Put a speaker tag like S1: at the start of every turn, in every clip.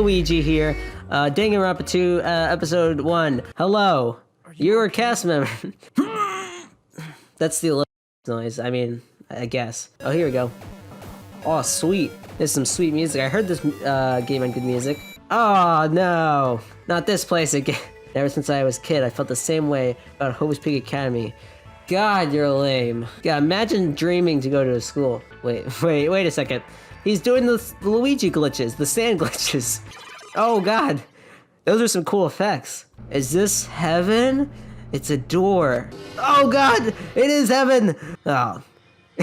S1: Luigi here. Danganronpa 2, episode 1. Hello. You're a cast member. That's the noise, I mean, I guess. Oh, here we go. Oh, sweet. There's some sweet music. I heard this game on Good Music. Oh, no. Not this place again. Ever since I was a kid, I felt the same way about Hope's Peak Academy. God, you're lame. God, imagine dreaming to go to a school. Wait a second. He's doing the Luigi glitches, the sand glitches. Oh God, those are some cool effects. Is this heaven? It's a door. Oh God, it is heaven. Oh,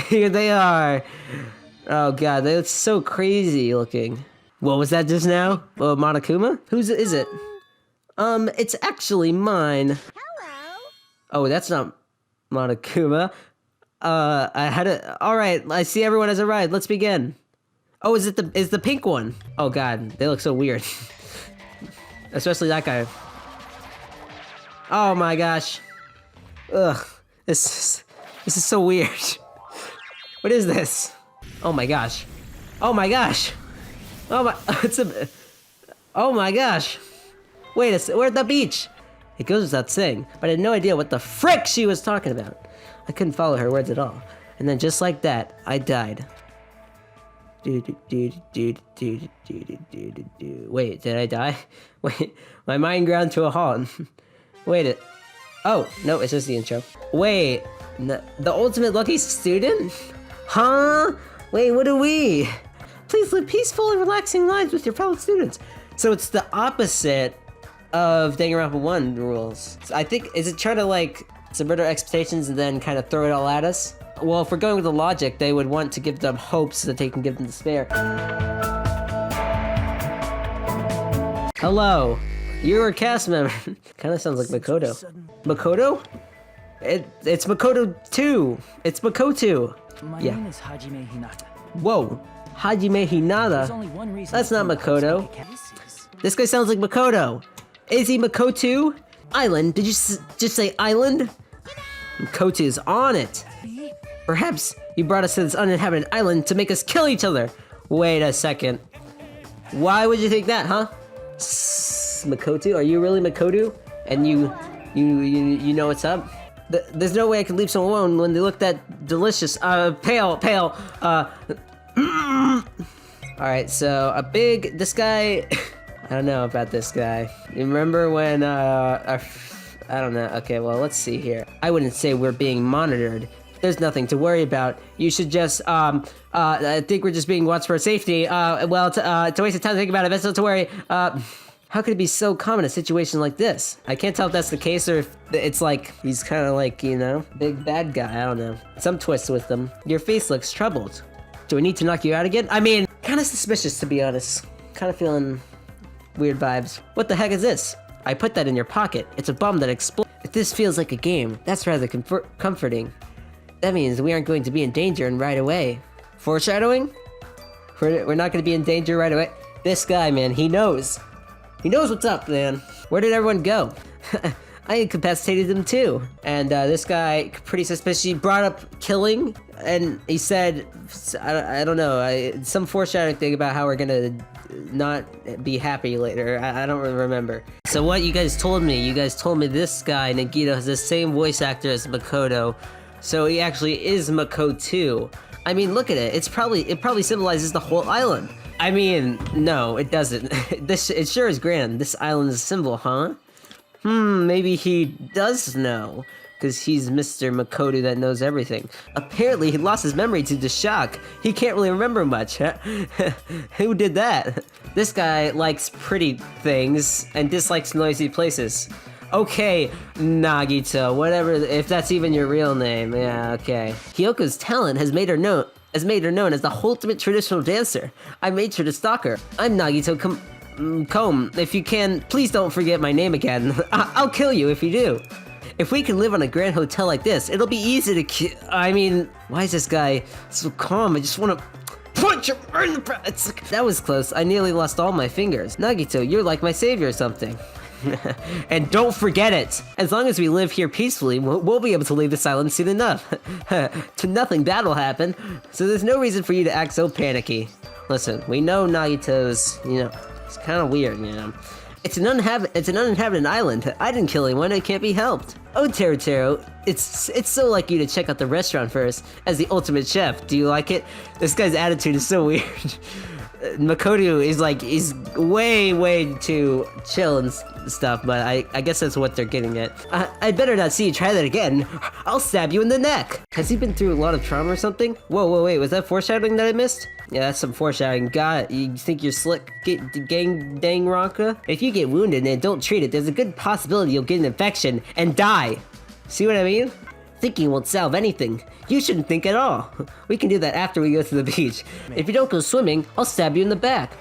S1: here they are. Oh God, they look so crazy looking. What was that just now? Oh, Monokuma? Whose is it? It's actually mine.
S2: Hello.
S1: Oh, that's not Monokuma. I had it. All right, I see everyone has arrived. Let's begin. Oh, is the pink one? Oh God, they look so weird. Especially that guy. Oh my gosh. Ugh, this is so weird. What is this? Oh my gosh. Oh my gosh. Oh my, oh my gosh. Wait a second, we're at the beach. It goes without saying, but I had no idea what the frick she was talking about. I couldn't follow her words at all. And then just like that, I died. Wait, did I die? Wait, my mind ground to a halt. Wait, oh, no, it's just the intro. Wait, the ultimate lucky student? Huh? Wait, what are we? Please live peaceful and relaxing lives with your fellow students. So it's the opposite of Danganronpa 1 rules. So I think, is it trying to like subvert our expectations and then kind of throw it all at us? Well, if we're going with the logic, they would want to give them hope so that they can give them despair. Hello. You're a cast member. Kind of sounds like Makoto. Makoto? It's Makoto 2. It's Makoto.
S3: My name is Hajime Hinate.
S1: Whoa. Hajime Hinata? That's not Makoto. This guy sounds like Makoto. Is he Makoto? Island? Did you just say island? Makoto's on it. Perhaps you brought us to this uninhabited island to make us kill each other. Wait a second. Why would you think that, huh? Makoto? Are you really Makoto? And you know what's up? There's no way I could leave someone alone when they look that delicious. Pale. Alright, so this guy, I don't know about this guy. You remember when, I don't know. Okay, well, let's see here. I wouldn't say we're being monitored. There's nothing to worry about. You should just, I think we're just being watched for safety. Well, it's a waste of time to think about it, but not to worry. How could it be so common in a situation like this? I can't tell if that's the case or if it's like, he's kind of like, you know, big bad guy, I don't know. Some twist with them. Your face looks troubled. Do I need to knock you out again? I mean, kind of suspicious to be honest. Kind of feeling weird vibes. What the heck is this? I put that in your pocket. It's a bomb that explodes. If this feels like a game, that's rather comforting. That means we aren't going to be in danger and right away. Foreshadowing? We're not going to be in danger right away. This guy, man, he knows. He knows what's up, man. Where did everyone go? I incapacitated them too. And this guy, pretty suspicious, he brought up killing. And he said, I don't know, some foreshadowing thing about how we're gonna not be happy later. I don't really remember. So what you guys told me this guy, Nagito, has the same voice actor as Makoto. So he actually is Makoto. I mean, look at it. It probably symbolizes the whole island. I mean, no, it doesn't. It sure is grand. This island is a symbol, huh? Maybe he does know. Because he's Mr. Makoto that knows everything. Apparently, he lost his memory to the shock. He can't really remember much. Who did that? This guy likes pretty things and dislikes noisy places. Okay, Nagito, whatever, if that's even your real name. Yeah, okay. Hiyoko's talent has made her known as the ultimate traditional dancer. I made sure to stalk her. I'm Nagito Combe. If you can, please don't forget my name again. I'll kill you if you do. If we can live on a grand hotel like this, it'll be easy to I mean, why is this guy so calm? I just want to punch him right in the that was close. I nearly lost all my fingers. Nagito, you're like my savior or something. And don't forget it. As long as we live here peacefully, we'll be able to leave this island soon enough. To nothing bad will happen. So there's no reason for you to act so panicky. Listen, we know Nagito's, It's kind of weird, you know. It's an uninhabited island. I didn't kill anyone. It can't be helped. Oh, Teruteru, it's so like you to check out the restaurant first. As the ultimate chef, do you like it? This guy's attitude is so weird. Makoto is like, he's way too chill and stuff, but I guess that's what they're getting at. I'd better not see you try that again. I'll stab you in the neck. Has he been through a lot of trauma or something? Whoa, wait, was that foreshadowing that I missed? Yeah, that's some foreshadowing. God, you think you're slick, Danganronpa? If you get wounded and don't treat it, there's a good possibility you'll get an infection and die. See what I mean? Thinking won't solve anything. You shouldn't think at all. We can do that after we go to the beach. If you don't go swimming, I'll stab you in the back.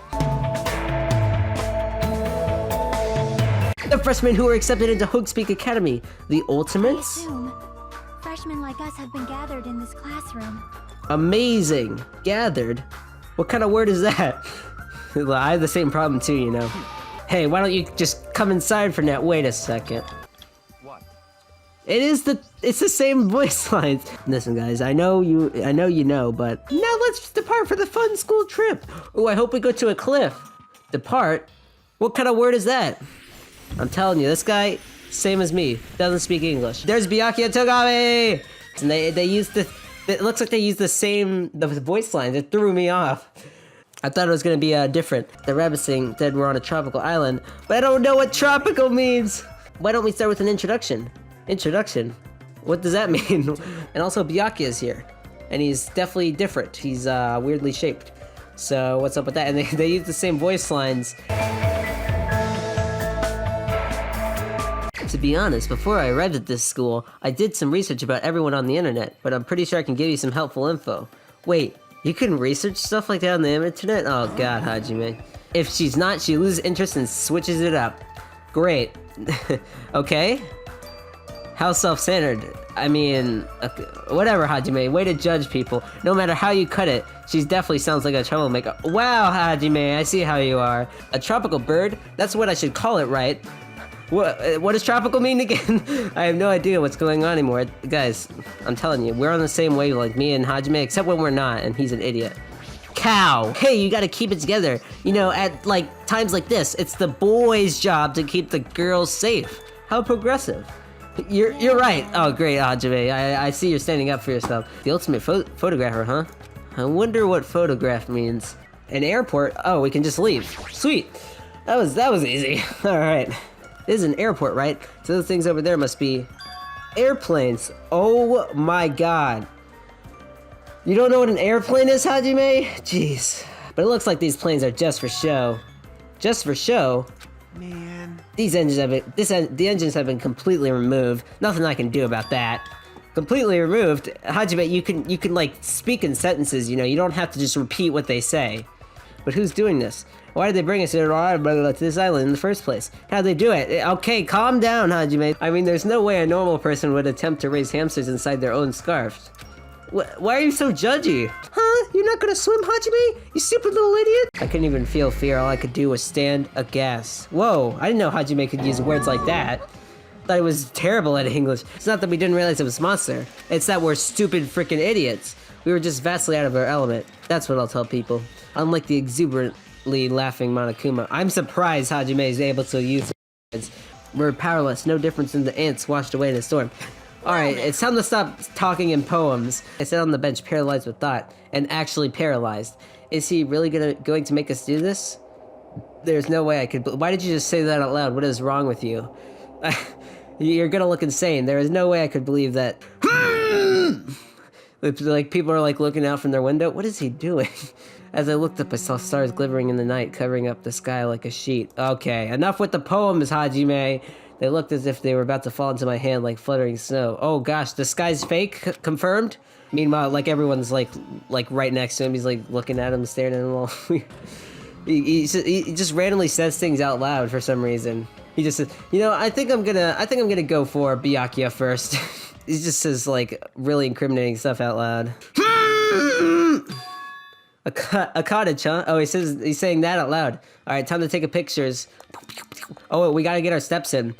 S1: The freshmen who were accepted into Hogspeak Academy. The Ultimates?
S2: I assume freshmen like us have been gathered in this classroom.
S1: Amazing. Gathered? What kind of word is that? I have the same problem too, you know. Hey, why don't you just come inside for now? Wait a second.
S3: What?
S1: It's the same voice lines. Listen, guys, I know you know, but now let's depart for the fun school trip. Oh, I hope we go to a cliff. Depart? What kind of word is that? I'm telling you, this guy, same as me, doesn't speak English. There's Byakuya Togami! And they use it looks like they use the voice lines. It threw me off. I thought it was gonna be different. The rabbit saying said we're on a tropical island, but I don't know what tropical means. Why don't we start with an introduction? Introduction? What does that mean? And also Byakuya is here, and he's definitely different. He's weirdly shaped. So what's up with that? And they use the same voice lines. To be honest, before I arrived at this school, I did some research about everyone on the internet, but I'm pretty sure I can give you some helpful info. Wait, you can research stuff like that on the internet? Oh god, Hajime. If she's not, she loses interest and switches it up. Great. Okay? How self-centered. I mean, okay, whatever, Hajime. Way to judge people. No matter how you cut it, she definitely sounds like a troublemaker. Wow, Hajime, I see how you are. A tropical bird? That's what I should call it, right? What does tropical mean again? I have no idea what's going on anymore. Guys, I'm telling you, we're on the same wavelength, me and Hajime, except when we're not, and he's an idiot. Cow! Hey, you gotta keep it together. You know, at like times like this, it's the boys' job to keep the girls safe. How progressive. You're right. Oh, great, Hajime. I see you're standing up for yourself. The ultimate photographer, huh? I wonder what photograph means. An airport? Oh, we can just leave. Sweet. That was easy. All right. This is an airport, right? So those things over there must be airplanes. Oh my god. You don't know what an airplane is, Hajime? Jeez. But it looks like these planes are just for show. Just for show?
S3: Man.
S1: The engines have been completely removed. Nothing I can do about that. Completely removed. Hajime, you can like speak in sentences, you know, you don't have to just repeat what they say. But who's doing this? Why did they bring us to this island in the first place? How'd they do it? Okay, calm down, Hajime. I mean, there's no way a normal person would attempt to raise hamsters inside their own scarves. Why are you so judgy? Huh? You're not gonna swim, Hajime? You stupid little idiot? I couldn't even feel fear. All I could do was stand aghast. Whoa, I didn't know Hajime could use words like that. Thought he was terrible at English. It's not that we didn't realize it was monster. It's that we're stupid freaking idiots. We were just vastly out of our element. That's what I'll tell people. Unlike the exuberantly laughing Monokuma, I'm surprised Hajime is able to use words. We're powerless, no difference than the ants washed away in a storm. Alright, it's time to stop talking in poems. I sat on the bench paralyzed with thought, and actually paralyzed. Is he really going to make us do this? There's no way I could. Why did you just say that out loud? What is wrong with you? You're gonna look insane. There is no way I could believe that. Like, people are like looking out from their window. What is he doing? As I looked up, I saw stars glittering in the night, covering up the sky like a sheet. Okay, enough with the poems, Hajime. They looked as if they were about to fall into my hand like fluttering snow. Oh gosh, the sky's fake? Confirmed? Meanwhile, like, everyone's like right next to him. He's like looking at him, staring at him all. he just randomly says things out loud for some reason. He just says, you know, I think I'm gonna go for Byakuya first. He just says like really incriminating stuff out loud. A cottage, huh? Oh, he's saying that out loud. All right, time to take a pictures. Oh, we gotta get our steps in.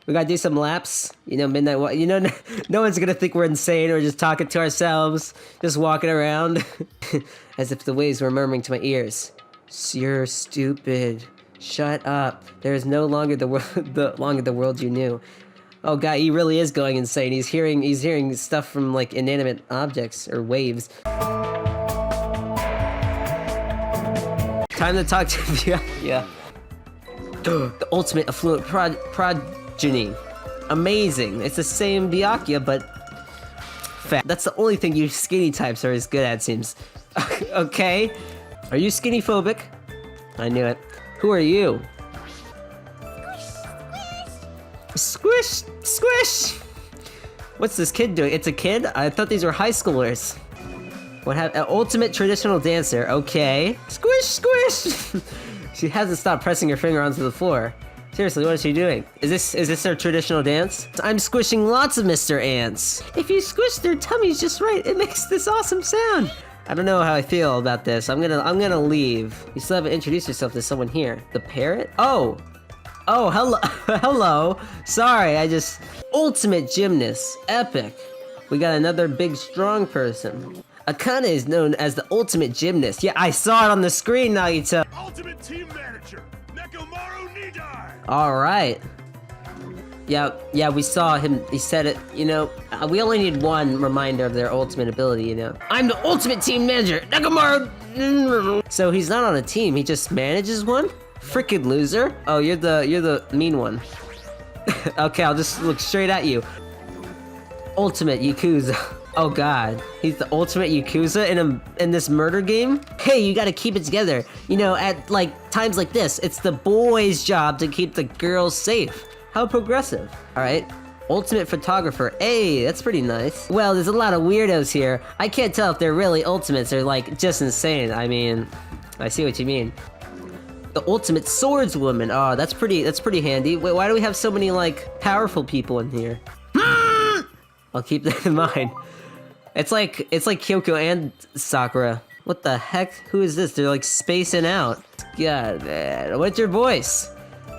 S1: We gotta do some laps. You know, midnight walk. You know, no one's gonna think we're insane or just talking to ourselves, just walking around, as if the waves were murmuring to my ears. You're stupid. Shut up. There is no longer the world, the world you knew. Oh god, he really is going insane. He's hearing stuff from like inanimate objects or waves. Time to talk to Byakuya. The ultimate affluent progeny. Amazing. It's the same Byakuya, but fat. That's the only thing you skinny types are as good at, seems. Okay. Are you skinny phobic? I knew it. Who are you? Squish! Squish! What's this kid doing? It's a kid? I thought these were high schoolers. What happened? Ultimate traditional dancer. Okay. Squish! Squish! She hasn't stopped pressing her finger onto the floor. Seriously, what is she doing? Is this her traditional dance? I'm squishing lots of Mr. Ants. If you squish their tummies just right, it makes this awesome sound. I don't know how I feel about this. I'm gonna leave. You still haven't introduced yourself to someone here. The parrot? Oh, hello, hello. Sorry, ultimate gymnast, epic. We got another big, strong person. Akane is known as the ultimate gymnast. Yeah, I saw it on the screen, Nagito.
S3: Ultimate team manager, Nekomaru Nidai.
S1: All right. Yeah, we saw him. He said it, you know, we only need one reminder of their ultimate ability, you know. I'm the ultimate team manager, Nekomaru! So he's not on a team, he just manages one? Frickin' loser. Oh, you're the mean one. Okay, I'll just look straight at you. Ultimate Yakuza. Oh god, he's the ultimate Yakuza in this murder game? Hey, you gotta keep it together. You know, at like times like this, it's the boys' job to keep the girls safe. How progressive. Alright. Ultimate photographer. Hey, that's pretty nice. Well, there's a lot of weirdos here. I can't tell if they're really ultimates or like just insane. I mean, I see what you mean. The ultimate swordswoman. Oh, that's pretty handy. Wait, why do we have so many like powerful people in here? I'll keep that in mind. It's like Hiyoko and Sakura. What the heck? Who is this? They're like spacing out. God, man. What's your voice?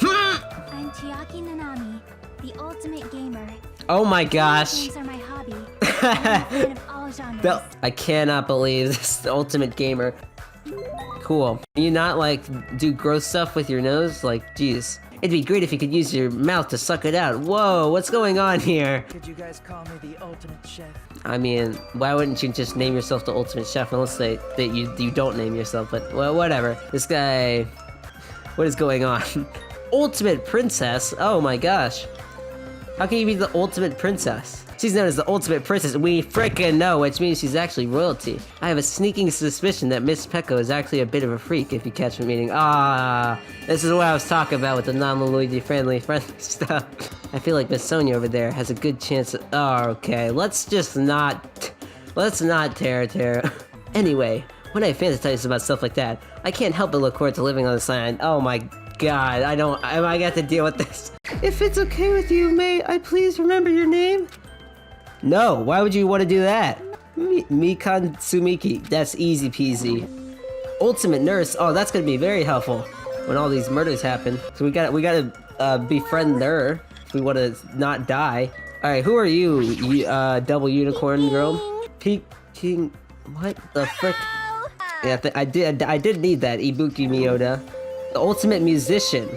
S2: I'm Chiaki Nanami, the ultimate gamer.
S1: Oh my gosh.
S2: Games are my hobby. I'm a fan of all genres.
S1: I cannot believe this. The ultimate gamer. Cool. Can you not like do gross stuff with your nose? Like, geez. It'd be great if you could use your mouth to suck it out. Whoa, what's going on here?
S4: Could you guys call me the ultimate chef?
S1: I mean, why wouldn't you just name yourself the ultimate chef unless that you don't name yourself, but well, whatever. This guy, what is going on? Ultimate princess? Oh my gosh. How can you be the ultimate princess? She's known as the ultimate princess, we frickin' know, which means she's actually royalty. I have a sneaking suspicion that Miss Peko is actually a bit of a freak, if you catch me meaning. This is what I was talking about with the non-Luigi friendly stuff. I feel like Miss Sonia over there has a good chance of, okay, let's not Teruteru. Anyway, when I fantasize about stuff like that, I can't help but look forward to living on this island. Oh my god, I got to deal with this. If it's okay with you, may I please remember your name? No, why would you want to do that? Mikan Tsumiki, that's easy peasy. Ultimate nurse, oh, that's gonna be very helpful when all these murders happen. So we gotta befriend her if we want to not die. All right, who are you double unicorn girl? Peking, what the frick? Yeah, I did need that, Ibuki Miyoda. The ultimate musician.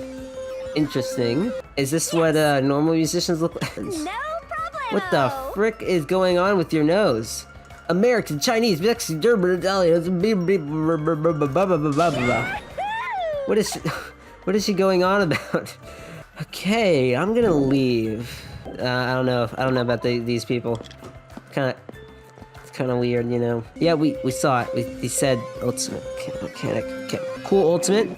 S1: Interesting. Is this what normal musicians look like?
S2: No problem.
S1: What the frick is going on with your nose? American, Chinese, Mexican, German, Italian. What is she going on about? Okay, I'm gonna leave. I don't know about these people. It's kind of weird, you know. Yeah, we saw it. He said ultimate mechanic. Okay. Cool ultimate.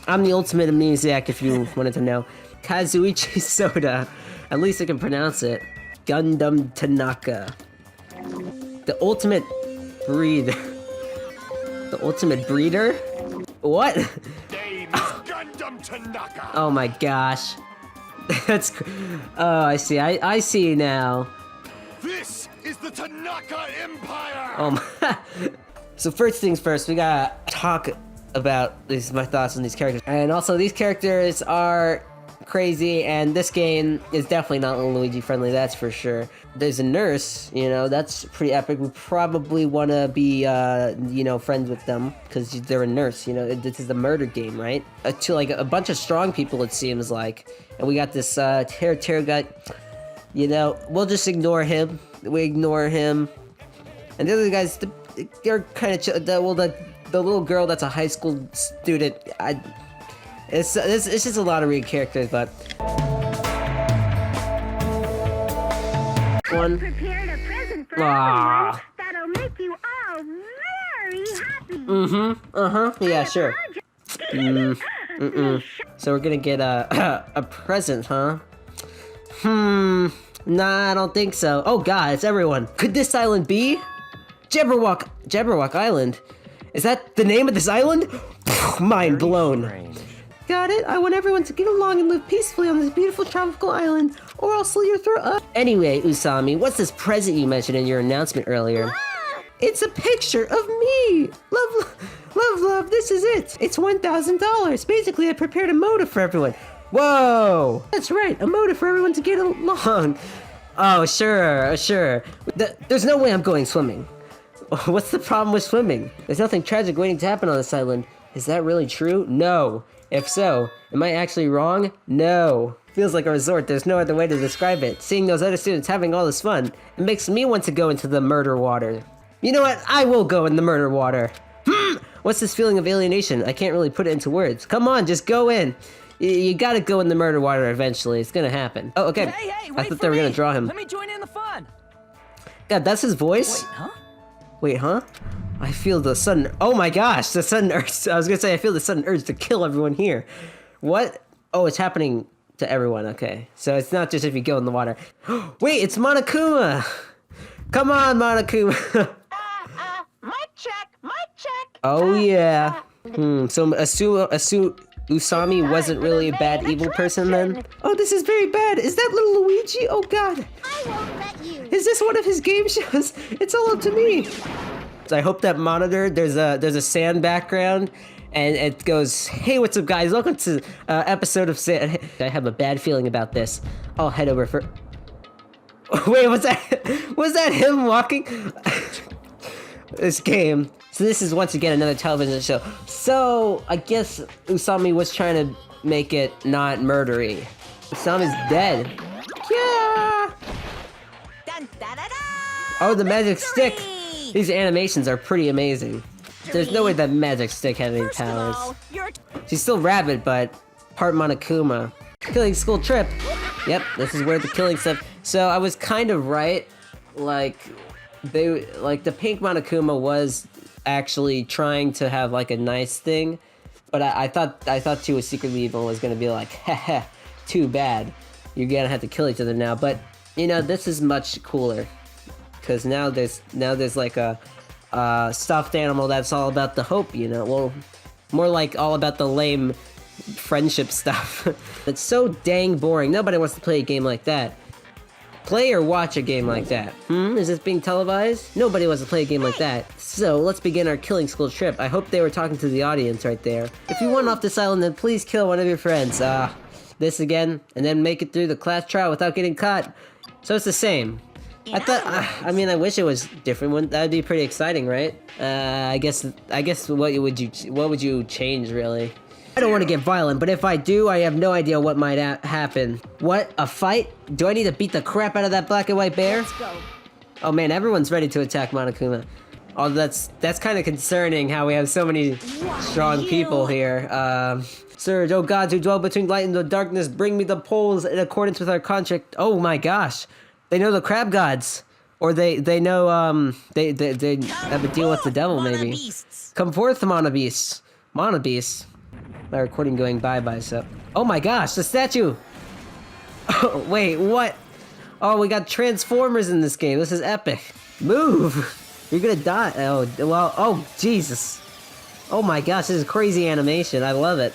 S1: I'm the ultimate amnesiac if you wanted to know. Kazuichi Soda. At least I can pronounce it. Gundam Tanaka. The ultimate breeder. The ultimate breeder? What?
S3: Name is Gundam Tanaka.
S1: Oh my gosh. That's... Oh, I see. I see now.
S3: This is the Tanaka Empire.
S1: Oh my... So first things first, we gotta talk about my thoughts on these characters. And also, these characters are crazy, and this game is definitely not Luigi friendly, that's for sure. There's a nurse, you know, that's pretty epic. We probably want to be, you know, friends with them, because they're a nurse, you know, this is a murder game, right? To like a bunch of strong people, it seems like. And we got this Teruteru guy, you know, we'll just ignore him. We ignore him. And the other guys, they're kind of, the little girl that's a high school student, it's just a lot of weird characters, but... One.
S5: Prepared a present for
S1: Aww.
S5: everyone that'll make you all very happy.
S1: Yeah, sure. So we're gonna get a present, huh? Nah, I don't think so. Oh god, it's everyone. Could this island be? Jabberwock Island? Is that the name of this island? Mind blown. Got it. I want everyone to get along and live peacefully on this beautiful tropical island, or I'll slit your throat up. Anyway, Usami, what's this present you mentioned in your announcement earlier? It's a picture of me! Love, this is it! It's $1,000! Basically, I prepared a motive for everyone. Whoa! That's right, a motive for everyone to get along. Oh, sure. There's no way I'm going swimming. What's the problem with swimming? There's nothing tragic waiting to happen on this island. Is that really true? No. If so, am I actually wrong? No. Feels like a resort, there's no other way to describe it. Seeing those other students having all this fun, it makes me want to go into the murder water. You know what? I will go in the murder water. What's this feeling of alienation? I can't really put it into words. Come on, just go in. You gotta go in the murder water eventually. It's gonna happen. Oh, okay.
S4: Hey,
S1: I thought they were gonna draw him.
S4: Let me join in the fun.
S1: God, that's his voice? Wait, huh? I feel the sudden... Oh my gosh, the sudden urge... I was gonna say, I feel the sudden urge to kill everyone here. What? Oh, it's happening to everyone, okay. So it's not just if you go in the water. Wait, it's Monokuma! Come on, Monokuma!
S5: Mic check.
S1: Oh yeah. So Usami wasn't really a bad evil person then? Oh, this is very bad. Is that little Luigi? Oh god.
S5: I won't let you.
S1: Is this one of his game shows? It's all up to me. So I hope that monitor, there's a sand background, and it goes, hey, what's up guys? Welcome to episode of Sand. I have a bad feeling about this. I'll head over for... Wait, was that him walking? This game. So this is once again another television show. So I guess Usami was trying to make it not murdery. Usami's dead. Yeah. Oh, the magic stick. These animations are pretty amazing. There's no way that magic stick had any powers. She's still rabbit, but part Monokuma. Killing school trip. Yep, this is where the killing stuff. So I was kind of right. Like the pink Monokuma was actually trying to have like a nice thing, but I thought she was secretly evil and was gonna be like, haha, too bad. You're gonna have to kill each other now. But you know, this is much cooler, because now there's like a stuffed animal that's all about the hope, you know. Well, more like all about the lame friendship stuff. It's so dang boring. Nobody wants to play a game like that. Play or watch a game like that? Is this being televised? Nobody wants to play a game like that. So, let's begin our killing school trip. I hope they were talking to the audience right there. If you want off this island, then please kill one of your friends. This again, and then make it through the class trial without getting caught. So it's the same. I thought, I mean, I wish it was different. That'd be pretty exciting, what would you change, really? I don't want to get violent, but if I do, I have no idea what might happen. What? A fight? Do I need to beat the crap out of that black and white bear?
S4: Let's go.
S1: Oh man, everyone's ready to attack Monokuma. Oh, that's kind of concerning how we have so many strong people here. Surge, oh gods who dwell between light and the darkness, bring me the poles in accordance with our contract. Oh my gosh. They know the crab gods. Or they know, they have a deal with the devil, maybe. Come forth, Monobeasts. Monobeasts. My recording going bye-bye, so... Oh my gosh, the statue! Oh, wait, what? Oh, we got Transformers in this game. This is epic. Move! You're gonna die. Oh, well, oh, Jesus. Oh my gosh, this is crazy animation. I love it.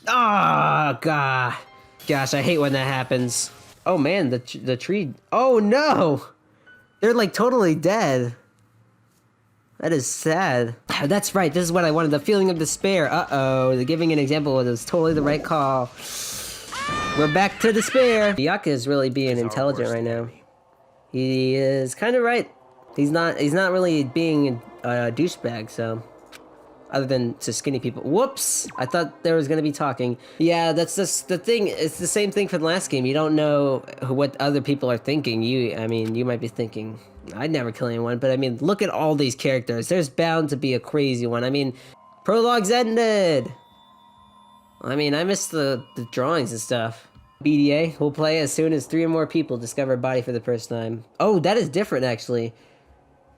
S1: Oh, God. Gosh, I hate when that happens. Oh man, the tree... Oh no! They're like totally dead. That is sad. That's right, this is what I wanted, the feeling of despair. Uh-oh, giving an example was totally the right call. We're back to despair. Byakuya is really being intelligent right now. He is kind of right. He's not really being a douchebag, so... Other than to skinny people. Whoops! I thought there was gonna be talking. Yeah, that's just the thing. It's the same thing for the last game. You don't know what other people are thinking. I mean, you might be thinking, I'd never kill anyone, but I mean, look at all these characters. There's bound to be a crazy one. I mean, prologue's ended! I mean, I miss the drawings and stuff. BDA will play as soon as 3 or more people discover a body for the first time. Oh, that is different, actually.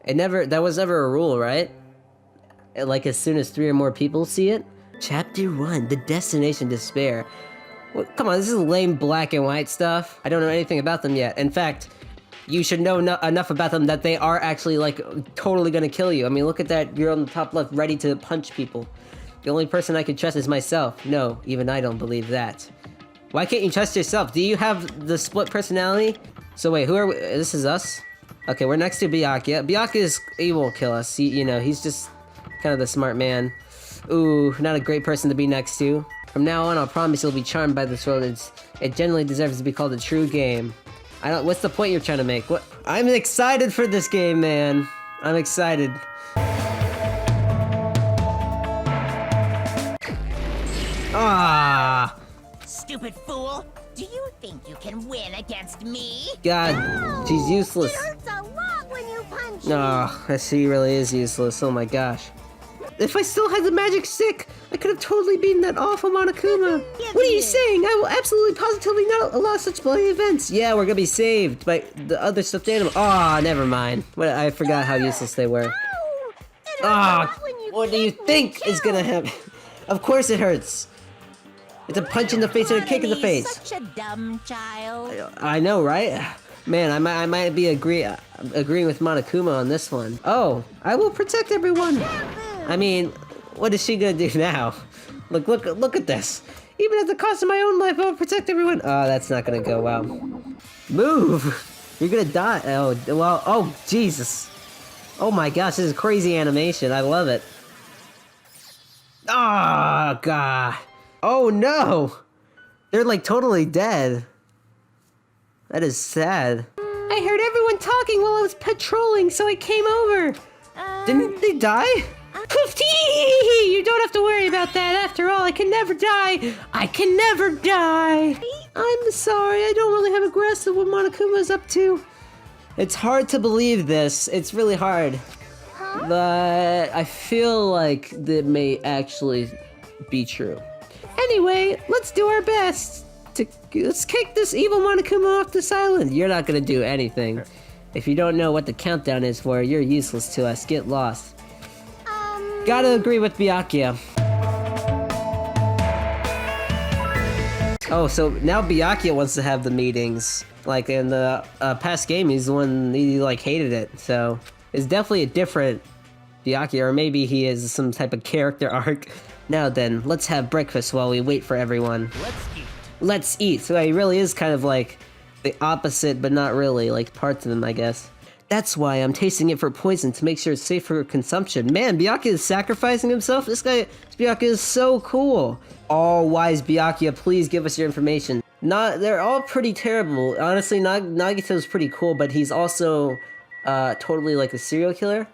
S1: That was never a rule, right? Like, as soon as 3 or more people see it? Chapter 1, The Destination Despair. Well, come on, this is lame black and white stuff. I don't know anything about them yet. In fact, you should know enough about them that they are actually, like, totally gonna kill you. I mean, look at that girl on the top left, ready to punch people. The only person I can trust is myself. No, even I don't believe that. Why can't you trust yourself? Do you have the split personality? So wait, who are we? This is us? Okay, we're next to Byakuya. He won't kill us. You know, he's just kind of the smart man. Ooh, not a great person to be next to. From now on, I'll promise you'll be charmed by this world. It generally deserves to be called a true game. What's the point you're trying to make? What? I'm excited for this game, man. I'm excited. Ah!
S6: Stupid fool! Do you think you can win against me?
S1: God, she's useless.
S5: It hurts a lot when you punch.
S1: Oh, she really is useless. Oh my gosh. If I still had the magic stick, I could have totally beaten that awful Monokuma. What are you saying? I will absolutely positively not allow such bloody events. Yeah, we're gonna be saved by the other stuffed animal. Ah, never mind. I forgot how useless they were. Ah, what do you think is gonna happen? Of course it hurts. It's a punch in the face and a kick in the face.
S6: Such a dumb child.
S1: I know, right? Man, I might be agreeing with Monokuma on this one. Oh, I will protect everyone. I mean, what is she gonna do now? Look at this. Even at the cost of my own life, I'll protect everyone. Oh, that's not gonna go well. Move! You're gonna die. Oh, well, oh, Jesus. Oh my gosh, this is crazy animation. I love it. Oh, God. Oh, no! They're, like, totally dead. That is sad. I heard everyone talking while I was patrolling, so I came over. Didn't they die? You don't have to worry about that. After all, I can never die. I can never die. I'm sorry. I don't really have a grasp of what Monokuma's up to. It's hard to believe this. It's really hard. But I feel like that may actually be true. Anyway, let's do our best. Let's kick this evil Monokuma off this island. You're not gonna do anything. If you don't know what the countdown is for, you're useless to us. Get lost. Gotta agree with Byakuya. Oh, so now Byakuya wants to have the meetings. Like in the past game, he's the one, he like hated it. So it's definitely a different Byakuya, or maybe he is some type of character arc. Now then, let's have breakfast while we wait for everyone. Let's eat. So he really is kind of like the opposite, but not really, like parts of him, I guess. That's why I'm tasting it for poison to make sure it's safe for consumption. Man, Byakuya is sacrificing himself? This Byakuya is so cool. All wise Byakuya, please give us your information. They're all pretty terrible. Honestly, Nagito's pretty cool, but he's also totally like a serial killer.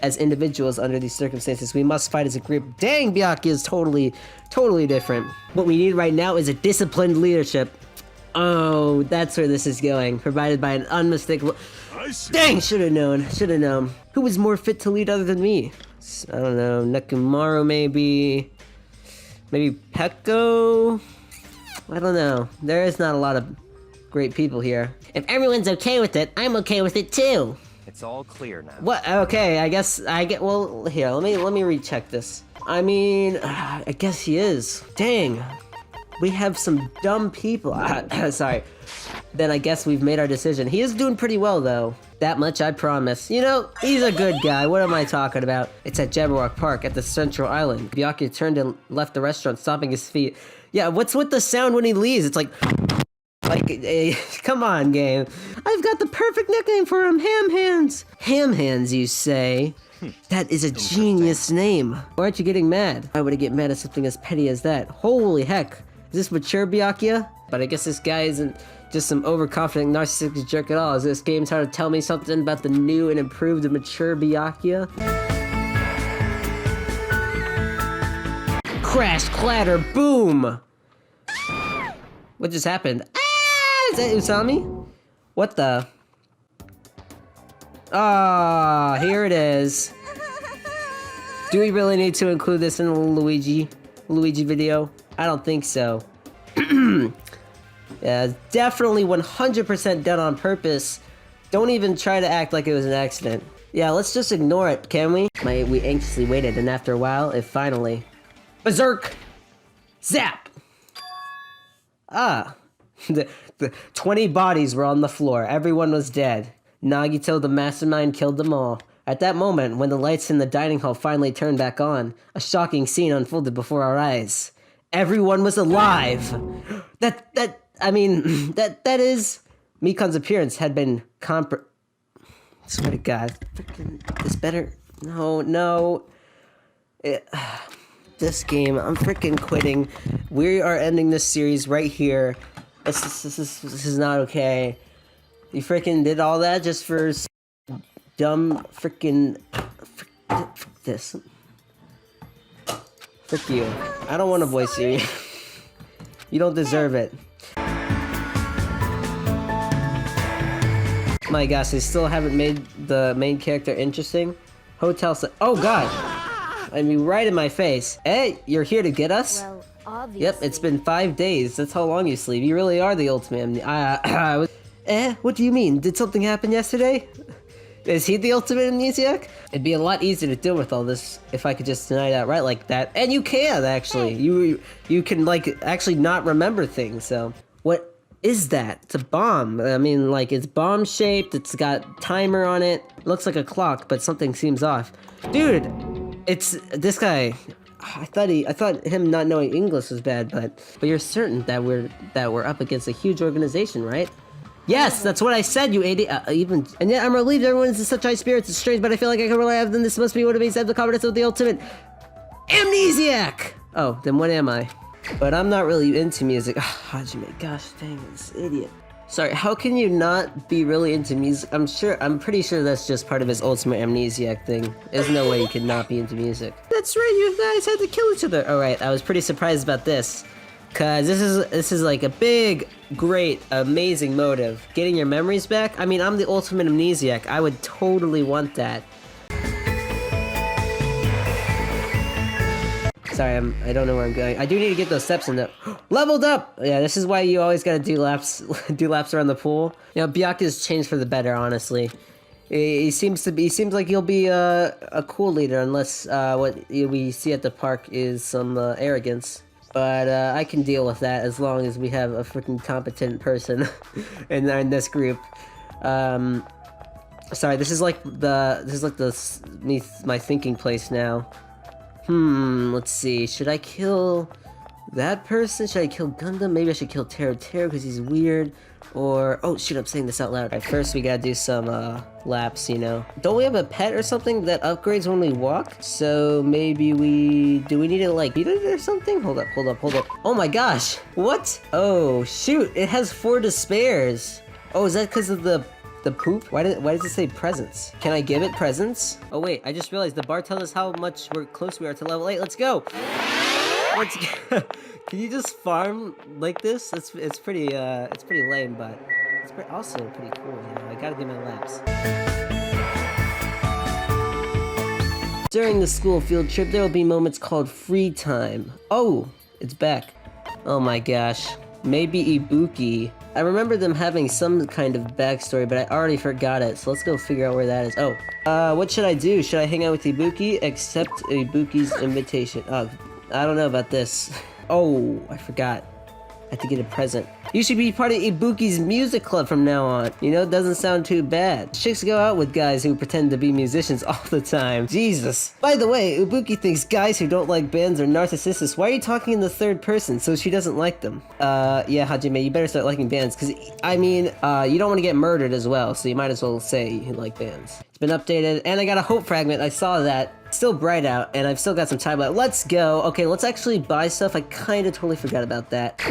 S1: As individuals under these circumstances, we must fight as a group. Dang, Byakuya is totally different. What we need right now is a disciplined leadership. Oh, that's where this is going. Provided by an unmistakable... Dang, should've known. Who was more fit to lead other than me? I don't know, Nekomaru maybe? Maybe Peko? I don't know. There is not a lot of great people here. If everyone's okay with it, I'm okay with it too.
S7: It's all clear now.
S1: What? Okay, I guess I get. Well, here, let me recheck this. I mean, I guess he is. Dang, we have some dumb people. Sorry. Then I guess we've made our decision. He is doing pretty well, though. That much I promise. You know, he's a good guy. What am I talking about? It's at Jabberwock Park at the Central Island. Byakuya turned and left the restaurant, stomping his feet. Yeah, what's with the sound when he leaves? It's like... Like, come on, game. I've got the perfect nickname for him, Ham Hands. Ham Hands, you say? That is a genius name. Why aren't you getting mad? Why would I get mad at something as petty as that? Holy heck. Is this mature Byakuya? But I guess this guy isn't just some overconfident narcissistic jerk at all. Is this game trying to tell me something about the new and improved and mature Byakuya? Crash, clatter, boom! What just happened? Ah! Is that Usami? What the? Ah, here it is. Do we really need to include this in the Luigi video? I don't think so. Yeah, definitely 100% done on purpose. Don't even try to act like it was an accident. Yeah, let's just ignore it, can we? We anxiously waited, and after a while, it finally... Berserk! Zap! Ah. The 20 bodies were on the floor. Everyone was dead. Nagito, the mastermind, killed them all. At that moment, when the lights in the dining hall finally turned back on, a shocking scene unfolded before our eyes. Everyone was alive! That is... Mikan's appearance had been swear to God. Freaking... This better... No. This game, I'm freaking quitting. We are ending this series right here. This is not okay. You freaking did all that just for dumb freaking... Frick this. Frick you. I don't want to voice you. You don't deserve it. My gosh, they still haven't made the main character interesting. Oh god! I mean, right in my face. Hey, you're here to get us?
S2: Well, obviously.
S1: Yep, it's been 5 days. That's how long you sleep. You really are the ultimate. What do you mean? Did something happen yesterday? Is he the ultimate amnesiac? It'd be a lot easier to deal with all this if I could just deny it outright like that. And you can, actually. You can, like, actually not remember things, so... What is that? It's a bomb. I mean, like, it's bomb-shaped, it's got timer on it. Looks like a clock, but something seems off. Dude! It's... This guy... I thought him not knowing English was bad, but you're certain that we're up against a huge organization, right? Yes, that's what I said, you idiot. And yet I'm relieved everyone is in such high spirits. It's strange, but I feel like I can rely on them. This must be what it means to have the confidence of the ultimate amnesiac. Oh, then what am I? But I'm not really into music. Hajime, gosh dang, this idiot. Sorry, how can you not be really into music? I'm pretty sure that's just part of his ultimate amnesiac thing. There's no way you could not be into music. That's right, you guys had to kill each other. Alright, I was pretty surprised about this. Cause this is like a big, great, amazing motive. Getting your memories back? I mean, I'm the ultimate amnesiac. I would totally want that. Sorry, I don't know where I'm going. I do need to get those steps in there. Leveled up! Yeah, this is why you always gotta do laps around the pool. You know, Byakuya's changed for the better, honestly. He seems like he'll be a cool leader, unless what we see at the park is some arrogance. But I can deal with that as long as we have a freaking competent person in this group. Sorry, this is like my thinking place now. Let's see. Should I kill that person? Should I kill Gundam? Maybe I should kill Teruteru because he's weird. Or, oh shoot, I'm saying this out loud. Alright, first we gotta do some laps, you know. Don't we have a pet or something that upgrades when we walk? So maybe do we need to like beat it or something? Hold up. Oh my gosh, what? Oh shoot, it has 4 despairs. Oh, is that because of the poop? Why does it say presents? Can I give it presents? Oh wait, I just realized the bar tells us how much close we are to level 8. Let's go! Let's go! Can you just farm like this? It's pretty lame, but it's also pretty cool, you know. I gotta do my laps. During the school field trip, there will be moments called free time. Oh, it's back. Oh my gosh. Maybe Ibuki. I remember them having some kind of backstory, but I already forgot it, so let's go figure out where that is. Oh, what should I do? Should I hang out with Ibuki? Accept Ibuki's invitation. Oh, I don't know about this. Oh, I forgot. I have to get a present. You should be part of Ibuki's music club from now on. You know, it doesn't sound too bad. Chicks go out with guys who pretend to be musicians all the time. Jesus. By the way, Ibuki thinks guys who don't like bands are narcissists. Why are you talking in the third person? So she doesn't like them. Yeah, Hajime, you better start liking bands. Cause, I mean, you don't want to get murdered as well. So you might as well say you like bands. It's been updated. And I got a hope fragment. I saw that. Still bright out, and I've still got some time left. Let's go. Okay, let's actually buy stuff. I kind of totally forgot about that.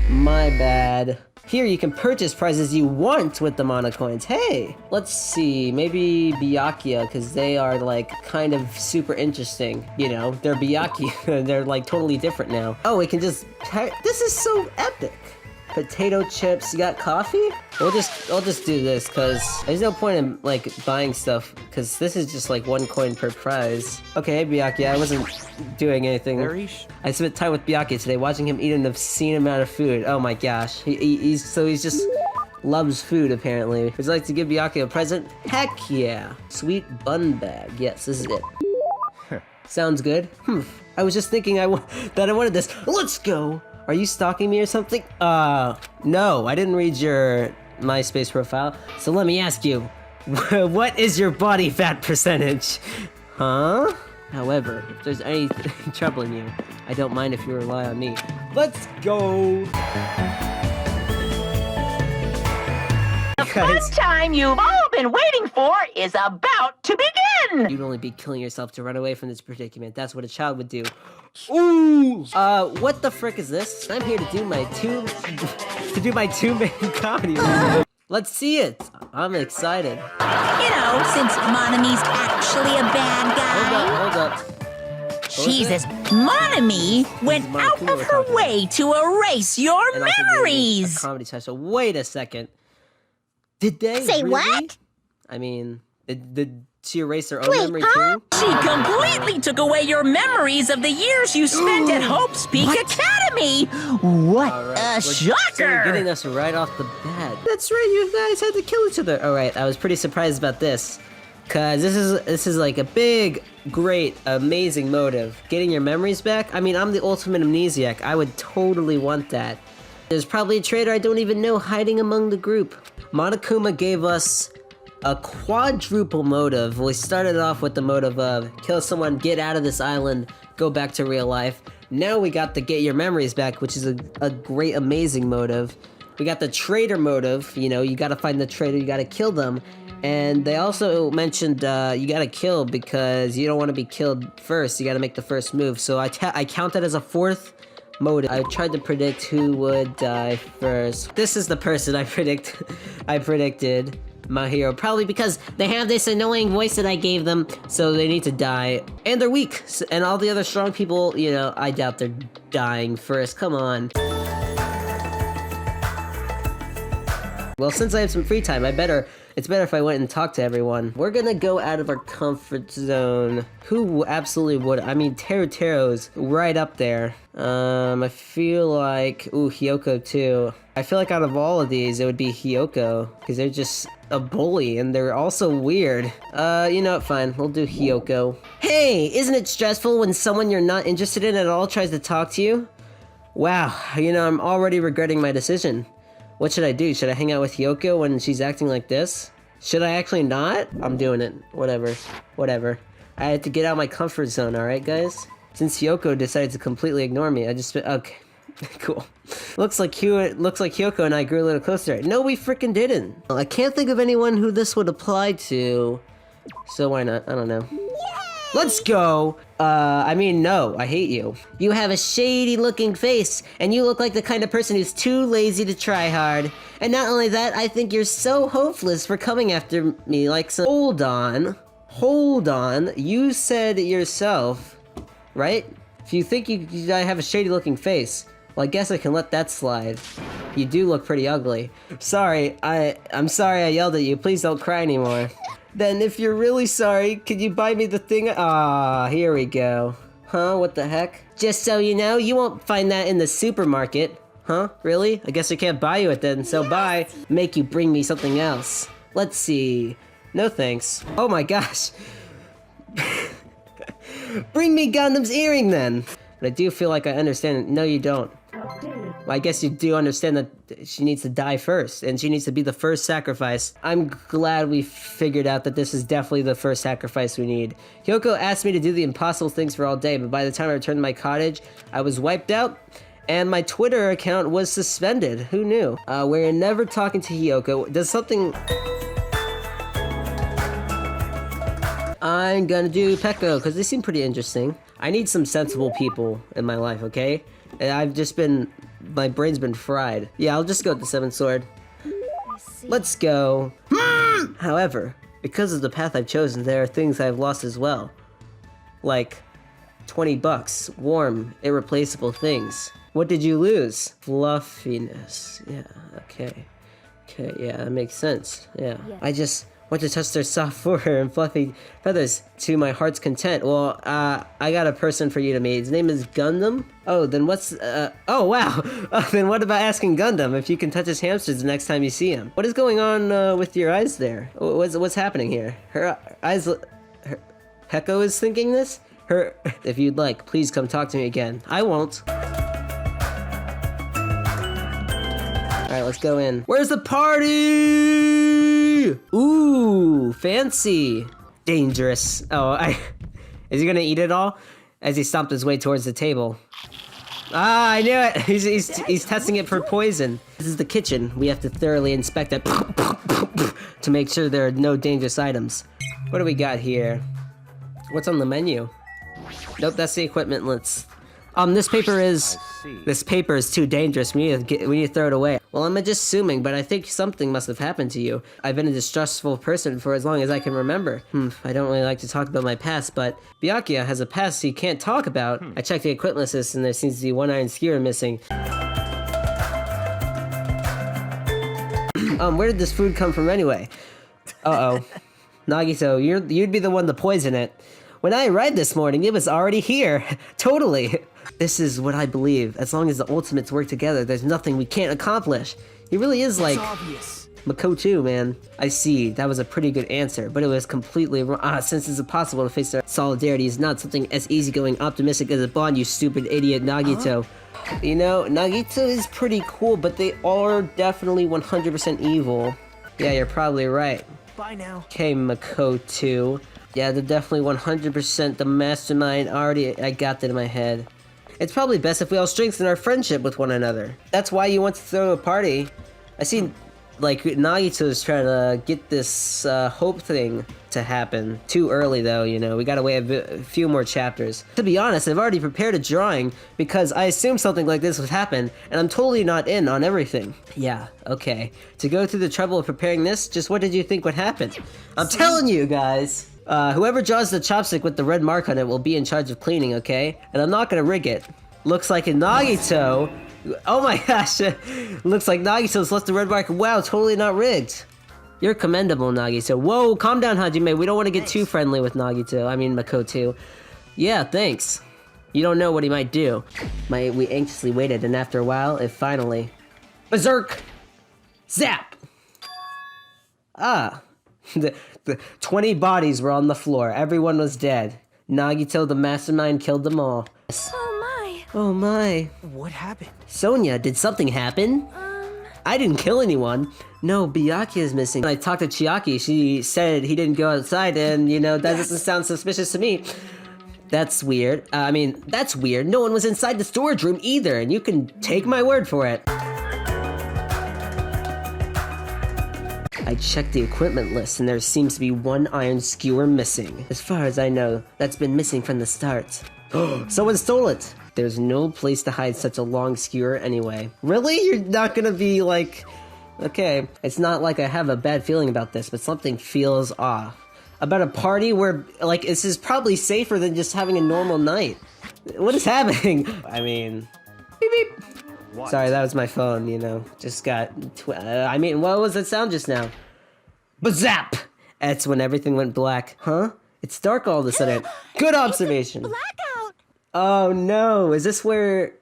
S1: My bad. Here, you can purchase prizes you want with the monocoins. Hey, let's see. Maybe Byakuya, because they are, like, kind of super interesting. You know, they're Byakuya. They're, like, totally different now. Oh, we can just... This is so epic. Potato chips. You got coffee? I'll just do this, because there's no point in, like, buying stuff, because this is just, like, 1 coin per prize. Okay, hey, Byakuya, I wasn't doing anything. I spent time with Byakuya today, watching him eat an obscene amount of food. Oh my gosh. He's just loves food, apparently. Would you like to give Byakuya a present? Heck yeah. Sweet bun bag. Yes, this is it. Sounds good. I was just thinking that I wanted this. Let's go! Are you stalking me or something? No, I didn't read your MySpace profile. So let me ask you, what is your body fat percentage? Huh? However, if there's anything troubling you, I don't mind if you rely on me. Let's go!
S6: The fun time you've all been waiting for is about to begin!
S1: You'd only be killing yourself to run away from this predicament. That's what a child would do. Ooh! What the frick is this? I'm here to do my two-man comedy. Let's see it! I'm excited.
S6: You know, since Monami's actually a bad guy.
S1: Hold up.
S6: Jesus, Monami went out of her way to erase your memories!
S1: A comedy special. Wait a second. Did they
S2: Say
S1: really?
S2: what?
S1: I mean, did she erase her own memory too?
S6: She completely took away your memories of the years you spent at Hope's Peak Academy! What a shocker!
S1: So you're getting us right off the bat. That's right, you guys had to kill each other. Alright, I was pretty surprised about this. Cause this is like a big, great, amazing motive. Getting your memories back? I mean, I'm the ultimate amnesiac. I would totally want that. There's probably a traitor I don't even know hiding among the group. Monokuma gave us a quadruple motive. We started off with the motive of kill someone, get out of this island, go back to real life. Now we got the get your memories back, which is a great, amazing motive. We got the traitor motive, you know, you gotta find the traitor, you gotta kill them. And they also mentioned you gotta kill because you don't want to be killed first, you gotta make the first move. So I count that as a fourth motive. I tried to predict who would die first. This is the person I predicted. My hero, probably because they have this annoying voice that I gave them, so they need to die. And they're weak, and all the other strong people, you know, I doubt they're dying first. Come on. Well, since I have some free time, it's better if I went and talked to everyone. We're gonna go out of our comfort zone. Who absolutely would? I mean, Teruteru's right up there. I feel like, ooh, Hiyoko too. I feel like out of all of these, it would be Hiyoko, because they're just a bully, and they're also weird. You know what, fine, we'll do Hiyoko. Hey, isn't it stressful when someone you're not interested in at all tries to talk to you? Wow, you know, I'm already regretting my decision. What should I do? Should I hang out with Hiyoko when she's acting like this? Should I actually not? I'm doing it. Whatever. I had to get out of my comfort zone, alright guys? Since Hiyoko decided to completely ignore me, okay. Cool. Looks like Hiyoko and I grew a little closer. No, we freaking didn't. I can't think of anyone who this would apply to. So why not? I don't know. Let's go! I mean, no, I hate you. You have a shady looking face, and you look like the kind of person who's too lazy to try hard. And not only that, I think you're so hopeless for coming after me like some— Hold on, you said yourself, right? If you think I have a shady looking face, well, I guess I can let that slide. You do look pretty ugly. Sorry, I'm sorry I yelled at you, please don't cry anymore. Then if you're really sorry, could you buy me the thing? Ah, here we go. Huh, what the heck? Just so you know, you won't find that in the supermarket. Huh, really? I guess I can't buy you it then, so bye. Make you bring me something else. Let's see. No thanks. Oh my gosh. Bring me Gundam's earring then. But I do feel like I understand. No, you don't. Well, I guess you do understand that she needs to die first, and she needs to be the first sacrifice. I'm glad we figured out that this is definitely the first sacrifice we need. Hiyoko asked me to do the impossible things for all day, but by the time I returned to my cottage, I was wiped out, and my Twitter account was suspended. Who knew? We're never talking to Hiyoko. Does something... I'm gonna do Peko, because they seem pretty interesting. I need some sensible people in my life, okay? And I've just been... my brain's been fried. Yeah, I'll just go with the 7th sword. Let's go. However, because of the path I've chosen, there are things I've lost as well. Like, 20 bucks, warm, irreplaceable things. What did you lose? Fluffiness. Yeah, okay. Okay, yeah, that makes sense. Yeah. I just want to touch their soft fur and fluffy feathers to my heart's content. Well, I got a person for you to meet. His name is Gundam. Oh, then what's, oh wow. Then what about asking Gundam if you can touch his hamsters the next time you see him? What is going on with your eyes there? What's happening here? Her eyes, Peko is thinking this? If you'd like, please come talk to me again. I won't. Alright, let's go in. Where's the party? Ooh, fancy. Dangerous. Oh, is he gonna eat it all? As he stomped his way towards the table. Ah, I knew it! He's testing it for poison. This is the kitchen. We have to thoroughly inspect it to make sure there are no dangerous items. What do we got here? What's on the menu? Nope, that's the equipment list. This paper is too dangerous. We need to throw it away. Well, I'm just assuming, but I think something must have happened to you. I've been a distrustful person for as long as I can remember. I don't really like to talk about my past, but Byakuya has a past he can't talk about. I checked the equipment list and there seems to be one iron skewer missing. Where did this food come from anyway? Uh-oh. Nagito, you'd be the one to poison it. When I arrived this morning, it was already here. Totally. This is what I believe. As long as the ultimates work together, there's nothing we can't accomplish. He really is like... obvious. Makoto, man. I see. That was a pretty good answer, but it was completely wrong. Since it's impossible to face their solidarity is not something as easygoing, optimistic as a bond, you stupid idiot Nagito. You know, Nagito is pretty cool, but they are definitely 100% evil. Yeah, you're probably right.
S4: Bye now.
S1: Okay, Makoto. Yeah, they're definitely 100% the mastermind. I got that in my head. It's probably best if we all strengthen our friendship with one another. That's why you want to throw a party. I see, like, Nagito's trying to get this hope thing to happen. Too early, though, you know. We gotta wait a few more chapters. To be honest, I've already prepared a drawing because I assumed something like this would happen, and I'm totally not in on everything. Yeah, okay. To go through the trouble of preparing this, just what did you think would happen? I'm telling you, guys. Whoever draws the chopstick with the red mark on it will be in charge of cleaning, okay? And I'm not gonna rig it. Looks like a Nagito. Oh my gosh. Looks like Nagito's left the red mark. Wow, totally not rigged. You're commendable, Nagito. Whoa, calm down, Hajime. We don't want to get too friendly with Nagito. I mean, Makoto. Yeah, thanks. You don't know what he might do. We anxiously waited, and after a while, it finally... Berserk! Zap! Ah. The 20 bodies were on the floor. Everyone was dead. Nagito, the mastermind, killed them all.
S2: Oh my.
S1: Oh my.
S4: What happened?
S1: Sonia, did something happen? I didn't kill anyone. No, Byakuya is missing. When I talked to Chiaki, she said he didn't go outside, and, you know, that doesn't sound suspicious to me. That's weird. I mean, that's weird. No one was inside the storage room either, and you can take my word for it. I checked the equipment list and there seems to be one iron skewer missing. As far as I know, that's been missing from the start. Someone stole it! There's no place to hide such a long skewer anyway. Really? You're not gonna be like... Okay, it's not like I have a bad feeling about this, but something feels off. About a party where, like, this is probably safer than just having a normal night. What is happening? I mean... Beep beep! What? Sorry, that was my phone, you know. Just got... I mean, what was that sound just now? Bazap! That's when everything went black. Huh? It's dark all of a sudden. Good observation!
S2: Blackout!
S1: Oh no, is this where...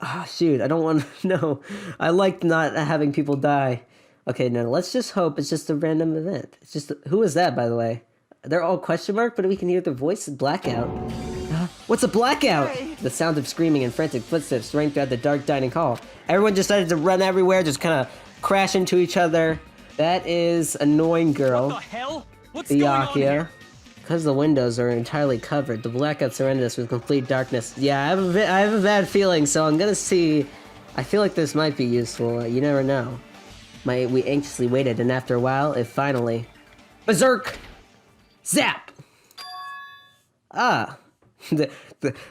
S1: Oh shoot, I don't want to know. I like not having people die. Okay, no, let's just hope it's just a random event. It's just... Who is that, by the way? They're all question mark, but we can hear their voice. Blackout. What's a blackout? The sound of screaming and frantic footsteps rang throughout the dark dining hall. Everyone just started to run everywhere, just kind of crash into each other. That is annoying girl.
S7: What the hell? What's going on
S1: Byakuya.
S7: here?
S1: Because the windows are entirely covered, the blackout surrounded us with complete darkness. Yeah, I have a bad feeling, so I'm gonna see. I feel like this might be useful. You never know. We anxiously waited, and after a while, it finally... Berserk! Zap! Ah. The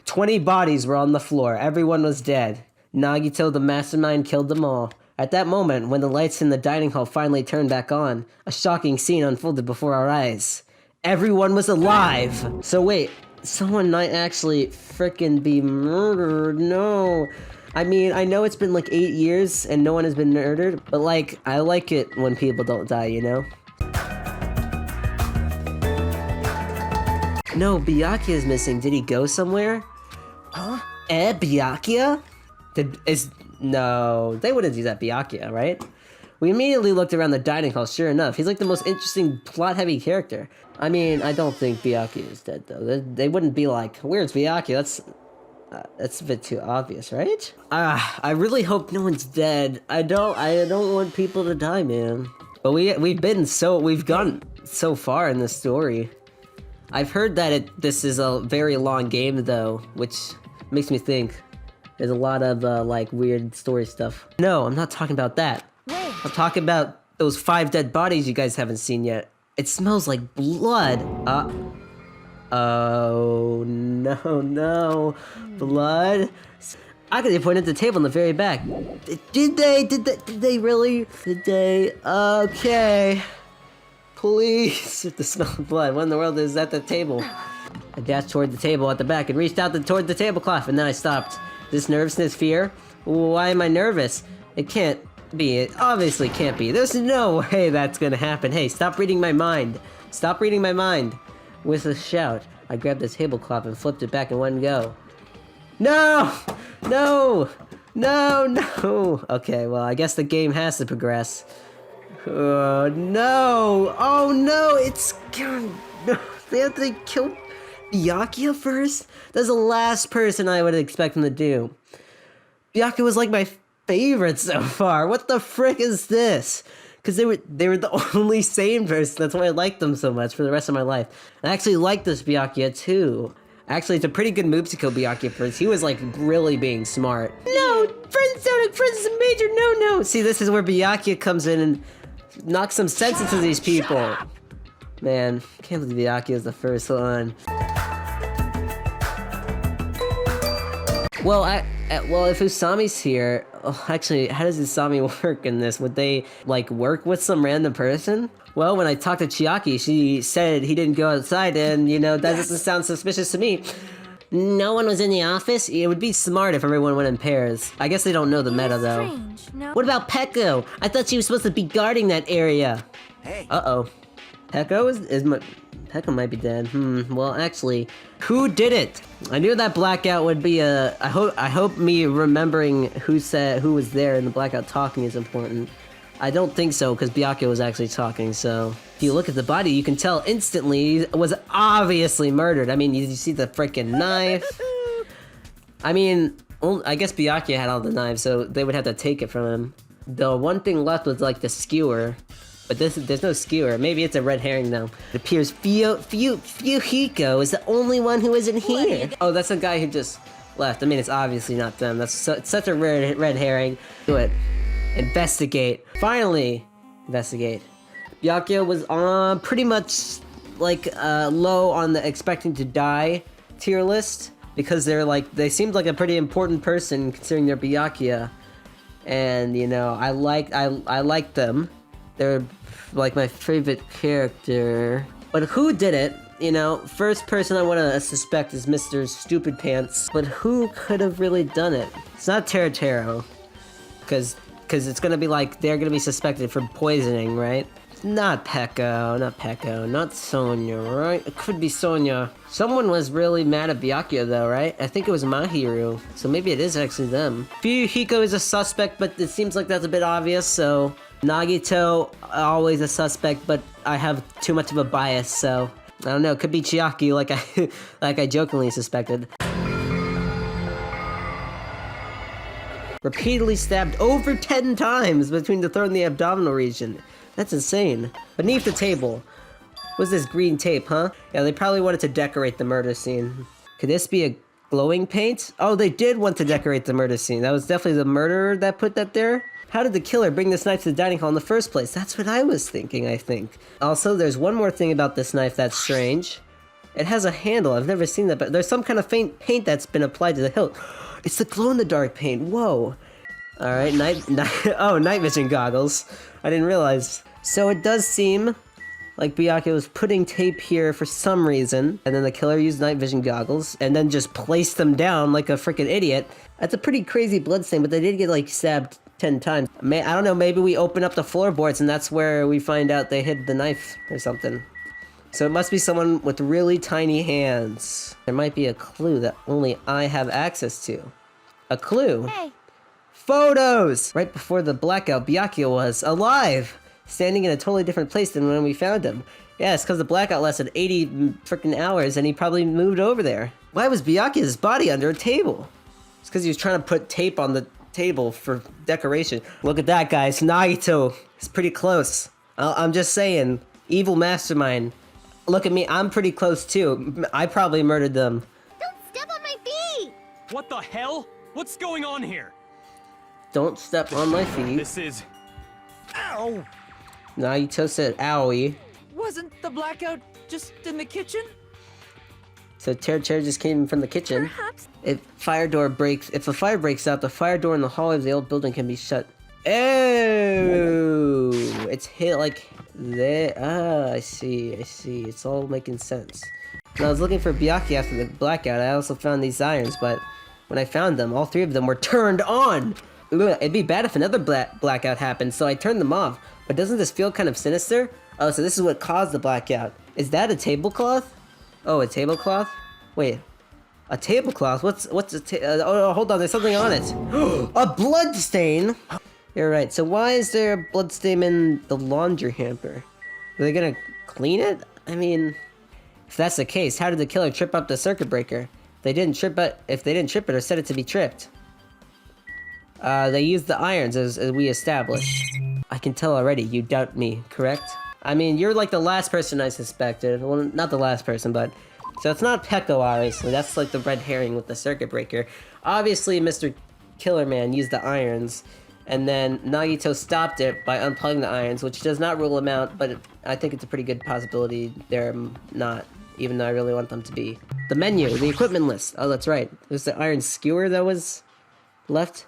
S1: 20 bodies were on the floor. Everyone was dead. Nagito, the mastermind, killed them all. At that moment, when the lights in the dining hall finally turned back on, a shocking scene unfolded before our eyes. Everyone was alive! So wait, someone might actually frickin' be murdered. No. I mean, I know it's been like 8 years and no one has been murdered, but like, I like it when people don't die, you know? No, Byakuya is missing. Did he go somewhere? Huh? Byakuya? No, they wouldn't do that, Byakuya, right? We immediately looked around the dining hall, sure enough. He's like the most interesting, plot-heavy character. I mean, I don't think Byakuya is dead, though. They wouldn't be like, where's Byakuya? That's a bit too obvious, right? I really hope no one's dead. I don't want people to die, man. But we've gone so far in this story. I've heard that this is a very long game, though, which makes me think there's a lot of, like, weird story stuff. No, I'm not talking about that.
S2: Wait.
S1: I'm talking about those 5 dead bodies you guys haven't seen yet. It smells like blood. Oh, no. Blood? Akane pointed at the table in the very back. Did they really? Did they? Okay. Please, the smell of blood. What in the world is at the table? I dashed toward the table at the back and reached out toward the tablecloth, and then I stopped. This nervousness, fear? Why am I nervous? It can't be. It obviously can't be. There's no way that's gonna happen. Hey, stop reading my mind. Stop reading my mind. With a shout, I grabbed the tablecloth and flipped it back in one go. No! No! No, no! Okay, well, I guess the game has to progress. Oh, no! Oh, no! It's... No, they have to kill Byakuya first? That's the last person I would expect them to do. Byakuya was like my favorite so far. What the frick is this? Because they were the only sane person. That's why I liked them so much for the rest of my life. I actually like this Byakuya too. Actually, it's a pretty good move to kill Byakuya first. He was like really being smart. No! Friends is a major no-no! See, this is where Byakuya comes in and knocks some sense into these people. Man, can't believe Byakuya is the first one. Well, well, if Usami's here, actually, how does Usami work in this? Would they, like, work with some random person? Well, when I talked to Chiaki, she said he didn't go outside, and, you know, that doesn't sound suspicious to me. No one was in the office? It would be smart if everyone went in pairs. I guess they don't know the meta, though.
S2: Strange, no?
S1: What about Peko? I thought she was supposed to be guarding that area.
S3: Hey.
S1: Uh-oh. Peko might be dead. Well, actually, who did it? I knew that blackout would be a... I hope me remembering who was there in the blackout talking is important. I don't think so, because Byakuya was actually talking, so... If you look at the body, you can tell instantly it was obviously murdered. I mean, you see the freaking knife. I mean, I guess Byakuya had all the knives, so they would have to take it from him. The one thing left was, like, the skewer. But there's no skewer. Maybe it's a red herring, though. It appears Fuyuhiko is the only one who isn't here. Oh, that's the guy who just left. I mean, it's obviously not them. It's such a red herring. Do it. Investigate. Finally, investigate. Byakuya was on pretty much, like, low on the expecting to die tier list. Because they seemed like a pretty important person considering they're Byakuya. And, you know, I like them. They're like my favorite character. But who did it? You know, first person I want to suspect is Mr. Stupid Pants. But who could have really done it? It's not Teruteru. Because it's going to be like, they're going to be suspected for poisoning, right? Not Peko, not Sonia, right? It could be Sonia. Someone was really mad at Byakuya though, right? I think it was Mahiru. So maybe it is actually them. Fuyuhiko is a suspect, but it seems like that's a bit obvious, so... Nagito, always a suspect, but I have too much of a bias, so... I don't know, it could be Chiaki like I jokingly suspected. Repeatedly stabbed over 10 times between the throat and the abdominal region. That's insane. Beneath the table. What's this green tape, huh? Yeah, they probably wanted to decorate the murder scene. Could this be a glowing paint? Oh, they did want to decorate the murder scene. That was definitely the murderer that put that there. How did the killer bring this knife to the dining hall in the first place? That's what I was thinking, I think. Also, there's one more thing about this knife that's strange. It has a handle. I've never seen that, but there's some kind of faint paint that's been applied to the hilt. It's the glow-in-the-dark paint. Whoa. Alright, night vision goggles. I didn't realize. So it does seem like Byakuya was putting tape here for some reason, and then the killer used night vision goggles, and then just placed them down like a freaking idiot. That's a pretty crazy bloodstain, but they did get, like, stabbed 10 times. I don't know, maybe we open up the floorboards and that's where we find out they hid the knife or something. So it must be someone with really tiny hands. There might be a clue that only I have access to. A clue?
S2: Hey.
S1: Photos! Right before the blackout, Byakuya was alive! Standing in a totally different place than when we found him. Yeah, it's because the blackout lasted 80 freaking hours and he probably moved over there. Why was Byakuya's body under a table? It's because he was trying to put tape on the table for decoration. Look at that, guys. Nagito is pretty close. I'm just saying. Evil mastermind. Look at me, I'm pretty close too. I probably murdered them.
S2: Don't step on my feet!
S7: What the hell? What's going on here?
S1: Don't step on my feet.
S7: This is... Ow!
S1: Nagito said owie.
S4: Wasn't the blackout just in the kitchen?
S1: So Teruteru just came from the kitchen.
S2: Perhaps.
S1: If a fire breaks out, the fire door in the hallway of the old building can be shut. Oh, it's hit like there. Ah, I see. It's all making sense. When I was looking for Byakuya after the blackout, I also found these irons, but when I found them, all 3 of them were turned on. It'd be bad if another blackout happened, so I turned them off. But doesn't this feel kind of sinister? Oh, so this is what caused the blackout. Is that a tablecloth? Oh, a tablecloth? Wait. A tablecloth? What's a oh, hold on, there's something on it. A blood stain? You're right, so why is there a blood stain in the laundry hamper? Are they gonna clean it? I mean, if that's the case, how did the killer trip up the circuit breaker? If they didn't trip it or set it to be tripped. They used the irons as we established. I can tell already, you doubt me, correct? I mean, you're like the last person I suspected. Well, not the last person, but... So it's not Peko, obviously. That's like the red herring with the circuit breaker. Obviously, Mr. Killerman used the irons, and then Nagito stopped it by unplugging the irons, which does not rule him out, but I think it's a pretty good possibility they're not, even though I really want them to be. The menu, the equipment list. Oh, that's right. It was the iron skewer that was left.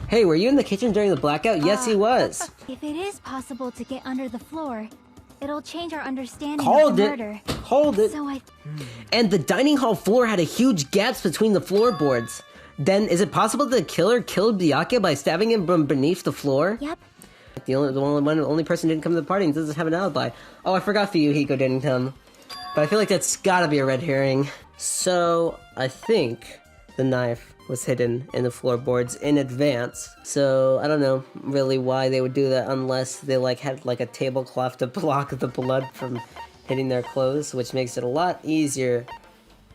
S1: Hey, were you in the kitchen during the blackout? Yes, he was.
S2: If it is possible to get under the floor, it'll change our understanding of the murder.
S1: Hold it.
S2: So
S1: And the dining hall floor had a huge gaps between the floorboards. Then, is it possible that the killer killed Byakuya by stabbing him from beneath the floor?
S2: Yep.
S1: The only person who didn't come to the party and doesn't have an alibi. Oh, I forgot Fuyuhiko didn't come. But I feel like that's gotta be a red herring. So, I think the knife was hidden in the floorboards in advance. So, I don't know really why they would do that unless they had a tablecloth to block the blood from hitting their clothes, which makes it a lot easier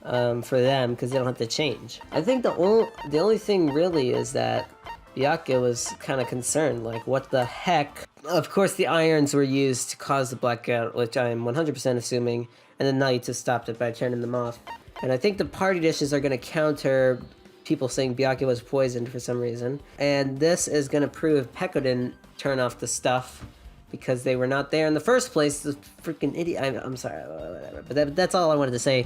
S1: for them because they don't have to change. I think the only thing really is that Byakuya was kind of concerned, like, what the heck? Of course, the irons were used to cause the blackout, which I'm 100% assuming, and then Nagito stopped it by turning them off. And I think the party dishes are going to counter people saying Byakuya was poisoned for some reason. And this is going to prove Peko didn't turn off the stuff because they were not there in the first place. The freaking idiot. I'm sorry, whatever. But that's all I wanted to say.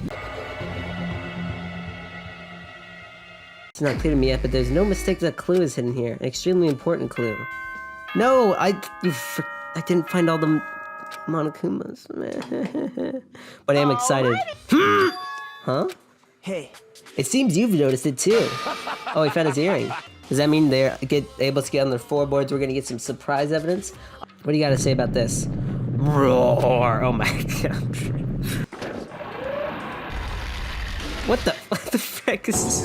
S1: It's not clear to me yet, but there's no mistake that clue is hidden here. An extremely important clue. No, I didn't find all the Monokumas. But I am excited. Huh?
S4: Hey.
S1: It seems you've noticed it too. Oh, he found his earring. Does that mean they're able to get on their floorboards? We're gonna get some surprise evidence? What do you gotta say about this? Roar! Oh my god. What the frick is this?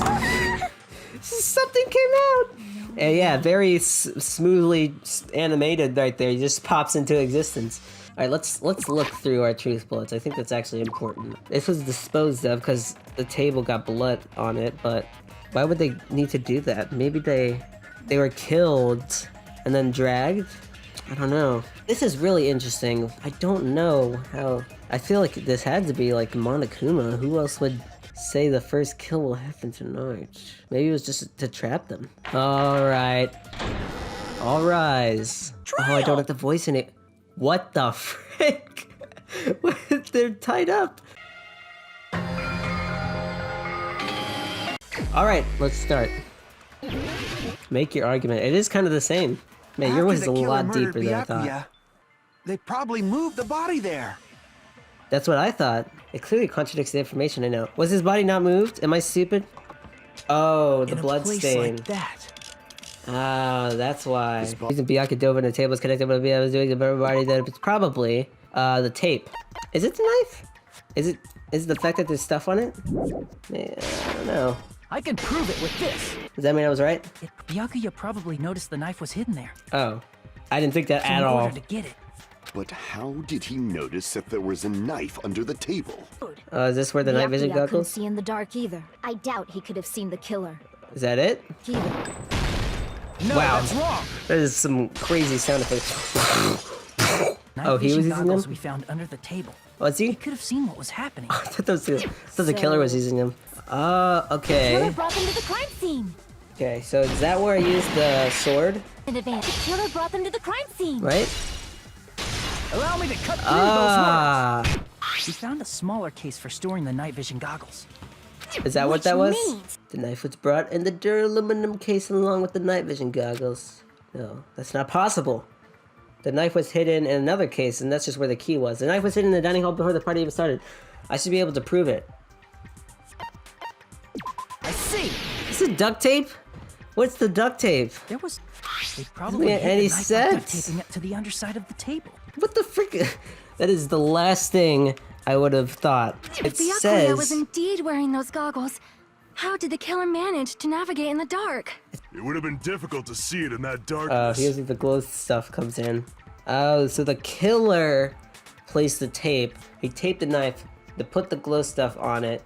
S1: Something came out! And yeah, very smoothly animated right there. He just pops into existence. All right, let's look through our truth bullets. I think that's actually important. This was disposed of because the table got blood on it, but why would they need to do that? Maybe they were killed and then dragged? I don't know. This is really interesting. I don't know how... I feel like this had to be like Monokuma. Who else would say the first kill will happen tonight? Maybe it was just to trap them. Alright. All rise. Oh, I don't have the voice in it. What the frick? They're tied up. Alright, let's start. Make your argument. It is kind of the same. Man, your voice is a lot deeper than I thought.
S3: They probably moved the body there.
S1: That's what I thought. It clearly contradicts the information I know. Was his body not moved? Am I stupid? Oh, the blood stain.
S4: Like that.
S1: Ah, that's why. Using Byakuya dove in the table is connected with what I was doing to everybody. That it's probably the tape. Is it the knife? Is it the fact that there's stuff on it? Man, I don't know.
S4: I can prove it with this.
S1: Does that mean I was right?
S4: Byakuya probably noticed the knife was hidden there.
S1: Oh, I didn't think that at all.
S4: In order to get it.
S3: But how did he notice that there was a knife under the table?
S1: Is this where the night vision
S2: Byakuya couldn't
S1: goggles?
S2: see in the dark either. I doubt he could have seen the killer.
S1: Is that it?
S2: Either.
S4: No,
S1: Wow.
S4: that's wrong.
S1: That is some crazy sound effects. Oh, he was using them?
S4: Goggles we found under the table.
S1: Was he?
S4: He could have seen what was happening.
S1: I thought the killer was using them. Okay.
S2: Killer brought them to the crime scene.
S1: Okay, so is that where I used the sword?
S2: In advance, the killer brought them to the crime scene.
S1: Right?
S4: Allow me to cut through
S1: Ah.
S4: those words. We found a smaller case for storing the night vision goggles.
S1: Is that what that was?
S2: means-
S1: The knife was brought in the duraluminum case along with the night vision goggles. No, that's not possible. The knife was hidden in another case, and that's just where the key was. The knife was hidden in the dining hall before the party even started. I should be able to prove it.
S4: I see.
S1: Is it duct tape? What's the duct tape?
S4: They probably
S1: Doesn't make
S4: hid
S1: any
S4: the knife by duct
S1: sense.
S4: taping it to the underside of the table.
S1: What the frick? That is the last thing I would have thought. It
S2: Byakuya was
S1: says...
S2: indeed wearing those goggles. How did the killer manage to navigate in the dark?
S3: It would have been difficult to see it in that darkness.
S1: Here's where the glow stuff comes in. Oh, so the killer placed the tape. He taped the knife to put the glow stuff on it.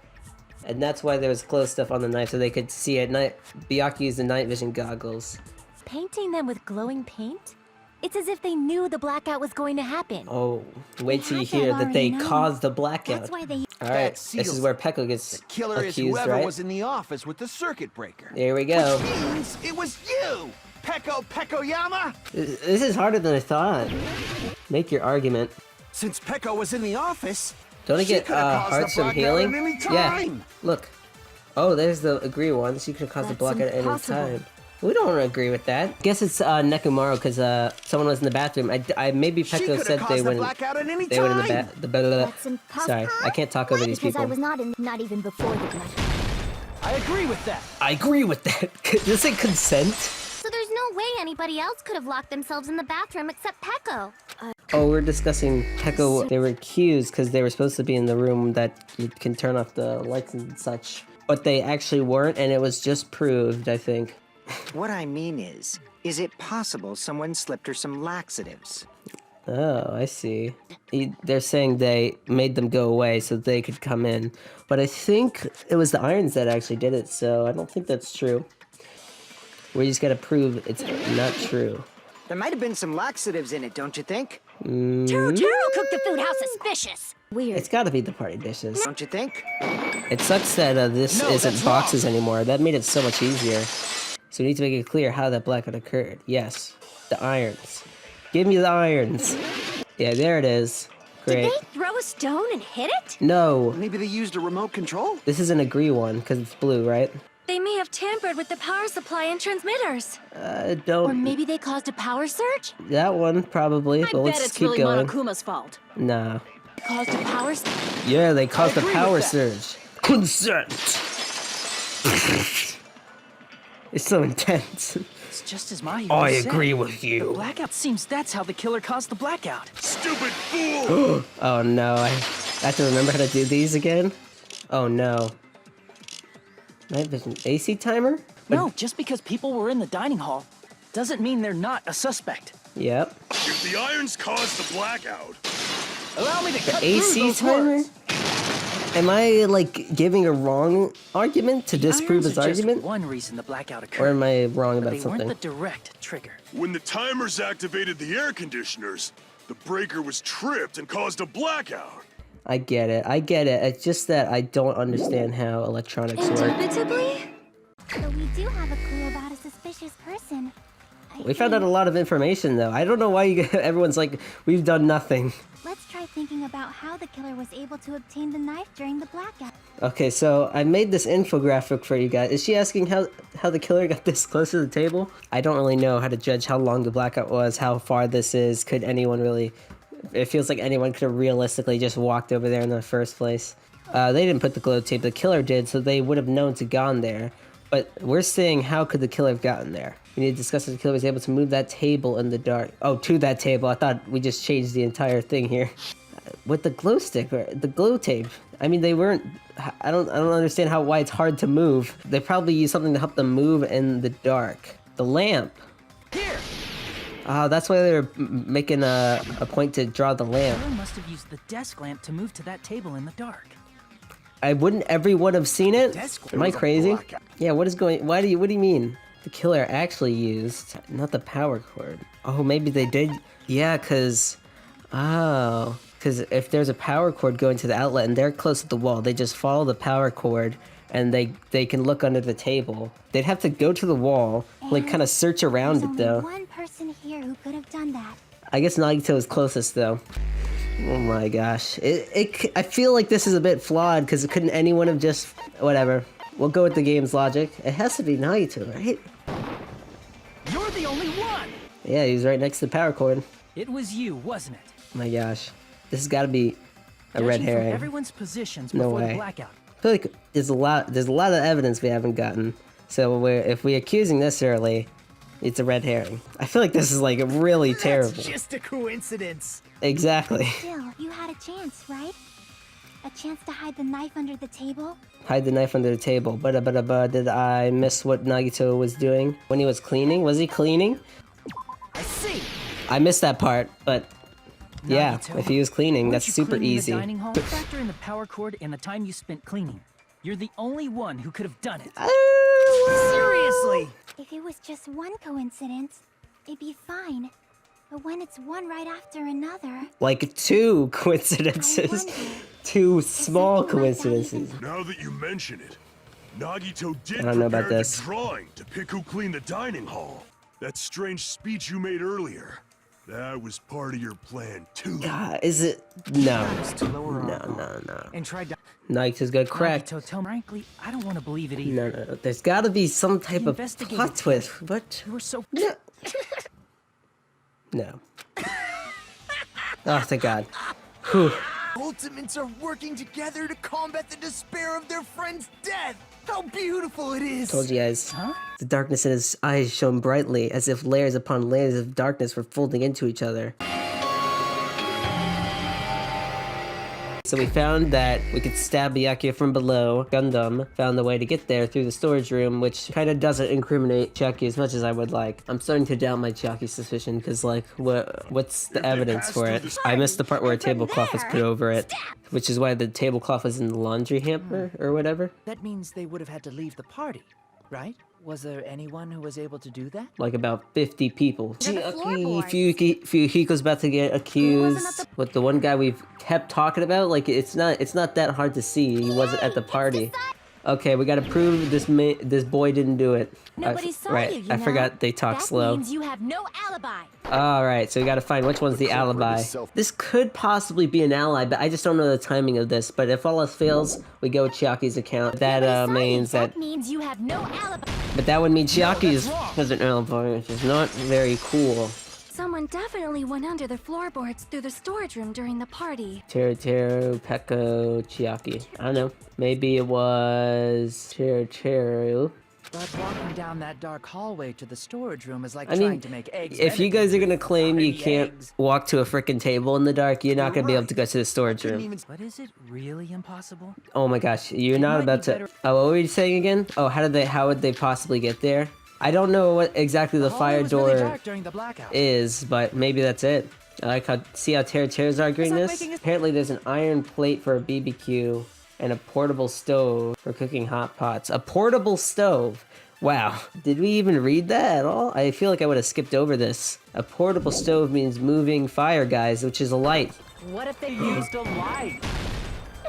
S1: And that's why there was glow stuff on the knife, so they could see it. Byakuya used the night vision goggles.
S2: Painting them with glowing paint? It's as if they knew the blackout was going to happen.
S1: Oh, wait till you
S2: had to
S1: hear
S2: have
S1: that they
S2: already known.
S1: caused the blackout.
S2: That's why they...
S1: Alright,
S8: That
S1: this
S8: seals
S1: is where Peko gets
S8: Killer is
S1: accused,
S8: whoever
S1: right?
S8: was in the office with the circuit breaker.
S1: There we go.
S8: Means it was you, Pekoyama.
S1: This is harder than I thought. Make your argument.
S8: Since Peko was in the office,
S1: Don't I
S8: she
S1: get
S8: could have caused
S1: hearts
S8: the
S1: from
S8: blackout
S1: healing?
S8: at any
S1: Yeah,
S8: time.
S1: look. Oh, there's the agree one. She could have caused the
S2: That's
S1: blackout at any
S2: impossible.
S1: time. We don't agree with that. Guess it's Nekomaru because someone was in the bathroom. I maybe
S8: She
S1: Peko
S8: could
S1: said
S8: have
S1: they
S8: caused the
S1: went.
S8: blackout at any
S1: They went in the
S8: time.
S2: That's impossible.
S1: Sorry, I can't talk over these
S2: Because I
S1: people.
S2: was not even before the blackout.
S4: I agree with that.
S1: I agree with that. Does it consent?
S2: So there's no way anybody else could have locked themselves in the bathroom except Peko.
S1: Oh, we're discussing Peko. They were accused because they were supposed to be in the room that you can turn off the lights and such. But they actually weren't, and it was just proved, I think.
S9: What I mean is it possible someone slipped her some laxatives?
S1: Oh, I see. They're saying they made them go away so they could come in. But I think it was the irons that actually did it, so I don't think that's true. We just gotta prove it's not true.
S9: There might have been some laxatives in it, don't you think?
S2: Teruteru cooked the food. How suspicious. Weird.
S1: It's gotta be the party dishes.
S9: Don't you think?
S1: It sucks that this
S8: No,
S1: isn't
S8: that's
S1: boxes anymore. That made it so much easier. So we need to make it clear how that blackout occurred. Yes, the irons. Give me the irons. Yeah, there it is. Great.
S2: Did they throw a stone and hit it?
S1: No,
S8: Maybe they used a remote control.
S1: this is an agree one because it's blue, right?
S2: They may have tampered with the power supply and transmitters. Or
S1: Don't.
S2: maybe they caused a power surge?
S1: That one probably. But let's keep going.
S2: Monokuma's fault.
S1: Nah.
S2: Caused a power
S1: Yeah, they caused a
S8: agree
S1: power
S8: with that.
S1: surge. Consent. It's so intense.
S4: It's just as Mahi
S1: I
S4: said.
S1: agree with
S4: The
S1: you.
S4: blackout seems that's how the killer caused the blackout.
S3: Stupid fool!
S1: Oh no, I have to remember how to do these again? Oh no. Night vision AC timer?
S4: No, just because people were in the dining hall doesn't mean they're not a suspect.
S1: Yep.
S10: If the irons caused the blackout,
S4: Allow me to cut through
S1: AC
S4: those
S1: timer?
S4: words.
S1: Am I like giving a wrong argument to disprove his
S4: Irons are
S1: argument?
S4: Just one reason the blackout occurred.
S1: Or am I wrong
S4: but
S1: about
S4: they
S1: something?
S4: weren't the direct trigger.
S10: when the timers activated the air conditioners, the breaker was tripped and caused a blackout.
S1: I get it. I get it. It's just that I don't understand how electronics work.
S2: Indubitably? But we do have a clue about a suspicious person.
S1: We found out a lot of information, though. I don't know why everyone's like, we've done nothing.
S2: Let's try thinking about how the killer was able to obtain the knife during the blackout.
S1: Okay, so I made this infographic for you guys. Is she asking how the killer got this close to the table? I don't really know how to judge how long the blackout was, how far this is. Could anyone really... It feels like anyone could have realistically just walked over there in the first place. They didn't put the glow tape, the killer did, so they would have known to gone there. But we're saying, how could the killer have gotten there? We need to discuss if the killer was able to move that table in the dark. Oh, to that table. I thought we just changed the entire thing here. With the glow stick, or the glow tape. I mean, they weren't... I don't understand why it's hard to move. They probably used something to help them move in the dark. The lamp.
S4: Here!
S1: That's why they were making a point to draw the lamp.
S4: The killer must have used the desk lamp to move to that table in the dark.
S1: Wouldn't everyone have seen it? Am I crazy?
S3: blackout.
S1: Yeah, what do you mean? The killer actually used, not the power cord. Oh, maybe they did. Yeah, cause if there's a power cord going to the outlet and they're close to the wall, they just follow the power cord and they can look under the table. They'd have to go to the wall, like kind of search around it though.
S2: There's only one person here who could have done that.
S1: I guess Nagito is closest though. Oh my gosh. I feel like this is a bit flawed because couldn't anyone have just... Whatever. We'll go with the game's logic. It has to be Nagito, right?
S4: You're the only one!
S1: Yeah, he was right next to the power cord.
S4: It was you, wasn't it?
S1: Oh my gosh. This has got to be a red
S4: Judging from
S1: herring.
S4: everyone's positions
S1: No
S4: before
S1: way.
S4: the blackout.
S1: I feel like there's a lot of evidence we haven't gotten. So if we're accusing this early, it's a red herring. I feel like this is like really terrible.
S8: Just a coincidence.
S1: Exactly.
S2: Still, you had a chance, right? A chance to hide the knife under the table?
S1: Hide the knife under the table. But did I miss what Nagito was doing when he was cleaning? Was he cleaning?
S4: I see!
S1: I missed that part, but yeah,
S4: Nagito,
S1: if he was cleaning,
S4: weren't
S1: that's
S4: you
S1: super
S4: cleaning
S1: easy.
S4: The dining hall? Factor in the power cord and the time you spent cleaning. You're the only one who could have done it.
S8: Seriously.
S2: If it was just one coincidence, it'd be fine. But when it's one right after another...
S1: Like two coincidences. Two small coincidences.
S10: Now that you mention it, Nagito did
S1: I don't know about
S10: prepare
S1: this.
S10: the drawing to pick who cleaned the dining hall. That strange speech you made earlier. That was part of your plan too.
S1: God, is it? No.
S8: To lower our
S1: No,
S8: guard
S1: no, no.
S8: And tried to...
S1: Nagito's got cracked.
S4: Nagito, tell me frankly, I don't want to believe it either.
S1: No. There's gotta be some type of
S4: investigated
S1: plot twist. What?
S4: You were so...
S1: No. Oh, thank God. Whew.
S8: Ultimates are working together to combat the despair of their friend's death. How beautiful it is.
S1: Told you guys. The darkness in his eyes shone brightly, as if layers upon layers of darkness were folding into each other. So we found that we could stab Byakuya from below. Gundam found the way to get there through the storage room, which kind of doesn't incriminate Chiaki as much as I would like. I'm starting to doubt my Chiaki suspicion, because like, what's the evidence for it? I missed the part where a tablecloth was put over it, which is why the tablecloth was in the laundry hamper or whatever.
S4: That means they would have had to leave the party, right? Was there anyone who was able to do that?
S1: Like about 50 people.
S2: They're the floorboards.
S1: Fuyuhiko's about to get accused. With the one guy we've kept talking about, like it's not that hard to see. He wasn't at the party. Okay, we gotta prove this boy didn't do it.
S2: Nobody saw
S1: right,
S2: you, you
S1: I
S2: know?
S1: forgot they talk
S2: That
S1: slow.
S2: means you have no alibi.
S1: Alright, so we gotta find which one's the alibi. This could possibly be an ally, but I just don't know the timing of this. But if all else fails, we go with Chiaki's account. That means
S2: That means you have no alibi.
S1: But that would mean Chiaki's has an alibi, which is not very cool.
S2: Someone definitely went under the floorboards through the storage room during the party.
S1: Teruteru, Peko, Chiaki. I don't know. Maybe it was Teruteru.
S11: But walking down that dark hallway to the storage room is like
S1: I
S11: trying
S1: mean,
S11: to make eggs.
S1: if you guys are gonna claim you
S11: any
S1: can't
S11: eggs.
S1: walk to a freaking table in the dark, you're not gonna be able to go to the storage room.
S4: But is it really impossible?
S1: Oh my gosh, you're
S4: It
S1: not
S4: might
S1: about
S4: be
S1: to.
S4: better-
S1: Oh, what were you saying again? Oh, how would they possibly get there? I don't know what exactly the
S11: hallway
S1: fire
S11: was really
S1: door
S11: dark during the blackout.
S1: is, but maybe that's it. I like how see how Teruteru's arguing
S11: It's not
S1: this.
S11: making a-
S1: Apparently, there's an iron plate for a BBQ and a portable stove for cooking hot pots. A portable stove. Wow, did we even read that at all? I feel like I would have skipped over this. A portable stove means moving fire, guys, which is a light.
S11: What if they used a light?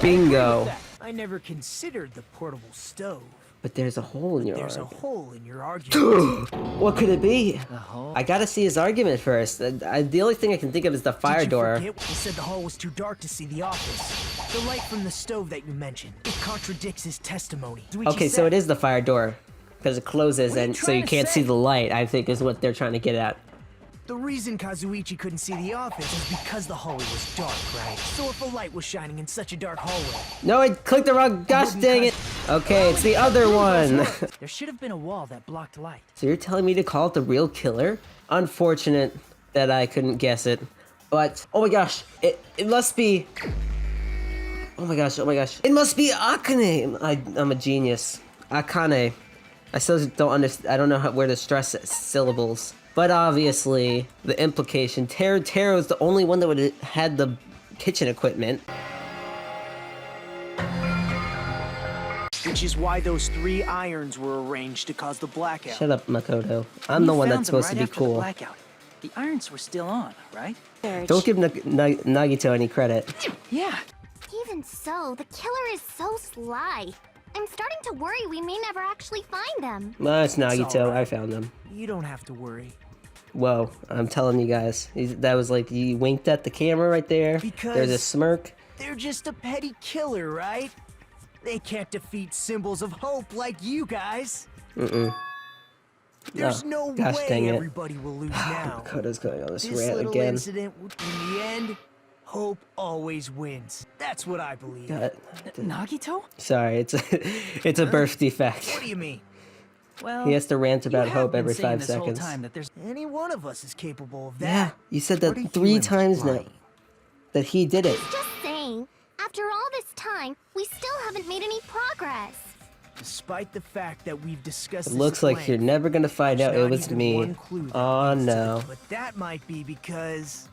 S1: Bingo.
S8: I never considered the portable stove.
S1: But there's a hole in your
S8: There's a
S1: argument.
S8: hole in your argument.
S1: What could it be?
S11: A hole?
S1: I gotta see his argument first. The only thing I can think of is the fire
S8: Did you
S1: door.
S8: forget when you said the hall was too dark to see the office? The light from the stove that you mentioned. It contradicts his testimony.
S1: Okay, so it is the fire door. Because it closes
S8: What are you
S1: and so
S8: trying
S1: you
S8: to
S1: can't see
S8: say?
S1: the light, I think is what they're trying to get at.
S8: The reason Kazuichi couldn't see the office is because the hallway was dark, right? So if a light was shining in such a dark hallway,
S1: No, I clicked the wrong, gosh dang it. Okay, it's the other one.
S4: There should have been a wall that blocked light.
S1: So you're telling me to call it the real killer? Unfortunate that I couldn't guess it. But, oh my gosh, it must be... Oh my gosh, It must be Akane! I'm a genius. Akane. I still don't understand, I don't know where to stress syllables. But obviously, the implication, Teruteru is the only one that would have had the kitchen equipment.
S8: which is why those 3 irons were arranged to cause the blackout.
S1: Shut up, Makoto. I'm the one that's supposed to be cool.
S4: The blackout. The irons were still on, right?
S1: Don't give Nagito any credit.
S4: Yeah.
S2: Even so, the killer is so sly. I'm starting to worry we may never actually find them.
S1: Well, it's Nagito.
S8: all right.
S1: I found them.
S8: You don't have to worry.
S1: Whoa, I'm telling you guys. That was like, you winked at the camera right there.
S8: Because-
S1: There's a smirk.
S8: They're just a petty killer, right? They can't defeat symbols of hope like you guys. There's no
S1: gosh
S8: way
S1: dang it.
S8: everybody will lose now.
S1: Makoto's going on this
S8: This
S1: rant
S8: little
S1: again.
S8: incident, in the end, hope always wins. That's what I believe.
S4: Nagito?
S1: Sorry, it's a birth defect.
S8: What do you mean?
S4: Well,
S1: He has to rant
S4: you
S1: about
S4: have
S1: hope
S4: been
S1: every
S4: saying
S1: 5
S4: this
S1: seconds.
S4: Whole time that there's
S8: Any one of us is capable of
S1: Yeah,
S8: that.
S1: you said
S8: What
S1: that
S8: are
S1: 3
S8: you
S1: times now.
S8: implying?
S1: That he did it.
S2: Just saying, after all this time, we still haven't made any progress.
S8: Despite the fact that we've discussed
S1: It
S8: this
S1: looks
S8: at
S1: like
S8: length,
S1: you're never gonna find
S8: there's
S1: out it
S8: not
S1: was
S8: even
S1: me.
S8: one clue that
S1: Oh
S8: leads to
S1: no.
S8: it. But that might be because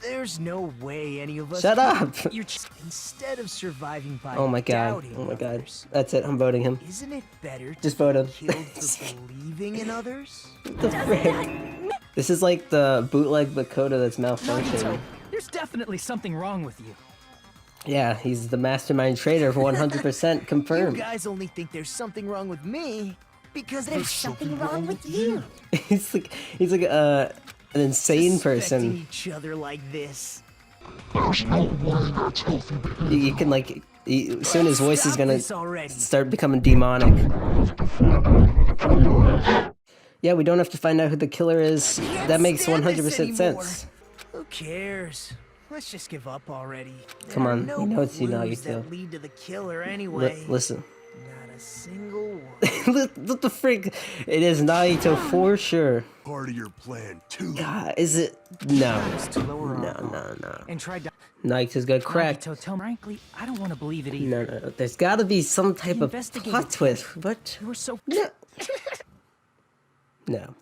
S8: there's no way any of us
S1: Shut up!
S8: You're instead of surviving by
S1: Oh my god.
S8: doubting
S1: Oh my god.
S8: others,
S1: That's it, I'm voting him.
S8: isn't it better to
S1: Just vote him.
S8: be killed for believing in others?
S1: What the frick? This is like the bootleg Makoto that's malfunctioning.
S4: Nagito. There's definitely something wrong with you.
S1: Yeah, he's the mastermind traitor for 100%
S8: You
S1: confirmed.
S8: guys only think there's something wrong with me because
S2: There's something wrong with you.
S1: he's like an insane
S8: suspecting
S1: person.
S8: each other like this.
S1: You can like, soon his voice is
S8: Stop
S1: gonna
S8: this already.
S1: start becoming demonic. Yeah, we don't have to find out who the killer is.
S8: Can't
S1: That makes
S8: stand this
S1: 100%
S8: anymore.
S1: sense.
S8: Who cares? Let's just give up already.
S1: Come
S8: There are
S1: on,
S8: no
S1: we know it's you,
S8: clues
S1: Nagito.
S8: that lead to the killer anyway.
S1: Listen.
S8: Not a single one.
S1: What the frick? It is Nagito for sure.
S10: Part of your plan, too.
S1: God, is it? No.
S8: To lower our
S1: No.
S4: And tried to.
S1: Nagito's got cracked.
S4: Nagito, tell me, frankly, I don't want to believe it either.
S1: No. There's gotta be some type of
S4: investigated
S1: plot twist. What?
S4: You were so.
S1: No. No.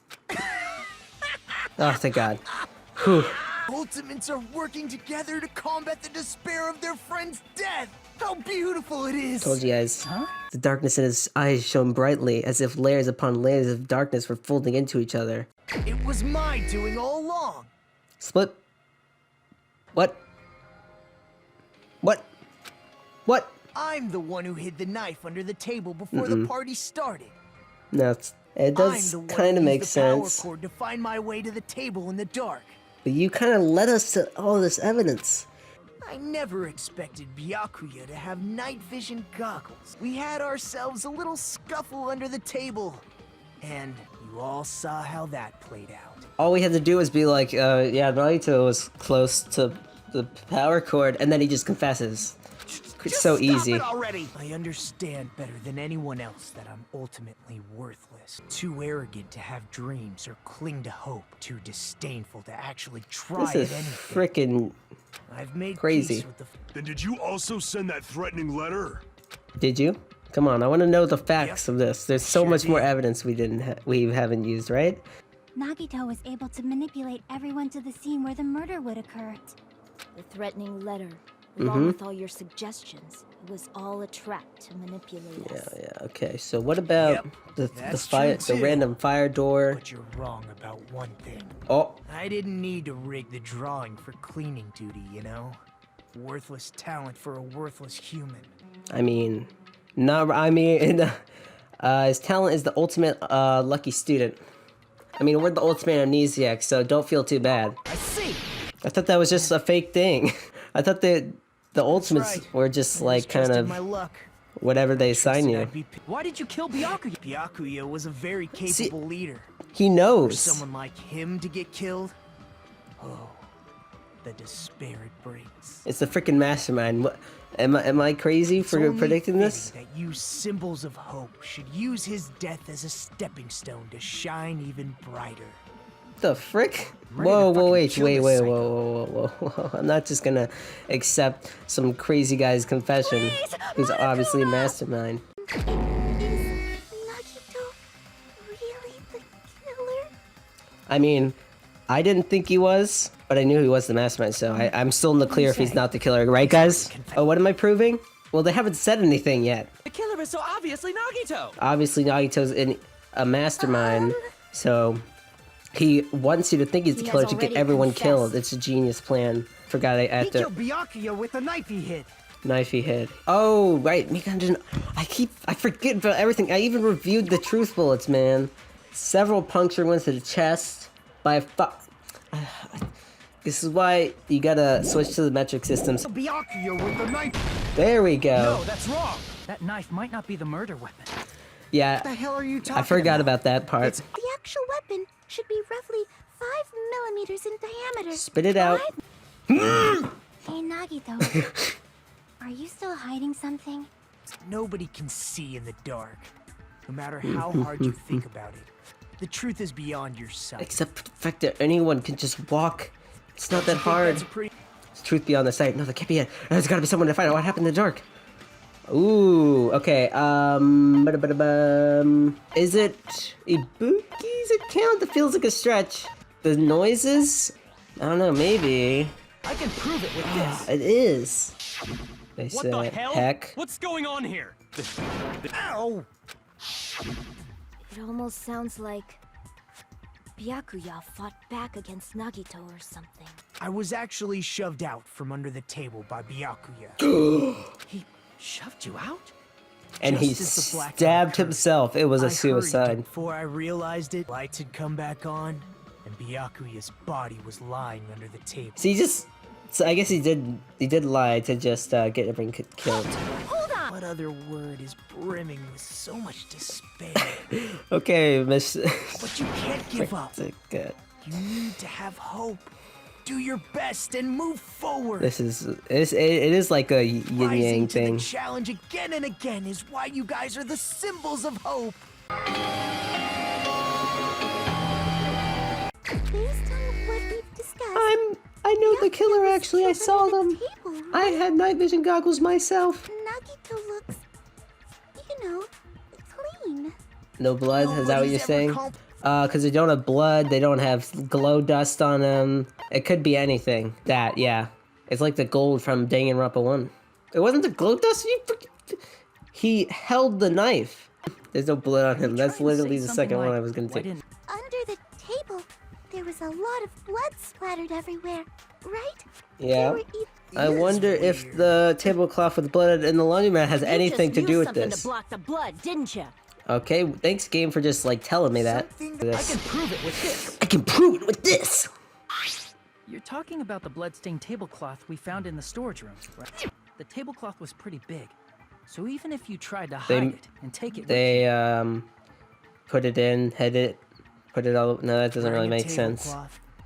S1: Oh, thank God. Whew.
S8: Ultimates are working together to combat the despair of their friend's death. How beautiful it is!
S1: Told you guys. The darkness in his eyes shone brightly, as if layers upon layers of darkness were folding into each other.
S8: It was my doing all along.
S1: Split. What?
S8: I'm the one who hid the knife under the table before the party started.
S1: No, it does
S8: I'm the one
S1: kind of
S8: who
S1: make
S8: used the power
S1: sense.
S8: cord to find my way to the table in the dark.
S1: But you kind of led us to all this evidence.
S8: I never expected Byakuya to have night vision goggles. We had ourselves a little scuffle under the table. And you all saw how that played out.
S1: All we had to do was be like, yeah, Nagito was close to the power cord, and then he just confesses. so easy.
S8: Already. I understand better than anyone else that I'm ultimately worthless. Too arrogant to have dreams or cling to hope. Too disdainful to actually try
S1: This is
S8: at anything.
S1: freaking
S8: I've made
S1: crazy.
S8: peace with the
S10: Then did you also send that threatening letter?
S1: Did you? Come on, I want to know the facts of this. There's so
S8: Sure
S1: much more
S8: did.
S1: evidence we haven't used, right?
S2: Nagito was able to manipulate everyone to the scene where the murder would occur.
S12: The threatening letter, along with all your suggestions, was all a trap to manipulate us.
S1: Yeah, okay. So what about the
S8: that's
S1: fire,
S8: true
S1: the
S8: too.
S1: random fire door?
S8: But you're wrong about one thing.
S1: Oh,
S8: I didn't need to rig the drawing for cleaning duty, you know? Worthless talent for a worthless human.
S1: I mean, his talent is the ultimate lucky student. I mean, we're the ultimate amnesiac, so don't feel too bad.
S8: I see.
S1: I thought that was just a fake thing. I thought that the ultimates were just like kind
S8: Trusted
S1: of
S8: my luck.
S1: whatever they assign you.
S4: Why did you kill Byakuya?
S8: Byakuya was a very capable leader.
S1: He
S8: For
S1: knows.
S8: someone like him to get killed, oh, the despair it brings.
S1: It's the freaking mastermind. What? Am I crazy for
S8: It's only
S1: predicting this?
S8: fitting that you symbols of hope should use his death as a stepping stone to shine even brighter.
S1: The frick?
S8: Ready
S1: Whoa,
S8: to
S1: whoa,
S8: fucking
S1: wait,
S8: kill
S1: wait,
S8: this
S1: wait,
S8: psycho.
S1: whoa. I'm not just gonna accept some crazy guy's confession. He's obviously a mastermind.
S2: Is Nagito really the killer?
S1: I mean, I didn't think he was, but I knew he was the mastermind, so I'm still in the clear if he's not the killer, right, guys? Oh, what am I proving? Well, they haven't said anything yet.
S11: The killer is so obviously Nagito!
S1: Obviously, Nagito's a mastermind, so he wants you to think he's the
S12: He
S1: killer
S12: has
S1: to get
S12: already
S1: everyone
S12: confessed.
S1: killed. It's a genius plan. Forgot I had to
S8: Byakuya with the knife he hit.
S1: knife he hit. Oh, right, Mikan didn't. I forget about everything. I even reviewed the truth bullets, man. Several puncture wounds to the chest by This is why you gotta switch to the metric systems.
S8: Byakuya with the knife.
S1: There we go.
S4: No, that's wrong. That knife might not be the murder weapon.
S1: Yeah,
S8: What the hell are you talking
S1: I forgot
S8: about?
S1: about that part.
S2: The actual weapon should be roughly 5 millimeters in diameter.
S1: Spit it out.
S2: Hey, Nagito. Are you still hiding something?
S8: Nobody can see in the dark, no matter how hard you think about it. The truth is beyond your sight.
S1: Except for the fact that anyone can just walk. It's not that
S8: I think
S1: hard.
S8: that's a pretty-
S1: It's truth beyond the sight. No, there can't be it. There's gotta be someone to find out what happened in the dark. Ooh, okay, is it Ibuki's account? That feels like a stretch. The noises? I don't know, maybe.
S4: I can prove it with this.
S1: It is. They
S7: What the
S1: said,
S7: hell?
S1: heck.
S7: What's going on here?
S8: Ow!
S12: It almost sounds like Byakuya fought back against Nagito or something.
S8: I was actually shoved out from under the table by Byakuya.
S11: He shoved you out?
S1: And he
S8: Just as the blackout
S1: stabbed
S8: occurred,
S1: himself. It was
S8: I
S1: a
S8: hurried
S1: suicide.
S8: Before I realized it, lights had come back on, and Byakuya's body was lying under the table.
S1: So he just... So I guess he did lie to just get everyone killed.
S2: Hold on!
S8: What other word is brimming with so much despair?
S1: Okay, Miss...
S8: But you can't give up.
S1: Good.
S8: You need to have hope. Do your best and move forward.
S1: It is like a yin
S8: Rising
S1: yang
S8: to
S1: thing.
S8: the challenge again and again is why you guys are the symbols of hope.
S2: Based on what we've discussed,
S1: I know the killer actually. I saw them. I had night vision goggles myself.
S2: Nagito looks, you know, clean.
S1: No blood? Is that what you're
S8: Nobody's ever
S1: saying?
S8: called-
S1: Because they don't have blood, they don't have glow dust on them. It could be anything. That, yeah. It's like the gold from Danganronpa 1. It wasn't the glow dust? He held the knife. There's no blood on him. That's literally the second one I was gonna take.
S2: Under the table, there was a lot of blood splattered everywhere, right?
S1: Yeah.
S2: They were
S1: I wonder if the tablecloth with blood in the laundromat has anything to do with
S12: something
S1: this.
S12: to block the blood, didn't you?
S1: Okay, thanks game for just like telling me that.
S4: I can prove it with this.
S1: I can prove it with this!
S4: You're talking about the bloodstained tablecloth we found in the storage room, right? The tablecloth was pretty big, so even if you tried to hide it and take it
S1: They put it in, hid it, put it all. No, that doesn't really make sense.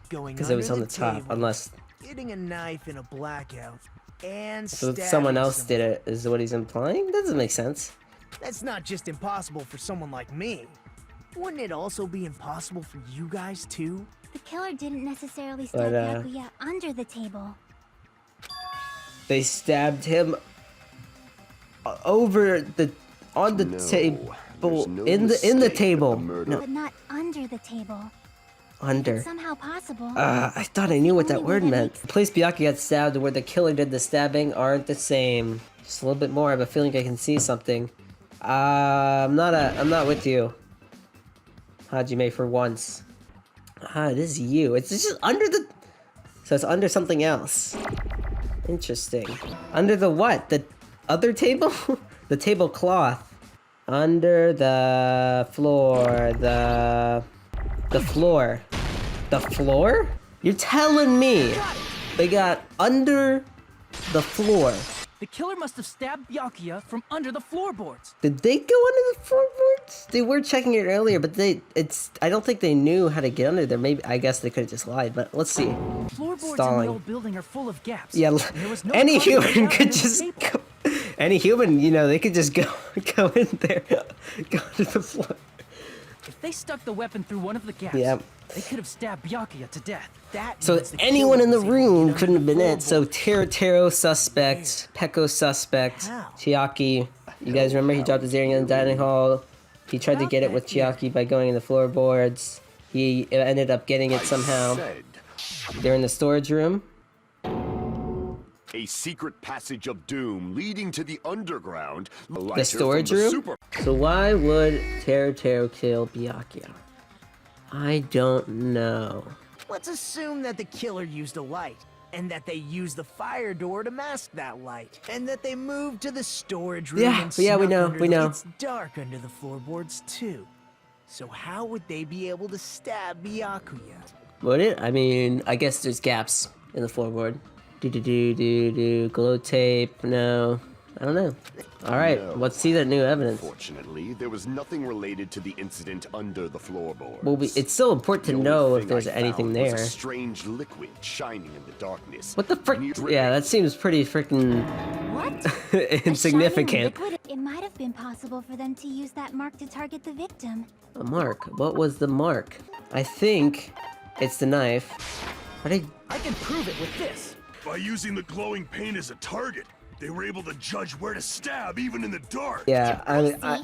S8: Going
S1: Because it was on
S8: under
S1: the top,
S8: table,
S1: unless.
S8: Getting a knife in a blackout. and
S1: So
S8: stabbing
S1: someone else
S8: someone.
S1: did it, is what he's implying? That doesn't make sense.
S8: That's not just impossible for someone like me. Wouldn't it also be impossible for you guys too?
S2: The killer didn't necessarily stab Byakuya under the table.
S1: They stabbed him over the on the table in the table. No,
S2: But not under the table.
S1: under.
S2: It's somehow possible.
S1: I thought I knew what that word meant. The place Byakuya got stabbed and where the killer did the stabbing aren't the same. Just a little bit more. I have a feeling I can see something. I'm not with you, Hajime, for once. It is you. It's just under the. So it's under something else. Interesting. Under the what? The other table? The tablecloth. Under the floor. The floor. The floor? You're telling me they got under the floor.
S4: The killer must have stabbed Byakuya from under the floorboards.
S1: Did they go under the floorboards? They were checking it earlier, but I don't think they knew how to get under there. Maybe, I guess they could have just lied, but let's see.
S4: Floorboards in the old building are full of gaps.
S1: Yeah,
S4: and there was no
S1: any
S4: carpet
S1: human
S4: laid out
S1: could
S4: under the
S1: just
S4: table.
S1: go, any human, you know, they could just go in there, go to the floor.
S4: If they stuck the weapon through one of the gaps,
S1: Yep.
S4: they could have stabbed Byakuya to death.
S1: So anyone in the room couldn't have been it. So Teruteru suspect, Peko suspect, Chiaki. You guys remember he dropped his earring in the dining hall. He tried to get it with Chiaki by going in the floorboards. He ended up getting it somehow. They're in the storage room.
S3: A secret passage of doom leading to the underground.
S1: The storage room? So why would Teruteru kill Byakuya? I don't know.
S8: Let's assume that the killer used a light, and that they used the fire door to mask that light, and that they moved to the storage room and
S1: we
S8: snuck
S1: know,
S8: under
S1: we know.
S8: It's dark under the floorboards too. So how would they be able to stab Byakuya?
S1: Would it? I mean, I guess there's gaps in the floorboard. Glow tape, no. I don't know. Alright,
S3: No.
S1: let's see that new evidence.
S3: Fortunately, there was nothing related to the incident under the floorboards.
S1: Well, it's still important to know if there's anything
S3: there.
S1: there.
S3: A strange liquid shining in the darkness.
S1: What the frick? Yeah, that seems pretty freaking insignificant.
S2: It might have been possible for them to use that mark to target the victim.
S1: A mark. What was the mark? I think it's the knife.
S4: I can prove it with this.
S10: By using the glowing paint as a target, they were able to judge where to stab even in the dark.
S1: Yeah,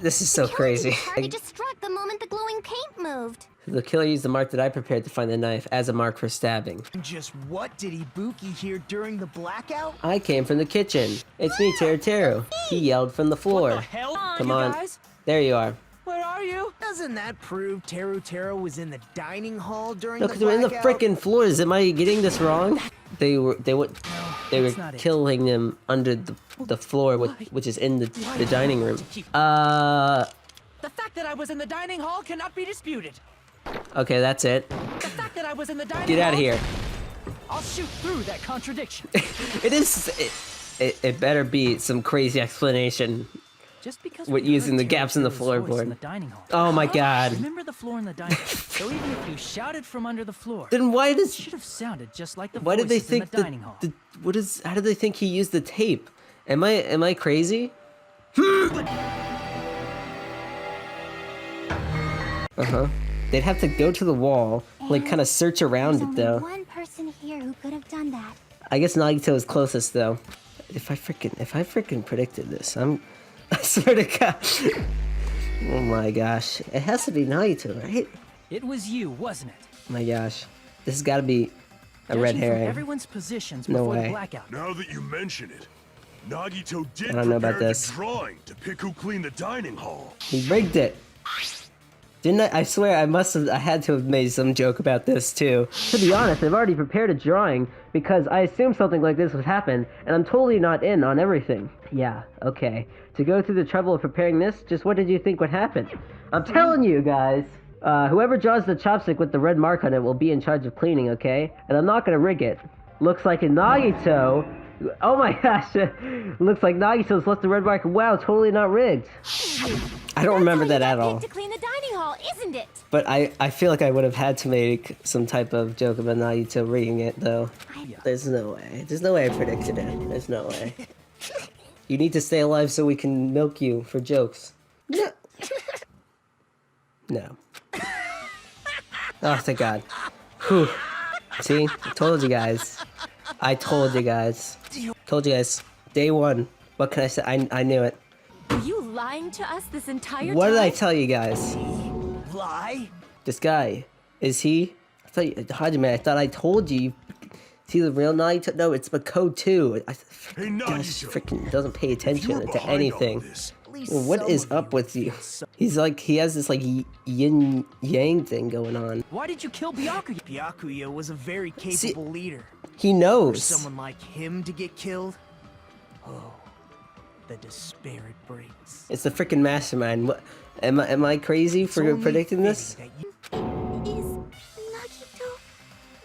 S1: this is so crazy.
S2: Target just struck the moment the glowing paint moved.
S1: The killer used the mark that I prepared to find the knife as a mark for stabbing.
S8: Just what did Ibuki hear during the blackout?
S1: I came from the kitchen. It's me, Teruteru. He yelled from the floor.
S4: What the hell?
S1: Come
S4: you
S1: on.
S4: guys?
S1: There you are.
S4: Where are you?
S8: Doesn't that prove Teruteru was in the dining hall during
S1: No,
S8: the
S1: because they're in the
S8: blackout?
S1: frickin' floors. Am I getting this wrong? They were killing them under the floor, which is in the dining room.
S4: The fact that I was in the dining hall cannot be disputed.
S1: Okay, that's it.
S4: The fact that I was in the dining
S1: Get out of
S4: hall-
S1: here.
S4: I'll shoot through that contradiction.
S1: It better be some crazy explanation.
S4: Just because
S1: with
S4: we
S1: using
S4: heard
S1: the gaps in the
S4: Teruteru's voice in
S1: floorboard.
S4: the dining hall.
S1: Oh my god.
S4: Remember the floor in the dining hall? So even if you shouted from under the floor,
S1: Then why does
S4: it should have sounded just like the
S1: why did they
S4: voices in
S1: think
S4: the dining hall.
S1: how did they think he used the tape? Am I crazy? They'd have to go to the wall, like kind of search around it though.
S2: One person here who could have done that.
S1: I guess Nagito is closest though. If I freaking predicted this, I swear to God. Oh my gosh. It has to be Nagito, right?
S4: It was you, wasn't it?
S1: Oh my gosh. This has got to be a red
S4: Judging from
S1: herring.
S4: everyone's positions
S1: No
S4: before
S1: way.
S4: the blackout.
S10: Now that you mention it, Nagito did
S1: I don't know about
S10: prepare
S1: this.
S10: the drawing to pick who cleaned the dining hall.
S1: He rigged it. Didn't I? I swear I had to have made some joke about this too. To be honest, I've already prepared a drawing because I assumed something like this would happen, and I'm totally not in on everything. Yeah, okay. To go through the trouble of preparing this, just what did you think would happen? I'm telling you guys, whoever draws the chopstick with the red mark on it will be in charge of cleaning, okay? And I'm not gonna rig it. Looks like a Nagito. Oh my gosh, looks like Nagito's left the red mark. Wow, totally not rigged. I don't remember that at all.
S2: To clean the dining hall.
S12: hall, isn't it?
S1: But I feel like I would have had to make some type of joke about Nagito reading it, though. There's no way. There's no way I predicted it. There's no way. You need to stay alive so we can milk you for jokes. No. No. Oh, thank God. Whew. See? I told you guys. I told you guys. Told you guys. Day one. What can I say? I knew it.
S12: Were you lying to us this entire time?
S1: What did I tell you guys?
S8: Lie?
S1: This guy. Is he? I thought you, Hajime, I thought I told you. Is he the real Nagito? No, it's Peko too. Hey, Nagito. Freaking doesn't pay attention to anything. Well, what is up with you? He's like, he has this like yin yang thing going on.
S4: Why did you kill Byakuya?
S8: Byakuya was a very capable leader.
S1: He knows.
S8: For someone like him to get killed? Oh, the despair it brings.
S1: It's the freaking mastermind. What? Am I crazy for predicting this?
S12: Is Nagito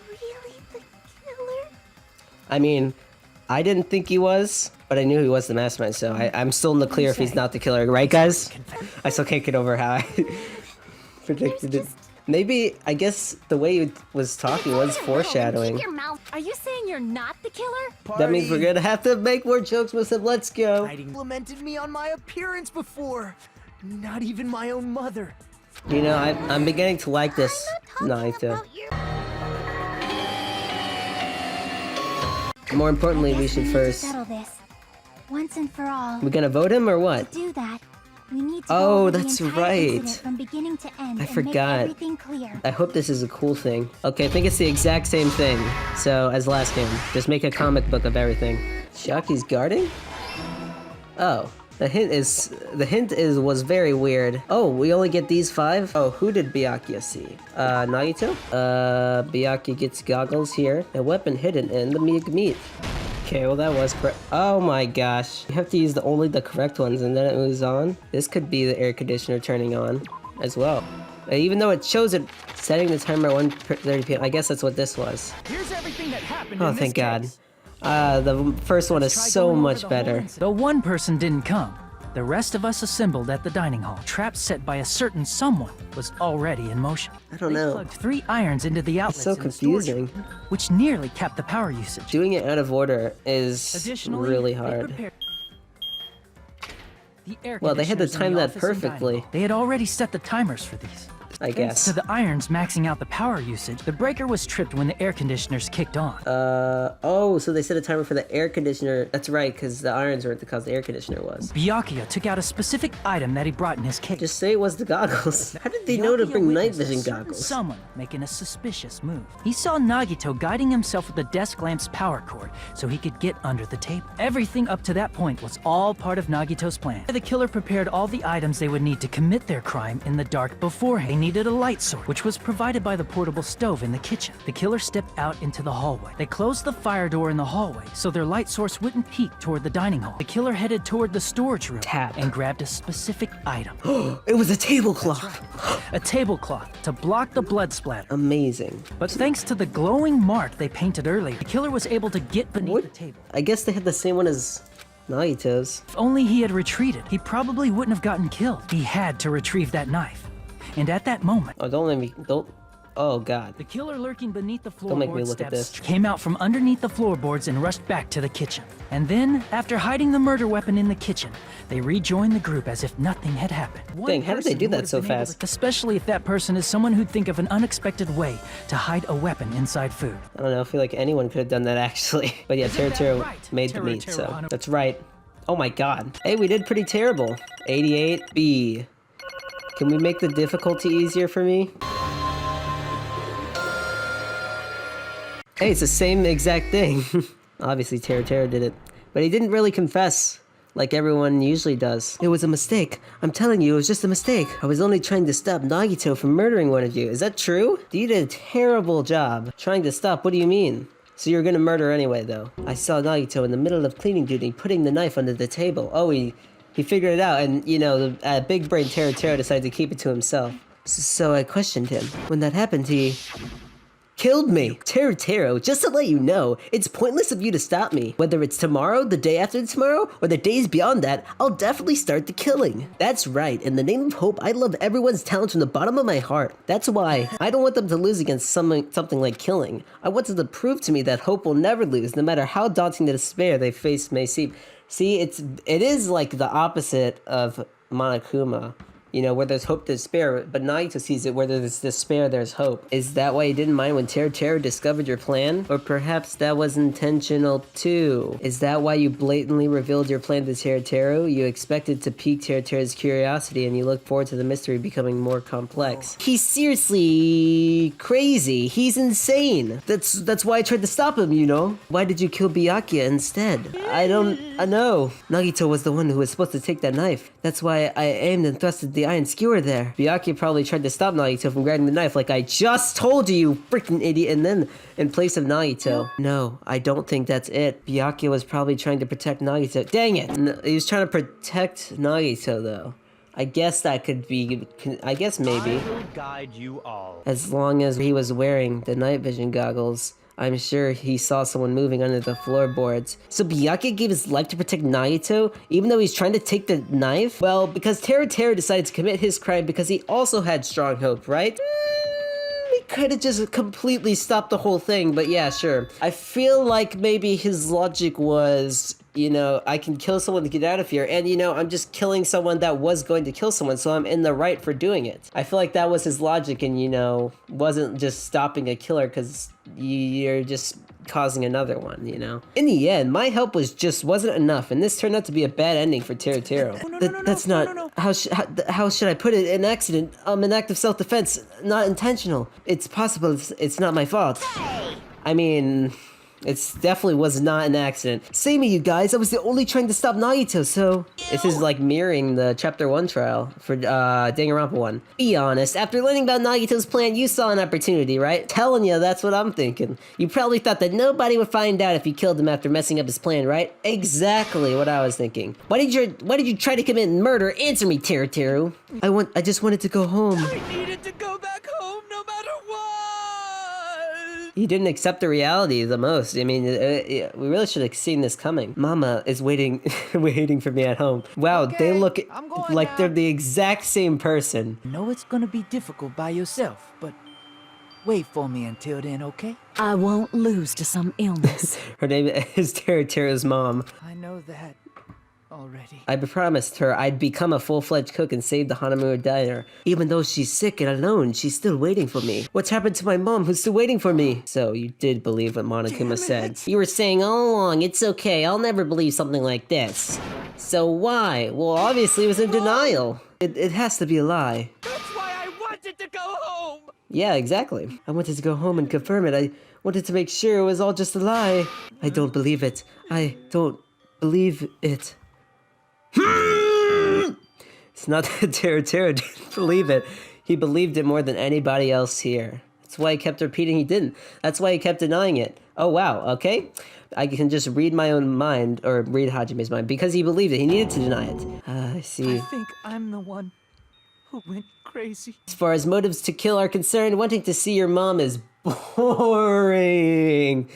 S12: really the killer?
S1: I mean, I didn't think he was, but I knew he was the mastermind, so I'm still in the clear if he's not the killer, right, guys? I still can't get over how I predicted it. Maybe, I guess the way he was talking was foreshadowing.
S12: Are you saying you're not the killer?
S1: That means we're gonna have to make more jokes with him. Let's go.
S8: Complimented me on my appearance before. Not even my own mother.
S1: You know, I'm beginning to like this Nagito. More importantly, we should first
S2: settle this once and for all.
S1: We gonna vote him or what?
S2: To do that, we need to
S1: oh,
S2: go over
S1: that's
S2: the entire
S1: right.
S2: incident from beginning to end
S1: I
S2: and
S1: forgot.
S2: Make everything clear.
S1: I hope this is a cool thing. Okay, I think it's the exact same thing. So as last game, just make a comic book of everything. Chiaki's guarding? Oh. The hint was very weird. Oh, we only get these 5? Oh, who did Byakuya see? Nagito? Byakuya gets goggles here. A weapon hidden in the meat. Okay, well that was oh my gosh. You have to use only the correct ones and then it moves on. This could be the air conditioner turning on as well. Even though it shows it setting the timer at 1:30 p.m. I guess that's what this was.
S4: Here's everything that happened
S1: oh, thank God. The first one is so much better.
S4: Though one person didn't come, the rest of us assembled at the dining hall. Traps set by a certain someone was already in motion.
S1: I don't know.
S4: They plugged 3 irons into the outlets.
S1: It's so confusing.
S4: Which nearly capped the power usage.
S1: Doing it out of order is really hard. Well, they had to time that perfectly.
S4: They had already set the timers for these.
S1: I guess.
S4: Thanks to the irons maxing out the power usage, the breaker was tripped when the air conditioners kicked on.
S1: Oh, so they set a timer for the air conditioner. That's right, because the irons were the cause the air conditioner was.
S4: Byakuya took out a specific item that he brought in his case.
S1: Just say it was the goggles. How did they know to bring night vision goggles?
S4: Someone making a suspicious move. He saw Nagito guiding himself with the desk lamp's power cord so he could get under the table. Everything up to that point was all part of Nagito's plan. The killer prepared all the items they would need to commit their crime in the dark beforehand. They needed a light source, which was provided by the portable stove in the kitchen. The killer stepped out into the hallway. They closed the fire door in the hallway so their light source wouldn't peek toward the dining hall. The killer headed toward the storage room and grabbed a specific item.
S1: It was a tablecloth!
S4: Right. A tablecloth to block the blood splatter.
S1: Amazing.
S4: But thanks to the glowing mark they painted earlier, the killer was able to get beneath the table.
S1: I guess they had the same one as Nagito's.
S4: If only he had retreated, he probably wouldn't have gotten killed. He had to retrieve that knife. And at that moment...
S1: Oh, don't let me... Don't... Oh, God.
S4: The killer lurking beneath the floorboards
S1: don't make me look at this.
S4: Came out from underneath the floorboards and rushed back to the kitchen. And then, after hiding the murder weapon in the kitchen, they rejoined the group as if nothing had happened.
S1: Dang, how did they do that so fast?
S4: Especially if that person is someone who'd think of an unexpected way to hide a weapon inside food.
S1: I don't know, I feel like anyone could have done that, actually. But yeah, Teruteru made the meat, so... That's right. Oh my God. Hey, we did pretty terrible. 88B. Can we make the difficulty easier for me? Hey, it's the same exact thing. Obviously, Teruteru did it. But he didn't really confess, like everyone usually does. It was a mistake. I'm telling you, it was just a mistake. I was only trying to stop Nagito from murdering one of you. Is that true? You did a terrible job. Trying to stop, what do you mean? So you're gonna murder anyway, though. I saw Nagito in the middle of cleaning duty, putting the knife under the table. Oh, he figured it out, and, you know, the big brain Teruteru decided to keep it to himself. So I questioned him. When that happened, he killed me. Teruteru, just to let you know, it's pointless of you to stop me. Whether it's tomorrow, the day after tomorrow, or the days beyond that, I'll definitely start the killing. That's right, in the name of hope, I love everyone's talent from the bottom of my heart. That's why I don't want them to lose against something like killing. I want them to prove to me that hope will never lose, no matter how daunting the despair they face may seem. See, it is like the opposite of Monokuma. You know, where there's hope, there's despair, but Nagito sees it where there's despair, there's hope. Is that why you didn't mind when Teruteru discovered your plan? Or perhaps that was intentional too? Is that why you blatantly revealed your plan to Teruteru? You expected to pique Teruteru's curiosity and you look forward to the mystery becoming more complex. He's seriously crazy. He's insane. That's why I tried to stop him, you know? Why did you kill Byakuya instead? I know. Nagito was the one who was supposed to take that knife. That's why I aimed and thrusted the iron skewer there. Byakuya probably tried to stop Nagito from grabbing the knife like I just told you, you freaking idiot, and then in place of Nagito. No, I don't think that's it. Byakuya was probably trying to protect Nagito. Dang it! He was trying to protect Nagito though. I guess that could be, I guess maybe.
S7: I will guide you all.
S1: As long as he was wearing the night vision goggles. I'm sure he saw someone moving under the floorboards. So Byakuya gave his life to protect Nagito, even though he's trying to take the knife? Well, because Teruteru decided to commit his crime because he also had strong hope, right? He could have just completely stopped the whole thing, but yeah, sure. I feel like maybe his logic was, you know, I can kill someone to get out of here, and you know, I'm just killing someone that was going to kill someone, so I'm in the right for doing it. I feel like that was his logic, and you know, wasn't just stopping a killer because you're just causing another one, you know? In the end, my help wasn't enough, and this turned out to be a bad ending for Teruteru. That's not... How should I put it? An accident. An act of self-defense. Not intentional. It's possible it's not my fault. I mean... It definitely was not an accident. Same with you guys, I was the only trying to stop Nagito, so... This is like mirroring the Chapter 1 trial for Danganronpa 1. Be honest, after learning about Nagito's plan, you saw an opportunity, right? Telling you, that's what I'm thinking. You probably thought that nobody would find out if you killed him after messing up his plan, right? Exactly what I was thinking. Why did you try to commit murder? Answer me, Teruteru. I just wanted to go home.
S11: I needed to go back home no matter what!
S1: He didn't accept the reality the most. I mean, we really should have seen this coming. Mama is waiting for me at home. Wow,
S11: Okay,
S1: they look like
S11: now.
S1: they're the exact same person.
S11: I know it's gonna be difficult by yourself, but wait for me until then, okay?
S13: I won't lose to some illness.
S1: Her name is Teruteru's mom.
S11: I know that already.
S1: I promised her I'd become a full-fledged cook and save the Hanamura diner. Even though she's sick and alone, she's still waiting for me. What's happened to my mom who's still waiting for me? So you did believe what Monokuma said. You were saying all along, it's okay, I'll never believe something like this. So why? Well, obviously it was in denial. It has to be a lie.
S11: That's why I wanted to go home!
S1: Yeah, exactly. I wanted to go home and confirm it. I wanted to make sure it was all just a lie. I don't believe it. I don't believe it. It's not that Teruteru didn't believe it. He believed it more than anybody else here. That's why he kept repeating he didn't. That's why he kept denying it. Oh wow, okay. I can just read my own mind, or read Hajime's mind, because he believed it. He needed to deny it. I see.
S11: I think I'm the one who went crazy.
S1: As far as motives to kill are concerned, wanting to see your mom is boring.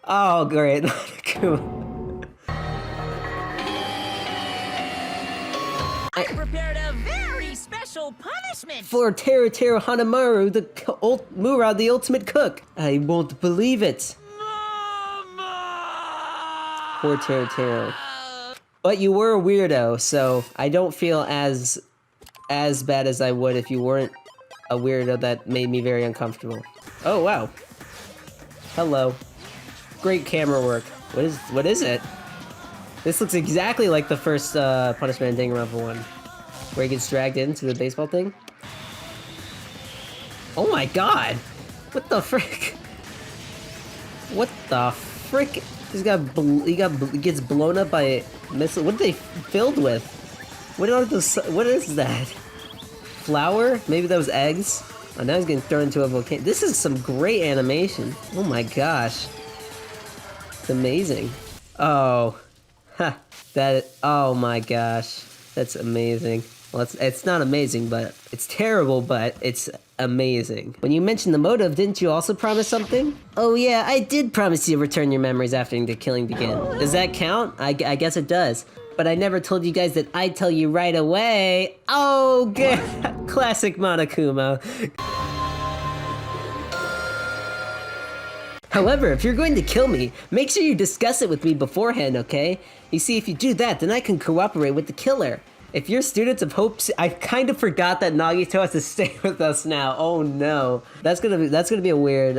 S1: Oh, great.
S6: I prepared a very special punishment
S1: for Teruteru Hanamaru, the ultimate cook. I won't believe it.
S11: Mama!
S1: Poor Teruteru. But you were a weirdo, so I don't feel as bad as I would if you weren't a weirdo that made me very uncomfortable. Oh wow. Hello. Great camera work. What is it? This looks exactly like the first punishment in Danganronpa 1, where he gets dragged into the baseball thing. Oh my god! What the frick? What the frick? He gets blown up by a missile. What are they filled with? What is that? Flour? Maybe that was eggs? Oh, now he's getting thrown into a volcano. This is some great animation. Oh my gosh. It's amazing. Oh. Ha, oh my gosh, that's amazing. Well, it's not amazing, but it's terrible, but it's amazing. When you mentioned the motive, didn't you also promise something? Oh yeah, I did promise you to return your memories after the killing began. Does that count? I guess it does. But I never told you guys that I'd tell you right away. Oh, good. Classic Monokuma. However, if you're going to kill me, make sure you discuss it with me beforehand, okay? You see, if you do that, then I can cooperate with the killer. If you're students of Hope, I kind of forgot that Nagito has to stay with us now. Oh no, that's gonna be a weird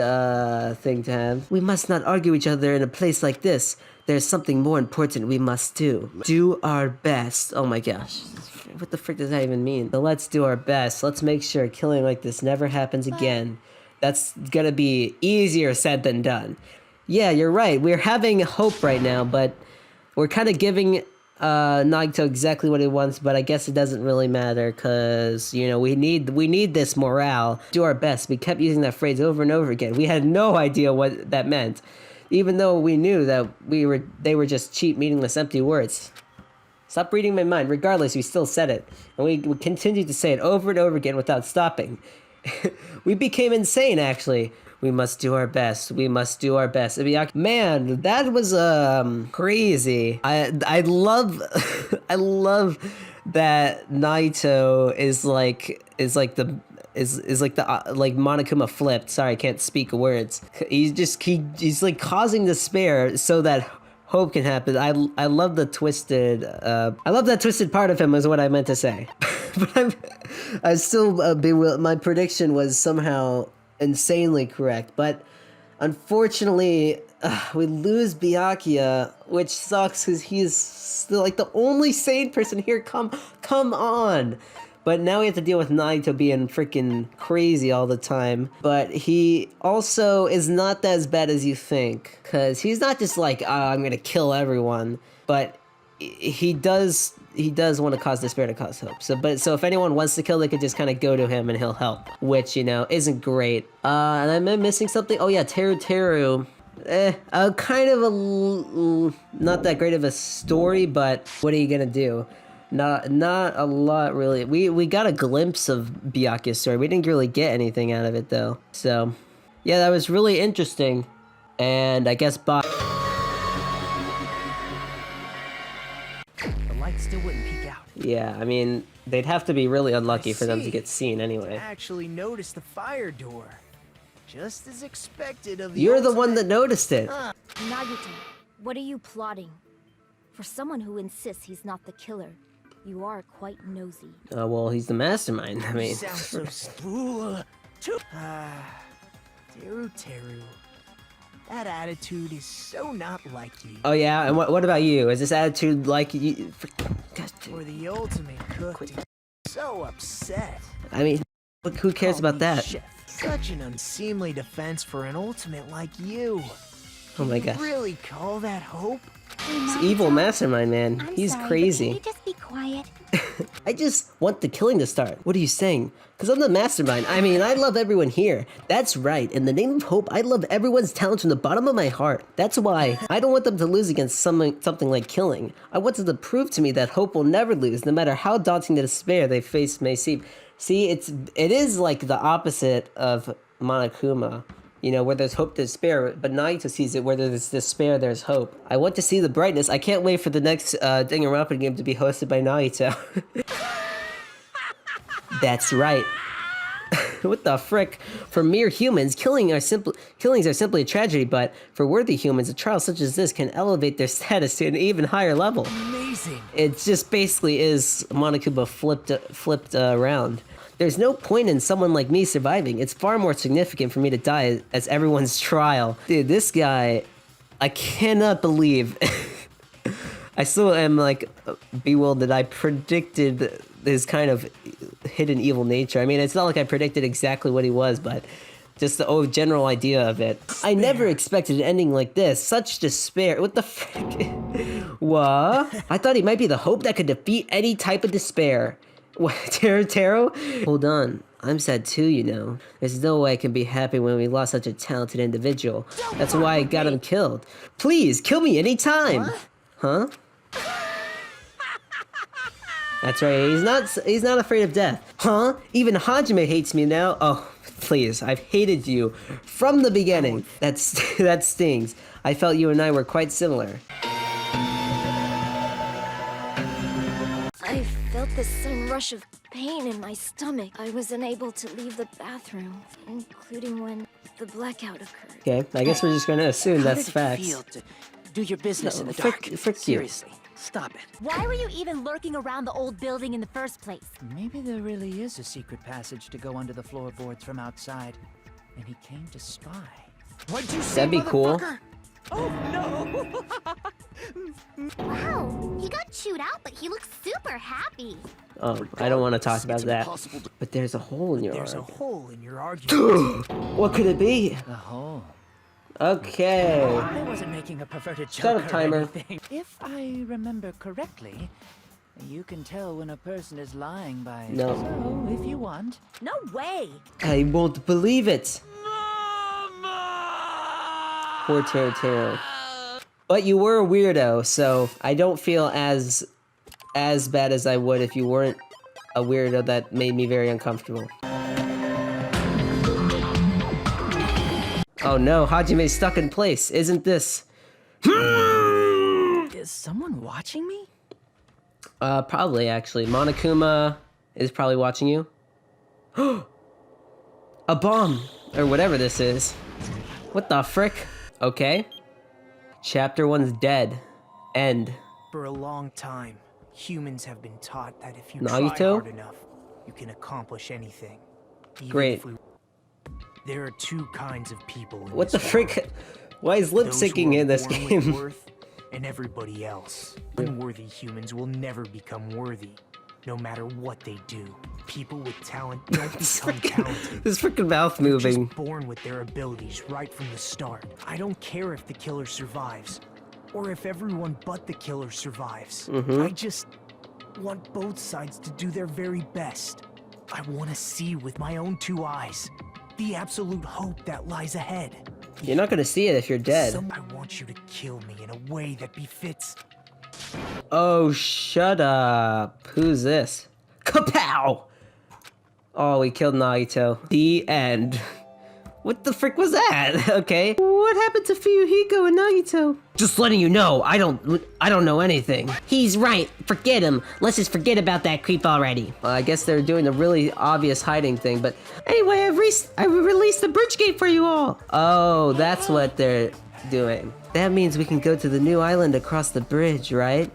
S1: thing to have. We must not argue each other in a place like this. There's something more important we must do. Do our best. Oh my gosh, what the frick does that even mean? So let's do our best. Let's make sure killing like this never happens again. That's gonna be easier said than done. Yeah, you're right. We're having hope right now, but we're kind of giving Nagito exactly what he wants, but I guess it doesn't really matter because, you know, we need this morale. Do our best. We kept using that phrase over and over again. We had no idea what that meant, even though we knew that they were just cheap, meaningless, empty words. Stop reading my mind. Regardless, we still said it, and we continued to say it over and over again without stopping. We became insane, actually. We must do our best. We must do our best. Man, that was crazy. I love I love that Nagito is like Monokuma flipped. Sorry, I can't speak words. He's like causing despair so that hope can happen. I love the twisted I love that twisted part of him is what I meant to say. But I still bewildered. My prediction was somehow insanely correct, but unfortunately we lose Byakuya, which sucks because he's still like the only sane person here. Come on. But now we have to deal with Nagito being freaking crazy all the time. But he also is not as bad as you think, because he's not just like, I'm gonna kill everyone, but he does want to cause despair to cause hope. So if anyone wants to kill, they could just kind of go to him and he'll help, which, you know, isn't great. And am I missing something? Oh yeah, Teruteru. Kind of not that great of a story, but what are you gonna do? Not a lot, really. We got a glimpse of Byakuya's story. We didn't really get anything out of it, though. So, yeah, that was really interesting. And I guess bye.
S8: The light still wouldn't peek out.
S1: Yeah, I mean, they'd have to be really unlucky for them to get seen anyway.
S8: I actually noticed the fire door. Just as expected of the
S1: You're the one that noticed it.
S12: Nagito, what are you plotting? For someone who insists he's not the killer, you are quite nosy.
S1: Well, he's the mastermind. I mean,
S8: you sound so spool. Teruteru. That attitude is so not like you.
S1: Oh yeah, and what about you? Is this attitude like you?
S8: For the ultimate cook, so upset.
S1: I mean, who cares about that?
S8: Chef. Such an unseemly defense for an ultimate like you.
S1: Oh my gosh.
S8: Really call that hope?
S1: It's evil mastermind, man. He's crazy.
S2: Can you just be quiet?
S1: I just want the killing to start. What are you saying? Because I'm the mastermind. I mean, I love everyone here. That's right. In the name of hope, I love everyone's talent from the bottom of my heart. That's why I don't want them to lose against something like killing. I want them to prove to me that hope will never lose, no matter how daunting the despair they face may seem. See, it is like the opposite of Monokuma. You know, where there's hope, there's despair, but Nagito sees it where there's despair, there's hope. I want to see the brightness. I can't wait for the next Danganronpa game to be hosted by Nagito. That's right. What the frick? For mere humans, killings are simply a tragedy, but for worthy humans, a trial such as this can elevate their status to an even higher level.
S8: Amazing.
S1: It just basically is Monokuma flipped around. There's no point in someone like me surviving. It's far more significant for me to die as everyone's trial. Dude, this guy, I cannot believe. I still am like bewildered. I predicted his kind of hidden evil nature. I mean, it's not like I predicted exactly what he was, but just the general idea of it. I never expected an ending like this. Such despair. What the frick? What? I thought he might be the hope that could defeat any type of despair. What, Teruteru? Hold on. I'm sad too, you know. There's no way I can be happy when we lost such a talented individual. That's why I got him killed. Please, kill me anytime! Huh? That's right, he's not afraid of death. Huh? Even Hajime hates me now? Oh, please, I've hated you from the beginning. That stings. I felt you and I were quite similar.
S12: I felt the same rush of pain in my stomach. I was unable to leave the bathroom, including when the blackout occurred.
S1: Okay, I guess we're just gonna assume that's facts.
S11: Feel to do your business in the
S1: frick
S11: dark.
S1: you.
S11: Seriously, stop it.
S2: Why were you even lurking around the old building in the first place?
S11: Maybe there really is a secret passage to go under the floorboards from outside, and he came to spy.
S8: What'd you say,
S1: That'd be cool.
S8: Oh no!
S2: Wow, he got chewed out, but he looks super happy.
S1: Oh, I don't want to talk about that. But there's a hole in your
S8: There's a
S1: arm.
S8: hole in your argument.
S1: What could it be?
S11: A hole.
S1: Okay.
S11: I wasn't making a perverted joke
S1: Shut up,
S11: or
S1: timer.
S11: anything. If I remember correctly, you can tell when a person is lying by.
S1: No.
S11: So, if you want.
S2: No way!
S1: I won't believe it. Poor Teruteru. But you were a weirdo, so I don't feel as bad as I would if you weren't a weirdo that made me very uncomfortable. Oh no, Hajime's stuck in place. Isn't this?
S11: Is someone watching me?
S1: Probably actually. Monokuma is probably watching you. A bomb! Or whatever this is. What the frick? Okay. Chapter 1's dead. End.
S8: For a long time, humans have been taught that if you
S1: Nagito?
S8: try hard enough, you can accomplish anything. Even
S1: Great.
S8: if there are two kinds of people in
S1: What the
S8: this
S1: frick?
S8: world.
S1: Why is lip
S8: Those who
S1: syncing
S8: are
S1: in this
S8: born with
S1: game?
S8: worth, and everybody else. Unworthy humans will never become worthy, no matter what they do. People with talent don't become talented.
S1: This freaking mouth
S8: They're
S1: moving.
S8: just born with their abilities right from the start. I don't care if the killer survives, or if everyone but the killer survives. I just want both sides to do their very best. I want to see with my own two eyes the absolute hope that lies ahead.
S1: You're not gonna see it if you're dead.
S8: I want you to kill me in a way that befits.
S1: Oh, shut up. Who's this? Kapow! Oh, we killed Nagito. The end. What the frick was that? Okay. What happened to Fuyuhiko and Nagito? Just letting you know, I don't know anything.
S6: He's right. Forget him. Let's just forget about that creep already.
S1: Well, I guess they're doing the really obvious hiding thing, but anyway, I released the bridge gate for you all. Oh, that's what they're doing. That means we can go to the new island across the bridge, right?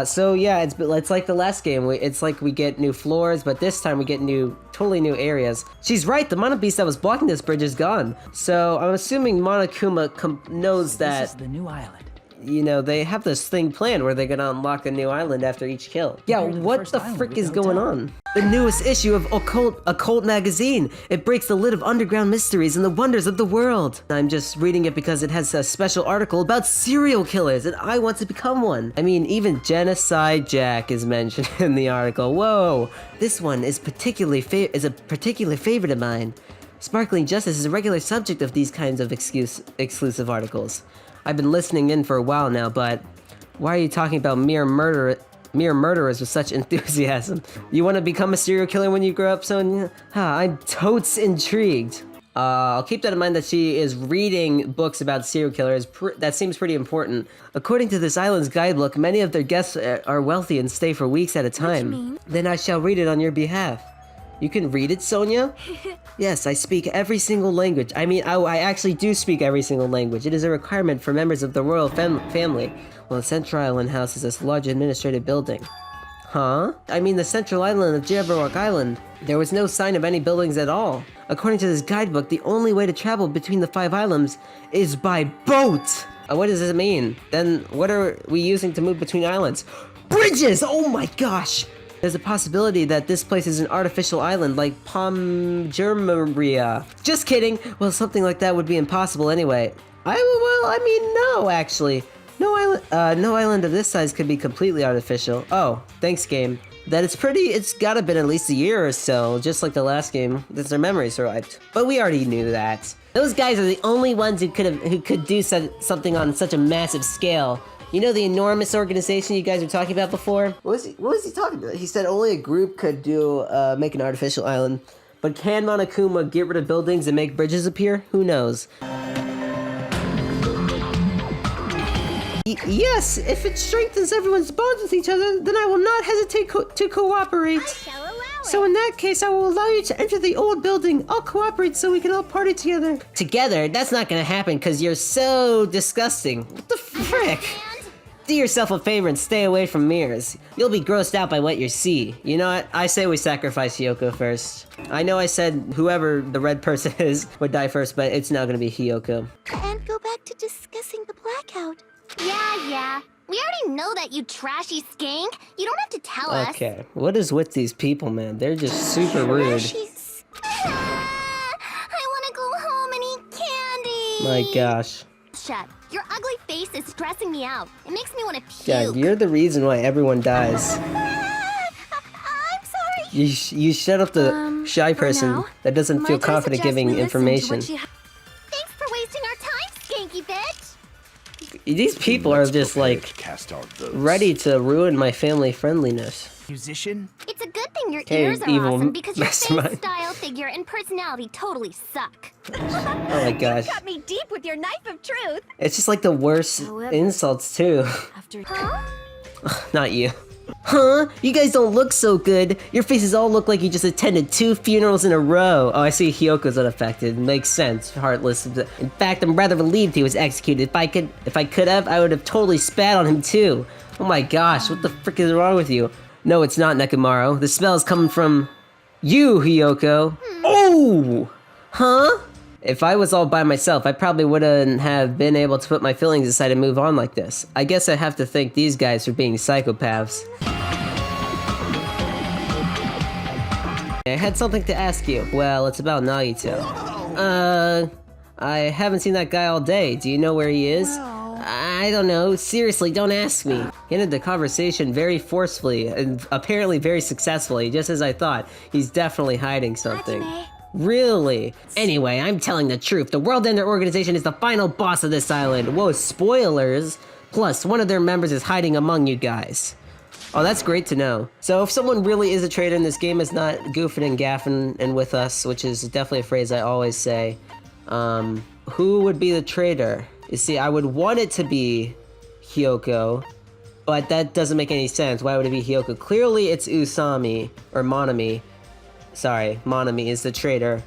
S1: So yeah, it's like the last game. It's like we get new floors, but this time we get totally new areas. She's right, the Mono Beast that was blocking this bridge is gone. So I'm assuming Monokuma knows that.
S11: This is the new island.
S1: You know, they have this thing planned where they're gonna unlock a new island after each kill. Yeah, what the frick is going on? The newest issue of Occult magazine. It breaks the lid of underground mysteries and the wonders of the world. I'm just reading it because it has a special article about serial killers, and I want to become one. I mean, even Genocide Jack is mentioned in the article. Whoa, this one is a particular favorite of mine. Sparkling justice is a regular subject of these kinds of exclusive articles. I've been listening in for a while now, but why are you talking about mere murderers with such enthusiasm? You want to become a serial killer when you grow up, Sonia? I'm totes intrigued. I'll keep that in mind that she is reading books about serial killers. That seems pretty important. According to this island's guidebook, many of their guests are wealthy and stay for weeks at a time. Then I shall read it on your behalf. You can read it, Sonia? Yes, I speak every single language. I mean, I actually do speak every single language. It is a requirement for members of the royal family. Well, the Central Island House is this large administrative building. Huh? I mean the central island of Jabberwock Island. There was no sign of any buildings at all. According to this guidebook, the only way to travel between the 5 islands is by boat! What does this mean? Then what are we using to move between islands? Bridges! Oh my gosh! There's a possibility that this place is an artificial island like Pomgermaria. Just kidding! Well, something like that would be impossible anyway. No, actually. No island of this size could be completely artificial. Oh, thanks game. It's gotta been at least a year or so, just like the last game, since their memory survived. But we already knew that.
S6: Those guys are the only ones who could do something on such a massive scale.
S1: You know the enormous organization you guys were talking about before? What was he talking about? He said only a group could make an artificial island. But can Monokuma get rid of buildings and make bridges appear? Who knows? Yes, if it strengthens everyone's bonds with each other, then I will not hesitate to cooperate. So in that case, I will allow you to enter the old building. I'll cooperate so we can all party together. Together? That's not gonna happen because you're so disgusting. What the frick? Do yourself a favor and stay away from mirrors. You'll be grossed out by what you see. You know what? I say we sacrifice Hiyoko first. I know I said whoever the red person is would die first, but it's now gonna be Hiyoko.
S2: And go back to discussing the blackout. Yeah. We already know that, you trashy skank. You don't have to tell us.
S1: Okay, what is with these people, man? They're just super rude.
S2: I want to go home and eat candy.
S1: My gosh.
S2: Shut. Your ugly face is stressing me out. It makes me want to puke.
S1: Yeah, you're the reason why everyone dies.
S2: I'm sorry.
S1: You shut up the shy person that doesn't feel confident giving information.
S2: Thanks for wasting our time, skanky bitch.
S1: These people are just like ready to ruin my family friendliness.
S8: Musician?
S2: It's a good thing your ears are
S1: evil
S2: awesome because your face,
S1: mastermind.
S2: style, figure, and personality totally suck.
S1: Oh my gosh.
S12: You got me deep with your knife of truth.
S1: It's just like the worst insults too. Not you. Huh? You guys don't look so good. Your faces all look like you just attended 2 funerals in a row. Oh, I see Hiyoko's unaffected. Makes sense. Heartless. In fact, I'm rather relieved he was executed. If I could have, I would have totally spat on him too. Oh my gosh, what the frick is wrong with you? No, it's not, Nekomaru. The smell is coming from you, Hiyoko. Oh! Huh? If I was all by myself, I probably wouldn't have been able to put my feelings aside and move on like this. I guess I have to thank these guys for being psychopaths. I had something to ask you. Well, it's about Nagito. I haven't seen that guy all day. Do you know where he is? I don't know. Seriously, don't ask me. He ended the conversation very forcefully and apparently very successfully, just as I thought. He's definitely hiding something. Really? Anyway, I'm telling the truth. The World Ender Organization is the final boss of this island. Whoa, spoilers! Plus, one of their members is hiding among you guys. Oh, that's great to know. So if someone really is a traitor in this game, is not goofing and gaffing and with us, which is definitely a phrase I always say, who would be the traitor? You see, I would want it to be Hiyoko, but that doesn't make any sense. Why would it be Hiyoko? Clearly it's Usami, or Monami. Sorry, Monami is the traitor.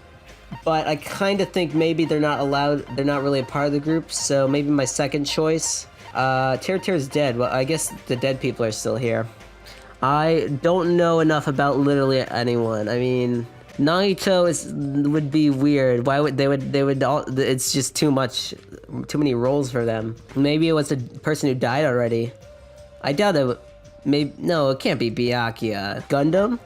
S1: But I kind of think maybe they're not really a part of the group, so maybe my second choice. Teruteru's dead. Well, I guess the dead people are still here. I don't know enough about literally anyone. I mean, Nagito would be weird. Why would they would all, it's just too many roles for them. Maybe it was a person who died already. I doubt it. No, it can't be Byakuya. Gundam?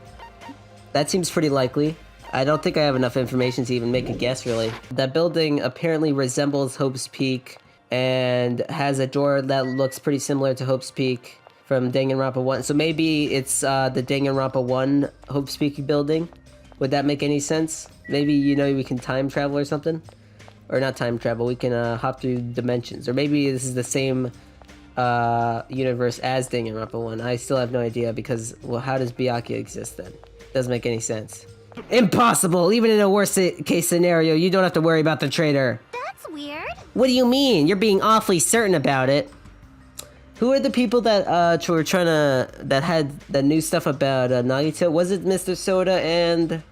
S1: That seems pretty likely. I don't think I have enough information to even make a guess, really. That building apparently resembles Hope's Peak and has a door that looks pretty similar to Hope's Peak from Danganronpa 1. So maybe it's the Danganronpa 1 Hope's Peak building. Would that make any sense? Maybe, you know, we can time travel or something? Or not time travel, we can hop through dimensions. Or maybe this is the same universe as Danganronpa 1. I still have no idea because, well, how does Byakuya exist then? Doesn't make any sense. Impossible! Even in a worst case scenario, you don't have to worry about the traitor.
S2: That's weird.
S1: What do you mean? You're being awfully certain about it. Who are the people that were trying to, that had the new stuff about Nagito? Was it Mr. Soda and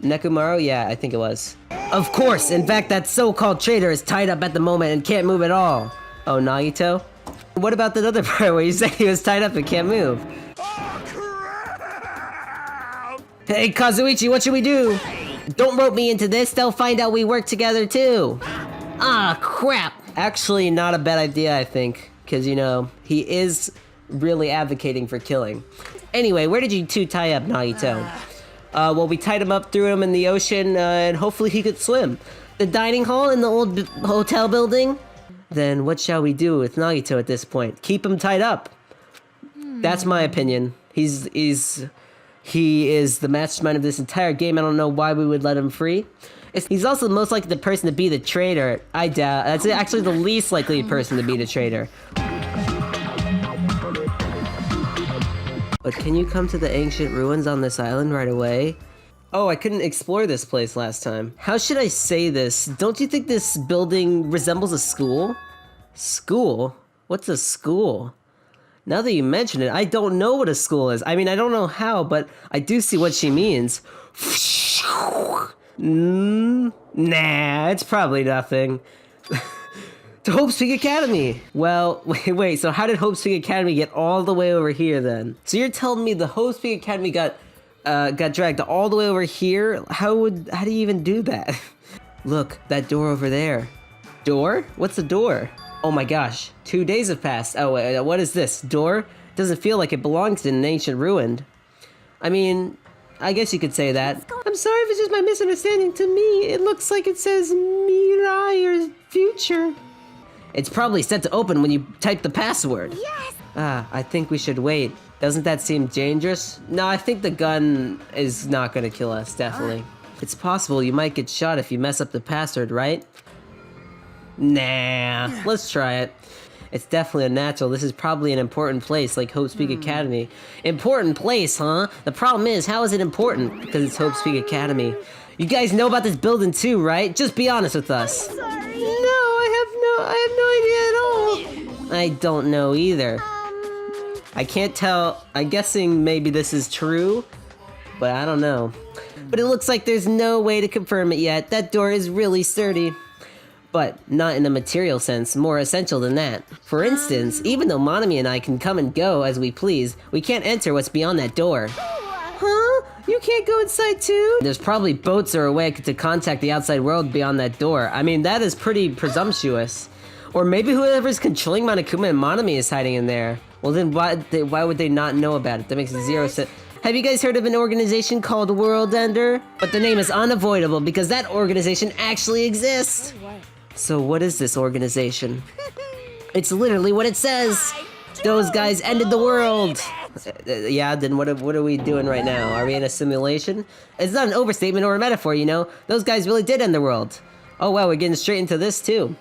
S1: Nekomaru? Yeah, I think it was. Of course! In fact, that so-called traitor is tied up at the moment and can't move at all. Oh, Nagito? What about that other part where you said he was tied up and can't move? Hey, Kazuichi, what should we do? Don't rope me into this, they'll find out we work together too. Ah, crap. Actually, not a bad idea, I think. Because, you know, he is really advocating for killing. Anyway, where did you two tie up Nagito? Well, we tied him up, threw him in the ocean, and hopefully he could swim. The dining hall in the old hotel building? Then what shall we do with Nagito at this point? Keep him tied up. That's my opinion. He is the mastermind of this entire game. I don't know why we would let him free. He's also the most likely the person to be the traitor. I doubt. That's actually the least likely person to be the traitor. But can you come to the ancient ruins on this island right away? Oh, I couldn't explore this place last time. How should I say this? Don't you think this building resembles a school? School? What's a school? Now that you mention it, I don't know what a school is. I mean, I don't know how, but I do see what she means. Nah, it's probably nothing. To Hope's Peak Academy! Well, wait, so how did Hope's Peak Academy get all the way over here then? So you're telling me the Hope's Peak Academy got dragged all the way over here? How do you even do that? Look, that door over there. Door? What's the door? Oh my gosh, 2 days have passed. Oh, wait, what is this? Door? Doesn't feel like it belongs in an ancient ruin. I mean, I guess you could say that. I'm sorry if it's just my misunderstanding. To me, it looks like it says Mirai or future. It's probably set to open when you type the password.
S2: Yes!
S1: I think we should wait. Doesn't that seem dangerous? No, I think the gun is not gonna kill us, definitely. It's possible you might get shot if you mess up the password, right? Nah, let's try it. It's definitely unnatural. This is probably an important place, like Hope's Peak Academy. Important place, huh? The problem is, how is it important? Because it's Hope's Peak Academy. You guys know about this building too, right? Just be honest with us.
S2: Sorry.
S1: No, I have no idea at all. I don't know either. I can't tell. I'm guessing maybe this is true, but I don't know. But it looks like there's no way to confirm it yet. That door is really sturdy. But not in a material sense, more essential than that. For instance, even though Monami and I can come and go as we please, we can't enter what's beyond that door. Huh? You can't go inside too? There's probably boats or a way to contact the outside world beyond that door. I mean, that is pretty presumptuous. Or maybe whoever's controlling Monokuma and Monami is hiding in there. Well then why would they not know about it? That makes zero sense. Have you guys heard of an organization called World Ender? But the name is unavoidable because that organization actually exists. So what is this organization? It's literally what it says. Those guys ended the world. Yeah, then what are we doing right now? Are we in a simulation? It's not an overstatement or a metaphor, you know? Those guys really did end the world. Oh wow, we're getting straight into this too.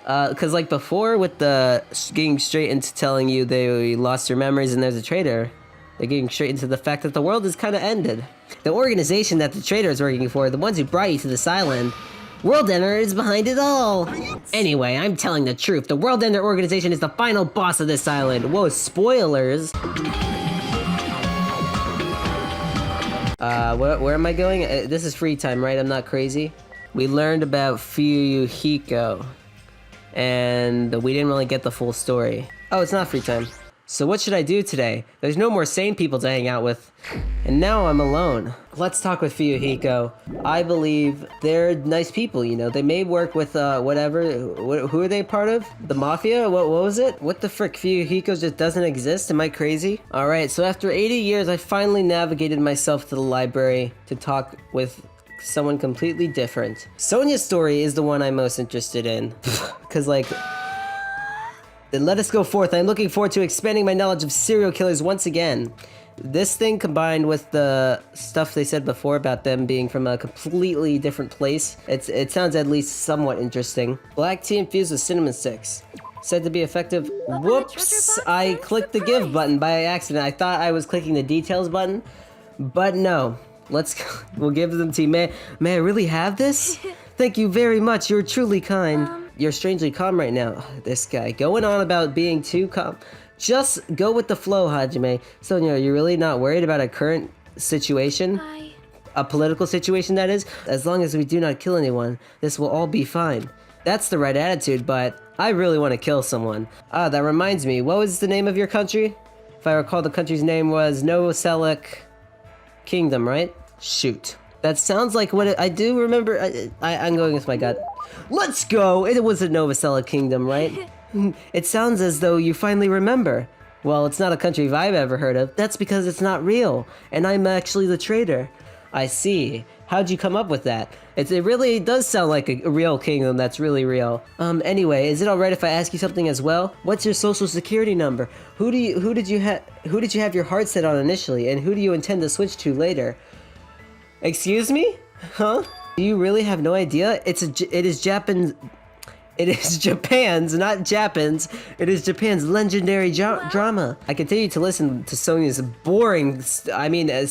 S1: Cause like before with the getting straight into telling you they lost your memories and there's a traitor, they're getting straight into the fact that the world is kind of ended. The organization that the traitor is working for, the ones who brought you to this island, World Ender is behind it all! Anyway, I'm telling the truth. The World Ender organization is the final boss of this island. Whoa, spoilers! Where am I going? This is free time, right? I'm not crazy? We learned about Fuyuhiko. And we didn't really get the full story. Oh, it's not free time. So what should I do today? There's no more sane people to hang out with. And now I'm alone. Let's talk with Fuyuhiko. I believe they're nice people, you know. They may work with, whatever. Who are they part of? The Mafia? What was it? What the frick? Fuyuhiko just doesn't exist? Am I crazy? Alright, so after 80 years, I finally navigated myself to the library to talk with someone completely different. Sonia's story is the one I'm most interested in. Cause like... Then let us go forth. I'm looking forward to expanding my knowledge of serial killers once again. This thing combined with the stuff they said before about them being from a completely different place, it sounds at least somewhat interesting. Black tea infused with cinnamon sticks. Said to be effective. Whoops! I clicked the give button by accident. I thought I was clicking the details button, but no. We'll give them to you. May I really have this? Thank you very much. You're truly kind. You're strangely calm right now. This guy going on about being too calm. Just go with the flow, Hajime. Sonia, are you really not worried about a current situation? A political situation, that is? As long as we do not kill anyone, this will all be fine. That's the right attitude, but I really want to kill someone. Ah, that reminds me. What was the name of your country? If I recall, the country's name was Novoselic Kingdom, right? Shoot. That sounds like what I do remember. I'm going with my gut. Let's go! It was a Novoselic Kingdom, right? It sounds as though you finally remember. Well, it's not a country I've ever heard of. That's because it's not real, and I'm actually the traitor. I see. How'd you come up with that? It really does sound like a real kingdom that's really real. Anyway, is it alright if I ask you something as well? What's your social security number? Who did you have your heart set on initially, and who do you intend to switch to later? Excuse me? Huh? Do you really have no idea? It is Japan's... It is Japan's, not Japan's. It is Japan's legendary drama. I continue to listen to Sonia's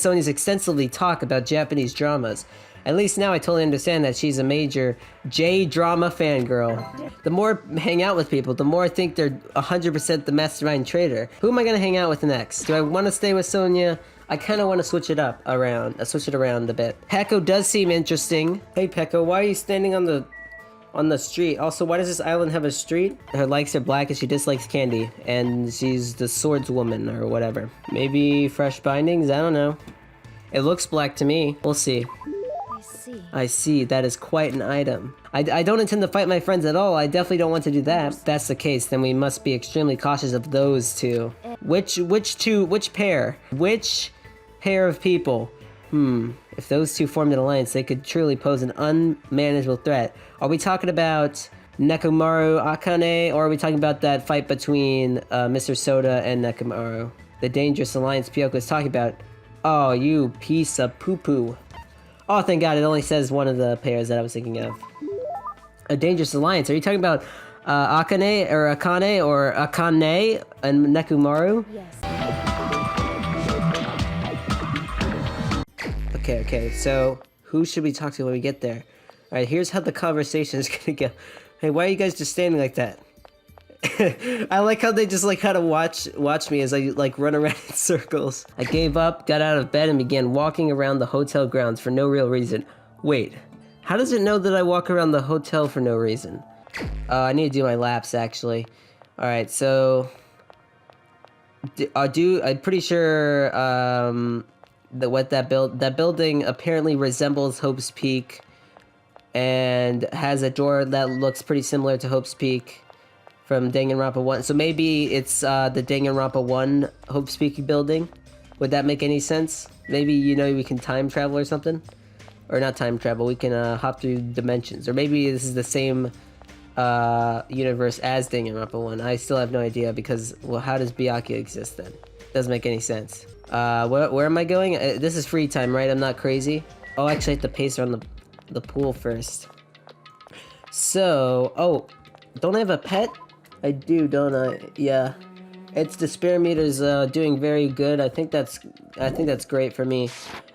S1: Sonia's extensively talk about Japanese dramas. At least now I totally understand that she's a major J-drama fangirl. The more I hang out with people, the more I think they're 100% the mastermind traitor. Who am I gonna hang out with next? Do I want to stay with Sonia? I kind of want to switch it around a bit. Peko does seem interesting. Hey Peko, why are you standing on the street? Also, why does this island have a street? Her likes are black and she dislikes candy. And she's the swordswoman or whatever. Maybe fresh bindings? I don't know. It looks black to me. We'll see. I see. That is quite an item. I don't intend to fight my friends at all. I definitely don't want to do that. If that's the case, then we must be extremely cautious of those two. Which pair? Which pair of people? If those two formed an alliance, they could truly pose an unmanageable threat. Are we talking about Nekomaru Akane, or are we talking about that fight between Mr. Soda and Nekomaru? The dangerous alliance Hiyoko is talking about. Oh, you piece of poo-poo. Oh, thank God, it only says one of the pairs that I was thinking of. A dangerous alliance. Are you talking about Akane or Akane and Nekomaru?
S12: Yes.
S1: Okay, so who should we talk to when we get there? Alright, here's how the conversation is gonna go. Hey, why are you guys just standing like that? I like how they just like kind of watch me as I like run around in circles. I gave up, got out of bed, and began walking around the hotel grounds for no real reason. Wait, how does it know that I walk around the hotel for no reason? I need to do my laps actually. Alright, so I'm pretty sure that building apparently resembles Hope's Peak and has a door that looks pretty similar to Hope's Peak from Danganronpa 1. So maybe it's the Danganronpa 1 Hope's Peak building. Would that make any sense? Maybe, you know, we can time travel or something? Or not time travel, we can hop through dimensions. Or maybe this is the same universe as Danganronpa 1. I still have no idea because, well, how does Byakuya exist then? Doesn't make any sense. Where am I going? This is free time, right? I'm not crazy. Oh, actually I have to pace around the pool first. So, oh, don't I have a pet? I do, don't I? Yeah. It's the spirit meter's doing very good. I think that's great for me.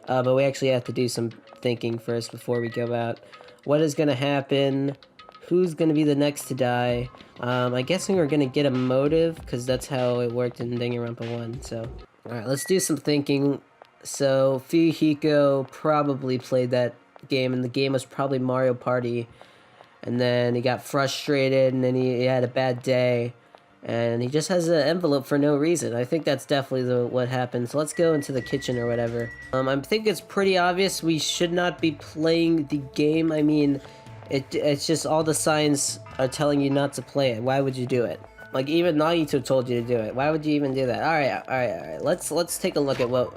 S1: But we actually have to do some thinking first before we go out. What is gonna happen? Who's gonna be the next to die? I'm guessing we're gonna get a motive, because that's how it worked in Danganronpa 1, so. Alright, let's do some thinking. So, Fuyuhiko probably played that game, and the game was probably Mario Party. And then he got frustrated, and then he had a bad day. And he just has an envelope for no reason. I think that's definitely what happened. So let's go into the kitchen or whatever. I think it's pretty obvious we should not be playing the game. I mean, it's just all the signs are telling you not to play it. Why would you do it? Like, even Nagito told you to do it. Why would you even do that? Alright. Let's take a look at what,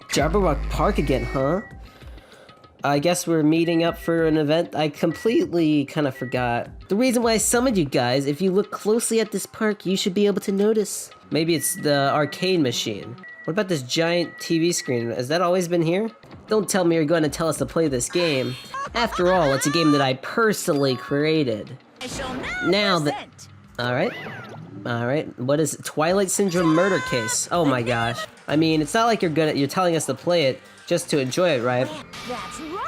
S1: Jabberwock Park again, huh? I guess we're meeting up for an event. I completely kind of forgot. The reason why I summoned you guys, if you look closely at this park, you should be able to notice. Maybe it's the arcade machine. What about this giant TV screen? Has that always been here? Don't tell me you're going to tell us to play this game. After all, it's a game that I personally created.
S6: I shall
S1: now that... Alright. What is it? Twilight Syndrome murder case? Oh my gosh. I mean, it's not like you're telling us to play it just to enjoy it, right?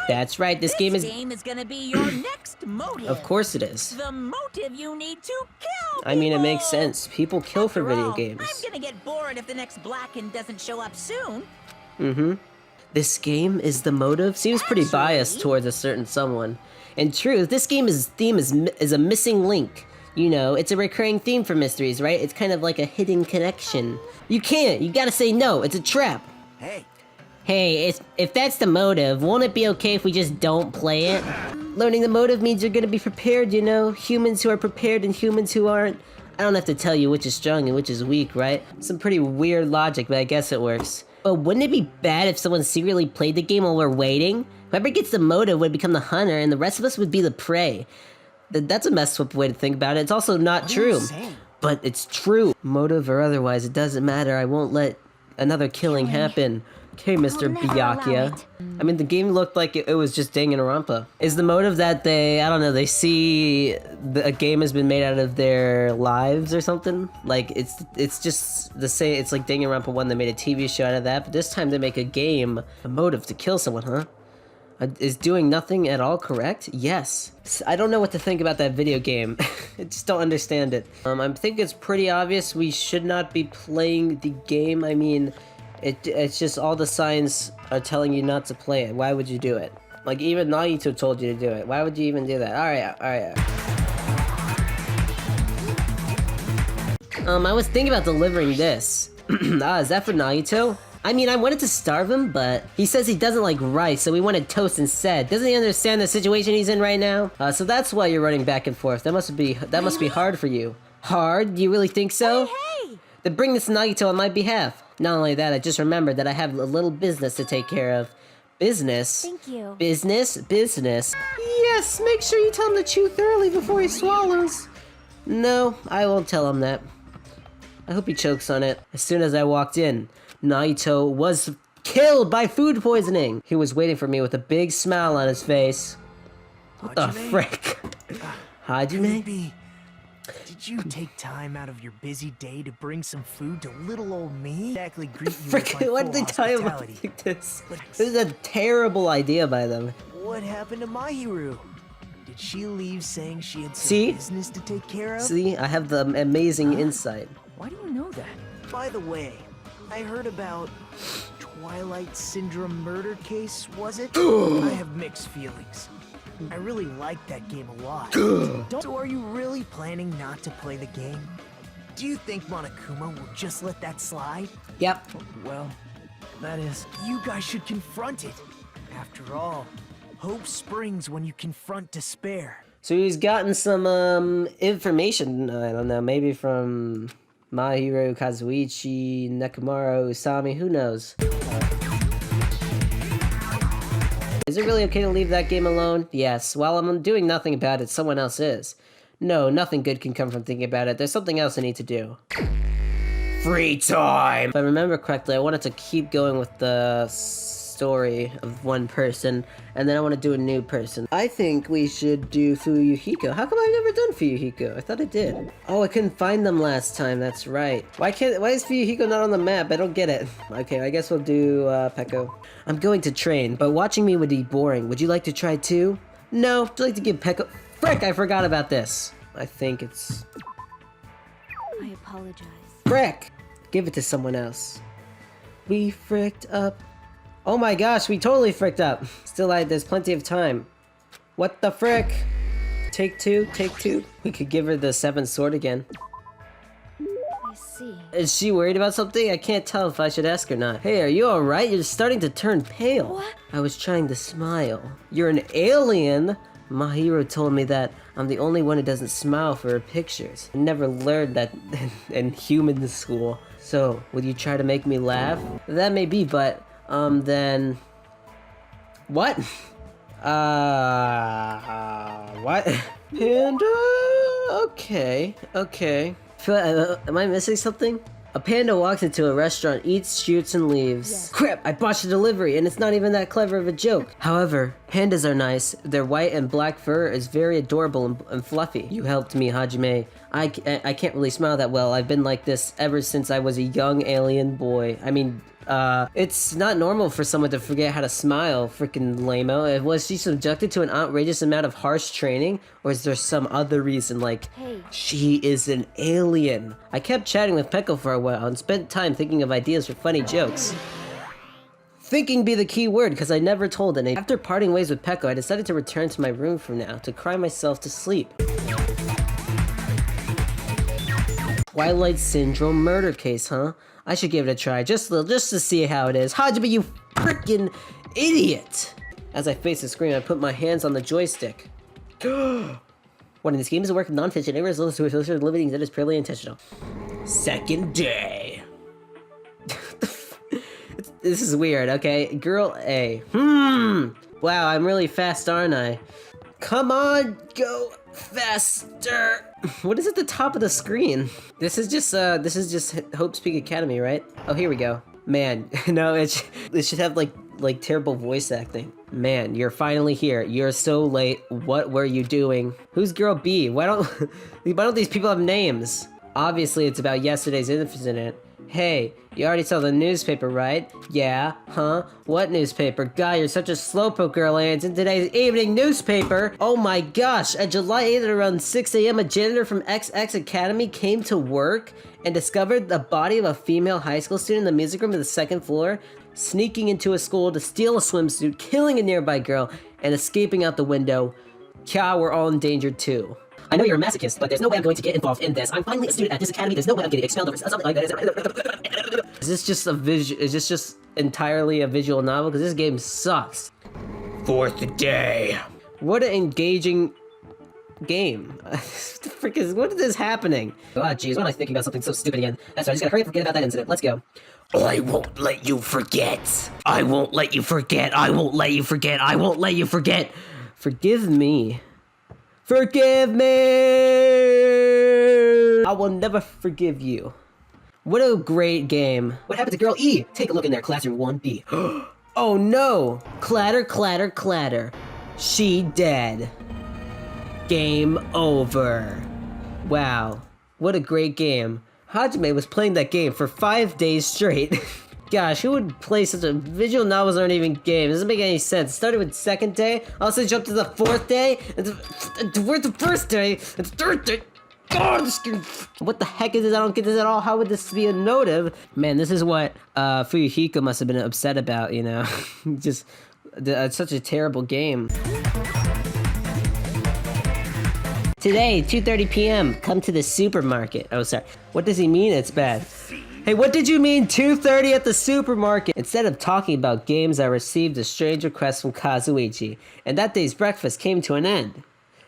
S1: That's right. This game is gonna be your next motive. Of course it is.
S6: The motive you need to kill people.
S1: I mean, it makes sense. People kill for video games.
S6: I'm gonna get bored if the next Blacken doesn't show up soon.
S1: This game is the motive? Seems pretty biased towards a certain someone. In truth, this game's theme is a missing link. You know, it's a recurring theme for mysteries, right? It's kind of like a hidden connection. You gotta say no, it's a trap. Hey, if that's the motive, won't it be okay if we just don't play it? Learning the motive means you're gonna be prepared, you know? Humans who are prepared and humans who aren't. I don't have to tell you which is strong and which is weak, right? Some pretty weird logic, but I guess it works. But wouldn't it be bad if someone secretly played the game while we're waiting? Whoever gets the motive would become the hunter and the rest of us would be the prey. That's a messed up way to think about it. It's also not true. But it's true. Motive or otherwise, it doesn't matter. I won't let another killing happen. Okay, Mr. Byakuya. I mean, the game looked like it was just Danganronpa. Is the motive that they, I don't know, they see a game has been made out of their lives or something? Like, it's just the same, it's like Danganronpa 1, they made a TV show out of that, but this time they make a game, a motive to kill someone, huh? Is doing nothing at all correct? Yes. I don't know what to think about that video game. I just don't understand it. I think it's pretty obvious we should not be playing the game. I mean, it's just all the signs are telling you not to play it. Why would you do it? Like, even Nagito told you to do it. Why would you even do that? Alright. I was thinking about delivering this. Is that for Nagito? I mean, I wanted to starve him, but he says he doesn't like rice, so we wanted toast instead. Doesn't he understand the situation he's in right now? So that's why you're running back and forth. That must be hard for you. Hard? Do you really think so?
S12: Hey!
S1: Then bring this to Nagito on my behalf. Not only that, I just remembered that I have a little business to take care of. Business?
S12: Thank you.
S1: Business? Yes, make sure you tell him to chew thoroughly before he swallows. No, I won't tell him that. I hope he chokes on it. As soon as I walked in, Nagito was killed by food poisoning. He was waiting for me with a big smile on his face. What the frick? Hajime?
S8: Did you take time out of your busy day to bring some food to little old me? Exactly greet you
S1: Frick,
S8: with my
S1: why did they tell him like this? This is a terrible idea by them.
S8: What happened to Mahiru? Did she leave saying she had some
S1: See?
S8: business to take care of?
S1: See, I have the amazing insight.
S11: Why do you know that?
S8: By the way, I heard about Twilight Syndrome murder case, was it? I have mixed feelings. I really liked that game a lot. So are you really planning not to play the game? Do you think Monokuma will just let that slide?
S1: Yep.
S11: Well, that is...
S8: You guys should confront it. After all, hope springs when you confront despair.
S1: So he's gotten some information, I don't know, maybe from Mahiru, Kazuichi, Nekomaru, Usami, who knows? Is it really okay to leave that game alone? Yes. While I'm doing nothing about it, someone else is. No, nothing good can come from thinking about it. There's something else I need to do. Free time! If I remember correctly, I wanted to keep going with the story of one person, and then I want to do a new person. I think we should do Fuyuhiko. How come I've never done Fuyuhiko? I thought I did. Oh, I couldn't find them last time, that's right. Why is Fuyuhiko not on the map? I don't get it. Okay, I guess we'll do Peko. I'm going to train, but watching me would be boring. Would you like to try too? No, would you like to give Peko... Frick, I forgot about this. I think it's...
S12: I apologize.
S1: Frick! Give it to someone else. We fricked up. Oh my gosh, we totally fricked up. Still, there's plenty of time. What the frick? Take two. We could give her the 7th sword again.
S12: I see.
S1: Is she worried about something? I can't tell if I should ask or not. Hey, are you alright? You're starting to turn pale.
S12: What?
S1: I was trying to smile. You're an alien? Mahiru told me that I'm the only one who doesn't smile for her pictures. I never learned that in human school. So, would you try to make me laugh? That may be, but... then... What? What? Panda? Okay. Am I missing something? A panda walks into a restaurant, eats, shoots, and leaves.
S12: Yes.
S1: Crap, I botched the delivery, and it's not even that clever of a joke. However, pandas are nice. Their white and black fur is very adorable and fluffy. You helped me, Hajime. I can't really smile that well. I've been like this ever since I was a young alien boy. I mean, it's not normal for someone to forget how to smile, freaking lame-o. Was she subjected to an outrageous amount of harsh training? Or is there some other reason, like,
S12: hey,
S1: she is an alien? I kept chatting with Peko for a while and spent time thinking of ideas for funny jokes. Thinking be the key word, because I never told any. After parting ways with Peko, I decided to return to my room for now, to cry myself to sleep. Twilight Syndrome murder case, huh? I should give it a try, just to see how it is. Hajime, you freaking idiot! As I face the screen, I put my hands on the joystick. One of these games is a work of non-fiction, every result to associated living that is purely intentional. Second day. This is weird, okay? Girl A. Wow, I'm really fast, aren't I? Come on, go faster. What is at the top of the screen? This is just Hope's Peak Academy, right? Oh, here we go. Man, no, it should have like terrible voice acting. Man, you're finally here. You're so late. What were you doing? Who's girl B? Why don't these people have names? Obviously, it's about yesterday's incident. Hey, you already saw the newspaper, right? Yeah, huh? What newspaper? Guy, you're such a slowpoke girl, and it's in today's evening newspaper! Oh my gosh, at July 8th at around 6 a.m., a janitor from XX Academy came to work and discovered the body of a female high school student in the music room of the second floor, sneaking into a school to steal a swimsuit, killing a nearby girl, and escaping out the window. Kya, we're all endangered too. I know you're a masochist, but there's no way I'm going to get involved in this. I'm finally a student at this academy. There's no way I'm getting expelled over something like that. Is this just a Is this just entirely a visual novel? Because this game sucks. Fourth day. What an engaging game. What the frick is? What is this happening? Oh, jeez, why am I thinking about something so stupid again? That's right. I just gotta hurry up and forget about that incident. Let's go. I won't let you forget. I won't let you forget. I won't let you forget. I won't let you forget. Forgive me. Forgive me! I will never forgive you. What a great game. What happened to girl E? Take a look in there, classroom 1B. Oh no! Clatter, clatter, clatter. She dead. Game over. Wow. What a great game. Hajime was playing that game for 5 days straight. Gosh, who would play such a... Visual novels aren't even games. It doesn't make any sense. It started with second day, also jumped to the fourth day, we're the first day, and third day. God, this game... What the heck is this? I don't get this at all. How would this be a notive? Man, this is what Fuyuhiko must have been upset about, you know? Just... It's such a terrible game. Today, 2:30 p.m., come to the supermarket. Oh, sorry. What does he mean it's bad? Hey, what did you mean 2:30 at the supermarket? Instead of talking about games, I received a strange request from Kazuichi, and that day's breakfast came to an end.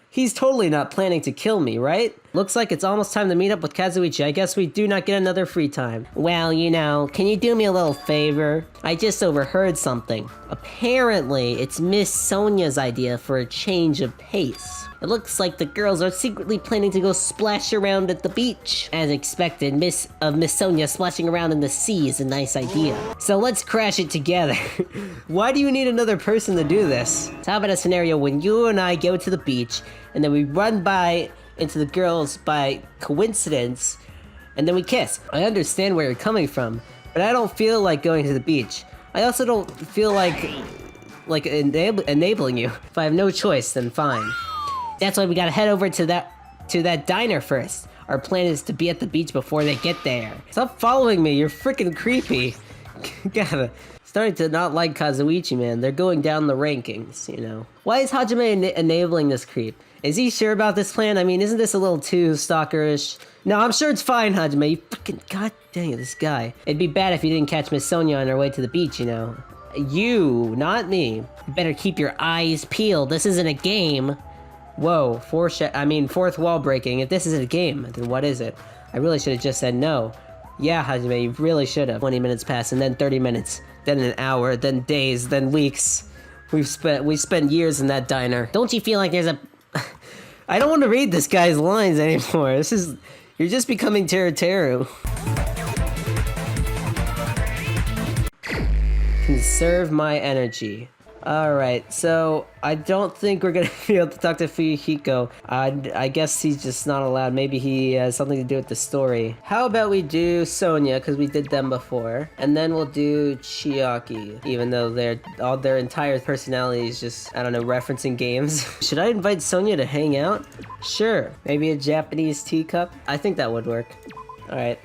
S1: He's totally not planning to kill me, right? Looks like it's almost time to meet up with Kazuichi. I guess we do not get another free time. Well, you know, can you do me a little favor? I just overheard something. Apparently, it's Miss Sonia's idea for a change of pace. It looks like the girls are secretly planning to go splash around at the beach. As expected, Miss Sonia splashing around in the sea is a nice idea. So let's crash it together. Why do you need another person to do this? So how about a scenario when you and I go to the beach, and then we run by into the girls by coincidence, and then we kiss. I understand where you're coming from, but I don't feel like going to the beach. I also don't feel like enabling you. If I have no choice, then fine. That's why we gotta head over to that diner first. Our plan is to be at the beach before they get there. Stop following me, you're freaking creepy. Starting to not like Kazuichi, man. They're going down the rankings, you know. Why is Hajime enabling this creep? Is he sure about this plan? I mean, isn't this a little too stalkerish? No, I'm sure it's fine, Hajime. You freaking... God dang it, this guy. It'd be bad if you didn't catch Miss Sonia on her way to the beach, you know. You, not me. You better keep your eyes peeled. This isn't a game. Whoa, fourth wall breaking. If this isn't a game, then what is it? I really should have just said no. Yeah, Hajime, you really should have. 20 minutes pass, and then 30 minutes, then an hour, then days, then weeks. We spent years in that diner. Don't you feel like there's a... I don't want to read this guy's lines anymore. You're just becoming Teruteru. Conserve my energy. Alright, so I don't think we're gonna be able to talk to Fuyuhiko. I guess he's just not allowed. Maybe he has something to do with the story. How about we do Sonia, because we did them before. And then we'll do Chiaki, even though their entire personality is just, I don't know, referencing games. Should I invite Sonia to hang out? Sure. Maybe a Japanese teacup? I think that would work. Alright.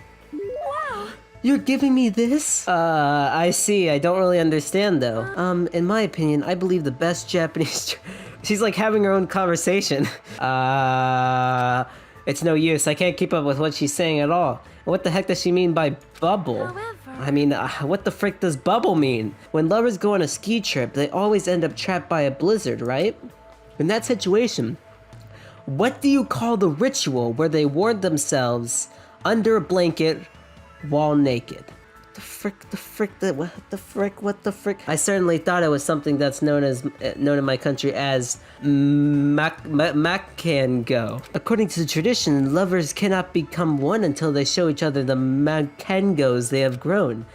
S1: You're giving me this? I see. I don't really understand, though. In my opinion, I believe the best Japanese... She's like having her own conversation. It's no use. I can't keep up with what she's saying at all. What the heck does she mean by bubble? I mean, what the frick does bubble mean? When lovers go on a ski trip, they always end up trapped by a blizzard, right? In that situation, what do you call the ritual where they warm themselves under a blanket while naked? What the frick? I certainly thought it was something that's known in my country as makengo. According to the tradition, lovers cannot become one until they show each other the makengos they have grown.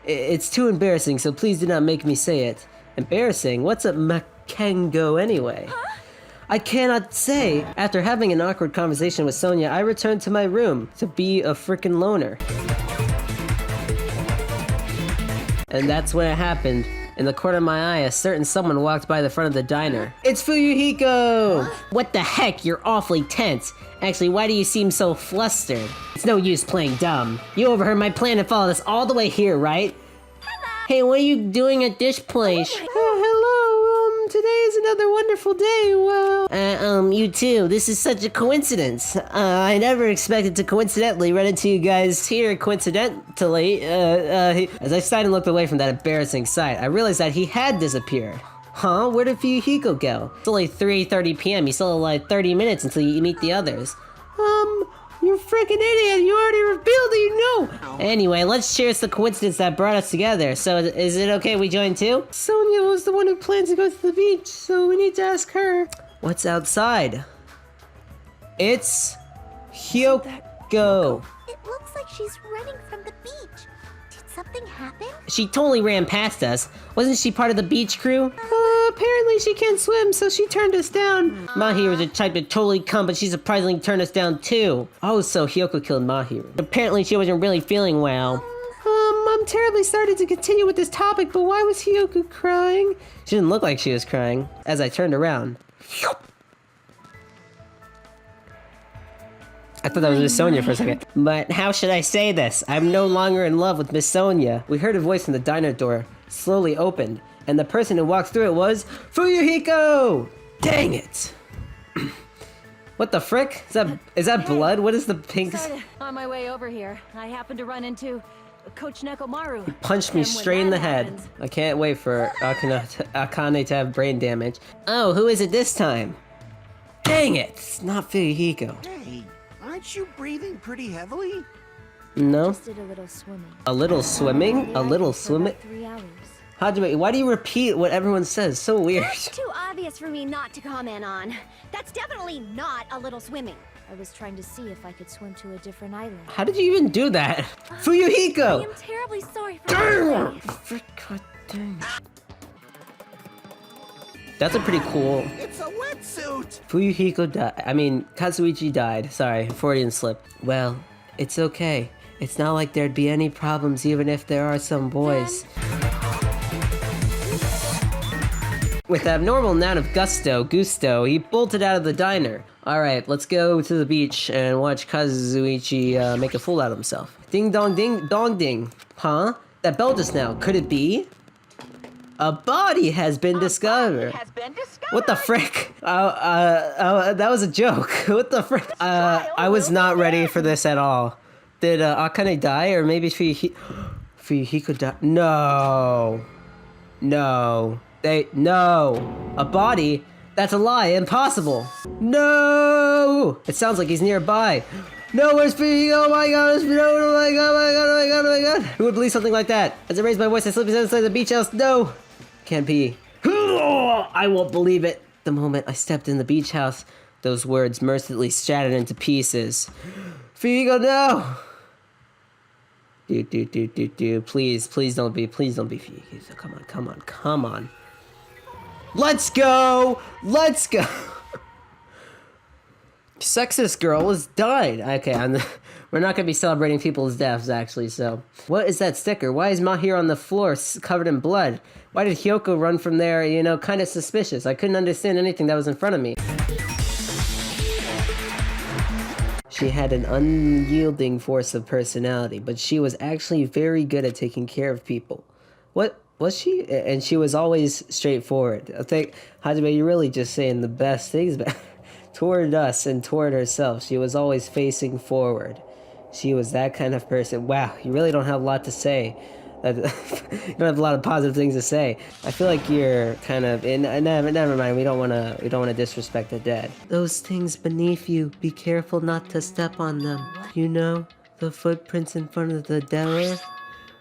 S1: It's too embarrassing, so please do not make me say it. Embarrassing? What's a makengo anyway? Huh? I cannot say. After having an awkward conversation with Sonia, I returned to my room to be a frickin' loner. And that's when it happened. In the corner of my eye, a certain someone walked by the front of the diner. It's Fuyuhiko! What the heck? You're awfully tense. Actually, why do you seem so flustered? It's no use playing dumb. You overheard my plan and followed us all the way here, right? Hello. Hey, what are you doing at this place? Hello. Today is another wonderful day. Well, you too. This is such a coincidence. I never expected to coincidentally run into you guys here coincidentally. As I sighed and looked away from that embarrassing sight, I realized that he had disappeared. Huh? Where did Fuyuhiko go? It's only 3:30 p.m. You still have like 30 minutes until you meet the others. You freaking idiot! You already revealed that you know! Anyway, let's cheers the coincidence that brought us together. So, is it okay we join too? Sonia was the one who planned to go to the beach, so we need to ask her. What's outside? It's Hiyoko.
S2: It looks like she's running from the beach. Did something happen?
S1: She totally ran past us. Wasn't she part of the beach crew? Apparently she can't swim, so she turned us down. Mahiru was the type to totally come, but she surprisingly turned us down too. Oh, so Hiyoko killed Mahiru. Apparently she wasn't really feeling well. I'm terribly sorry to continue with this topic, but why was Hiyoko crying? She didn't look like she was crying. As I turned around. I thought that was Miss Sonia for a second. But how should I say this? I'm no longer in love with Miss Sonia. We heard a voice from the diner door slowly opened, and the person who walked through it was Fuyuhiko! Dang it! What the frick? Is that blood? What is the pink?
S13: On my way over here, I happened to run into Coach Nekomaru.
S1: He punched me straight in the head. I can't wait for Akane to have brain damage. Oh, who is it this time? Dang it! It's not Fuyuhiko.
S14: Hey, aren't you breathing pretty heavily?
S1: No.
S12: Just did a little swimming.
S1: A little swimming? A little swimming?
S12: 3 hours.
S1: Hajime, why do you repeat what everyone says? So weird.
S2: That's too obvious for me not to comment on. That's definitely not a little swimming.
S12: I was trying to see if I could swim to a different island.
S1: How did you even do that? Fuyuhiko!
S2: I am terribly sorry for
S1: Damn! God dang. That's a pretty cool...
S14: It's a wetsuit!
S1: Fuyuhiko died. I mean, Kazuichi died. Sorry, Freudian slip. Well, it's okay. It's not like there'd be any problems even if there are some boys. With an abnormal amount of gusto, he bolted out of the diner. Alright, let's go to the beach and watch Kazuichi make a fool out of himself. Ding dong ding dong ding. Huh? That bell just now. Could it be? A body has been discovered. What the frick? That was a joke. What the frick? I was not ready for this at all. Did Akane die, or maybe Fuyuhiko die? No. No. No. A body? That's a lie. Impossible. No. It sounds like he's nearby. No, where's Fuyuhiko? Oh my god, no, oh my god, oh my god, oh my god, oh my god. Who would believe something like that? As I raised my voice, I slipped inside the beach house. No. Can't be. I won't believe it. The moment I stepped in the beach house, those words mercilessly shattered into pieces. Fuyuhiko, no. Please don't be Fuyuhiko. Come on. Let's go! Sexist girl has died. Okay, we're not gonna be celebrating people's deaths, actually, so. What is that sticker? Why is Mahiru on the floor covered in blood? Why did Hiyoko run from there, kind of suspicious? I couldn't understand anything that was in front of me. She had an unyielding force of personality, but she was actually very good at taking care of people. What was she? And she was always straightforward. I think, Hajime, you're really just saying the best things toward us and toward herself. She was always facing forward. She was that kind of person. Wow, you really don't have a lot to say. You don't have a lot of positive things to say. I feel like you're kind of never mind. We don't want to disrespect the dead. Those things beneath you. Be careful not to step on them. You know, the footprints in front of the door.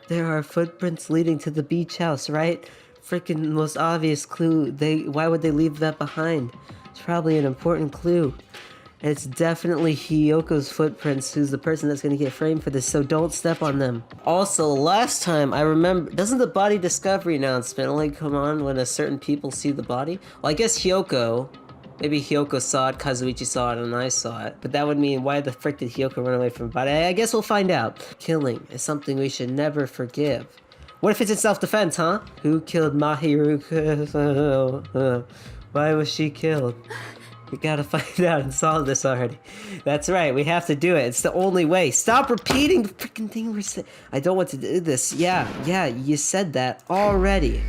S1: There are footprints leading to the beach house, right? Freaking most obvious clue. Why would they leave that behind? It's probably an important clue. And it's definitely Hiyoko's footprints, who's the person that's gonna get framed for this, so don't step on them. Also, last time, I remember, doesn't the body discovery announcement only come on when a certain people see the body? Well, I guess Hiyoko, maybe Hiyoko saw it, Kazuichi saw it, and I saw it. But that would mean, why the frick did Hiyoko run away from the body? I guess we'll find out. Killing is something we should never forgive. What if it's in self-defense, huh? Who killed Mahiru? Why was she killed? We gotta find out and solve this already. That's right, we have to do it. It's the only way. Stop repeating the freaking thing we're saying. I don't want to do this. Yeah, you said that already.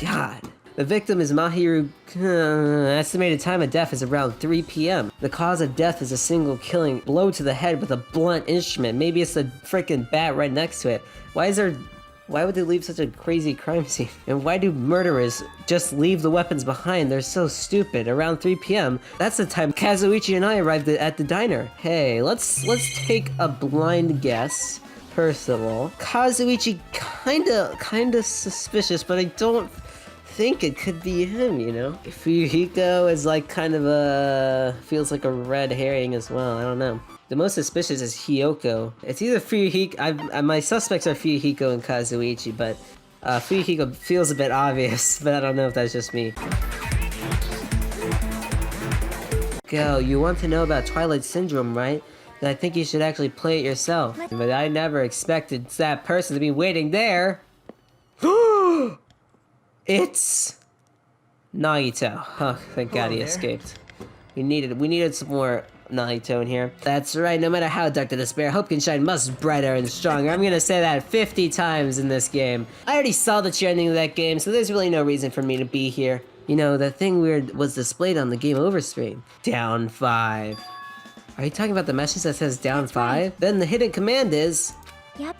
S1: God. The victim is Mahiru. Estimated time of death is around 3 p.m. The cause of death is a single killing blow to the head with a blunt instrument. Maybe it's the freaking bat right next to it. Why would they leave such a crazy crime scene? And why do murderers just leave the weapons behind? They're so stupid. Around 3 p.m., that's the time Kazuichi and I arrived at the diner. Hey, let's take a blind guess. First of all, Kazuichi kinda suspicious, but I don't think it could be him, you know? Fuyuhiko is like kind of feels like a red herring as well. I don't know. The most suspicious is Hiyoko. It's either Fuyuhiko. My suspects are Fuyuhiko and Kazuichi, but Fuyuhiko feels a bit obvious, but I don't know if that's just me. Go, you want to know about Twilight Syndrome, right? Then I think you should actually play it yourself. But I never expected that person to be waiting there. It's Nagito. Oh, thank God he escaped. We needed some more Nagito in here. That's right, no matter how dark the despair, hope can shine much brighter and stronger. I'm gonna say that 50 times in this game. I already saw the trending of that game, so there's really no reason for me to be here. You know, that thing weird was displayed on the Game Over stream. Down 5. Are you talking about the message that says down 5? Then the hidden command is...
S2: Yep.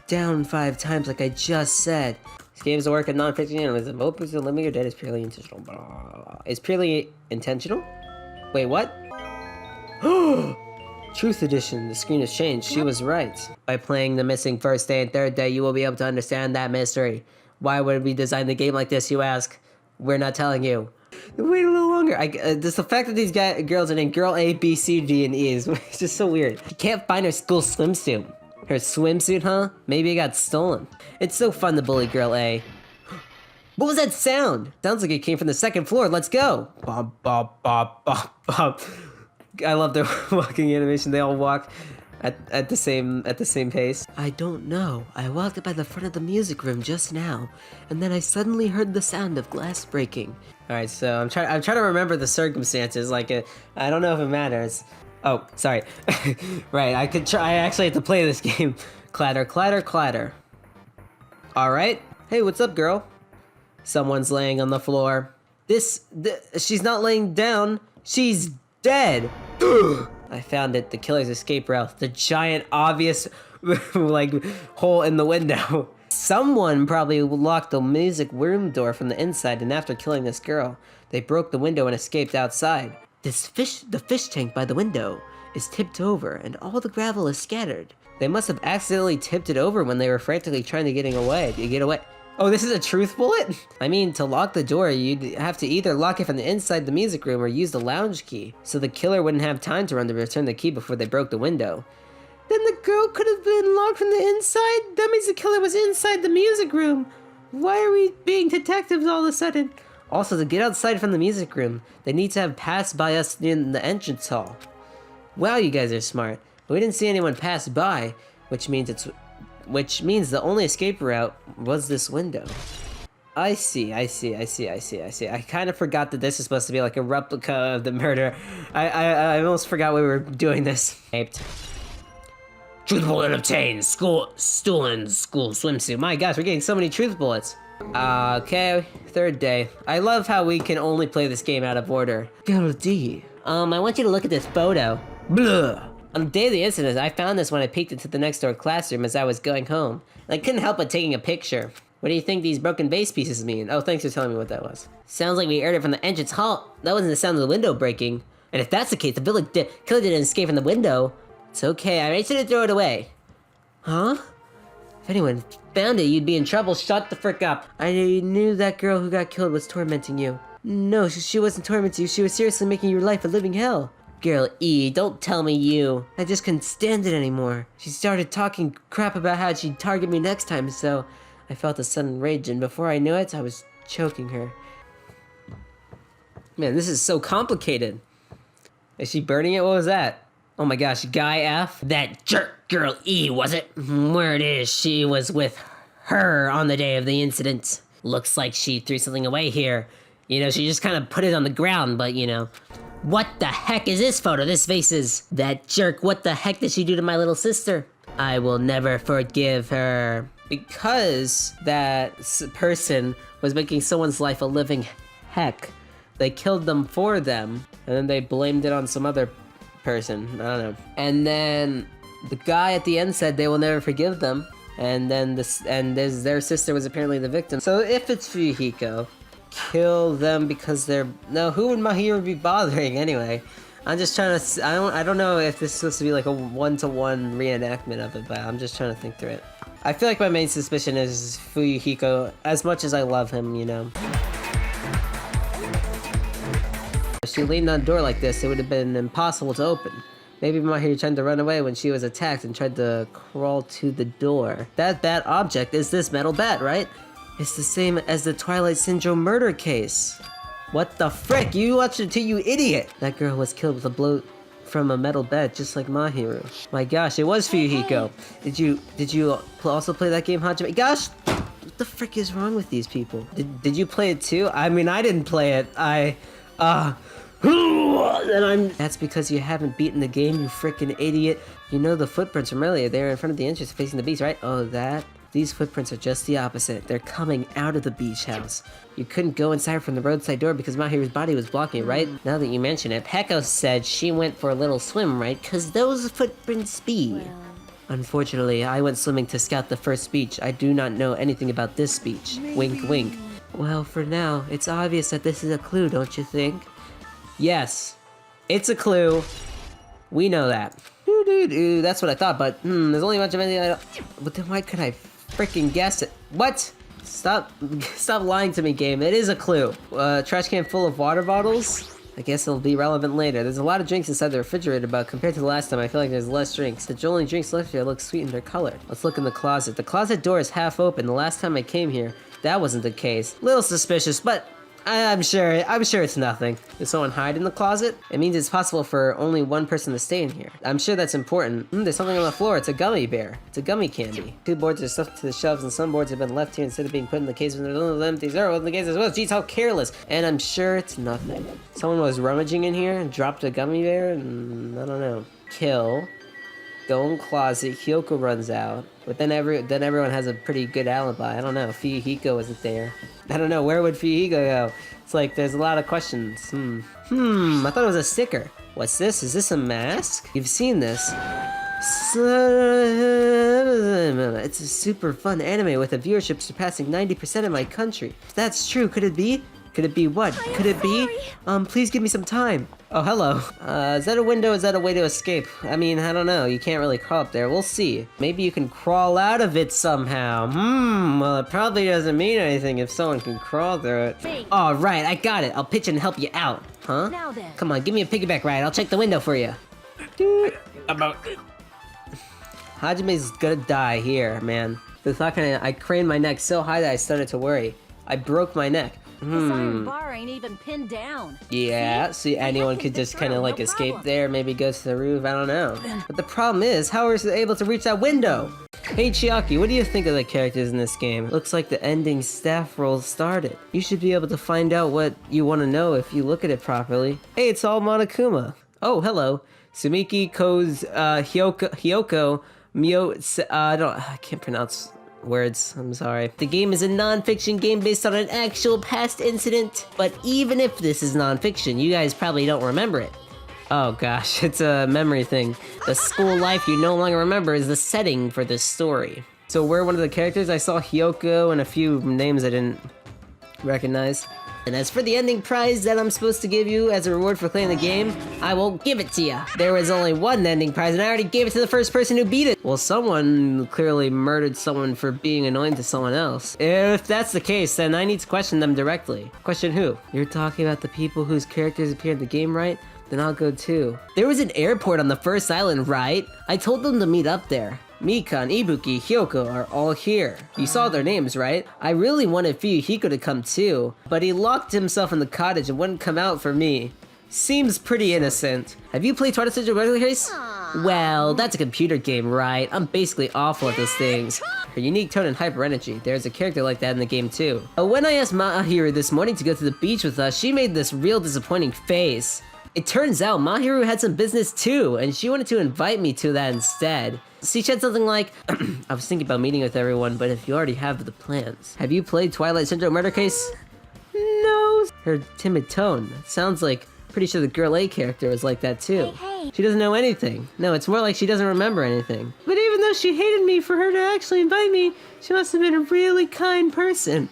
S1: Down 5 times like I just said. This game's a work of non-fiction journalism. Opens to limit your dead is purely intentional. Blah, blah, blah. It's purely intentional? Wait, what? Truth edition, the screen has changed. She was right. By playing the missing first day and third day, you will be able to understand that mystery. Why would we design the game like this, you ask? We're not telling you. Wait a little longer. Just the fact that these girls are named Girl A, B, C, D, and E is just so weird. You can't find her school swimsuit. Her swimsuit, huh? Maybe it got stolen. It's so fun to bully Girl A. What was that sound? Sounds like it came from the second floor. Let's go. Bop, bop, bop, bop, bop. I love their walking animation. They all walk at the same pace. I don't know. I walked by the front of the music room just now, and then I suddenly heard the sound of glass breaking. All right, so I'm trying to remember the circumstances. Like, I don't know if it matters. Oh, sorry. Right, I actually have to play this game. Clatter, clatter, clatter. All right. Hey, what's up, girl? Someone's laying on the floor. She's not laying down. She's dead. I found it. The killer's escape route. The giant, obvious, like, hole in the window. Someone probably locked the music room door from the inside, and after killing this girl, they broke the window and escaped outside. The fish tank by the window is tipped over, and all the gravel is scattered. They must have accidentally tipped it over when they were frantically trying to get away. Oh, this is a truth bullet? I mean, to lock the door, you'd have to either lock it from the inside the music room or use the lounge key, so the killer wouldn't have time to run to return the key before they broke the window. Then the girl could have been locked from the inside? That means the killer was inside the music room. Why are we being detectives all of a sudden? Also, to get outside from the music room, they need to have passed by us in the entrance hall. Wow, you guys are smart. We didn't see anyone pass by, which means the only escape route was this window. I see. I kind of forgot that this is supposed to be like a replica of the murder. I almost forgot we were doing this. Truth bullet obtained. Stolen school swimsuit. My gosh, we're getting so many truth bullets. Okay, third day. I love how we can only play this game out of order. Girl D. I want you to look at this photo. Blah. On the day of the incident, I found this when I peeked into the next door classroom as I was going home. I couldn't help but taking a picture. What do you think these broken base pieces mean? Oh, thanks for telling me what that was. Sounds like we heard it from the entrance hall. That wasn't the sound of the window breaking. And if that's the case, the killer didn't escape from the window. It's okay, I ready to throw it away. Huh? If anyone found it, you'd be in trouble. Shut the frick up. I knew that girl who got killed was tormenting you. No, she wasn't tormenting you. She was seriously making your life a living hell. Girl E, don't tell me you. I just couldn't stand it anymore. She started talking crap about how she'd target me next time, so I felt a sudden rage, and before I knew it, I was choking her. Man, this is so complicated. Is she burning it? What was that? Oh my gosh, Guy F? That jerk girl E, was it? Word is, she was with her on the day of the incident. Looks like she threw something away here. You know, she just kind of put it on the ground, but you know. What the heck is this photo? This face is... That jerk, what the heck did she do to my little sister? I will never forgive her. Because that person was making someone's life a living heck, they killed them for them, and then they blamed it on some other person. I don't know. And then the guy at the end said they will never forgive them, and then their sister was apparently the victim. So if it's Fuyuhiko, kill them because they're... No, who would Mahiro be bothering anyway? I'm just trying to... I don't know if this is supposed to be like a one-to-one reenactment of it, but I'm just trying to think through it. I feel like my main suspicion is Fuyuhiko, as much as I love him, you know. If she leaned on a door like this, it would have been impossible to open. Maybe Mahiro tried to run away when she was attacked and tried to crawl to the door. That bat object is this metal bat, right? It's the same as the Twilight Syndrome murder case. What the frick? You watched it too, you idiot! That girl was killed with a blow from a metal bat, just like Mahiro. My gosh, it was Fuyuhiko. Did you also play that game, Hajime? Gosh! What the frick is wrong with these people? Did you play it too? I mean, I didn't play it. That's because you haven't beaten the game, you frickin' idiot. You know the footprints from earlier. They're in front of the entrance facing the beach, right? Oh, that? These footprints are just the opposite. They're coming out of the beach house. You couldn't go inside from the roadside door because Mahiru's body was blocking it, right? Now that you mention it, Peko said she went for a little swim, right? Cause those footprints be. Well. Unfortunately, I went swimming to scout the first beach. I do not know anything about this beach. Maybe. Wink, wink. Well, for now, it's obvious that this is a clue, don't you think? Yes, it's a clue. We know that. That's what I thought, but there's only a bunch of anything. But then why could I freaking guess it? What? Stop lying to me, game. It is a clue. Trash can full of water bottles. I guess it'll be relevant later. There's a lot of drinks inside the refrigerator, but compared to the last time, I feel like there's less drinks. The only drinks left here look sweet and they're colored. Let's look in the closet. The closet door is half open. The last time I came here, that wasn't the case. Little suspicious, but I'm sure it's nothing. Did someone hide in the closet? It means it's possible for only one person to stay in here. I'm sure that's important. There's something on the floor. It's a gummy bear. It's a gummy candy. 2 boards are stuffed to the shelves and some boards have been left here instead of being put in the case when there's only empty 0 in the case as well. Geez, how careless. And I'm sure it's nothing. Someone was rummaging in here and dropped a gummy bear and I don't know. Kill. Go in closet. Hiyoko runs out. But then everyone has a pretty good alibi. I don't know. Fuyuhiko isn't there. I don't know. Where would Fuyuhiko go? It's like there's a lot of questions. I thought it was a sticker. What's this? Is this a mask? You've seen this. It's a super fun anime with a viewership surpassing 90% in my country. If that's true, could it be? Could it be what? Could it be? Please give me some time. Oh, hello. Is that a window? Is that a way to escape? I mean, I don't know. You can't really crawl up there. We'll see. Maybe you can crawl out of it somehow. Well, it probably doesn't mean anything if someone can crawl through it.
S13: Hey.
S1: All right, I got it. I'll pitch and help you out. Huh?
S13: Now then.
S1: Come on, give me a piggyback ride. I'll check the window for you. Hajime's gonna die here, man. The thought I craned my neck so high that I started to worry. I broke my neck.
S13: This iron bar ain't even pinned down.
S1: Yeah, see, anyone could just kind of like escape there, maybe go to the roof, I don't know. But the problem is, how are we able to reach that window? Hey Chiaki, what do you think of the characters in this game? Looks like the ending staff role started. You should be able to find out what you want to know if you look at it properly. Hey, it's all Monokuma. Oh, hello. Sumiki, Koz, Hiyoko, Mio, I can't pronounce words, I'm sorry. The game is a non-fiction game based on an actual past incident, but even if this is non-fiction, you guys probably don't remember it. Oh gosh, it's a memory thing. The school life you no longer remember is the setting for this story. So we're one of the characters. I saw Hiyoko and a few names I didn't recognize. And as for the ending prize that I'm supposed to give you as a reward for playing the game, I won't give it to you. There was only one ending prize and I already gave it to the first person who beat it. Well, someone clearly murdered someone for being annoying to someone else. If that's the case, then I need to question them directly. Question who? You're talking about the people whose characters appear in the game, right? Then I'll go too. There was an airport on the first island, right? I told them to meet up there. Mikan, Ibuki, Hiyoko are all here. You saw their names, right? I really wanted Fuyuhiko to come too, but he locked himself in the cottage and wouldn't come out for me. Seems pretty innocent. Have you played Twilight Syndrome regular case? Well, that's a computer game, right? I'm basically awful at those things. Her unique tone and hyper energy. There's a character like that in the game too. When I asked Mahiru this morning to go to the beach with us, she made this real disappointing face. It turns out Mahiru had some business too, and she wanted to invite me to that instead. She said something like, I was thinking about meeting with everyone, but if you already have the plans. Have you played Twilight Syndrome murder case? No. Her timid tone. Sounds like, pretty sure the girl A character was like that too.
S2: Hey.
S1: She doesn't know anything. No, it's more like she doesn't remember anything. But even though she hated me, for her to actually invite me, she must have been a really kind person.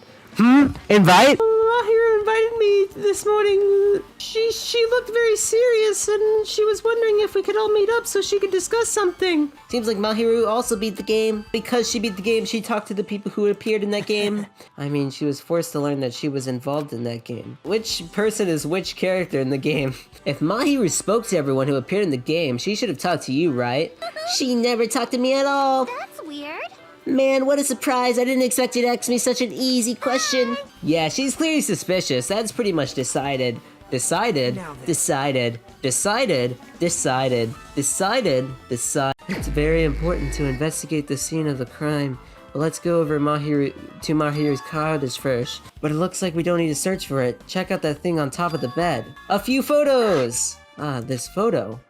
S1: Invite? Mahiru invited me this morning. She looked very serious and she was wondering if we could all meet up so she could discuss something. Seems like Mahiru also beat the game. Because she beat the game, she talked to the people who appeared in that game. I mean, she was forced to learn that she was involved in that game. Which person is which character in the game? If Mahiru spoke to everyone who appeared in the game, she should have talked to you, right? She never talked to me at all.
S2: That's weird.
S1: Man, what a surprise. I didn't expect you to ask me such an easy question. Yeah, she's clearly suspicious. That's pretty much decided. Decided. Decided. Decided. Decided. Decided. Decided. It's very important to investigate the scene of the crime. But let's go over Mahiru's cottage first. But it looks like we don't need to search for it. Check out that thing on top of the bed. A few photos! Ah, this photo.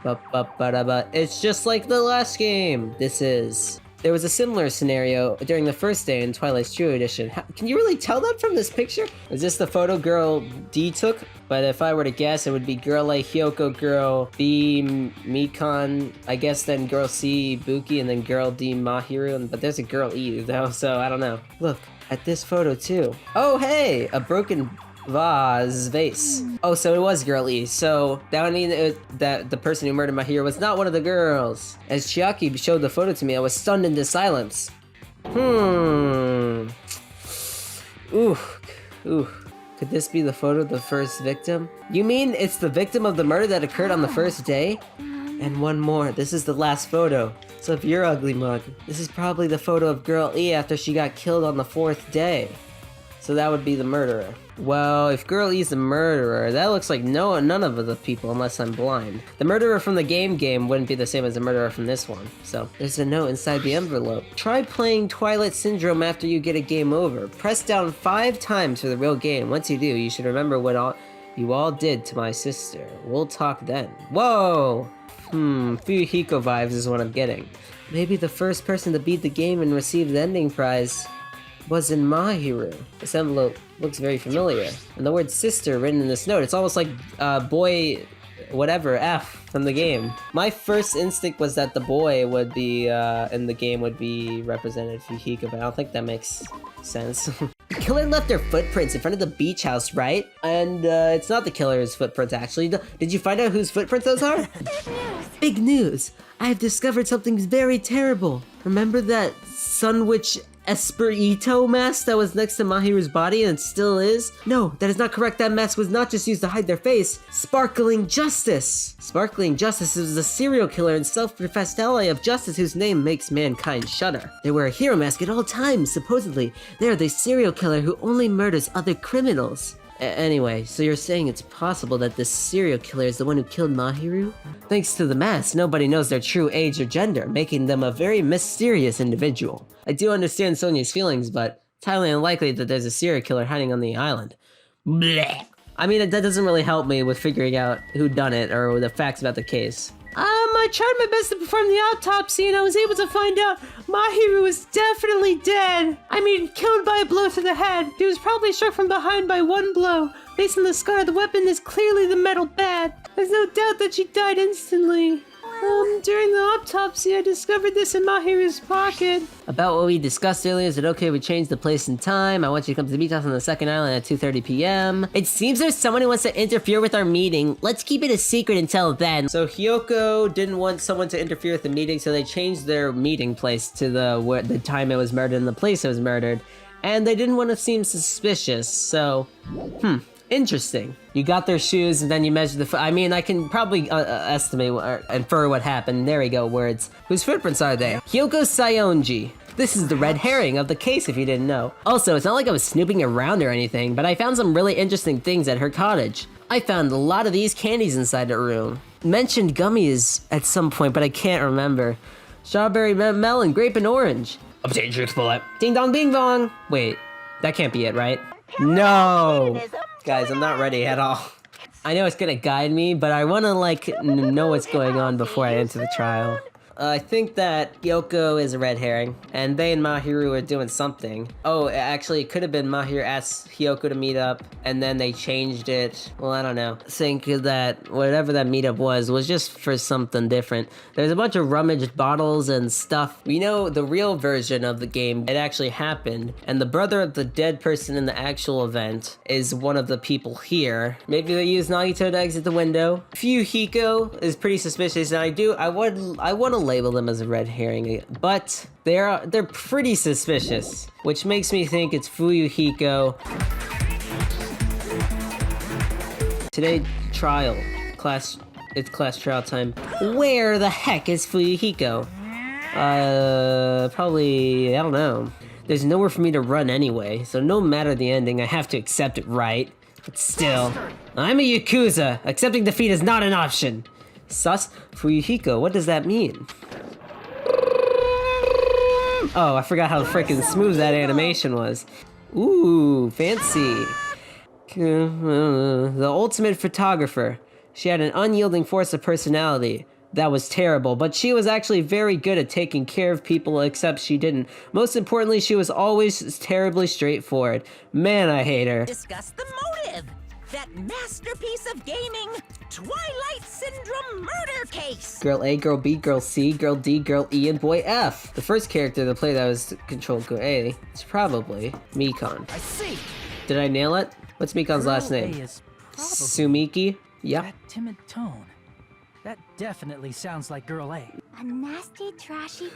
S1: It's just like the last game. This is. There was a similar scenario during the first day in Twilight's True Edition. Can you really tell that from this picture? Is this the photo girl D took? But if I were to guess, it would be girl A, Hiyoko, girl B, Mikan, I guess then girl C, Ibuki, and then girl D, Mahiru. But there's a girl E though, so I don't know. Look at this photo too. Oh hey, a broken vase. Oh, so it was girl E. So that would mean that the person who murdered Mahiru was not one of the girls. As Chiaki showed the photo to me, I was stunned into silence. Ooh. Could this be the photo of the first victim? You mean it's the victim of the murder that occurred on the first day? And one more. This is the last photo. So if you're ugly mug, this is probably the photo of girl E after she got killed on the 4th day. So that would be the murderer. Well, if Girl E's the murderer, that looks like none of the people unless I'm blind. The murderer from the game wouldn't be the same as the murderer from this one. So, there's a note inside the envelope. Try playing Twilight Syndrome after you get a game over. Press down 5 times for the real game. Once you do, you should remember what you all did to my sister. We'll talk then. Whoa! Fuyuhiko vibes is what I'm getting. Maybe the first person to beat the game and receive the ending prize was in Mahiru. This envelope looks very familiar. And the word sister written in this note, it's almost like boy whatever F from the game. My first instinct was that the boy would be in the game would be represented Fuyuhiko, but I don't think that makes sense. The killer left their footprints in front of the beach house, right? And it's not the killer's footprints actually. Did you find out whose footprints those are? Big news! I have discovered something very terrible. Remember that Sunwitch Esperito mask that was next to Mahiru's body and still is? No, that is not correct. That mask was not just used to hide their face. Sparkling Justice! Sparkling Justice is a serial killer and self-professed ally of justice whose name makes mankind shudder. They wear a hero mask at all times, supposedly. They are the serial killer who only murders other criminals. Anyway, so you're saying it's possible that this serial killer is the one who killed Mahiru? Thanks to the mask, nobody knows their true age or gender, making them a very mysterious individual. I do understand Sonia's feelings, but it's highly unlikely that there's a serial killer hiding on the island. Blech. I mean, that doesn't really help me with figuring out who done it or the facts about the case. I tried my best to perform the autopsy and I was able to find out Mahiru was definitely dead. I mean, killed by a blow to the head. He was probably struck from behind by one blow. Based on the scar, the weapon is clearly the metal bat. There's no doubt that she died instantly. During the autopsy, I discovered this in Mahiru's pocket. About what we discussed earlier, is it okay we change the place and time? I want you to come to the beach house on the 2nd island at 2:30 p.m. It seems there's someone who wants to interfere with our meeting. Let's keep it a secret until then. So Hiyoko didn't want someone to interfere with the meeting, so they changed their meeting place to the time it was murdered and the place it was murdered. And they didn't want to seem suspicious, so... Interesting. You got their shoes and then you measured the foot. I mean, I can probably estimate or infer what happened. There we go, words. Whose footprints are they? Hiyoko Sayonji. This is the red herring of the case if you didn't know. Also, it's not like I was snooping around or anything, but I found some really interesting things at her cottage. I found a lot of these candies inside her room. Mentioned gummies at some point, but I can't remember. Strawberry, melon, grape, and orange. Obtain truth bullet. Ding dong bing bong. Wait, that can't be it, right? No! Guys, I'm not ready at all. I know it's gonna guide me, but I wanna like know what's going on before I enter the trial. I think that Hiyoko is a red herring, and they and Mahiru are doing something. Oh, actually, it could have been Mahiru asked Hiyoko to meet up, and then they changed it. Well, I don't know. Think that whatever that meetup was just for something different. There's a bunch of rummaged bottles and stuff. We know the real version of the game, it actually happened, and the brother of the dead person in the actual event is one of the people here. Maybe they use Nagito to exit the window. Fuyuhiko is pretty suspicious, and I want to label them as a red herring, but they're pretty suspicious, which makes me think it's Fuyuhiko. Today, trial. It's class trial time. Where the heck is Fuyuhiko? Probably, I don't know. There's nowhere for me to run anyway, so no matter the ending, I have to accept it, right? But still, I'm a Yakuza. Accepting defeat is not an option. Sus? Fuyuhiko, what does that mean? Oh, I forgot how freaking smooth that animation was. Ooh, fancy. The ultimate photographer. She had an unyielding force of personality. That was terrible, but she was actually very good at taking care of people, except she didn't. Most importantly, she was always terribly straightforward. Man, I hate her.
S6: Discuss the motive. That masterpiece of gaming, Twilight Syndrome murder case.
S1: Girl A, Girl B, Girl C, Girl D, Girl E, and Boy F. The first character to play that was Control Girl A is probably Mikan.
S11: I see.
S1: Did I nail it? What's Mikan's last name? Sumiki? Yep.
S4: That timid tone. That definitely sounds like Girl A.
S2: A nasty, trashy...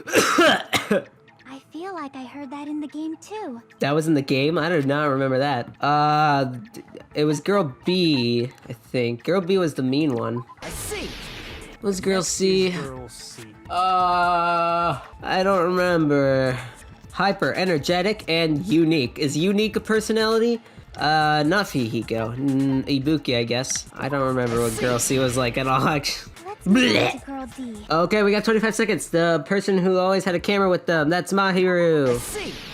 S2: I feel like I heard that in the game too.
S1: That was in the game? I do not remember that. It was Girl B, I think. Girl B was the mean one.
S11: I see.
S1: What's Girl C?
S11: Girl C.
S1: I don't remember. Hyper, energetic, and unique. Is unique a personality? Not Fuyuhiko. Ibuki, I guess. I don't remember what Girl C was like at all, actually.
S2: Girl D.
S1: Okay, we got 25 seconds. The person who always had a camera with them, that's Mahiru.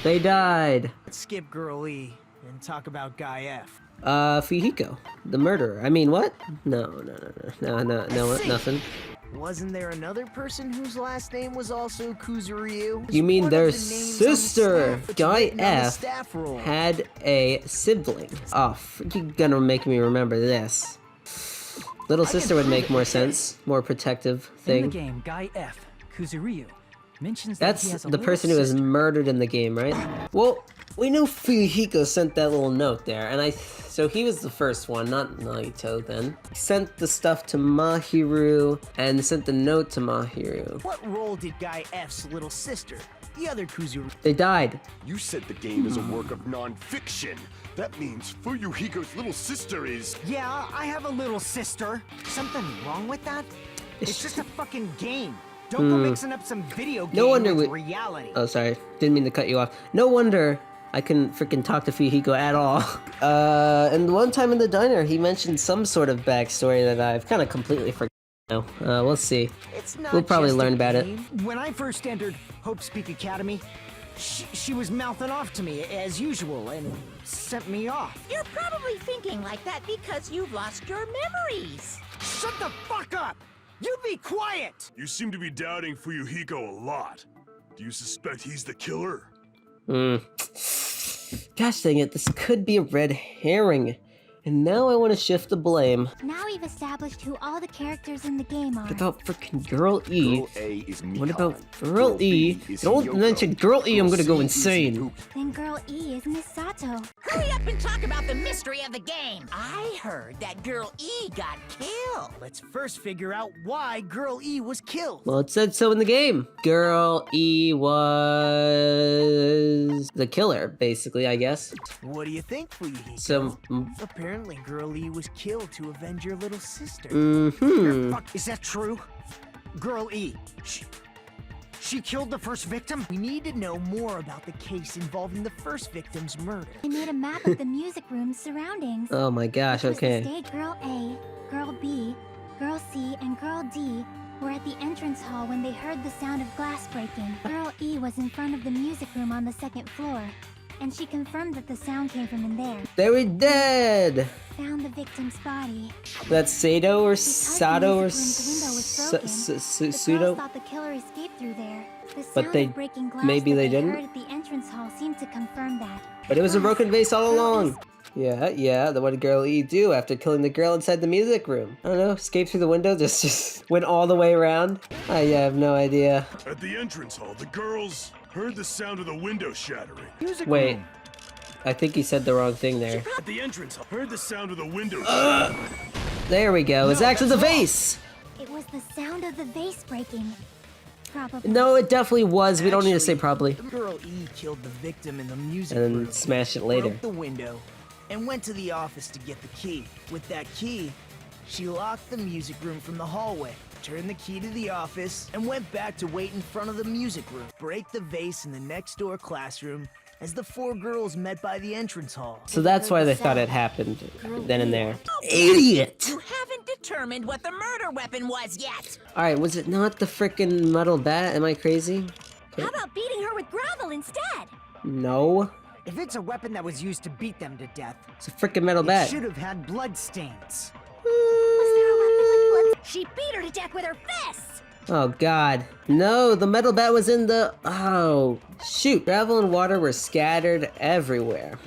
S1: They died.
S8: Let's skip Girl E and talk about Guy F.
S1: Fuyuhiko, the murderer. I mean, what? No, nothing.
S8: Wasn't there another person whose last name was also Kuzuryu?
S1: You mean their sister? Guy F had a sibling. Oh, you're gonna make me remember this. Little sister would make more sense. More protective thing.
S4: In the game, Guy F, Kuzuryu, mentions
S1: that's
S4: that he has a
S1: the person who was
S4: sister.
S1: murdered in the game, right? Well, we know Fuyuhiko sent that little note there, and so he was the first one, not Nagito then. He sent the stuff to Mahiru, and sent the note to Mahiru.
S8: What role did Guy F's little sister, the other Kuzuryu?
S1: They died.
S3: You said the game is a work of non-fiction. That means Fuyuhiko's little sister is...
S14: Yeah, I have a little sister. Something wrong with that? It's just a fucking game. Don't go mixing up some video game with reality.
S1: Oh, sorry. Didn't mean to cut you off. No wonder I couldn't freaking talk to Fuyuhiko at all. And one time in the diner, he mentioned some sort of backstory that I've kind of completely forgotten now. We'll see. We'll probably learn about it.
S14: When I first entered Hope's Peak Academy, she was mouthing off to me as usual and sent me off.
S6: You're probably thinking like that because you've lost your memories.
S14: Shut the fuck up! You be quiet!
S10: You seem to be doubting Fuyuhiko a lot. Do you suspect he's the killer?
S1: Gosh dang it, this could be a red herring. And now I want to shift the blame.
S2: Now we've established who all the characters in the game are.
S1: What about freaking Girl E?
S3: Girl A is Mikan.
S1: What about Girl E? Don't mention Girl E, I'm gonna go insane.
S2: Then Girl E is Miss Sato.
S6: Hurry up and talk about the mystery of the game. I heard that Girl E got killed.
S8: Let's first figure out why Girl E was killed.
S1: Well, it said so in the game. Girl E was the killer, basically, I guess.
S8: What do you think, Fuyuhiko?
S1: So,
S8: apparently Apparently, Girl E was killed to avenge your little sister.
S14: Fuck, is that true? Girl E, she killed the first victim?
S8: We need to know more about the case involving the first victim's murder.
S2: I made a map of the music room's surroundings.
S1: Oh my gosh,
S2: It was
S1: okay.
S2: the stage Girl A, Girl B, Girl C, and Girl D were at the entrance hall when they heard the sound of glass breaking. Girl E was in front of the music room on the second floor, and she confirmed that the sound came from in there.
S1: They were dead!
S2: Found the victim's body.
S1: That's Sato or
S2: Because
S1: Sato or
S2: the music room's window was broken, the
S1: Pseudo?
S2: girls thought the killer escaped through there. The sound
S1: But they-
S2: of breaking glass
S1: maybe
S2: that
S1: they
S2: they
S1: didn't?
S2: heard at the entrance hall seemed to confirm that.
S1: But it was a
S2: Plus,
S1: broken vase all
S2: Girl
S1: along. Yeah, what did Girl E do after killing the girl inside the music room? I don't know, escape through the window, just went all the way around? I have no idea.
S10: At the entrance hall, the girls heard the sound of the window shattering.
S1: Wait, I think he said the wrong thing there.
S10: At the entrance hall, heard the sound of the window
S1: There we go, it's actually the vase!
S2: It was the sound of the vase breaking. Probably.
S1: No, it definitely was, we don't need to say probably.
S8: Girl E killed the victim in the music
S1: And then
S8: room.
S1: smash it later.
S8: Broke the window and went to the office to get the key. With that key, she locked the music room from the hallway, turned the key to the office, and went back to wait in front of the music room. Break the vase in the next door classroom as the four girls met by the entrance hall.
S1: So that's why they thought it happened then and there.
S6: Oh,
S1: Idiot!
S6: You haven't determined what the murder weapon was yet.
S1: Alright, was it not the frickin' metal bat? Am I crazy?
S2: How about beating her with gravel instead?
S1: No.
S14: If it's a weapon that was used to beat them to death,
S1: It's a frickin' metal
S14: it
S1: bat.
S14: should have had blood stains.
S2: Was there a weapon with blood? She beat her to death with her fists!
S1: Oh god. No, the metal bat was in the... Oh, shoot. Gravel and water were scattered everywhere.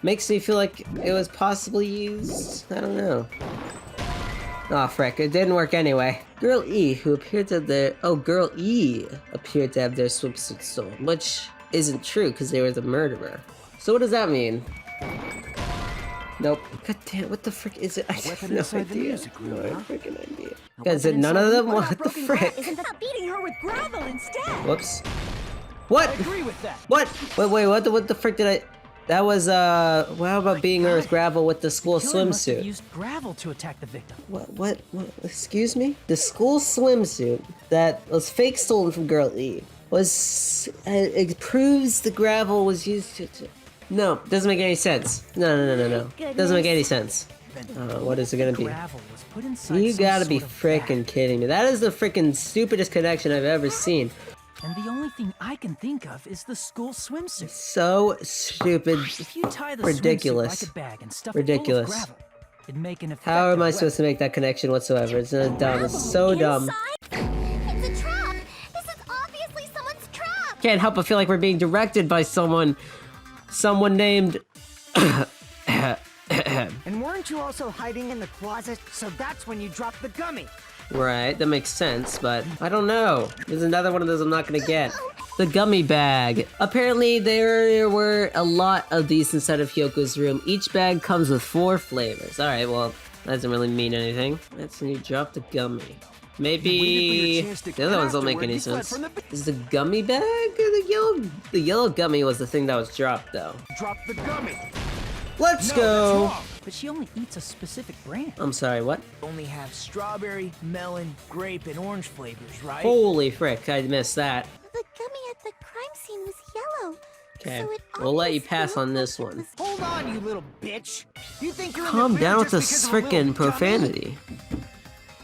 S1: Makes me feel like it was possibly used. I don't know. Oh frick, it didn't work anyway. Girl E, who appeared to have their... Oh, Girl E appeared to have their swimsuit stolen, which isn't true because they were the murderer. So what does that mean? Nope. God damn, what the frick is it? I have no idea. No freaking idea. Guys, none of them? What the frick?
S2: Isn't that beating her with gravel instead?
S1: Whoops. What?
S11: I agree with that.
S1: What? Wait, what the frick did I... That was, how about beating her with gravel with the school
S4: Killer must have
S1: swimsuit?
S4: used gravel to attack the victim.
S1: What, excuse me? The school swimsuit that was fake stolen from Girl E was, it proves the gravel was used to... No, doesn't make any sense. No. Doesn't make any sense. What is it gonna be?
S4: Gravel was put inside
S1: You
S4: some
S1: gotta be
S4: sort of
S1: frickin'
S4: bag.
S1: kidding me. That is the frickin' stupidest connection I've ever seen.
S4: And the only thing I can think of is the school swimsuit.
S1: So stupid.
S4: If you tie the
S1: Ridiculous.
S4: swimsuit like a bag and stuff
S1: Ridiculous.
S4: it full of gravel, it'd make an effective
S1: How am I
S4: weapon.
S1: supposed to make that connection whatsoever? It's not dumb. It's so dumb.
S2: It's a trap! This is obviously someone's trap!
S1: Can't help but feel like we're being directed by someone named...
S14: And weren't you also hiding in the closet? So that's when you dropped the gummy.
S1: Right, that makes sense, but I don't know. There's another one of those I'm not gonna get. The gummy bag. Apparently there were a lot of these inside of Hiyoko's room. Each bag comes with 4 flavors. Alright, well, that doesn't really mean anything. That's when you drop the gummy. Maybe the other ones don't make any sense. Is the gummy bag the yellow gummy was the thing that was dropped though.
S10: Drop the gummy.
S1: Let's go!
S4: But she only eats a specific brand.
S1: I'm sorry, what?
S8: Only have strawberry, melon, grape, and orange flavors, right?
S1: Holy frick, I missed that.
S2: The gummy at the crime scene was yellow.
S1: Okay,
S2: So it
S1: we'll let you
S2: obviously
S1: pass on
S2: looked
S1: this
S2: like it
S1: one.
S2: was-
S14: Hold on, you little bitch. You think you're
S1: Calm
S14: in the
S1: down with
S14: clear
S1: the
S14: just because of a little
S1: frickin' profanity.
S14: dummy?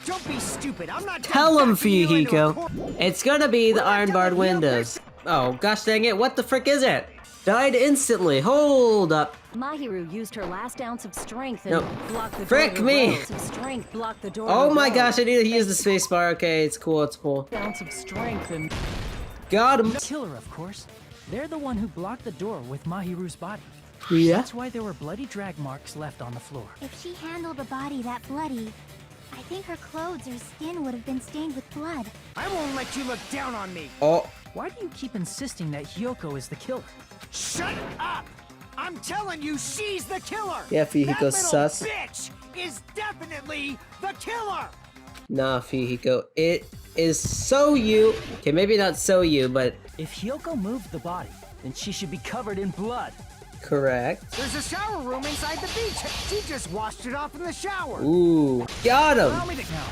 S14: Don't be stupid. I'm not
S1: Tell him,
S14: backing you into a
S1: Fuyuhiko.
S14: corner.
S1: It's gonna be the
S14: We're not
S1: iron
S14: done
S1: barred
S14: with you,
S1: windows. Oh, gosh dang it, what the frick is it? Died instantly, hold up.
S13: Mahiru used her last ounce of strength and
S1: No.
S13: blocked the
S1: Frick
S13: door.
S1: me.
S13: Ounce of strength blocked the door.
S1: Oh
S13: to
S1: my
S13: the
S1: gosh, I
S13: road.
S1: need to use the space bar. Okay, it's cool, it's cool.
S13: Ounce of strength and
S1: Got him.
S4: Killer, of course. They're the one who blocked the door with Mahiru's body.
S1: Yeah?
S4: That's why there were bloody drag marks left on the floor.
S2: If she handled a body that bloody, I think her clothes or skin would have been stained with blood.
S14: I won't let you look down on me.
S1: Oh,
S4: Why do you keep insisting that Hiyoko is the killer?
S14: Shut up! I'm telling you, she's the killer.
S1: yeah,
S14: That
S1: Fuyuhiko
S14: little
S1: sus.
S14: bitch is definitely the killer.
S1: Nah, Fuyuhiko, it is so you. Okay, maybe not so you, but
S4: If Hiyoko moved the body, then she should be covered in blood.
S1: Correct.
S14: There's a shower room inside the beach. She just washed it off in the shower.
S1: Ooh, got him.
S4: Allow me to know.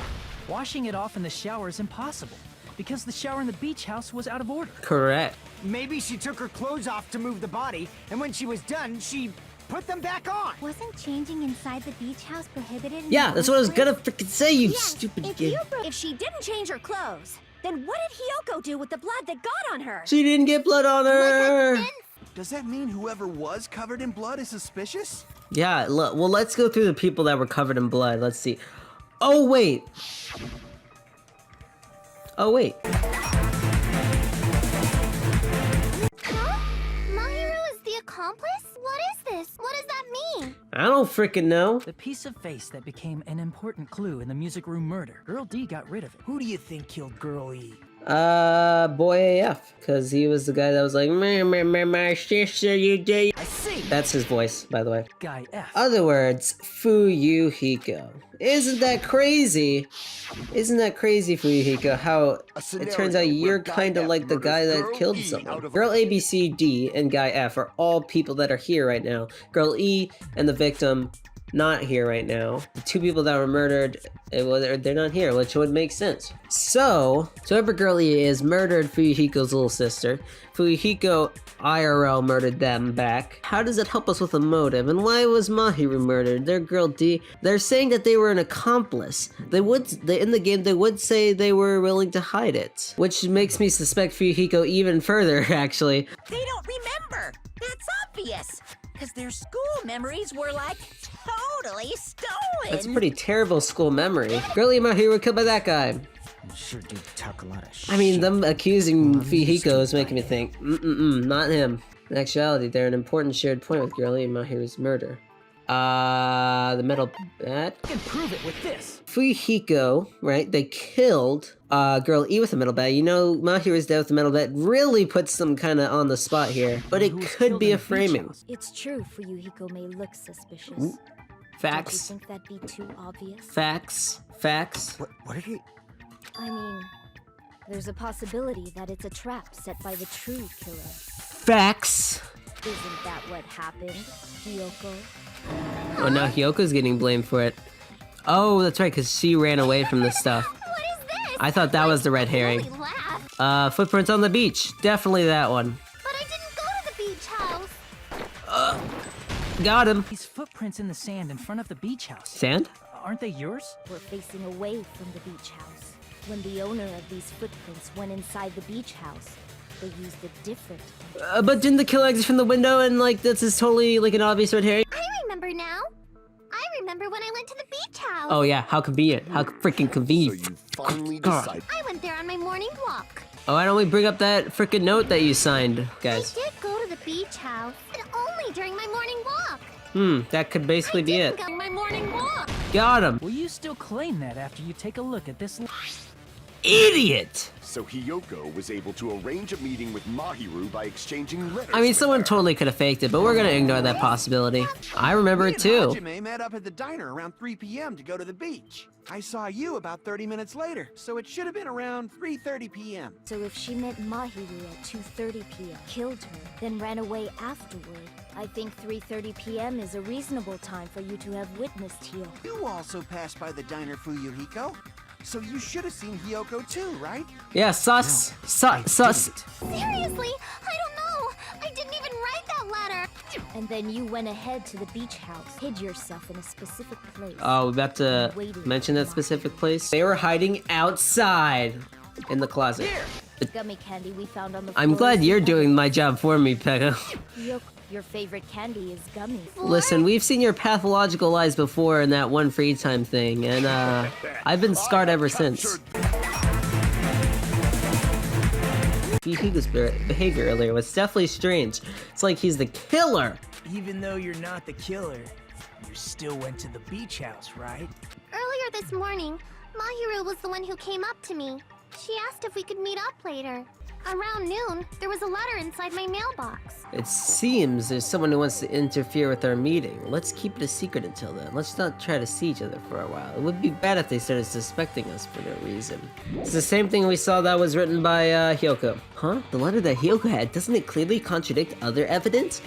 S4: Washing it off in the shower is impossible, because the shower in the beach house was out of order.
S1: Correct.
S14: Maybe she took her clothes off to move the body, and when she was done, she put them back on.
S2: Wasn't changing inside the beach house prohibited?
S1: Yeah, that's what I was gonna freaking say, you stupid kid.
S12: If she didn't change her clothes, then what did Hiyoko do with the blood that got on her?
S1: She didn't get blood on her.
S7: Does that mean whoever was covered in blood is suspicious?
S1: Yeah, well, let's go through the people that were covered in blood. Let's see. Oh, wait. Oh, wait.
S2: Huh? Mahiru is the accomplice? What is this? What does that mean?
S1: I don't freaking know.
S4: The piece of face that became an important clue in the music room murder. Girl D got rid of it.
S8: Who do you think killed Girl E?
S1: Boy AF, because he was the guy that was like, my sister, you did.
S4: I see.
S1: That's his voice, by the way.
S4: Guy F.
S1: Other words, Fuyuhiko. Isn't that crazy? Isn't that crazy, Fuyuhiko? How it turns out you're kind of like the guy that killed someone. Girl A, B, C, D, and Guy F are all people that are here right now. Girl E and the victim not here right now. The two people that were murdered, they're not here, which would make sense. So whoever Girl E is murdered Fuyuhiko's little sister. Fuyuhiko IRL murdered them back. How does it help us with a motive? And why was Mahiru murdered? They're Girl D. They're saying that they were an accomplice. In the game, they would say they were willing to hide it, which makes me suspect Fuyuhiko even further, actually.
S6: They don't remember. That's obvious. Because their school memories were like totally stolen.
S1: That's a pretty terrible school memory. Girl E and Mahiru were killed by that guy.
S9: Sure did talk a lot of shit.
S1: I mean, them accusing Fuyuhiko is making me think, not him. In actuality, they're an important shared point with Girl E and Mahiru's murder. The metal bat.
S4: I can prove it with this.
S1: Fuyuhiko, right? They killed Girl E with a metal bat. You know, Mahiru's death with the metal bat really puts them kind of on the spot here. But it could be a framing.
S12: It's true, Fuyuhiko may look suspicious.
S1: Facts.
S12: Don't you think that'd be too obvious?
S1: Facts. Facts.
S9: What did he...
S12: I mean, there's a possibility that it's a trap set by the true killer.
S1: Facts.
S12: Isn't that what happened, Hiyoko?
S1: Oh, now Hiyoko's getting blamed for it. Oh, that's right, because she ran away from this stuff.
S2: What is this?
S1: I thought that was the red herring. Footprints on the beach. Definitely that one.
S2: But I didn't go to the beach house.
S1: Got him.
S4: These footprints in the sand in front of the beach house.
S1: Sand?
S4: Aren't they yours?
S12: We're facing away from the beach house. When the owner of these footprints went inside the beach house, they used a different...
S1: But didn't the killer exit from the window and, like, this is totally, like, an obvious red herring?
S2: I remember now. I remember when I went to the beach house.
S1: Oh, yeah, how convenient. How freaking convenient.
S3: So you finally decided.
S2: I went there on my morning walk.
S1: Oh, why don't we bring up that freaking note that you signed, guys?
S2: I did go to the beach house, but only during my morning walk.
S1: That could basically be it.
S2: I didn't go on my morning walk.
S1: Got him.
S4: Will you still claim that after you take a look at this?
S1: Idiot!
S3: So Hiyoko was able to arrange a meeting with Mahiru by exchanging letters.
S1: I mean, someone totally could have faked it, but we're gonna ignore that possibility. I remember it too.
S7: Hajime met up at the diner around 3 p.m. to go to the beach. I saw you about 30 minutes later, so it should have been around 3:30 p.m.
S12: So if she met Mahiru at 2:30 p.m., killed her, then ran away afterward, I think 3:30 p.m. is a reasonable time for you to have witnessed Hiyoko.
S7: You also passed by the diner, Fuyuhiko. So you should have seen Hiyoko too, right?
S1: Yeah, sus. Sus.
S2: Seriously? I don't know. I didn't even write that letter.
S12: And then you went ahead to the beach house, hid yourself in a specific place.
S1: Oh, we about to mention that specific place? They were hiding outside in the closet.
S12: The gummy candy we found on the
S1: I'm
S12: floor
S1: glad
S12: is
S1: you're
S12: the
S1: doing my job for me, Peko.
S12: Hiyoko, your favorite candy is gummy.
S1: Listen, we've seen your pathological lies before in that one free time thing, and I've been scarred ever since. Fuyuhiko's behavior earlier was definitely strange. It's like he's the killer.
S8: Even though you're not the killer, you still went to the beach house, right?
S2: Earlier this morning, Mahiru was the one who came up to me. She asked if we could meet up later. Around noon, there was a letter inside my mailbox.
S1: It seems there's someone who wants to interfere with our meeting. Let's keep it a secret until then. Let's not try to see each other for a while. It would be bad if they started suspecting us for no reason. It's the same thing we saw that was written by Hiyoko. Huh? The letter that Hiyoko had, doesn't it clearly contradict other evidence?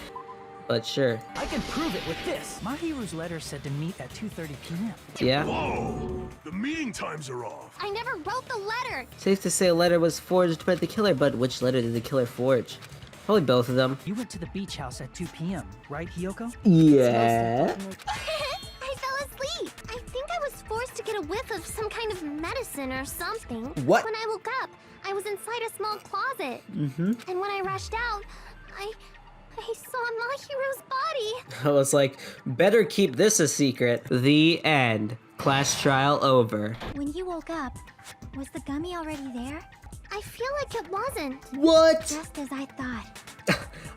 S1: but sure.
S4: I can prove it with this. Mahiru's letter said to meet at 2:30 p.m.
S1: Yeah?
S10: Whoa! The meeting times are off.
S2: I never wrote the letter.
S1: Safe to say a letter was forged by the killer, but which letter did the killer forge? Probably both of them.
S4: You went to the beach house at 2 p.m., right, Hiyoko?
S1: Yeah.
S2: I fell asleep. I think I was forced to get a whiff of some kind of medicine or something.
S1: What?
S2: When I woke up, I was inside a small closet.
S1: Mm-hmm.
S2: And when I rushed out, I saw Mahiru's body.
S1: I was like, better keep this a secret. The end. Class trial over.
S2: When you woke up, was the gummy already there? I feel like it wasn't.
S1: What?
S2: Just as I thought.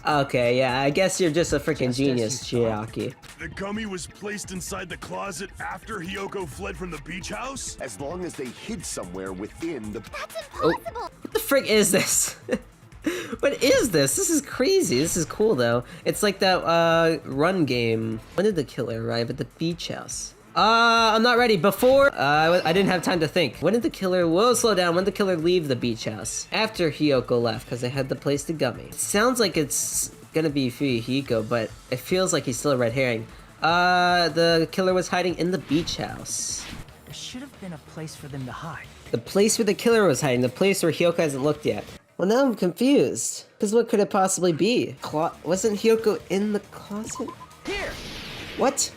S1: Okay, yeah, I guess you're just a freaking genius, Chiaki.
S10: The gummy was placed inside the closet after Hiyoko fled from the beach house?
S3: As long as they hid somewhere within the...
S2: That's impossible!
S1: What the frick is this? What is this? This is crazy. This is cool, though. It's like that, run game. When did the killer arrive at the beach house? I'm not ready. Before, I didn't have time to think. When did the killer, whoa, slow down. When did the killer leave the beach house? After Hiyoko left, because they had to place the gummy. It sounds like it's gonna be Fuyuhiko, but it feels like he's still a red herring. The killer was hiding in the beach house.
S4: There should have been a place for them to hide.
S1: The place where the killer was hiding, the place where Hiyoko hasn't looked yet. Well, now I'm confused. Because what could it possibly be? Wasn't Hiyoko in the closet?
S4: Here!
S1: What?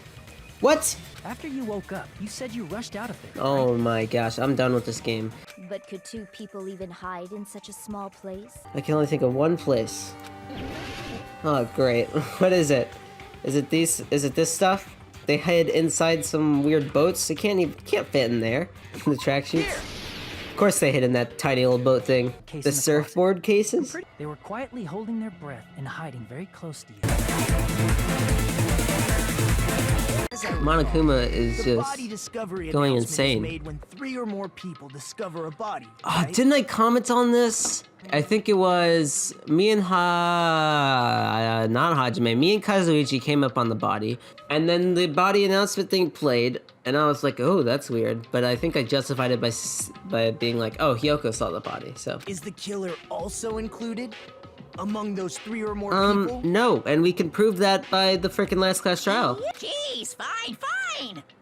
S1: What?
S4: After you woke up, you said you rushed out of there.
S1: Oh my gosh, I'm done with this game.
S12: But could two people even hide in such a small place?
S1: I can only think of one place. Oh, great. What is it? Is it this stuff? They hid inside some weird boats. They can't fit in there. The track sheets. Of course they hid in that tiny little boat thing. The surfboard cases?
S4: They were quietly holding their breath and hiding very close to you.
S1: Monokuma is just going insane.
S8: Made when 3 or more people discover a body.
S1: Oh, didn't I comment on this? I think it was me and not Hajime, me and Kazuichi came up on the body, and then the body announcement thing played, and I was like, oh, that's weird. But I think I justified it by being like, oh, Hiyoko saw the body, so.
S8: Is the killer also included among those 3 or more people?
S1: No, and we can prove that by the frickin' last class trial.
S6: Jeez, fine.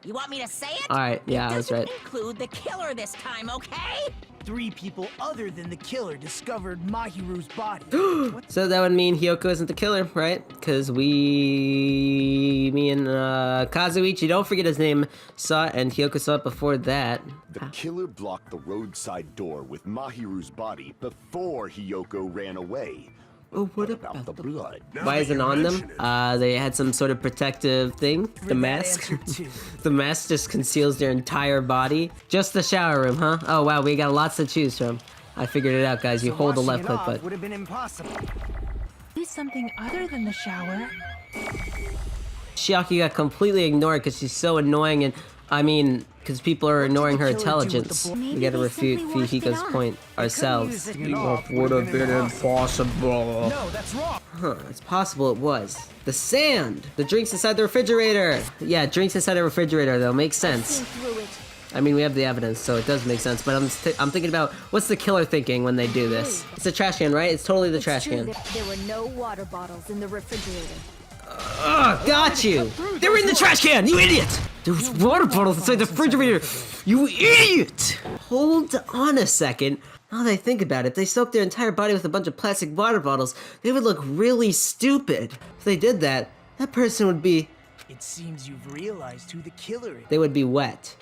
S6: You want me to say it?
S1: Alright, yeah, I was right.
S6: Include the killer this time, okay?
S8: 3 people other than the killer discovered Mahiru's body.
S1: So that would mean Hiyoko isn't the killer, right? Because me and Kazuichi, don't forget his name, saw it, and Hiyoko saw it before that.
S3: The killer blocked the roadside door with Mahiru's body before Hiyoko ran away.
S1: Oh, what about
S3: the blood?
S1: Why is it on them? They had some sort of protective thing. The mask. The mask just conceals their entire body. Just the shower room, huh? Oh wow, we got lots to choose from. I figured it out, guys. You hold the left click button.
S8: Would have been impossible.
S13: Do something other than the shower.
S1: Chiaki got completely ignored because she's so annoying, and I mean, because people are ignoring her intelligence. We gotta refute Fuyuhiko's point ourselves. It would have been impossible.
S8: No, that's wrong.
S1: Huh, it's possible it was. The sand! The drinks inside the refrigerator! Yeah, drinks inside the refrigerator, though. Makes sense. I mean, we have the evidence, so it does make sense, but I'm thinking about, what's the killer thinking when they do this? It's a trash can, right? It's totally the trash can.
S12: There were no water bottles in the refrigerator.
S1: Ugh, got you! They were in the trash can, you idiot! There was water bottles inside the refrigerator, you idiot! Hold on a second. Now that I think about it, if they soaked their entire body with a bunch of plastic water bottles, they would look really stupid. If they did that, that person would be...
S8: It seems you've realized who the killer is.
S1: They would be wet.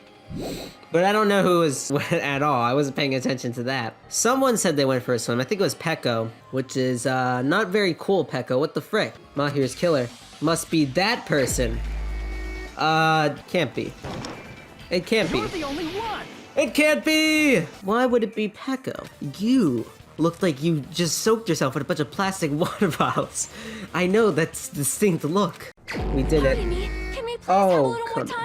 S1: But I don't know who was wet at all. I wasn't paying attention to that. Someone said they went for a swim. I think it was Peko, which is not very cool, Peko. What the frick? Mahiru's killer. Must be that person. Can't be. It can't be.
S4: You're the only one!
S1: It can't be! Why would it be Peko? You looked like you just soaked yourself with a bunch of plastic water bottles. I know, that's distinct look. We did it.
S2: Can we please have a little more time?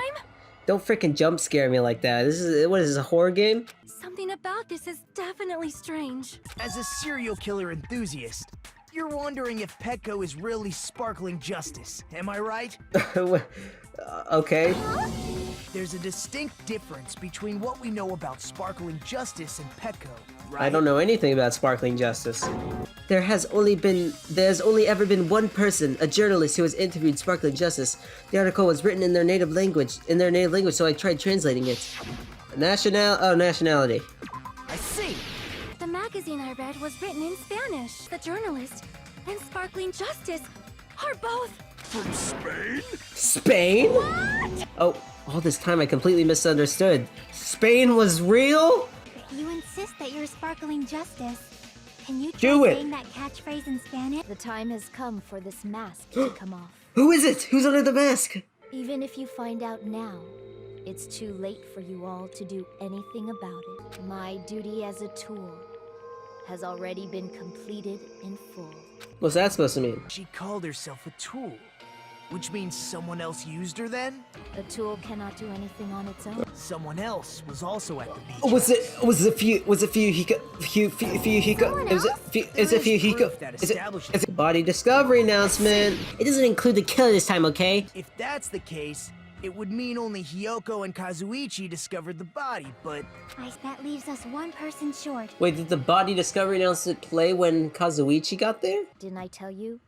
S1: Don't freaking jump scare me like that. What is this, a horror game?
S2: Something about this is definitely strange.
S8: As a serial killer enthusiast, you're wondering if Peko is really sparkling justice, am I right?
S1: Okay.
S8: There's a distinct difference between what we know about sparkling justice and Peko, right?
S1: I don't know anything about sparkling justice. There's only ever been one person, a journalist, who has interviewed Sparkling Justice. The article was written in their native language, so I tried translating it. Nationality.
S2: I see. The magazine I read was written in Spanish. The journalist and Sparkling Justice are both
S10: from Spain?
S1: Spain?
S2: What?
S1: Oh, all this time I completely misunderstood. Spain was real?
S2: You insist that you're Sparkling Justice. Can you
S1: Do
S2: try
S1: it.
S2: saying that catchphrase in Spanish?
S12: The time has come for this mask to come off.
S1: Who is it? Who's under the mask?
S12: Even if you find out now, it's too late for you all to do anything about it. My duty as a tool has already been completed in full.
S1: What's that supposed to mean?
S8: She called herself a tool, which means someone else used her then?
S12: A tool cannot do anything on its own.
S8: Someone else was also at the beach.
S1: Was it Fuyuhiko? It's a body discovery announcement. It doesn't include the killer this time, okay?
S8: If that's the case, it would mean only Hiyoko and Kazuichi discovered the body, but...
S2: That leaves us one person short.
S1: Wait, did the body discovery announcement play when Kazuichi got there?
S12: Didn't I tell you?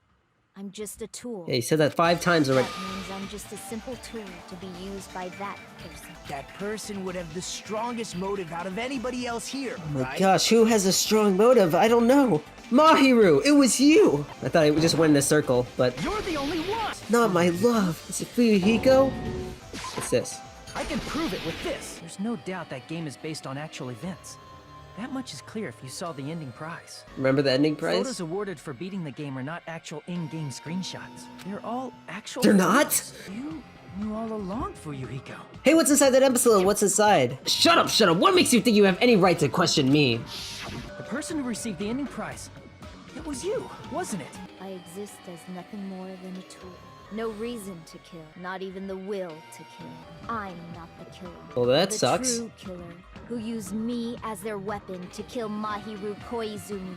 S12: I'm just a tool.
S1: Yeah, you said that 5 times already.
S12: That means I'm just a simple tool to be used by that person.
S8: That person would have the strongest motive out of anybody else here,
S1: Oh my gosh, who has a strong motive? I don't know. Mahiru, it was you! I thought it just went in a circle, but...
S4: You're the only one!
S1: Not my love. Is it Fuyuhiko? What's this?
S4: I can prove it with this. There's no doubt that game is based on actual events. That much is clear if you saw the ending prize.
S1: Remember the ending prize?
S4: Photos awarded for beating the game are not actual in-game screenshots. They're all actual...
S1: They're not?
S4: You knew all along, Fuyuhiko.
S1: Hey, what's inside that episode? What's inside? Shut up, shut up. What makes you think you have any right to question me?
S4: The person who received the ending prize, it was you, wasn't it?
S12: I exist as nothing more than a tool. No reason to kill, not even the will to kill. I'm not the killer.
S1: Well, that
S12: the
S1: sucks.
S12: True killer, who used me as their weapon to kill Mahiru Koizumi,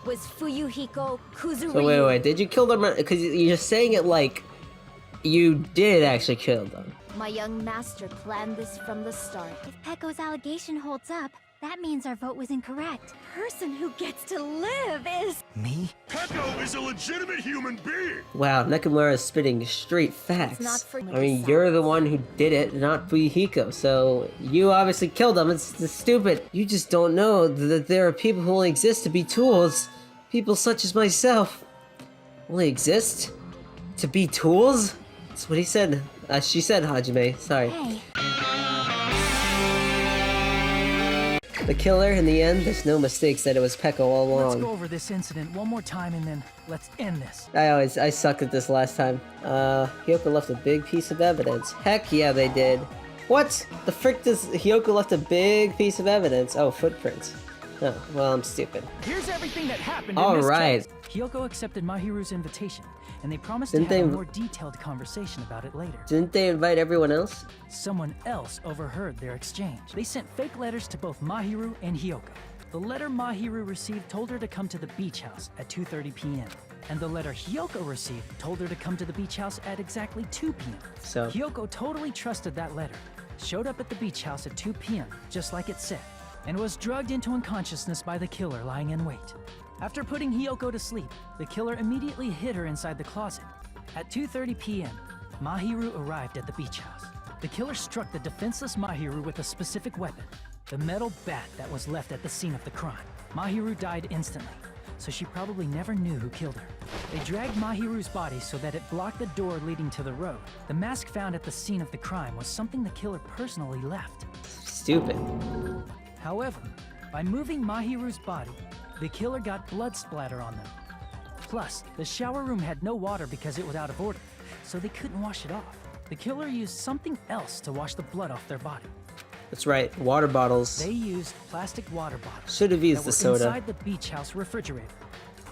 S12: was Fuyuhiko Kuzuryu.
S1: So wait, did you kill them? Because you're saying it like you did actually kill them.
S12: My young master planned this from the start.
S2: If Peko's allegation holds up, that means our vote was incorrect. Person who gets to live is...
S8: Me?
S10: Peko is a legitimate human being!
S1: Wow, Nekomaru is spitting straight facts.
S12: It's not for
S1: I mean, you're the one who did it, not Fuyuhiko, so you obviously killed them. It's stupid. You just don't know that there are people who only exist to be tools. People such as myself only exist to be tools? That's what he said. She said, Hajime. Sorry.
S2: Hey.
S1: The killer, in the end, there's no mistakes that it was Peko all along.
S4: Let's go over this incident one more time and then let's end this.
S1: I sucked at this last time. Hiyoko left a big piece of evidence. Heck yeah, they did. What? The frick does Hiyoko left a big piece of evidence? Oh, footprints. Oh, well, I'm stupid.
S4: Here's everything that happened.
S1: All right.
S4: Hiyoko accepted Mahiru's invitation, and they promised to have a more detailed conversation about it later.
S1: Didn't they invite everyone else?
S4: Someone else overheard their exchange. They sent fake letters to both Mahiru and Hiyoko. The letter Mahiru received told her to come to the beach house at 2:30 p.m. And the letter Hiyoko received told her to come to the beach house at exactly 2 p.m.
S1: So
S4: Hiyoko totally trusted that letter, showed up at the beach house at 2 p.m., just like it said, and was drugged into unconsciousness by the killer lying in wait. After putting Hiyoko to sleep, the killer immediately hid her inside the closet. At 2:30 p.m., Mahiru arrived at the beach house. The killer struck the defenseless Mahiru with a specific weapon, the metal bat that was left at the scene of the crime. Mahiru died instantly, so she probably never knew who killed her. They dragged Mahiru's body so that it blocked the door leading to the road. The mask found at the scene of the crime was something the killer personally left.
S1: Stupid.
S4: However, by moving Mahiru's body, the killer got blood splatter on them. Plus, the shower room had no water because it was out of order, so they couldn't wash it off. The killer used something else to wash the blood off their body.
S1: That's right, water bottles.
S4: They used plastic water bottles.
S1: Should have used the soda.
S4: Inside the beach house refrigerator.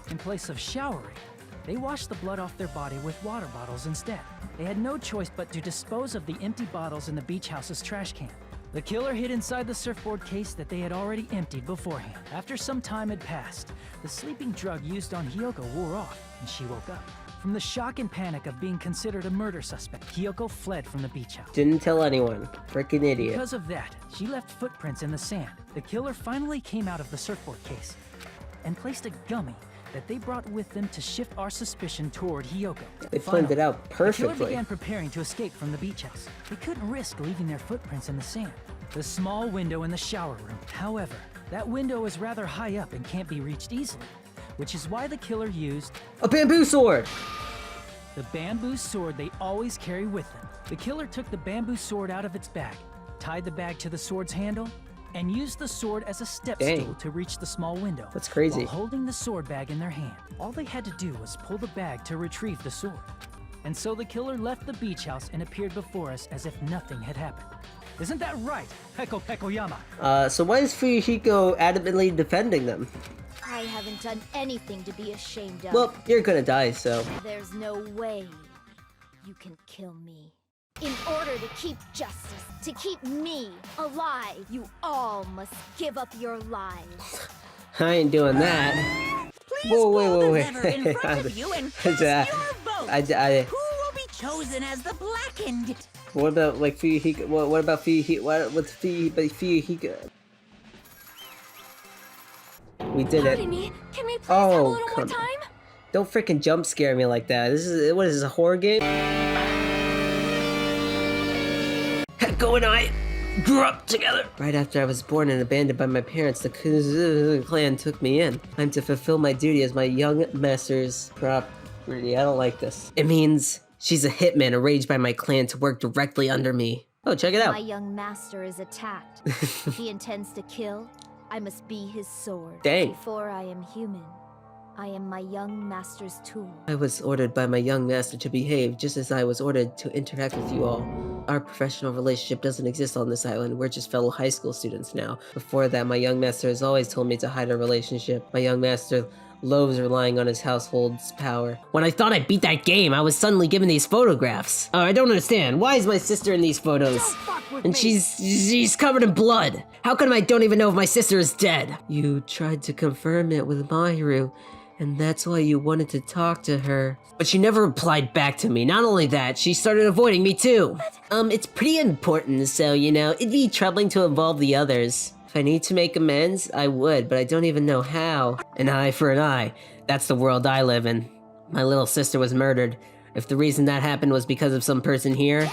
S4: In place of showering, they washed the blood off their body with water bottles instead. They had no choice but to dispose of the empty bottles in the beach house's trash can. The killer hid inside the surfboard case that they had already emptied beforehand. After some time had passed, the sleeping drug used on Hiyoko wore off, and she woke up. From the shock and panic of being considered a murder suspect, Hiyoko fled from the beach house.
S1: Didn't tell anyone. Frickin' idiot.
S4: Because of that, she left footprints in the sand. The killer finally came out of the surfboard case and placed a gummy that they brought with them to shift our suspicion toward Hiyoko.
S1: They planned it out
S4: The killer
S1: perfectly.
S4: began preparing to escape from the beach house. They couldn't risk leaving their footprints in the sand. The small window in the shower room, however, that window is rather high up and can't be reached easily, which is why the killer used
S1: a bamboo sword.
S4: The bamboo sword they always carry with them. The killer took the bamboo sword out of its bag, tied the bag to the sword's handle, and used the sword as a step stool to reach the small window.
S1: That's crazy.
S4: While holding the sword bag in their hand, all they had to do was pull the bag to retrieve the sword. And so the killer left the beach house and appeared before us as if nothing had happened. Isn't that right, Peko Yama?
S1: So why is Fuyuhiko adamantly defending them?
S12: I haven't done anything to be ashamed of.
S1: Well, you're gonna die, so.
S12: There's no way you can kill me. In order to keep justice, to keep me alive, you all must give up your lives.
S1: I ain't doing that.
S6: Please
S1: whoa,
S6: pull the
S1: wait.
S6: lever in front of you and cast your vote. Who will be chosen as the blackened?
S1: What about like Fuyuhiko? What about Fuyuhiko? What's Fuyuhiko? We did it.
S2: Can we please
S1: have
S2: a little more time?
S1: Don't freaking jump scare me like that. This is what is this, a horror game? Peko and I grew up together. Right after I was born and abandoned by my parents, the Kazuichi clan took me in. I'm to fulfill my duty as my young master's property. I don't like this. It means she's a hitman arranged by my clan to work directly under me. Oh, check it out.
S12: My young master is attacked. If he intends to kill, I must be his sword.
S1: Dang.
S12: Before I am human, I am my young master's tool.
S1: I was ordered by my young master to behave just as I was ordered to interact with you all. Our professional relationship doesn't exist on this island. We're just fellow high school students now. Before that, my young master has always told me to hide our relationship. My young master loathes relying on his household's power. When I thought I beat that game, I was suddenly given these photographs. I don't understand. Why is my sister in these photos? And she's covered in blood. How come I don't even know if my sister is dead? You tried to confirm it with Mahiru, and that's why you wanted to talk to her. But she never replied back to me. Not only that, she started avoiding me too. It's pretty important, so, you know, it'd be troubling to involve the others. If I need to make amends, I would, but I don't even know how. An eye for an eye. That's the world I live in. My little sister was murdered. If the reason that happened was because of some person here,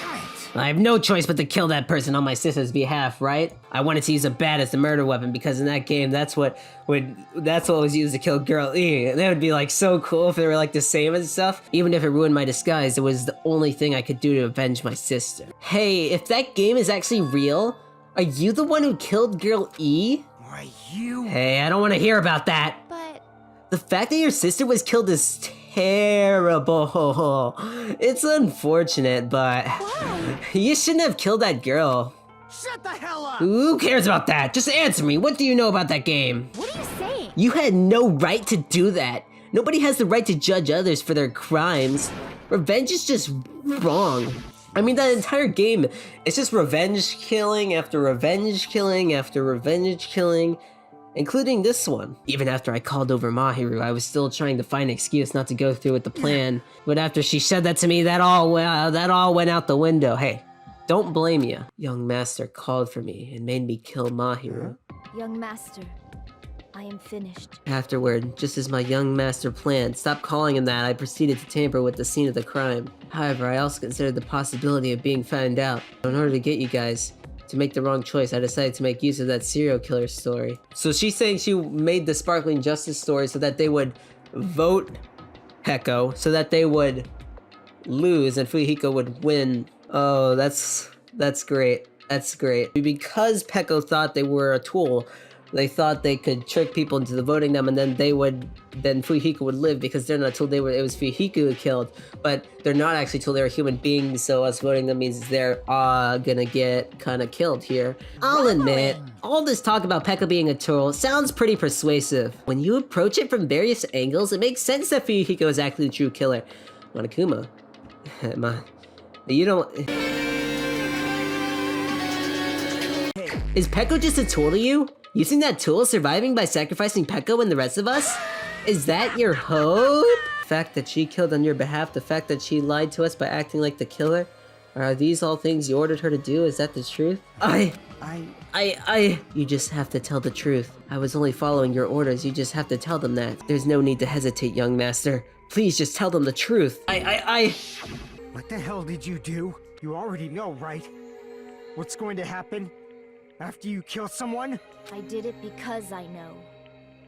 S1: I have no choice but to kill that person on my sister's behalf, right? I wanted to use a bat as the murder weapon because in that game, that's what was used to kill Girl E. That would be like so cool if they were like the same and stuff. Even if it ruined my disguise, it was the only thing I could do to avenge my sister. Hey, if that game is actually real, are you the one who killed Girl E?
S14: Are you?
S1: Hey, I don't want to hear about that.
S12: But
S1: the fact that your sister was killed is terrible. It's unfortunate, but you shouldn't have killed that girl.
S14: Shut the hell up!
S1: Who cares about that? Just answer me. What do you know about that game?
S12: what are you saying?
S1: You had no right to do that. Nobody has the right to judge others for their crimes. Revenge is just wrong. I mean, that entire game, it's just revenge killing after revenge killing after revenge killing, including this one. Even after I called over Mahiru, I was still trying to find an excuse not to go through with the plan. But after she said that to me, that all went out the window. Hey, don't blame you. Young master called for me and made me kill Mahiru.
S12: Young master, I am finished.
S1: Afterward, just as my young master planned, stop calling him that, I proceeded to tamper with the scene of the crime. However, I also considered the possibility of being found out. In order to get you guys to make the wrong choice, I decided to make use of that serial killer story. So she's saying she made the Sparkling Justice story so that they would vote Peko, so that they would lose and Fuyuhiko would win. Oh, that's great. That's great. Because Peko thought they were a tool, they thought they could trick people into voting them, and then then Fuyuhiko would live because they're not told it was Fuyuhiko who killed, but they're not actually told they're human beings, so us voting them means they're gonna get kind of killed here. I'll admit, all this talk about Peko being a tool sounds pretty persuasive. When you approach it from various angles, it makes sense that Fuyuhiko is actually the true killer. Monokuma, you don't... Is Peko just a tool to you? Using that tool, surviving by sacrificing Peko and the rest of us? Is that your hope? The fact that she killed on your behalf, the fact that she lied to us by acting like the killer, Are these all things you ordered her to do? Is that the truth? You just have to tell the truth. I was only following your orders. You just have to tell them that. There's no need to hesitate, young master. Please just tell them the truth.
S14: What the hell did you do? You already know, right? What's going to happen after you kill someone?
S12: I did it because I know.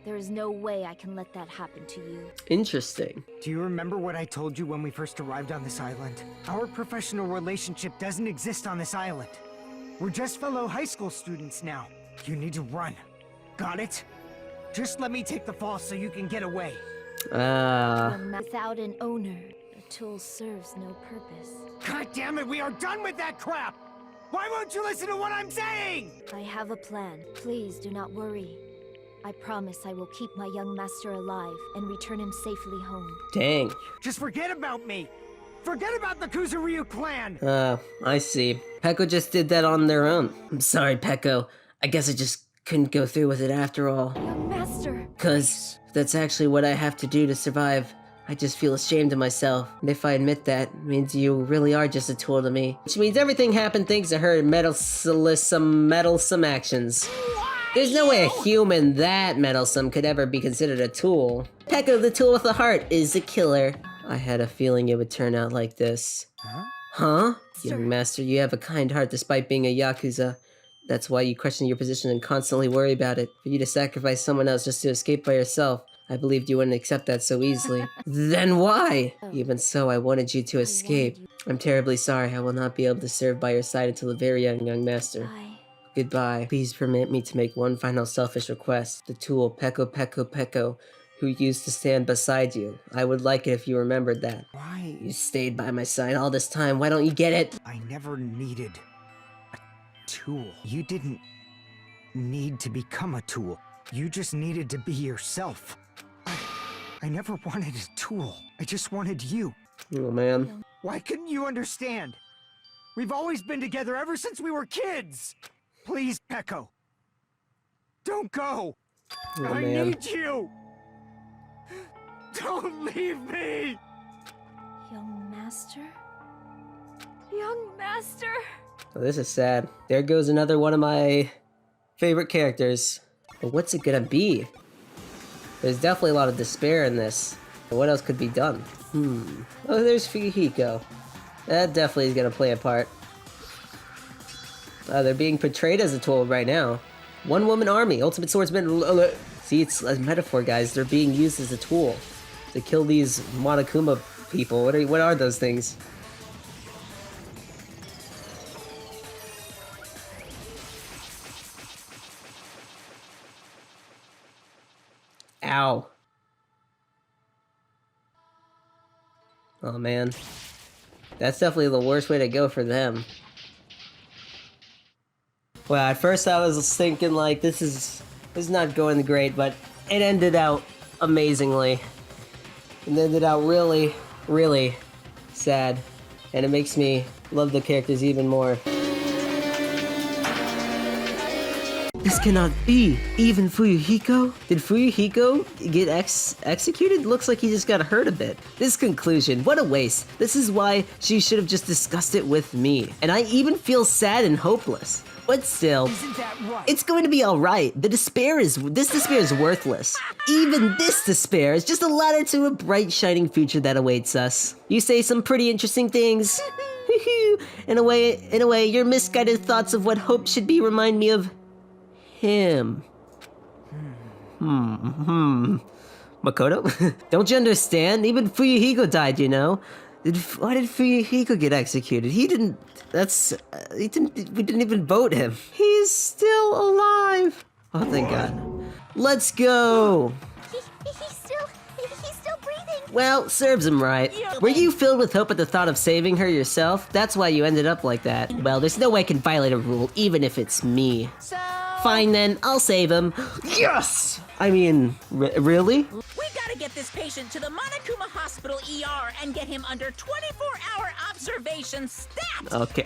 S12: There is no way I can let that happen to you.
S1: Interesting.
S14: Do you remember what I told you when we first arrived on this island? Our professional relationship doesn't exist on this island. We're just fellow high school students now. You need to run. Got it? Just let me take the fall so you can get away.
S12: Without an owner, a tool serves no purpose.
S14: God damn it, we are done with that crap! Why won't you listen to what I'm saying?
S12: I have a plan. Please do not worry. I promise I will keep my young master alive and return him safely home.
S1: Dang.
S14: Just forget about me! Forget about the Kuzuryu clan!
S1: I see. Peko just did that on their own. I'm sorry, Peko. I guess I just couldn't go through with it after all.
S12: Young master!
S1: 'Cause that's actually what I have to do to survive. I just feel ashamed of myself. And if I admit that, it means you really are just a tool to me. Which means everything happened thanks to her meddlesome actions. There's no way a human that meddlesome could ever be considered a tool. Peko, the tool with a heart, is a killer. I had a feeling it would turn out like this. Huh? Young master, you have a kind heart despite being a Yakuza. That's why you question your position and constantly worry about it. For you to sacrifice someone else just to escape by yourself, I believed you wouldn't accept that so easily. Then why? Even so, I wanted you to escape. I'm terribly sorry. I will not be able to serve by your side until the very end, young master. Goodbye. Please permit me to make one final selfish request. The tool, Peko, who used to stand beside you. I would like it if you remembered that.
S14: Why?
S1: You stayed by my side all this time. Why don't you get it?
S14: I never needed a tool. You didn't need to become a tool. You just needed to be yourself. I never wanted a tool. I just wanted you.
S1: Oh, man.
S14: Why couldn't you understand? We've always been together ever since we were kids. Please, Peko. Don't go.
S1: Oh,
S14: I
S1: man.
S14: need you. Don't leave me.
S12: Young master? Young master?
S1: Oh, this is sad. There goes another one of my favorite characters. But what's it gonna be? There's definitely a lot of despair in this. But what else could be done? Oh, there's Fuyuhiko. That definitely is gonna play a part. They're being portrayed as a tool right now. One-woman army, ultimate swordsman. See, it's a metaphor, guys. They're being used as a tool to kill these Monokuma people. What are those things? Ow. Oh man. That's definitely the worst way to go for them. Well, at first I was thinking like this is not going great, but it ended out amazingly. It ended out really, really sad. And it makes me love the characters even more. This cannot be! Even Fuyuhiko? Did Fuyuhiko get executed? Looks like he just got hurt a bit. This conclusion, what a waste. This is why she should have just discussed it with me. And I even feel sad and hopeless. But still, it's going to be alright. This despair is worthless. Even this despair is just a ladder to a bright, shining future that awaits us. You say some pretty interesting things. In a way, your misguided thoughts of what hope should be remind me of him. Makoto? Don't you understand? Even Fuyuhiko died, you know? Why did Fuyuhiko get executed? We didn't even vote him. He's still alive. Oh, thank God. Let's go.
S2: He's still breathing.
S1: Well, serves him right. Were you filled with hope at the thought of saving her yourself? That's why you ended up like that. Well, there's no way I can violate a rule, even if it's me. Fine then, I'll save him. Yes! I mean, really?
S6: We gotta get this patient to the Monokuma Hospital ER and get him under 24-hour observation stat!
S1: Okay.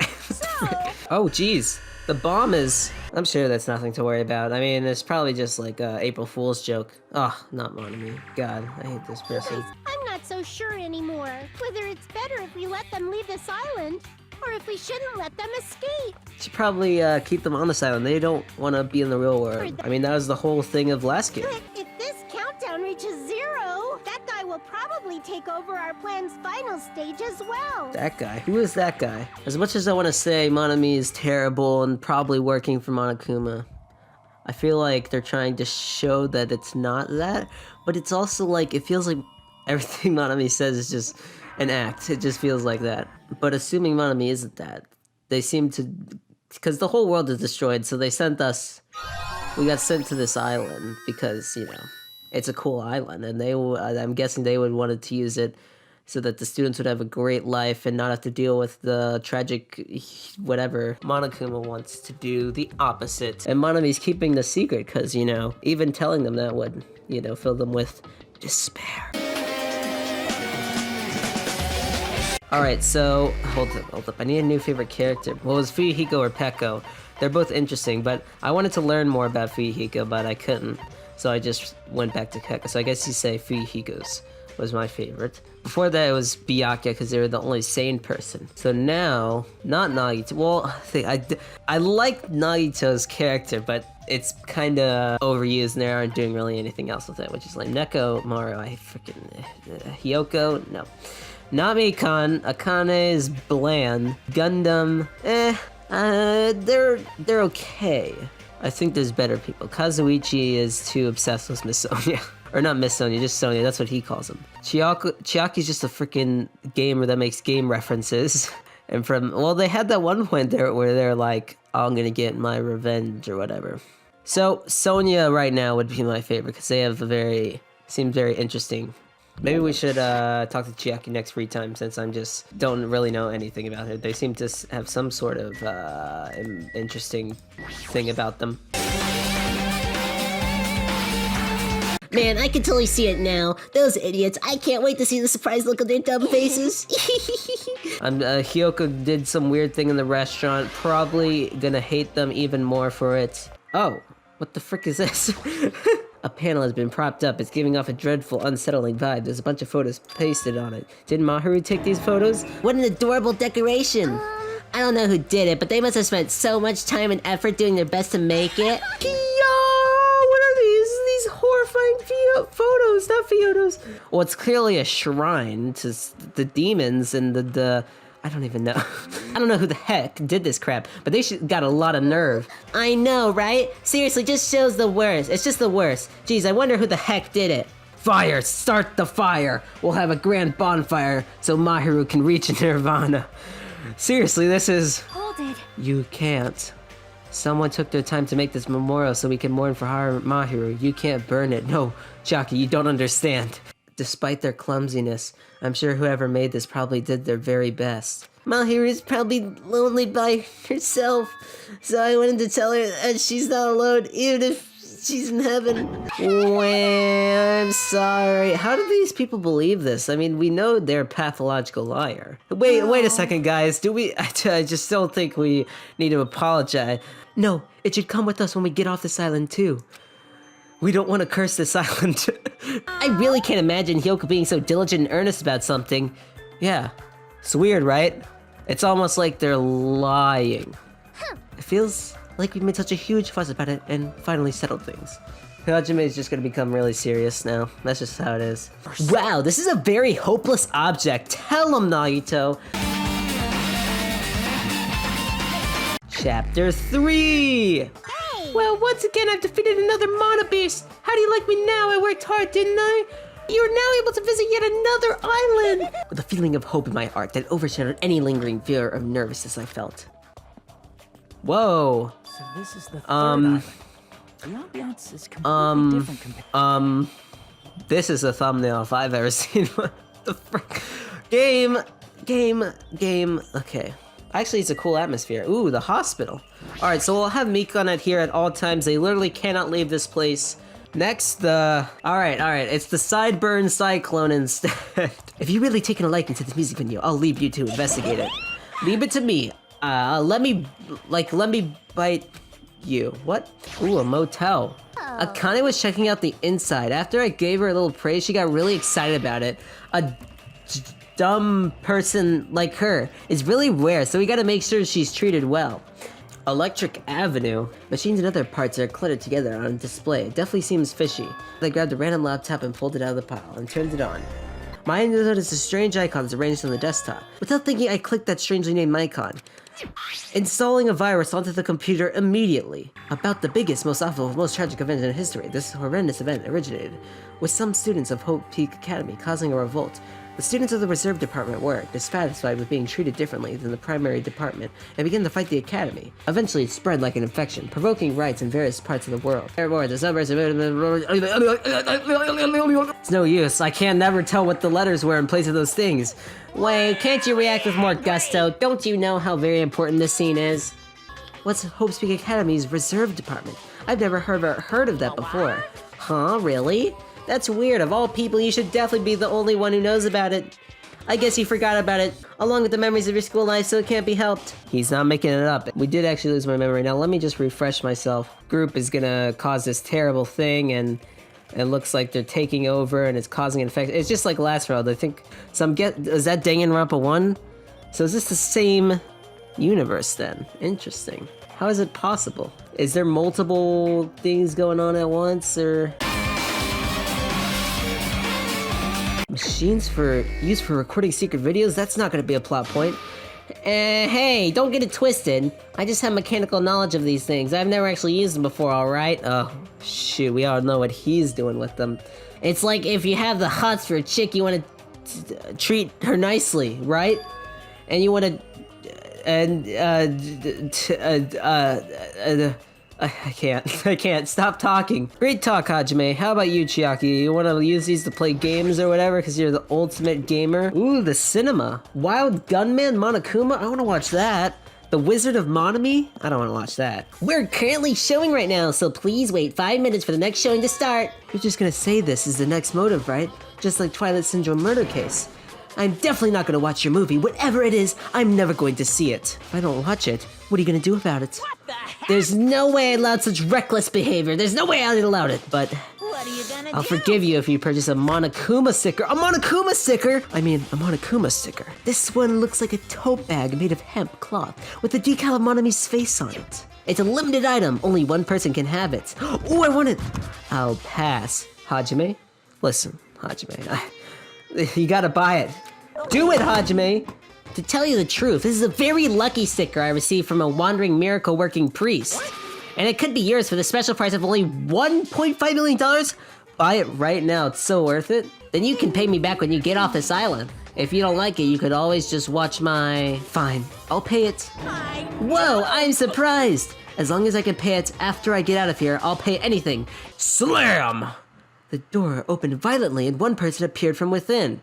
S1: Oh, geez. The bomb is... I'm sure that's nothing to worry about. I mean, it's probably just like a April Fool's joke. Oh, not Monokuma. God, I hate this person.
S2: I'm not so sure anymore. Whether it's better if we let them leave this island. or if we shouldn't let them escape.
S1: Should probably keep them on this island. They don't want to be in the real world. I mean, that was the whole thing of last game.
S2: But if this countdown reaches 0, that guy will probably take over our plan's final stage as well.
S1: That guy? Who is that guy? As much as I want to say Monami is terrible and probably working for Monokuma, I feel like they're trying to show that it's not that, but it's also like, it feels like everything Monami says is just an act. It just feels like that. But assuming Monami isn't that, they seem to, because the whole world is destroyed, so they sent us, we got sent to this island because, you know, it's a cool island, and I'm guessing they would wanted to use it so that the students would have a great life and not have to deal with the tragic whatever. Monokuma wants to do the opposite. And Monami's keeping the secret because, you know, even telling them that would, you know, fill them with despair. Alright, so, hold up. I need a new favorite character. Well, it was Fuyuhiko or Peko. They're both interesting, but I wanted to learn more about Fuyuhiko, but I couldn't. So I just went back to Peko. So I guess you say Fuyuhiko's was my favorite. Before that, it was Byakuya, because they were the only sane person. So now, not Nagito. Well, I like Nagito's character, but it's kind of overused, and they aren't doing really anything else with it, which is like Nekomaru. I freaking Hiyoko. No, not Mikan. Akane is bland. Gundam. They're okay. I think there's better people. Kazuichi is too obsessed with Miss Sonia. Or not Miss Sonia, just Sonia, that's what he calls him. Chiaki's just a freaking gamer that makes game references. And well, they had that one point there where they're like, oh, I'm gonna get my revenge or whatever. So, Sonia right now would be my favorite, because they have seems very interesting. Maybe we should talk to Chiaki next free time, since I don't really know anything about her. They seem to have some sort of interesting thing about them.
S15: Man, I can totally see it now. Those idiots. I can't wait to see the surprised look on their dumb faces.
S1: Hiyoko did some weird thing in the restaurant. Probably gonna hate them even more for it. Oh, what the frick is this? A panel has been propped up. It's giving off a dreadful, unsettling vibe. There's a bunch of photos pasted on it. Did Maharu take these photos?
S15: What an adorable decoration. I don't know who did it, but they must have spent so much time and effort doing their best to make it.
S1: These horrifying photos, not photos. Well, it's clearly a shrine to the demons and the I don't even know. I don't know who the heck did this crap, but they got a lot of nerve.
S15: I know, right? Seriously, just shows the worst. It's just the worst. Jeez, I wonder who the heck did it.
S1: Fire! Start the fire! We'll have a grand bonfire so Mahiru can reach Nirvana. Seriously, this is...
S2: Hold it.
S1: You can't. Someone took their time to make this memorial so we can mourn for Mahiru. You can't burn it. No, Chiaki, you don't understand. Despite their clumsiness, I'm sure whoever made this probably did their very best.
S15: Mahiru's probably lonely by herself, so I wanted to tell her that she's not alone, even if she's in heaven.
S1: Well, I'm sorry. How do these people believe this? I mean, we know they're a pathological liar. Wait a second, guys. I just don't think we need to apologize. No, it should come with us when we get off this island, too. We don't want to curse this island.
S15: I really can't imagine Hiyoko being so diligent and earnest about something.
S1: Yeah. It's weird, right? It's almost like they're lying. It feels like we made such a huge fuss about it and finally settled things. Hajime is just gonna become really serious now. That's just how it is. Wow, this is a very hopeless object. Tell him, Nagito. Chapter 3!
S2: Hey!
S15: Well, once again, I've defeated another Mono Beast. How do you like me now? I worked hard, didn't I? You're now able to visit yet another island!
S1: With a feeling of hope in my heart that overshadowed any lingering fear of nervousness I felt. Whoa.
S4: So this is the third island. The ambiance is completely different compared.
S1: This is a thumbnail if I've ever seen one. The frick? Game. Okay. Actually, it's a cool atmosphere. Ooh, the hospital. All right, so we'll have Mikan at here at all times. They literally cannot leave this place. Next, all right, it's the Sideburn Cyclone instead. If you're really taking a liking to this music video, I'll leave you to investigate it. Leave it to me. Let me bite you. What? Ooh, a motel. Akane was checking out the inside. After I gave her a little praise, she got really excited about it. A dumb person like her is really rare, so we gotta make sure she's treated well. Electric Avenue. Machines and other parts are cluttered together on display. It definitely seems fishy. I grabbed a random laptop and pulled it out of the pile and turned it on. My eye noticed the strange icons arranged on the desktop. Without thinking, I clicked that strangely named icon, installing a virus onto the computer immediately. About the biggest, most awful, most tragic event in history, this horrendous event originated with some students of Hope Peak Academy causing a revolt. The students of the reserve department were dissatisfied with being treated differently than the primary department and began to fight the academy. Eventually it spread like an infection, provoking riots in various parts of the world. It's no use, I can never tell what the letters were in place of those things. Wait, can't you react with more gusto? Don't you know how very important this scene is? What's Hope Peak Academy's reserve department? I've never heard of that before. Huh, really? That's weird. Of all people, you should definitely be the only one who knows about it. I guess you forgot about it, along with the memories of your school life, so it can't be helped. He's not making it up. We did actually lose my memory. Now let me just refresh myself. Group is gonna cause this terrible thing, and it looks like they're taking over, and it's causing an infection. It's just like last round. I think. So is that Danganronpa 1? So is this the same universe then? Interesting. How is it possible? Is there multiple things going on at once, or? Machines used for recording secret videos? That's not gonna be a plot point. Hey, don't get it twisted. I just have mechanical knowledge of these things. I've never actually used them before, alright? Oh, shoot, we all know what he's doing with them. It's like if you have the hots for a chick, you want to treat her nicely, right? And you want to... I can't. Stop talking. Great talk, Hajime. How about you, Chiaki? You want to use these to play games or whatever because you're the ultimate gamer? Ooh, the cinema. Wild Gunman Monokuma? I want to watch that. The Wizard of Monami? I don't want to watch that. We're currently showing right now, so please wait 5 minutes for the next showing to start. You're just gonna say this is the next motive, right? Just like Twilight Syndrome murder case. I'm definitely not gonna watch your movie. Whatever it is, I'm never going to see it. If I don't watch it, what are you gonna do about it? What the heck? There's no way I allowed such reckless behavior. There's no way I allowed it, but...
S6: What are you gonna
S1: I'll
S6: do?
S1: forgive you if you purchase a Monokuma sticker. A Monokuma sticker? I mean, a Monokuma sticker. This one looks like a tote bag made of hemp cloth with the decal of Monami's face on it. It's a limited item. Only one person can have it. Oh, I want it. I'll pass. Hajime? Listen, Hajime, you gotta buy it. Do it, Hajime! To tell you the truth, this is a very lucky sticker I received from a wandering miracle-working priest. And it could be yours for the special price of only $1.5 million? Buy it right now, it's so worth it. Then you can pay me back when you get off this island. If you don't like it, you could always just watch my... Fine, I'll pay it. Whoa, I'm surprised! As long as I can pay it after I get out of here, I'll pay anything. Slam! The door opened violently and one person appeared from within.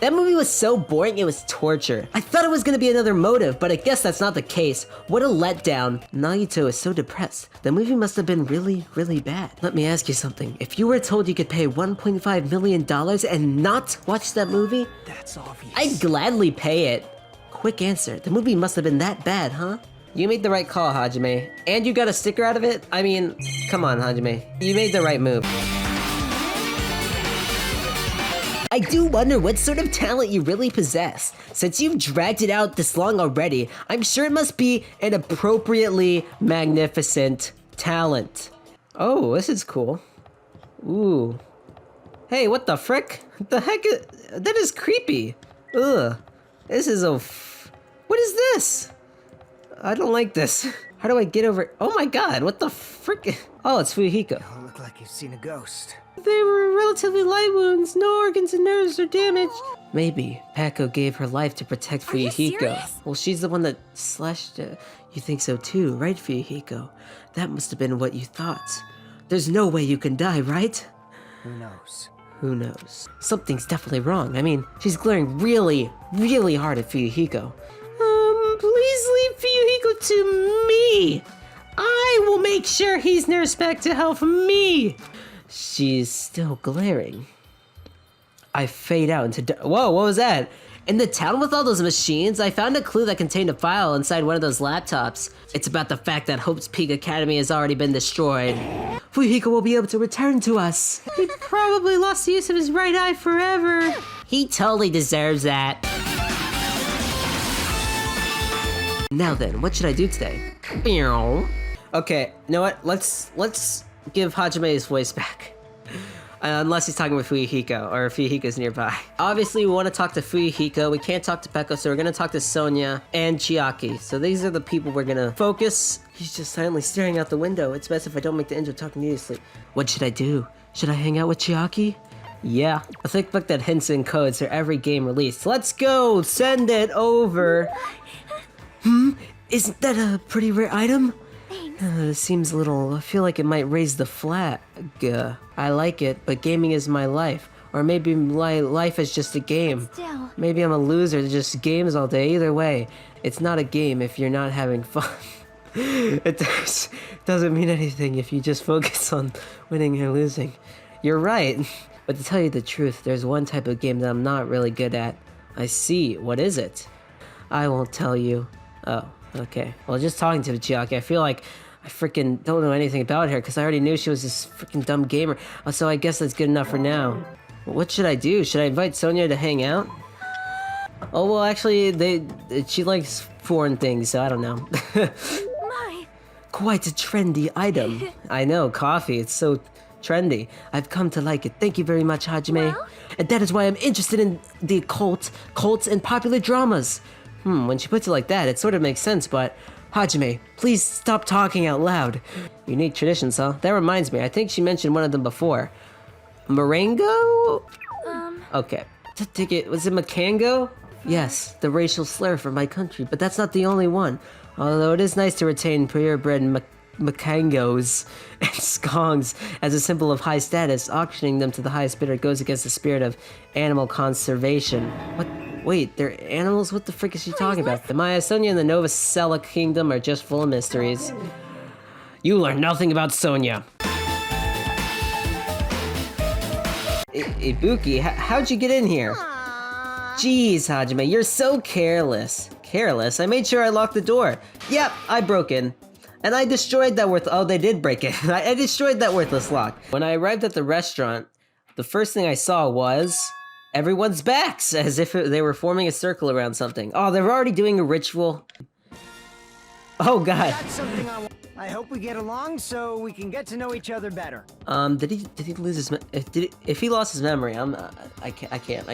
S1: That movie was so boring, it was torture. I thought it was gonna be another motive, but I guess that's not the case. What a letdown. Nagito is so depressed. The movie must have been really, really bad. Let me ask you something. If you were told you could pay $1.5 million and not watch that movie,
S8: that's obvious.
S1: I'd gladly pay it. Quick answer. The movie must have been that bad, huh? You made the right call, Hajime. And you got a sticker out of it? I mean, come on, Hajime. You made the right move. I do wonder what sort of talent you really possess. Since you've dragged it out this long already, I'm sure it must be an appropriately magnificent talent. Oh, this is cool. Ooh. Hey, what the frick? The heck is... That is creepy. Ugh. This is a... What is this? I don't like this. How do I get over... Oh my god, what the frick? Oh, it's Fuyuhiko.
S14: You look like you've seen a ghost.
S15: They were relatively light wounds. No organs and nerves are damaged.
S1: Maybe Peko gave her life to protect Fuyuhiko. Well, she's the one that slashed it. You think so too, right, Fuyuhiko? That must have been what you thought. There's no way you can die, right?
S14: Who knows?
S1: Who knows? Something's definitely wrong. I mean, she's glaring really, really hard at Fuyuhiko.
S15: Please leave Fuyuhiko to me. I will make sure he's nursed back to health me.
S1: She's still glaring. I fade out into... Whoa, what was that? In the town with all those machines, I found a clue that contained a file inside one of those laptops. It's about the fact that Hope's Peak Academy has already been destroyed. Fuyuhiko will be able to return to us.
S15: He probably lost the use of his right eye forever.
S1: He totally deserves that. Now then, what should I do today? Okay, you know what? Let's give Hajime his voice back. Unless he's talking with Fuyuhiko, or Fuyuhiko's nearby. Obviously, we want to talk to Fuyuhiko. We can't talk to Peko, so we're gonna talk to Sonia and Chiaki. So these are the people we're gonna focus. He's just silently staring out the window. It's best if I don't make the intro talk needlessly. What should I do? Should I hang out with Chiaki? Yeah, a thick book that hints and codes for every game released. Let's go! Send it over! Isn't that a pretty rare item? It seems a little... I feel like it might raise the flag. I like it, but gaming is my life. Or maybe my life is just a game.
S2: Still.
S1: Maybe I'm a loser that just games all day. Either way, it's not a game if you're not having fun. It doesn't mean anything if you just focus on winning or losing. You're right. But to tell you the truth, there's one type of game that I'm not really good at. I see. What is it? I won't tell you. Oh, okay. Well, just talking to Chiaki, I feel like I freaking don't know anything about her because I already knew she was this freaking dumb gamer. So I guess that's good enough for now. What should I do? Should I invite Sonia to hang out? Oh, well, actually, she likes foreign things, so I don't know. Quite a trendy item. I know, coffee. It's so trendy. I've come to like it. Thank you very much, Hajime. Well? And that is why I'm interested in the occult, cults, and popular dramas. When she puts it like that, it sort of makes sense, but... Hajime, please stop talking out loud. Unique traditions, huh? That reminds me, I think she mentioned one of them before. Marengo? Okay. Take it. Was it Makango? Yes, the racial slur for my country, but that's not the only one. Although it is nice to retain purebred Makangos and skongs as a symbol of high status, auctioning them to the highest bidder goes against the spirit of animal conservation. What? Wait, they're animals? What the frick is she talking about? The Maya, Sonia, and the Nova Sela Kingdom are just full of mysteries. You learn nothing about Sonia. Ibuki, how'd you get in here? Jeez, Hajime, you're so careless. Careless? I made sure I locked the door. Yep, I broke in. And I destroyed that oh, they did break it. I destroyed that worthless lock. When I arrived at the restaurant, the first thing I saw was... everyone's backs, as if they were forming a circle around something. Oh, they're already doing a ritual. Oh god.
S14: I hope we get along so we can get to know each other better.
S1: Did he lose his if he lost his memory, I can't.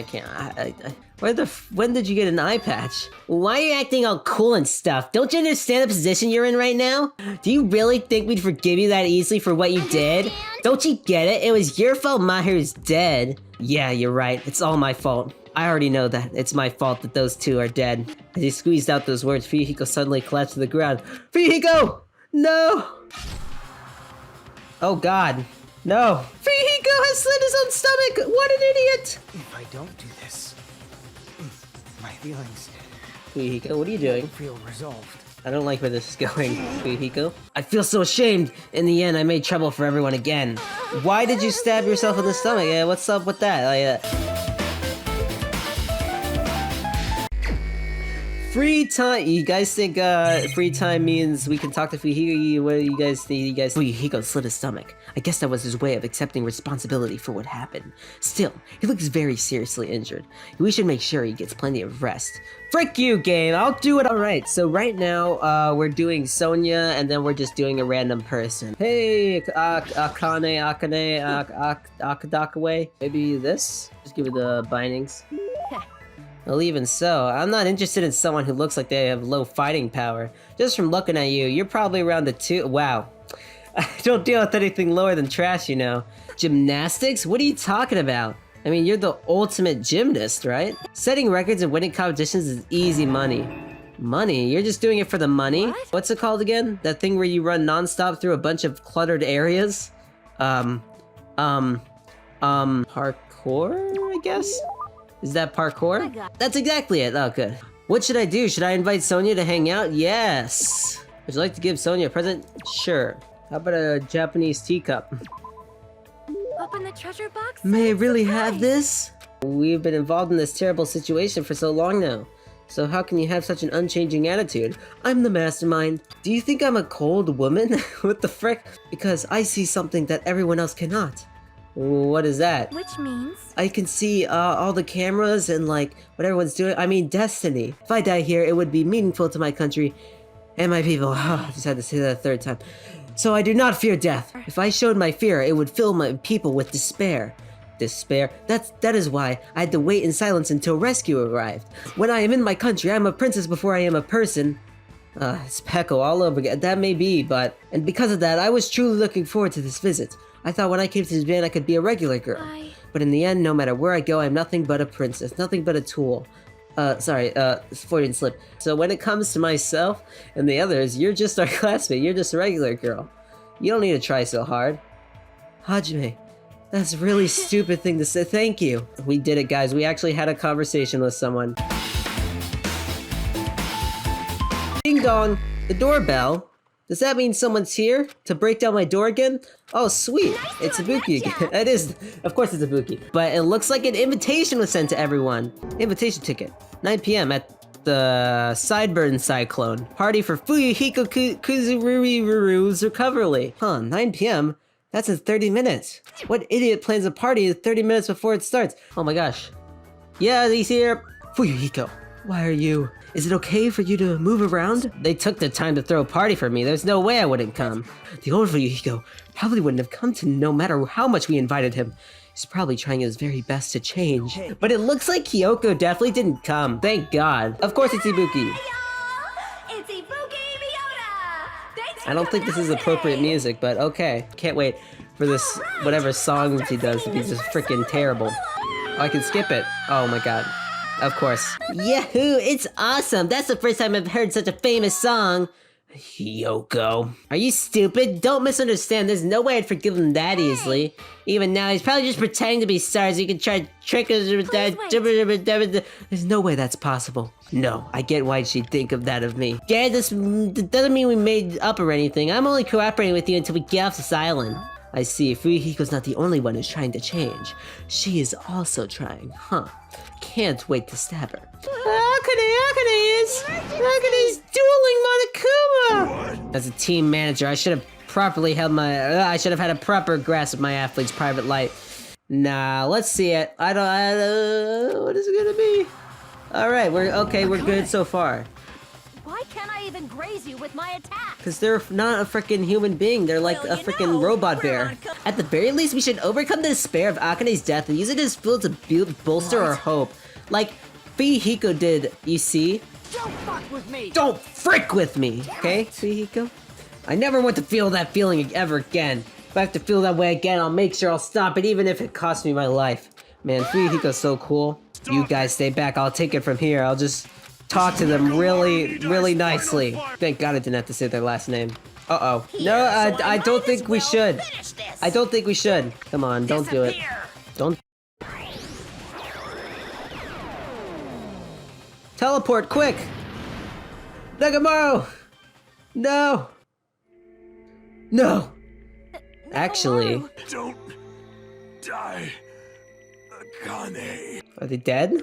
S1: When did you get an eye patch? Why are you acting all cool and stuff? Don't you understand the position you're in right now? Do you really think we'd forgive you that easily for what you did? Don't you get it? It was your fault Mahiru's dead. Yeah, you're right. It's all my fault. I already know that. It's my fault that those two are dead. As he squeezed out those words, Fuyuhiko suddenly collapsed to the ground. Fuyuhiko! No! Oh god. No. Fuyuhiko has slit his own stomach! What an idiot!
S14: If I don't do this, my feelings...
S1: Fuyuhiko, what are you doing?
S14: Feel resolved.
S1: I don't like where this is going, Fuyuhiko. I feel so ashamed. In the end, I made trouble for everyone again. Why did you stab yourself in the stomach? Yeah, what's up with that? Free time. You guys think free time means we can talk to Fuyuhiko? What do you guys think? Fuyuhiko slit his stomach. I guess that was his way of accepting responsibility for what happened. Still, he looks very seriously injured. We should make sure he gets plenty of rest. Frick you, game! I'll do it! Alright, so right now, we're doing Sonia, and then we're just doing a random person. Hey, Akane, Akadakawe. Maybe this? Just give it the bindings. Well, even so, I'm not interested in someone who looks like they have low fighting power. Just from looking at you, you're probably around the 2- wow. I don't deal with anything lower than trash, you know. Gymnastics? What are you talking about? I mean, you're the ultimate gymnast, right? Setting records and winning competitions is easy money. Money? You're just doing it for the money? What? What's it called again? That thing where you run non-stop through a bunch of cluttered areas? Parkour, I guess? Is that parkour? That's exactly it. Oh, good. What should I do? Should I invite Sonia to hang out? Yes. Would you like to give Sonia a present? Sure. How about a Japanese teacup?
S2: Open the treasure box?
S1: May I really have this? We've been involved in this terrible situation for so long now. So how can you have such an unchanging attitude? I'm the mastermind. Do you think I'm a cold woman? What the frick? Because I see something that everyone else cannot. What is that?
S2: Which means?
S1: I can see all the cameras and like what everyone's doing. I mean, destiny. If I die here, it would be meaningful to my country and my people. I just had to say that a third time. So I do not fear death. If I showed my fear, it would fill my people with despair. Despair? That is why I had to wait in silence until rescue arrived. When I am in my country, I am a princess before I am a person. It's Peko all over again. That may be, but... And because of that, I was truly looking forward to this visit. I thought when I came to this band I could be a regular girl. But in the end, no matter where I go, I'm nothing but a princess. Nothing but a tool. Freudian slip. So when it comes to myself and the others, you're just our classmate. You're just a regular girl. You don't need to try so hard. Hajime, that's a really stupid thing to say. Thank you. We did it, guys. We actually had a conversation with someone. Ding dong, the doorbell. Does that mean someone's here to break down my door again? Oh, sweet. It's Ibuki again. It is. Of course it's Ibuki. But it looks like an invitation was sent to everyone. Invitation ticket. 9 p.m. at the Sideburn Cyclone. Party for Fuyuhiko Kuzururu's recovery. 9 p.m.? That's in 30 minutes. What idiot plans a party 30 minutes before it starts? Oh my gosh. Yeah, he's here. Fuyuhiko, why are you... Is it okay for you to move around? They took the time to throw a party for me. There's no way I wouldn't come. The old Fuyuhiko probably wouldn't have come to no matter how much we invited him. He's probably trying his very best to change. But it looks like Hiyoko definitely didn't come. Thank God. Of course it's Ibuki.
S5: It's Ibuki Miota!
S1: I don't think this is appropriate music, but okay. Can't wait for this, whatever songs he does to be just freaking terrible. Oh, I can skip it. Oh my God. Of course. Yahoo! It's awesome! That's the first time I've heard such a famous song! Hiyoko. Are you stupid? Don't misunderstand. There's no way I'd forgive him that easily. Even now, he's probably just pretending to be sorry so he can try to trick us with that. There's no way that's possible. No, I get why she'd think of that of me. Yeah, this doesn't mean we made up or anything. I'm only cooperating with you until we get off this island. I see. Fuyuhiko's not the only one who's trying to change. She is also trying, huh? Can't wait to stab her. Akane's dueling Monokuma! As a team manager, I should have properly held my... I should have had a proper grasp of my athlete's private life. Nah, let's see it. I don't... what is it gonna be? Alright, we're good so far.
S13: Why can't I even graze you with my attack?
S1: Because they're not a freaking human being, they're like a freaking robot bear. At the very least, we should overcome the despair of Akane's death and use it as fuel to bolster our hope. Like Fuyuhiko did, you see?
S5: Don't fuck with me!
S1: Don't frick with me, okay, Fuyuhiko? I never want to feel that feeling ever again. If I have to feel that way again, I'll make sure I'll stop it, even if it costs me my life. Man, Fuyuhiko's so cool. You guys stay back, I'll take it from here. I'll just talk to them really nicely. Thank God I didn't have to say their last name. Uh-oh. No, I don't think we should. I don't think we should. Come on, don't do it. Don't. Teleport, quick! Nekomaru! No! No! Actually...
S10: Don't die, Akane.
S1: Are they dead?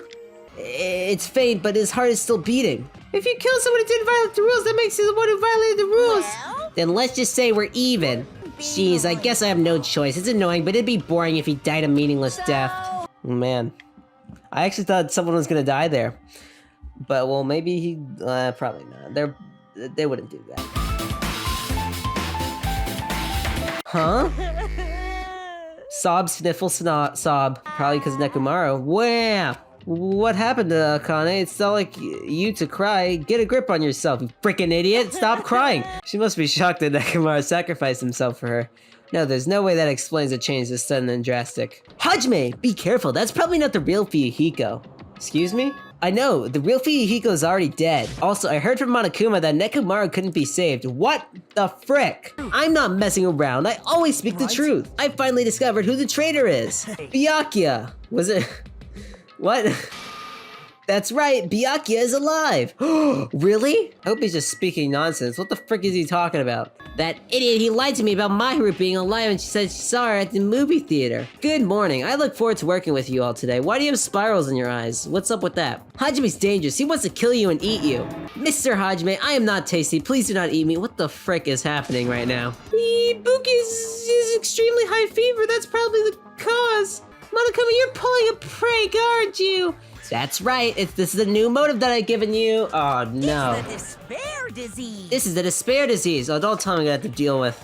S1: It's faint, but his heart is still beating. If you kill someone who didn't violate the rules, that makes you the one who violated the rules! Then let's just say we're even. Jeez, I guess I have no choice. It's annoying, but it'd be boring if he died a meaningless death. Man. I actually thought someone was gonna die there. But, well, maybe he... probably not. They wouldn't do that. Huh? Sob, sniffle, sob. Probably because Nekomaru. Wham! What happened to Akane? It's not like you to cry. Get a grip on yourself, you freaking idiot! Stop crying! She must be shocked that Nekomaru sacrificed himself for her. No, there's no way that explains a change this sudden and drastic. Hajime! Be careful, that's probably not the real Fuyuhiko. Excuse me? I know, the real Fuyuhiko is already dead. Also, I heard from Monokuma that Nekomaru couldn't be saved. What the frick? I'm not messing around, I always speak the truth. I finally discovered who the traitor is. Byakuya. Was it... What? That's right, Byakuya is alive! Really? I hope he's just speaking nonsense. What the frick is he talking about? That idiot, he lied to me about Mahiru being alive and she said she saw her at the movie theater. Good morning, I look forward to working with you all today. Why do you have spirals in your eyes? What's up with that? Hajime's dangerous, he wants to kill you and eat you. Mr. Hajime, I am not tasty, please do not eat me. What the frick is happening right now?
S15: Ibuki's extremely high fever, that's probably the cause. Monokuma, you're pulling a prank, aren't you?
S1: That's right, this is a new motive that I've given you. Oh no.
S6: It's the despair disease.
S1: This is the despair disease. Oh, don't tell me I'm gonna have to deal with.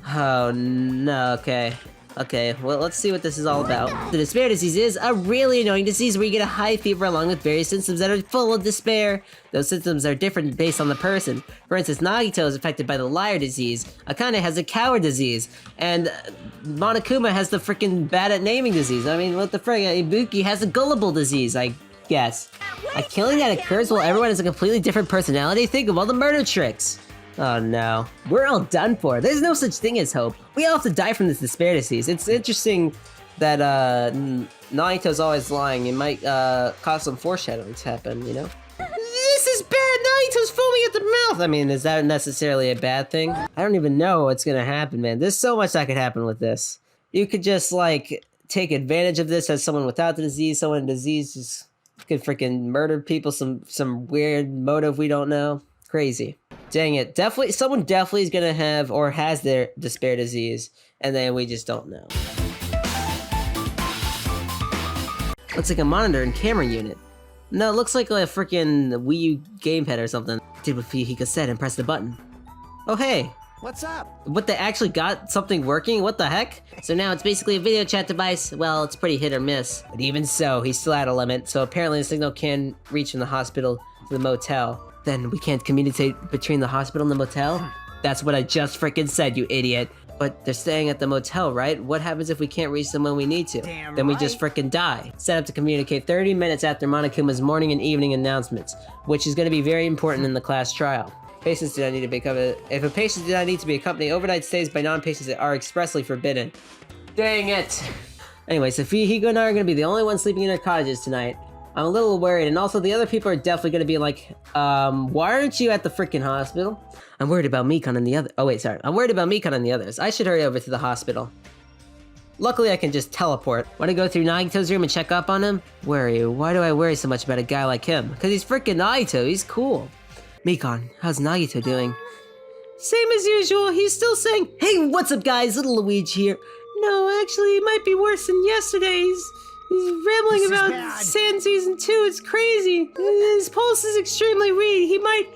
S1: Oh no, okay. Okay, well, let's see what this is all about. The despair disease is a really annoying disease where you get a high fever along with various symptoms that are full of despair. Those symptoms are different based on the person. For instance, Nagito is affected by the liar disease, Akane has a coward disease, and Monokuma has the freaking bad at naming disease. I mean, what the frick? Ibuki has a gullible disease, I guess. A killing that occurs while everyone has a completely different personality? Think of all the murder tricks. Oh no. We're all done for. There's no such thing as hope. We all have to die from this despair disease. It's interesting that Nagito's always lying. It might cause some foreshadowing to happen, you know?
S15: This is bad! Nagito's foaming at the mouth!
S1: I mean, is that necessarily a bad thing? I don't even know what's gonna happen, man. There's so much that could happen with this. You could just, like, take advantage of this as someone without the disease, someone with disease just could freaking murder people, some weird motive we don't know. Crazy. Dang it. Definitely, someone definitely is gonna have or has their despair disease, and then we just don't know. Looks like a monitor and camera unit. No, it looks like a freaking Wii U gamepad or something. Did what Fuyuhiko said and press the button. Oh hey.
S7: What's up?
S1: What, they actually got something working? What the heck? So now it's basically a video chat device. Well, it's pretty hit or miss. But even so, he's still at a limit, so apparently the signal can reach from the hospital to the motel. Then we can't communicate between the hospital and the motel? That's what I just freaking said, you idiot. But they're staying at the motel, right? What happens if we can't reach them when we need to? Then we just freaking die. Set up to communicate 30 minutes after Monokuma's morning and evening announcements, which is going to be very important in the class trial. Patients do not need to be accompanied. If a patient do not need to be accompanied, overnight stays by non-patients are expressly forbidden. Dang it. Anyway, so Fuyuhiko and I are going to be the only ones sleeping in our cottages tonight. I'm a little worried, and also the other people are definitely gonna be like, why aren't you at the freaking hospital? I'm worried about Mikan and the other- oh wait, sorry. I'm worried about Mikan and the others. I should hurry over to the hospital. Luckily, I can just teleport. Wanna go through Nagito's room and check up on him? Worry? Why do I worry so much about a guy like him? Cause he's freaking Nagito, he's cool. Mikan, how's Nagito doing?
S15: Same as usual, he's still saying,
S1: "Hey, what's up guys, little Luigi here."
S15: No, actually, it might be worse than yesterday. He's rambling about Sand Season 2, it's crazy. His pulse is extremely weak. He might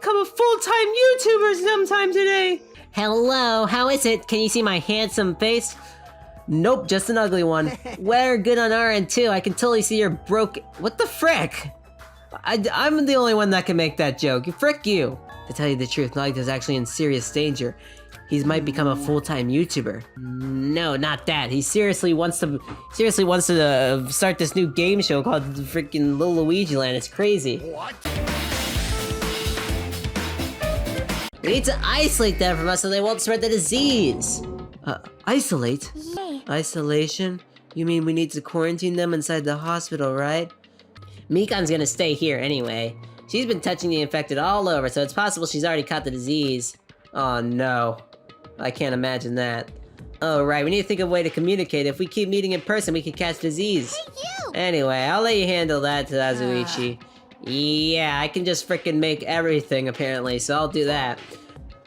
S15: become a full-time YouTuber sometime today.
S1: Hello, how is it? Can you see my handsome face? Nope, just an ugly one. We're good on our end too, I can totally see your broke- what the frick? I'm the only one that can make that joke, frick you. To tell you the truth, Nagito's actually in serious danger. He might become a full-time YouTuber. No, not that. He seriously wants to start this new game show called freaking Little Luigi Land. It's crazy. What? We need to isolate them from us so they won't spread the disease. Isolate?
S2: Yay.
S1: Isolation? You mean we need to quarantine them inside the hospital, right? Mikan's gonna stay here anyway. She's been touching the infected all over, so it's possible she's already caught the disease. Oh no. I can't imagine that. Oh right, we need to think of a way to communicate. If we keep meeting in person, we could catch disease.
S2: Hey, you!
S1: Anyway, I'll let you handle that, Kazuichi. Yeah, I can just frickin' make everything, apparently, so I'll do that.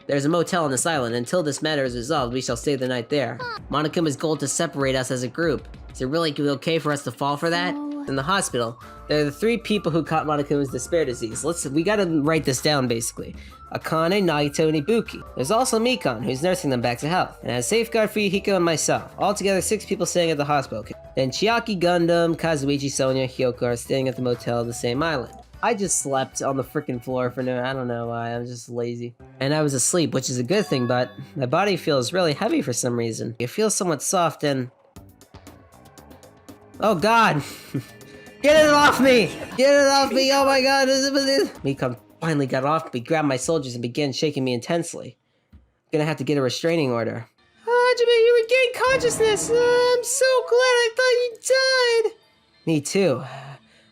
S1: There's a motel on this island. Until this matter is resolved, we shall stay the night there. Monokuma's goal to separate us as a group. Is it really okay for us to fall for that? In the hospital, there are the 3 people who caught Monokuma's despair disease. We gotta write this down, basically. Akane, Nagito, and Ibuki. There's also Mikan, who's nursing them back to health. And as safeguard for Fuyuhiko and myself. Altogether, 6 people staying at the hospital. Then Chiaki, Gundam, Kazuichi, Sonia, Hiyoko are staying at the motel on the same island. I just slept on the freaking floor for I don't know why, I'm just lazy. And I was asleep, which is a good thing, but my body feels really heavy for some reason. It feels somewhat soft and... oh god! Get it off me! Get it off me! Oh my god! Mikan finally got off me, grabbed my soldiers, and began shaking me intensely. I'm gonna have to get a restraining order.
S15: Hajime, you regained consciousness! I'm so glad, I thought you died!
S1: Me too.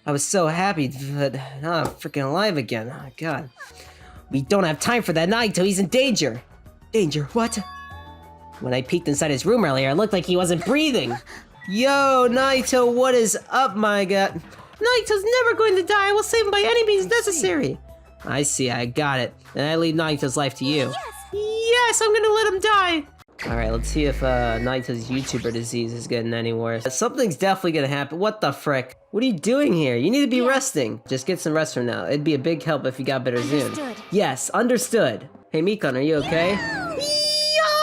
S1: I was so happy, but now I'm freaking alive again. Oh, God. We don't have time for that Nagito, he's in danger. Danger, what? When I peeked inside his room earlier, it looked like he wasn't breathing. Yo, Nagito, what is up, my God?
S15: Nagito's never going to die. I will save him by any means necessary.
S1: I see, I got it. Then I leave Nagito's life to you.
S15: Yes, I'm gonna let him die.
S1: Alright, let's see if Nagito's YouTuber disease is getting any worse. Something's definitely gonna happen. What the frick? What are you doing here? You need to be resting. Just get some rest from now. It'd be a big help if you got better soon. Yes, understood. Hey, Mikan, are you okay?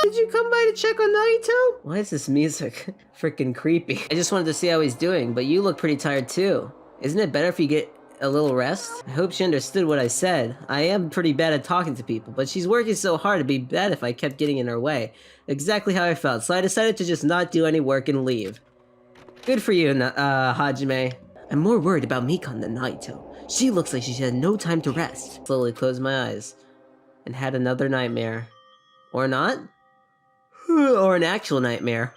S15: Did you come by to check on Nagito?
S1: Why is this music freaking creepy? I just wanted to see how he's doing, but you look pretty tired too. Isn't it better if you get a little rest? I hope she understood what I said. I am pretty bad at talking to people, but she's working so hard to be bad if I kept getting in her way. Exactly how I felt, so I decided to just not do any work and leave. Good for you, Hajime. I'm more worried about Mikan than Nagito. She looks like she had no time to rest. Slowly closed my eyes and had another nightmare. Or not? Or an actual nightmare.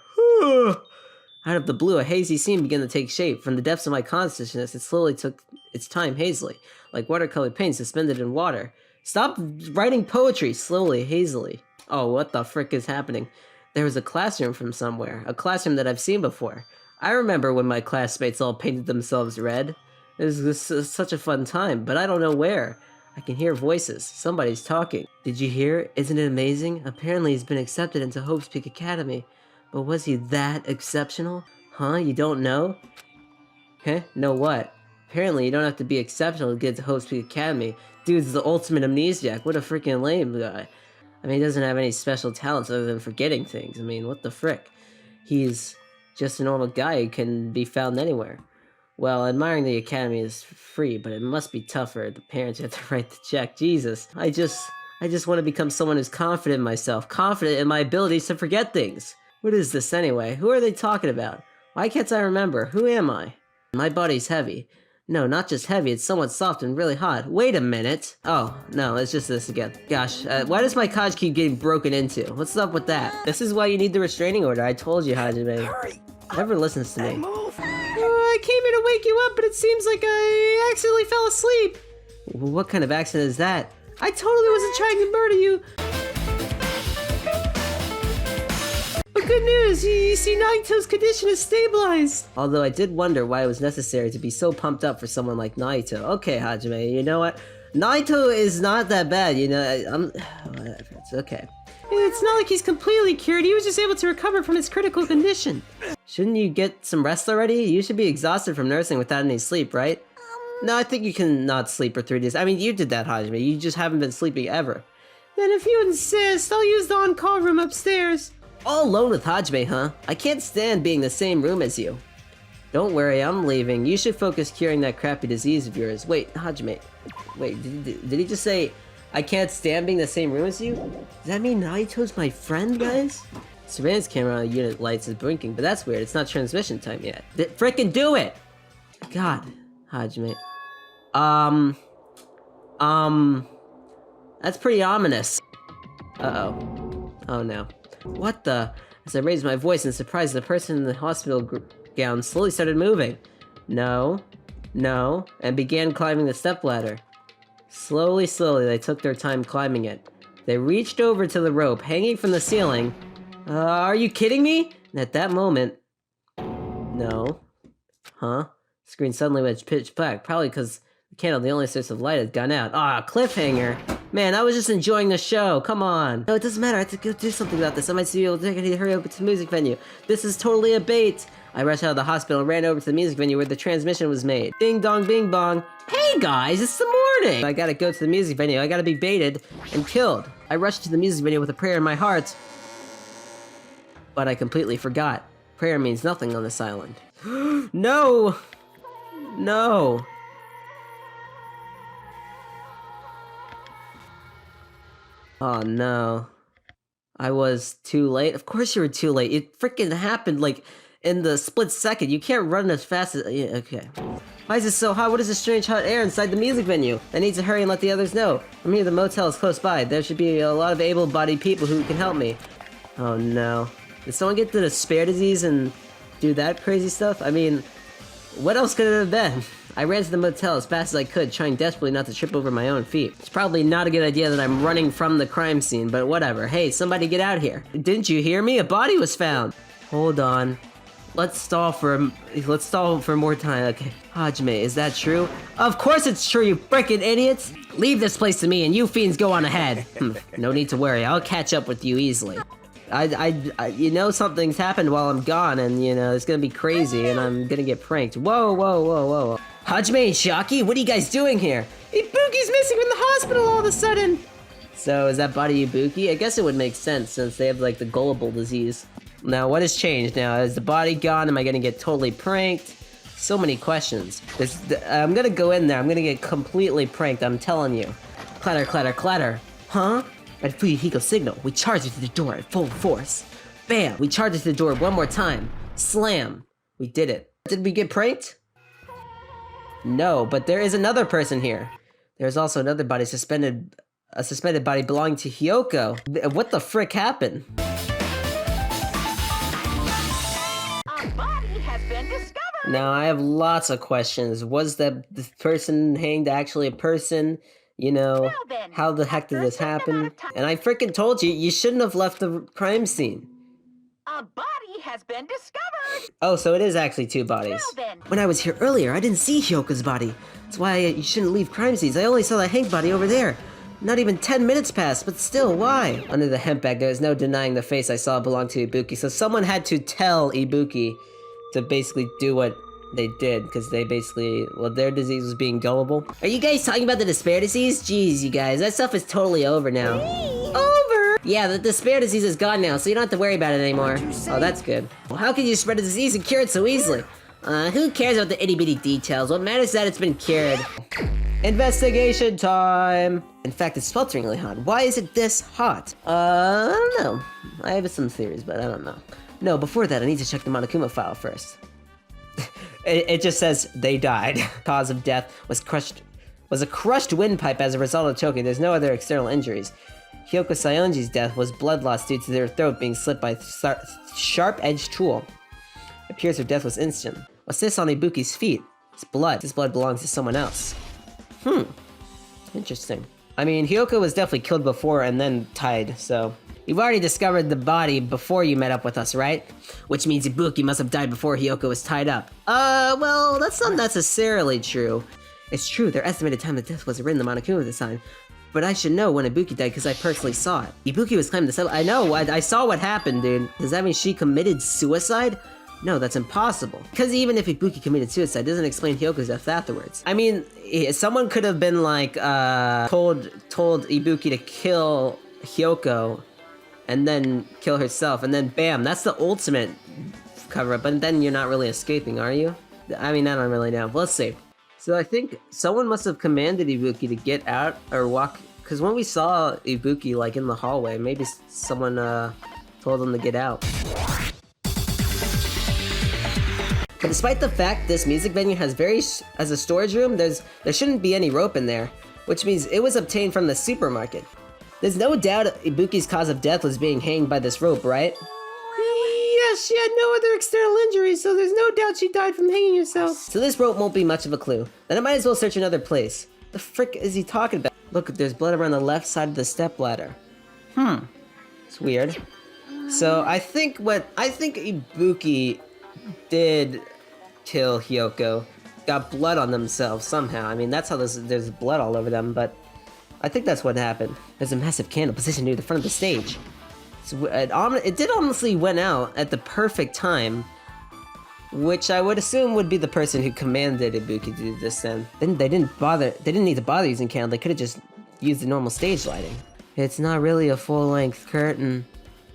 S1: Out of the blue, a hazy scene began to take shape. From the depths of my consciousness, it slowly took its time hazily, like watercolor paint suspended in water. Stop writing poetry, slowly, hazily. Oh, what the frick is happening? There was a classroom from somewhere, a classroom that I've seen before. I remember when my classmates all painted themselves red. It was such a fun time, but I don't know where. I can hear voices. Somebody's talking. Did you hear? Isn't it amazing? Apparently he's been accepted into Hope's Peak Academy. But was he that exceptional? Huh? You don't know? Huh? Know what? Apparently you don't have to be exceptional to get to Hope's Peak Academy. Dude's the ultimate amnesiac. What a freaking lame guy. I mean, he doesn't have any special talents other than forgetting things. I mean, what the frick? He's just a normal guy who can be found anywhere. Well, admiring the academy is free, but it must be tougher. The parents have to write the check. Jesus. I just want to become someone who's confident in myself, confident in my abilities to forget things. What is this anyway? Who are they talking about? Why can't I remember? Who am I? My body's heavy. No, not just heavy, it's somewhat soft and really hot. Wait a minute. Oh, no, it's just this again. Gosh, why does my couch keep getting broken into? What's up with that? This is why you need the restraining order. I told you, Hajime.
S7: Hurry!
S1: Never listens to me.
S15: I came here to wake you up, but it seems like I accidentally fell asleep.
S1: What kind of accident is that?
S15: I totally wasn't trying to murder you. But good news, you see Nagito's condition is stabilized.
S1: Although I did wonder why it was necessary to be so pumped up for someone like Nagito. Okay, Hajime, you know what? Nagito is not that bad, you know, whatever, it's okay.
S15: It's not like he's completely cured, he was just able to recover from his critical condition.
S1: Shouldn't you get some rest already? You should be exhausted from nursing without any sleep, right? No, I think you can not sleep for 3 days. I mean, you did that, Hajime. You just haven't been sleeping ever.
S15: Then if you insist, I'll use the on-call room upstairs.
S1: All alone with Hajime, huh? I can't stand being in the same room as you. Don't worry, I'm leaving. You should focus curing that crappy disease of yours. Wait, Hajime. Wait, did he just say, I can't stand being in the same room as you? Does that mean Nagito's my friend, guys? Surveillance camera on the unit lights is blinking, but that's weird. It's not transmission time yet. Frickin' do it! God, Hajime. That's pretty ominous. Uh-oh. Oh no. What the? As I raised my voice in surprise, the person in the hospital gown slowly started moving. No. No. And began climbing the stepladder. Slowly, they took their time climbing it. They reached over to the rope hanging from the ceiling. Are you kidding me? And at that moment... No. Huh? The screen suddenly went pitch black, probably because the candle, the only source of light, had gone out. Ah, cliffhanger! Man, I was just enjoying the show, come on! No, it doesn't matter, I have to go do something about this. I might be able to hurry over to the music venue. This is totally a bait! I rushed out of the hospital and ran over to the music venue where the transmission was made. Ding dong bing bong. Hey guys, it's the morning! I gotta go to the music venue, I gotta be baited and killed. I rushed to the music venue with a prayer in my heart. But I completely forgot. Prayer means nothing on this island. No! No! Oh no. I was too late? Of course you were too late. It freaking happened like in the split second. You can't run as fast as... Yeah, okay. Why is it so hot? What is this strange hot air inside the music venue? I need to hurry and let the others know. From here, the motel is close by. There should be a lot of able-bodied people who can help me. Oh no. Did someone get the despair disease and do that crazy stuff? I mean, What else could it have been? I ran to the motel as fast as I could, trying desperately not to trip over my own feet. It's probably not a good idea that I'm running from the crime scene, but whatever. Hey, somebody get out here. Didn't you hear me? A body was found. Hold on. Let's stall for more time. Okay. Hajime, is that true? Of course it's true, you frickin' idiots! Leave this place to me and you fiends go on ahead. No need to worry, I'll catch up with you easily. You know something's happened while I'm gone and, you know, it's gonna be crazy and I'm gonna get pranked. Whoa, whoa, whoa, whoa. Hajime and Chiaki, what are you guys doing here?
S15: Ibuki's missing from the hospital all of a sudden!
S1: So, is that body Ibuki? I guess it would make sense since they have, like, the gullible disease. Now, what has changed now? Is the body gone? Am I gonna get totally pranked? So many questions. I'm gonna go in there. I'm gonna get completely pranked, I'm telling you. Clatter, clatter, clatter. Huh? At Fuyuhiko's signal, we charged into the door at full force. Bam! We charged into the door one more time. Slam! We did it. Did we get pranked? No, but there is another person here. There's also another body suspended, a suspended body belonging to Hiyoko. What the frick happened?
S6: A body has been discovered!
S1: Now, I have lots of questions. Was the person hanged actually a person? You know, how the heck did this happen? And I freaking told you, you shouldn't have left the crime scene.
S6: A body has been discovered!
S1: Oh, so it is actually two bodies. When I was here earlier, I didn't see Hyoko's body. That's why you shouldn't leave crime scenes. I only saw the hanged body over there. Not even 10 minutes passed, but still, why? Under the hemp bag, there was no denying the face I saw belonged to Ibuki, so someone had to tell Ibuki to basically do what they did, because they basically, well, their disease was being gullible. Are you guys talking about the despair disease? Jeez, you guys, that stuff is totally over now.
S15: Over?
S1: Yeah, the despair disease is gone now, so you don't have to worry about it anymore. Oh, that's good. Well, how can you spread a disease and cure it so easily? Who cares about the itty-bitty details? What matters is that it's been cured. Investigation time! In fact, it's swelteringly hot. Why is it this hot? I don't know. I have some theories, but I don't know. No, before that, I need to check the Monokuma file first. It just says they died. Cause of death was a crushed windpipe as a result of choking. There's no other external injuries. Hiyoko Sayonji's death was blood loss due to their throat being slit by sharp-edged tool. It appears her death was instant. What's this on Ibuki's feet? It's blood. This blood belongs to someone else. Interesting. I mean, Hiyoko was definitely killed before and then tied, so... You've already discovered the body before you met up with us, right? Which means Ibuki must have died before Hiyoko was tied up. Well, that's not necessarily true. It's true, their estimated time of death was written in the Monokuma design. But I should know when Ibuki died because I personally saw it. Ibuki was claiming to I know, I saw what happened, dude. Does that mean she committed suicide? No, that's impossible. Because even if Ibuki committed suicide, it doesn't explain Hyoko's death afterwards. I mean, someone could have been like, told Ibuki to kill Hiyoko and then kill herself, and then bam, that's the ultimate cover-up, but then you're not really escaping, are you? I mean, I don't really know. Let's see. So I think someone must have commanded Ibuki to get out or walk, because when we saw Ibuki like in the hallway, maybe someone told him to get out. But despite the fact this music venue has a storage room, there shouldn't be any rope in there, which means it was obtained from the supermarket. There's no doubt Ibuki's cause of death was being hanged by this rope, right?
S15: Yes, she had no other external injuries, so there's no doubt she died from hanging herself.
S1: So this rope won't be much of a clue. Then I might as well search another place. The frick is he talking about? Look, there's blood around the left side of the stepladder. It's weird. So I think Ibuki did kill Hiyoko. Got blood on themselves somehow. I mean, that's how there's blood all over them, but I think that's what happened. There's a massive candle positioned near the front of the stage. So it did honestly went out at the perfect time, which I would assume would be the person who commanded Ibuki to do this then. They didn't need to bother using candle, they could have just used the normal stage lighting. It's not really a full-length curtain.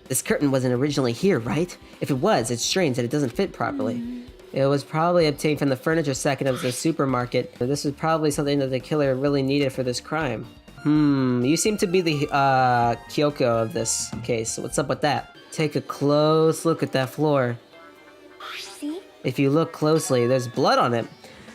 S1: This curtain wasn't originally here, right? If it was, it's strange that it doesn't fit properly. It was probably obtained from the furniture section of the supermarket. This is probably something that the killer really needed for this crime. You seem to be the Kyoko of this case. What's up with that? Take a close look at that floor.
S2: See?
S1: If you look closely, there's blood on it.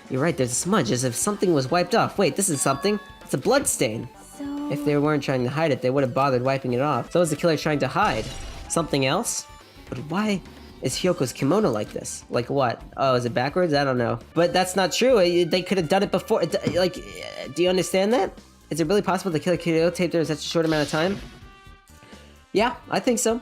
S1: You're right, there's a smudge as if something was wiped off. Wait, this is something? It's a blood stain.
S2: So...
S1: If they weren't trying to hide it, they would have bothered wiping it off. So was the killer trying to hide? Something else? But why is Hiyoko's kimono like this? Like what? Oh, is it backwards? I don't know. But that's not true. They could have done it before. Like, do you understand that? Is it really possible to kill a kiddo taped her in such a short amount of time? Yeah, I think so.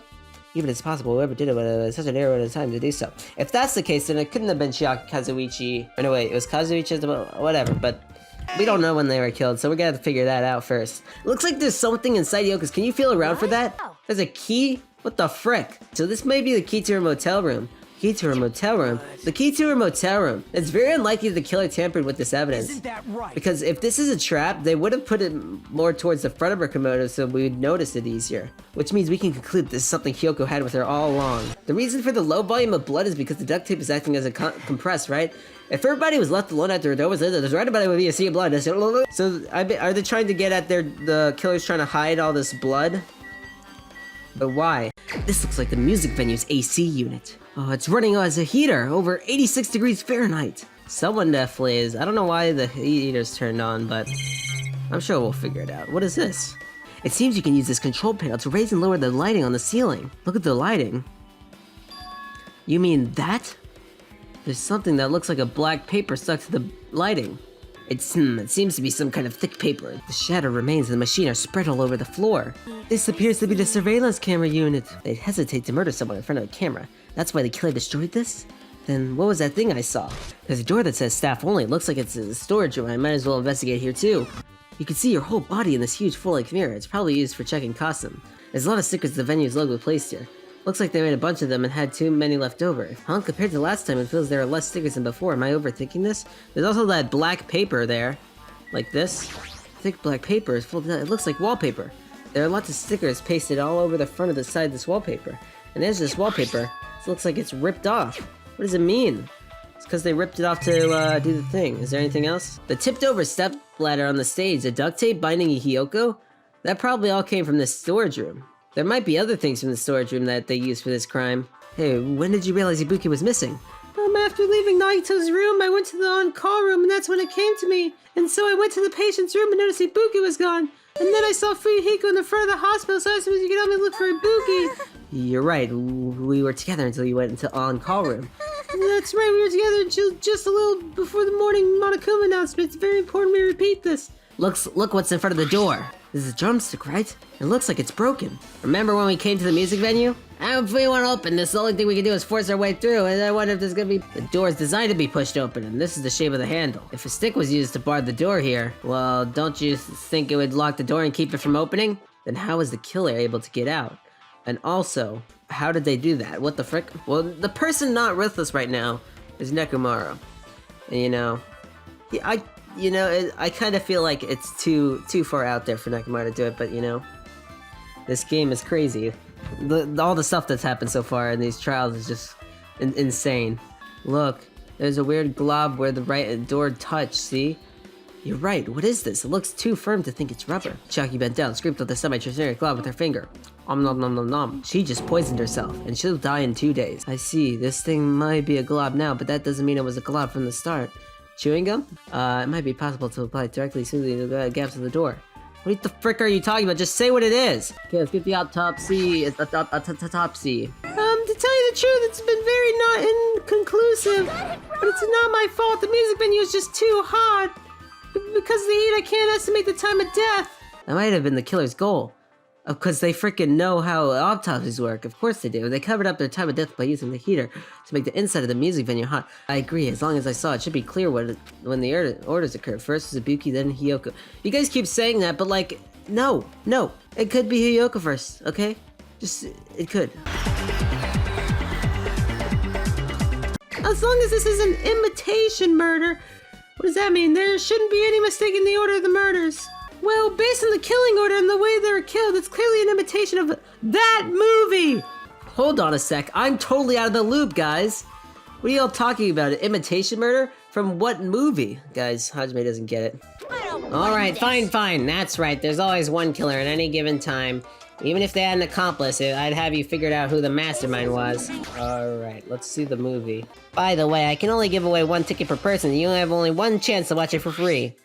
S1: Even it's possible whoever did it would such an arrow at a time to do so. If that's the case, then it couldn't have been Chiaki, Kazuichi. Or no, wait, it was Kazuichi, whatever, but we don't know when they were killed, so we're gonna have to figure that out first. Looks like there's something inside Hiyoko's. Can you feel around for that? There's a key? What the frick? So this may be the key to her motel room. Key to her motel room? The key to her motel room. It's very unlikely the killer tampered with this evidence.
S8: Isn't that right?
S1: Because if this is a trap, they would have put it more towards the front of her kimono so we'd notice it easier. Which means we can conclude this is something Hiyoko had with her all along. The reason for the low volume of blood is because the duct tape is acting as a compress, right? If everybody was left alone after her door was lit, there's right about it would be a sea of blood. So are they trying to get at the killer's trying to hide all this blood? But why? This looks like the music venue's AC unit. Oh, it's running as a heater, over 86 degrees Fahrenheit. Someone definitely is. I don't know why the heater's turned on, but I'm sure we'll figure it out. What is this? It seems you can use this control panel to raise and lower the lighting on the ceiling. Look at the lighting. You mean that? There's something that looks like a black paper stuck to the lighting. It seems to be some kind of thick paper. The shattered remains of the machine are spread all over the floor. This appears to be the surveillance camera unit. They'd hesitate to murder someone in front of a camera. That's why the killer destroyed this? Then what was that thing I saw? There's a door that says staff only. It looks like it's a storage room. I might as well investigate here too. You can see your whole body in this huge full-length mirror. It's probably used for checking costume. There's a lot of stickers of the venue's logo placed here. Looks like they made a bunch of them and had too many left over. Huh? Compared to last time, it feels there are less stickers than before. Am I overthinking this? There's also that black paper there. Like this. Thick black paper is folded out. It looks like wallpaper. There are lots of stickers pasted all over the front of the side of this wallpaper. And there's this wallpaper. It looks like it's ripped off. What does it mean? It's because they ripped it off to do the thing. Is there anything else? The tipped over step ladder on the stage, the duct tape binding Hiyoko? That probably all came from this storage room. There might be other things from the storage room that they used for this crime. Hey, when did you realize Ibuki was missing?
S15: After leaving Nagito's room, I went to the on-call room and that's when it came to me. And so I went to the patient's room and noticed Ibuki was gone. And then I saw Fuyuhiko in the front of the hospital, so I asked him if he could help me look for Ibuki.
S1: You're right, we were together until you went into on-call room.
S15: That's right, we were together until just a little before the morning Monokuma announcement. It's very important we repeat this.
S1: Look what's in front of the door. This is a drumstick, right? It looks like it's broken. Remember when we came to the music venue? If we want to open this, the only thing we can do is force our way through, and I wonder if there's gonna be... The door is designed to be pushed open, and this is the shape of the handle. If a stick was used to bar the door here, well, don't you think it would lock the door and keep it from opening? Then how was the killer able to get out? And also, how did they do that? What the frick? Well, the person not with us right now is Nekomaru. And you know, I kind of feel like it's too far out there for Nekomaru to do it, but you know, this game is crazy. All the stuff that's happened so far in these trials is just insane. Look, there's a weird glob where the right door touched, see? You're right, what is this? It looks too firm to think it's rubber. Chiaki bent down, scraped at the semi-transparent glob with her finger. Nom nom nom nom nom. She just poisoned herself, and she'll die in 2 days. I see, this thing might be a glob now, but that doesn't mean it was a glob from the start. Chewing gum? It might be possible to apply it directly through the gaps of the door. What the frick are you talking about? Just say what it is! Okay, let's get the autopsy. Autopsy.
S15: To tell you the truth, it's been very not inconclusive. But it's not my fault. The music venue is just too hot. Because of the heat, I can't estimate the time of death.
S1: That might have been the killer's goal. Because they freaking know how autopsies work. Of course they do. They covered up their time of death by using the heater to make the inside of the music venue hot. I agree. As long as I saw it, should be clear when the orders occurred. First was Ibuki, then Hiyoko. You guys keep saying that, but like, no. It could be Hiyoko first, okay? It could.
S15: As long as this is an imitation murder, what does that mean? There shouldn't be any mistake in the order of the murders. Well, based on the killing order and the way they were killed, it's clearly an imitation of that movie!
S1: Hold on a sec, I'm totally out of the loop, guys. What are y'all talking about? An imitation murder? From what movie? Guys, Hajime doesn't get it. Alright, fine. That's right, there's always one killer at any given time. Even if they had an accomplice, I'd have you figured out who the mastermind was. Alright, let's see the movie. By the way, I can only give away 1 ticket per person. You have only 1 chance to watch it for free.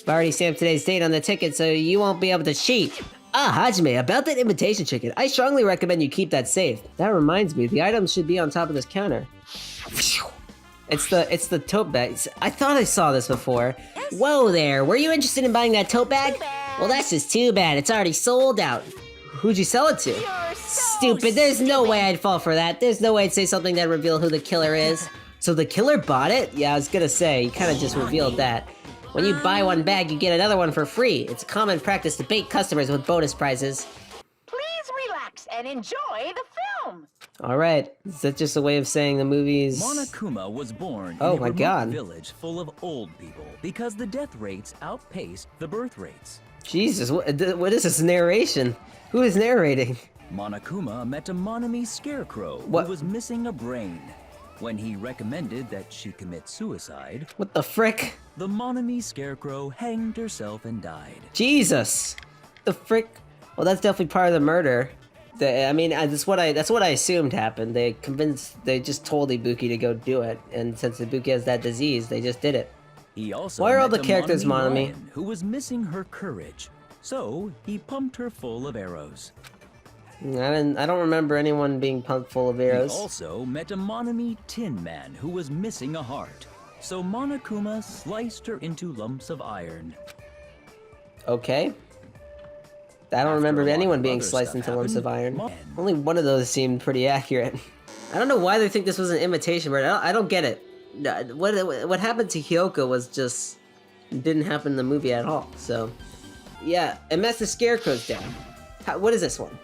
S1: I've already stamped today's date on the ticket, so you won't be able to cheat. Ah, Hajime, about that imitation chicken, I strongly recommend you keep that safe. That reminds me, the items should be on top of this counter. It's the tote bag. I thought I saw this before. Whoa there, were you interested in buying that tote bag? Well, that's just too bad, it's already sold out. Who'd you sell it to? Stupid, there's no way I'd fall for that. There's no way I'd say something that revealed who the killer is. So the killer bought it? Yeah, I was gonna say, you kinda just revealed that. When you buy one bag, you get another one for free. It's a common practice to bait customers with bonus prizes.
S6: Please relax and enjoy the film.
S1: All right, is that just a way of saying the movie's...
S16: Monokuma was born
S1: oh
S16: in a
S1: my
S16: remote
S1: God.
S16: village full of old people because the death rates outpaced the birth rates.
S1: Jesus, what is this narration? Who is narrating?
S16: Monokuma met a Monami scarecrow who was missing a brain. When he recommended that she commit suicide...
S1: What the frick?
S16: The Monami scarecrow hanged herself and died.
S1: Jesus! The frick? Well, that's definitely part of the murder. I mean, that's what I assumed happened. They just told Ibuki to go do it, and since Ibuki has that disease, they just did it.
S16: He also
S1: Why are all
S16: met
S1: the
S16: a
S1: characters Monami?
S16: lion who was missing her courage. So, he pumped her full of arrows.
S1: I don't remember anyone being pumped full of arrows.
S16: He also met a Monami Tin Man who was missing a heart. So Monokuma sliced her into lumps of iron.
S1: Okay. I don't remember anyone being sliced into lumps of iron. Only one of those seemed pretty accurate. I don't know why they think this was an imitation, but I don't get it. What happened to Hiyoko was just... didn't happen in the movie at all, so... Yeah, and Master Scarecrow's down. What is this one?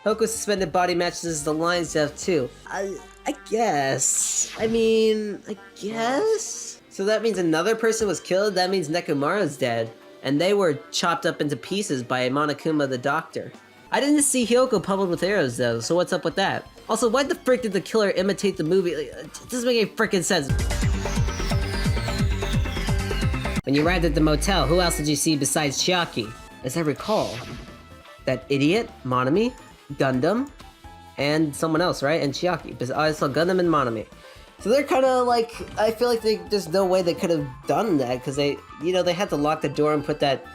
S1: Hoko's suspended body matches the lion's death too. I guess. I mean, I guess? So that means another person was killed? That means Nekomaru's dead. And they were chopped up into pieces by Monokuma the doctor. I didn't see Hiyoko pummeled with arrows though, so what's up with that? Also, why the frick did the killer imitate the movie? It doesn't make any frickin' sense. When you arrived at the motel, who else did you see besides Chiaki? As I recall, that idiot, Monami, Gundam, and someone else, right? And Chiaki. Because I saw Gundam and Monami. So they're kind of like, I feel like there's no way they could have done that because they had to lock the door and put that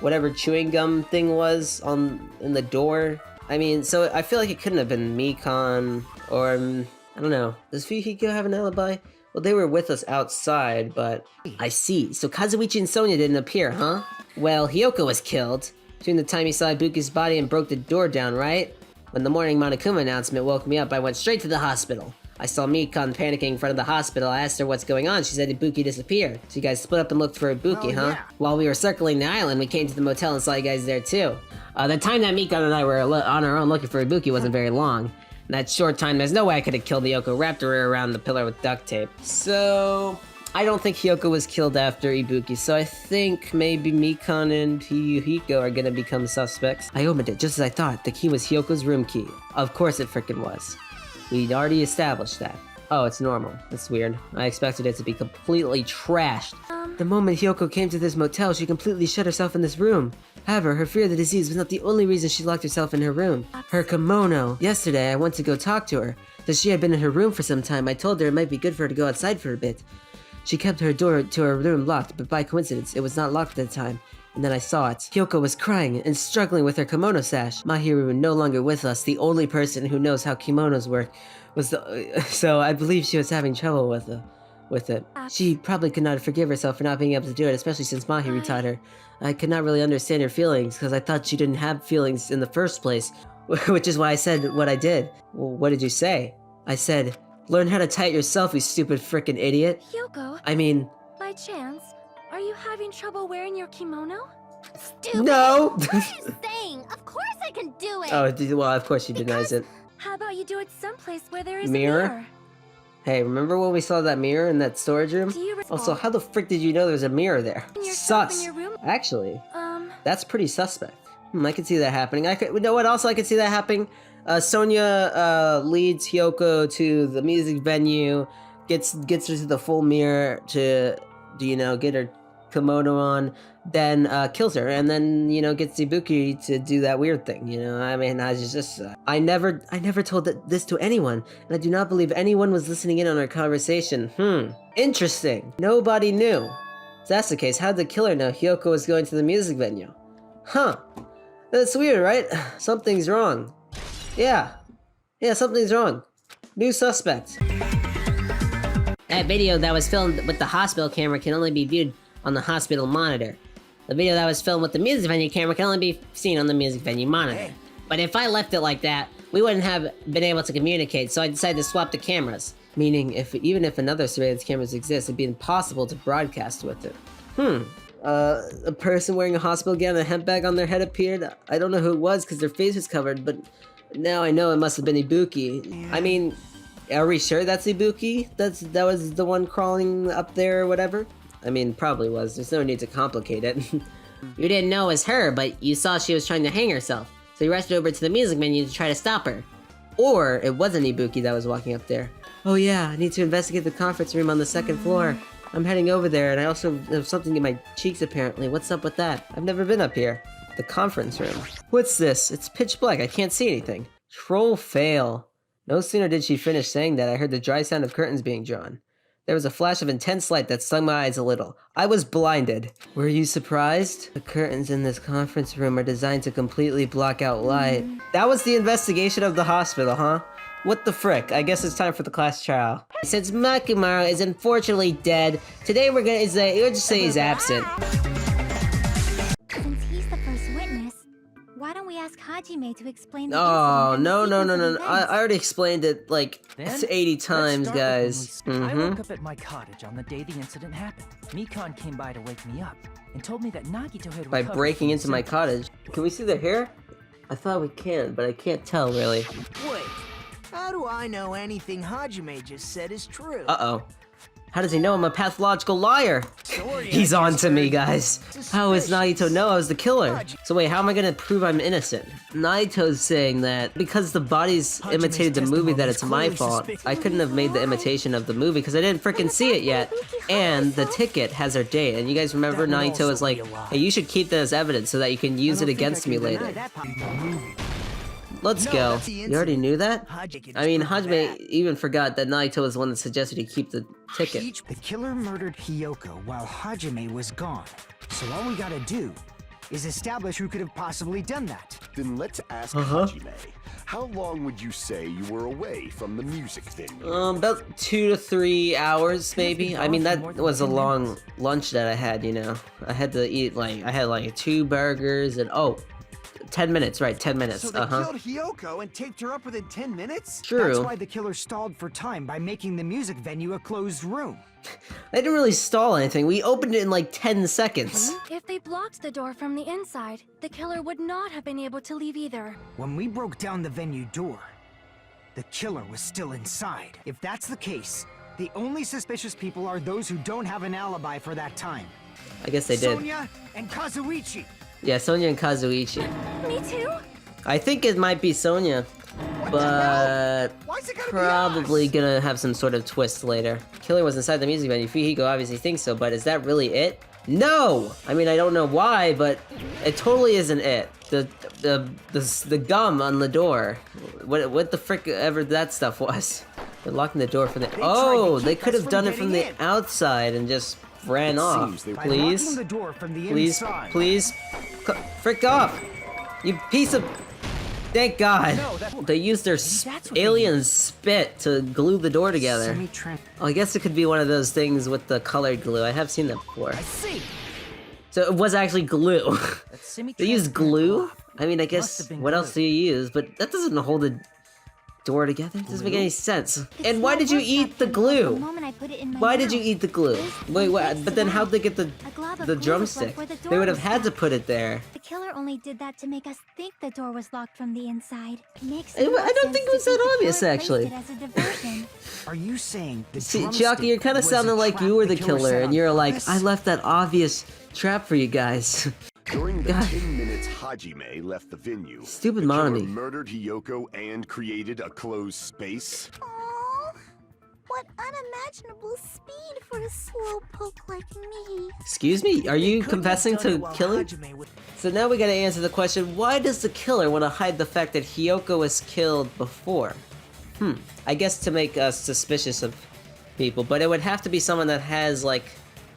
S1: whatever chewing gum thing was in the door. I mean, so I feel like it couldn't have been Mikan or, I don't know. Does Fuyuhiko have an alibi? Well, they were with us outside, but I see. So Kazuichi and Sonia didn't appear, huh? Well, Hiyoko was killed between the time he saw Ibuki's body and broke the door down, right? When the morning Monokuma announcement woke me up, I went straight to the hospital. I saw Mikan panicking in front of the hospital. I asked her what's going on. She said Ibuki disappeared. So you guys split up and looked for Ibuki, huh? Yeah. While we were circling the island, we came to the motel and saw you guys there too. The time that Mikan and I were on our own looking for Ibuki wasn't very long. In that short time, there's no way I could have killed Hiyoko, wrapped her around the pillar with duct tape. So... I don't think Hiyoko was killed after Ibuki, so I think maybe Mikan and Fuyuhiko are gonna become suspects. I opened it just as I thought. The key was Hiyoko's room key. Of course it frickin' was. We'd already established that. Oh, it's normal. That's weird. I expected it to be completely trashed. The moment Hiyoko came to this motel, she completely shut herself in this room. However, her fear of the disease was not the only reason she locked herself in her room. Her kimono. Yesterday, I went to go talk to her. Since she had been in her room for some time, I told her it might be good for her to go outside for a bit. She kept her door to her room locked, but by coincidence, it was not locked at the time. And then I saw it. Hiyoko was crying and struggling with her kimono sash. Mahiru, no longer with us, the only person who knows how kimonos work, so I believe she was having trouble with it. She probably could not forgive herself for not being able to do it, especially since Mahiru taught her. I could not really understand her feelings, because I thought she didn't have feelings in the first place, which is why I said what I did. Well, what did you say? I said, learn how to tie it yourself, you stupid frickin' idiot.
S2: Hiyoko?
S1: I mean...
S2: By chance, are you having trouble wearing your kimono? Stupid!
S1: No!
S2: What are you saying? Of course I can do it!
S1: Oh, well, of course she denies it.
S2: How about you do it someplace where there is
S1: Mirror?
S2: a mirror?
S1: Hey, remember when we saw that mirror in that storage room? Also, how the frick did you know there was a mirror there? Sus! Actually, that's pretty suspect. I can see that happening. You know what else I can see that happening? Sonia leads Hiyoko to the music venue, gets her to the full mirror to get her kimono on, then kills her, and then gets Ibuki to do that weird thing. I mean, I never told this to anyone, and I do not believe anyone was listening in on our conversation. Interesting. Nobody knew. If that's the case, how did the killer know Hiyoko was going to the music venue? Huh. That's weird, right? Something's wrong. Yeah, something's wrong. New suspect. That video that was filmed with the hospital camera can only be viewed on the hospital monitor. The video that was filmed with the music venue camera can only be seen on the music venue monitor. But if I left it like that, we wouldn't have been able to communicate, so I decided to swap the cameras. Meaning, even if another surveillance cameras exist, it'd be impossible to broadcast with it. A person wearing a hospital gown and a hemp bag on their head appeared. I don't know who it was because their face was covered, but now I know it must have been Ibuki. I mean, are we sure that's Ibuki? That was the one crawling up there or whatever? I mean, probably was. There's no need to complicate it. You didn't know it was her, but you saw she was trying to hang herself. So you rushed over to the music venue to try to stop her. Or it wasn't Ibuki that was walking up there. Oh yeah, I need to investigate the conference room on the second floor. I'm heading over there, and I also have something in my cheeks apparently. What's up with that? I've never been up here. The conference room. What's this? It's pitch black. I can't see anything. Troll fail. No sooner did she finish saying that, I heard the dry sound of curtains being drawn. There was a flash of intense light that stung my eyes a little. I was blinded. Were you surprised? The curtains in this conference room are designed to completely block out light. That was the investigation of the hospital, huh? What the frick? I guess it's time for the class trial. Since Nekomaru is unfortunately dead, today we'll just say he's absent.
S2: Since he's the first witness, why don't we ask Hajime to explain the
S1: Oh,
S2: incident
S1: no.
S2: and the sequence of
S1: I
S2: events?
S1: already explained it like
S4: Then,
S1: 80 times, guys.
S4: I woke up at my cottage on the day the incident happened. Mikan came by to wake me up and told me that Nagito had
S1: By
S4: recovered
S1: breaking
S4: from
S1: into
S4: the
S1: my
S4: symptoms.
S1: cottage. Can we see their hair? I thought we can, but I can't tell really.
S8: Wait, how do I know anything Hajime just said is true?
S1: Uh-oh. How does he know I'm a pathological liar? He's on to me, guys. How does Nagito know I was the killer? So wait, how am I gonna prove I'm innocent? Nagito's saying that because the bodies imitated the movie that it's my fault. I couldn't have made the imitation of the movie because I didn't frickin' see it yet. And the ticket has our date. And you guys remember Nagito was like, hey, you should keep that as evidence so that you can use it against me later. Let's go. You already knew that? I mean, Hajime even forgot that Nagito was the one that suggested he keep the ticket.
S14: The killer murdered Hiyoko while Hajime was gone. So all we gotta do is establish who could have possibly done that.
S3: Then let's ask Hajime. How long would you say you were away from the music venue?
S1: About 2 to 3 hours, maybe. I mean, that was a long lunch that I had, you know. I had to eat, I had 2 burgers and, 10 minutes, right, 10 minutes,
S7: So they killed Hiyoko and taped her up within 10 minutes?
S1: True.
S14: That's why the killer stalled for time by making the music venue a closed room.
S1: They didn't really stall anything. We opened it in 10 seconds.
S2: If they blocked the door from the inside, the killer would not have been able to leave either.
S14: When we broke down the venue door, the killer was still inside. If that's the case, the only suspicious people are those who don't have an alibi for that time.
S1: I guess they did.
S14: Sonia and Kazuichi.
S1: Yeah, Sonia and Kazuichi.
S2: Me too?
S1: I think it might be Sonia, but probably gonna have some sort of twist later. Killer was inside the music venue. Fuyuhiko obviously thinks so, but is that really it? No! I mean, I don't know why, but it totally isn't it. The gum on the door. What the frick ever that stuff was. They're locking the door from the... Oh, they could have done it from the outside and just ran off. Please? Please? Frick off! You piece of... Thank God. They used their alien spit to glue the door together. Oh, I guess it could be one of those things with the colored glue. I have seen that before.
S4: I see.
S1: So it was actually glue. They used glue? I mean, I
S4: Must
S1: guess,
S4: have been
S1: what else do you use? But that doesn't hold the door together. It doesn't make any sense. And why did you eat the glue? Why did you eat the glue? Wait, what? But then how'd they get the drumstick? They would have had to put it there.
S2: The killer only did that to make us think the door was locked from the inside. Makes
S1: I don't think it was that obvious, actually.
S14: Are you saying the
S1: See,
S14: drumstick
S1: Chiaki, you're kind of
S14: was a
S1: sounding like
S14: trap
S1: you were the
S14: killer
S1: killer,
S14: set
S1: and
S14: on
S1: you're like,
S14: purpose?
S1: I left that obvious trap for you guys.
S3: During the 10 minutes Hajime left the venue,
S1: Stupid
S3: the killer
S1: Monami.
S3: murdered Hiyoko and created a closed space.
S2: What unimaginable speed for a slowpoke like me.
S1: Excuse me? Are you confessing to killing? So now we gotta answer the question, why does the killer want to hide the fact that Hiyoko was killed before? I guess to make us suspicious of people, but it would have to be someone that has, an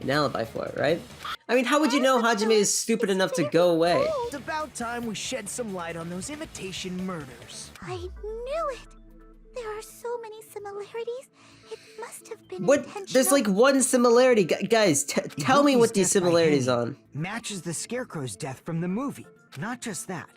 S1: alibi for it, right? I mean, how would you know Hajime is stupid enough to go away?
S8: It's about time we shed some light on those imitation murders.
S2: I knew it! There are so many similarities. It must have been
S1: What?
S2: intentional.
S1: There's like one similarity. Guys, tell me what these similarities on.
S14: Matches the Scarecrow's death from the movie. Not just that,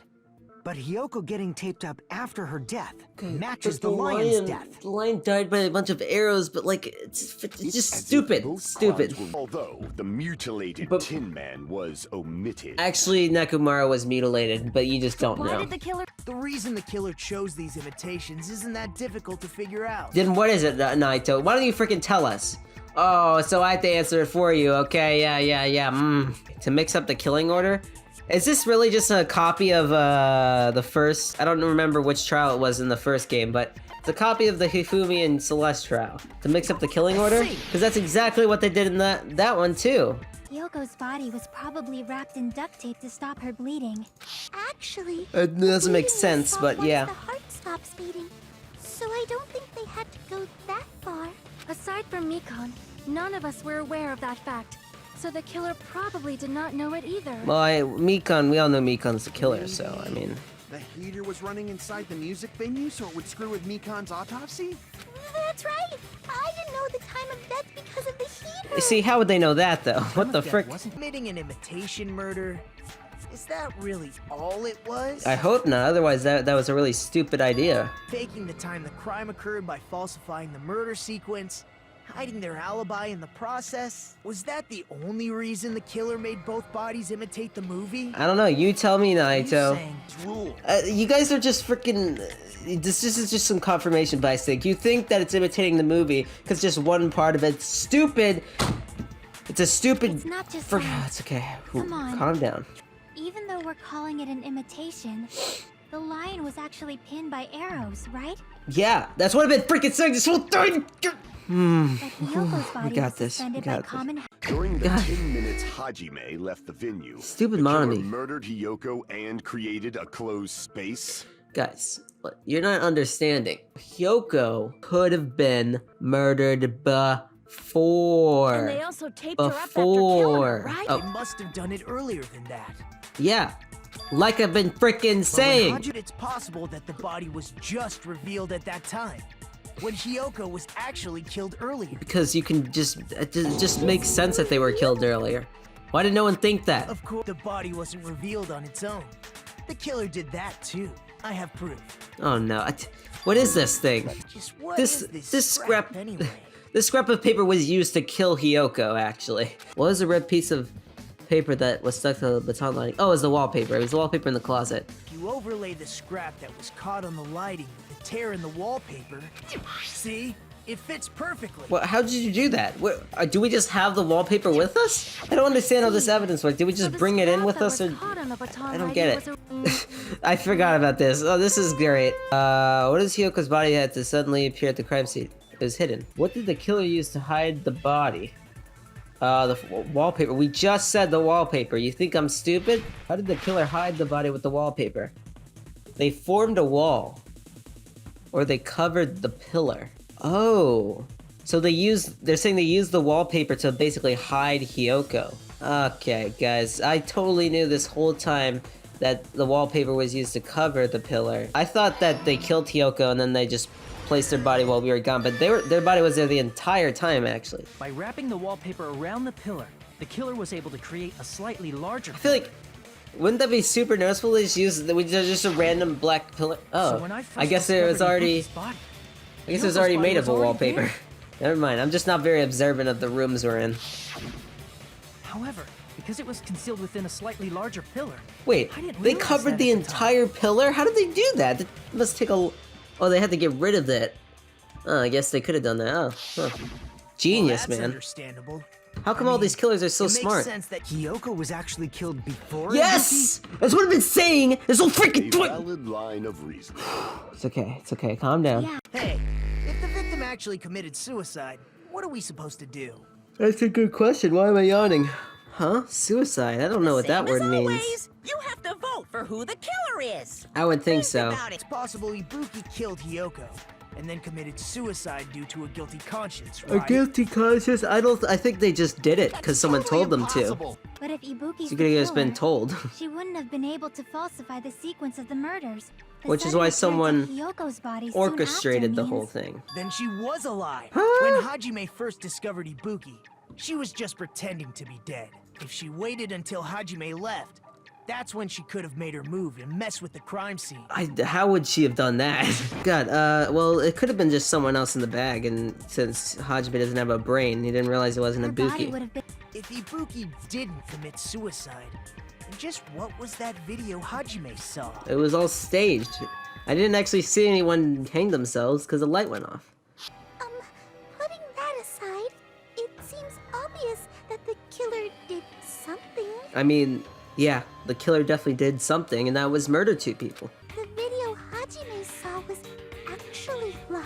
S14: but Hiyoko getting taped up after her death matches the lion's death.
S1: The lion died by a bunch of arrows, but like, it's just stupid. Stupid.
S3: Although the mutilated Tin Man was omitted.
S1: Actually, Nekomaru was mutilated, but you just don't know.
S8: The reason the killer chose these imitations isn't that difficult to figure out.
S1: Then what is it, Naito? Why don't you freaking tell us? Oh, so I have to answer it for you. Okay, yeah. To mix up the killing order? Is this really just a copy of the first... I don't remember which trial it was in the first game, but it's a copy of the Hifumi and Celeste trial. To mix up the killing order? Because that's exactly what they did in that one too.
S2: Hiyoko's body was probably wrapped in duct tape to stop her bleeding. Actually,
S1: It doesn't make sense, but yeah.
S2: the heart stops beating. So I don't think they had to go that far.
S13: Aside from Mikan, none of us were aware of that fact. So the killer probably did not know it either.
S1: Well, Mikan, we all know Mikan's the killer, so I mean...
S7: The heater was running inside the music venue so it would screw with Mikan's autopsy?
S2: That's right! I didn't know the time of death because of the heater!
S1: See, how would they know that, though? What the frick?
S8: Committing an imitation murder? Is that really all it was?
S1: I hope not, otherwise that was a really stupid idea.
S8: Faking the time the crime occurred by falsifying the murder sequence, hiding their alibi in the process? Was that the only reason the killer made both bodies imitate the movie?
S1: I don't know, you tell me, Naito.
S8: Rule.
S1: You guys are just freaking... This is just some confirmation bias thing. You think that it's imitating the movie because just one part of it's stupid. It's a stupid...
S2: It's not just
S1: It's okay.
S2: Come on.
S1: Calm down.
S2: Even though we're calling it an imitation, the lion was actually pinned by arrows, right?
S1: Yeah, that's what I've been freaking saying this whole time!
S2: But Hiyoko's body
S1: We got
S2: was
S1: this.
S2: suspended
S1: We
S2: by
S1: got this.
S2: common...
S3: During the 10 minutes Hajime left the venue,
S1: Stupid
S3: the killer
S1: Monami.
S3: murdered Hiyoko and created a closed space.
S1: Guys, you're not understanding. Hiyoko could have been murdered before.
S13: And they also taped her up after killing her, right?
S1: Oh,
S8: They must have done it earlier than that.
S1: yeah. Like I've been freaking saying.
S8: It's possible that the body was just revealed at that time, when Hiyoko was actually killed earlier.
S1: Because you can it just makes sense that they were killed earlier. Why did no one think that?
S8: Of course, the body wasn't revealed on its own. The killer did that too. I have proof.
S1: Oh no! What is this thing?
S8: Just what
S1: This
S8: is
S1: this scrap
S8: anyway?
S1: This scrap of paper was used to kill Hiyoko. Actually, what was the red piece of paper that was stuck to the baton lining? Oh, it was the wallpaper. It was the wallpaper in the closet.
S8: If you overlay the scrap that was caught on the lighting with the tear in the wallpaper, see? It fits perfectly.
S1: What? How did you do that? Do we just have the wallpaper with us? I don't understand how this evidence works. Did we just bring it in with us, or I don't get it. I forgot about this. Oh, this is great. What does Hiyoko's body had to suddenly appear at the crime scene? It was hidden. What did the killer use to hide the body? The wallpaper. We just said the wallpaper. You think I'm stupid? How did the killer hide the body with the wallpaper? They formed a wall. Or they covered the pillar. Oh. So they're saying they used the wallpaper to basically hide Hiyoko. Okay, guys. I totally knew this whole time that the wallpaper was used to cover the pillar. I thought that they killed Hiyoko and then they just placed their body while we were gone, but their body was there the entire time, actually.
S4: By wrapping the wallpaper around the pillar, the killer was able to create a slightly larger
S1: I feel like, wouldn't that be super noticeable? They just use just a random black pillar. Oh,
S4: So when I first
S1: I guess it was
S4: discovered
S1: already.
S4: Ibuki's body,
S1: I guess it was
S4: Hiyoko's
S1: already
S4: body
S1: made of
S4: was
S1: a
S4: already
S1: wallpaper.
S4: there.
S1: Never mind. I'm just not very observant of the rooms we're in.
S4: However, because it was concealed within a slightly larger pillar.
S1: Wait,
S4: I didn't
S1: they
S4: realize
S1: covered
S4: that
S1: the
S4: at the time.
S1: entire pillar? How did they do that? That must take a. Oh, they had to get rid of that. Oh, I guess they could have done that. Oh, huh. Genius,
S8: Well, that's
S1: man.
S8: understandable.
S1: How come all these killers are so
S14: it
S1: smart?
S14: makes sense that Hiyoko was actually killed before
S1: Yes! That's what I've been saying this whole freaking
S3: A
S1: time!
S3: valid line of reasoning.
S1: It's okay, it's okay. Calm down.
S8: Hey, if the victim actually committed suicide, what are we supposed to do?
S1: That's a good question. Why am I yawning? Huh? Suicide? I don't know what that word means.
S6: Always, you have to vote for who the killer is.
S1: I would think so.
S8: It's possible Ibuki killed Hiyoko, and then committed suicide due to a guilty conscience,
S1: A
S8: right?
S1: guilty conscience? I think they just did it because someone told them to.
S8: Impossible.
S2: But if Ibuki's
S1: She
S2: the
S1: could have just been
S2: killer,
S1: told.
S2: she wouldn't have been able to falsify the sequence of the murders. The
S1: Which is
S2: sudden
S1: why
S2: appearance of
S1: someone
S2: Hiyoko's body soon
S1: orchestrated
S2: after
S1: the whole
S2: means-
S1: thing.
S8: Then she was alive.
S1: Huh?
S8: When Hajime first discovered Ibuki, she was just pretending to be dead. If she waited until Hajime left, that's when she could have made her move and mess with the crime scene.
S1: How would she have done that? God, well, it could have been just someone else in the bag, and since Hajime doesn't have a brain, he didn't realize it wasn't Ibuki.
S8: If Ibuki didn't commit suicide, then just what was that video Hajime saw?
S1: It was all staged. I didn't actually see anyone hang themselves because the light went off.
S2: Putting that aside, it seems obvious that the killer did something.
S1: I mean, yeah, the killer definitely did something, and that was murder 2 people.
S2: The video Hajime saw was actually live?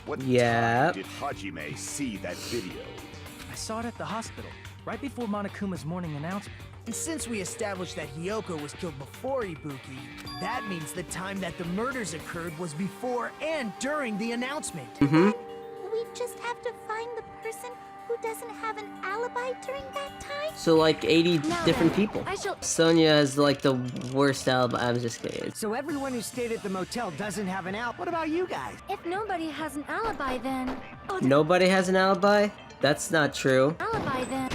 S3: What
S1: Yeah.
S3: time did Hajime see that video?
S4: I saw it at the hospital, right before Monokuma's morning announcement.
S8: And since we established that Hiyoko was killed before Ibuki, that means the time that the murders occurred was before and during the announcement.
S1: Mm-hmm.
S2: We just have to find the person who doesn't have an alibi during that time?
S1: So like 80
S2: Now
S1: different
S2: then,
S1: people.
S2: I shall-
S1: Sonia is like the worst alibi. I'm just kidding.
S14: So everyone who stayed at the motel doesn't have an out. What about you guys?
S13: If nobody has an alibi, then...
S1: Nobody has an alibi? That's not true.
S13: Alibi, then...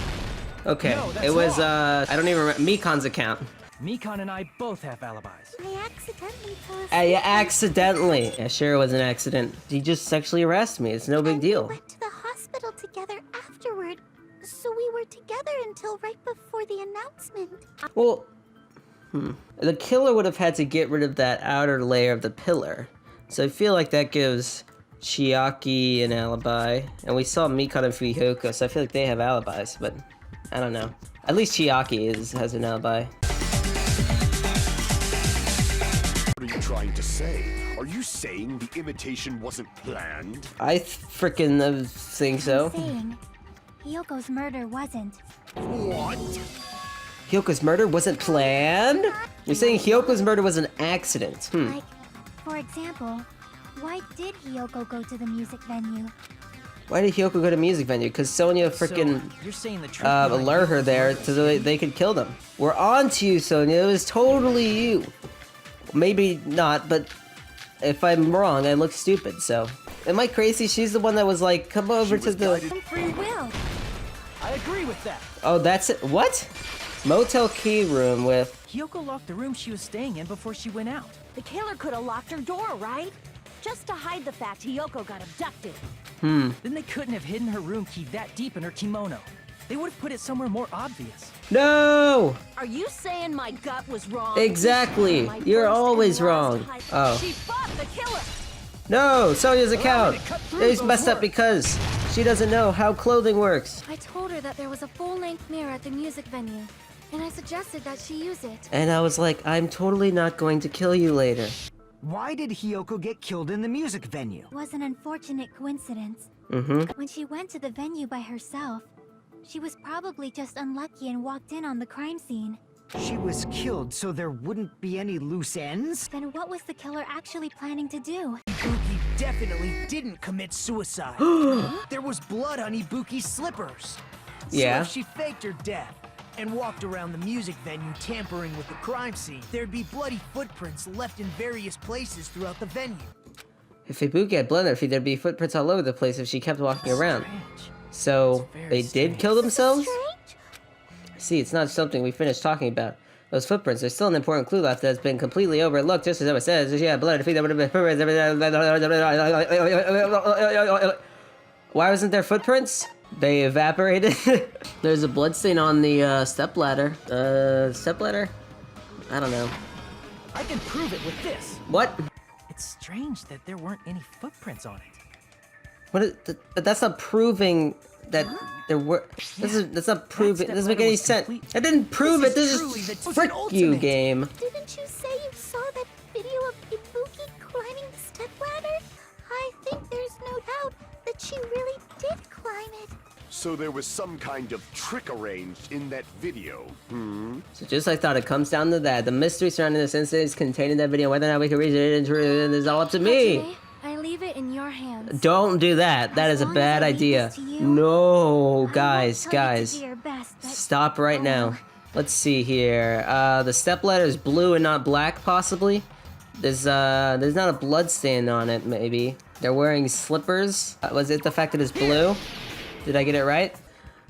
S1: Okay,
S4: No, that's
S1: it was,
S4: wrong.
S1: I don't even remember, Mikan's account.
S4: Mikan and I both have alibis.
S2: I accidentally fell asleep.
S1: I accidentally. Yeah, sure it was an accident. He just sexually harassed me. It's no big deal.
S2: We went to the hospital together afterward, so we were together until right before the announcement.
S1: Well, the killer would have had to get rid of that outer layer of the pillar. So I feel like that gives Chiaki an alibi. And we saw Mikan and Fuyuhiko, so I feel like they have alibis, but I don't know. At least Chiaki has an alibi.
S3: What are you trying to say? Are you saying the imitation wasn't planned?
S1: I frickin' think so.
S2: I'm saying Hiyoko's murder wasn't.
S3: What?
S1: Hyoko's murder wasn't planned? You're saying Hyoko's murder was an accident?
S2: Like, for example, why did Hiyoko go to the music venue?
S1: Why did Hiyoko go to music venue? Because Sonia frickin'
S4: You're saying the truth.
S1: lure her there so they could kill them. We're on to you, Sonia. It was totally you. Maybe not, but if I'm wrong, I look stupid, so. Am I crazy? She's the one that was like, come over to the...
S2: Free will.
S4: I agree with that.
S1: Oh, that's it. What? Motel key room with...
S4: Hiyoko locked the room she was staying in before she went out.
S17: The killer could have locked her door, right? Just to hide the fact Hiyoko got abducted.
S4: Then they couldn't have hidden her room key that deep in her kimono. They would have put it somewhere more obvious.
S1: No!
S17: Are you saying my gut was wrong?
S1: Exactly. You're always wrong. Oh.
S17: She fought the killer.
S1: No! Sonia's account! It's messed up because she doesn't know how clothing works.
S13: I told her that there was a full-length mirror at the music venue, and I suggested that she use it.
S1: And I was like, I'm totally not going to kill you later.
S14: Why did Hiyoko get killed in the music venue?
S2: Was an unfortunate coincidence. When she went to the venue by herself, she was probably just unlucky and walked in on the crime scene.
S14: She was killed so there wouldn't be any loose ends?
S2: Then what was the killer actually planning to do?
S8: Ibuki definitely didn't commit suicide. There was blood on Ibuki's slippers.
S1: Yeah.
S8: So if she faked her death and walked around the music venue tampering with the crime scene, there'd be bloody footprints left in various places throughout the venue.
S1: If Ibuki had blood on her feet, there'd be footprints all over the place if she kept walking around. So, they did kill themselves? See, it's not something we finished talking about. Those footprints are still an important clue left that's been completely overlooked, just as Emma says. If she had blood on her feet, that would have been footprints. Why wasn't there footprints? They evaporated. There's a bloodstain on the stepladder. Stepladder? I don't know.
S4: I can prove it with this.
S1: What?
S4: It's strange that there weren't any footprints on it.
S1: What is, but that's not proving that there were. That's not proving. Doesn't make any sense. I didn't prove it. This is frick you, game.
S2: Didn't you say you saw that video of Ibuki climbing the stepladder? I think there's no doubt that she really did climb it.
S3: So there was some kind of trick arranged in that video,
S1: So just like I thought, it comes down to that. The mystery surrounding this incident is contained in that video. Whether or not we can reach it is all up to me.
S13: Hajime, I leave it in your hands.
S1: Don't do that. That is a bad idea. No, guys. Stop right now. Let's see here. The stepladder is blue and not black, possibly. There's not a blood stain on it, maybe. They're wearing slippers. Was it the fact that it's blue? Did I get it right?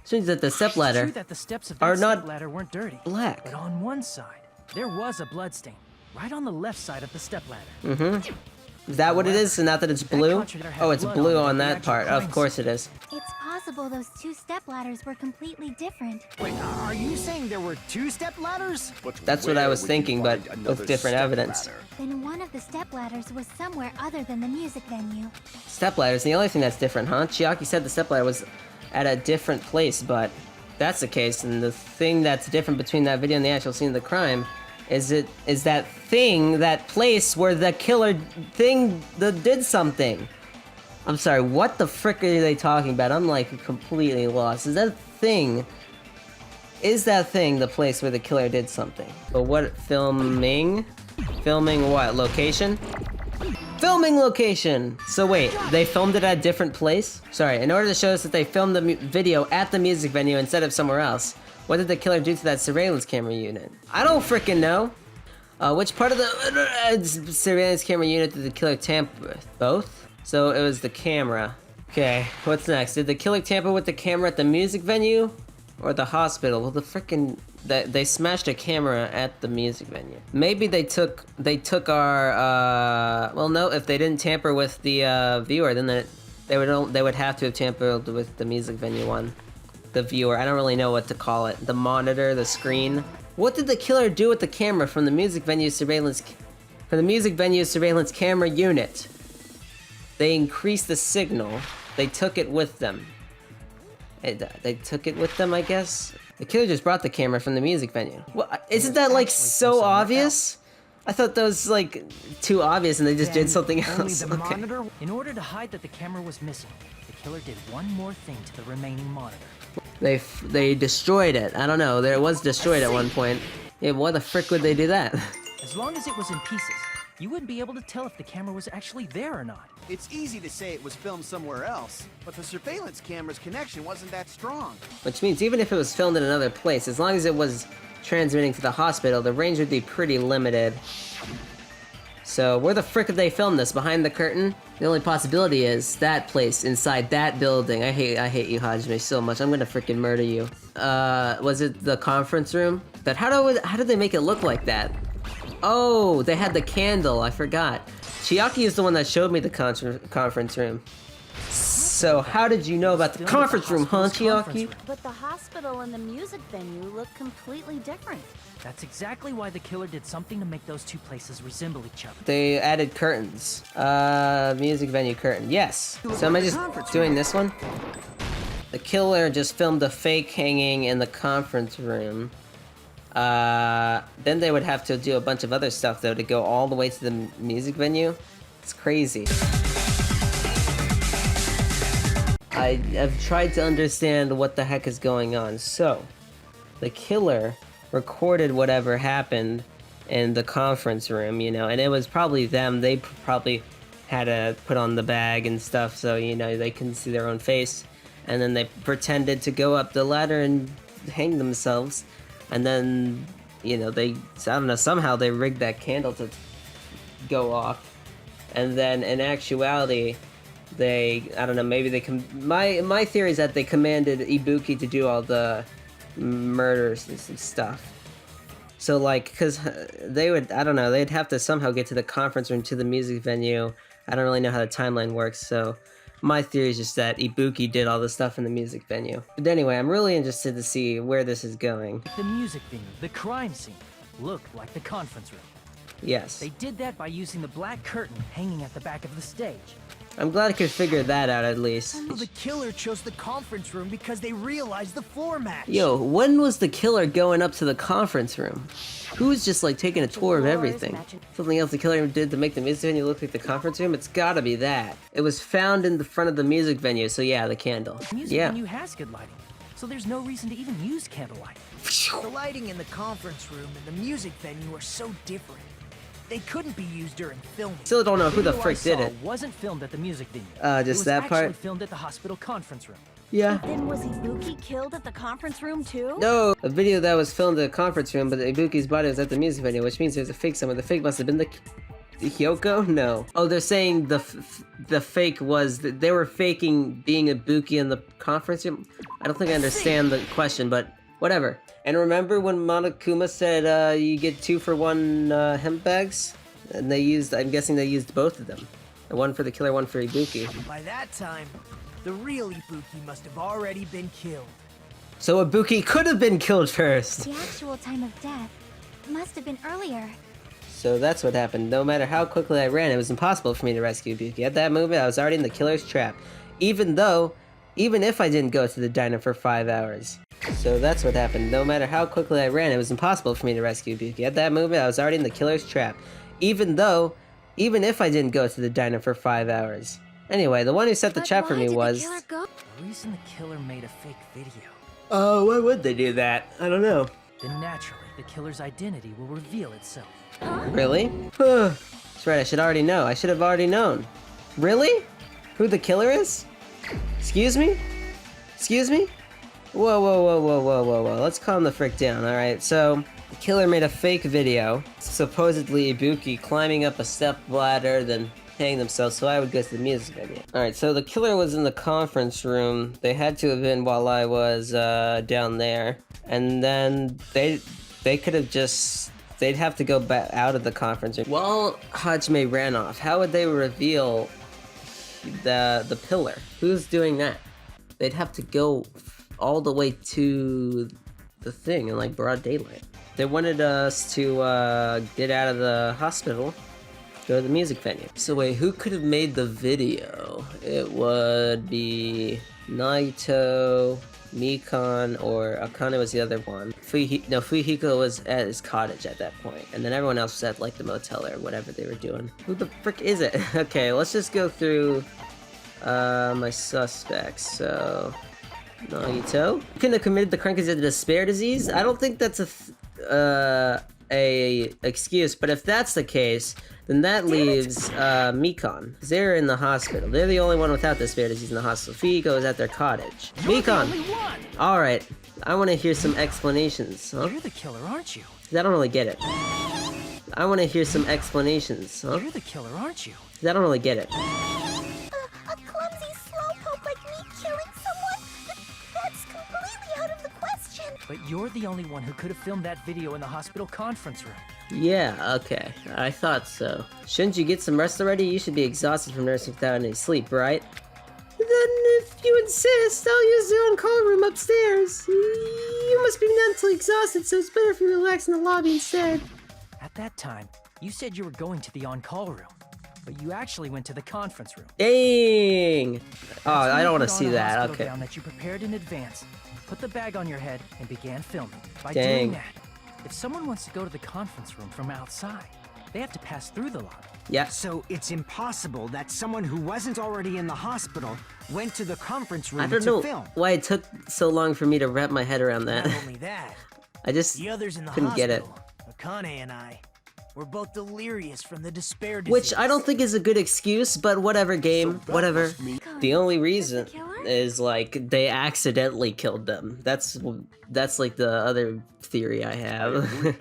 S1: Which means that the stepladder
S4: It's true that the steps of that
S1: are not
S4: stepladder weren't dirty.
S1: black.
S4: But on one side, there was a blood stain. Right on the left side of the stepladder.
S1: Mm-hmm. Is that what it is? And not that it's blue? Oh, it's blue on that part. Of course it is.
S2: It's possible those two stepladders were completely different.
S14: Wait, are you saying there were two stepladders?
S1: That's what I was thinking, but with different evidence.
S2: Then one of the stepladders was somewhere other than the music venue.
S1: Stepladder's the only thing that's different, huh? Chiaki said the stepladder was at a different place, but that's the case, and the thing that's different between that video and the actual scene of the crime is that thing, that place where the killer thing that did something. I'm sorry, what the frick are they talking about? I'm like completely lost. Is that thing the place where the killer did something? But what, filming? Filming what? Location? Filming location! So wait, they filmed it at a different place? Sorry, in order to show us that they filmed the video at the music venue instead of somewhere else, what did the killer do to that surveillance camera unit? I don't frickin' know! Which part of the surveillance camera unit did the killer tamper with? Both? So it was the camera. Okay, what's next? Did the killer tamper with the camera at the music venue? Or the hospital? Well, the frickin' they smashed a camera at the music venue. Maybe they took our well, no, if they didn't tamper with the viewer, then they would have to have tampered with the music venue one. The viewer, I don't really know what to call it. The monitor, the screen. What did the killer do with the camera from the music venue surveillance camera unit? They increased the signal. They took it with them. They took it with them, I guess? The killer just brought the camera from the music venue. Well, isn't that like so obvious? I thought that was like too obvious and they just did something else. Okay.
S4: In order to hide that the camera was missing, the killer did one more thing to the remaining monitor.
S1: They destroyed it. I don't know. It was destroyed at one point. Yeah, why the frick would they do that?
S4: As long as it was in pieces, you wouldn't be able to tell if the camera was actually there or not.
S7: It's easy to say it was filmed somewhere else, but the surveillance camera's connection wasn't that strong.
S1: Which means even if it was filmed in another place, as long as it was transmitting to the hospital, the range would be pretty limited. So where the frick did they film this? Behind the curtain? The only possibility is that place inside that building. I hate you, Hajime, so much. I'm gonna frickin' murder you. Was it the conference room? But how did they make it look like that? Oh, they had the candle. I forgot. Chiaki is the one that showed me the conference room. So how did you know about the conference room, huh, Chiaki?
S17: But the hospital and the music venue look completely different.
S4: That's exactly why the killer did something to make those two places resemble each other.
S1: They added curtains. Music venue curtain. Yes. So am I just doing this one? The killer just filmed a fake hanging in the conference room. Then they would have to do a bunch of other stuff though to go all the way to the music venue. It's crazy. I have tried to understand what the heck is going on. So, the killer recorded whatever happened in the conference room, you know, and it was probably them. They probably had to put on the bag and stuff so, you know, they couldn't see their own face. And then they pretended to go up the ladder and hang themselves. And then, you know, I don't know, somehow they rigged that candle to go off. And then in actuality, I don't know, maybe my theory is that they commanded Ibuki to do all the murders and stuff. So like, cause they would, I don't know, they'd have to somehow get to the conference room, to the music venue. I don't really know how the timeline works, so my theory is just that Ibuki did all the stuff in the music venue. But anyway, I'm really interested to see where this is going.
S4: The music venue, the crime scene, looked like the conference room.
S1: Yes.
S4: They did that by using the black curtain hanging at the back of the stage.
S1: I'm glad I could figure that out at least.
S8: So the killer chose the conference room because they realized the floor match.
S1: Yo, when was the killer going up to the conference room? Who's just like taking a tour of everything? Something else the killer did to make the music venue look like the conference room? It's gotta be that. It was found in the front of the music venue, so yeah, the candle.
S4: The music venue has good lighting, so there's no reason to even use candlelight.
S8: The lighting in the conference room and the music venue are so different. They couldn't be used during filming.
S1: Still don't know who the frick did it.
S4: Wasn't filmed at the music venue.
S1: Just that part?
S4: It was actually filmed at the hospital conference room.
S1: Yeah.
S17: But then was Ibuki killed at the conference room too?
S1: No! A video that was filmed in a conference room, but Ibuki's body was at the music venue, which means there's a fake somewhere. The fake must have been the Hiyoko? No. Oh, they're saying the fake was that they were faking being Ibuki in the conference room? I don't think I understand the question, but whatever. And remember when Monokuma said you get 2 for 1 hemp bags? And they used, I'm guessing they used both of them. One for the killer, one for Ibuki.
S8: By that time, the real Ibuki must have already been killed.
S1: So Ibuki could have been killed first!
S2: The actual time of death must have been earlier.
S1: So that's what happened. No matter how quickly I ran, it was impossible for me to rescue Ibuki. At that moment, I was already in the killer's trap. Even if I didn't go to the diner for 5 hours. So that's what happened. No matter how quickly I ran, it was impossible for me to rescue Ibuki. At that moment, I was already in the killer's trap. Even if I didn't go to the diner for 5 hours. Anyway, the one who set the trap for me was...
S4: The reason the killer made a fake video.
S1: Oh, why would they do that? I don't know.
S4: Then naturally, the killer's identity will reveal itself.
S1: Really? That's right, I should already know. I should have already known. Really? Who the killer is? Excuse me? Excuse me? Whoa, whoa, whoa, whoa, whoa, whoa, whoa. Let's calm the frick down, alright? So, the killer made a fake video, supposedly Ibuki climbing up a step ladder, then hanging themselves, so I would go to the music video. Alright, so the killer was in the conference room. They had to have been while I was down there. And then they could have just... They'd have to go back out of the conference room. While Hajime ran off, how would they reveal the pillar? Who's doing that? They'd have to go all the way to the thing in like broad daylight. They wanted us to get out of the hospital, go to the music venue. So wait, who could have made the video? It would be Nagito, Mikan, or Akane was the other one. Fuyuhiko was at his cottage at that point, and then everyone else was at like the motel or whatever they were doing. Who the frick is it? Okay, let's just go through my suspects. So, Nagito couldn't have committed the crime because of the despair disease. I don't think that's a excuse, but if that's the case, then that leaves Mikan. They're in the hospital. They're the only one without despair disease in the hospital. Fuyuhiko is at their cottage. Mikan! Alright, I want to hear some explanations. Huh?
S4: You're the killer, aren't you?
S1: I don't really get it. I want to hear some explanations. Huh?
S4: You're the killer, aren't you?
S1: I don't really get it.
S2: A clumsy slowpoke like me killing someone? That's completely out of the question.
S4: But you're the only one who could have filmed that video in the hospital conference room.
S1: Yeah, okay. I thought so. Shouldn't you get some rest already? You should be exhausted from nursing without any sleep, right? Then if you insist, I'll use the on-call room upstairs. You must be mentally exhausted, so it's better if you relax in the lobby instead.
S4: At that time, you said you were going to the on-call room, but you actually went to the conference room.
S1: Dang! Oh, I don't want to see that. Okay.
S4: Gown that you prepared in advance, put the bag on your head, and began filming. By
S1: Dang.
S4: doing that, if someone wants to go to the conference room from outside, they have to pass through the lobby.
S1: Yeah.
S14: So it's impossible that someone who wasn't already in the hospital went to the conference room
S1: I don't
S14: to
S1: know
S14: film.
S1: why it took so long for me to wrap my head around that.
S8: Not only that,
S1: I just
S8: the others in the
S1: couldn't get it.
S8: Akane and I were both delirious from the despair disease.
S1: Which I don't think is a good excuse, but whatever, game, whatever. The only reason is like they accidentally killed them. That's like the other theory I have.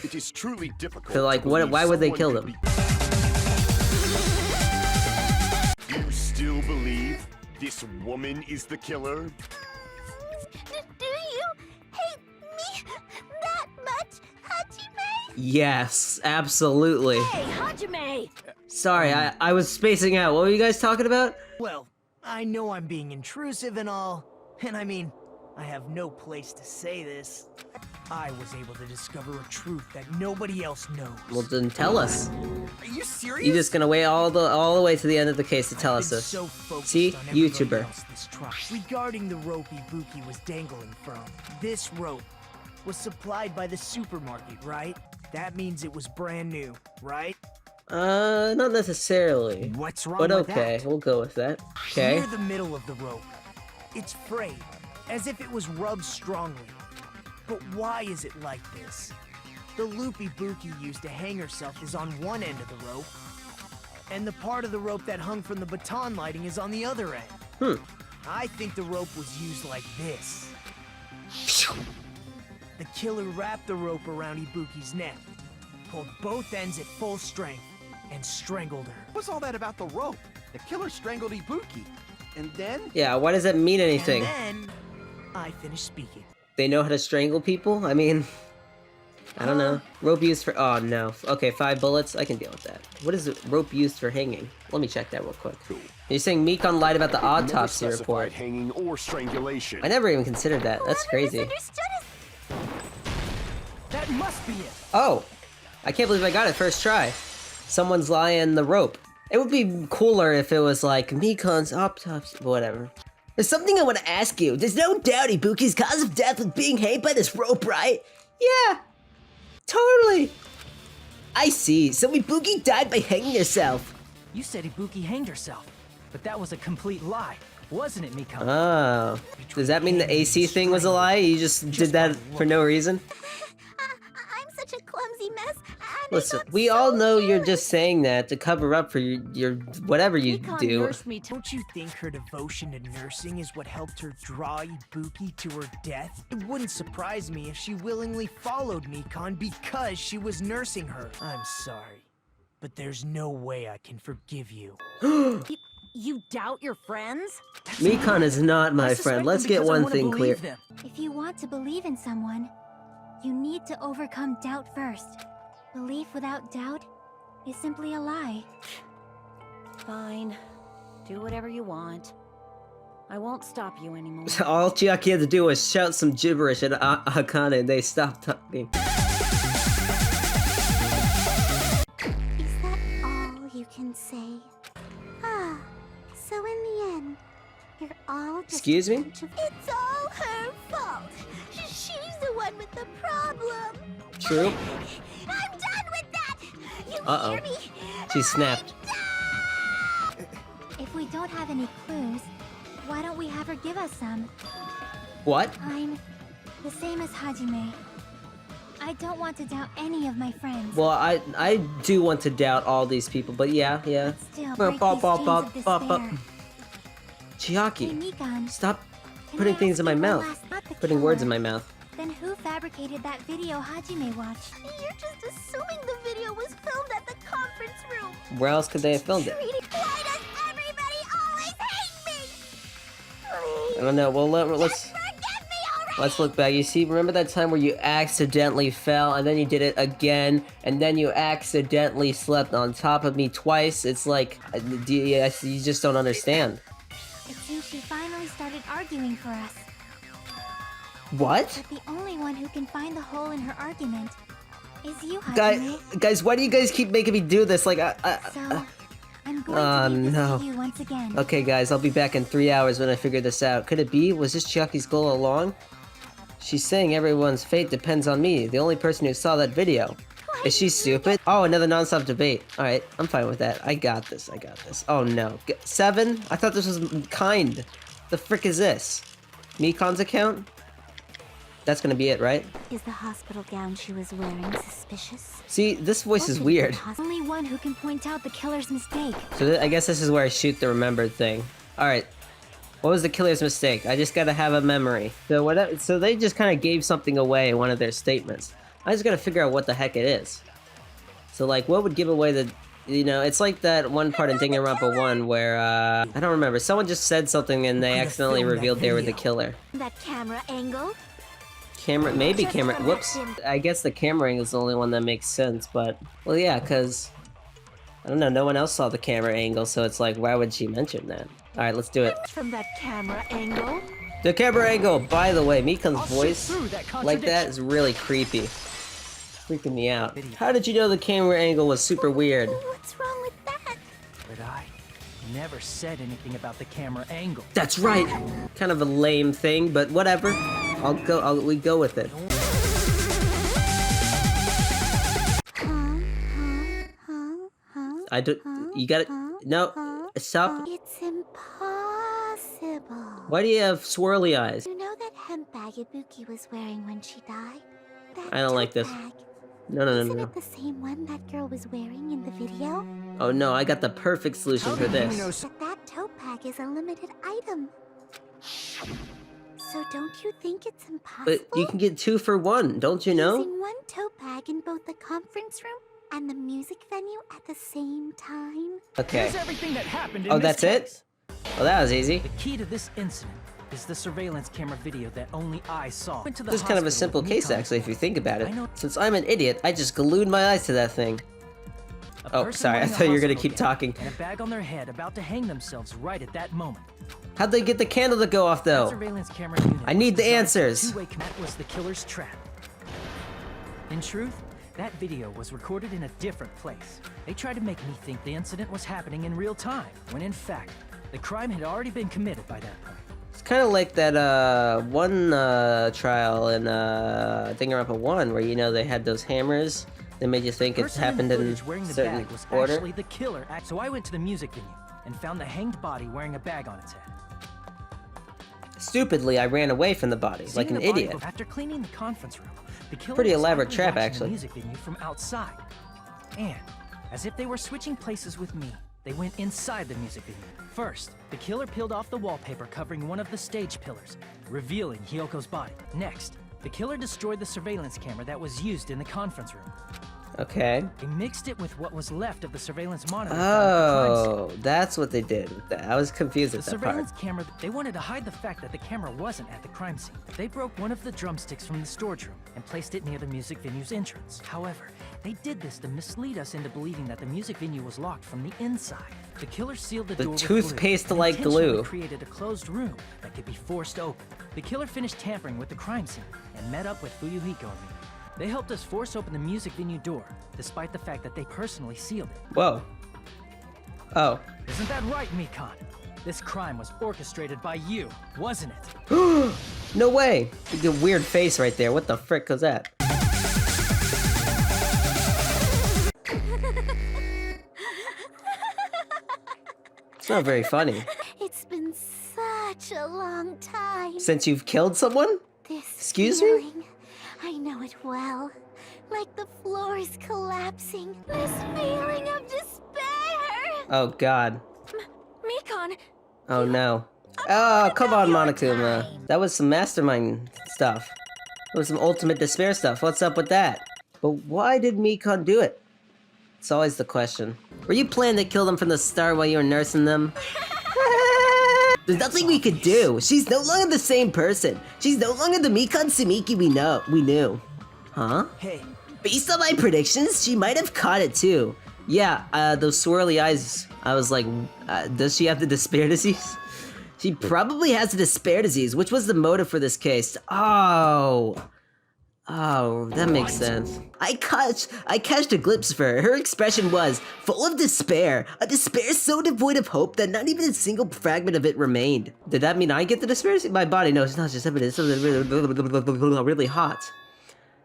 S3: It is truly difficult.
S1: So like, why would they kill them?
S3: You still believe this woman is the killer?
S2: Do you hate me that much, Hajime?
S1: Yes, absolutely.
S17: Hey, Hajime!
S1: Sorry, I was spacing out. What were you guys talking about?
S8: Well, I know I'm being intrusive and all, and I mean, I have no place to say this. I was able to discover a truth that nobody else knows.
S1: Well, then tell us.
S8: Are you serious?
S1: You're just gonna wait all the way to the end of the case to tell us this.
S8: So focused
S1: See,
S8: on everybody
S1: YouTuber.
S8: else this trial. Regarding the rope Ibuki was dangling from, this rope was supplied by the supermarket, right? That means it was brand new, right?
S1: Not necessarily.
S14: What's wrong
S1: but
S14: with
S1: okay,
S14: that?
S1: we'll go with that. Okay.
S8: Near the middle of the rope, it's frayed, as if it was rubbed strongly. But why is it like this? The loop Ibuki used to hang herself is on one end of the rope, and the part of the rope that hung from the baton lighting is on the other end. I think the rope was used like this. The killer wrapped the rope around Ibuki's neck, pulled both ends at full strength, and strangled her.
S7: What's all that about the rope? The killer strangled Ibuki. And then?
S1: Yeah, why does that mean anything?
S8: And then, I finished speaking.
S1: They know how to strangle people? I mean, I don't know. Rope used for, oh no. Okay, 5 bullets, I can deal with that. What is rope used for hanging? Let me check that real quick. You're saying Mikan lied about the autopsy report.
S3: Hanging or strangulation.
S1: I never even considered that. That's crazy.
S8: That must be it.
S1: Oh, I can't believe I got it first try. Someone's lying the rope. It would be cooler if it was like Mikan's autopsy, whatever. There's something I want to ask you. There's no doubt Ibuki's cause of death was being hanged by this rope, right?
S15: Yeah, totally.
S1: I see. So Ibuki died by hanging herself.
S4: You said Ibuki hanged herself, but that was a complete lie, wasn't it, Mikan?
S1: Oh, does that mean the AC thing was a lie? You just did that for no reason?
S2: I'm such a clumsy mess.
S1: Listen, we all know you're just saying that to cover up for your whatever you do.
S8: Don't you think her devotion to nursing is what helped her draw Ibuki to her death? It wouldn't surprise me if she willingly followed Mikan because she was nursing her. I'm sorry, but there's no way I can forgive you.
S17: You doubt your friends?
S1: Mikan is not my friend. Let's get one thing clear.
S2: If you want to believe in someone, you need to overcome doubt first. Belief without doubt is simply a lie.
S17: Fine. Do whatever you want. I won't stop you anymore.
S1: All Chiaki had to do was shout some gibberish at Akane and they stopped talking.
S2: Is that all you can say? Ah, so in the end, you're all just
S1: Excuse me?
S2: It's all her fault. She's the one with the problem.
S1: True.
S2: I'm done with that. You hear me?
S1: She snapped.
S2: If we don't have any clues, why don't we have her give us some?
S1: What?
S2: I'm the same as Hajime. I don't want to doubt any of my friends.
S1: Well, I do want to doubt all these people, but yeah.
S2: Still, break these chains of despair.
S1: Chiaki,
S2: Hey, Mikan,
S1: stop
S2: can
S1: putting
S2: I
S1: things
S2: ask
S1: in my
S2: you one
S1: mouth.
S2: last- not the
S1: Putting words in
S2: killer.
S1: my mouth.
S2: Then who fabricated that video Hajime watched? You're just assuming the video was filmed at the conference room.
S1: Where else could they have filmed it?
S2: Why does everybody always hate me?
S1: I don't know. Well, let's look back. You see, remember that time where you accidentally fell and then you did it again and then you accidentally slept on top of me twice? It's like, you just don't understand.
S2: It seems she finally started arguing for us.
S1: What?
S2: But the only one who can find the hole in her argument is you, Hajime.
S1: Guys, why do you guys keep making me do this? Like,
S2: So, I'm going to leave this to you once again.
S1: Okay, guys, I'll be back in 3 hours when I figure this out. Could it be? Was this Chiaki's goal all along? She's saying everyone's fate depends on me, the only person who saw that video. Is she stupid? Oh, another non-stop debate. Alright, I'm fine with that. I got this. Oh no. 7? I thought this was kind. The frick is this? Mikan's account? That's gonna be it, right?
S2: Is the hospital gown she was wearing suspicious?
S1: See, this voice is weird.
S2: Only one who can point out the killer's mistake.
S1: So I guess this is where I shoot the remembered thing. Alright. What was the killer's mistake? I just gotta have a memory. So they just kind of gave something away in one of their statements. I just gotta figure out what the heck it is. So like, what would give away the... You know, it's like that one part in Danganronpa 1 where, I don't remember. Someone just said something and they accidentally revealed they were the killer.
S2: That camera angle?
S1: Maybe camera... Whoops. I guess the camera angle is the only one that makes sense, but... Well, yeah, because... I don't know, no one else saw the camera angle, so it's like, why would she mention that? Alright, let's do it.
S17: From that camera angle?
S1: The camera angle! By the way, Mikan's voice like that is really creepy. Freaking me out. How did you know the camera angle was super weird?
S2: What's wrong with that?
S4: But I never said anything about the camera angle.
S1: That's right! Kind of a lame thing, but whatever. We go with it. You gotta... No, stop.
S2: It's impossible.
S1: Why do you have swirly eyes?
S2: You know that hemp bag Ibuki was wearing when she died? That
S1: I don't like this.
S2: bag.
S1: No.
S2: Isn't it the same one that girl was wearing in the video?
S1: Oh no, I got the perfect solution for this.
S2: But that tote bag is a limited item. So don't you think it's impossible?
S1: But you can get 2 for 1, don't you know?
S2: Using one tote bag in both the conference room and the music venue at the same time?
S1: Okay.
S4: Here's everything that happened in
S1: Oh,
S4: this
S1: that's
S4: case.
S1: it? Well, that was easy.
S4: The key to this incident is the surveillance camera video that only I saw.
S1: This is kind of a simple case, actually, if you think about it. Since I'm an idiot, I just glued my eyes to that thing. Oh, sorry, I thought you were gonna keep talking.
S4: And a bag on their head, about to hang themselves right at that moment.
S1: How'd they get the candle to go off, though?
S4: Surveillance camera unit
S1: I need the
S4: designed for
S1: answers.
S4: two-way that was the killer's trap. In truth, that video was recorded in a different place. They tried to make me think the incident was happening in real time, when in fact, the crime had already been committed by that point.
S1: It's kind of like that one trial in Danganronpa 1, where, you know, they had those hammers that made you think it happened in certain order.
S4: Actually the killer. So I went to the music venue and found the hanged body wearing a bag on its head.
S1: Stupidly, I ran away from the body, like
S4: Seeing
S1: an
S4: the body
S1: idiot.
S4: After cleaning the conference room, the killer
S1: Pretty
S4: was
S1: elaborate
S4: likely
S1: trap,
S4: watching
S1: actually.
S4: The music venue from outside. And, as if they were switching places with me, they went inside the music venue. First, the killer peeled off the wallpaper covering one of the stage pillars, revealing Hiyoko's body. Next, the killer destroyed the surveillance camera that was used in the conference room.
S1: Okay.
S4: They mixed it with what was left of the surveillance monitor.
S1: Oh, that's what they did. I was confused
S4: The
S1: at that
S4: surveillance
S1: part.
S4: camera, they wanted to hide the fact that the camera wasn't at the crime scene. They broke one of the drumsticks from the storage room and placed it near the music venue's entrance. However, they did this to mislead us into believing that the music venue was locked from the inside. The killer sealed the door with
S1: toothpaste
S4: glue,
S1: like
S4: and intentionally
S1: glue.
S4: created a closed room that could be forced open. The killer finished tampering with the crime scene and met up with Fuyuhiko and me. They helped us force open the music venue door, despite the fact that they personally sealed it.
S1: Whoa. Oh.
S4: Isn't that right, Mikan? This crime was orchestrated by you, wasn't it?
S1: No way! You did a weird face right there. What the frick was that? It's not very funny.
S2: It's been such a long time.
S1: Since you've killed someone?
S2: This
S1: Excuse me?
S2: feeling, I know it well. Like the floor is collapsing. This feeling of despair.
S1: Oh god.
S13: Mikan!
S1: Oh no. Oh, come on, Monokuma. That was some mastermind stuff. That was some ultimate despair stuff. What's up with that? But why did Mikan do it? It's always the question. Were you planning to kill them from the start while you were nursing them? There's nothing we could do. She's no longer the same person. She's no longer the Mikan Sumiki we knew. Huh?
S8: Hey.
S1: Based on my predictions, she might have caught it too. Yeah, those swirly eyes. I was like, does she have the despair disease? She probably has the despair disease, which was the motive for this case. Oh, that makes sense. I catched a glimpse of her. Her expression was full of despair. A despair so devoid of hope that not even a single fragment of it remained. Did that mean I get the despair disease? My body, no, it's not just evidence. It's really hot.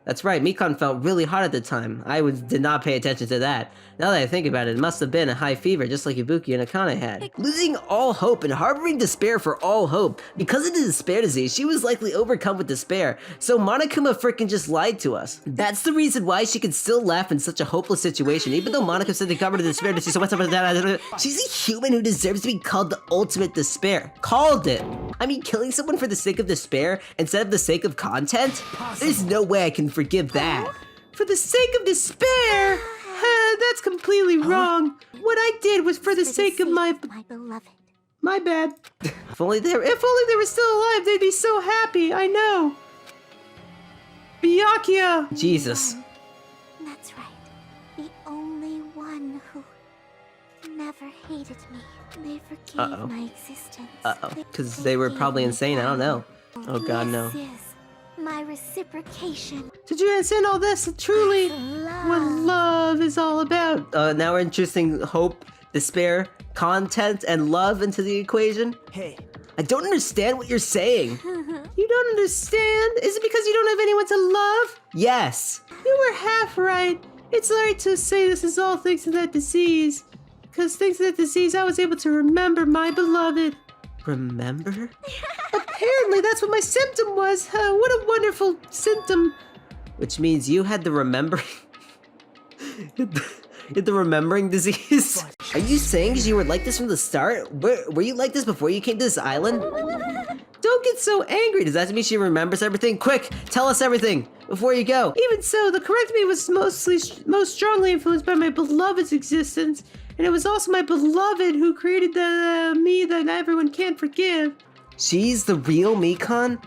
S1: That's right, Mikan felt really hot at the time. I did not pay attention to that. Now that I think about it, it must have been a high fever just like Ibuki and Akane had. Losing all hope and harboring despair for all hope. Because of the despair disease, she was likely overcome with despair. So Monokuma frickin' just lied to us. That's the reason why she could still laugh in such a hopeless situation, even though Monokuma said they covered the despair disease. So what's up with that? She's a human who deserves to be called the ultimate despair. Called it. I mean, killing someone for the sake of despair instead of the sake of content? There's no way I can forgive that.
S15: For the sake of despair? That's completely wrong. What I did was for the sake of my
S2: beloved.
S15: My bad.
S1: If only they
S15: were still alive, they'd be so happy. I know. Byakuya.
S1: Jesus.
S2: That's right. The only one who never hated me. They forgave my existence.
S1: Because they were probably insane. I don't know. Oh god, no.
S2: This is my reciprocation.
S15: To transcend all this, truly, what love is all about.
S1: Now we're introducing hope, despair, content, and love into the equation.
S8: Hey.
S1: I don't understand what you're saying.
S15: You don't understand? Is it because you don't have anyone to love?
S1: Yes.
S15: You were half right. It's right to say this is all thanks to that disease. Because thanks to that disease, I was able to remember my beloved.
S1: Remember?
S15: Apparently, that's what my symptom was. What a wonderful symptom.
S1: Which means you had the remembering... the remembering disease? Are you saying you were like this from the start? Were you like this before you came to this island?
S15: Don't
S1: Don't get so angry. Does that mean she remembers everything? Quick, tell us everything before you go.
S15: Even so, the correct me was most strongly influenced by my beloved's existence, and it was also my beloved who created the me that everyone can't forgive.
S1: She's the real Mikan?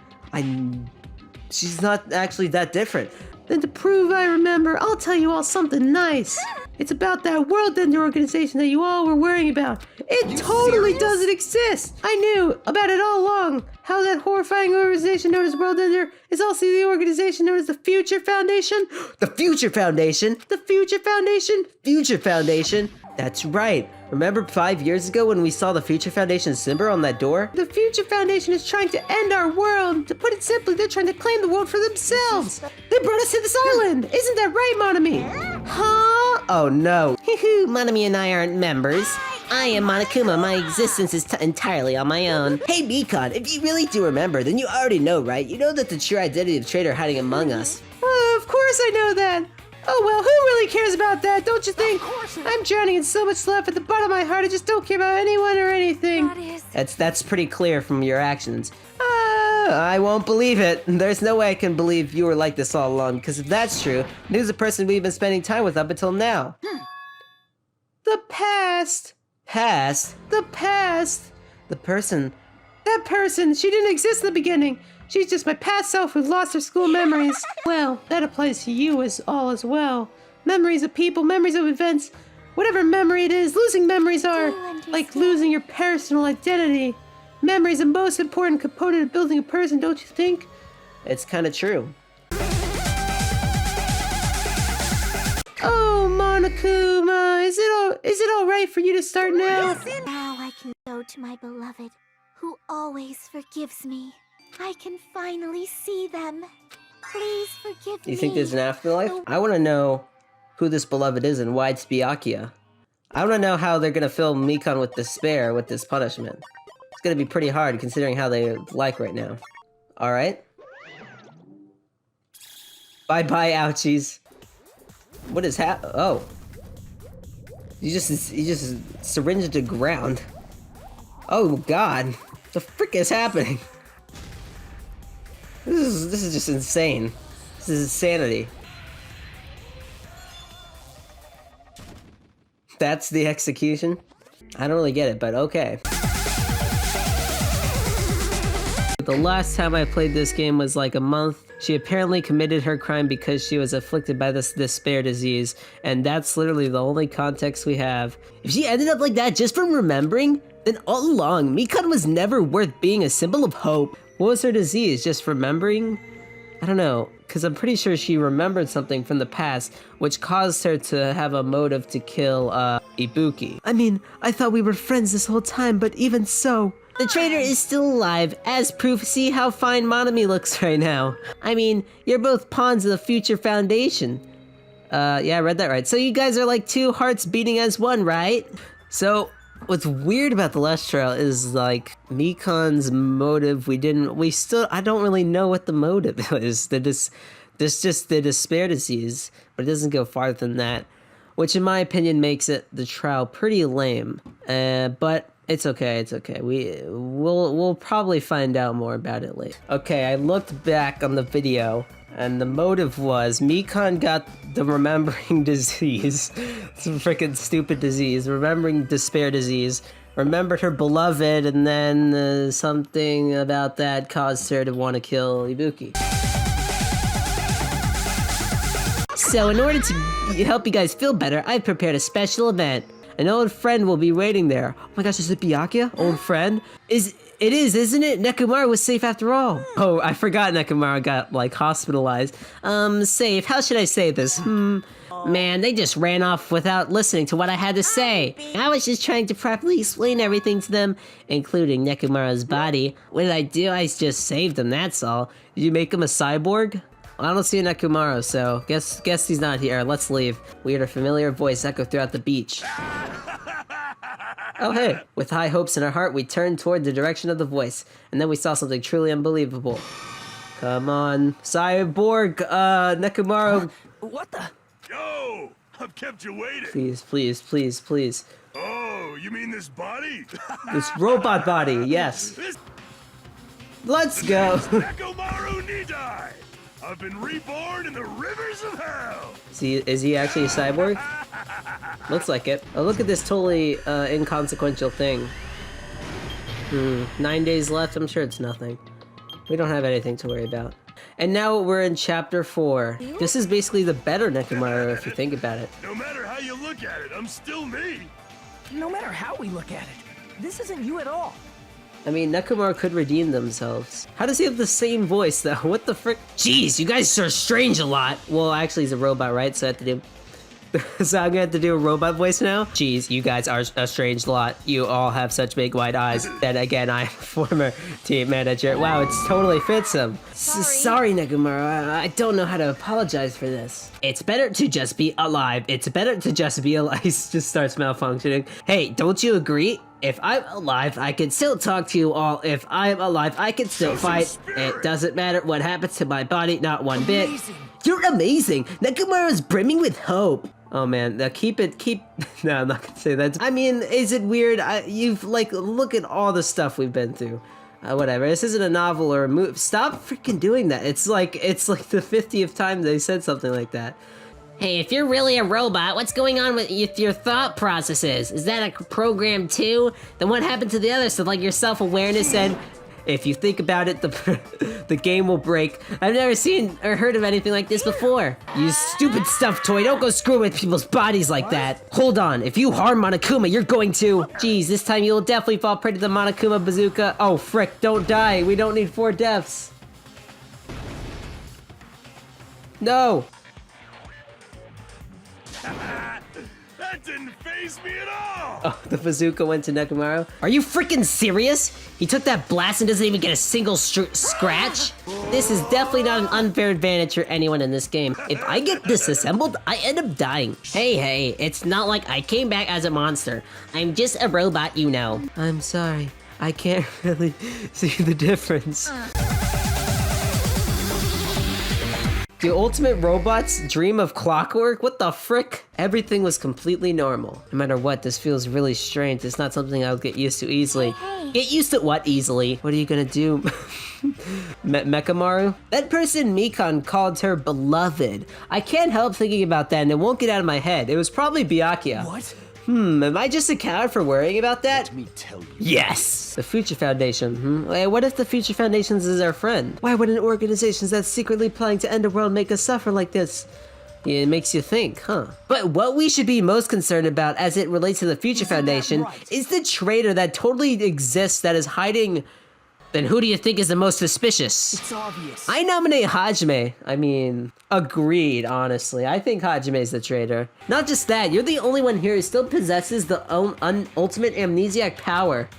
S1: She's not actually that different.
S15: Then to prove I remember, I'll tell you all something nice. It's about that World Ender organization that you all were worrying about. It totally doesn't exist. I knew about it all along. How that horrifying organization known as World Ender is also the organization known as the Future Foundation.
S1: The Future Foundation?
S15: The Future Foundation?
S1: Future Foundation? That's right. Remember 5 years ago when we saw the Future Foundation symbol on that door?
S15: The Future Foundation is trying to end our world. To put it simply, they're trying to claim the world for themselves. They brought us to this island. Isn't that right, Monami?
S1: Huh? Oh no.
S6: Monami and I aren't members. I am Monokuma. My existence is entirely on my own.
S1: Hey Mikan, if you really do remember, then you already know, right? You know that the true identity of the traitor hiding among us.
S15: Of course I know that. Oh well, who really cares about that, don't you think? I'm drowning in so much love at the bottom of my heart, I just don't care about anyone or anything.
S1: That's pretty clear from your actions. I won't believe it. There's no way I can believe you were like this all along, because if that's true, who's the person we've been spending time with up until now?
S15: The past.
S1: Past?
S15: The past.
S1: The person.
S15: That person, she didn't exist in the beginning. She's just my past self who lost her school memories. Well, that applies to you as well. Memories of people, memories of events, whatever memory it is, losing memories are like losing your personal identity. Memory is the most important component of building a person, don't you think?
S1: It's kind of true.
S15: Oh, Monokuma, is it all right for you to start now?
S2: Now I can go to my beloved, who always forgives me. I can finally see them. Please forgive me.
S1: You think there's an afterlife? I want to know who this beloved is and why it's Byakuya. I want to know how they're going to fill Mikan with despair with this punishment. It's going to be pretty hard considering how they like right now. Alright. Bye-bye, ouchies. What is oh. You just syringed to ground. Oh god. What the frick is happening? This is just insane. This is insanity. That's the execution? I don't really get it, but okay. The last time I played this game was like a month. She apparently committed her crime because she was afflicted by this despair disease, and that's literally the only context we have. If she ended up like that just from remembering, then all along, Mikan was never worth being a symbol of hope. What was her disease? Just remembering? I don't know, because I'm pretty sure she remembered something from the past, which caused her to have a motive to kill, Ibuki.
S15: I mean, I thought we were friends this whole time, but even so...
S6: The traitor is still alive, as proof. See how fine Monami looks right now. I mean, you're both pawns of the Future Foundation. Yeah, I read that right. So you guys are like two hearts beating as one, right?
S1: So... what's weird about the last trial is, like, Mikan's motive, I don't really know what the motive is. There's just the despair disease, but it doesn't go farther than that, which in my opinion makes the trial pretty lame. But it's okay, we'll probably find out more about it later. Okay, I looked back on the video, and the motive was Mikan got the remembering disease. It's a freaking stupid disease. Remembering despair disease. Remembered her beloved, and then something about that caused her to want to kill Ibuki. So in order to help you guys feel better, I've prepared a special event. An old friend will be waiting there. Oh my gosh, is it Byakuya? Old friend? It is, isn't it? Nekomaru was safe after all. Oh, I forgot Nekomaru got, like, hospitalized. Safe. How should I say this?
S6: Man, they just ran off without listening to what I had to say. I was just trying to properly explain everything to them, including Nekomaru's body. What did I do? I just saved them, that's all.
S1: Did you make him a cyborg? I don't see a Nekomaru, so guess he's not here. Let's leave. We heard a familiar voice echo throughout the beach. Oh hey! With high hopes in our heart, we turned toward the direction of the voice, and then we saw something truly unbelievable. Come on, cyborg, Nekomaru.
S10: What the? Yo! I've kept you waiting.
S1: Please, please, please, please.
S10: Oh, you mean this body?
S1: This robot body, yes. Let's go.
S10: Nekomaru Nidai! I've been reborn in the rivers of hell!
S1: Is he actually a cyborg? Looks like it. Oh, look at this totally inconsequential thing. 9 days left, I'm sure it's nothing. We don't have anything to worry about. And now we're in chapter 4. This is basically the better Nekomaru if you think about it.
S10: No matter how you look at it, I'm still me!
S4: No matter how we look at it, this isn't you at all.
S1: I mean, Nekomaru could redeem themselves. How does he have the same voice, though? What the frick? Jeez, you guys are strange a lot. Well, actually, he's a robot, right? So I have to do... so I'm gonna have to do a robot voice now? Jeez, you guys are a strange lot. You all have such big wide eyes. Then again, I'm a former team manager. Wow, it totally fits him. Sorry, Nekomaru. I don't know how to apologize for this. It's better to just be alive. It's better to just be alive. He just starts malfunctioning. Hey, don't you agree? If I'm alive, I can still talk to you all. If I'm alive, I can still fight. It doesn't matter what happens to my body, not one bit. You're amazing. Nekomaru is brimming with hope. Oh man, now no, I'm not gonna say that. I mean, is it weird? You've like, look at all the stuff we've been through. Whatever, this isn't a novel or a movie. Stop freaking doing that. It's like the 50th time they said something like that. Hey, if you're really a robot, what's going on with your thought processes? Is that a program too? Then what happened to the other stuff, like your self-awareness and... If you think about it, the game will break. I've never seen or heard of anything like this before. You stupid stuffed toy, don't go screwing with people's bodies like that. Hold on, if you harm Monokuma, you're going to... Geez, this time you'll definitely fall prey to the Monokuma bazooka. Oh, frick, don't die. We don't need 4 deaths. No.
S10: That didn't faze me at all!
S1: Oh, the bazooka went to Nekomaru. Are you freaking serious? He took that blast and doesn't even get a single scratch? This is definitely not an unfair advantage for anyone in this game. If I get disassembled, I end up dying. Hey, it's not like I came back as a monster. I'm just a robot, you know. I'm sorry. I can't really see the difference. Do ultimate robots dream of clockwork? What the frick? Everything was completely normal. No matter what, this feels really strange. It's not something I'll get used to easily.
S2: Hey.
S1: Get used to what easily? What are you gonna do? Nekomaru? That person Mikan called her beloved. I can't help thinking about that and it won't get out of my head. It was probably Byakuya.
S8: What?
S1: Am I just a coward for worrying about that?
S3: Let me tell you.
S1: Yes! The Future Foundation, Hey, what if the Future Foundation is our friend? Why would an organization that's secretly planning to end the world make us suffer like this? Yeah, it makes you think, huh? But what we should be most concerned about as it relates to the Future Foundation is the traitor that totally exists that is hiding... Then who do you think is the most suspicious?
S8: It's obvious.
S1: I nominate Hajime. I mean, agreed, honestly. I think Hajime's the traitor. Not just that, you're the only one here who still possesses the ultimate amnesiac power.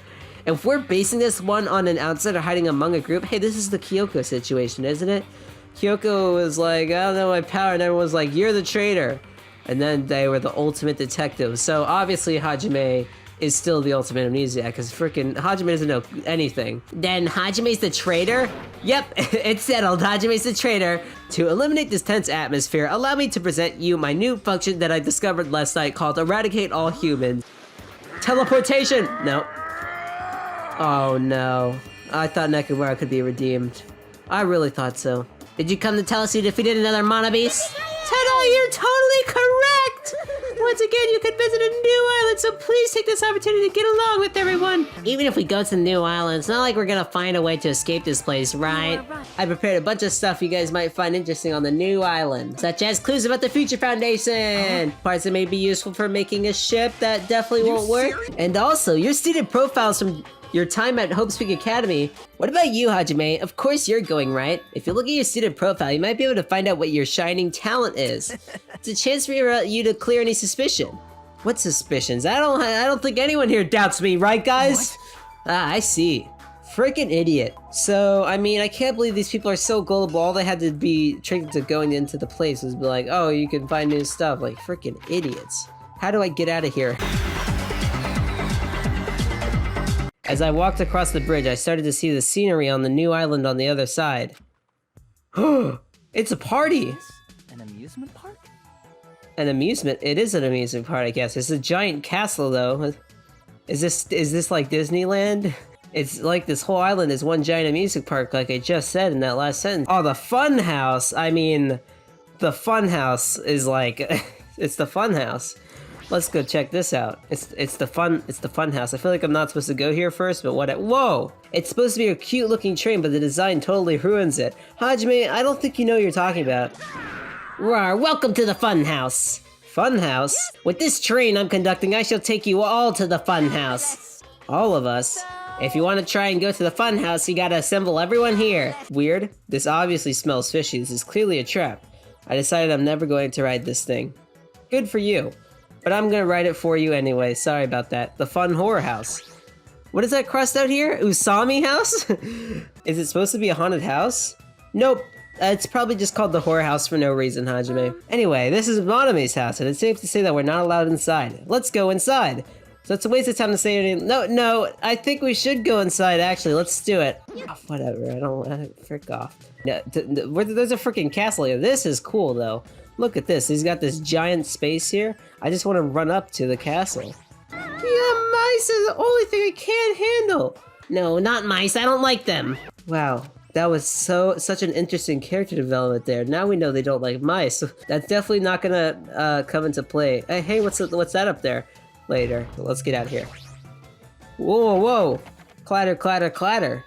S1: If we're basing this one on an outsider hiding among a group, hey, this is the Hiyoko situation, isn't it? Hiyoko was like, I don't know my power, and everyone's like, you're the traitor. And then they were the ultimate detectives. So obviously Hajime is still the ultimate amnesiac, because freaking Hajime doesn't know anything. Then Hajime's the traitor? Yep, it's settled. Hajime's the traitor. To eliminate this tense atmosphere, allow me to present you my new function that I discovered last night called Eradicate All Humans. Teleportation! No. Oh no. I thought Nekomaru could be redeemed. I really thought so. Did you come to tell us you defeated another Mana Beast? Ta-da, you're totally correct! Once again, you can visit a new island, so please take this opportunity to get along with everyone. Even if we go to the new island, it's not like we're gonna find a way to escape this place, right? I prepared a bunch of stuff you guys might find interesting on the new island, such as clues about the Future Foundation, parts that may be useful for making a ship that definitely won't work, and also your student profiles from your time at Hope Speak Academy. What about you, Hajime? Of course you're going, right? If you look at your student profile, you might be able to find out what your shining talent is. It's a chance for you to clear any suspicion. What suspicions? I don't think anyone here doubts me, right, guys? What? Ah, I see. Freaking idiot. So, I mean, I can't believe these people are so gullible. All they had to be tricked into going into the place was be like, oh, you can find new stuff. Like, freaking idiots. How do I get out of here? As I walked across the bridge, I started to see the scenery on the new island on the other side. It's a party!
S4: An amusement park?
S1: An amusement? It is an amusement park, I guess. It's a giant castle, though. Is this like Disneyland?
S6: It's like this whole island is one giant amusement park, like I just said in that last sentence. Oh, the Funhouse! I mean, the Funhouse is like, it's the Funhouse. Let's go check this out. It's the Funhouse. I feel like I'm not supposed to go here first, but what? Whoa! It's supposed to be a cute looking train, but the design totally ruins it. Hajime, I don't think you know what you're talking about. Rawr, welcome to the Funhouse. Funhouse? With this train I'm conducting, I shall take you all to the Funhouse. All of us? If you want to try and go to the Funhouse, you gotta assemble everyone here. Weird. This obviously smells fishy. This is clearly a trap. I decided I'm never going to ride this thing. Good for you. But I'm gonna ride it for you anyway. Sorry about that. The Fun Horror House. What is that crossed out here? Usami House? Is it supposed to be a haunted house? Nope. It's probably just called the Horror House for no reason, Hajime. Anyway, this is Monomi's house, and it's safe to say that we're not allowed inside. Let's go inside. So it's a waste of time to say anything. No, I think we should go inside, actually. Let's do it. Oh, whatever, I don't frick off. No, there's a freaking castle here. This is cool, though. Look at this. He's got this giant space here. I just want to run up to the castle. Yeah, mice is the only thing I can't handle. No, not mice. I don't like them. Wow. That was such an interesting character development there. Now we know they don't like mice. That's definitely not gonna come into play. Hey, what's that up there? Later. Let's get out of here. Whoa. Clatter, clatter, clatter.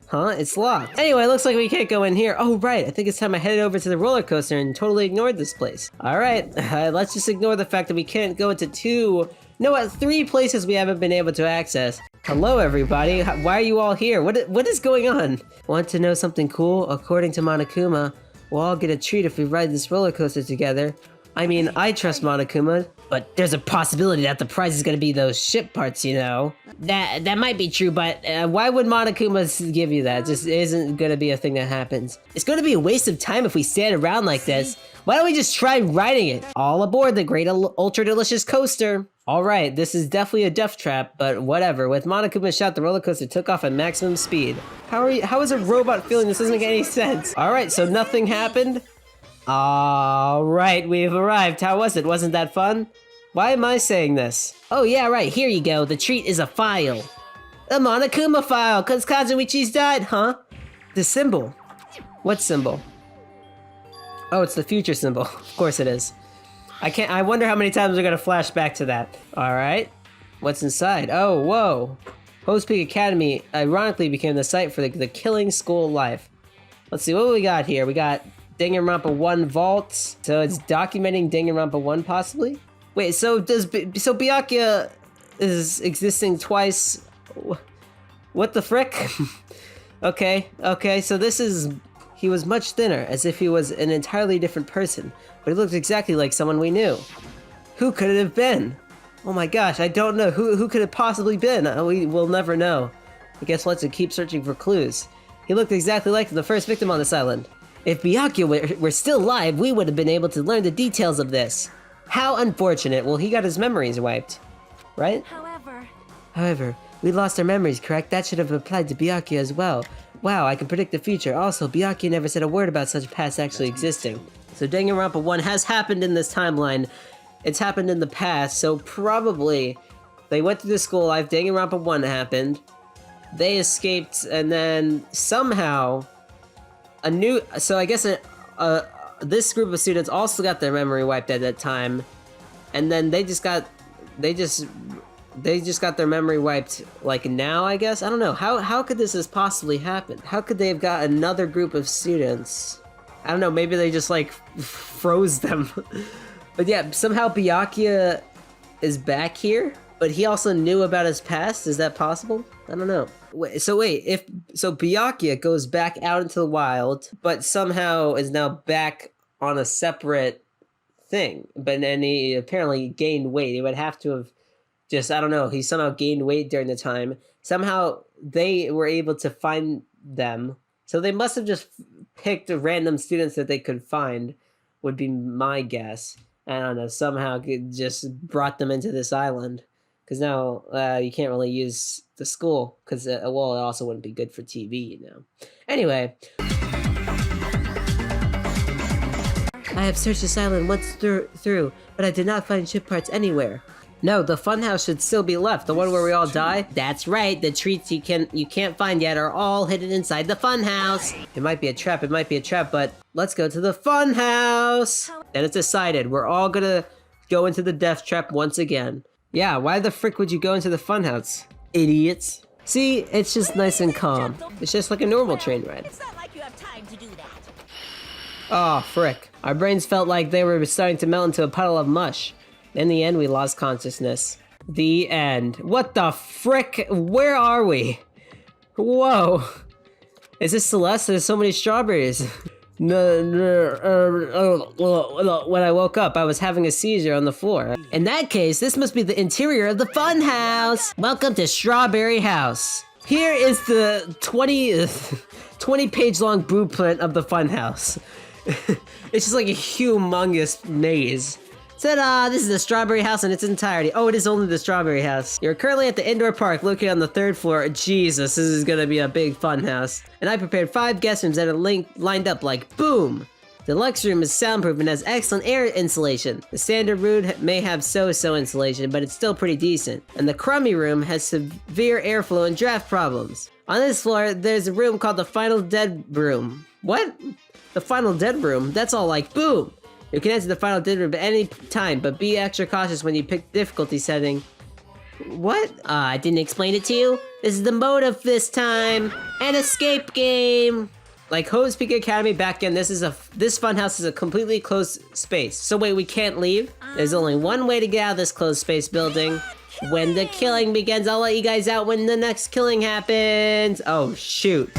S6: Huh? It's locked. Anyway, looks like we can't go in here. Oh, right. I think it's time I headed over to the roller coaster and totally ignored this place. All right. Let's just ignore the fact that we can't go into 3 places we haven't been able to access. Hello, everybody. Why are you all here? What is going on? Want to know something cool? According to Monokuma, we'll all get a treat if we ride this roller coaster together. I mean, I trust Monokuma, but there's a possibility that the prize is gonna be those ship parts, you know? That might be true, but why would Monokuma give you that? It just isn't gonna be a thing that happens. It's gonna be a waste of time if we stand around like this. Why don't we just try riding it? All aboard the great ultra delicious coaster. Alright, this is definitely a death trap, but whatever. With Monokuma's shot, the roller coaster took off at maximum speed. How is a robot feeling? This doesn't make any sense. Alright, so nothing happened? Alright, we've arrived. How was it? Wasn't that fun? Why am I saying this? Oh yeah, right, here you go. The treat is a file. A Monokuma file, cause Kazuichi's died, huh? The symbol. What symbol? Oh, it's the future symbol. Of course it is. I wonder how many times we're gonna flash back to that. Alright. What's inside? Oh, whoa. Host Peak Academy ironically became the site for the killing school life. Let's see, what do we got here? We got Danganronpa 1 vaults. So it's documenting Danganronpa 1 possibly? Wait, so Byakuya is existing twice? What the frick? Okay, so this is... He was much thinner, as if he was an entirely different person, but he looked exactly like someone we knew. Who could it have been? Oh my gosh, I don't know. Who could it possibly been? We will never know. I guess let's keep searching for clues. He looked exactly like the first victim on this island. If Byakuya were still alive, we would have been able to learn the details of this. How unfortunate. Well, he got his memories wiped, right? However, we lost our memories, correct? That should have applied to Byakuya as well. Wow, I can predict the future. Also, Byakuya never said a word about such past actually existing. So Danganronpa 1 has happened in this timeline. It's happened in the past, so probably they went through the school life, Danganronpa 1 happened, they escaped, and then somehow so I guess this group of students also got their memory wiped at that time, and then they just got their memory wiped, like, now, I guess? I don't know. How could this has possibly happened? How could they have got another group of students? I don't know, maybe they just, like, froze them. But yeah, somehow Byakuya is back here, but he also knew about his past? Is that possible? I don't know. So Byakuya goes back out into the wild, but somehow is now back on a separate thing. But then he apparently gained weight. He would have to have just, I don't know, he somehow gained weight during the time. Somehow they were able to find them. So they must have just picked random students that they could find, would be my guess. I don't know, somehow it just brought them into this island. Because now you can't really use the school, because, well, it also wouldn't be good for TV, you know. Anyway. I have searched this island once through, but I did not find ship parts anywhere. No, the funhouse should still be left. The one where we all die? That's right. The treats you can't find yet are all hidden inside the funhouse. It might be a trap, but let's go to the funhouse. And it's decided. We're all gonna go into the death trap once again. Yeah, why the frick would you go into the funhouse? Idiots. See, it's just nice and calm. It's just like a normal train ride.
S17: It's not like you have time to do that.
S6: Oh, frick. Our brains felt like they were starting to melt into a puddle of mush. In the end, we lost consciousness. The end. What the frick? Where are we? Whoa. Is this Celeste? There's so many strawberries. When I woke up, I was having a seizure on the floor. In that case, this must be the interior of the funhouse. Welcome to Strawberry House. Here is the 20-page long blueprint of the funhouse. It's just like a humongous maze. Ta-da! This is the Strawberry House in its entirety. Oh, it is only the Strawberry House. You're currently at the indoor park located on the 3rd floor. Jesus, this is gonna be a big fun house. And I prepared 5 guest rooms that are lined up like boom! The deluxe room is soundproof and has excellent air insulation. The standard room may have so-so insulation, but it's still pretty decent. And the crummy room has severe airflow and draft problems. On this floor, there's a room called the Final Dead Room. What? The Final Dead Room? That's all like boom! You can enter the Final Dead Room at any time, but be extra cautious when you pick difficulty setting. What? I didn't explain it to you? This is the mode of this time. An escape game! Like Hope's Peak Academy back in, this funhouse is a completely closed space. So wait, we can't leave? There's only one way to get out of this closed space building. When the killing begins, I'll let you guys out when the next killing happens. Oh, shoot.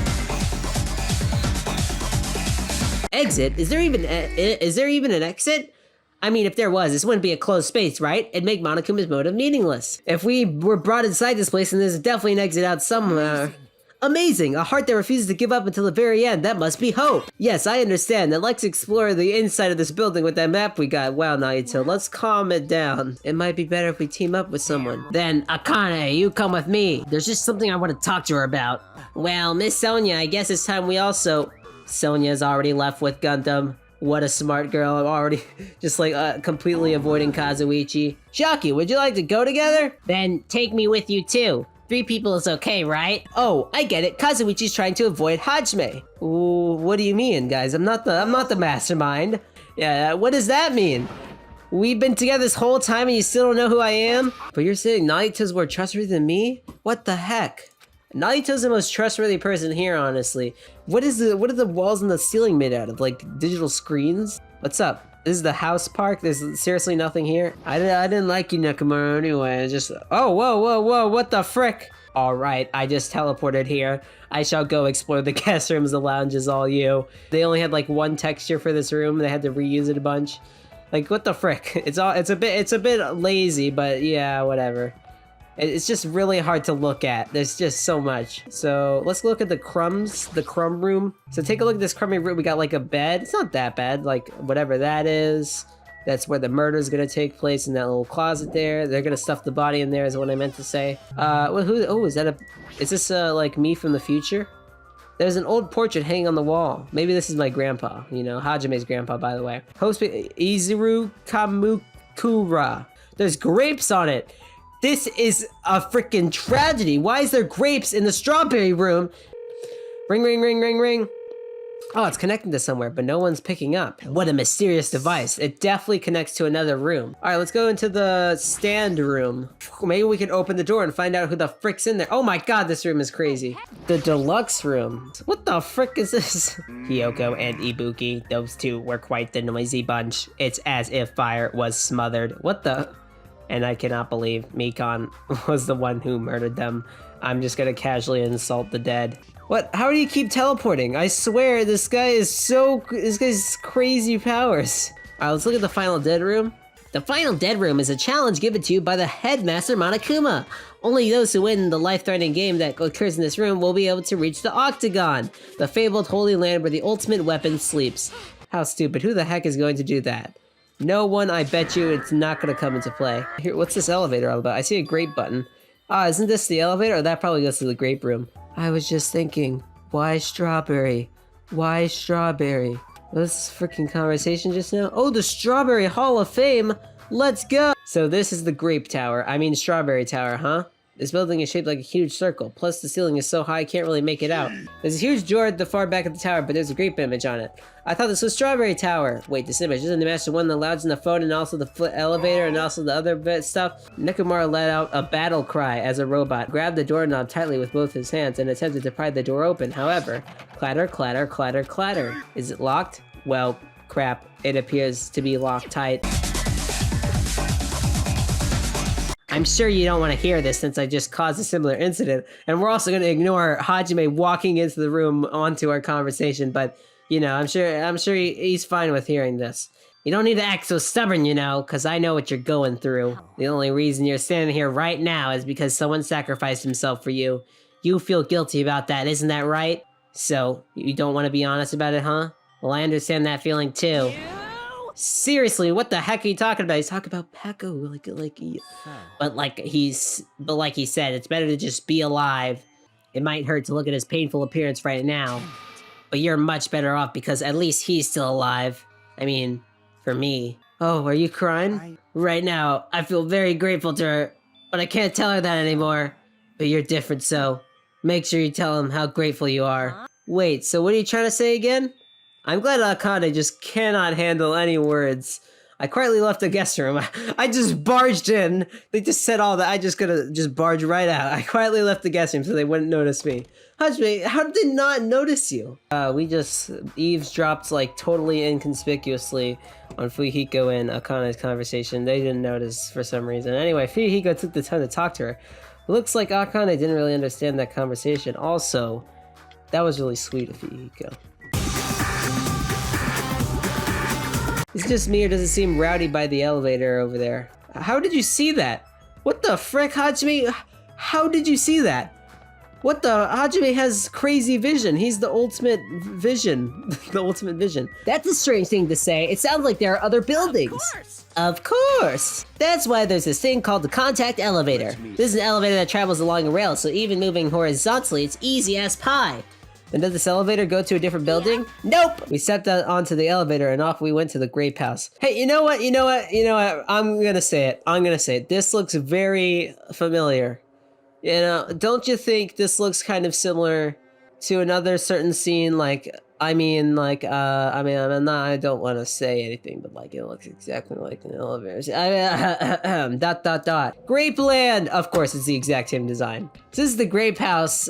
S6: Exit? Is there even an exit? I mean, if there was, this wouldn't be a closed space, right? It'd make Monokuma's motive meaningless. If we were brought inside this place, then there's definitely an exit out somewhere. Amazing! A heart that refuses to give up until the very end. That must be hope. Yes, I understand. Now let's explore the inside of this building with that map we got. Wow, Nagito, let's calm it down. It might be better if we team up with someone. Then, Akane, you come with me. There's just something I want to talk to her about. Well, Miss Sonia, I guess it's time we also... Sonia's already left with Gundam. What a smart girl. I'm already just like completely avoiding Kazuichi. Chiaki, would you like to go together? Then take me with you too. 3 people is okay, right? Oh, I get it. Kazuichi's trying to avoid Hajime. Ooh, what do you mean, guys? I'm not the mastermind. Yeah, what does that mean? We've been together this whole time and you still don't know who I am? But you're saying Nagito's more trustworthy than me? What the heck? Nagito's the most trustworthy person here, honestly. What are the walls and the ceiling made out of? Like digital screens? What's up? This is the house park? There's seriously nothing here? I didn't like you, Nekomaru, anyway. Just, oh, whoa, what the frick? Alright, I just teleported here. I shall go explore the guest rooms, the lounges, all you. They only had like 1 texture for this room. They had to reuse it a bunch. Like, what the frick? It's a bit lazy, but yeah, whatever. It's just really hard to look at. There's just so much. So let's look at the crumb room. So take a look at this crummy room. We got like a bed. It's not that bad, like whatever that is. That's where the murder is gonna take place, in that little closet there. They're gonna stuff the body in there is what I meant to say. Is this like me from the future? There's an old portrait hanging on the wall. Maybe this is my grandpa, you know, Hajime's grandpa, by the way. Izuru Kamukura. There's grapes on it. This is a freaking tragedy. Why is there grapes in the strawberry room? Ring, ring, ring, ring, ring. Oh, it's connecting to somewhere, but no one's picking up. What a mysterious device. It definitely connects to another room. All right, let's go into the stand room. Maybe we can open the door and find out who the frick's in there. Oh my god, this room is crazy. The deluxe room. What the frick is this? Hiyoko and Ibuki, those two were quite the noisy bunch. It's as if fire was smothered. What the... And I cannot believe Mikan was the one who murdered them. I'm just gonna casually insult the dead. What? How do you keep teleporting? I swear, this guy's crazy powers. Alright, let's look at the Final Dead Room. The Final Dead Room is a challenge given to you by the headmaster Monokuma. Only those who win the life-threatening game that occurs in this room will be able to reach the Octagon, the fabled holy land where the ultimate weapon sleeps. How stupid. Who the heck is going to do that? No one, I bet you it's not gonna come into play. Here, what's this elevator all about? I see a grape button. Ah, isn't this the elevator? Or that probably goes to the grape room. I was just thinking, why strawberry? Why strawberry? Was this freaking conversation just now? Oh, the Strawberry Hall of Fame! Let's go! So this is the Grape Tower. I mean Strawberry Tower, huh? This building is shaped like a huge circle, plus the ceiling is so high I can't really make it out. There's a huge door at the far back of the tower, but there's a grape image on it. I thought this was Strawberry Tower. Wait, this image isn't the match the one that allows in the phone and also the elevator and also the other bit stuff? Nekomaru let out a battle cry as a robot, grabbed the doorknob tightly with both his hands and attempted to pry the door open. However, clatter, clatter, clatter, clatter. Is it locked? Well, crap. It appears to be locked tight. I'm sure you don't want to hear this since I just caused a similar incident, and we're also going to ignore Hajime walking into the room onto our conversation, but, you know, I'm sure he's fine with hearing this. You don't need to act so stubborn, you know, because I know what you're going through. The only reason you're standing here right now is because someone sacrificed himself for you. You feel guilty about that, isn't that right? So, you don't want to be honest about it, huh? Well, I understand that feeling too. Seriously, what the heck are you talking about? He's talking about Peko, but like he said, it's better to just be alive. It might hurt to look at his painful appearance right now, but you're much better off because at least he's still alive. I mean, for me. Oh, are you crying? Right now, I feel very grateful to her, but I can't tell her that anymore. But you're different, so make sure you tell him how grateful you are. Wait, so what are you trying to say again? I'm glad Akane just cannot handle any words. I quietly left the guest room. I just barged in. They just said all that. I just gotta barge right out. I quietly left the guest room so they wouldn't notice me. Hajime, how did they not notice you? We just eavesdropped like totally inconspicuously on Fuyuhiko and Akane's conversation. They didn't notice for some reason. Anyway, Fuyuhiko took the time to talk to her. It looks like Akane didn't really understand that conversation. Also, that was really sweet of Fuyuhiko. Is it just me or does it seem rowdy by the elevator over there? How did you see that? What the frick, Hajime? How did you see that? What the? Hajime has crazy vision. He's the ultimate vision. The ultimate vision. That's a strange thing to say. It sounds like there are other buildings. Of course! That's why there's this thing called the contact elevator. This is an elevator that travels along a rail, so even moving horizontally, it's easy as pie. Then did this elevator go to a different building? Nope! We stepped out onto the elevator and off we went to the Grape House. Hey, you know what? I'm gonna say it. This looks very familiar. You know, don't you think this looks kind of similar to another certain scene? I don't want to say anything, but like, it looks exactly like an elevator. Grapeland! Of course, it's the exact same design. So this is the Grape House.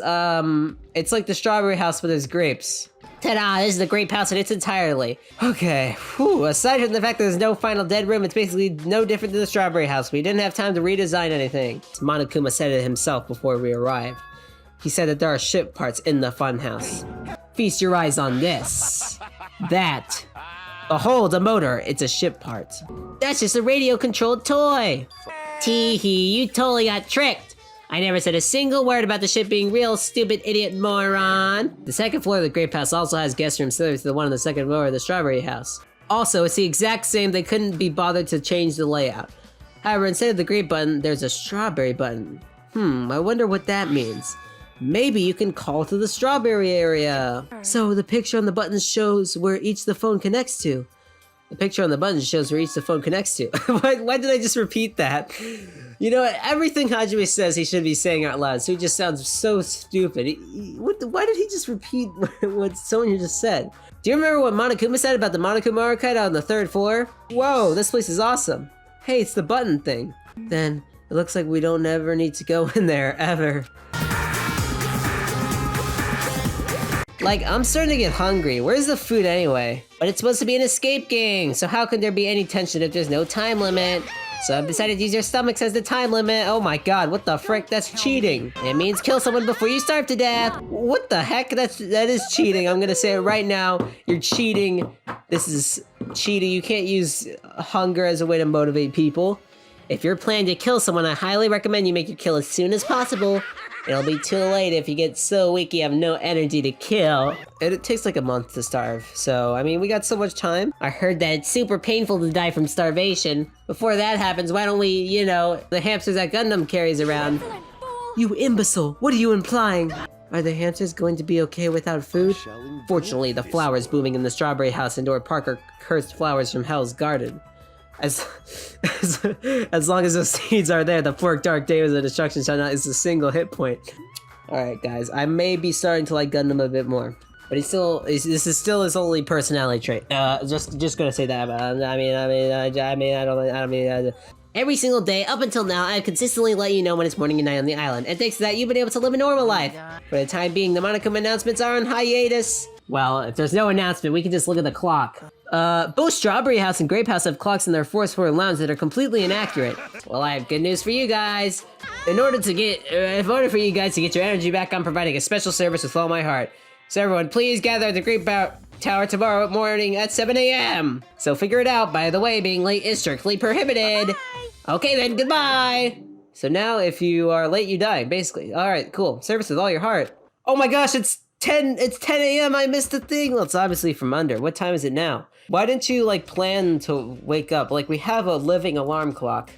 S6: It's like the Strawberry House, but there's grapes. Ta-da! This is the Grape House in its entirety. Okay, whew. Aside from the fact that there's no final dead room, it's basically no different than the Strawberry House. We didn't have time to redesign anything. Monokuma said it himself before we arrived. He said that there are ship parts in the Funhouse. Feast your eyes on this. That. Behold, a motor. It's a ship part. That's just a radio-controlled toy. Teehee, you totally got tricked. I never said a single word about the ship being real, stupid idiot moron. The second floor of the Grape House also has guest rooms similar to the one on the second floor of the Strawberry House. Also, it's the exact same. They couldn't be bothered to change the layout. However, instead of the grape button, there's a strawberry button. I wonder what that means. Maybe you can call to the strawberry area. So the picture on the button shows where each the phone connects to. The picture on the button shows where each the phone connects to. Why did I just repeat that? You know, everything Hajime says he should be saying out loud, so he just sounds so stupid. Why did he just repeat what Sonia just said? Do you remember what Monokuma said about the Monokuma arcade on the 3rd floor? Whoa, this place is awesome. Hey, it's the button thing. Then, it looks like we don't ever need to go in there, ever. Like, I'm starting to get hungry. Where's the food anyway? But it's supposed to be an escape game, so how could there be any tension if there's no time limit? So I've decided to use your stomachs as the time limit. Oh my god, what the frick? That's cheating. It means kill someone before you starve to death. What the heck? That is cheating. I'm gonna say it right now. You're cheating. This is cheating. You can't use hunger as a way to motivate people. If you're planning to kill someone, I highly recommend you make your kill as soon as possible. It'll be too late if you get so weak you have no energy to kill. It takes like a month to starve, so I mean, we got so much time. I heard that it's super painful to die from starvation. Before that happens, why don't we, you know, the hamsters that Gundam carries around. You imbecile, what are you implying? Are the hamsters going to be okay without food? Fortunately, the flowers blooming in the Strawberry House indoor park are cursed flowers from Hell's Garden.
S1: As long as those seeds are there, the 4 dark days of destruction shall not is a single hit point. Alright guys, I may be starting to like Gundam a bit more. But this is still his only personality trait. Just gonna say that. Every single day up until now, I've consistently let you know when it's morning and night on the island. And thanks to that, you've been able to live a normal life. For the time being, the Monokuma announcements are on hiatus. Well, if there's no announcement, we can just look at the clock. Both Strawberry House and Grape House have clocks in their 4th floor lounge that are completely inaccurate. Well, I have good news for you guys. In order for you guys to get your energy back, I'm providing a special service with all my heart. So everyone, please gather at the Grape Tower tomorrow morning at 7 a.m. So figure it out. By the way, being late is strictly prohibited. Bye. Okay then, goodbye. So now if you are late, you die, basically. All right, cool. Service with all your heart. Oh my gosh, it's 10 a.m. I missed the thing. Well, it's obviously from under. What time is it now? Why didn't you like plan to wake up? Like we have a living alarm clock.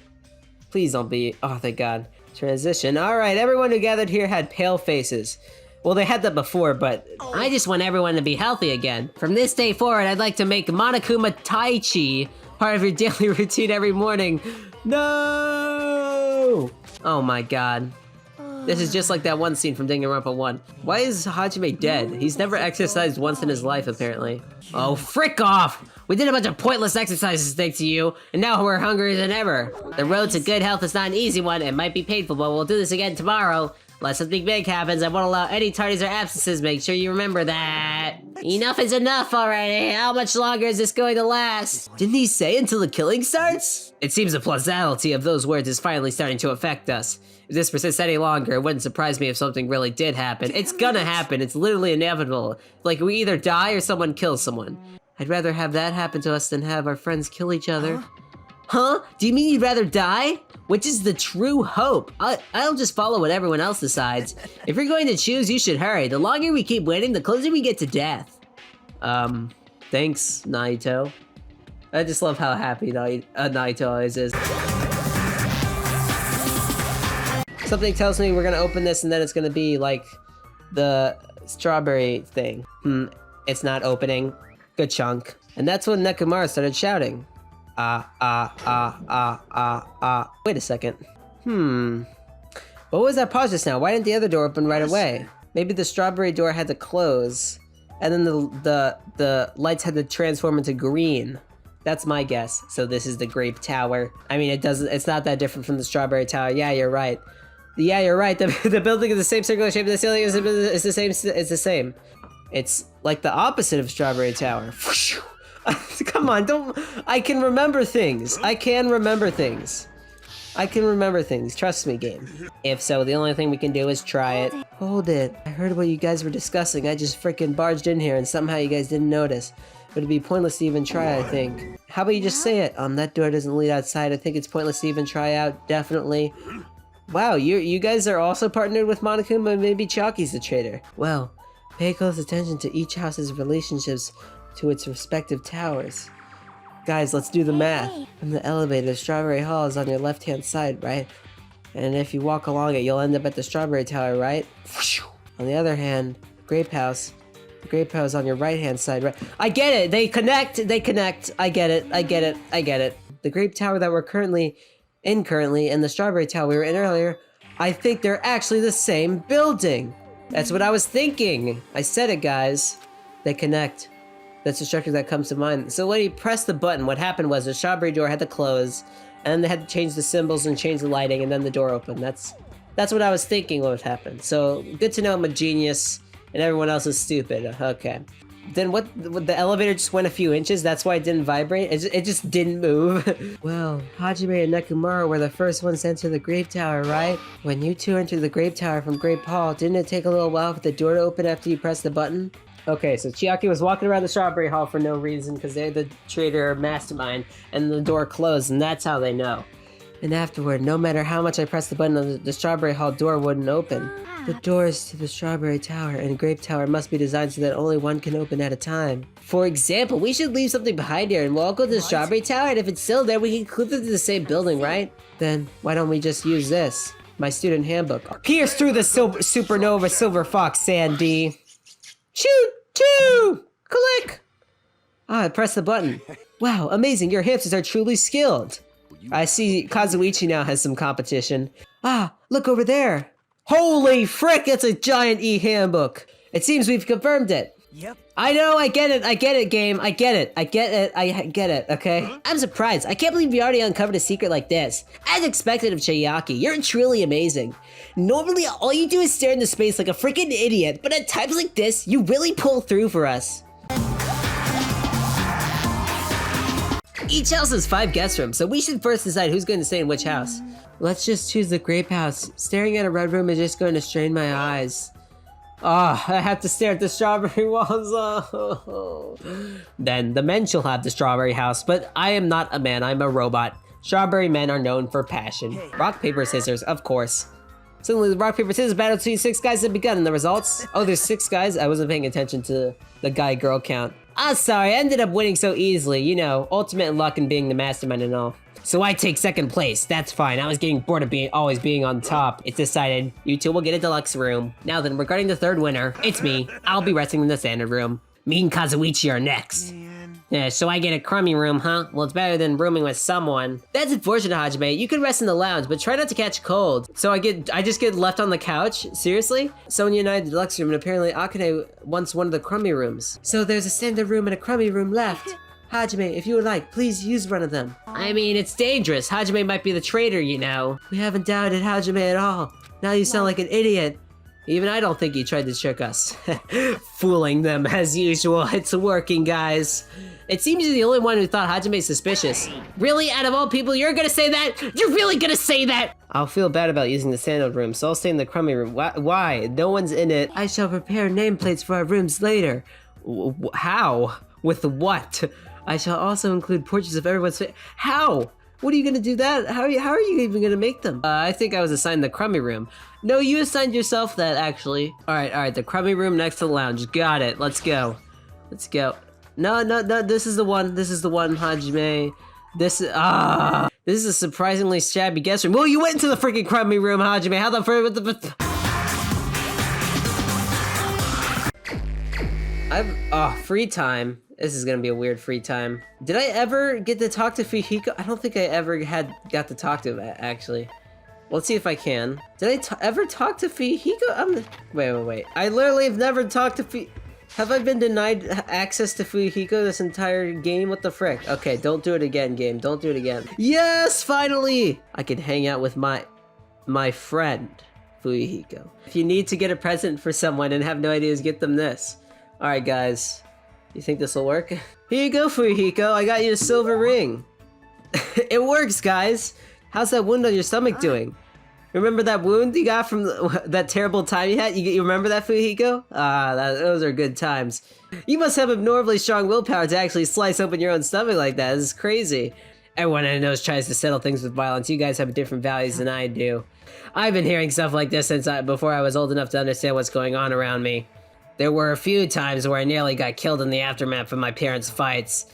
S1: Please don't be, oh thank God. Transition. All right, everyone who gathered here had pale faces. Well, they had that before, but I just want everyone to be healthy again. From this day forward, I'd like to make Monokuma Tai Chi part of your daily routine every morning. No! Oh my God. This is just like that one scene from Danganronpa 1. Why is Hajime dead? He's never exercised once in his life, apparently. Oh, frick off! We did a bunch of pointless exercises thanks to you, and now we're hungrier than ever. The road to good health is not an easy one. It might be painful, but we'll do this again tomorrow. Unless something big happens, I won't allow any tardies or absences. Make sure you remember that. Enough is enough already. How much longer is this going to last? Didn't he say until the killing starts? It seems the plausibility of those words is finally starting to affect us. If this persists any longer, it wouldn't surprise me if something really did happen. It's gonna happen. It's literally inevitable. Like we either die or someone kills someone. I'd rather have that happen to us than have our friends kill each other. Huh? Do you mean you'd rather die? Which is the true hope. I'll just follow what everyone else decides. If you're going to choose, you should hurry. The longer we keep waiting, the closer we get to death. Thanks, Nagito. I just love how happy Nagito always is. Something tells me we're gonna open this and then it's gonna be like the strawberry thing. It's not opening. Good chunk. And that's when Nekomaru started shouting. Wait a second. What was that pause just now? Why didn't the other door open right away? Maybe the strawberry door had to close, and then the lights had to transform into green. That's my guess. So this is the Grape Tower. I mean, it's not that different from the Strawberry Tower. Yeah, you're right. Yeah, you're right. The building is the same circular shape, the ceiling is the same. It's the same. It's like the opposite of Strawberry Tower. Come on, I can remember things. I can remember things. Trust me, game. If so, the only thing we can do is try it. Hold it. I heard what you guys were discussing. I just freaking barged in here and somehow you guys didn't notice. But it'd be pointless to even try, I think. How about you just say it? That door doesn't lead outside. I think it's pointless to even try out. Definitely. Wow, you guys are also partnered with Monokuma and maybe Chiaki's the traitor. Well, pay close attention to each house's relationships to its respective towers. Guys, let's do the math. From the elevator, Strawberry Hall is on your left-hand side, right? And if you walk along it, you'll end up at the Strawberry Tower, right? On the other hand, Grape House. The Grape House on your right-hand side, right? I get it! They connect! I get it. The Grape Tower that we're currently and the Strawberry Tower we were in earlier, I think they're actually the same building. That's what I was thinking. I said it, guys. They connect. That's the structure that comes to mind. So when you press the button, what happened was the strawberry door had to close, and then they had to change the symbols and change the lighting, and then the door opened. That's what I was thinking would happen. So good to know I'm a genius, and everyone else is stupid. Okay. Then what? The elevator just went a few inches. That's why it didn't vibrate. It just didn't move. Well, Hajime and Nekomaru were the first ones to enter the Grape Tower, right? When you two entered the Grape Tower from Grape Hall, didn't it take a little while for the door to open after you pressed the button? Okay, so Chiaki was walking around the Strawberry Hall for no reason because they're the traitor mastermind, and the door closed, and that's how they know. And afterward, no matter how much I pressed the button on the Strawberry Hall door wouldn't open. The doors to the Strawberry Tower and Grape Tower must be designed so that only one can open at a time. For example, we should leave something behind here and we'll all go to the Strawberry Tower, and if it's still there, we can clip it to the same building, right? Then, why don't we just use this? My student handbook. Pierce through the supernova Silver Fox, Sandy. Shoot! Choo! Click! I pressed the button.
S6: Wow, amazing, your hamsters are truly skilled. I see Kazuichi now has some competition. Ah, look over there. Holy frick, it's a giant e-handbook. It seems we've confirmed it.
S8: Yep.
S6: I know, I get it, game. I get it, okay? I'm surprised. I can't believe we already uncovered a secret like this. As expected of Chiaki, you're truly amazing. Normally, all you do is stare into space like a freaking idiot, but at times like this, you really pull through for us. Each house has 5 guest rooms, so we should first decide who's going to stay in which house. Let's just choose the Grape house. Staring at a red room is just going to strain my eyes. Oh, I have to stare at the strawberry walls. Oh. Then the men shall have the strawberry house, but I am not a man, I'm a robot. Strawberry men are known for passion. Rock, paper, scissors, of course. Suddenly the rock, paper, scissors battle between 6 guys have begun, and the results? Oh, there's 6 guys? I wasn't paying attention to the guy-girl count. Ah, sorry, I ended up winning so easily. You know, ultimate luck in being the mastermind and all. So I take 2nd place. That's fine. I was getting bored of always being on top. It's decided. You two will get a deluxe room. Now then, regarding the 3rd winner, it's me. I'll be resting in the standard room. Me and Kazuichi are next. Yeah, so I get a crummy room, huh? Well, it's better than rooming with someone. That's unfortunate, Hajime. You can rest in the lounge, but try not to catch cold. So I just get left on the couch? Seriously? Sonia and I had the deluxe room, and apparently Akane wants one of the crummy rooms. So there's a standard room and a crummy room left. Hajime, if you would like, please use one of them. I mean, it's dangerous. Hajime might be the traitor, you know. We haven't doubted Hajime at all. Now you sound like an idiot. Even I don't think he tried to trick us. Fooling them as usual. It's working, guys. It seems you're the only one who thought Hajime's suspicious. Really? Out of all people, you're gonna say that? You're really gonna say that? I'll feel bad about using the standard room, so I'll stay in the crummy room. Why? No one's in it. I shall prepare nameplates for our rooms later. How? With what? I shall also include portraits of everyone's face. How? What are you gonna do that? How are you even gonna make them? I think I was assigned the crummy room. No, you assigned yourself that, actually. All right, the crummy room next to the lounge. Got it, let's go. Let's go. No, this is the one, Hajime. This is a surprisingly shabby guest room. Well, you went into the freaking crummy room, Hajime. How the frick, free time. This is gonna be a weird free time. Did I ever get to talk to Fuyuhiko? I don't think I ever got to talk to him, actually. Let's see if I can. Did I ever talk to Fuyuhiko? Wait. I literally have never talked to Have I been denied access to Fuyuhiko this entire game? What the frick? Okay, don't do it again, game. Don't do it again. Yes, finally! I can hang out with my friend, Fuyuhiko. If you need to get a present for someone and have no ideas, get them this. Alright, guys. You think this will work? Here you go, Fuyuhiko. I got you a silver ring. It works, guys. How's that wound on your stomach doing? Remember that wound you got from that terrible time you had? You remember that, Fuyuhiko? Those are good times. You must have abnormally strong willpower to actually slice open your own stomach like that. This is crazy. Everyone I know tries to settle things with violence. You guys have different values than I do. I've been hearing stuff like this since before I was old enough to understand what's going on around me. There were a few times where I nearly got killed in the aftermath of my parents' fights.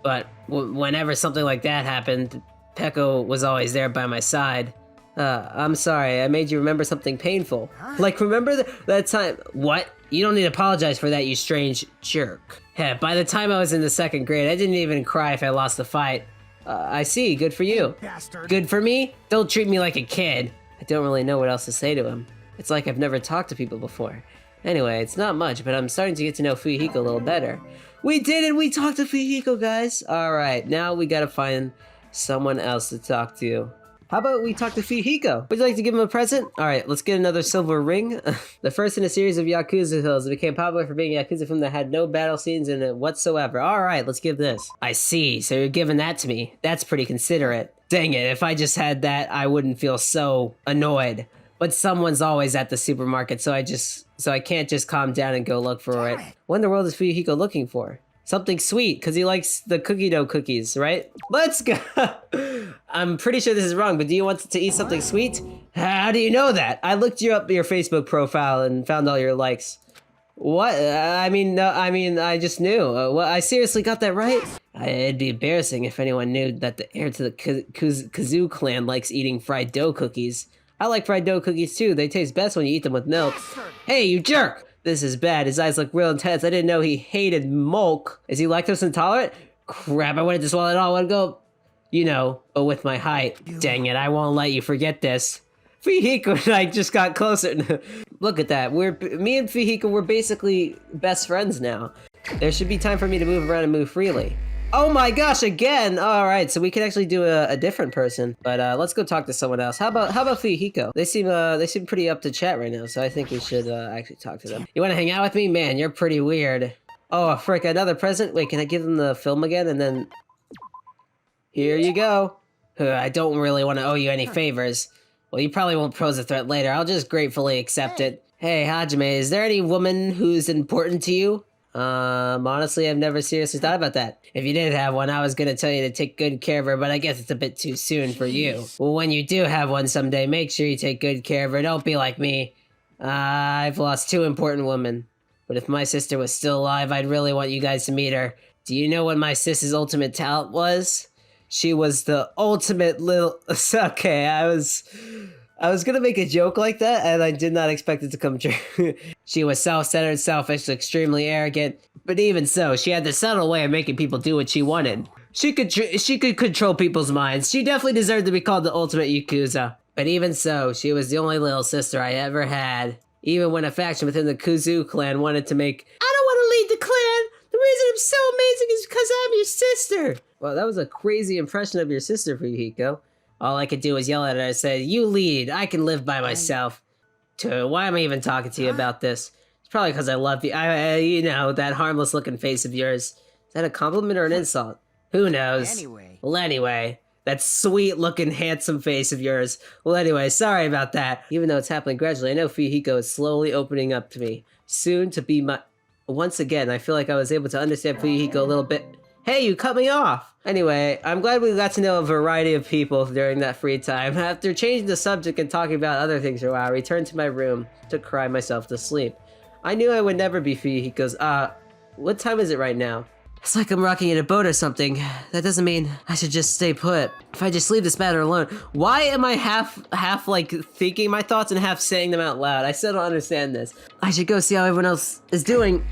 S6: But whenever something like that happened, Peko was always there by my side. I'm sorry, I made you remember something painful. Like, remember that time? What? You don't need to apologize for that, you strange jerk. Yeah, by the time I was in the 2nd grade, I didn't even cry if I lost the fight. I see, good for you.
S14: Bastard.
S6: Good for me? Don't treat me like a kid. I don't really know what else to say to him. It's like I've never talked to people before. Anyway, it's not much, but I'm starting to get to know Fuyuhiko a little better. We did it! We talked to Fuyuhiko, guys! Alright, now we gotta find someone else to talk to. How about we talk to Fuyuhiko? Would you like to give him a present? Alright, let's get another silver ring. The first in a series of Yakuza films that became popular for being a Yakuza film that had no battle scenes in it whatsoever. Alright, let's give this. I see, so you're giving that to me. That's pretty considerate. Dang it, if I just had that, I wouldn't feel so annoyed. But someone's always at the supermarket, so I can't just calm down and go look for it. What in the world is Fuyuhiko looking for? Something sweet, because he likes the cookie dough cookies, right? Let's go! I'm pretty sure this is wrong, but do you want to eat something sweet? How do you know that? I looked you up your Facebook profile and found all your likes. What? I just knew. Well, I seriously got that right? It'd be embarrassing if anyone knew that the heir to the Kazoo clan likes eating fried dough cookies. I like fried dough cookies too. They taste best when you eat them with milk. Hey, you jerk! This is bad. His eyes look real intense. I didn't know he hated milk. Is he lactose intolerant? Crap, I wanted to swallow it all. I want to go, you know, but with my height. Dang it, I won't let you forget this. Fuyuhiko and I just got closer. Look at that. Me and Fuyuhiko, we're basically best friends now. There should be time for me to move around and move freely. Oh my gosh, again! Alright, so we can actually do a different person. But let's go talk to someone else. How about Fuyuhiko? They seem pretty up to chat right now, so I think we should actually talk to them. You wanna hang out with me? Man, you're pretty weird. Oh, frick, another present? Wait, can I give them the film again? And then... Here you go. I don't really want to owe you any favors. Well, you probably won't pose a threat later. I'll just gratefully accept it. Hey, Hajime, is there any woman who's important to you? Honestly, I've never seriously thought about that. If you did have one, I was gonna tell you to take good care of her, but I guess it's a bit too soon for you. Well, when you do have one someday, make sure you take good care of her. Don't be like me. I've lost 2 important women. But if my sister was still alive, I'd really want you guys to meet her. Do you know what my sister's ultimate talent was? She was the ultimate little... Okay, I was gonna make a joke like that, and I did not expect it to come true. She was self-centered, selfish, extremely arrogant, but even so, she had the subtle way of making people do what she wanted. She could control people's minds. She definitely deserved to be called the ultimate Yakuza. But even so, she was the only little sister I ever had. Even when a faction within the Kuzu clan wanted to make... I don't want to lead the clan! The reason I'm so amazing is because I'm your sister! Well, that was a crazy impression of your sister, Fuyuhiko. All I could do was yell at her and say, you lead, I can live by myself. Why am I even talking to you about this? It's probably because I love you. You know, that harmless looking face of yours. Is that a compliment or an insult? Who knows? Well, anyway, that sweet looking handsome face of yours. Well, anyway, sorry about that. Even though it's happening gradually, I know Fuyuhiko is slowly opening up to me. Soon to be my... Once again, I feel like I was able to understand Fuyuhiko a little bit. Hey, you cut me off! Anyway, I'm glad we got to know a variety of people during that free time. After changing the subject and talking about other things for a while, I returned to my room to cry myself to sleep. I knew I would never be Fuyuhiko's. What time is it right now? It's like I'm rocking in a boat or something. That doesn't mean I should just stay put. If I just leave this matter alone, why am I half like thinking my thoughts and half saying them out loud? I still don't understand this. I should go see how everyone else is doing.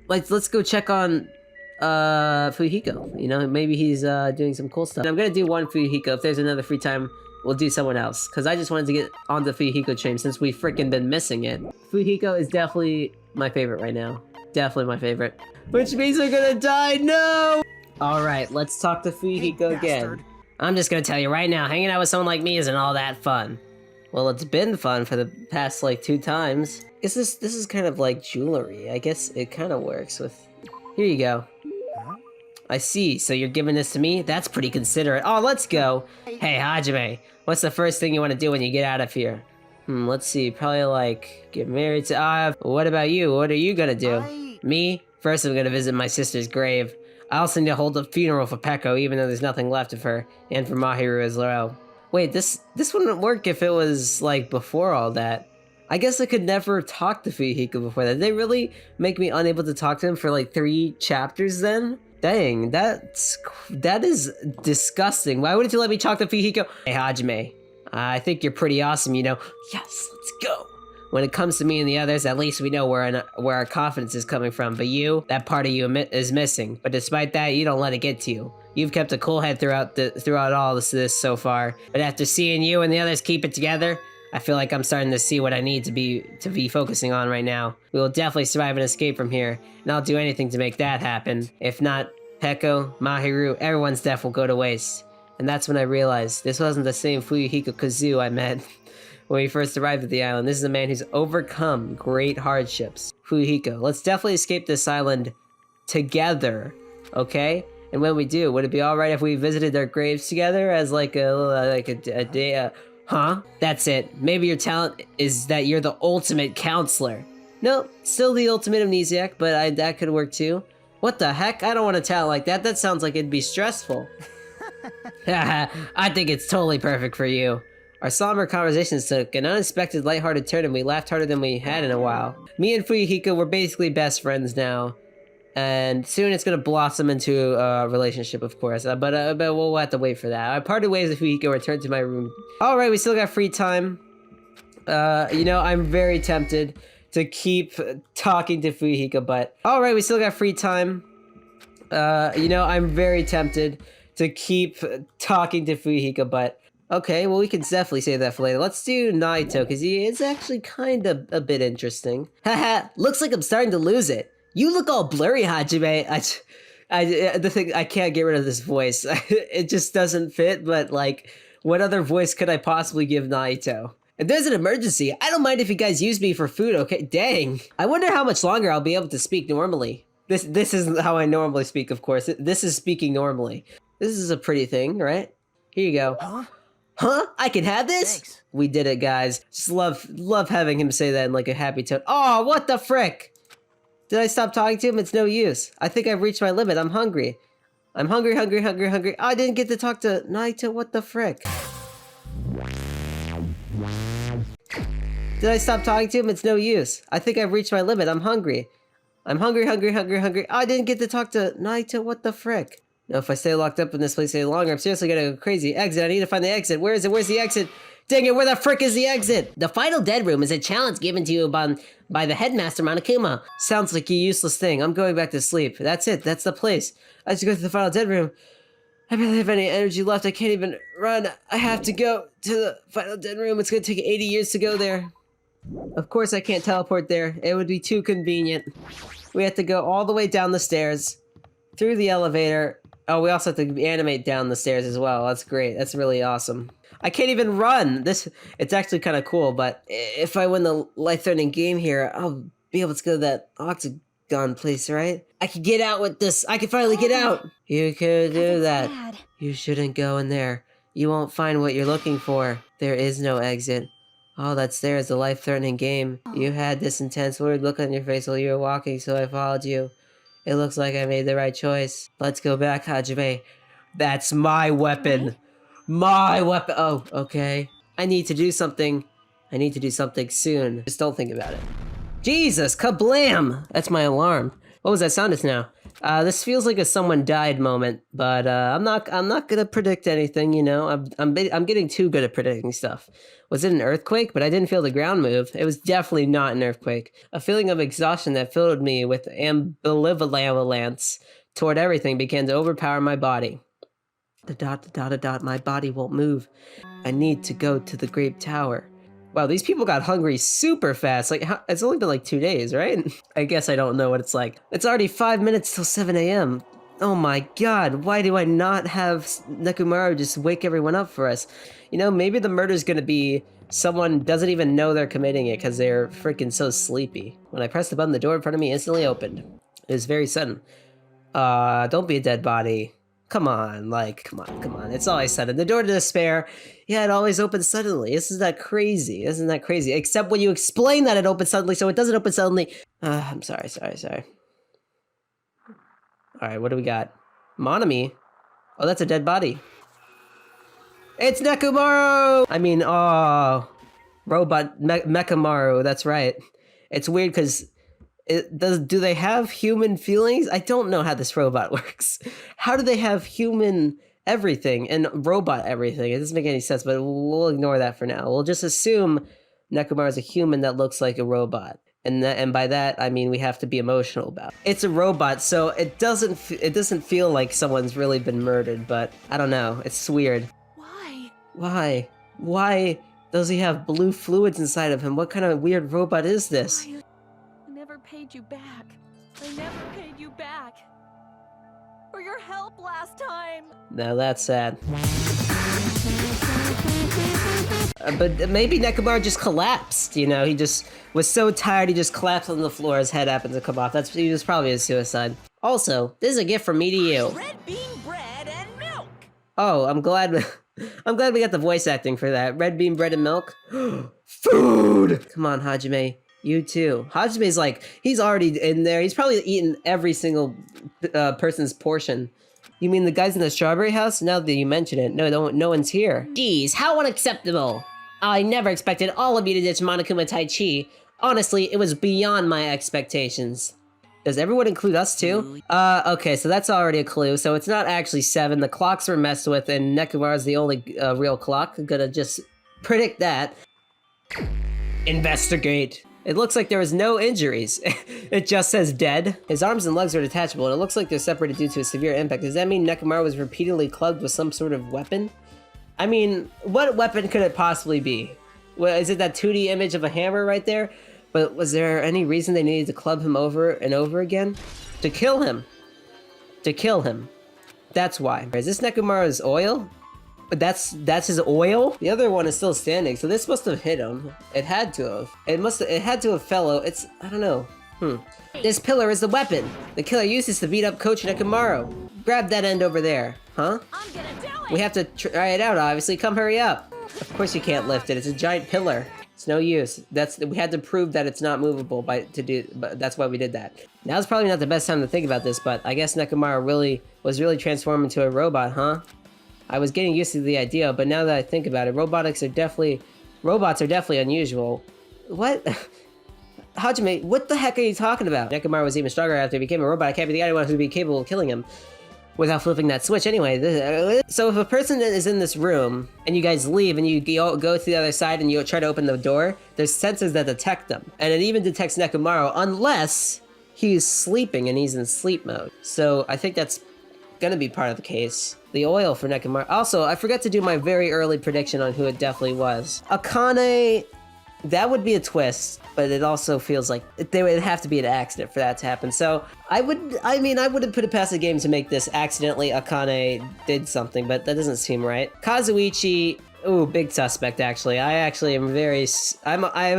S6: Like, let's go check on Fuyuhiko. You know, maybe he's doing some cool stuff. And I'm gonna do one Fuyuhiko. If there's another free time, we'll do someone else. Because I just wanted to get on the Fuyuhiko train since we've freaking been missing it. Fuyuhiko is definitely my favorite right now. Definitely my favorite. Which means they're gonna die, no! Alright, let's talk to Fuyuhiko again. I'm just gonna tell you right now, hanging out with someone like me isn't all that fun. Well, it's been fun for the past, like, 2 times. I guess this is kind of like jewelry. I guess it kind of works with... Here you go. I see, so you're giving this to me? That's pretty considerate. Oh, let's go! Hey, Hajime, what's the first thing you want to do when you get out of here? Let's see, probably like, get married to... what about you? What are you gonna do? Me? First I'm gonna visit my sister's grave. I also need to hold a funeral for Peko, even though there's nothing left of her, and for Mahiru as well. Wait, this wouldn't work if it was, like, before all that. I guess I could never talk to Fuyuhiko before that. Did they really make me unable to talk to him for, like, 3 chapters then? Dang, that is disgusting. Why wouldn't you let me talk to Fuyuhiko? Hey, Hajime, I think you're pretty awesome, you know. Yes, let's go. When it comes to me and the others, at least we know where our confidence is coming from. But you, that part of you is missing. But despite that, you don't let it get to you. You've kept a cool head throughout all this so far. But after seeing you and the others keep it together, I feel like I'm starting to see what I need to be focusing on right now. We will definitely survive and escape from here, and I'll do anything to make that happen. If not, Peko, Mahiru, everyone's death will go to waste. And that's when I realized this wasn't the same Fuyuhiko Kazu I met when we first arrived at the island. This is a man who's overcome great hardships. Fuyuhiko, let's definitely escape this island together, okay? And when we do, would it be alright if we visited their graves together as like a day, huh? That's it. Maybe your talent is that you're the ultimate counselor. No, still the ultimate amnesiac, but that could work too. What the heck? I don't want a talent like that. That sounds like it'd be stressful. I think it's totally perfect for you. Our somber conversations took an unexpected lighthearted turn and we laughed harder than we had in a while. Me and Fuyuhiko were basically best friends now. And soon it's gonna blossom into a relationship, of course. But we'll have to wait for that. I parted ways with Fuyuhiko, returned to my room. Alright, we still got free time. You know, I'm very tempted to keep talking to Fuyuhiko, but... Alright, we still got free time.
S1: You know, I'm very tempted to keep talking to Fuyuhiko, but okay, well, we can definitely save that for later. Let's do Nagito, because he is actually kind of a bit interesting. Haha, looks like I'm starting to lose it. You look all blurry, Hajime. The thing, I can't get rid of this voice. It just doesn't fit, but like, what other voice could I possibly give Nagito? If there's an emergency, I don't mind if you guys use me for food, okay? Dang. I wonder how much longer I'll be able to speak normally. This isn't how I normally speak, of course. This is speaking normally. This is a pretty thing, right? Here you go.
S8: Huh?
S1: Huh? I can have this?
S8: Thanks.
S1: We did it, guys. Just love having him say that in like a happy tone. Oh, what the frick? Did I stop talking to him? It's no use. I think I've reached my limit. I'm hungry. I'm hungry. Oh, I didn't get to talk to Nagito. What the frick? Did I stop talking to him? It's no use. I think I've reached my limit. I'm hungry. I'm hungry. Oh, I didn't get to talk to Nagito. What the frick? No, if I stay locked up in this place any longer, I'm seriously gonna go crazy. Exit. I need to find the exit. Where is it? Where's the exit? Dang it, where the frick is the exit? The final dead room is a challenge given to you by the headmaster Monokuma. Sounds like a useless thing. I'm going back to sleep. That's it. That's the place. I have to go to the final dead room. I barely have any energy left. I can't even run. I have to go to the final dead room. It's gonna take 80 years to go there. Of course I can't teleport there. It would be too convenient. We have to go all the way down the stairs, through the elevator. Oh, we also have to animate down the stairs as well. That's great. That's really awesome. I can't even run. It's actually kind of cool, but if I win the life-threatening game here, I'll be able to go to that Octagon place, right? I can get out with this. I can finally get out. You could do that.
S2: Bad.
S1: You shouldn't go in there. You won't find what you're looking for. There is no exit. All that's there is the life-threatening game. You had this intense weird look on your face while you were walking, so I followed you. It looks like I made the right choice. Let's go back, Hajime. That's my weapon. My weapon. Oh, okay. I need to do something. I need to do something soon. Just don't think about it. Jesus, kablam! That's my alarm. What was that sound just now? This feels like a someone died moment, but I'm not gonna predict anything. You know, I'm getting too good at predicting stuff. Was it an earthquake? But I didn't feel the ground move. It was definitely not an earthquake. A feeling of exhaustion that filled me with ambivalence toward everything began to overpower my body. My body won't move. I need to go to the Grape Tower. Wow, these people got hungry super fast. Like, it's only been like 2 days, right? I guess I don't know what it's like. It's already 5 minutes till 7 a.m. Oh my god, why do I not have Nekomaru just wake everyone up for us? You know, maybe the murder's gonna be someone doesn't even know they're committing it because they're freaking so sleepy. When I pressed the button, the door in front of me instantly opened. It was very sudden. Don't be a dead body. Come on, come on. It's always sudden. The door to despair, yeah, it always opens suddenly. Isn't that crazy? Except when you explain that it opens suddenly, so it doesn't open suddenly. I'm sorry. Alright, what do we got? Monami? Oh, that's a dead body. It's Nekomaru! I mean, oh, robot Nekomaru, that's right. It's weird because do they have human feelings? I don't know how this robot works. How do they have human everything and robot everything? It doesn't make any sense, but we'll ignore that for now. We'll just assume Nekomaru is a human that looks like a robot. And by that, I mean we have to be emotional about it. It's a robot, so it doesn't feel like someone's really been murdered, but I don't know. It's weird. Why? Why does he have blue fluids inside of him? What kind of weird robot is this?
S17: I never paid you back. I never paid you back. For your help last time.
S1: Now that's sad. But maybe Nekomaru just collapsed, you know? He just was so tired he just collapsed on the floor. His head happened to come off. He was probably a suicide. Also, this is a gift from me to you.
S17: Red bean bread and milk.
S1: Oh, I'm glad we got the voice acting for that. Red bean bread and milk. Food! Come on, Hajime. You too. Hajime's like, he's already in there. He's probably eaten every single person's portion. You mean the guys in the strawberry house? Now that you mention it, no one's here. Geez, how unacceptable. I never expected all of you to ditch Monokuma Tai Chi. Honestly, it was beyond my expectations. Does everyone include us too? Okay, so that's already a clue. So it's not actually 7. The clocks were messed with and Nekomaru's the only real clock. I'm gonna just predict that. Investigate. It looks like there was no injuries. It just says dead. His arms and legs are detachable, and it looks like they're separated due to a severe impact. Does that mean Nekomaru was repeatedly clubbed with some sort of weapon? I mean, what weapon could it possibly be? Well, is it that 2D image of a hammer right there? But was there any reason they needed to club him over and over again? To kill him. To kill him. That's why. Is this Nekomaru's oil? That's his oil? The other one is still standing, so this must have hit him. It had to have. It had to have fellow. It's, I don't know. This pillar is the weapon. The killer uses to beat up Coach Nekomaru. Grab that end over there. Huh? I'm gonna do it. We have to try it out, obviously. Come hurry up. Of course you can't lift it. It's a giant pillar. It's no use. We had to prove that it's not movable but that's why we did that. Now's probably not the best time to think about this, but I guess Nekomaru was really transformed into a robot, huh? I was getting used to the idea, but now that I think about it, robots are definitely unusual. What? Hajime, what the heck are you talking about? Nekomaru was even stronger after he became a robot. I can't be the only one who'd be capable of killing him without flipping that switch. Anyway, so if a person is in this room and you guys leave and you go to the other side and you try to open the door, there's sensors that detect them. And it even detects Nekomaru unless he's sleeping and he's in sleep mode. So I think that's gonna be part of the case. The oil for Nekomaru. Also, I forgot to do my very early prediction on who it definitely was. Akane, that would be a twist, but it also feels like there would have to be an accident for that to happen. So I wouldn't put it past the game to make this accidentally Akane did something, but that doesn't seem right. Kazuichi, ooh, big suspect actually. I was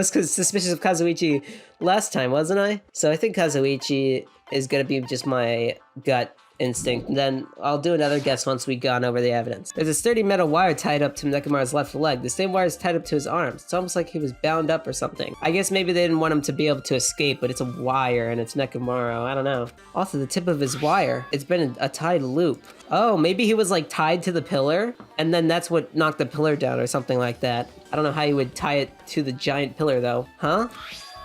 S1: suspicious of Kazuichi last time, wasn't I? So I think Kazuichi is gonna be just my gut instinct, and then I'll do another guess once we've gone over the evidence. There's a sturdy metal wire tied up to Nekomaru's left leg. The same wire is tied up to his arms. It's almost like he was bound up or something. I guess maybe they didn't want him to be able to escape, but it's a wire and it's Nekomaru. I don't know. Also, the tip of his wire, it's been a tied loop. Oh, maybe he was like tied to the pillar, and then that's what knocked the pillar down or something like that. I don't know how you would tie it to the giant pillar though. Huh?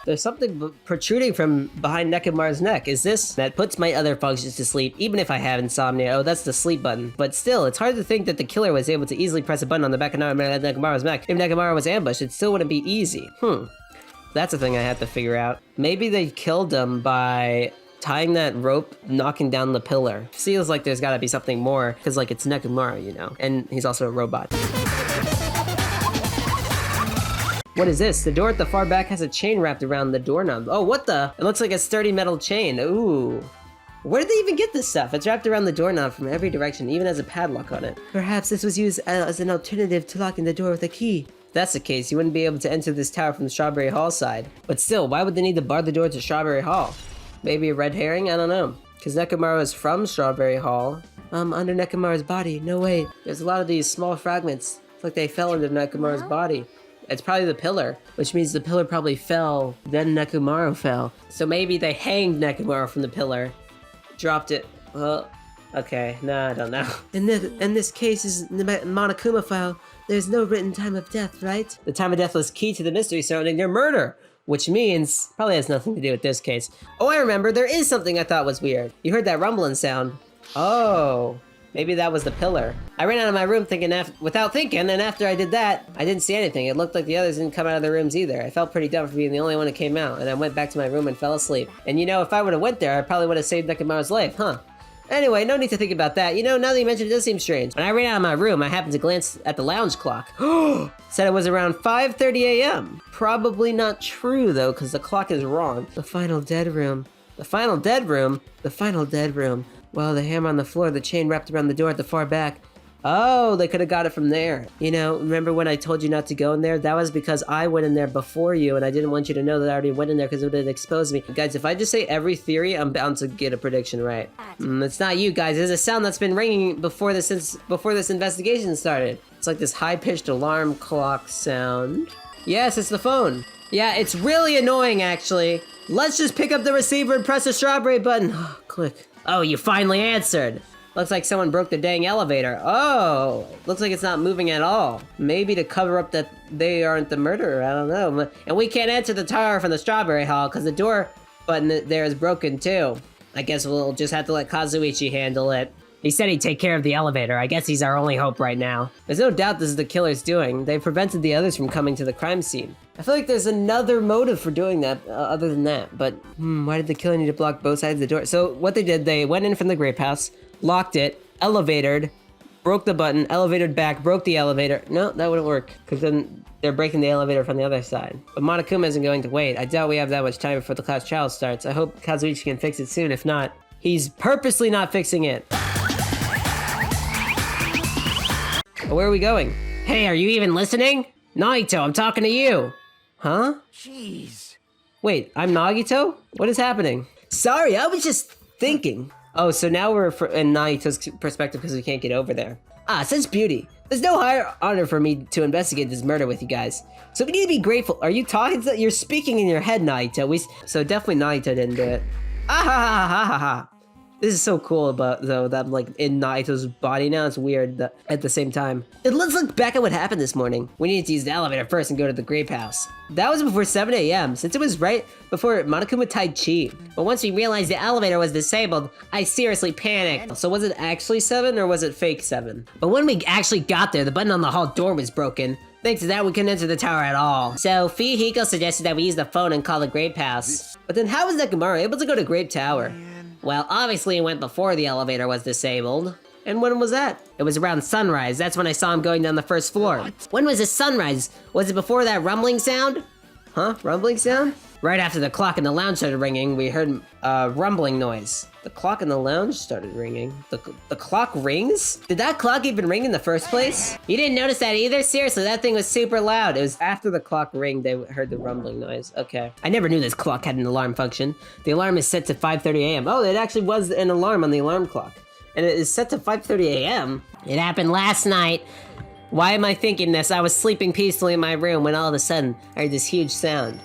S1: There's something protruding from behind Nekomaru's neck. Is this? That puts my other functions to sleep, even if I have insomnia. Oh, that's the sleep button. But still, it's hard to think that the killer was able to easily press a button on the back of Nekomaru's neck. If Nekomaru was ambushed, it still wouldn't be easy. That's a thing I have to figure out. Maybe they killed him by tying that rope, knocking down the pillar. Feels like there's gotta be something more, because like it's Nekomaru, you know? And he's also a robot. What is this? The door at the far back has a chain wrapped around the doorknob. Oh, what the? It looks like a sturdy metal chain. Ooh. Where did they even get this stuff? It's wrapped around the doorknob from every direction, even has a padlock on it. Perhaps this was used as an alternative to locking the door with a key. If that's the case, you wouldn't be able to enter this tower from the Strawberry Hall side. But still, why would they need to bar the door to Strawberry Hall? Maybe a red herring? I don't know. Because Nekomaru is from Strawberry Hall. Under Nekomaru's body. No way. There's a lot of these small fragments. It's like they fell into Nekomaru's body. It's probably the pillar, which means the pillar probably fell, then Nekomaru fell. So maybe they hanged Nekomaru from the pillar, dropped it. Well, okay, no, I don't know. In this case is the Monokuma file. There's no written time of death, right? The time of death was key to the mystery surrounding their murder, which means probably has nothing to do with this case. Oh, I remember, there is something I thought was weird. You heard that rumbling sound. Oh. Maybe that was the pillar. I ran out of my room without thinking, and after I did that, I didn't see anything. It looked like the others didn't come out of their rooms either. I felt pretty dumb for being the only one who came out, and I went back to my room and fell asleep. And you know, if I would have went there, I probably would have saved Nekomaru's life, huh? Anyway, no need to think about that. You know, now that you mentioned it, does seem strange. When I ran out of my room, I happened to glance at the lounge clock. Said it was around 5:30 a.m. Probably not true, though, because the clock is wrong. The final dead room. The final dead room? The final dead room. Well, the hammer on the floor, the chain wrapped around the door at the far back. Oh, they could have got it from there. You know, remember when I told you not to go in there? That was because I went in there before you, and I didn't want you to know that I already went in there because it would have exposed me. Guys, if I just say every theory, I'm bound to get a prediction right. It's not you guys. There's a sound that's been ringing before this investigation started. It's like this high-pitched alarm clock sound. Yes, it's the phone. Yeah, it's really annoying, actually. Let's just pick up the receiver and press the strawberry button. Click. Oh, you finally answered. Looks like someone broke the dang elevator. Oh, looks like it's not moving at all. Maybe to cover up that they aren't the murderer, I don't know. And we can't enter the tower from the Strawberry Hall because the door button there is broken too. I guess we'll just have to let Kazuichi handle it.
S6: He said he'd take care of the elevator. I guess he's our only hope right now. There's no doubt this is the killer's doing. They prevented the others from coming to the crime scene. I feel like there's another motive for doing that other than that. But why did the killer need to block both sides of the door? So what they did, they went in from the Grape house, locked it, elevatored, broke the button, elevated back, broke the elevator. No, that wouldn't work, because then they're breaking the elevator from the other side. But Monokuma isn't going to wait. I doubt we have that much time before the class trial starts. I hope Kazuichi can fix it soon. If not, he's purposely not fixing it. Where are we going? Hey, are you even listening? Nagito, I'm talking to you. Huh?
S7: Jeez.
S6: Wait, I'm Nagito? What is happening? Sorry, I was just thinking. Oh, so now we're in Nagito's perspective because we can't get over there. Ah, such beauty. There's no higher honor for me to investigate this murder with you guys. So we need to be grateful. Are you talking to- You're speaking in your head, Nagito. So definitely Nagito didn't do it. Ah ha ha ha ha ha. This is so cool, but though that I'm like in Naito's body now. It's weird that at the same time. Let's look back at what happened this morning. We needed to use the elevator first and go to the Grape house. That was before 7 a.m. since it was right before Monokuma tied Chi. But once we realized the elevator was disabled, I seriously panicked. So was it actually 7 or was it fake 7? But when we actually got there, the button on the hall door was broken. Thanks to that, we couldn't enter the tower at all. So Fuyuhiko suggested that we use the phone and call the Grape house. But then how was Nekomaru able to go to Grape Tower? Well, obviously it went before the elevator was disabled. And when was that? It was around sunrise. That's when I saw him going down the first floor. When was the sunrise? Was it before that rumbling sound? Huh? Rumbling sound? Right after the clock in the lounge started ringing, we heard a rumbling noise. The clock in the lounge started ringing. The clock rings? Did that clock even ring in the first place? You didn't notice that either? Seriously, that thing was super loud. It was after the clock rang they heard the rumbling noise. Okay. I never knew this clock had an alarm function. The alarm is set to 5:30 a.m. Oh, it actually was an alarm on the alarm clock. And it is set to 5:30 a.m. It happened last night. Why am I thinking this? I was sleeping peacefully in my room when all of a sudden I heard this huge sound.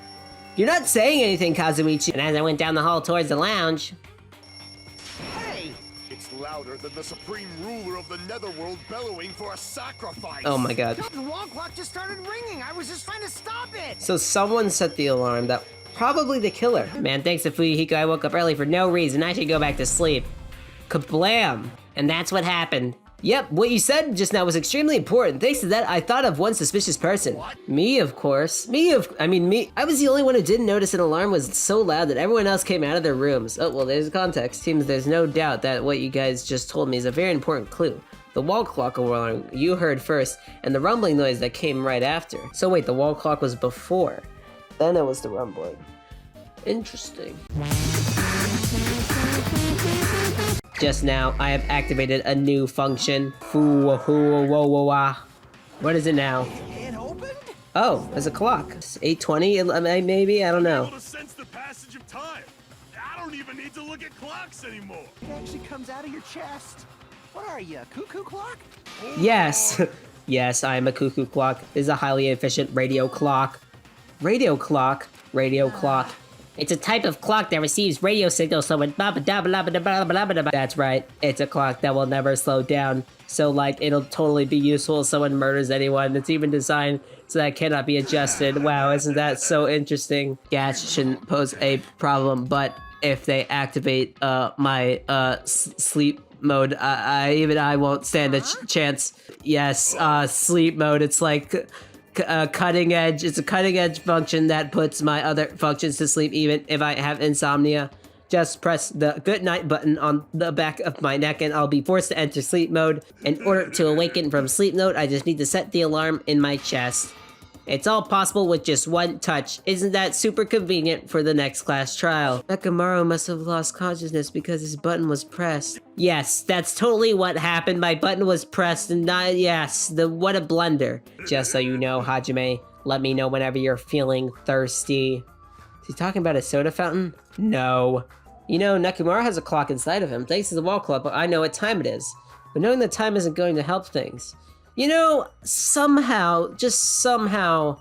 S6: You're not saying anything, Kazuichi. And as I went down the hall towards the lounge...
S3: Hey! It's louder than the supreme ruler of the netherworld bellowing for a sacrifice!
S6: Oh my god.
S14: The wall clock just started ringing. I was just trying to stop it.
S6: So someone set the alarm. That probably the killer. Man, thanks to Fuyuhiko, I woke up early for no reason. I should go back to sleep. Kablam! And that's what happened. Yep, what you said just now was extremely important. Thanks to that, I thought of one suspicious person. What? Me, of course. Me. I was the only one who didn't notice an alarm was so loud that everyone else came out of their rooms. Oh, well, there's the context. Seems there's no doubt that what you guys just told me is a very important clue. The wall clock alarm you heard first, and the rumbling noise that came right after. So wait, the wall clock was before. Then it was the rumbling. Interesting. Just now, I have activated a new function. What is it now? Oh, there's a clock. It's 8:20, maybe? I don't know.
S10: Able to sense the passage of time. I don't even need to look at clocks anymore.
S7: It actually comes out of your chest. What are you, a cuckoo clock?
S6: Yes. Yes, I am a cuckoo clock. This is a highly efficient radio clock. Radio clock. Radio clock. It's a type of clock that receives radio signals, so it that's right, it's a clock that will never slow down. So like, it'll totally be useful if someone murders anyone. It's even designed so that it cannot be adjusted. Wow, isn't that so interesting? Gas shouldn't pose a problem, but if they activate my sleep mode, I won't stand a chance. Yes, sleep mode, it's like... cutting edge. It's a cutting edge function that puts my other functions to sleep even if I have insomnia. Just press the good night button on the back of my neck and I'll be forced to enter sleep mode. In order to awaken from sleep mode, I just need to set the alarm in my chest. It's all possible with just one touch. Isn't that super convenient for the next class trial? Nekomaru must have lost consciousness because his button was pressed. Yes, that's totally what happened. My button was pressed and what a blunder. Just so you know, Hajime, let me know whenever you're feeling thirsty. Is he talking about a soda fountain? No. You know, Nekomaru has a clock inside of him. Thanks to the wall clock, but I know what time it is. But knowing the time isn't going to help things. You know, somehow, just somehow,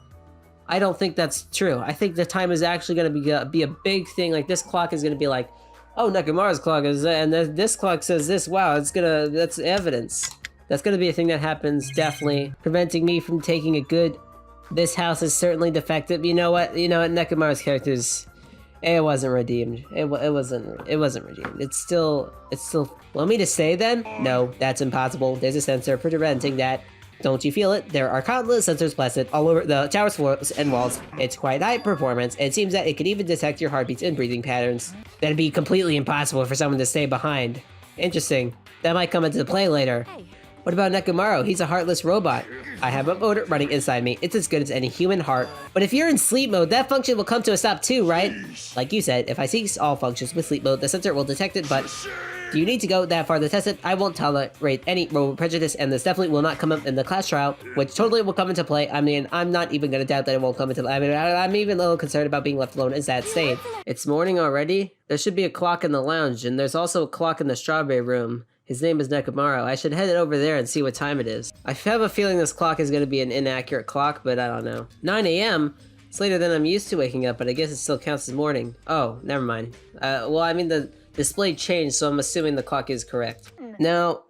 S6: I don't think that's true. I think the time is actually going to be a big thing. Like, this clock is going to be like, oh, Nekomaru's clock is, and this clock says this. Wow, that's evidence. That's going to be a thing that happens, definitely. Preventing me from taking a good, this house is certainly defective. You know what, Nekomaru's character is
S1: It wasn't redeemed. It wasn't redeemed. It's still, want me to stay then? No, that's impossible. There's a sensor preventing that. Don't you feel it? There are countless sensors placed all over the tower's floors and walls. It's quite high performance. It seems that it could even detect your heartbeats and breathing patterns. That'd be completely impossible for someone to stay behind. Interesting. That might come into play later. What about Nekomaru? He's a heartless robot. I have a motor running inside me. It's as good as any human heart. But if you're in sleep mode, that function will come to a stop too, right? Like you said, if I cease all functions with sleep mode, the sensor will detect it, but do you need to go that far to test it? I won't tolerate any robot prejudice, and this definitely will not come up in the class trial, which totally will come into play. I mean, I'm not even gonna doubt that it won't come into play. I mean, I'm even a little concerned about being left alone in that state. It's morning already? There should be a clock in the lounge, and there's also a clock in the strawberry room. His name is Nekomaru. I should head over there and see what time it is. I have a feeling this clock is going to be an inaccurate clock, but I don't know. 9 a.m.? It's later than I'm used to waking up, but I guess it still counts as morning. Oh, never mind. Well, I mean, the display changed, so I'm assuming the clock is correct. Now,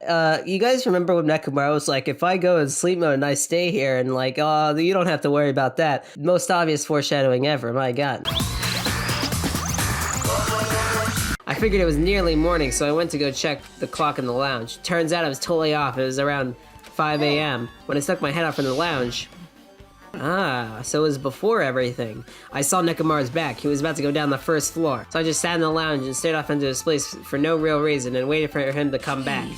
S1: you guys remember when Nekomaru was like, if I go in sleep mode and I stay here, and like, oh, you don't have to worry about that. Most obvious foreshadowing ever, my god. I figured it was nearly morning, so I went to go check the clock in the lounge. Turns out I was totally off. It was around 5 a.m. when I stuck my head out from the lounge. Ah, so it was before everything. I saw Nekomaru's back. He was about to go down the first floor. So I just sat in the lounge and stared off into his place for no real reason and waited for him to come back.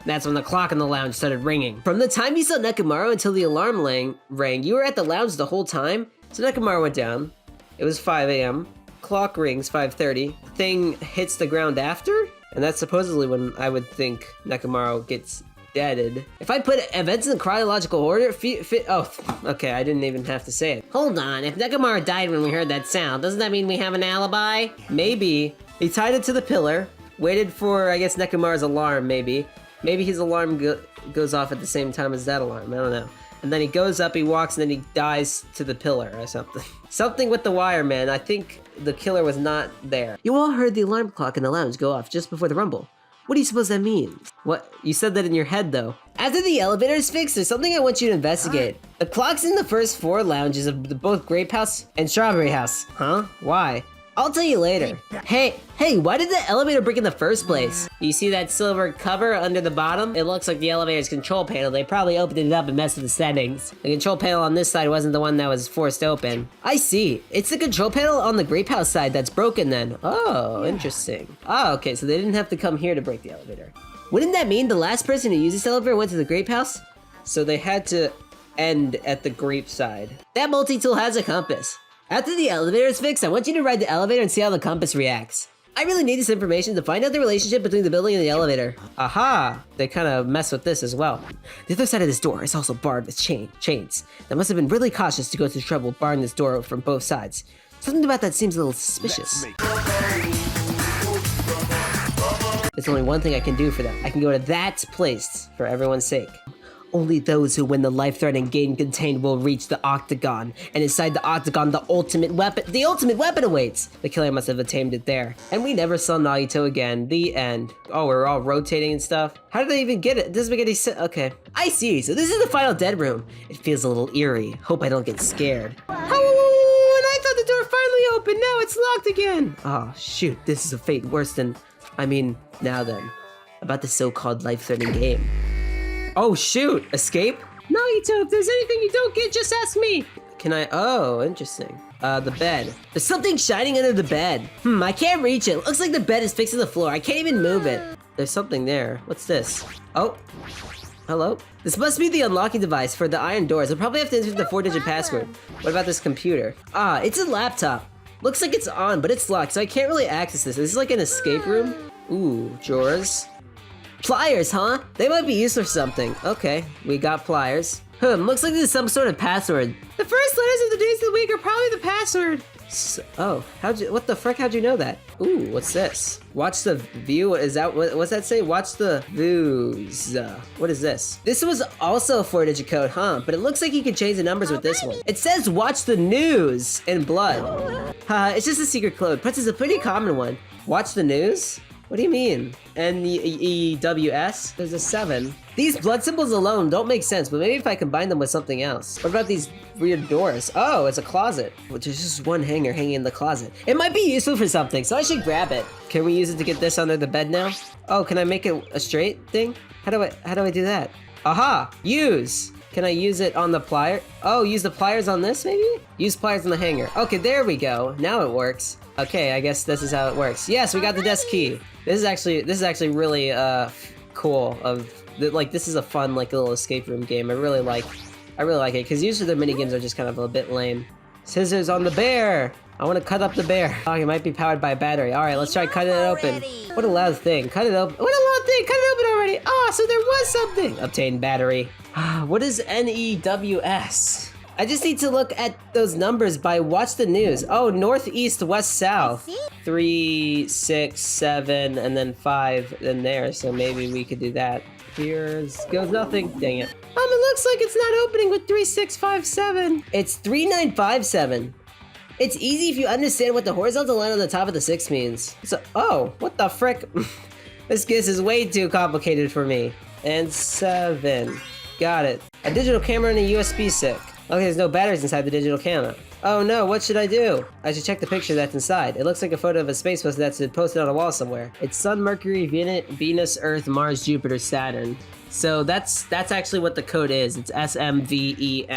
S1: That's when the clock in the lounge started ringing. From the time you saw Nekomaru until the alarm rang, you were at the lounge the whole time? So Nekomaru went down. It was 5 a.m. Clock rings 5:30. Thing hits the ground after? And that's supposedly when I would think Nekomaru gets deaded. If I put events in chronological order, oh, okay, I didn't even have to say it. Hold on, if Nekomaru died when we heard that sound, doesn't that mean we have an alibi? Maybe. He tied it to the pillar, waited for, I guess, Nekomaru's alarm, maybe. Maybe his alarm goes off at the same time as that alarm, I don't know. And then he goes up, he walks, and then he dies to the pillar or something. Something with the wire, man. I think the killer was not there. You all heard the alarm clock in the lounge go off just before the rumble. What do you suppose that means? What? You said that in your head, though. After the elevator is fixed, there's something I want you to investigate. The clocks in the first 4 lounges of both Grape House and Strawberry House. Huh? Why? I'll tell you later. Hey, why did the elevator break in the first place? You see that silver cover under the bottom? It looks like the elevator's control panel. They probably opened it up and messed with the settings. The control panel on this side wasn't the one that was forced open. I see. It's the control panel on the Grape House side that's broken then. Oh, interesting. Oh, okay, so they didn't have to come here to break the elevator. Wouldn't that mean the last person who used this elevator went to the Grape House? So they had to end at the Grape side. That multi-tool has a compass. After the elevator is fixed, I want you to ride the elevator and see how the compass reacts. I really need this information to find out the relationship between the building and the elevator. Aha! They kind of mess with this as well. The other side of this door is also barred with chains. They must have been really cautious to go through trouble barring this door from both sides. Something about that seems a little suspicious. There's only one thing I can do for them. I can go to that place for everyone's sake. Only those who win the life-threatening game contained will reach the Octagon, and inside the Octagon, the ultimate weapon awaits! The killer must have attained it there. And we never saw Nagito again. The end. Oh, we're all rotating and stuff? How did they even get it? It doesn't make any sense. Okay. I see, so this is the final dead room. It feels a little eerie. Hope I don't get scared. Oh, and I thought the door finally opened. Now it's locked again. Oh, shoot. This is a fate worse than... I mean, now then. About the so-called life-threatening game. Oh shoot, escape?
S15: Nagito, if there's anything you don't get, just ask me.
S1: Can I, oh, interesting. The bed. There's something shining under the bed. I can't reach it. Looks like the bed is fixed to the floor. I can't even move it. There's something there. What's this? Oh, hello? This must be the unlocking device for the iron doors. I'll probably have to enter the 4-digit password. What about this computer? Ah, it's a laptop. Looks like it's on, but it's locked, so I can't really access this. This is like an escape room. Ooh, drawers. Pliers, huh? They might be used for something. Okay, we got pliers. Looks like there's some sort of password.
S15: The first letters of the days of the week are probably the password.
S1: Oh, what the frick, how'd you know that? Ooh, what's this? Watch the view, is that, what's that say? Watch the views. What is this? This was also a 4-digit code, huh? But it looks like you can change the numbers with this one. It says watch the news in blood. It's just a secret code, but it's a pretty common one. Watch the news? What do you mean? N-E-W-S? There's a 7. These blood symbols alone don't make sense, but maybe if I combine them with something else. What about these weird doors? Oh, it's a closet. Which is just one hanger hanging in the closet. It might be useful for something, so I should grab it. Can we use it to get this under the bed now? Oh, can I make it a straight thing? How do I do that? Aha! Use! Can I use it on the plier? Oh, use the pliers on this, maybe? Use pliers on the hanger. Okay, there we go. Now it works. Okay, I guess this is how it works. Yes, we got the desk key. This is actually really cool. This is a fun like little escape room game. I really like it because usually the mini games are just kind of a bit lame. Scissors on the bear. I want to cut up the bear. Oh, it might be powered by a battery. All right, let's try cutting it open. What a loud thing. Cut it open. What a loud thing. Cut it open already. Oh, so there was something. Obtain battery. What is NEWS? I just need to look at those numbers by watch the news. Oh, north, east, west, south. 3, 6, 7, and then 5 in there. So maybe we could do that. Here goes nothing. Dang it.
S15: It looks like it's not opening with 3657.
S1: It's 3957. It's easy if you understand what the horizontal line on the top of the 6 means. So, oh, what the frick? This is way too complicated for me. And 7. Got it. A digital camera and a USB stick. Okay, there's no batteries inside the digital camera. Oh no, what should I do? I should check the picture that's inside. It looks like a photo of a space poster that's been posted on a wall somewhere. It's Sun, Mercury, Venus, Earth, Mars, Jupiter, Saturn. So that's actually what the code is. It's SMVEMJS.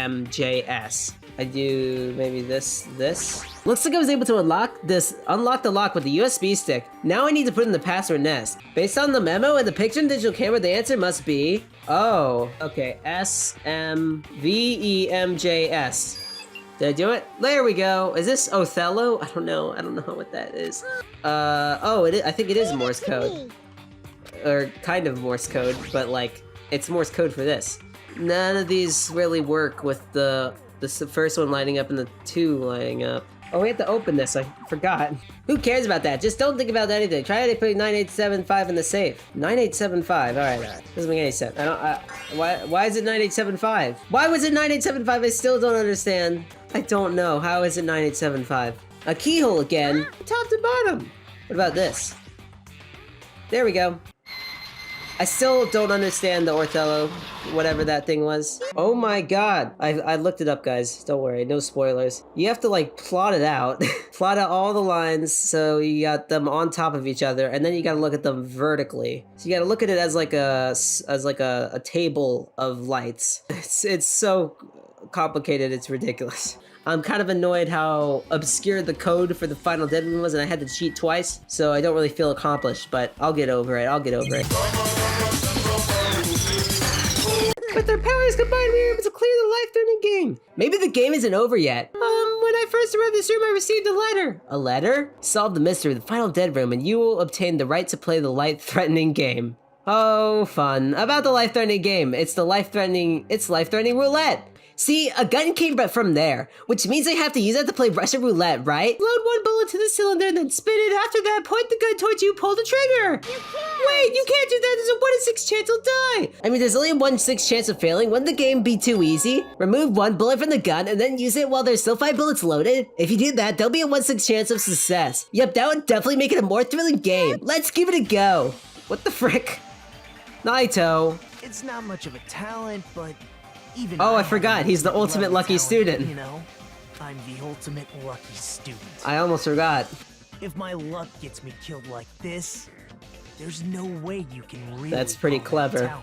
S1: I do maybe this. Looks like I was able to unlock the lock with the USB stick. Now I need to put in the password nest. Based on the memo and the picture and digital camera, the answer must be, oh, okay, SMVEMJS. Did I do it? There we go. Is this Othello? I don't know what that is. Oh, I think it is Morse code. Or kind of Morse code, but like, it's Morse code for this. None of these really work with the first one lining up and the 2 lining up. Oh, we have to open this, I forgot. Who cares about that? Just don't think about anything. Try to put 9875 in the safe. 9875, alright. Doesn't make any sense. Why is it 9875? Why was it 9875? I still don't understand. I don't know. How is it 9875? A keyhole again? Top to bottom. What about this? There we go. I still don't understand the Othello, whatever that thing was. Oh my god. I looked it up, guys. Don't worry, no spoilers. You have to like plot it out. Plot out all the lines so you got them on top of each other, and then you gotta look at them vertically. So you gotta look at it as like a table of lights. It's so complicated, it's ridiculous. I'm kind of annoyed how obscure the code for the final dead room was, and I had to cheat twice, so I don't really feel accomplished, but I'll get over it. With their powers combined, we were able to clear the life-threatening game. Maybe the game isn't over yet.
S15: When I first arrived in this room, I received a letter.
S1: A letter? Solve the mystery of the final dead room, and you will obtain the right to play the life-threatening game. Oh, fun. About the life-threatening game. It's life-threatening roulette. See, a gun came from there, which means I have to use that to play Russian roulette, right?
S15: Load 1 bullet to the cylinder and then spin it. After that, point the gun towards you, pull the trigger. Wait, you can't do that. There's a 1 in 6 chance he'll die.
S1: I mean, there's only a 1 in 6 chance of failing. Wouldn't the game be too easy? Remove 1 bullet from the gun and then use it while there's still 5 bullets loaded? If you do that, there'll be a 1 in 6 chance of success. Yep, that would definitely make it a more thrilling game. Let's give it a go. What the frick? Naito.
S8: It's not much of a talent, but even
S1: I forgot, he's the ultimate lucky student.
S8: You know, I'm the ultimate lucky student.
S1: I almost forgot.
S8: If my luck gets me killed like this, there's no way you can really.
S1: That's pretty clever.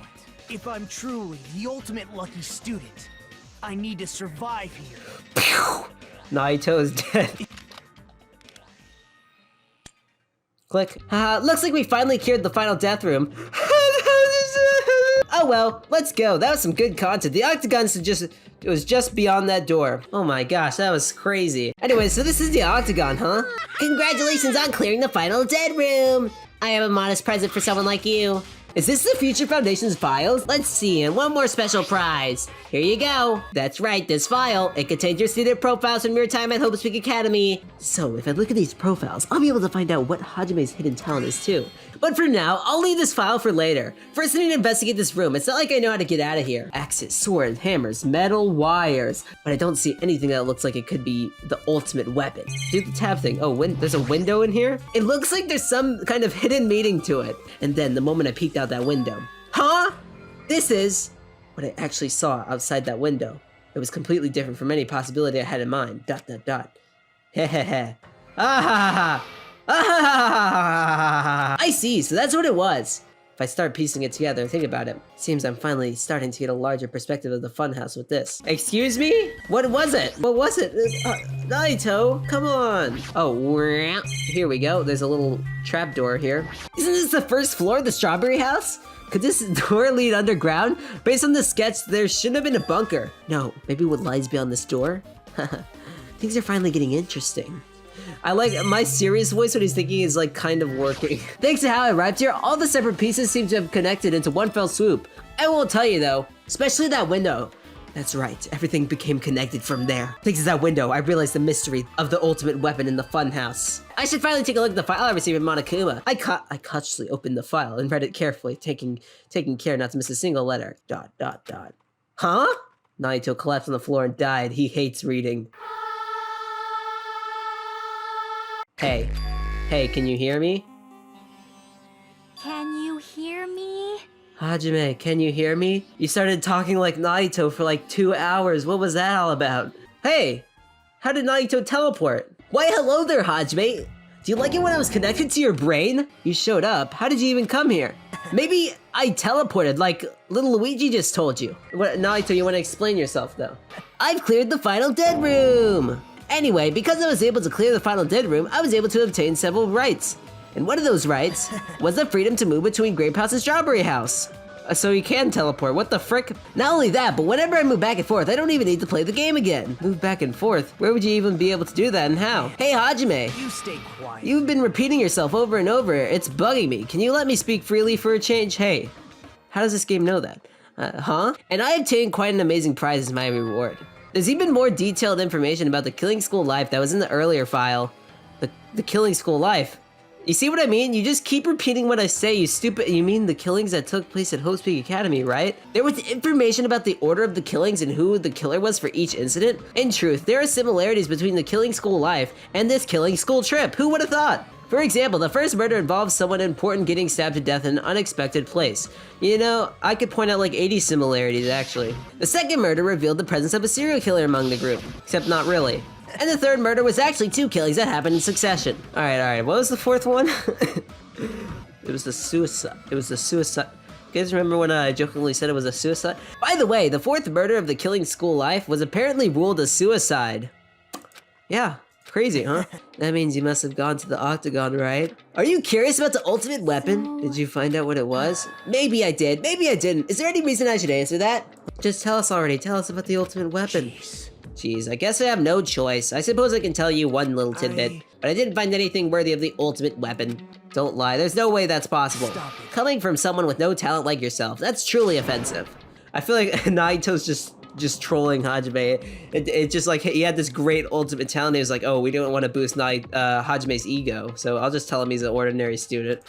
S8: If I'm truly the ultimate lucky student, I need to survive here.
S1: Naito's dead. Click. Looks like we finally cleared the final death room. Oh well, let's go. That was some good content. The Octagon was just beyond that door. Oh my gosh, that was crazy. Anyway, so this is the Octagon, huh? Congratulations on clearing the final dead room. I have a modest present for someone like you.
S6: Is this the Future Foundation's files? Let's see, and one more special prize. Here you go. That's right, this file. It contains your student profiles from your time at Hope Speak Academy. So if I look at these profiles, I'll be able to find out what Hajime's hidden talent is too. But for now, I'll leave this file for later. First I need to investigate this room. It's not like I know how to get out of here. Axes, swords, hammers, metal wires. But I don't see anything that looks like it could be the ultimate weapon. Do the tab thing. Oh, there's a window in here? It looks like there's some kind of hidden meaning to it. And then the moment I peeked out that window. Huh? This is what I actually saw outside that window. It was completely different from any possibility I had in mind. ... Heh heh heh. Ah ha ha ha. Ah ha ha ha. I see, so that's what it was. If I start piecing it together and think about it, seems I'm finally starting to get a larger perspective of the Funhouse with this. Excuse me? What was it? What was it? Nagito, come on. Oh, here we go. There's a little trapdoor here. Isn't this the first floor of the Strawberry House? Could this door lead underground? Based on the sketch, there should have been a bunker. No, maybe what lies beyond this door? Things are finally getting interesting. I like my serious voice when he's thinking is like kind of working. Thanks to how I arrived here, all the separate pieces seem to have connected into one fell swoop. I won't tell you though, especially that window. That's right, everything became connected from there. Thanks to that window, I realized the mystery of the ultimate weapon in the Funhouse. I should finally take a look at the file I received from Monokuma. I cautiously opened the file and read it carefully, taking care not to miss a single letter. ... Huh? Nagito collapsed on the floor and died. He hates reading. Hey, can you hear me?
S2: Can you hear me?
S6: Hajime, can you hear me? You started talking like Nagito for like 2 hours. What was that all about? Hey, how did Nagito teleport? Why, hello there, Hajime. Do you like it when I was connected to your brain? You showed up. How did you even come here? Maybe I teleported like little Luigi just told you. What, Nagito, you want to explain yourself though? I've cleared the final dead room. Anyway, because I was able to clear the final dead room, I was able to obtain several rights. And one of those rights was the freedom to move between Grape House and Strawberry House. So you can teleport, what the frick? Not only that, but whenever I move back and forth, I don't even need to play the game again. Move back and forth? Where would you even be able to do that and how? Hey Hajime!
S8: You stay quiet.
S6: You've been repeating yourself over and over. It's bugging me. Can you let me speak freely for a change? Hey, how does this game know that? Huh? And I obtained quite an amazing prize as my reward. There's even more detailed information about the Killing School Life that was in the earlier file. The Killing School Life. You see what I mean? You just keep repeating what I say, you stupid. You mean the killings that took place at Hope Speak Academy, right? There was information about the order of the killings and who the killer was for each incident. In truth, there are similarities between the Killing School Life and this Killing School trip. Who would have thought? For example, the first murder involves someone important getting stabbed to death in an unexpected place. You know, I could point out like 80 similarities actually. The second murder revealed the presence of a serial killer among the group, except not really. And the third murder was actually 2 killings that happened in succession. Alright, what was the fourth one? It was the suicide. You guys remember when I jokingly said it was a suicide? By the way, the fourth murder of the Killing School Life was apparently ruled a suicide. Yeah. Crazy, huh? That means you must have gone to the Octagon, right? Are you curious about the ultimate weapon? Did you find out what it was? Maybe I did, maybe I didn't. Is there any reason I should answer that? Just tell us already, tell us about the ultimate weapon. Jeez, I guess I have no choice. I suppose I can tell you one little tidbit, but I didn't find anything worthy of the ultimate weapon. Don't lie, there's no way that's possible. Coming from someone with no talent like yourself, that's truly offensive. I feel like Nagito's just trolling Hajime. It's just like he had this great ultimate talent. He was like, oh, we don't want to boost Hajime's ego, so I'll just tell him he's an ordinary student.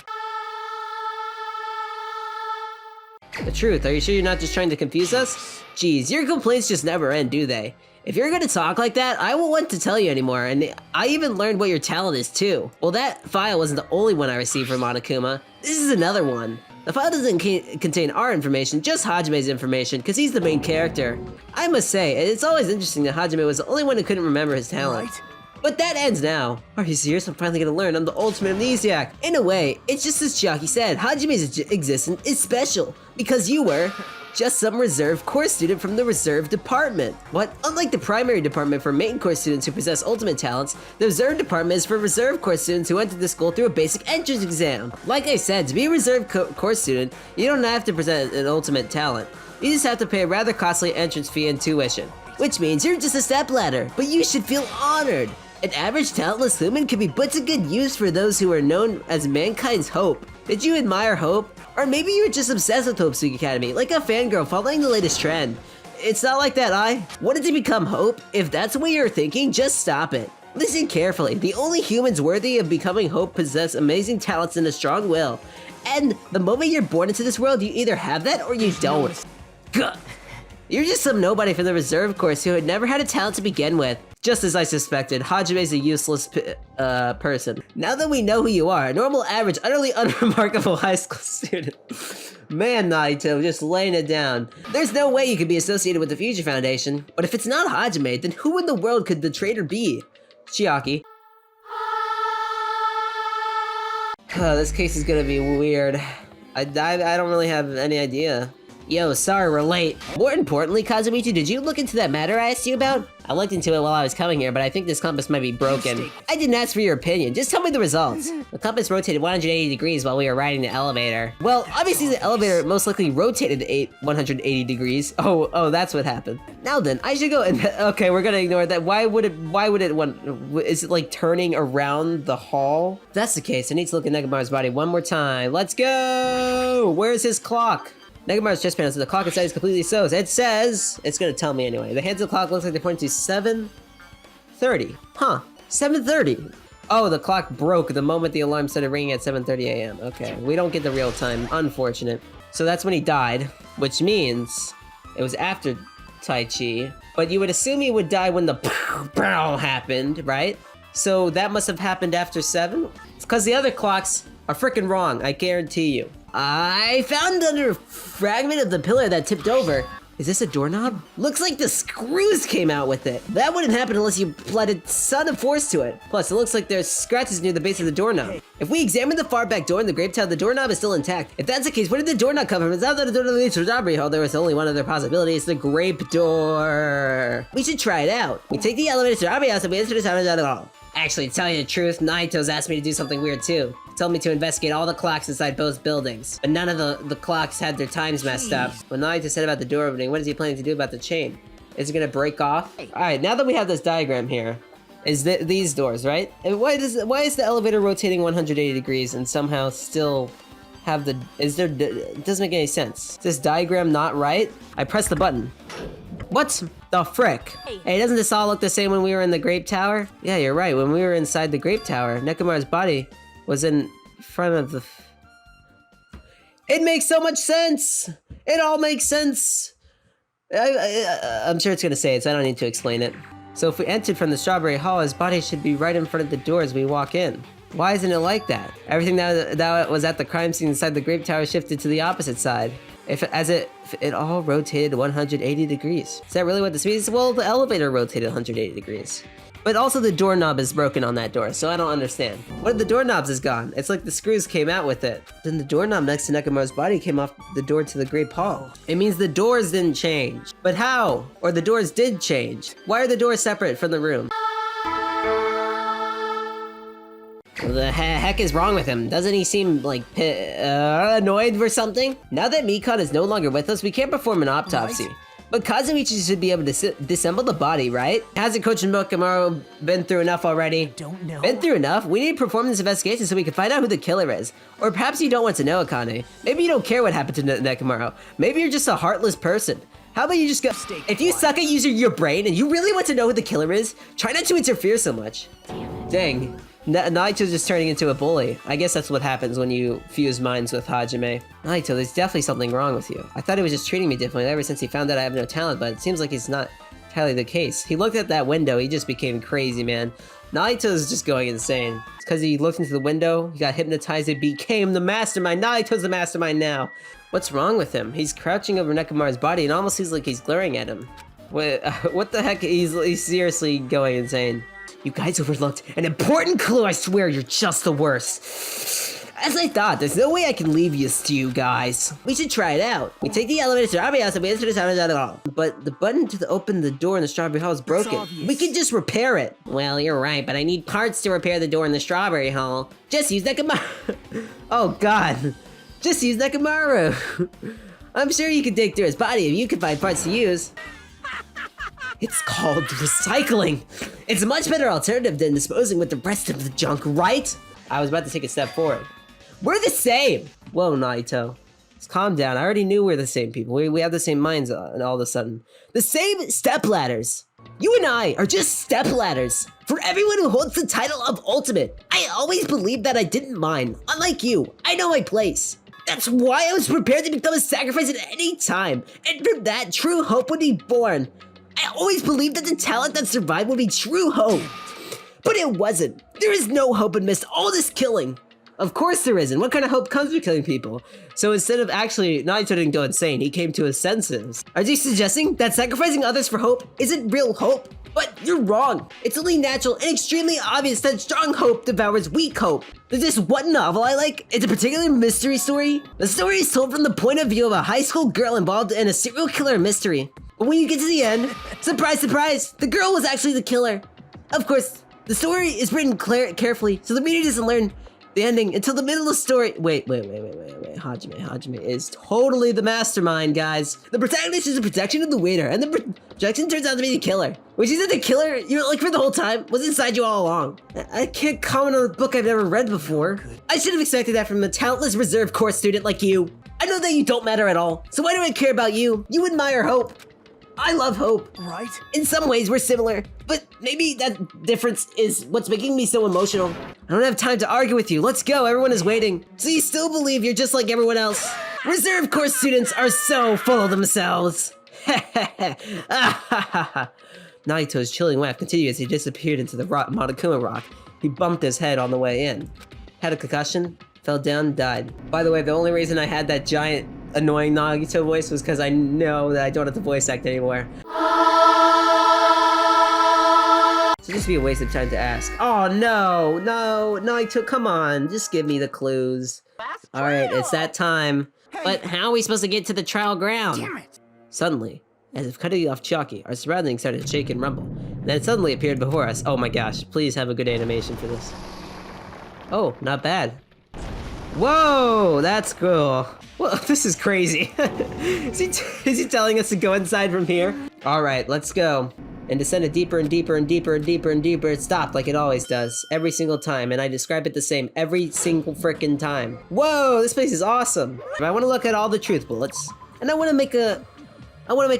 S6: The truth, are you sure you're not just trying to confuse us? Jeez, your complaints just never end, do they? If you're gonna talk like that, I won't want to tell you anymore, and I even learned what your talent is too. Well, that file wasn't the only one I received from Monokuma. This is another one. The file doesn't contain our information, just Hajime's information, because he's the main character. I must say, it's always interesting that Hajime was the only one who couldn't remember his talent. Right. But that ends now. Are you serious? I'm finally gonna learn I'm the ultimate amnesiac. In a way, it's just as Chiaki said, Hajime's existence is special, because you were just some reserve course student from the reserve department. What? Unlike the primary department for main course students who possess ultimate talents, the reserve department is for reserve course students who enter the school through a basic entrance exam. Like I said, to be a reserve course student, you don't have to present an ultimate talent. You just have to pay a rather costly entrance fee and tuition. Which means you're just a stepladder, but you should feel honored. An average talentless human can be put to good use for those who are known as mankind's hope. Did you admire hope? Or maybe you're just obsessed with Hope Suki Academy, like a fangirl following the latest trend. It's not like that, I wanted to become Hope. If that's what you're thinking, just stop it. Listen carefully. The only humans worthy of becoming Hope possess amazing talents and a strong will. And the moment you're born into this world, you either have that or you don't. Gah. You're just some nobody from the reserve course who had never had a talent to begin with. Just as I suspected, Hajime's a useless person. Now that we know who you are, a normal, average, utterly unremarkable high school student. Man, Nagito, just laying it down. There's no way you could be associated with the Future Foundation. But if it's not Hajime, then who in the world could the traitor be? Chiaki. This case is gonna be weird. I don't really have any idea. Yo, sorry we're late. More importantly, Kazuichi, did you look into that matter I asked you about? I looked into it while I was coming here, but I think this compass might be broken. I didn't ask for your opinion, just tell me the results. The compass rotated 180 degrees while we were riding the elevator. Well, obviously the elevator most likely rotated 180 degrees. Oh, that's what happened. Now then, I should go and, okay, we're gonna ignore that. Why would it, is it like turning around the hall? If that's the case, I need to look at Nekomaru's body one more time. Let's go! Where's his clock? Nekomaru's chest panel, so the clock inside is completely sews. It says, it's gonna tell me anyway. The hands of the clock looks like they're pointing to 7:30. Huh, 7:30. Oh, the clock broke the moment the alarm started ringing at 7:30 a.m. Okay, we don't get the real time, unfortunate. So that's when he died, which means it was after Tai Chi, but you would assume he would die when the pow happened, right? So that must have happened after 7? It's because the other clocks are freaking wrong, I guarantee you. I found under a fragment of the pillar that tipped over. Is this a doorknob? Looks like the screws came out with it. That wouldn't happen unless you applied a ton of force to it. Plus, it looks like there's scratches near the base of the doorknob. If we examine the far back door in the Grape Town, the doorknob is still intact. If that's the case, where did the doorknob come from? It's not that the door leads to the robbery hall. There was only one other possibility. It's the Grape door. We should try it out. We take the elevator to the robbery house and we enter the town hall. Actually, to tell you the truth, Nagito's asked me to do something weird too. He told me to investigate all the clocks inside both buildings, but none of the clocks had their times messed up. When Nagito said about the door opening, what is he planning to do about the chain? Is it gonna break off? Alright, now that we have this diagram here, is these doors, right? And why is the elevator rotating 180 degrees and somehow still have the, it doesn't make any sense. Is this diagram not right? I pressed the button. What the frick? Hey, doesn't this all look the same when we were in the Grape Tower? Yeah, you're right. When we were inside the Grape Tower, Nekomaru's body was in front of the... It makes so much sense! It all makes sense! I'm sure it's gonna say it, so I don't need to explain it. So if we entered from the Strawberry Hall, his body should be right in front of the door as we walk in. Why isn't it like that? Everything that was at the crime scene inside the Grape Tower shifted to the opposite side. If it all rotated 180 degrees. Is that really what this means? Well, the elevator rotated 180 degrees. But also the doorknob is broken on that door, so I don't understand. What if the doorknobs is gone? It's like the screws came out with it. Then the doorknob next to Nekomaru's body came off the door to the Grape Hall. It means the doors didn't change. But how? Or the doors did change. Why are the doors separate from the room? What the heck is wrong with him? Doesn't he seem like annoyed or something? Now that Mikan is no longer with us, we can't perform an autopsy. Right. But Kazuichi should be able to disassemble the body, right? Hasn't Coach Nekomaru been through enough already?
S8: Don't know.
S6: Been through enough? We need to perform this investigation so we can find out who the killer is. Or perhaps you don't want to know, Akane. Maybe you don't care what happened to Nekomaru. Maybe you're just a heartless person. How about you just go... If you suck at using your brain and you really want to know who the killer is, try not to interfere so much. Dang. Nagito's just turning into a bully. I guess that's what happens when you fuse minds with Hajime. Nagito, there's definitely something wrong with you. I thought he was just treating me differently ever since he found out I have no talent, but it seems like it's not entirely the case. He looked at that window, he just became crazy, man. Nagito's just going insane. It's because he looked into the window, he got hypnotized, it became the mastermind. Nagito's the mastermind now. What's wrong with him? He's crouching over Nekomaru's body and almost seems like he's glaring at him. What the heck? He's seriously going insane. You guys overlooked an important clue, I swear you're just the worst. As I thought, there's no way I can leave this to you guys. We should try it out. We take the elevator to the Strawberry House and we enter the Strawberry Hall. But the button to open the door in the Strawberry Hall is broken. We can just repair it. Well, you're right, but I need parts to repair the door in the Strawberry Hall. Just use Nekomaru. Oh god. Just use Nekomaru. I'm sure you can dig through his body if you can find parts to use. It's called recycling. It's a much better alternative than disposing with the rest of the junk, right? I was about to take a step forward. We're the same! Whoa, Nagito.
S1: Just calm down. I already knew we're the same people. We have the same minds and all of a sudden. The same stepladders! You and I are just stepladders for everyone who holds the title of Ultimate. I always believed that I didn't mind. Unlike you, I know my place. That's why I was prepared to become a sacrifice at any time. And from that, true hope would be born. I always believed that the talent that survived would be true hope. But it wasn't. There is no hope amidst all this killing. Of course there isn't. What kind of hope comes from killing people? So instead of actually, Nagito didn't go insane, he came to his senses. Are you suggesting that sacrificing others for hope isn't real hope? But you're wrong. It's only natural and extremely obvious that strong hope devours weak hope. There's this one novel I like. It's a particular mystery story. The story is told from the point of view of a high school girl involved in a serial killer mystery. But when you get to the end, surprise, surprise, the girl was actually the killer. Of course, the story is written carefully, so the reader doesn't learn the ending until the middle of the story. Wait. Hajime is totally the mastermind, guys. The protagonist is the protection of the waiter, and the projection turns out to be the killer. Which isn't the killer, you're like for the whole time, was inside you all along. I can't comment on a book I've never read before. I should have expected that from a talentless reserve corps student like you. I know that you don't matter at all, so why do I care about you? You admire hope. I love hope.
S8: Right?
S1: In some ways, we're similar, but maybe that difference is what's making me so emotional. I don't have time to argue with you. Let's go. Everyone is waiting. So you still believe you're just like everyone else? Reserve Corps students are so full of themselves. Nagito's chilling laugh continued as he disappeared into the Monokuma rock. He bumped his head on the way in. Had a concussion, fell down, died. By the way, the only reason I had that giant annoying Nagito voice was because I know that I don't have to voice act anymore. So just be a waste of time to ask. Oh no, Nagito, come on, just give me the clues. Alright, it's that time. But how are we supposed to get to the trial ground?
S8: Damn it.
S1: Suddenly, as if cutting off Chiaki, our surroundings started to shake and rumble. And then it suddenly appeared before us. Oh my gosh, please have a good animation for this. Oh, not bad. Whoa, that's cool. Well, this is crazy. Is he telling us to go inside from here? All right, let's go. And descended deeper and deeper and deeper and deeper and deeper. It stopped like it always does, every single time. And I describe it the same every single frickin' time. Whoa, this place is awesome. I want to look at all the truth bullets, and I want to make a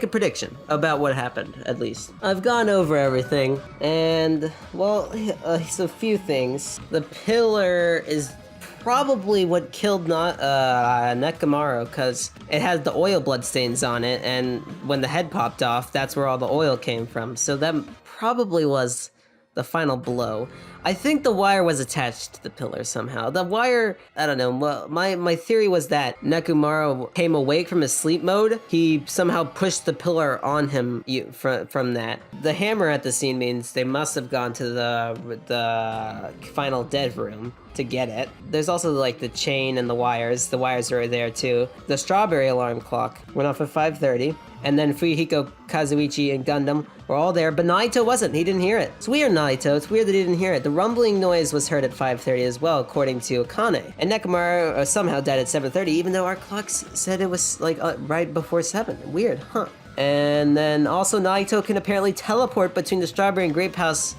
S1: prediction about what happened, at least. I've gone over everything, and, well, it's a few things. The pillar is probably what killed Nekomaru, because it has the oil bloodstains on it, and when the head popped off, that's where all the oil came from. So that probably was the final blow. I think the wire was attached to the pillar somehow. The wire, I don't know, well, my theory was that Nekomaru came awake from his sleep mode. He somehow pushed the pillar on him from that. The hammer at the scene means they must have gone to the final dead room to get it. There's also like the chain and the wires. The wires are there too. The strawberry alarm clock went off at 5:30. And then Fuyuhiko, Kazuichi, and Gundam were all there, but Nagito wasn't. He didn't hear it. It's weird, Nagito. It's weird that he didn't hear it. The rumbling noise was heard at 5:30 as well, according to Akane. And Nekomaru somehow died at 7:30, even though our clocks said it was like right before 7. Weird, huh? And then also Nagito can apparently teleport between the strawberry and grape house.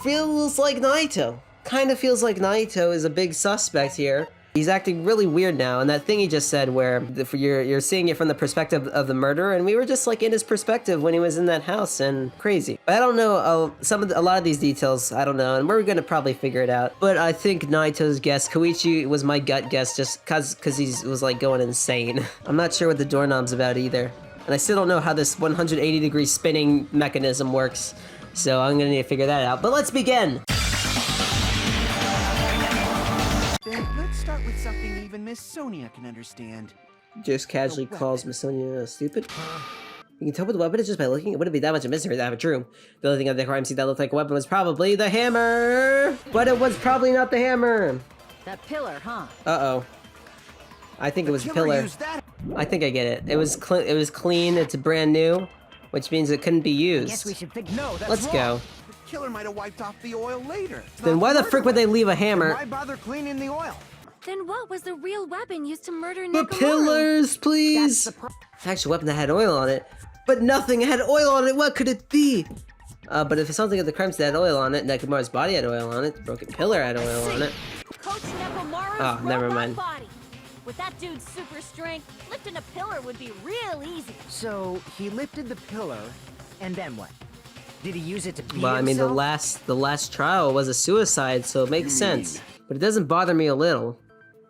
S1: Feels like Nagito. Kind of feels like Nagito is a big suspect here. He's acting really weird now, and that thing he just said where you're seeing it from the perspective of the murderer, and we were just like in his perspective when he was in that house, and crazy. But I don't know, a lot of these details, I don't know, and we're gonna probably figure it out. But I think Naito's guess, Koichi was my gut guess just cause he was like going insane. I'm not sure what the doorknob's about either. And I still don't know how this 180-degree spinning mechanism works, so I'm gonna need to figure that out. But let's begin!
S7: Then let's start with something even Miss Sonia can understand.
S1: Just casually calls Miss Sonia stupid. You can tell what the weapon is just by looking. It wouldn't be that much of a mystery to have it true. The only thing of the crime scene that looked like a weapon was probably the hammer! But it was probably not the hammer!
S17: That pillar, huh?
S1: Uh-oh. I think it was a pillar. I think I get it. It was clean, it's brand new, which means it couldn't be used.
S8: I guess we should no, that's
S1: Let's
S8: wrong.
S1: go.
S7: The killer might have wiped off the oil later.
S1: Then why the frick would they leave a hammer?
S8: Why bother cleaning the oil?
S13: Then what was the real weapon used to murder Nekomaru?
S1: The pillars, please! Actual weapon that had oil on it. But nothing had oil on it, what could it be? But if it's something of the crime scene that had oil on it, Nekomaru's body had oil on it, the broken pillar had oil on it.
S17: Coach Nekomaru's
S1: Oh, never mind.
S17: body. With that dude's super strength, lifting a pillar would be real easy.
S14: So, he lifted the pillar, and then what? Did he use it to beat
S6: Well, I mean,
S14: himself?
S6: the last trial was a suicide, so it makes sense. But it doesn't bother me a little.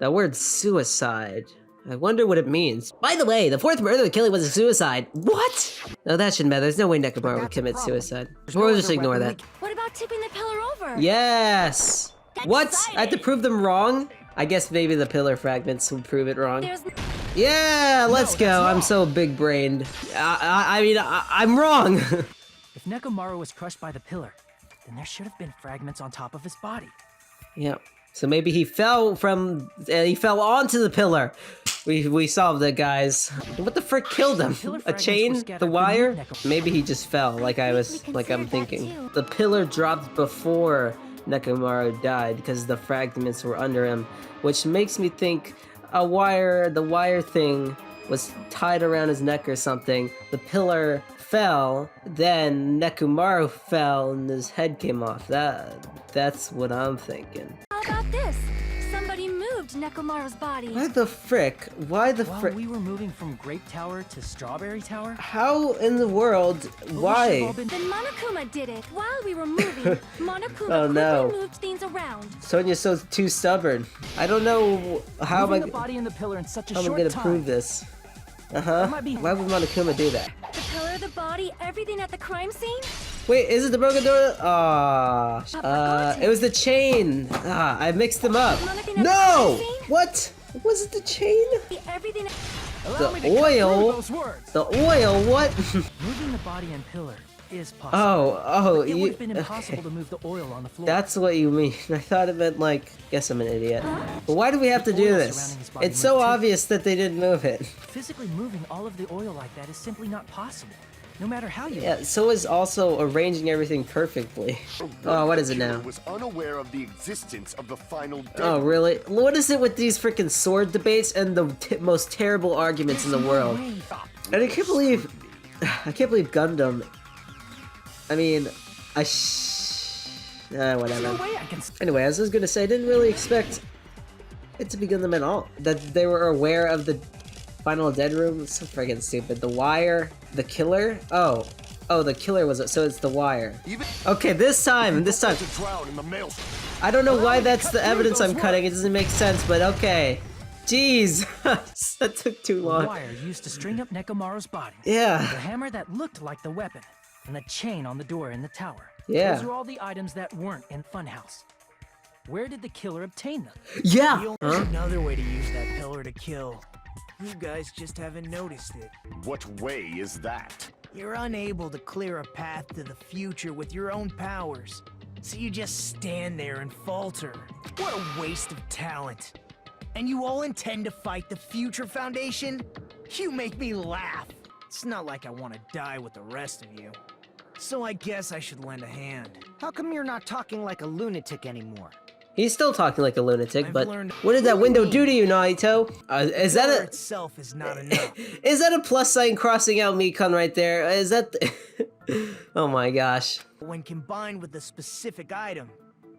S6: That word suicide. I wonder what it means. By the way, the fourth murder killing was a suicide. What? No, that shouldn't matter. There's no way Nekomaru would commit suicide. We'll just ignore that.
S13: What about tipping the pillar over?
S6: Yes! What? I have to prove them wrong? I guess maybe the pillar fragments will prove it wrong. Yeah, let's go. I'm so big-brained. I mean, I'm wrong.
S4: If Nekomaru was crushed by the pillar, then there should have been fragments on top of his body.
S6: Yeah. So maybe he fell from, he fell onto the pillar. We solved it, guys. What the frick killed him? A chain? The wire? Maybe he just fell, like I'm thinking. The pillar dropped before Nekomaru died because the fragments were under him, which makes me think the wire thing was tied around his neck or something. The pillar fell, then Nekomaru fell and his head came off. That's what I'm thinking.
S13: How about this? Somebody moved Nekomaru's body.
S6: Why the frick? While
S4: we were moving from Grape Tower to Strawberry Tower?
S6: How in the world? Why?
S13: Then Monokuma did it. While we were moving, Monokuma
S6: Oh, no.
S13: quickly moved things around.
S6: Sonia's so too stubborn. I don't know how
S4: Moving the body and the pillar in such a
S6: how am I
S4: short
S6: gonna
S4: time.
S6: prove this. Why would Monokuma do that?
S13: The pillar, the body, everything at the crime scene?
S6: Wait, is it the broken door? It was the chain. I mixed them up. No! What? Was it the chain?
S13: Everything.
S6: The oil? The oil? What?
S4: Moving the body and pillar is possible.
S6: It
S4: would have been impossible to move the oil on the floor.
S6: That's what you mean. I thought it meant like, guess I'm an idiot. But why do we have to do this? It's so obvious that they didn't move it.
S4: Physically moving all of the oil like that is simply not possible. No matter how you
S6: Yeah, so is also arranging everything perfectly. Oh, what is it now?
S3: Was unaware of the existence of the final
S6: Oh, really? What is it with these freaking sword debates and the most terrible arguments in the world? And I can't believe Gundam. I mean, whatever. Anyway, as I was gonna say, I didn't really expect it to be Gundam at all. That they were aware of the final dead room. It's so friggin' stupid. The wire, the killer. Oh, the killer was it. So it's the wire. Okay, this time. I don't know why that's the evidence I'm cutting. It doesn't make sense, but okay. Jeez, that took too long.
S4: The wire used to string up Nekomaru's body.
S6: Yeah.
S4: The hammer that looked like the weapon, and the chain on the door in the tower.
S6: Yeah.
S4: Those are all the items that weren't in Funhouse. Where did the killer obtain them?
S6: Yeah.
S8: There's another way to use that pillar to kill. You guys just haven't noticed it.
S3: What way is that?
S8: You're unable to clear a path to the future with your own powers. So you just stand there and falter. What a waste of talent. And you all intend to fight the Future Foundation? You make me laugh. It's not like I want to die with the rest of you. So I guess I should lend a hand.
S14: How come you're not talking like a lunatic anymore?
S6: He's still talking like a lunatic, but what did that window do to you, Nagito? Is that a
S8: itself is not enough.
S6: Is that a plus sign crossing out Mikan right there? Is that? Oh my gosh!
S8: When combined with a specific item,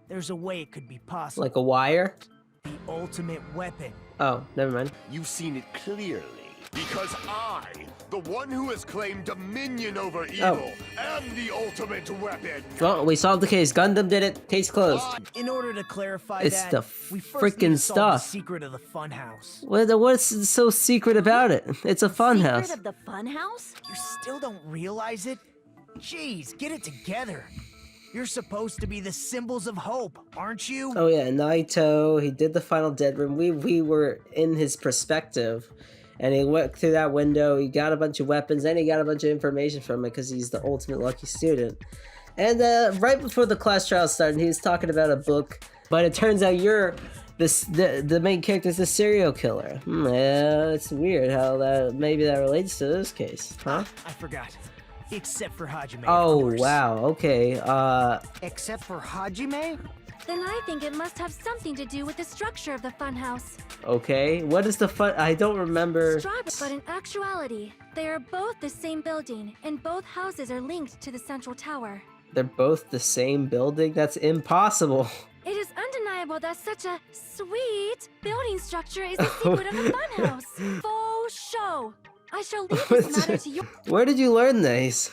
S8: there's a way it could be possible.
S6: Like a wire?
S8: The ultimate weapon.
S6: Oh, never mind.
S3: You've seen it clearly. Because I, the one who has claimed dominion over evil, am the ultimate weapon.
S6: Well, we solved the case. Gundam did it. Case closed.
S8: In order to clarify
S6: It's
S8: that,
S6: the
S8: we first need
S6: freaking
S8: to solve the
S6: stuff.
S8: secret of the Funhouse.
S6: What's so secret about it? It's a funhouse.
S17: Secret of the Funhouse?
S8: You still don't realize it? Jeez, get it together. You're supposed to be the symbols of hope, aren't you?
S6: Oh yeah, Nagito. He did the final dead room. We were in his perspective. And he went through that window, he got a bunch of weapons, and he got a bunch of information from it because he's the ultimate lucky student. And right before the class trial started, he was talking about a book, but it turns out you're the main character's the serial killer. Yeah, it's weird how maybe that relates to this case, huh?
S8: I forgot. Except for Hajime,
S6: Oh,
S8: of course.
S6: wow, okay,
S14: Except for Hajime?
S13: Then I think it must have something to do with the structure of the funhouse.
S6: okay. What is the I don't remember.
S13: But in actuality, they are both the same building, and both houses are linked to the central tower.
S6: They're both the same building? That's impossible.
S13: It is undeniable my, well, that's such a sweet building structure is the secret of the funhouse. Faux show. I shall leave this matter to you.
S6: Where did you learn this?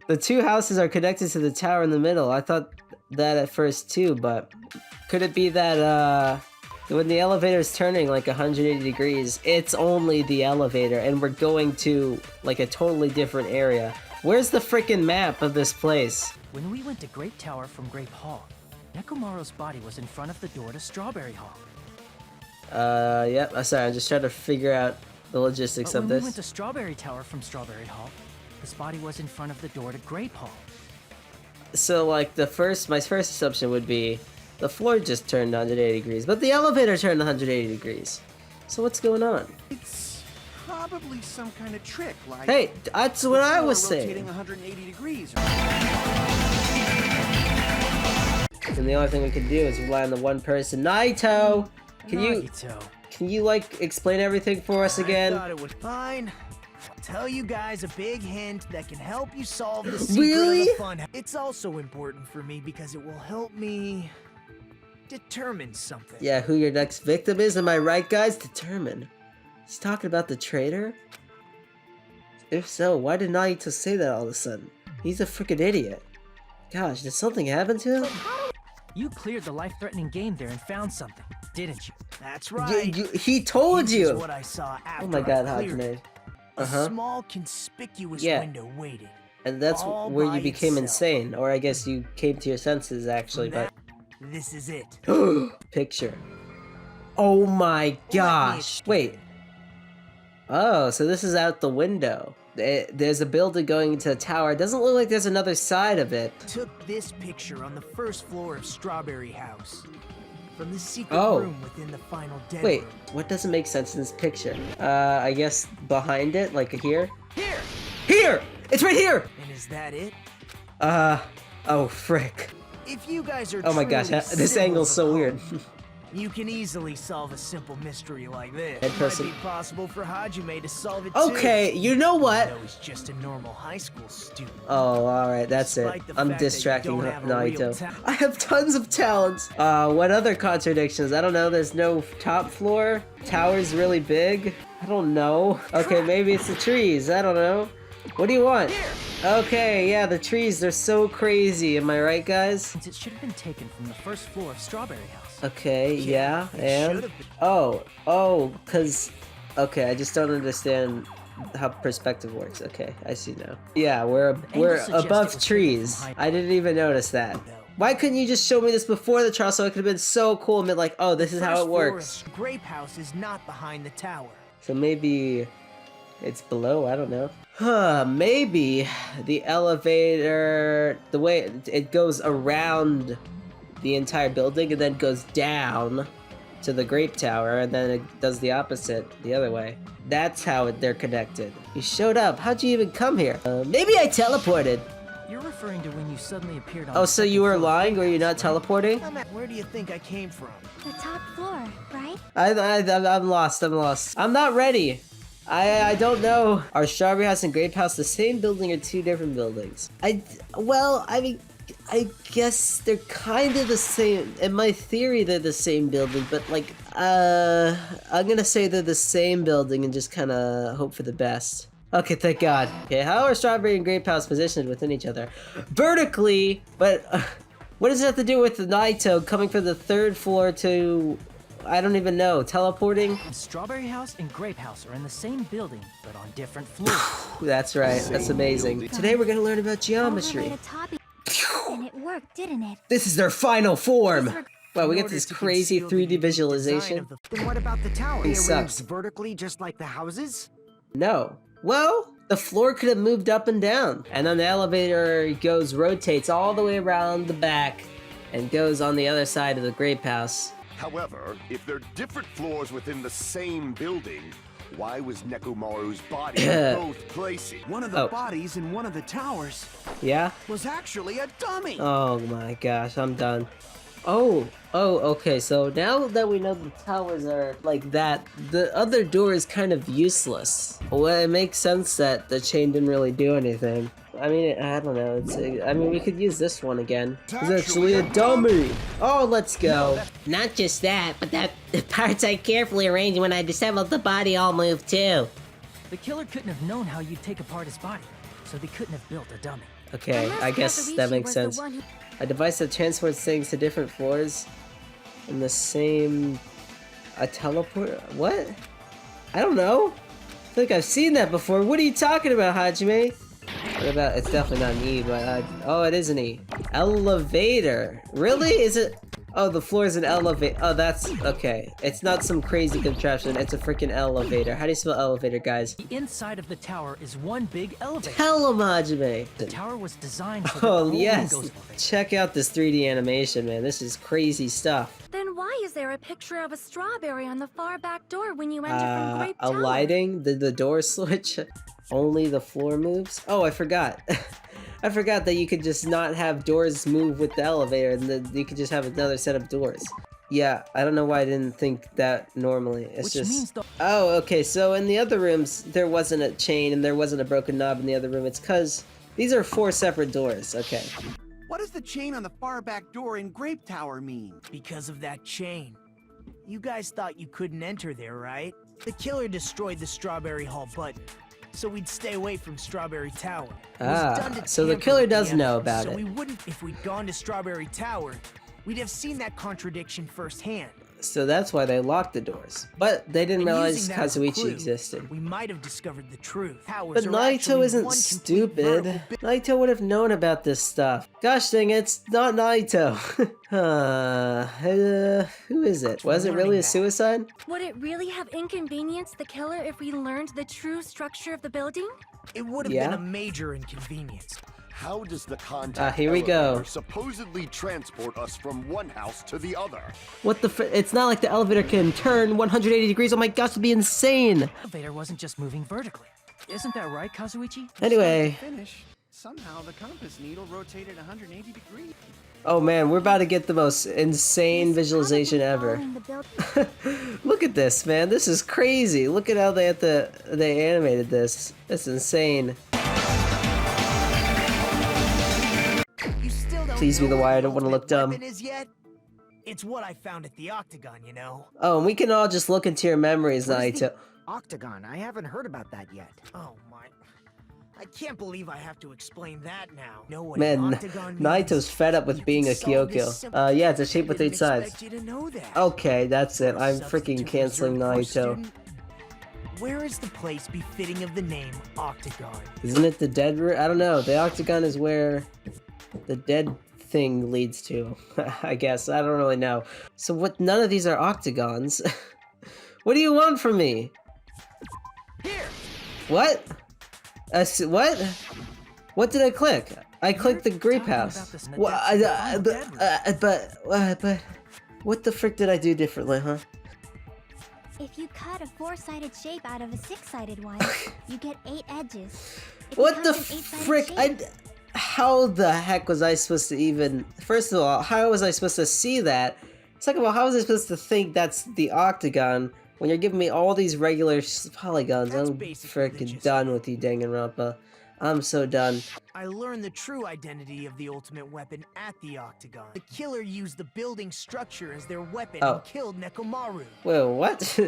S6: The two houses are connected to the tower in the middle. I thought that at first too, but could it be that when the elevator is turning like 180 degrees, it's only the elevator and we're going to like a totally different area? Where's the freaking map of this place?
S4: When we went to Grape Tower from Grape Hall, Nekomaru's body was in front of the door to Strawberry Hall.
S6: Yep. Sorry, I'm just trying to figure out the logistics of
S4: When
S6: this.
S4: we went to Strawberry Tower from Strawberry Hall, his body was in front of the door to Grape Hall.
S6: So like my first assumption would be the floor just turned 180 degrees, but the elevator turned 180 degrees. So what's going on?
S7: It's probably some kind of trick, like...
S6: Hey, that's what I was saying.
S7: Rotating 180 degrees.
S6: And the only thing we can do is rely on the one person. Naito! Can you like explain everything for us again?
S8: I thought it was fine. I'll tell you guys a big hint that can help you solve the secret
S6: Really?
S8: of the fun. It's also important for me because it will help me determine something.
S6: Yeah, who your next victim is, am I right, guys? Determine. He's talking about the traitor? If so, why did Nagito say that all of a sudden? He's a freaking idiot. Gosh, did something happen to him?
S4: You cleared the life-threatening game there and found something, didn't you?
S8: That's right.
S6: He told
S8: This
S6: you!
S8: is what I saw after
S6: Oh my god,
S8: I cleared
S6: Hajime.
S8: it. A small conspicuous
S6: Yeah.
S8: window waited.
S6: And that's
S8: all
S6: where
S8: by
S6: you became
S8: itself.
S6: insane. Or I guess you came to your senses, actually, but...
S8: This is it.
S6: Picture. Oh my gosh! Wait. Oh, so this is out the window. There's a building going into a tower. It doesn't look like there's another side of it.
S8: Took this picture on the first floor of Strawberry House. From the secret room within the final dead
S6: Wait,
S8: room.
S6: what doesn't make sense in this picture? I guess behind it, like here?
S8: Here!
S6: Here! It's right here!
S8: And is that it?
S6: Oh frick.
S8: If you guys are
S6: Oh my gosh,
S8: truly
S6: this angle's so
S8: symbols of
S6: weird.
S8: hope, you can easily solve a simple mystery like this.
S6: Head
S8: It might
S6: person.
S8: be possible for Hajime to solve it
S6: Okay,
S8: too.
S6: you know what?
S8: Though he's just a normal high school student.
S6: Oh, alright, that's it.
S8: Despite the
S6: I'm
S8: fact that you
S6: distracting
S8: don't have a real
S6: Naito.
S8: talent.
S6: I have tons of talents! What other contradictions? I don't know, there's no top floor? Tower's really big? I don't know. Okay, maybe it's the trees, I don't know. What do you want? Okay, yeah, the trees, they're so crazy, am I right, guys?
S4: Since it should have been taken from the first floor of Strawberry House.
S6: Okay, yeah, and? Cause... Okay, I just don't understand how perspective works. Okay, I see now. Yeah, we're above trees. I didn't even notice that. Why couldn't you just show me this before the trial so it could have been so cool and been like, oh, this is how
S8: First
S6: it
S8: floor
S6: works.
S8: of Grape House is not behind the tower.
S6: So maybe it's below, I don't know. Huh, maybe the elevator, the way it goes around the entire building and then goes down to the Grape Tower and then it does the opposite the other way. That's how they're connected. You showed up, how'd you even come here? Maybe I teleported.
S4: You're referring to when you suddenly appeared on
S6: Oh,
S4: the
S6: so you were lying or you're not teleporting?
S8: Where do you think I came from?
S2: The top floor, right?
S6: I'm lost, I'm not ready. I don't know. Are Strawberry House and Grape House the same building or two different buildings? I mean, I guess they're kind of the same. In my theory, they're the same building, but like, I'm gonna say they're the same building and just kind of hope for the best. Okay, thank God. Okay, how are Strawberry and Grape House positioned within each other? Vertically, but what does it have to do with the Naito coming from the third floor to... I don't even know. Teleporting?
S4: Strawberry House and Grape House are in the same building, but on different floors.
S6: That's right. That's amazing. Today we're gonna learn about geometry.
S2: And it worked, didn't it?
S6: This is their final form! Wow, we get this crazy 3D visualization.
S14: Then what about the tower?
S6: It
S14: It
S6: sucks.
S14: vertically just like the houses?
S6: No. Well, the floor could have moved up and down. And then the elevator rotates all the way around the back and goes on the other side of the Grape House.
S3: However, if they're different floors within the same building, why was Nekomaru's body in both places?
S7: One of the bodies in one of the towers
S6: Yeah?
S7: was actually a dummy.
S6: Oh my gosh, I'm done. Oh, okay, so now that we know the towers are like that, the other door is kind of useless. Well, it makes sense that the chain didn't really do anything.
S1: I mean, I don't know. I mean, we could use this one again. It's actually a dummy. Oh, let's go.
S6: Not just that, but that the parts I carefully arranged when I disassembled the body all moved too.
S4: The killer couldn't have known how you'd take apart his body, so they couldn't have built a dummy.
S1: Okay, I guess that makes sense. A device that transports things to different floors in the same... A teleport? What? I don't know. I think I've seen that before. What are you talking about, Hajime? What about... It's definitely not an E, but... oh, it is an E. Elevator. Really? Is it... Oh, the floor is an elevator. Oh, that's... Okay. It's not some crazy contraption. It's a freaking elevator. How do you spell elevator, guys?
S4: The inside of the tower is one big elevator.
S1: Tell him, Hajime!
S4: The tower was designed so
S1: Oh,
S4: that
S1: yes!
S4: goes
S1: Check out this 3D animation, man. This is crazy stuff.
S13: Then why is there a picture of a strawberry on the far back door when you enter from Grape
S1: A
S13: Tower?
S1: lighting? The door switch? Only the floor moves? Oh, I forgot. I forgot that you could just not have doors move with the elevator, and that you could just have another set of doors. Yeah, I don't know why I didn't think that normally. It's just... Oh, okay, so in the other rooms, there wasn't a chain and there wasn't a broken knob in the other room. It's because these are 4 separate doors. Okay.
S7: What does the chain on the far back door in Grape Tower mean?
S8: Because of that chain. You guys thought you couldn't enter there, right? The killer destroyed the Strawberry Hall button, so we'd stay away from Strawberry Tower.
S1: So the killer does know about
S8: so
S1: it.
S8: We wouldn't, if we'd gone to Strawberry Tower, we'd have seen that contradiction firsthand.
S1: So that's why they locked the doors. But they didn't realize Kazuichi existed.
S8: We might have discovered the truth.
S1: But Naito isn't stupid. Naito would have known about this stuff. Gosh dang it, it's not Naito. Who is it? Was it really a suicide?
S13: Would it really have inconvenienced the killer if we learned the true structure of the building?
S8: It would have been a major inconvenience.
S3: How does the contact
S1: here we go.
S3: elevator supposedly transport us from one house to the other?
S1: What the it's not like the elevator can turn 180 degrees. Oh my gosh, it'd be insane.
S4: The elevator wasn't just moving vertically. Isn't that right, Kazuichi?
S1: Anyway.
S7: Somehow the compass needle rotated 180 degrees.
S1: Oh man, we're about to get the most insane visualization ever. Look at this, man. This is crazy. Look at how they animated this. That's insane. Please be the wire. I don't want to look dumb.
S8: It's what I found at the Octagon, you know.
S1: Oh, and we can all just look into your memories, Naito.
S14: Octagon? I haven't heard about that yet.
S8: Oh my. I can't believe I have to explain that now. No one.
S1: Man, Naito's fed up with being a Kyoko. Yeah, it's a shape with 8 sides. Okay, that's it. I'm freaking canceling Naito.
S8: Where is the place befitting of the name Octagon?
S1: Isn't it the dead room? I don't know. The Octagon is where the dead thing leads to, I guess. I don't really know. So what? None of these are octagons. What do you want from me?
S7: Here.
S1: What? What? What did I click? I clicked the Grape House. What? But what the frick did I do differently, huh?
S2: If you cut a 4-sided shape out of a 6-sided one, you get 8 edges.
S1: What the frick? How the heck was I supposed to even... First of all, how was I supposed to see that? Second of all, how was I supposed to think that's the Octagon when you're giving me all these regular polygons? I'm freaking done with you, Danganronpa. I'm so done.
S8: I learned the true identity of the ultimate weapon at the Octagon. The killer used the building structure as their weapon and killed Nekomaru.
S1: Wait, what?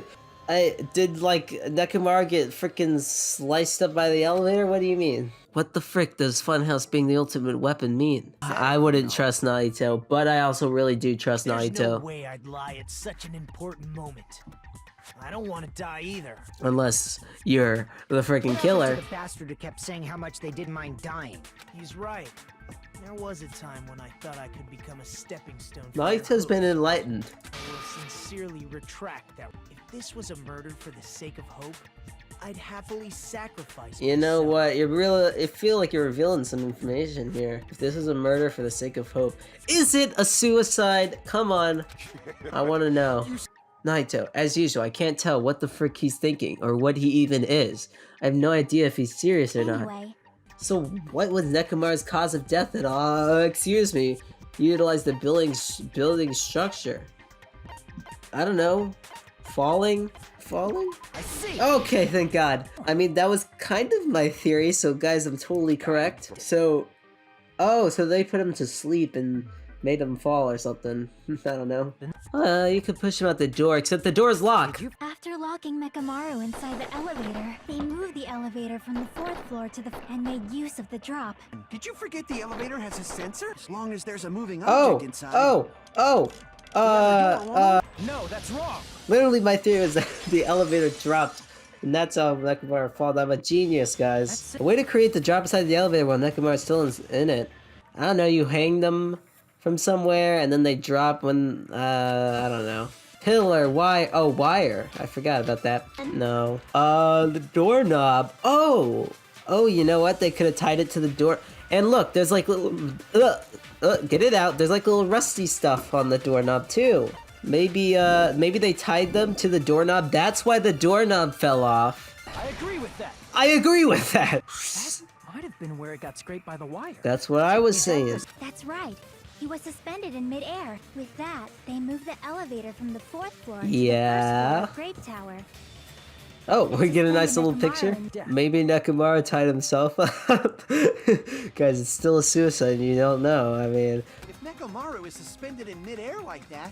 S1: Did, like, Nekomaru get freaking sliced up by the elevator? What do you mean? What the frick does Funhouse being the ultimate weapon mean? I wouldn't trust Naito, but I also really do trust Naito.
S8: There's no way I'd lie at such an important moment. I don't want to die either.
S1: Unless you're the freaking killer.
S14: The bastard who kept saying how much they didn't mind dying.
S8: He's right. There was a time when I thought I could become a stepping stone.
S1: Naito's been enlightened.
S8: I will sincerely retract that. If this was a murder for the sake of hope, I'd happily sacrifice
S1: You know what? I feel like you're revealing some information here. If this is a murder for the sake of hope, is it a suicide? Come on. I want to know. Naito, as usual, I can't tell what the frick he's thinking or what he even is. I have no idea if he's serious or not. So what was Nekomaru's cause of death at all? Excuse me. You utilized the building structure. I don't know. Falling
S6: falling?
S8: I see.
S6: Okay, thank God. I mean, that was kind of my theory, so guys, I'm totally correct. So, oh, so they put him to sleep and made him fall or something. I don't know. You could push him out the door, except the door's locked.
S2: After locking Nekomaru inside the elevator, they moved the elevator from the 4th floor to the and made use of the drop.
S7: Did you forget the elevator has a sensor? As long as there's a moving
S6: Oh,
S7: object inside.
S8: No, that's wrong.
S6: Literally, my theory was that the elevator dropped, and that's how Nekomaru fall. I'm a genius, guys. A way to create the drop inside the elevator while Nekomaru's still in it. I don't know, you hang them from somewhere, and then they drop when, I don't know. Pillar, wire. I forgot about that. No. The doorknob. Oh, you know what? They could have tied it to the door. And look, there's like little, get it out. There's like little rusty stuff on the doorknob too. Maybe they tied them to the doorknob. That's why the doorknob fell off.
S8: I agree with that.
S6: I agree with that.
S4: That might have been where it got scraped by the wire.
S6: That's what I was saying.
S2: That's right. He was suspended in midair. With that, they moved the elevator from the 4th floor to the 1st floor Grape Tower.
S6: Oh, we get a nice little picture. Maybe Nekomaru tied himself up. Guys, it's still a suicide, you don't know. I mean...
S7: If Nekomaru is suspended in midair like that,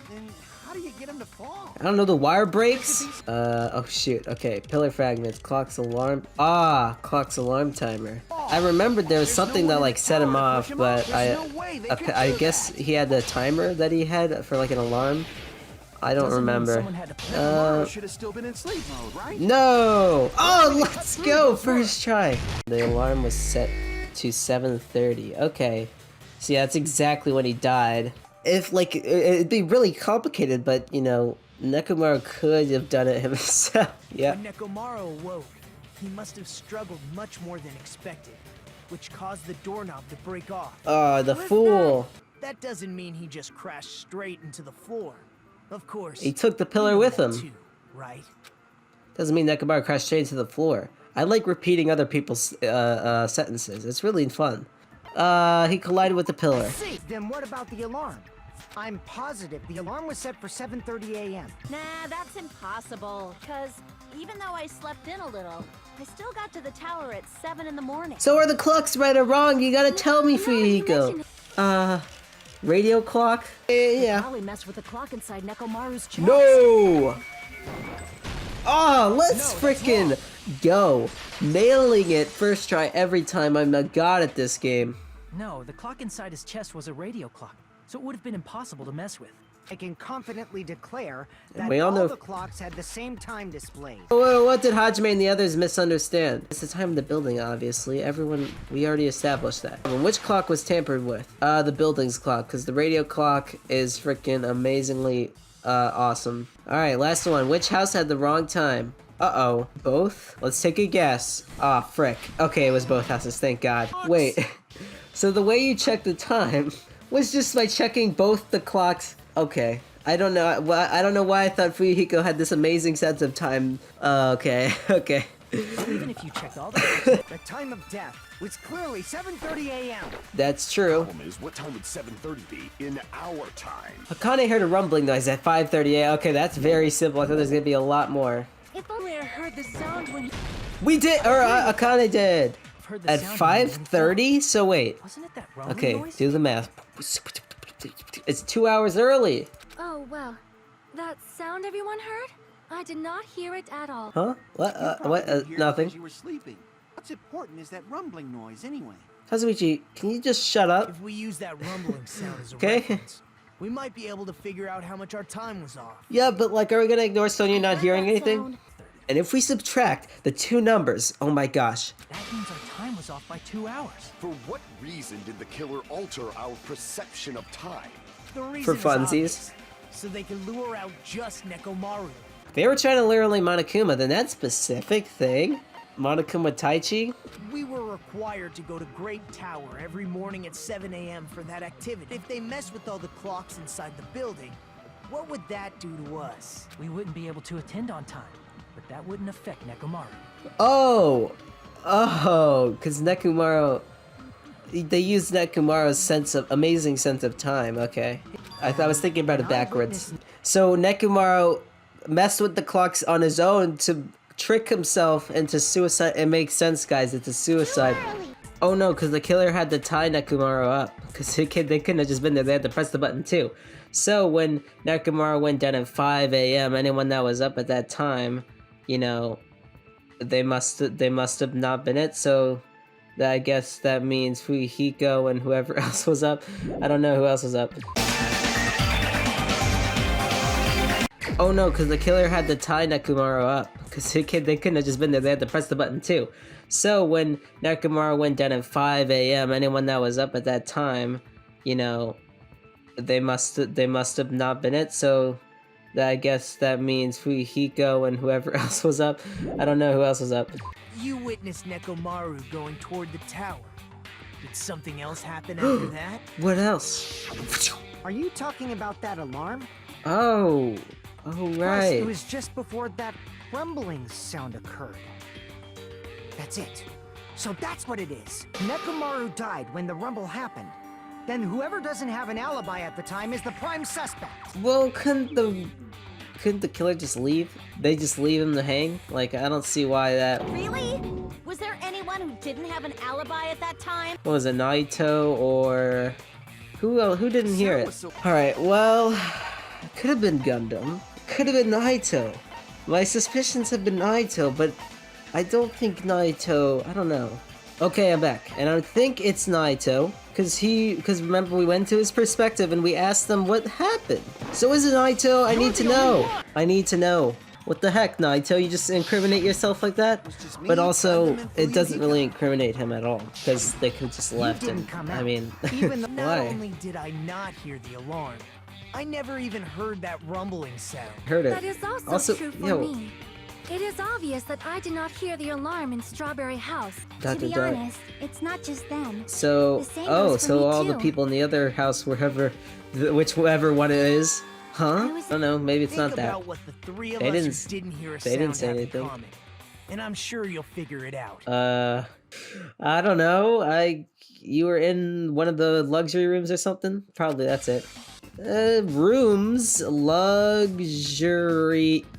S7: then how do you get him to fall?
S6: I don't know, the wire breaks? Oh shoot, okay. Pillar fragments, clock's alarm. Clock's alarm timer. I remembered there was something that like set him off, but I guess he had the timer that he had for like an alarm. I don't remember.
S7: Should have still been in sleep mode, right?
S6: No! Oh, let's go! First try. The alarm was set to 7:30. Okay. So yeah, that's exactly when he died. If like, it'd be really complicated, but you know, Nekomaru could have done it himself. Yeah.
S8: When Nekomaru awoke, he must have struggled much more than expected, which caused the doorknob to break off.
S6: Oh, the fool.
S8: That doesn't mean he just crashed straight into the floor. Of course.
S6: He took the pillar with him.
S8: Too, right?
S6: Doesn't mean Nekomaru crashed straight to the floor. I like repeating other people's sentences. It's really fun. He collided with the pillar.
S14: See, then what about the alarm? I'm positive the alarm was set for 7:30 a.m.
S13: Nah, that's impossible. Cause even though I slept in a little, I still got to the tower at 7 in the morning.
S6: So are the clocks right or wrong? You gotta tell me, Fuyuhiko. Radio clock? Yeah.
S13: Probably messed with the clock inside Nekomaru's chest.
S6: No! Oh, let's frickin' go. Nailing it first try every time. I'm a god at this game.
S4: No, the clock inside his chest was a radio clock, so it would have been impossible to mess with.
S14: I can confidently declare that
S6: we all know
S14: the clocks had the same time displayed.
S6: Well, what did Hajime and the others misunderstand? It's the time of the building, obviously. We already established that. Which clock was tampered with? The building's clock, because the radio clock is freaking amazingly awesome. Alright, last one. Which house had the wrong time? Uh-oh. Both? Let's take a guess. Ah, frick. Okay, it was both houses, thank God. Wait. So the way you check the time was just by checking both the clocks. Okay. I don't know why I thought Fuyuhiko had this amazing sense of time. Okay.
S8: Even if you checked all the
S14: time of death was clearly 7:30 a.m.
S6: That's true.
S3: The problem is, what time would 7:30 be in our time?
S6: Akane heard a rumbling noise at 5:30 a.m. Okay, that's very simple. I thought there's gonna be a lot more.
S13: If only I heard the sound when...
S6: We did, or Akane did. At 5:30? So wait.
S4: Wasn't it that rumbling
S6: Okay,
S4: noise?
S6: do the math. It's 2 hours early.
S13: Oh, well. That sound everyone heard? I did not hear it at all.
S6: Huh? What? Nothing.
S7: You were sleeping. What's important is that rumbling noise anyway.
S6: Kazuichi, can you just shut up?
S8: If we use that rumbling sound as a
S6: Okay.
S8: reference, we might be able to figure out how much our time was off.
S6: Yeah, but like, are we gonna ignore Sonia not hearing anything? And if we subtract the two numbers, oh my gosh.
S4: That means our time was off by 2 hours.
S3: For what reason did the killer alter our perception of time?
S8: The reason
S6: For
S8: is
S6: funsies.
S8: obvious, so they can lure out just Nekomaru.
S6: If they were trying to lure only Monokuma, then that specific thing, Monokuma Taichi,
S8: We were required to go to Grape Tower every morning at 7 a.m. for that activity. If they mess with all the clocks inside the building, what would that do to us?
S4: We wouldn't be able to attend on time, but that wouldn't affect Nekomaru.
S6: oh, because Nekomaru, they used Nekomaru's amazing sense of time, okay. I was thinking about it backwards. So Nekomaru messed with the clocks on his own to trick himself into suicide. It makes sense, guys. It's a suicide. Oh no, because the killer had to tie Nekomaru up. Because they couldn't have just been there. They had to press the button too. So when Nekomaru went down at 5 a.m., anyone that was up at that time, you know, they must have not been it. So I guess that means Fuyuhiko and whoever else was up. I don't know who else was up. Oh no, because the killer had to tie Nekomaru up. Because they couldn't have just been there. They had to press the button too. So when Nekomaru went down at 5 a.m., anyone that was up at that time, you know, they must have not been it. So I guess that means Fuyuhiko and whoever else was up. I don't know who else was up.
S8: You witnessed Nekomaru going toward the tower. Did something else happen after that?
S6: What else?
S14: Are you talking about that alarm?
S6: Oh
S14: Plus,
S6: right.
S14: it was just before that rumbling sound occurred. That's it. So that's what it is. Nekomaru died when the rumble happened. Then whoever doesn't have an alibi at the time is the prime suspect.
S6: Well, couldn't the killer just leave? They just leave him to hang? Like, I don't see why that...
S12: Really? Was there anyone who didn't have an alibi at that time?
S6: What was it, Nagito or... Who didn't hear it? Alright, well... It could have been Gundam. Could have been Nagito. My suspicions have been Nagito, but... I don't think Nagito... I don't know. Okay, I'm back. And I think it's Nagito. Because remember, we went to his perspective and we asked them what happened. So is it Nagito? I need to know. I need to know. What the heck, Nagito? You just incriminate yourself like that? But also, it doesn't really incriminate him at all. Because they could have just left him. I mean,
S8: Even though not
S6: why?
S8: only did I not hear the alarm, I never even heard that rumbling sound.
S6: Heard it.
S13: That is also true for me. It is obvious that I did not hear the alarm in Strawberry House.
S2: To be honest, it's not just them.
S6: So,
S2: The same goes for
S6: so
S2: me
S6: all the
S2: too.
S6: people in the other house, whichever one it is, huh? I don't know, maybe it's
S8: Think
S6: not that.
S8: about what the three of
S6: They
S8: us
S6: didn't,
S8: who didn't hear a
S6: they
S8: sound
S6: didn't say
S8: have in
S6: anything.
S8: common. And I'm sure you'll figure it out.
S6: I don't know. You were in one of the luxury rooms or something? Probably that's it. Rooms, luxury.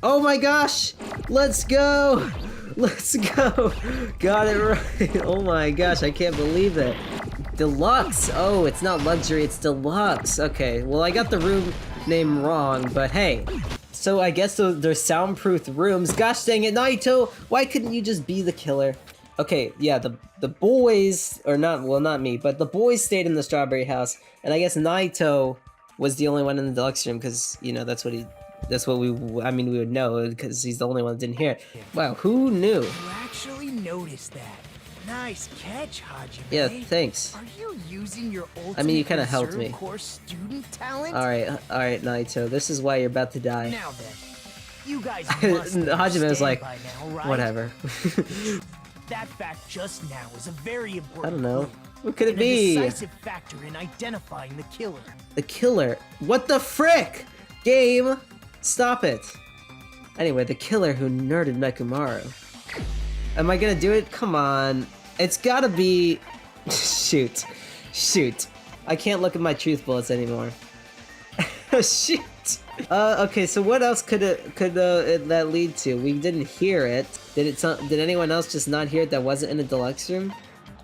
S6: Oh my gosh! Let's go! Let's go! Got it right. Oh my gosh, I can't believe that. Deluxe. Oh, it's not luxury, it's deluxe. Okay, well, I got the room name wrong, but hey. So I guess they're soundproof rooms. Gosh dang it, Nagito! Why couldn't you just be the killer? Okay, yeah, the boys, or not, well, not me, but the boys stayed in the Strawberry House, and I guess Nagito was the only one in the deluxe room, because, you know, we would know, because he's the only one that didn't hear it. Wow, who knew?
S8: You actually noticed that. Nice catch, Hajime.
S6: Yeah, thanks.
S8: Are you using your ultimate
S6: I mean, you kind of helped me.
S8: core student talent?
S6: Alright, Nagito, this is why you're about to die.
S8: Now then, you guys must
S6: Hajime was like,
S8: by now, right?
S6: whatever.
S8: That fact just now is a very important
S6: I don't know.
S8: clue,
S6: What could it
S8: and
S6: be?
S8: a decisive factor in identifying the killer.
S6: The killer? What the frick? Game! Stop it. Anyway, the killer who nerded Nekomaru. Am I gonna do it? Come on. It's gotta be... Shoot. I can't look at my truth bullets anymore. Shoot. Okay, so what else could that lead to? We didn't hear it. Did anyone else just not hear it that wasn't in the deluxe room?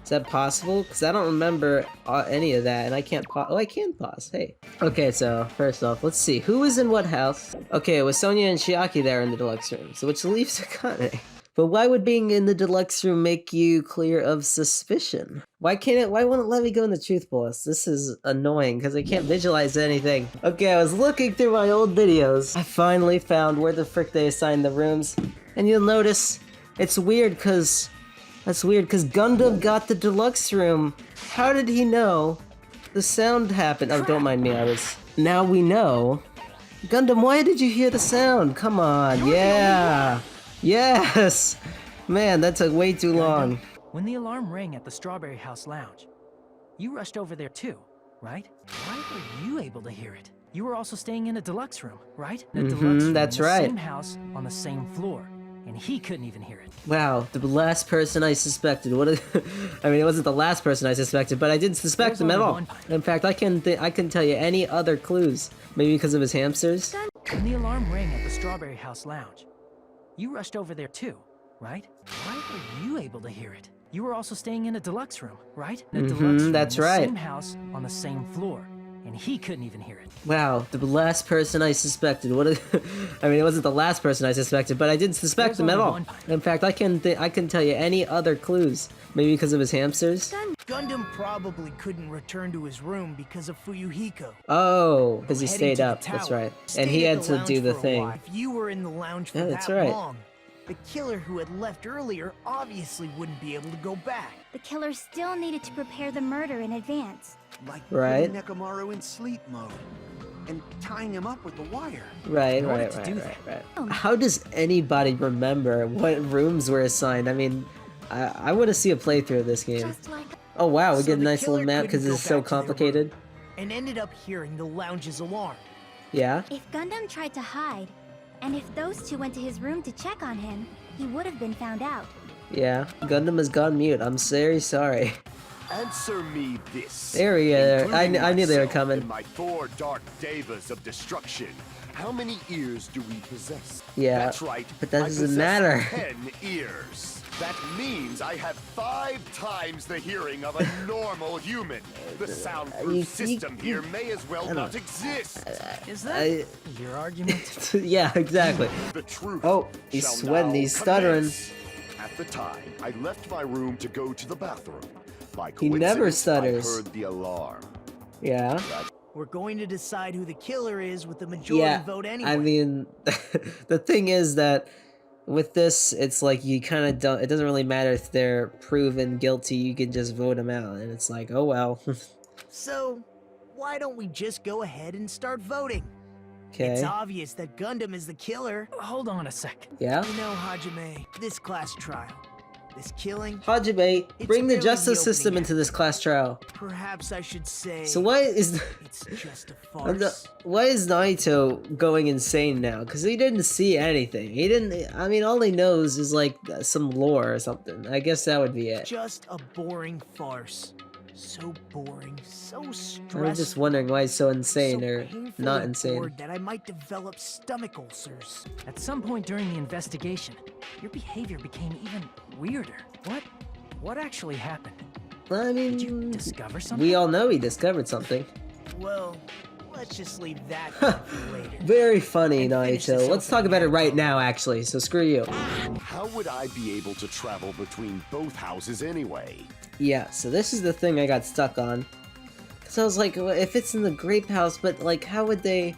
S6: Is that possible? Because I don't remember any of that, and I can't pause. Oh, I can pause. Hey. Okay, so first off, let's see. Who was in what house? Okay, it was Sonia and Chiaki there in the deluxe room, so which leaves Akane. But why would being in the deluxe room make you clear of suspicion? Why won't it let me go in the truth bullets? This is annoying, because I can't visualize anything. Okay, I was looking through my old videos. I finally found where the frick they assigned the rooms. And you'll notice, it's weird, because Gundam got the deluxe room. How did he know the sound happened? Oh, don't mind me, Now we know. Gundam, why did you hear the sound? Come on, yeah! Yes! Man, that took way too long.
S4: When the alarm rang at the Strawberry House lounge, you rushed over there too, right? Why were you able to hear it? You were also staying in a deluxe room, right? In a deluxe room
S6: that's
S4: in the
S6: right.
S4: same house on the same floor, and he couldn't even hear it.
S6: Wow, the last person I suspected. I mean, it wasn't the last person I suspected, but I didn't suspect him at all. In fact, I couldn't tell you any other clues. Maybe because of his hamsters?
S4: When the alarm rang at the Strawberry House Lounge, you rushed over there too, right? Why were you able to hear it? You were also staying in a deluxe room, right? In a deluxe room
S6: that's
S4: in the
S6: right.
S4: same house on the same floor, and he couldn't even hear it.
S6: Wow, the last person I suspected. What? I mean, it wasn't the last person I suspected, but I didn't suspect him at all. In fact, I can tell you any other clues. Maybe because of his hamsters.
S8: Gundam probably couldn't return to his room because of Fuyuhiko.
S6: Oh, because he stayed up. That's right, and he had to do the thing.
S8: If you were in the lounge for
S6: that's
S8: that
S6: right.
S8: long, the killer who had left earlier obviously wouldn't be able to go back.
S2: The killer still needed to prepare the murder in advance.
S7: Like
S6: right.
S7: putting Nekomaru in sleep mode and tying him up with the wire.
S6: Right. How does anybody remember what rooms were assigned? I mean, I want to see a playthrough of this game. Oh wow, we get a nice little map because it's so complicated.
S8: And ended up hearing the lounge's alarm.
S6: Yeah.
S2: If Gundam tried to hide, and if those two went to his room to check on him, he would have been found out.
S6: Yeah, Gundam has gone mute. I'm very sorry.
S3: Answer me this.
S6: There we go. I knew they were coming.
S3: In my 4 dark devas of destruction, how many ears do we possess?
S6: Yeah,
S3: that's right.
S6: but that doesn't matter.
S3: 10 ears. That means I have 5 times the hearing of a normal human. The soundproof system here may as well not exist.
S4: Is that your argument?
S6: Yeah, exactly.
S3: The truth.
S6: Oh, he's sweating. He's stuttering.
S3: At the time, I left my room to go to the bathroom. By
S6: He never
S3: coincidence,
S6: stutters.
S3: I heard the alarm.
S6: Yeah.
S8: We're going to decide who the killer is with the majority vote anyway.
S6: I mean, the thing is that with this, it's like you kind of don't. It doesn't really matter if they're proven guilty. You can just vote them out, and it's like, oh well.
S8: So, why don't we just go ahead and start voting?
S6: Okay.
S8: It's obvious that Gundam is the killer.
S4: Hold on a second.
S6: Yeah.
S8: You know, Hajime, this class trial, this killing.
S6: Hajime, bring the
S8: barely
S6: justice
S8: the
S6: system
S8: opening
S6: into this class trial.
S8: Perhaps I should say.
S6: So why is
S8: it's just a farce?
S6: why is Nagito going insane now? Because he didn't see anything. He didn't. I mean, all he knows is like some lore or something. I guess that would be it.
S8: Just a boring farce. So boring, so stressful.
S6: I was just wondering why he's so insane
S8: so
S6: or
S8: painfully
S6: not insane.
S8: bored that I might develop stomach ulcers.
S4: At some point during the investigation, your behavior became even weirder. What actually happened?
S6: I mean,
S4: did you discover something?
S6: We all know he discovered something.
S8: Well, let's just leave that for later.
S6: Very funny, Nagito. Let's talk about it right now, actually. So screw you.
S3: How would I be able to travel between both houses anyway?
S6: Yeah, so this is the thing I got stuck on. Because I was like, well, if it's in the Grape house, but like, how would they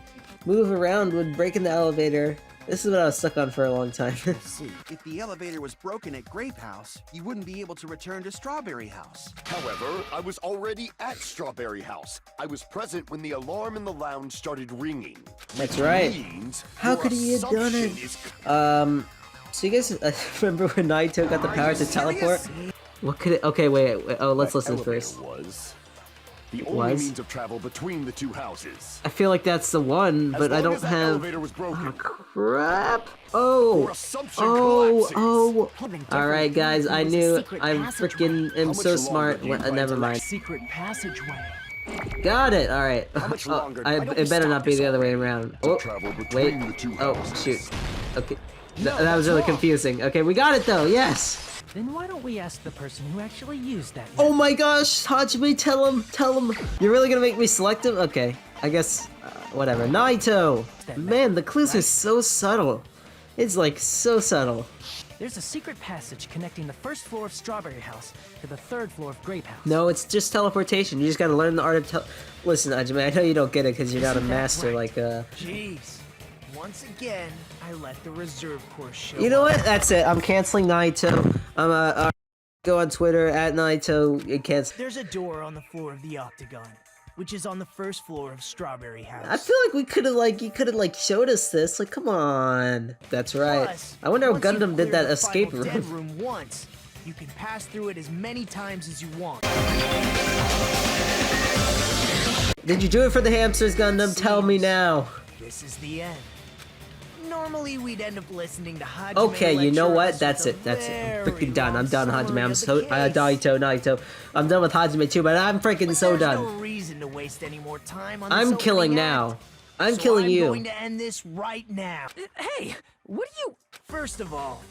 S6: move around when breaking the elevator? This is what I was stuck on for a long time.
S7: See, if the elevator was broken at Grape House, you wouldn't be able to return to Strawberry House.
S3: However, I was already at Strawberry House. I was present when the alarm in the lounge started ringing.
S6: That's right. How could he have done it? So you guys remember when Nagito got the power to teleport? What could it? Okay, wait. Oh, let's listen first.
S3: Was the only means of travel between the 2 houses.
S6: I feel like that's the one, but I don't have. Oh, crap! Oh! All right, guys. I knew. I'm freaking am so smart. Never mind.
S4: Secret passageway.
S6: Got it. All right. It better not be the other way around. Oh, wait. Oh, shoot. Okay. That was really confusing. Okay, we got it though. Yes.
S4: Then why don't we ask the person who actually used that?
S6: Oh my gosh, Hajime, tell him. You're really gonna make me select him? Okay, I guess, whatever. Nagito! Man, the clues are so subtle. It's like so subtle.
S4: There's a secret passage connecting the first floor of Strawberry House to the 3rd floor of Grape House.
S6: No, it's just teleportation. You just gotta learn the art of Listen, Hajime, I know you don't get it because you're not a master like,
S8: Jeez. Once again, I let the reserve course show.
S6: You know what? That's it. I'm canceling Nagito. Go on Twitter at Nagito. Cancel.
S8: There's a door on the floor of the Octagon, which is on the 1st floor of Strawberry House.
S6: I feel like we could have you could have showed us this. Like, come on. That's right.
S8: Plus,
S6: I wonder how Gundam did that escape room.
S8: Dead room once, you can pass through it as many times as you want.
S6: Did you do it for the hamsters, Gundam? Tell me now.
S8: This is the end. Normally, we'd end up listening to Hajime.
S6: Okay, you know what? That's it. That's it. I'm freaking done. I'm done, Hajime. I'm so Nagito. I'm done with Hajime too, but I'm freaking so done.
S8: There's no reason to waste any more time on
S6: I'm killing now.
S1: I'm killing you.
S8: I'm going to end this right now.
S4: Hey, what are you?
S8: First of all,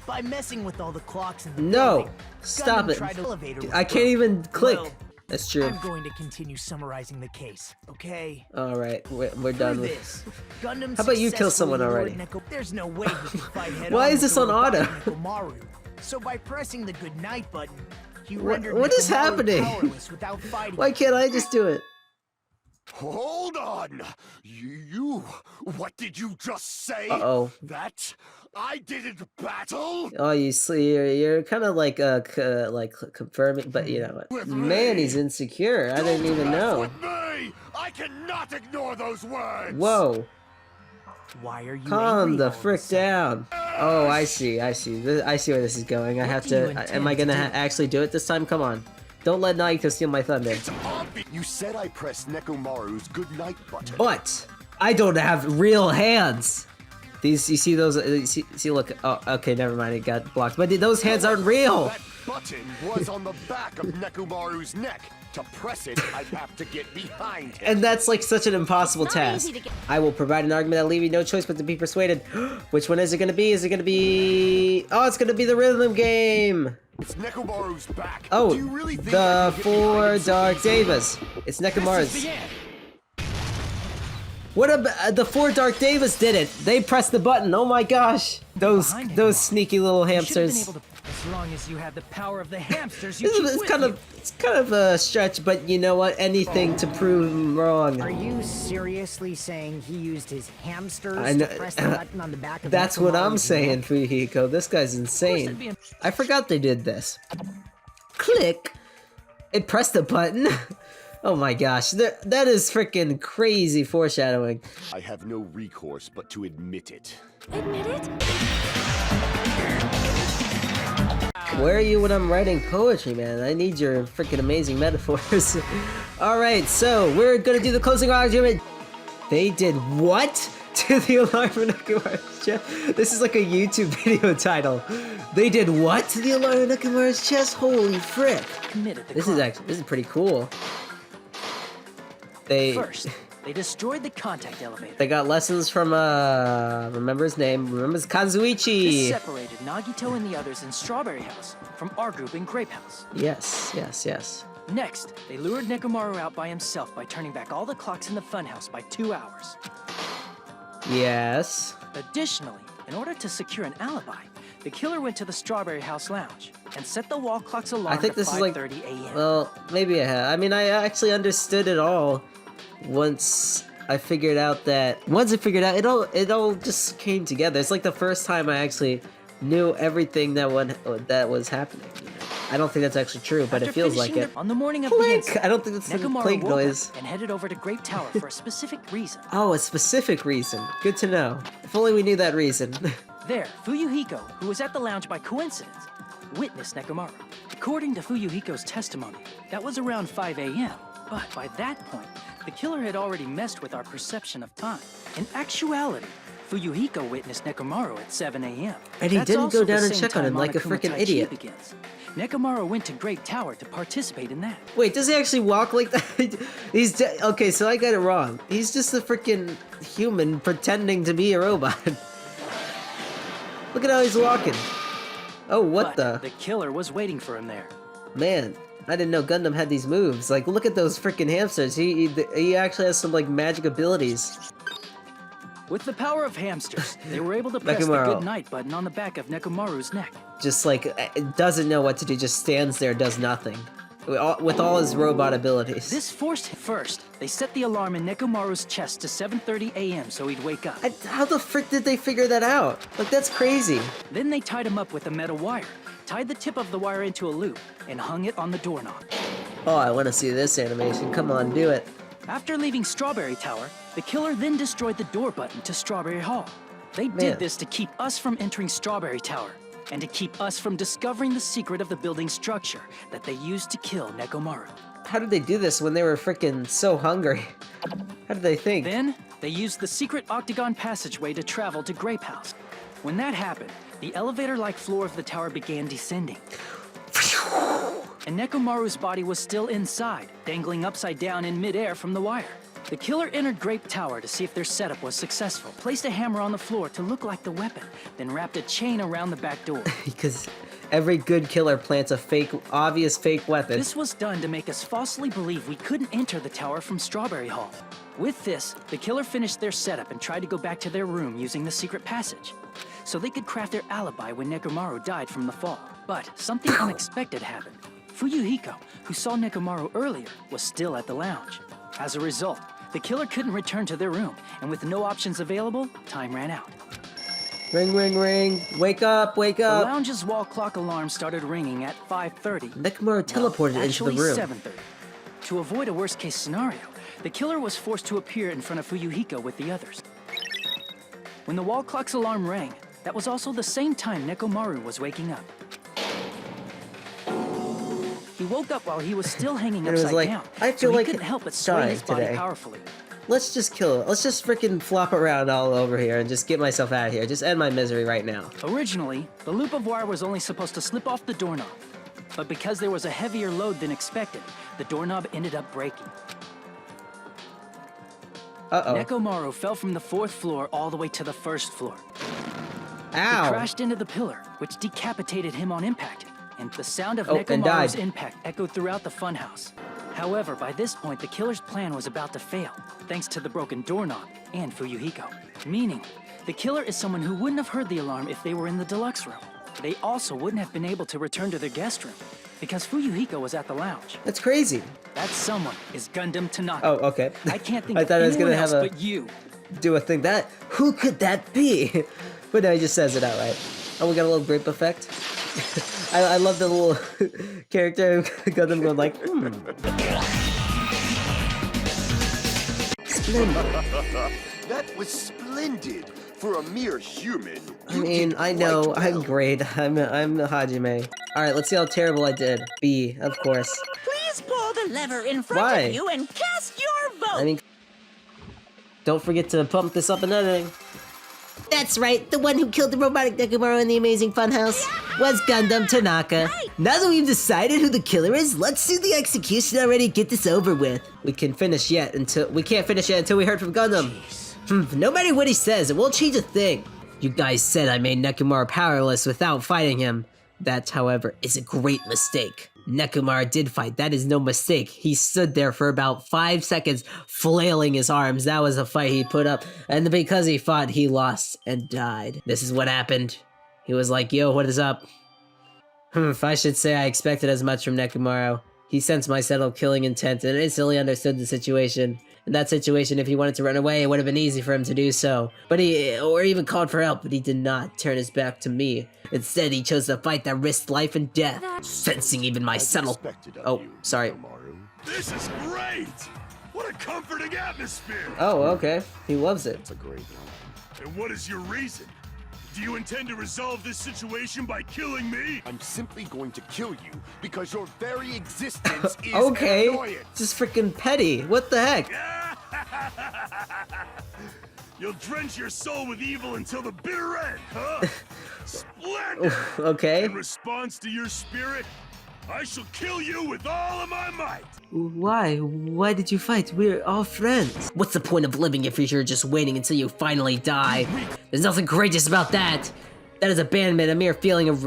S8: by messing with all the clocks in the
S1: No,
S8: building,
S1: stop
S8: Gundam
S1: it.
S8: tried to elevate her
S1: I
S8: with
S1: can't even click.
S8: Well,
S1: That's true.
S8: I'm going to continue summarizing the case, okay?
S1: All right, we're done with
S8: this. Gundam
S1: How about you kill someone
S8: successfully
S1: already?
S8: lured There's no way he can fight head
S1: Why
S8: on
S1: is
S8: with
S1: this
S8: the
S1: on auto?
S8: robotic Nekomaru. So by pressing the goodnight button, he rendered
S1: What is
S8: Nekomaru
S1: happening?
S8: powerless without fighting.
S1: Why can't I just do it?
S3: Hold on! You... What did you just say?
S1: Uh-oh.
S3: That I didn't battle?
S1: Oh, you see, you're kind of like confirming, but you know what? Man, he's insecure. I didn't even know.
S3: With me! I cannot ignore those words!
S1: Whoa.
S8: Why are you
S1: Calm the frick down. Oh, I see. I see where this is going. I have to. Am I gonna actually do it this time? Come on. Don't let Nagito steal my thunder.
S3: You said I pressed Nekomaru's goodnight button.
S1: But I don't have real hands. These, you see those? See, look. Oh, okay, never mind. It got blocked. But those hands aren't real.
S3: That button was on the back of Nekomaru's neck. To press it, I'd have to get behind him.
S1: And that's like such an impossible task. I will provide an argument that'll leave you no choice but to be persuaded. Which one is it gonna be? Is it gonna be... Oh, it's gonna be the rhythm game!
S3: It's Nekomaru's back.
S1: Oh,
S3: Do you really think
S1: the four Dark Devas. It's Nekomaru's. What about the four Dark Devas did it? They pressed the button. Oh my gosh. Those sneaky little hamsters.
S4: As long as you have the power of the hamsters,
S1: It's kind of a stretch, but you know what? Anything to prove him wrong.
S14: Are you seriously saying he used his hamsters
S1: I know,
S14: to press the button on the back of
S1: That's what I'm
S14: Nekomaru's
S1: saying,
S14: neck?
S1: Fuyuhiko. This guy's insane. I forgot they did this. Click. It pressed the button. Oh my gosh, that is freaking crazy foreshadowing.
S3: I have no recourse but to admit it.
S13: Admit it?
S1: Where are you when I'm writing poetry, man? I need your freaking amazing metaphors. Alright, so we're gonna do the closing argument. They did what to the alarm in Nekomaru's chest? This is like a YouTube video title. They did what to the alarm in Nekomaru's chest? Holy frick. This is pretty cool.
S4: First, they destroyed the contact elevator.
S1: They got lessons from, remember his name, remember it's Kazuichi.
S4: This separated Nagito and the others in Strawberry House from our group in Grape House.
S1: Yes, yes, yes.
S4: Next, they lured Nekomaru out by himself by turning back all the clocks in the Funhouse by 2 hours.
S1: Yes.
S4: Additionally, in order to secure an alibi, the killer went to the Strawberry House lounge and set the wall clock's alarm
S1: I think
S4: to
S1: this is like,
S4: 5:30 a.m.
S1: well, maybe I have. I mean, I actually understood it all once I figured out that, it all just came together. It's like the first time I actually knew everything that was happening. You know? I don't think that's actually true, but
S4: After
S1: it feels like it.
S4: On the morning of the incident,
S1: I don't think it's the
S4: Nekomaru
S1: clink
S4: woke up
S1: noise.
S4: and headed over to Grape Tower for a specific reason.
S1: Oh, a specific reason. Good to know. If only we knew that reason.
S4: There, Fuyuhiko, who was at the lounge by coincidence, witnessed Nekomaru. According to Fuyuhiko's testimony, that was around 5 a.m. But by that point, the killer had already messed with our perception of time. In actuality, Fuyuhiko witnessed Nekomaru at 7 a.m.
S1: And he
S4: That's
S1: didn't
S4: also
S1: go down
S4: the
S1: and
S4: same
S1: check on him
S4: time
S1: like a
S4: Monokuma
S1: freaking
S4: Tai Chi
S1: idiot.
S4: begins. Nekomaru went to Grape Tower to participate in that.
S1: Wait, does he actually walk like that? Okay, so I got it wrong. He's just a freaking human pretending to be a robot. Look at how he's walking. Oh, what
S4: But the killer was waiting for him there.
S1: Man, I didn't know Gundam had these moves. Like, look at those freaking hamsters. He actually has some, like, magic abilities.
S4: With the power of hamsters, they were able to press the
S1: Nekomaru.
S4: good night button on the back of Nekomaru's neck.
S1: Just, like, doesn't know what to do. Just stands there, does nothing. With all his robot abilities.
S4: This forced him. First, they set the alarm in Nekomaru's chest to 7:30 a.m. so he'd wake up.
S1: How the frick did they figure that out? Like, that's crazy.
S4: Then they tied him up with a metal wire, tied the tip of the wire into a loop, and hung it on the doorknob.
S1: Oh, I want to see this animation. Come on, do it.
S4: After leaving Strawberry Tower, the killer then destroyed the door button to Strawberry Hall. They
S1: Man.
S4: did this to keep us from entering Strawberry Tower, and to keep us from discovering the secret of the building's structure that they used to kill Nekomaru.
S1: How did they do this when they were freaking so hungry? How did they think?
S4: Then, they used the secret Octagon passageway to travel to Grape House. When that happened, the elevator-like floor of the tower began descending. And Nekomaru's body was still inside, dangling upside down in midair from the wire. The killer entered Grape Tower to see if their setup was successful, placed a hammer on the floor to look like the weapon, then wrapped a chain around the back door.
S1: Because every good killer plants a fake, obvious fake weapon.
S4: This was done to make us falsely believe we couldn't enter the tower from Strawberry Hall. With this, the killer finished their setup and tried to go back to their room using the secret passage, so they could craft their alibi when Nekomaru died from the fall. But something unexpected happened. Fuyuhiko, who saw Nekomaru earlier, was still at the lounge. As a result, the killer couldn't return to their room, and with no options available, time ran out.
S1: Ring, ring, ring. Wake up, wake up.
S4: The lounge's wall clock alarm started ringing at 5:30.
S1: Nekomaru teleported into the room.
S4: 7:30. To avoid a worst-case scenario, the killer was forced to appear in front of Fuyuhiko with the others. When the wall clock's alarm rang, that was also the same time Nekomaru was waking up. He woke up while he was still hanging upside down,
S1: I feel
S4: so
S1: like
S4: he couldn't help but sway his body
S1: today.
S4: powerfully.
S1: Let's just kill it. Let's just freaking flop around all over here and just get myself out of here. Just end my misery right now.
S4: Originally, the loop of wire was only supposed to slip off the doorknob, but because there was a heavier load than expected, the doorknob ended up breaking. Nekomaru fell from the 4th floor all the way to the 1st floor.
S1: Ow!
S4: He crashed into the pillar, which decapitated him on impact, and the sound of Nekomaru's impact echoed throughout the funhouse. However, by this point, the killer's plan was about to fail, thanks to the broken doorknob and Fuyuhiko. Meaning, the killer is someone who wouldn't have heard the alarm if they were in the deluxe room. They also wouldn't have been able to return to their guest room, because Fuyuhiko was at the lounge.
S1: That's crazy.
S4: That someone is Gundam Tanaka.
S1: Oh, okay.
S4: I can't think
S1: I
S4: of
S1: thought I was
S4: anyone
S1: gonna
S4: else
S1: have a
S4: but you.
S1: do a thing that. Who could that be? But no, he just says it outright. Oh, we got a little grape effect. I love the little character Gundam going like,
S3: That was splendid. For a mere human.
S1: I mean, I know, I'm great. I'm Hajime. Alright, let's see how terrible I did. B, of course.
S18: Please pull the lever in front of you and cast your vote.
S1: I mean, don't forget to pump this up and editing.
S6: That's right, the one who killed the robotic Nekomaru in the Amazing Funhouse was Gundam Tanaka. Now that we've decided who the killer is, let's do the execution already and get this over with.
S1: We can't finish yet until we heard from Gundam.
S6: No matter what he says, it won't change a thing.
S1: You guys said I made Nekomaru powerless without fighting him. That, however, is a great mistake. Nekomaru did fight, that is no mistake. He stood there for about 5 seconds, flailing his arms. That was a fight he put up, and because he fought, he lost and died. This is what happened. He was like, yo, what is up? If I should say I expected as much from Nekomaru. He sensed my settled killing intent and instantly understood the situation. In that situation, if he wanted to run away, it would have been easy for him to do so. Or even called for help, but he did not turn his back to me. Instead, he chose to fight that risked life and death, sensing even my subtle... Oh, sorry.
S10: This is great! What a comforting atmosphere!
S1: Oh, okay. He loves it.
S3: That's a great one.
S10: And what is your reason? Do you intend to resolve this situation by killing me?
S3: I'm simply going to kill you because your very existence is
S1: okay.
S3: annoyance.
S1: Just freaking petty. What the heck?
S10: You'll drench your soul with evil until the bitter end, huh? Splendid!
S1: Okay.
S10: In response to your spirit, I shall kill you with all of my might!
S1: Why? Why did you fight? We're all friends. What's the point of living if you're just waiting until you finally die? There's nothing courageous about that. That is abandonment, a mere feeling of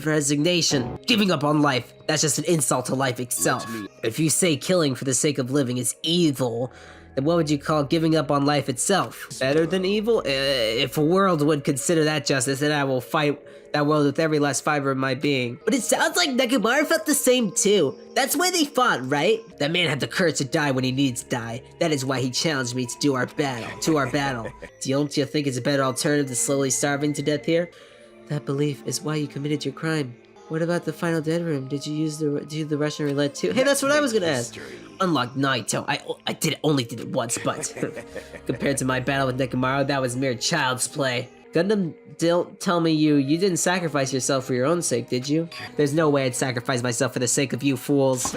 S1: resignation. Giving up on life, that's just an insult to life itself. If you say killing for the sake of living is evil, then what would you call giving up on life itself? Better than evil? If a world would consider that justice, then I will fight that world with every last fiber of my being.
S6: But it sounds like Nekomaru felt the same too. That's why they fought, right?
S1: That man had the courage to die when he needs to die. That is why he challenged me to our battle. Don't you think it's a better alternative to slowly starving to death here? That belief is why you committed your crime. What about the final dead room? Did you use the Russian roulette too? Hey, that's what I was gonna ask. Unlike Nagito, I only did it once, but compared to my battle with Nekomaru, that was mere child's play. Gundam, don't tell me you didn't sacrifice yourself for your own sake, did you? There's no way I'd sacrifice myself for the sake of you fools.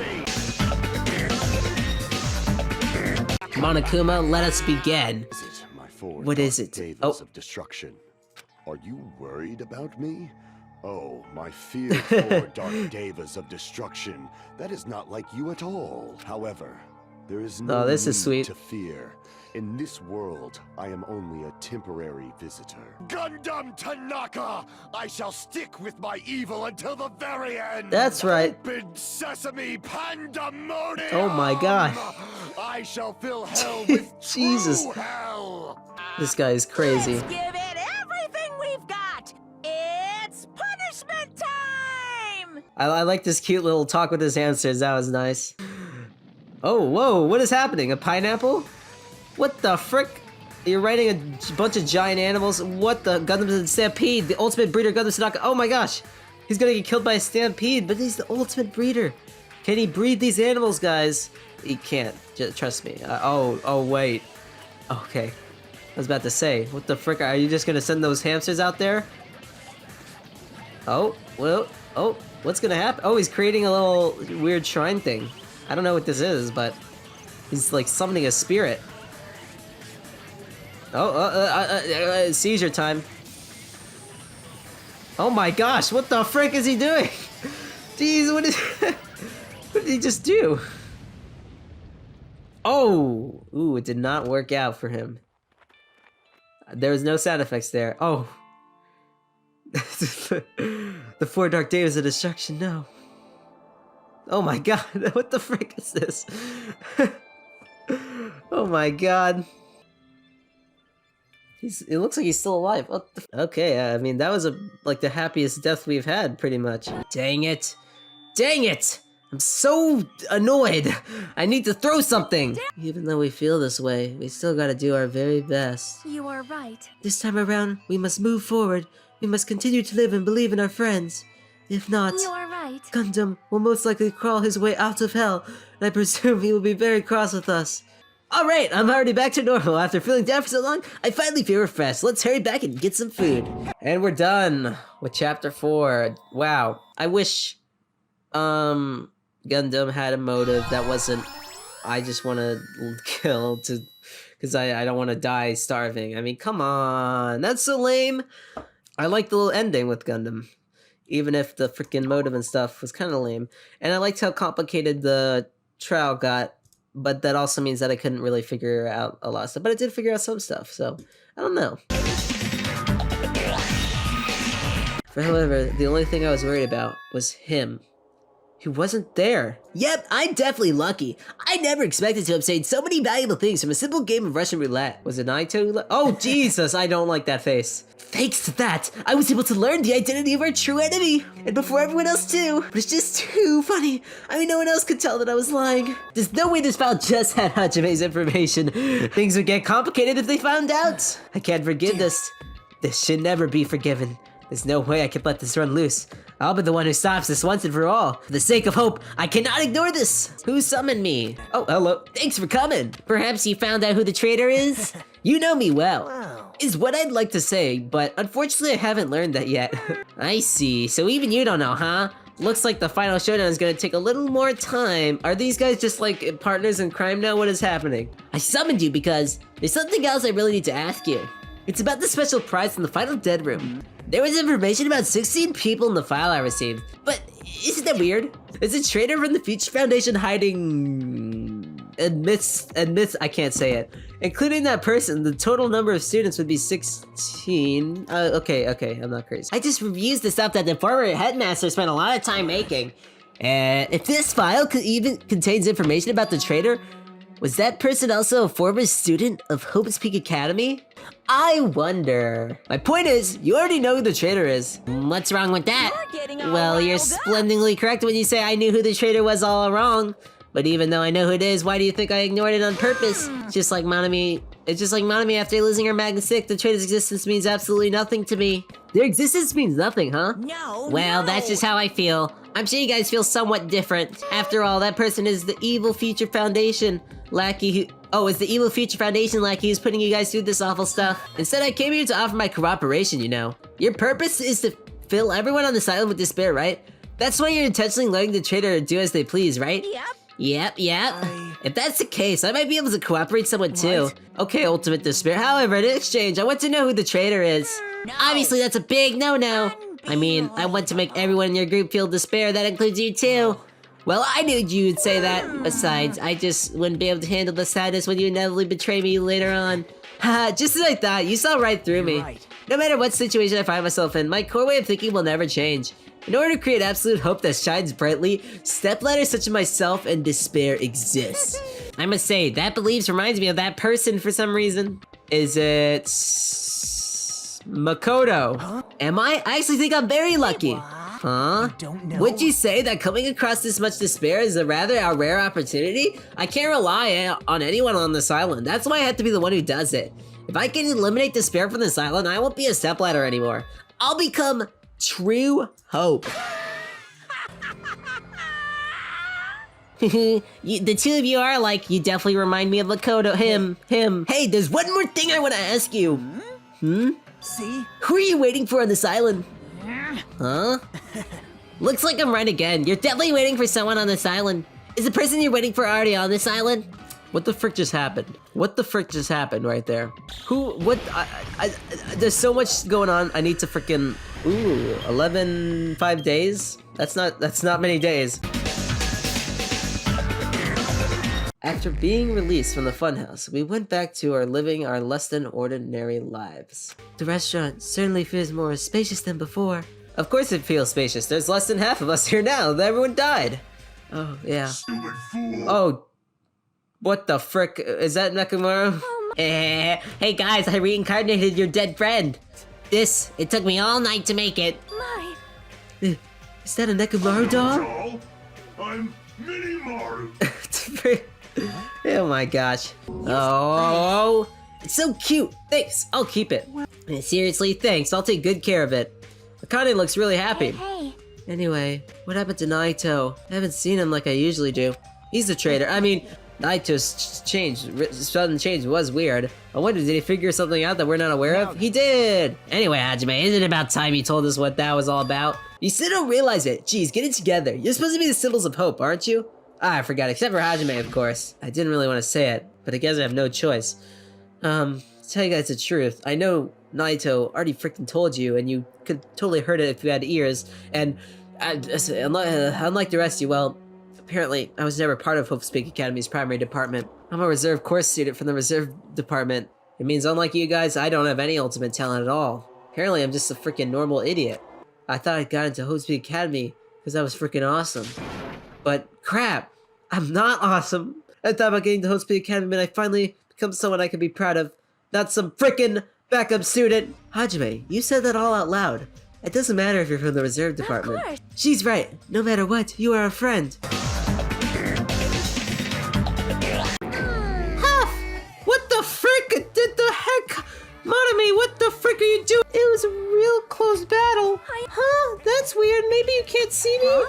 S1: Monokuma, let us begin. What is it? Oh.
S3: Of destruction. Are you worried about me? Oh, my fear for Dark Devas of destruction. That is not like you at all. However, There is no
S1: this
S3: need
S1: is sweet.
S3: to fear. In this world, I am only a temporary visitor. Gundam Tanaka! I shall stick with my evil until the very end!
S1: That's right.
S3: Open sesame pandemonium!
S1: Oh my god.
S3: I shall fill hell with
S1: Jesus.
S3: true hell!
S1: This guy is crazy.
S18: Let's give it everything we've got! It's punishment time!
S1: I like this cute little talk with his hamsters. That was nice. Oh, whoa, what is happening? A pineapple? What the frick? You're riding a bunch of giant animals? What the? Gundam Stampede, the ultimate breeder Gundam Tanaka. Oh my gosh! He's gonna get killed by a stampede, but he's the ultimate breeder. Can he breed these animals, guys? He can't. Just trust me. Oh, wait. Okay. I was about to say, what the frick? Are you just gonna send those hamsters out there? Oh, well, oh, what's gonna happen? Oh, he's creating a little weird shrine thing. I don't know what this is, but he's like summoning a spirit. Oh, seizure time. Oh my gosh, what the frick is he doing? Jeez, what did he just do? Oh, ooh, it did not work out for him. There was no sound effects there. Oh. The 4 dark days of destruction, no. Oh my god, what the frick is this? Oh my god. It looks like he's still alive. What the okay, I mean, that was like the happiest death we've had, pretty much. Dang it. Dang it! I'm so annoyed! I need to throw something! Even though we feel this way, we still gotta do our very best.
S13: You are right.
S15: This time around, we must move forward. We must continue to live and believe in our friends. If not,
S13: You are right.
S15: Gundam will most likely crawl his way out of hell, and I presume he will be very cross with us.
S6: Alright, I'm already back to normal. After feeling down for so long, I finally feel refreshed. Let's hurry back and get some food.
S1: And we're done with chapter 4. Wow. I wish Gundam had a motive that wasn't I just want to kill to because I don't want to die starving. I mean, come on. That's so lame. I like the little ending with Gundam. Even if the freaking motive and stuff was kind of lame. And I liked how complicated the trial got. But that also means that I couldn't really figure out a lot of stuff. But I did figure out some stuff, so I don't know. However, the only thing I was worried about was him. He wasn't there.
S6: Yep, I'm definitely lucky. I never expected to obtain so many valuable things from a simple game of Russian roulette.
S1: Was it Nagito? Oh, Jesus, I don't like that face.
S6: Thanks to that, I was able to learn the identity of our true enemy. And before everyone else too. But it's just too funny. I mean, no one else could tell that I was lying. There's no way this file just had Hajime's information. Things would get complicated if they found out. I can't forgive this. This should never be forgiven. There's no way I can let this run loose. I'll be the one who stops this once and for all. For the sake of hope, I cannot ignore this. Who summoned me?
S1: Oh, hello.
S6: Thanks for coming. Perhaps you found out who the traitor is? You know me well, is what I'd like to say, but unfortunately I haven't learned that yet. I see, so even you don't know, huh?
S1: Looks like the final showdown is gonna take a little more time. Are these guys just like partners in crime now? What is happening?
S6: I summoned you because there's something else I really need to ask you. It's about the special prize in the final dead room. There was information about 16 people in the file I received, but isn't that weird? Is a traitor from the Future Foundation hiding...
S1: admits, I can't say it. Including that person, the total number of students would be 16. Okay, I'm not crazy.
S6: I just reviewed the stuff that the former headmaster spent a lot of time making. If this file even contains information about the traitor, was that person also a former student of Hope's Peak Academy? I wonder. My point is, you already know who the traitor is. What's wrong with that? Well, you're splendidly correct when you say I knew who the traitor was all along. But even though I know who it is, why do you think I ignored it on purpose? It's just like Monami after losing her Magna 6, the traitor's existence means absolutely nothing to me. Their existence means nothing, huh?
S18: No,
S6: Well, that's just how I feel. I'm sure you guys feel somewhat different. After all, that person is the evil Future Foundation lackey who... Oh, it's the evil Future Foundation lackey who's putting you guys through this awful stuff. Instead, I came here to offer my cooperation, you know. Your purpose is to fill everyone on this island with despair, right? That's why you're intentionally letting the traitor do as they please, right? Yep. If that's the case, I might be able to cooperate somewhat too. Okay, Ultimate Despair. However, in exchange, I want to know who the traitor is. Obviously, that's a big no-no. I mean, I want to make everyone in your group feel despair. That includes you too. Well, I knew you would say that. Besides, I just wouldn't be able to handle the sadness when you inevitably betray me later on. Haha, just as I thought, you saw right through me.
S8: Right.
S6: No matter what situation I find myself in, my core way of thinking will never change. In order to create absolute hope that shines brightly, stepladders such as myself and despair exist. I must say, that belief reminds me of that person for some reason. Is it... Makoto? Huh? Am I? I actually think I'm very lucky. Huh?
S8: Don't know.
S6: Would you say that coming across this much despair is a rare opportunity? I can't rely on anyone on this island. That's why I have to be the one who does it. If I can eliminate despair from this island, I won't be a stepladder anymore. I'll become true hope. The two of you are like, you definitely remind me of Makoto, him. Hey, there's one more thing I want to ask you.
S8: See?
S6: Who are you waiting for on this island? Huh? Looks like I'm right again. You're definitely waiting for someone on this island. Is the person you're waiting for already on this island? What the frick just happened? What the frick just happened right there? There's so much going on. I need to frickin', 5 days? That's not many days. After being released from the Funhouse, we went back to living our less than ordinary lives. The restaurant certainly feels more spacious than before. Of course it feels spacious. There's less than half of us here now. Everyone died. Oh, yeah.
S10: Stupid fool.
S6: Oh, what the frick? Is that Nekomaru? Hey guys, I reincarnated your dead friend. It took me all night to make it.
S13: My.
S6: Is that a Nekomaru doll?
S10: Doll? I'm Mini-Maru.
S6: Oh my gosh. Oh, it's so cute. Thanks, I'll keep it. Seriously, thanks, I'll take good care of it. Akane looks really happy.
S2: Hey.
S6: Anyway, what happened to Naito? I haven't seen him like I usually do. He's the traitor. I mean, Naito's sudden change was weird. I wonder, did he figure something out that we're not aware of? He did! Anyway, Hajime, isn't it about time you told us what that was all about? You still don't realize it. Jeez, get it together. You're supposed to be the symbols of hope, aren't you? I forgot, except for Hajime, of course. I didn't really want to say it, but I guess I have no choice. To tell you guys the truth, I know Naito already freaking told you, and you could totally heard it if you had ears, and unlike the rest of you, well, apparently, I was never part of Hope Speak Academy's primary department. I'm a reserve course student from the reserve department. It means unlike you guys, I don't have any ultimate talent at all. Apparently, I'm just a freaking normal idiot. I thought I got into Hope Speak Academy because I was freaking awesome. But crap, I'm not awesome. I thought about getting to Hope Speak Academy and I finally become someone I can be proud of. Not some freaking backup student. Hajime, you said that all out loud. It doesn't matter if you're from the reserve department.
S13: Of course.
S6: She's right. No matter what, you are a friend.
S15: What the frick? Did the heck? Monami, what the frick are you doing? It was a real close battle. Huh? That's weird. Maybe you can't see me?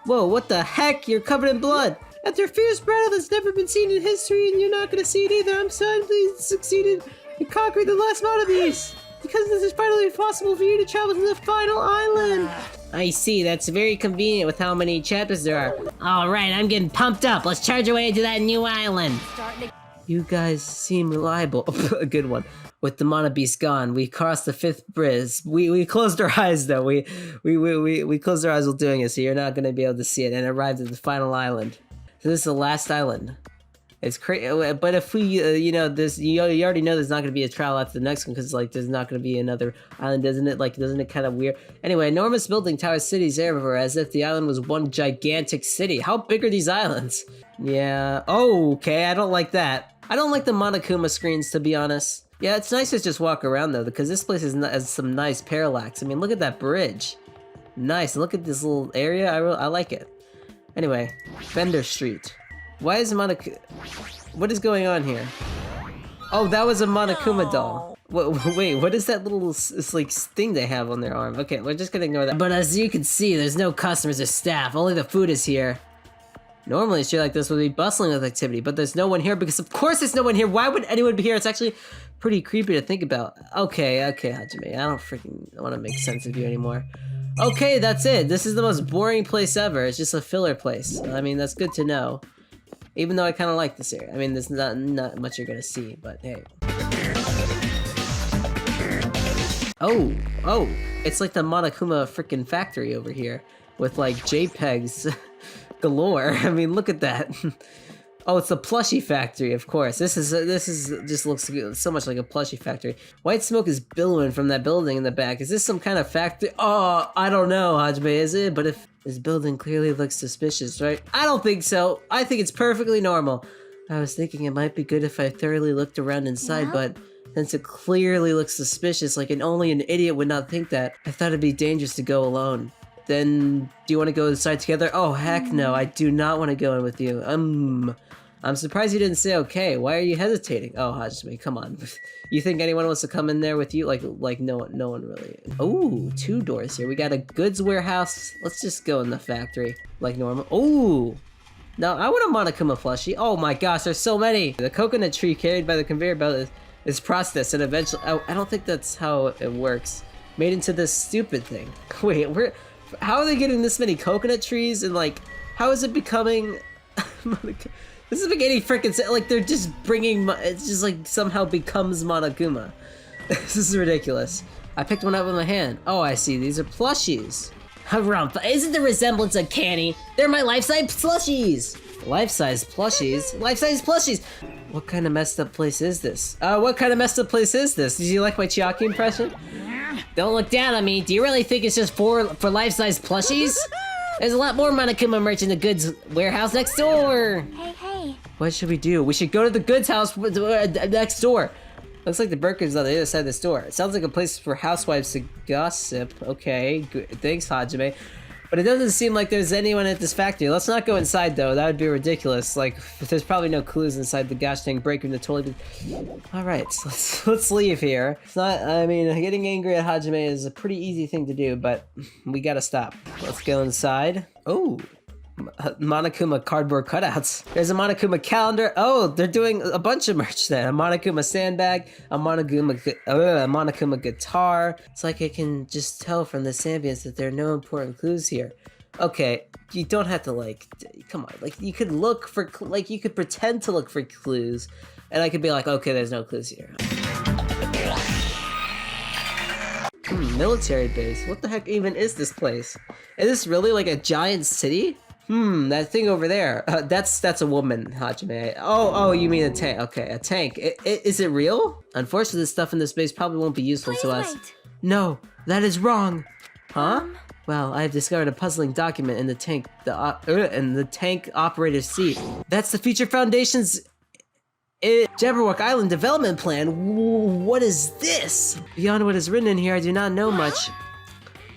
S6: Whoa, what the heck? You're covered in blood.
S15: After a fierce battle that's never been seen in history, and you're not gonna see it either, I'm sad you succeeded in conquering the last Monami. Because this is finally possible for you to travel to the final island.
S6: I see, that's very convenient with how many chapters there are. Alright, I'm getting pumped up. Let's charge our way to that new island. You guys seem reliable. A good one. With the Mana Beast gone, we crossed the 5th bridge. We closed our eyes though. We closed our eyes while doing it, so you're not gonna be able to see it, and arrived at the final island. So this is the last island. It's crazy, but if we, you already know there's not gonna be a trial after the next one, because like there's not gonna be another island, doesn't it? Like, doesn't it kind of weird? Anyway, enormous building towers cities everywhere, as if the island was one gigantic city. How big are these islands? Yeah. Oh, okay. I don't like that. I don't like the Monokuma screens, to be honest. Yeah, it's nice to just walk around though, because this place has some nice parallax. I mean, look at that bridge. Nice. Look at this little area. I like it. Anyway, Fender Street. Why is what is going on here? Oh, that was a Monokuma doll. Wait, what is that little like thing they have on their arm? Okay, we're just gonna ignore that. But as you can see, there's no customers or staff. Only the food is here. Normally, a street like this would be bustling with activity, but there's no one here because of course there's no one here. Why would anyone be here? It's actually pretty creepy to think about. Okay, Hajime, I don't freaking want to make sense of you anymore. Okay, that's it. This is the most boring place ever. It's just a filler place. I mean, that's good to know. Even though I kind of like this area. I mean, there's not much you're gonna see, but hey. Oh, it's like the Monokuma freaking factory over here with like JPEGs
S1: galore. I mean, look at that. Oh, it's the plushie factory, of course. This is just looks so much like a plushie factory. White smoke is billowing from that building in the back. Is this some kind of factory? Oh, I don't know, Hajime, is it? But if this building clearly looks suspicious, right? I don't think so. I think it's perfectly normal. I was thinking it might be good if I thoroughly looked around inside, but since it clearly looks suspicious, like only an idiot would not think that, I thought it'd be dangerous to go alone. Then, do you want to go inside together? Oh, heck no, I do not want to go in with you. I'm surprised you didn't say okay. Why are you hesitating? Oh, Hajime, come on. You think anyone wants to come in there with you? Like no one really. Oh, 2 doors here. We got a goods warehouse. Let's just go in the factory like normal. Oh, no, I want a Monokuma plushie. Oh my gosh, there's so many. The coconut tree carried by the conveyor belt is processed and eventually, I don't think that's how it works. Made into this stupid thing. Wait, how are they getting this many coconut trees and like, how is it becoming? This doesn't make any freaking sense. Like, they're just bringing, it's just like somehow becomes Monokuma. This is ridiculous. I picked one up with my hand. Oh, I see. These are plushies. Harumpa, isn't the resemblance uncanny? They're my life-size plushies. Life-size plushies? Life-size plushies. What kind of messed up place is this? What kind of messed up place is this? Did you like my Chiaki impression? Don't look down on me. Do you really think it's just for life-size plushies? There's a lot more Monokuma merch in the goods warehouse next door.
S2: Hey.
S1: What should we do? We should go to the goods house next door. Looks like the Burkers on the other side of the store. It sounds like a place for housewives to gossip. Okay, thanks, Hajime. But it doesn't seem like there's anyone at this factory. Let's not go inside, though. That would be ridiculous. Like, there's probably no clues inside the gosh dang break room to totally be... Alright, so let's leave here. It's not... I mean, getting angry at Hajime is a pretty easy thing to do, but we gotta stop. Let's go inside. Oh, Monokuma cardboard cutouts. There's a Monokuma calendar. Oh, they're doing a bunch of merch then. A Monokuma sandbag, a Monokuma guitar. It's like I can just tell from this ambience that there are no important clues here. Okay, you don't have to like, come on. Like you could look for, like you could pretend to look for clues, and I could be like, okay, there's no clues here. Military base. What the heck even is this place? Is this really like a giant city? That thing over there. That's a woman, Hajime. Oh, you mean a tank. Okay, a tank. Is it real? Unfortunately, the stuff in this base probably won't be useful to us.
S2: Wait.
S1: No, that is wrong. Huh? Well, I have discovered a puzzling document in the tank, the tank operator's seat. That's the Future Foundation's Jabberwock Island development plan. What is this? Beyond what is written in here, I do not know much.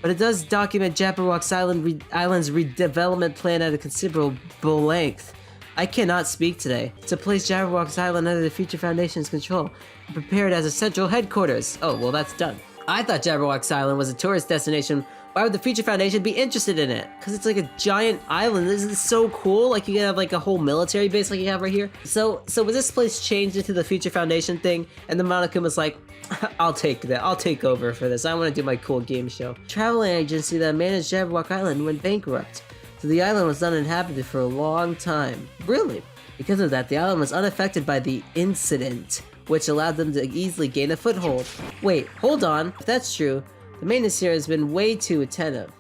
S1: But it does document Jabberwock's Island's redevelopment plan at a considerable length. I cannot speak today. To place Jabberwock's Island under the Future Foundation's control, prepared as a central headquarters. Oh, well that's done. I thought Jabberwock's Island was a tourist destination. Why would the Future Foundation be interested in it? Because it's like a giant island. Isn't this so cool? Like you can have like a whole military base like you have right here. So was this place changed into the Future Foundation thing? And the Monokuma's like, I'll take that. I'll take over for this. I want to do my cool game show. Travel agency that managed Jabberwock Island went bankrupt. So the island was uninhabited for a long time. Really? Because of that, the island was unaffected by the incident, which allowed them to easily gain a foothold. Wait, hold on. If that's true, the maintenance here has been way too attentive.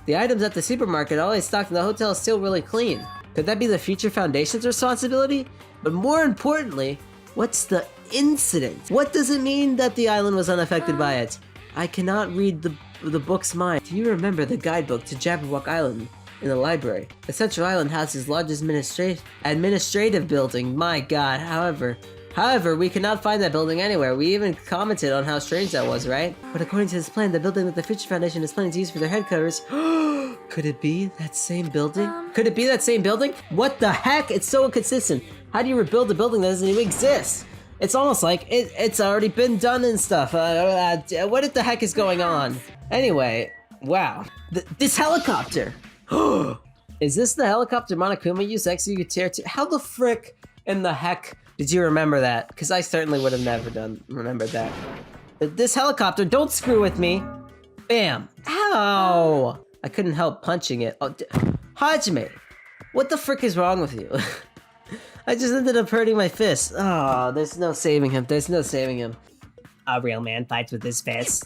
S1: The items at the supermarket always stocked in the hotel is still really clean. Could that be the Future Foundation's responsibility? But more importantly, what's the incident? What does it mean that the island was unaffected by it? I cannot read the book's mind. Do you remember the guidebook to Jabberwock Island in the library? The Central Island houses largest administrative building. My god, However, we cannot find that building anywhere. We even commented on how strange that was, right? But according to this plan, the building that the Future Foundation is planning to use for their headquarters... Could it be that same building? Could it be that same building? What the heck? It's so inconsistent. How do you rebuild a building that doesn't even exist? It's almost like it's already been done and stuff. What the heck is going on? Anyway, wow. This helicopter! Is this the helicopter Monokuma used to execute Teruteru? How the frick in the heck did you remember that? Because I certainly would have never remembered that. This helicopter, don't screw with me. Bam. Ow. I couldn't help punching it. Oh, Hajime, what the frick is wrong with you? I just ended up hurting my fist. Oh, there's no saving him. There's no saving him. A real man fights with his fist.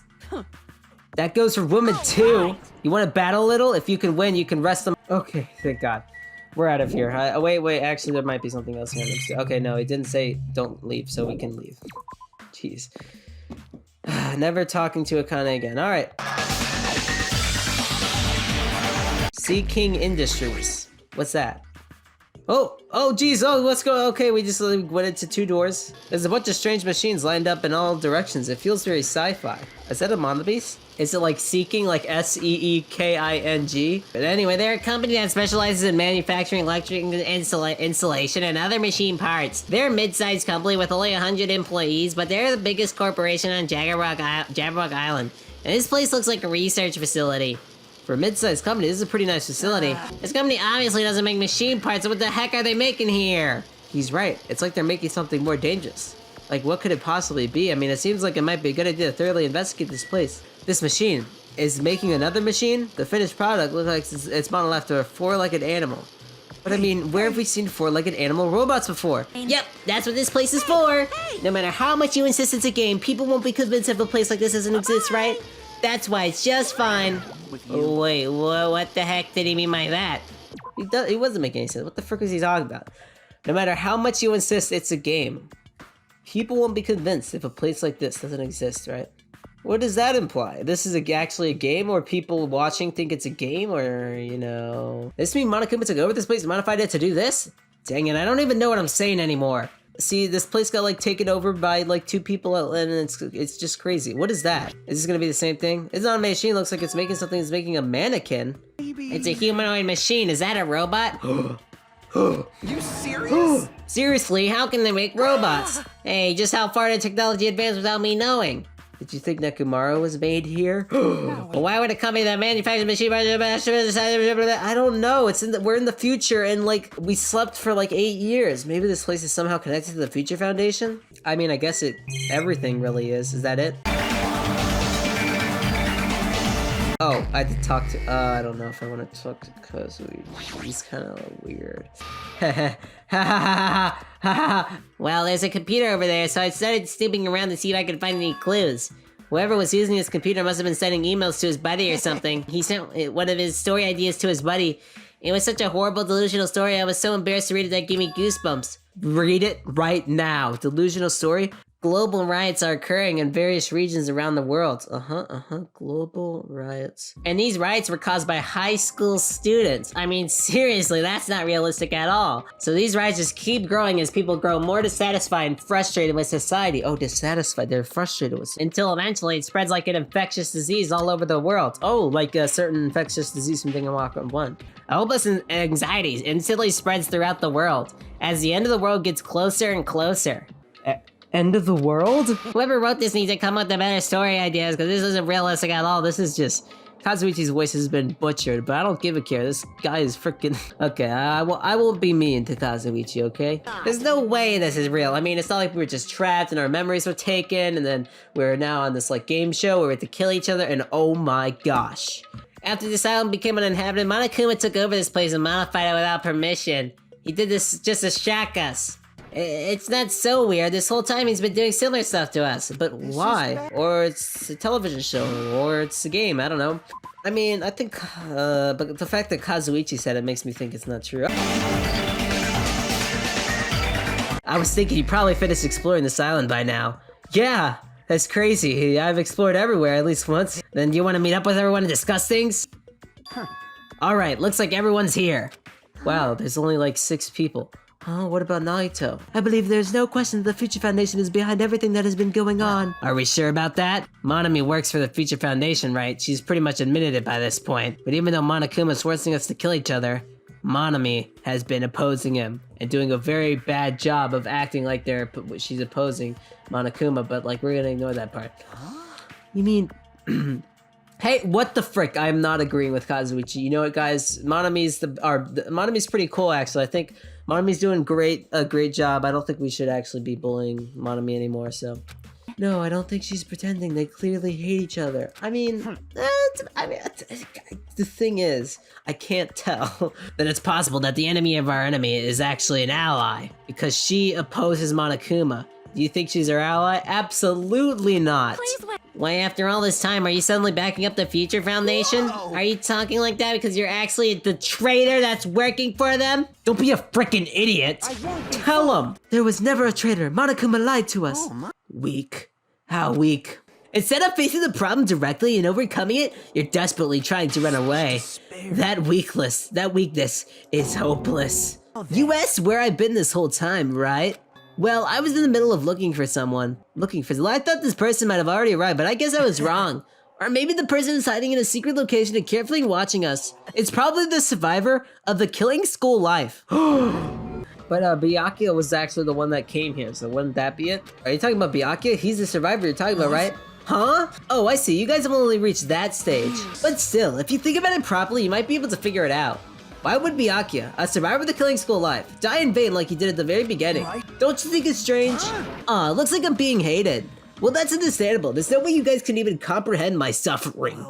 S1: That goes for women too. You want to battle a little? If you can win, you can rest them. Okay, thank God. We're out of here. Wait, actually there might be something else here. Okay, no, he didn't say don't leave, so we can leave. Jeez. Never talking to Akane again. Alright. Sea King Industries. What's that? Oh, geez, let's go. Okay, we just went into 2 doors. There's a bunch of strange machines lined up in all directions. It feels very sci-fi. Is that a monopiece? Is it like Seeking, like S-E-E-K-I-N-G? But anyway, they're a company that specializes in manufacturing electric insulation and other machine parts. They're a mid-sized company with only 100 employees, but they're the biggest corporation on Jabberwock Island. And this place looks like a research facility. For a mid-sized company, this is a pretty nice facility. This company obviously doesn't make machine parts, so what the heck are they making here? He's right. It's like they're making something more dangerous. Like, what could it possibly be? I mean, it seems like it might be a good idea to thoroughly investigate this place. This machine is making another machine? The finished product looks like it's modeled after a 4-legged animal. But I mean, where have we seen 4-legged animal robots before?
S6: Yep, that's what this place is for. No matter how much you insist it's a game, people won't be convinced if a place like this doesn't exist, right? That's why it's just fine. Wait, what the heck did he mean by that? He wasn't making any sense. What the frick was he talking about? No matter how much you insist it's a game, people won't be convinced if a place like this doesn't exist, right? What does that imply? This is actually a game, or people watching think it's a game, or, you know... Does this mean Monokuma took over this place and modified it to do this? Dang it, I don't even know what I'm saying anymore. See, this place got, like, taken over by, like, 2 people, and it's just crazy. What is that? Is this gonna be the same thing? It's not a machine, looks like it's making something that's making a mannequin. It's a humanoid machine, is that a robot?
S7: You serious?
S6: Seriously, how can they make robots? Hey, just how far did technology advance without me knowing? Did you think Nekomaru was made here? Well, why would a company that manufactures machine parts? I don't know. We're in the future, and like we slept for like 8 years. Maybe this place is somehow connected to the Future Foundation. I mean, I guess everything really is. Is that it? Oh, I had to talk to. I don't know if I want to talk to Kazuichi. He's kind of weird. Well, there's a computer over there, so I started snooping around to see if I could find any clues. Whoever was using this computer must have been sending emails to his buddy or something. He sent one of his story ideas to his buddy. It was such a horrible, delusional story, I was so embarrassed to read it that it gave me goosebumps.
S1: Read it right now. Delusional story?
S6: Global riots are occurring in various regions around the world.
S1: Global riots.
S6: And these riots were caused by high school students. I mean, seriously, that's not realistic at all. So these riots just keep growing as people grow more dissatisfied and frustrated with society.
S1: Oh, dissatisfied. They're frustrated with it.
S6: Until eventually it spreads like an infectious disease all over the world.
S1: Oh, like a certain infectious disease from Danganronpa 1.
S6: Hopeless anxiety instantly spreads throughout the world as the end of the world gets closer and closer.
S1: End of the world?
S6: Whoever wrote this needs to come up with better story ideas, because this isn't realistic at all. This is just...
S1: Kazuichi's voice has been butchered, but I don't give a care. This guy is freaking... Okay, I won't be mean to Kazuichi, okay?
S6: There's no way this is real. I mean, it's not like we were just trapped and our memories were taken, and then we're now on this, like, game show where we have to kill each other, and oh my gosh. After this island became uninhabited, Monokuma took over this place and modified it without permission. He did this just to shack us. It's not so weird. This whole time he's been doing similar stuff to us. But why? Or it's a television show, or it's a game, I don't know.
S1: I mean, I think, but the fact that Kazuichi said it makes me think it's not true.
S6: I was thinking you probably finished exploring this island by now.
S1: Yeah, that's crazy. I've explored everywhere at least once.
S6: Then do you want to meet up with everyone and discuss things?
S1: Alright, looks like everyone's here. Wow, there's only like 6 people. Oh, what about Nagito? I believe there's no question that the Future Foundation is behind everything that has been going on.
S6: Are we sure about that? Monami works for the Future Foundation, right? She's pretty much admitted it by this point. But even though Monokuma's forcing us to kill each other, Monami has been opposing him and doing a very bad job of acting like she's opposing Monokuma, but like we're gonna ignore that part. You mean...
S1: Hey, what the frick? I'm not agreeing with Kazuichi. You know what, guys? Monami's pretty cool, actually. I think Monami's doing a great job. I don't think we should actually be bullying Monami anymore, so... No, I don't think she's pretending. They clearly hate each other. I mean, the thing is, I can't tell
S6: that it's possible that the enemy of our enemy is actually an ally,
S1: because she opposes Monokuma. Do you think she's our ally? Absolutely not.
S6: Why, after all this time, are you suddenly backing up the Future Foundation?
S7: Whoa.
S6: Are you talking like that because you're actually the traitor that's working for them? Don't be a frickin' idiot. Tell him. There was never a traitor. Monokuma lied to us. Weak. How weak. Instead of facing the problem directly and overcoming it, you're desperately trying to run away. That weakness is hopeless. You asked where I've been this whole time, right? Well, I was in the middle of looking for someone. I thought this person might have already arrived, but I guess I was wrong. Or maybe the person is hiding in a secret location and carefully watching us. It's probably the survivor of the killing school life. But Byakuya was actually the one that came here, so wouldn't that be it? Are you talking about Byakuya? He's the survivor you're talking about, right? Huh? Oh, I see. You guys have only reached that stage. But still, if you think about it properly, you might be able to figure it out. Why would Byakuya, a survivor of the killing school life, die in vain like he did at the very beginning? Don't you think it's strange? Aw, looks like I'm being hated. Well, that's understandable. There's no way you guys can even comprehend my suffering.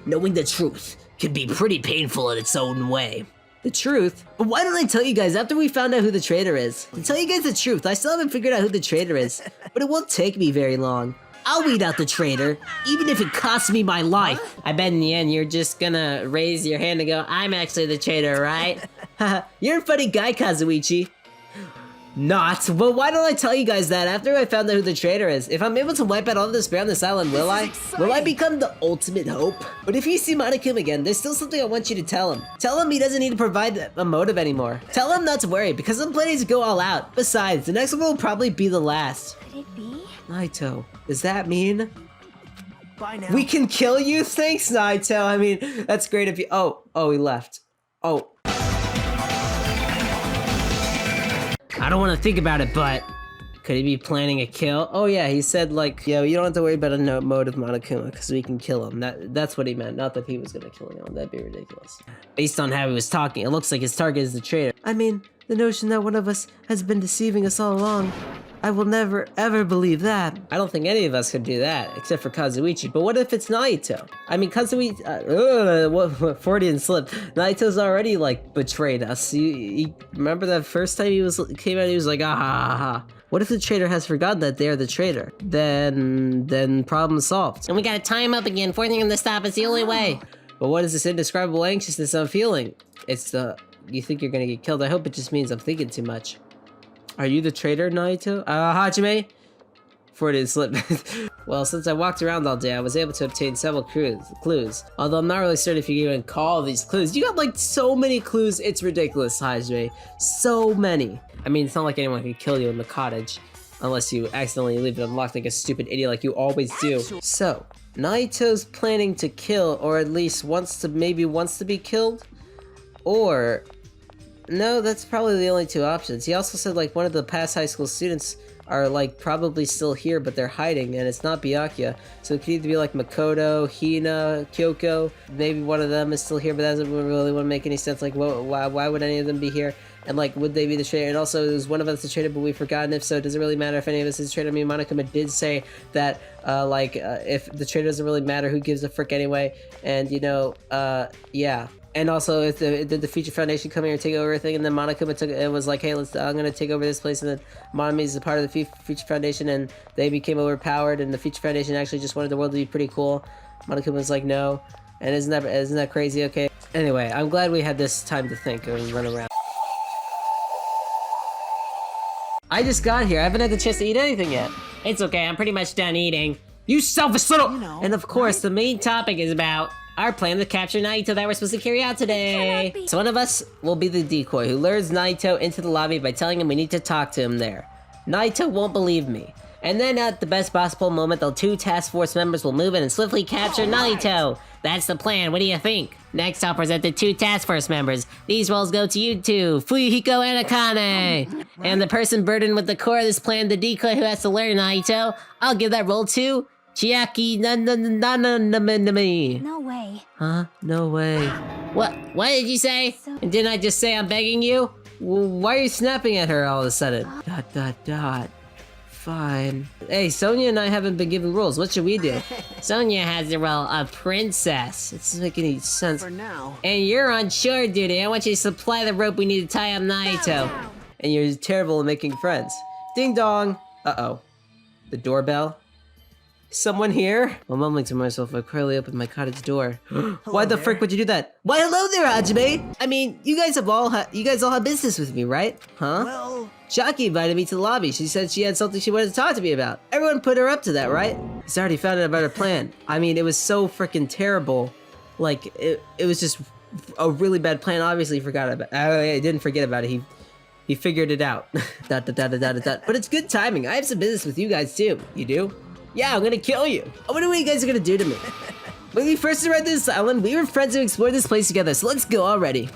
S6: Knowing the truth can be pretty painful in its own way. The truth? But why don't I tell you guys after we found out who the traitor is? To tell you guys the truth, I still haven't figured out who the traitor is, but it won't take me very long. I'll weed out the traitor, even if it costs me my life. I bet in the end you're just gonna raise your hand and go, I'm actually the traitor, right? Haha, you're a funny guy, Kazuichi. Not, but why don't I tell you guys that after I found out who the traitor is? If I'm able to wipe out all the despair on this island, will I? Will I become the ultimate hope? But if you see Monokuma again, there's still something I want you to tell him. Tell him he doesn't need to provide a motive anymore. Tell him not to worry, because I'm planning to go all out. Besides, the next one will probably be the last.
S2: Could it be?
S6: Naito, does that mean
S8: Bye now.
S6: we can kill you? Thanks, Naito. I mean, that's great if you. Oh, he left. Oh. I don't want to think about it, but could he be planning a kill? Oh yeah, he said like, yeah, you don't have to worry about a motive, Monokuma, because we can kill him. That's what he meant, not that he was gonna kill him. That'd be ridiculous. Based on how he was talking, it looks like his target is the traitor. I mean, the notion that one of us has been deceiving us all along. I will never, ever believe that. I don't think any of us could do that, except for Kazuichi. But what if it's Naito? I mean, Kazuichi, Freudian slip. Naito's already, like, betrayed us. You remember that first time he came out, he was like, ah, ha, ha, ha. What if the traitor has forgotten that they're the traitor? Then problem solved. And we gotta tie him up again, forcing him to stop. It's the only way. But what is this indescribable anxiousness I'm feeling? You think you're gonna get killed. I hope it just means I'm thinking too much. Are you the traitor, Naito? Hajime? Freudian slip. Well, since I walked around all day, I was able to obtain several clues. Although I'm not really certain if you can even call these clues. You got like so many clues, it's ridiculous, Hajime. So many. I mean, it's not like anyone can kill you in the cottage. Unless you accidentally leave it unlocked like a stupid idiot like you always do. So, Naito's planning to kill, or at least wants to be killed? Or... no, that's probably the only two options. He also said like one of the past high school students are like probably still here, but they're hiding, and it's not Byakuya. So it could either be like Makoto, Hina, Kyoko. Maybe one of them is still here, but that doesn't really want to make any sense. Like, why would any of them be here? And like, would they be the traitor? And also, is one of us the traitor, but we've forgotten? If so, does it really matter if any of us is the traitor? I mean, Monokuma did say that, if the traitor doesn't really matter, who gives a frick anyway? And yeah. And also, did the Future Foundation come here and take over everything? And then Monokuma was like, hey, I'm gonna take over this place. And then Monami's a part of the Future Foundation, and they became overpowered. And the Future Foundation actually just wanted the world to be pretty cool. Monokuma was like, no. And isn't that crazy? Okay. Anyway, I'm glad we had this time to think and run around. I just got here. I haven't had the chance to eat anything yet. It's okay. I'm pretty much done eating. You selfish little. And of course, the main topic is about our plan to capture Naito that we're supposed to carry out today. So one of us will be the decoy who lures Naito into the lobby by telling him we need to talk to him there. Naito won't believe me. And then at the best possible moment, the two task force members will move in and swiftly capture Naito. That's the plan. What do you think? Next, I'll present the two task force members. These roles go to you two, Fuyuhiko and Akane. And the person burdened with the core of this plan, the decoy who has to learn Naito, I'll give that role to Chiaki.
S2: No way.
S6: Huh? No way. What did you say? And didn't I just say I'm begging you? Why are you snapping at her all of a sudden? ... Fine. Hey, Sonia and I haven't been given roles. What should we do? Sonia has the role of princess. It doesn't make any sense.
S7: For now.
S6: And you're on shore duty. I want you to supply the rope we need to tie up Naito. And you're terrible at making friends. Ding dong. Uh-oh. The doorbell. Someone here? I'm mumbling to myself, I quietly opened my cottage door. Why the frick would you do that? Why, hello there, Hajime! I mean, you guys all have business with me, right? Huh?
S7: Well...
S6: Chiaki invited me to the lobby. She said she had something she wanted to talk to me about. Everyone put her up to that, right? He's already found out about her plan. I mean, it was so freaking terrible. Like, it was just a really bad plan. Obviously, he forgot about it. I didn't forget about it. He figured it out. But it's good timing. I have some business with you guys, too. You do? Yeah, I'm gonna kill you. I wonder what you guys are gonna do to me. When we first arrived at this island, we were friends who explored this place together, so let's go already.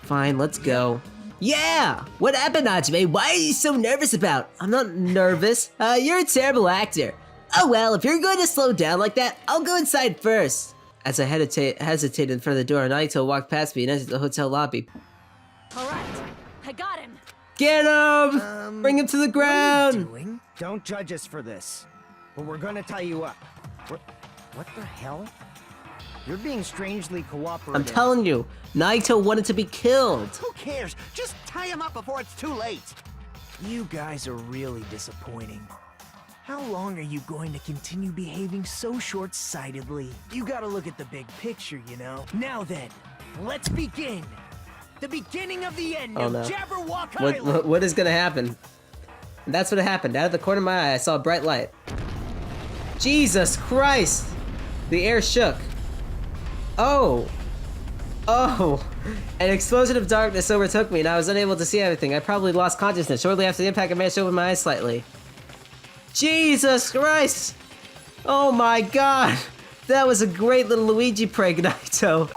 S6: Fine, let's go. Yeah! What happened, Hajime? Why are you so nervous about? I'm not nervous. You're a terrible actor. Oh well, if you're going to slow down like that, I'll go inside first. As I hesitated in front of the door, Nagito walked past me and entered the hotel lobby.
S17: Alright, I got him.
S6: Get him! Bring him to the ground!
S14: What are you doing? Don't judge us for this. But we're gonna tie you up. What the hell? You're being strangely cooperative.
S6: I'm telling you, Nagito wanted to be killed.
S7: Who cares? Just tie him up before it's too late.
S8: You guys are really disappointing. How long are you going to continue behaving so short-sightedly? You gotta look at the big picture, you know? Now then, let's begin! The beginning of the end of Jabberwock Island!
S6: What is gonna happen? And that's what happened. Out of the corner of my eye, I saw a bright light. Jesus Christ! The air shook. Oh! An explosion of darkness overtook me and I was unable to see everything. I probably lost consciousness. Shortly after the impact, I managed to open my eyes slightly. Jesus Christ! Oh my god! That was a great little Luigi prank, Nagito.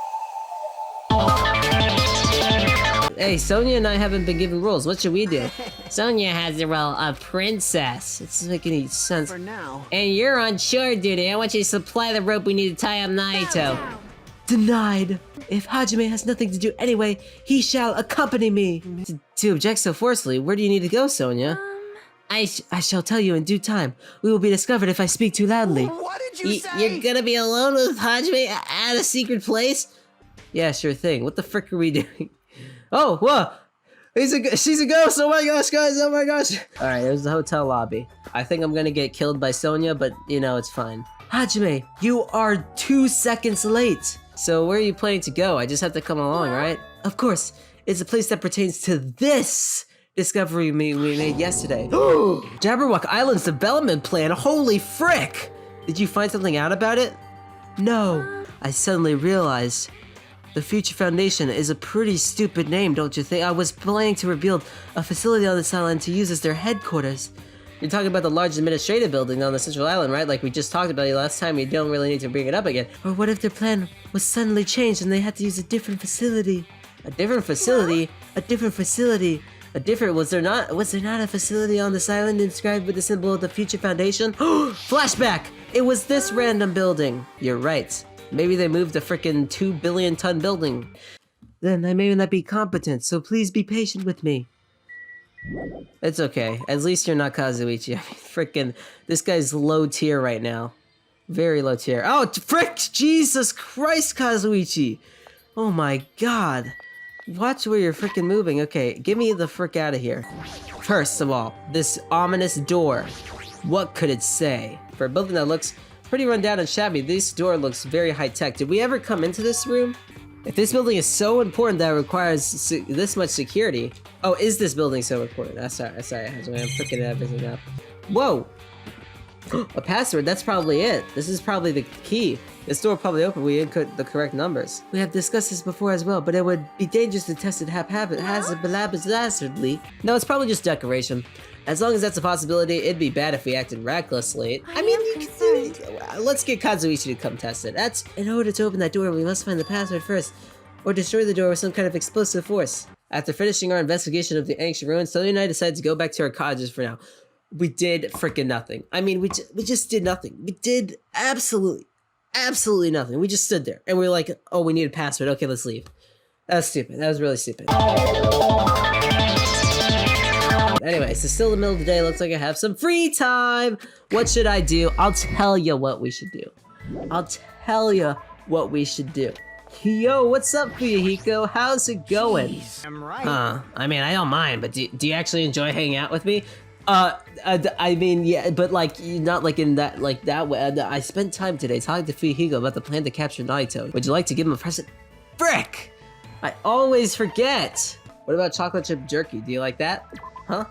S6: Hey, Sonia and I haven't been given rules. What should we do? Sonia has the role of princess. It doesn't make any sense.
S7: For now.
S6: And you're on shore duty. I want you to supply the rope we need to tie up Nagito. Denied. If Hajime has nothing to do anyway, he shall accompany me. To object so forcefully, where do you need to go, Sonia? I shall tell you in due time. We will be discovered if I speak too loudly.
S7: What did you say?
S6: You're gonna be alone with Hajime at a secret place? Yeah, sure thing. What the frick are we doing? Oh, whoa! She's a ghost! Oh my gosh, guys! Oh my gosh! Alright, there's the hotel lobby. I think I'm gonna get killed by Sonia, but you know, it's fine. Hajime, you are 2 seconds late! So where are you planning to go? I just have to come along, right? Of course, it's a place that pertains to this discovery we made yesterday. Jabberwock Island's development plan, holy frick! Did you find something out about it? No, I suddenly realized the Future Foundation is a pretty stupid name, don't you think? I was planning to rebuild a facility on this island to use as their headquarters. You're talking about the large administrative building on the central island, right? Like we just talked about it last time, you don't really need to bring it up again. Or what if their plan was suddenly changed and they had to use a different facility? A different facility? A different facility? Was there not a facility on this island inscribed with the symbol of the Future Foundation? Flashback! It was this random building. You're right. Maybe they moved a frickin' 2 billion ton building. Then I may not be competent, so please be patient with me. It's okay. At least you're not Kazuichi. I mean, frickin', this guy's low tier right now. Very low tier. Oh, frick! Jesus Christ, Kazuichi! Oh my god. Watch where you're frickin' moving. Okay, get me the frick out of here. First of all, this ominous door. What could it say? For a building that looks pretty run down and shabby, this door looks very high-tech. Did we ever come into this room? If this building is so important that it requires this much security... Oh, is this building so important? Sorry, I'm freaking everything up. Whoa! A password, that's probably it. This is probably the key. This door probably opened, we input the correct numbers. We have discussed this before as well, but it would be dangerous to test it haphazardly. No, it's probably just decoration. As long as that's a possibility, it'd be bad if we acted recklessly. I mean, let's get Kazuichi to come test it. In order to open that door, we must find the password first, or destroy the door with some kind of explosive force. After finishing our investigation of the ancient ruins, Sonia and I decided to go back to our cottages for now. We did freaking nothing. I mean, we just did nothing. We did absolutely nothing. We just stood there, and we were like, oh, we need a password. Okay, let's leave. That was stupid. That was really stupid. Anyway, so still the middle of the day. Looks like I have some free time. What should I do? I'll tell you what we should do. Yo, what's up, Fuyuhiko? How's it going?
S14: Jeez, I'm right.
S6: I mean, I don't mind, but do you actually enjoy hanging out with me? I mean, yeah, but like, not like in that, like that way. I spent time today talking to Fuyuhiko about the plan to capture Nagito. Would you like to give him a present? Frick! I always forget! What about chocolate chip jerky? Do you like that? Huh?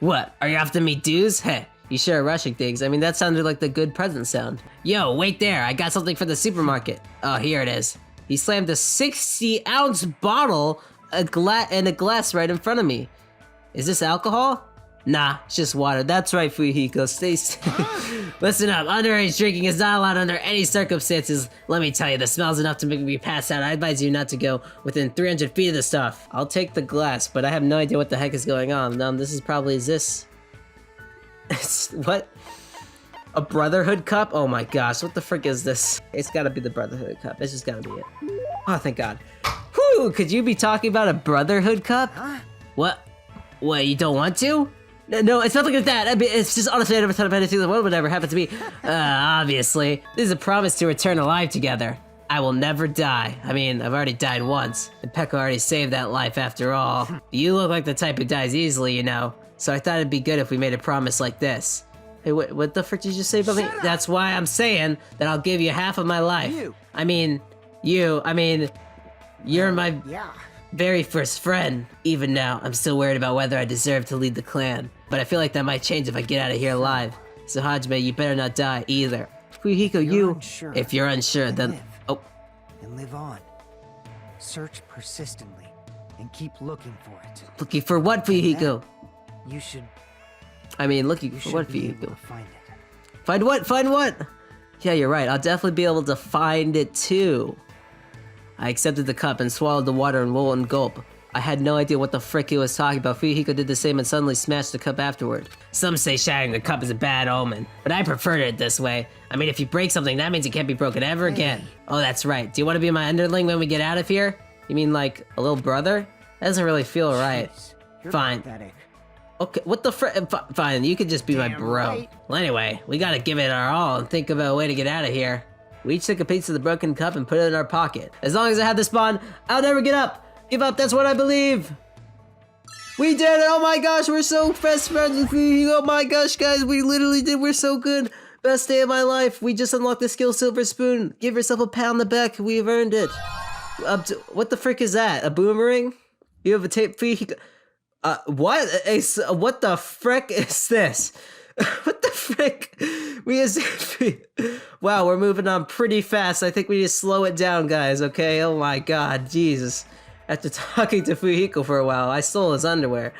S6: What? Are you after me dues? Heh, you sure are rushing things. I mean, that sounded like the good present sound. Yo, wait there, I got something for the supermarket. Oh, here it is. He slammed a 60-ounce bottle in a glass right in front of me. Is this alcohol? Nah, it's just water. That's right, Fuyuhiko. Stay Listen up, underage drinking is not allowed under any circumstances. Let me tell you, the smell's enough to make me pass out. I advise you not to go within 300 feet of the stuff. I'll take the glass, but I have no idea what the heck is going on. This is probably, what? A Brotherhood cup? Oh my gosh, what the frick is this? It's gotta be the Brotherhood cup. It's just gotta be it. Oh, thank God. Whew, could you be talking about a Brotherhood cup? Huh? What? What, you don't want to? No, it's nothing like that. I mean, it's just honestly, I never thought about anything in the world would ever happen to me. Obviously. This is a promise to return alive together. I will never die. I mean, I've already died once, and Peko already saved that life after all. You look like the type who dies easily, you know, so I thought it'd be good if we made a promise like this. Hey, what the frick did you say about me? That's why I'm saying that I'll give you half of my life. You're my very first friend. Even now, I'm still worried about whether I deserve to lead the clan. But I feel like that might change if I get out of here alive. So Hajime, you better not die either. Fuyuhiko, if you're unsure, then... Oh.
S14: And live on. Search persistently, and keep looking for it.
S6: Looking for what, Fuyuhiko?
S14: You should...
S6: I mean, looking for what, Fuyuhiko?
S14: Find it.
S6: Find what? Find what? Yeah, you're right. I'll definitely be able to find it too. I accepted the cup and swallowed the water in one gulp. I had no idea what the frick he was talking about. Fuyuhiko did the same and suddenly smashed the cup afterward. Some say shattering the cup is a bad omen, but I preferred it this way. I mean, if you break something, that means it can't be broken ever again. Oh, that's right. Do you want to be my underling when we get out of here? You mean like a little brother? That doesn't really feel right. Fine.
S14: Pathetic.
S6: Okay, what the frick? Fine, you could just be my bro. Right. Well, anyway, we gotta give it our all and think of a way to get out of here. We each took a piece of the broken cup and put it in our pocket. As long as I have this bond, I'll never give up, that's what I believe. We did it, oh my gosh, we're so best friends with you. Oh my gosh, guys, we literally did, we're so good. Best day of my life, we just unlocked the skill Silver Spoon. Give yourself a pat on the back, we've earned it. What the frick is that, a boomerang? You have a tape, what the frick is this? What the frick? Wow, we're moving on pretty fast. I think we need to slow it down, guys, okay? Oh my god, Jesus. After talking to Fuyuhiko for a while, I stole his underwear.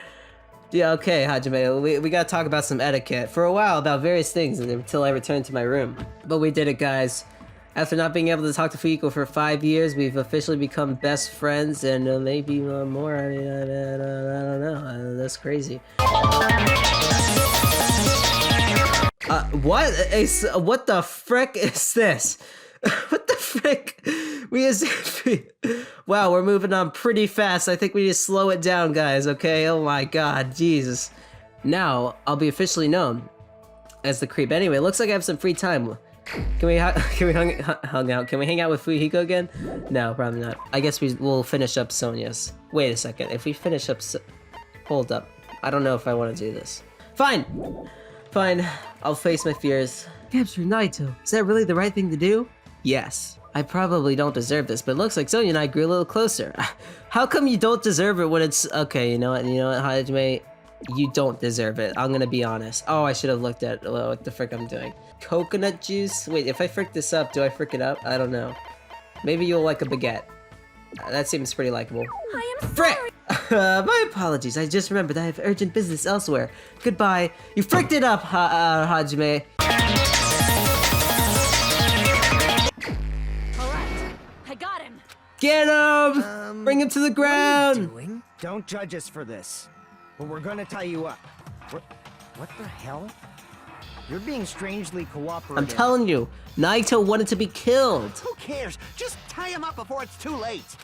S6: Yeah, okay, Hajime, we gotta talk about some etiquette. For a while, about various things until I returned to my room. But we did it, guys. After not being able to talk to Fuyuhiko for 5 years, we've officially become best friends, and maybe more. I mean, I don't know. That's crazy. What the frick is this? What the frick? Wow, we're moving on pretty fast. I think we need to slow it down, guys, okay? Oh my god, Jesus. Now, I'll be officially known as the creep. Anyway, looks like I have some free time. Can we hang out? Can we hang out with Fuyuhiko again? No, probably not. I guess we'll finish up Sonia's. Wait a second. If we finish up... Hold up. I don't know if I want to do this. Fine! Fine. I'll face my fears. Capture Nagito. Is that really the right thing to do? Yes. I probably don't deserve this, but it looks like Sonia and I grew a little closer. How come you don't deserve it when it's... Okay, you know what, Hajime? You don't deserve it. I'm gonna be honest. Oh, I should have looked at what the frick I'm doing. Coconut juice? Wait, if I frick this up, do I frick it up? I don't know. Maybe you'll like a baguette. That seems pretty likable.
S13: I am sorry.
S6: Frick! My apologies. I just remembered I have urgent business elsewhere. Goodbye. You fricked it up, Hajime.
S13: Alright, I got him.
S6: Get him! Bring him to the ground!
S14: What are you doing? Don't judge us for this. But we're gonna tie you up. What the hell? You're being strangely cooperative.
S6: I'm telling you, Nagito wanted to be killed.
S7: Who cares? Just tie him up before it's too late.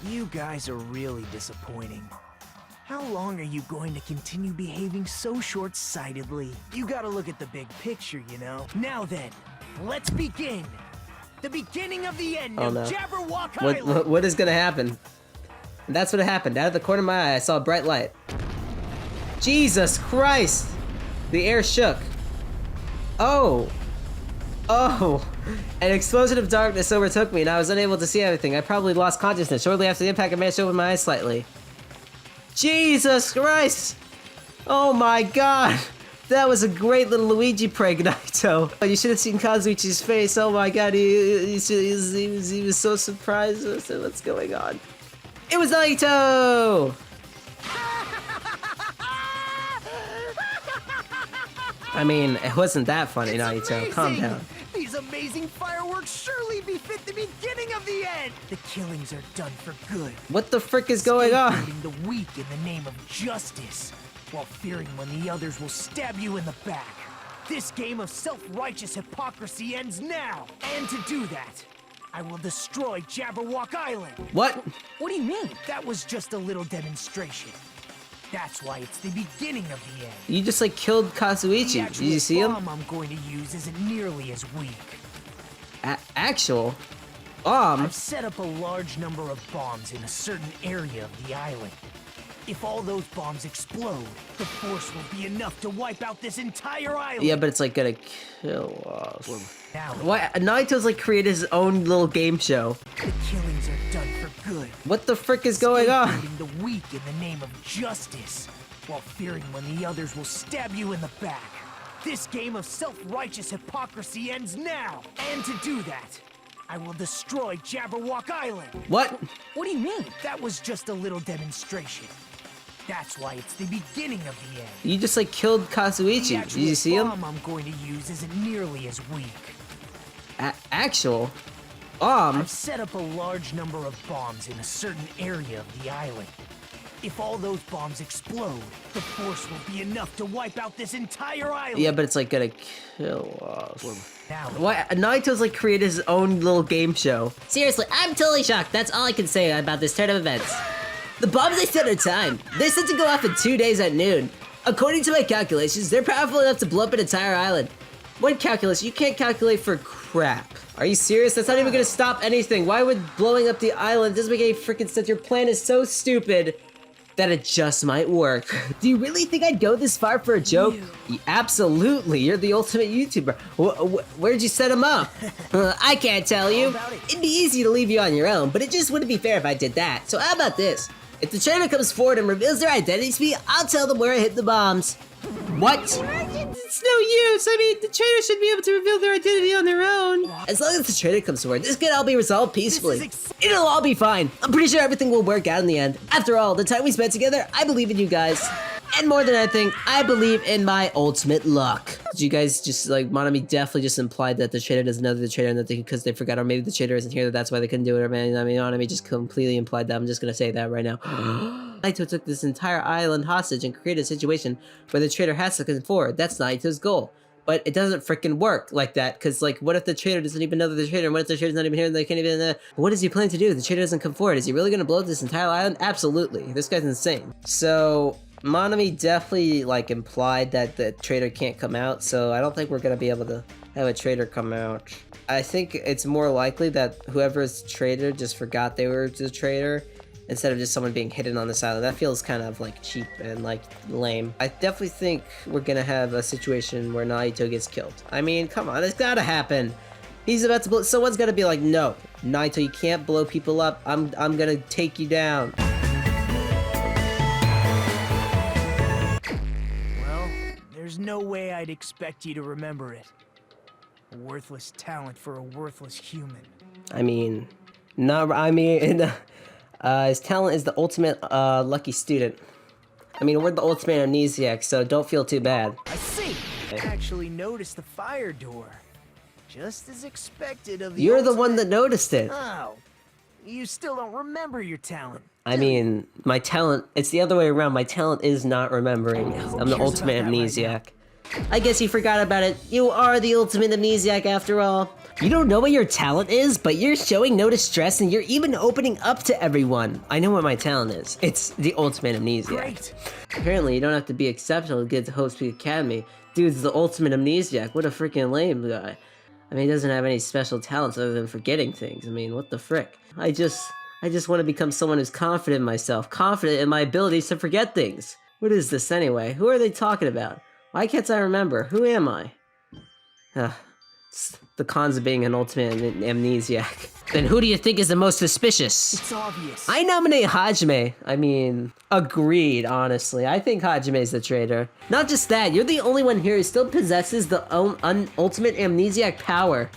S8: You guys are really disappointing. How long are you going to continue behaving so short-sightedly? You gotta look at the big picture, you know? Now then, let's begin. The beginning of the end of Jabberwock Island.
S6: What is gonna happen? And that's what happened. Out of the corner of my eye, I saw a bright light.
S1: Jesus Christ! The air shook. Oh! Oh! An explosion of darkness overtook me and I was unable to see everything. I probably lost consciousness. Shortly after the impact, I managed to open my eyes slightly. Jesus Christ! Oh my god! That was a great little Luigi prank, Nagito. You should have seen Kazuichi's face. Oh my god, he was so surprised. What's going on? It was Nagito! I mean, it wasn't that funny, Nagito. Calm down.
S8: These amazing fireworks surely befit the beginning of the end! The killings are done for good.
S1: What the frick is going on?
S8: Scapegoating the weak in the name of justice, while fearing when the others will stab you in the back. This game of self-righteous hypocrisy ends now! And to do that, I will destroy Jabberwock Island!
S1: What?
S8: What do you mean? That was just a little demonstration. That's why it's the beginning of the end.
S1: You just like killed Kazuichi. Did you see him?
S8: The bomb I'm going to use isn't nearly as weak.
S1: Actual bomb?
S8: I've set up a large number of bombs in a certain area of the island. If all those bombs explode, the force will be enough to wipe out this entire island.
S1: Yeah, but it's like gonna kill us. What? Naito's like created his own little game show.
S8: The killings are done for good.
S1: What the frick is going on?
S8: Scapegoating the weak in the name of justice, while fearing when the others will stab you in the back. This game of self-righteous hypocrisy ends now. And to do that, I will destroy Jabberwock Island.
S1: What?
S8: What do you mean? That was just a little demonstration. That's why it's the beginning of the end.
S1: You just like killed Kazuichi. Did you see him?
S8: The bomb I'm going to use isn't nearly as weak.
S1: Actual bomb?
S8: I've set up a large number of bombs in a certain area of the island. If all those bombs explode, the force will be enough to wipe out this entire island.
S1: Yeah, but it's like gonna kill us. What? Naito's like created his own little game show. Seriously, I'm totally shocked. That's all I can say about this turn of events. The bombs they set are timed. They're set to go off in 2 days at noon. According to my calculations, they're powerful enough to blow up an entire island. One calculus, you can't calculate for crap. Are you serious? That's not even gonna stop anything. Why would blowing up the island doesn't make any freaking sense? Your plan is so stupid that it just might work. Do you really think I'd go this far for a joke? Absolutely, you're the ultimate YouTuber. Where'd you set him up? I can't tell you. It'd be easy to leave you on your own, but it just wouldn't be fair if I did that. So how about this? If the traitor comes forward and reveals their identity to me, I'll tell them where I hit the bombs. What?
S15: It's no use. I mean, the traitor should be able to reveal their identity on their own.
S1: As long as the traitor comes forward, this could all be resolved peacefully. It'll all be fine. I'm pretty sure everything will work out in the end. After all, the time we spent together, I believe in you guys. And more than anything, I believe in my ultimate luck. Did you guys just, like, Monami definitely just implied that the traitor doesn't know the traitor and that because they forgot, or maybe the traitor isn't here, that's why they couldn't do it, or man, I mean, Monami just completely implied that. I'm just gonna say that right now. Naito took this entire island hostage and created a situation where the traitor has to come forward. That's Naito's goal. But it doesn't freaking work like that, because, like, what if the traitor doesn't even know that the traitor, and what if the traitor's not even here and they can't even, what does he plan to do? The traitor doesn't come forward. Is he really gonna blow up this entire island? Absolutely. This guy's insane. So, Monami definitely, like, implied that the traitor can't come out, so I don't think we're gonna be able to have a traitor come out. I think it's more likely that whoever's traitor just forgot they were the traitor, instead of just someone being hidden on this island. That feels kind of like cheap and like lame. I definitely think we're gonna have a situation where Naito gets killed. I mean, come on, it's gotta happen. He's about to blow, someone's gonna be like, no, Naito, you can't blow people up. I'm gonna take you down.
S8: Well, there's no way I'd expect you to remember it. A worthless talent for a worthless human.
S1: I mean, no, I mean, his talent is the ultimate lucky student. I mean, we're the ultimate amnesiac, so don't feel too bad.
S8: I see. I actually noticed the fire door. Just as expected of the
S1: You're the one that noticed it.
S8: Oh, you still don't remember your talent.
S1: I mean, my talent, it's the other way around. My talent is not remembering. I'm the ultimate amnesiac. I guess you forgot about it. You are the ultimate amnesiac after all. You don't know what your talent is, but you're showing no distress and you're even opening up to everyone. I know what my talent is. It's the ultimate amnesiac.
S8: Great.
S1: Apparently, you don't have to be exceptional to get to Hope Speed Academy. Dude's the ultimate amnesiac. What a freaking lame guy. I mean, he doesn't have any special talents other than forgetting things. I mean, what the frick? I just want to become someone who's confident in myself, confident in my abilities to forget things.
S6: What is this anyway? Who are they talking about? Why can't I remember? Who am I? It's the cons of being an ultimate amnesiac. Then who do you think is the most suspicious?
S8: It's obvious.
S6: I nominate Hajime. I mean, agreed, honestly. I think Hajime's the traitor. Not just that, you're the only one here who still possesses the ultimate amnesiac power.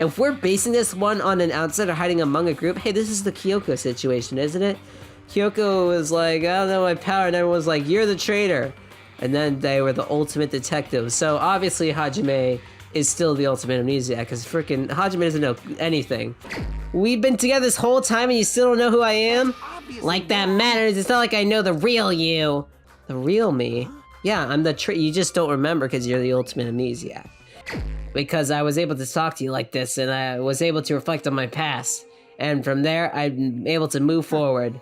S6: If we're basing this one on an outsider hiding among a group, hey, this is the Hiyoko situation, isn't it? Hiyoko was like, I don't know my power, and everyone was like, you're the traitor. And then they were the ultimate detectives. So obviously Hajime is still the ultimate amnesiac, because freaking Hajime doesn't know anything. We've been together this whole time and you still don't know who I am? Like that matters, it's not like I know the real you. The real me? Yeah, I'm the you just don't remember because you're the ultimate amnesiac. Because I was able to talk to you like this and I was able to reflect on my past. And from there, I'm able to move forward.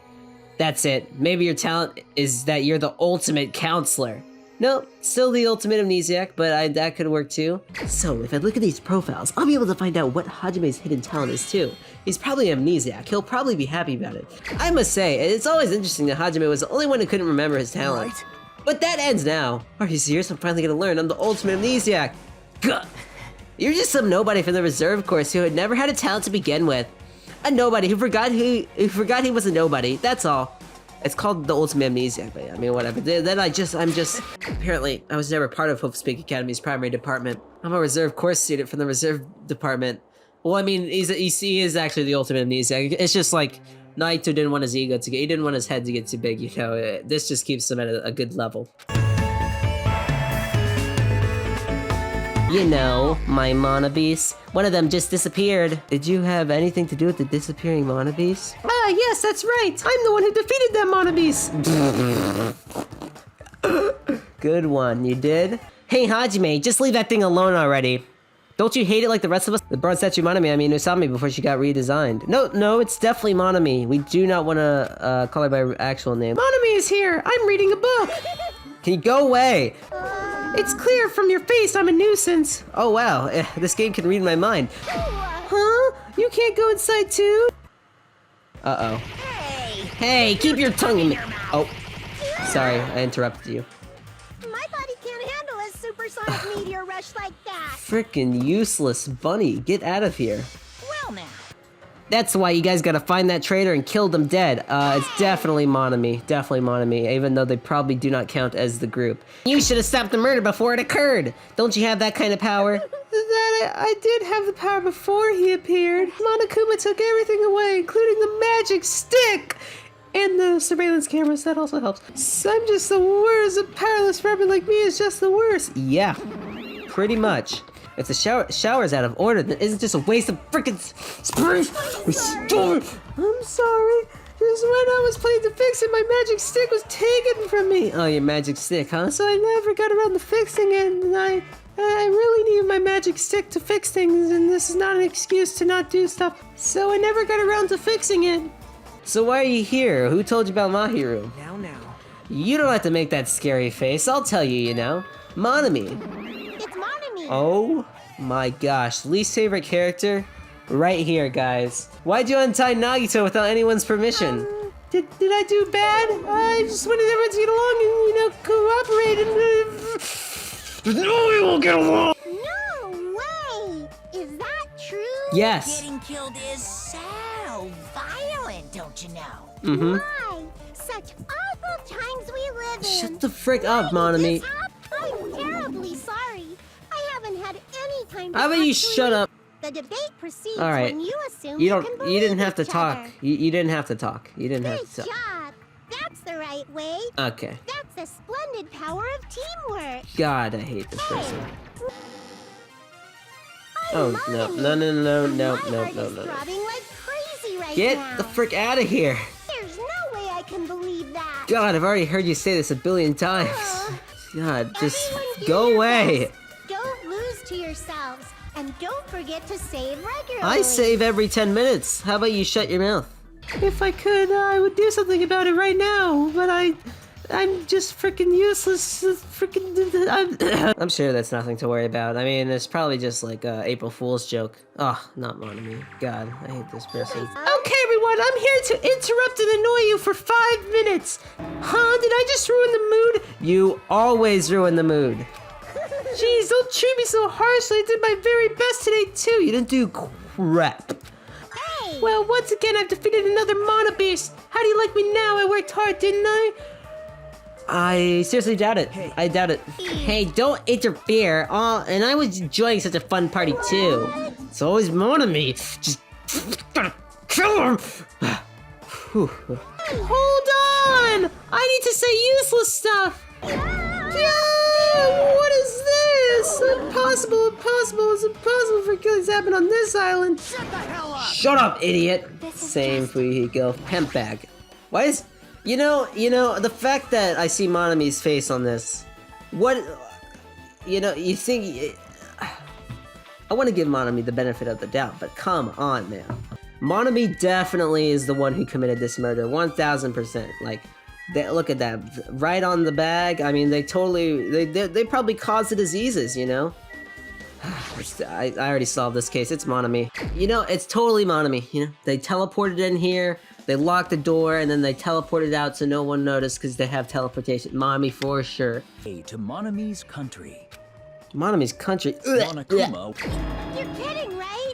S6: That's it. Maybe your talent is that you're the ultimate counselor. No, still the ultimate amnesiac, but that could work too. So, if I look at these profiles, I'll be able to find out what Hajime's hidden talent is too. He's probably amnesiac. He'll probably be happy about it. I must say, it's always interesting that Hajime was the only one who couldn't remember his talent. Right. But that ends now. Are you serious? I'm finally gonna learn I'm the ultimate amnesiac. Gah! You're just some nobody from the reserve course who had never had a talent to begin with. A nobody who forgot he was a nobody. That's all. It's called the ultimate amnesiac, but I mean, whatever. Then I'm just... Apparently, I was never part of Hope Speak Academy's primary department. I'm a reserve course student from the reserve department. Well, I mean, he is actually the ultimate amnesiac. It's just like, Nagito didn't want his ego to get... He didn't want his head to get too big, you know? This just keeps him at a good level. You know, my Monobeast. One of them just disappeared. Did you have anything to do with the disappearing Monobeast?
S15: Ah, yes, that's right. I'm the one who defeated that Monobeast.
S6: Good one, you did? Hey, Hajime, just leave that thing alone already. Don't you hate it like the rest of us? The bronze statue Monami, I mean Usami, before she got redesigned. No, it's definitely Monami. We do not want to call her by her actual name.
S15: Monami is here. I'm reading a book.
S6: Can you go away?
S15: It's clear from your face I'm a nuisance.
S6: Oh wow, this game can read my mind.
S15: Huh? You can't go inside too?
S6: Uh-oh. Hey, keep your tongue in me. Oh, sorry, I interrupted you.
S18: My body can't handle a supersonic meteor rush like that.
S6: Frickin' useless bunny, get out of here.
S18: Well now.
S6: That's why you guys gotta find that traitor and kill them dead. It's definitely Monami, even though they probably do not count as the group. You should have stopped the murder before it occurred. Don't you have that kind of power?
S15: I did have the power before he appeared. Monokuma took everything away, including the magic stick! And the surveillance cameras, that also helps. So I'm just the worst. A powerless rebel like me is just the worst.
S6: Yeah, pretty much. If the shower's out of order, then isn't just a waste of frickin' space?
S15: I'm sorry. Just when I was playing to fix it, my magic stick was taken from me.
S6: Oh, your magic stick, huh?
S15: So I never got around to fixing it, and I really need my magic stick to fix things, and this is not an excuse to not do stuff. So I never got around to fixing it.
S6: So why are you here? Who told you about Mahiru?
S8: Now.
S6: You don't have to make that scary face. I'll tell you, you know. Monami.
S18: It's Monami.
S6: Oh my gosh. Least favorite character? Right here, guys. Why'd you untie Nagito without anyone's permission?
S15: Did I do bad? I just wanted everyone to get along and, cooperate and...
S6: No, we won't get along!
S18: No way! Is that true?
S6: Yes.
S18: Getting killed is so violent, don't you know?
S6: Mm-hmm.
S18: Why? Such awful times we live in.
S6: Shut the frick up, Monami.
S18: I'm terribly sorry. I haven't had any time to
S6: How about you shut up?
S18: The debate proceeds
S6: when
S18: you assume
S6: you
S18: didn't
S6: have to talk. You didn't have to talk. You didn't have to
S18: talk. Job. That's the right way.
S6: Okay.
S18: That's the splendid power of teamwork.
S6: God, I hate this person. Oh, no.
S18: Like crazy right
S6: Get
S18: now.
S6: the frick out of here.
S18: There's no way I can believe that.
S6: God, I've already heard you say this a billion times. God, just go away.
S18: Don't lose to yourselves. And don't forget to save regularly.
S6: I save every 10 minutes. How about you shut your mouth?
S15: If I could, I would do something about it right now, but I'm just freaking useless.
S6: I'm sure that's nothing to worry about. I mean, it's probably just like a April Fool's joke. Oh, not Monami. God, I hate this person.
S15: Okay, everyone, I'm here to interrupt and annoy you for 5 minutes. Huh? Did I just ruin the mood?
S6: You always ruin the mood.
S15: Jeez, don't treat me so harshly. I did my very best today, too.
S6: You didn't do crap.
S15: Hey. Well, once again, I've defeated another Mono Beast. How do you like me now? I worked hard, didn't I?
S6: I seriously doubt it. Hey. I doubt it. Hey, don't interfere. And I was enjoying such a fun party, too. It's always Monami. Just gotta kill him.
S15: Hold on! I need to say useless stuff. Yeah, what is this? Impossible. It's impossible for killings to happen on this island.
S7: Shut the hell up!
S6: Shut up, idiot! Same Fuyuhiko. Hemp bag. Why is... You know, the fact that I see Monami's face on this... What... You know, you think... I want to give Monami the benefit of the doubt, but come on, man. Monami definitely is the one who committed this murder, 1000%. Like... look at that, right on the bag. I mean, they probably caused the diseases, you know? I already solved this case, it's Monami. You know, it's totally Monami, you know? They teleported in here, they locked the door, and then they teleported out so no one noticed because they have teleportation. Monami for sure.
S16: Hey, to Monami's country.
S6: Monami's country?
S16: Monokuma.
S2: You're kidding, right?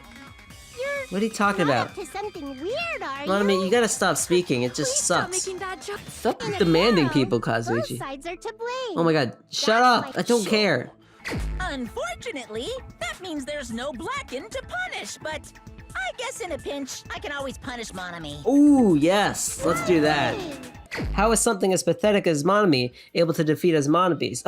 S6: What are you talking about?
S2: To something weird, are
S6: Monami, you gotta stop speaking, it just sucks. Stop demanding people, Kazuichi.
S2: Both sides are to blame.
S6: Oh my god, shut up! I don't care.
S18: Unfortunately, that means there's no Blacken to punish, but I guess in a pinch, I can always punish Monami.
S6: Ooh, yes, let's do that. How is something as pathetic as Monami able to defeat us Monobes?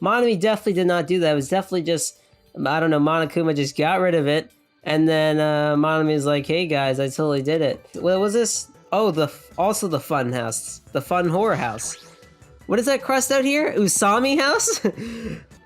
S6: Monami definitely did not do that. It was definitely just, I don't know, Monokuma just got rid of it. And then Monami's like, hey guys, I totally did it. What was this? Oh, also the fun house. The fun horror house. What is that crossed out here? Usami house?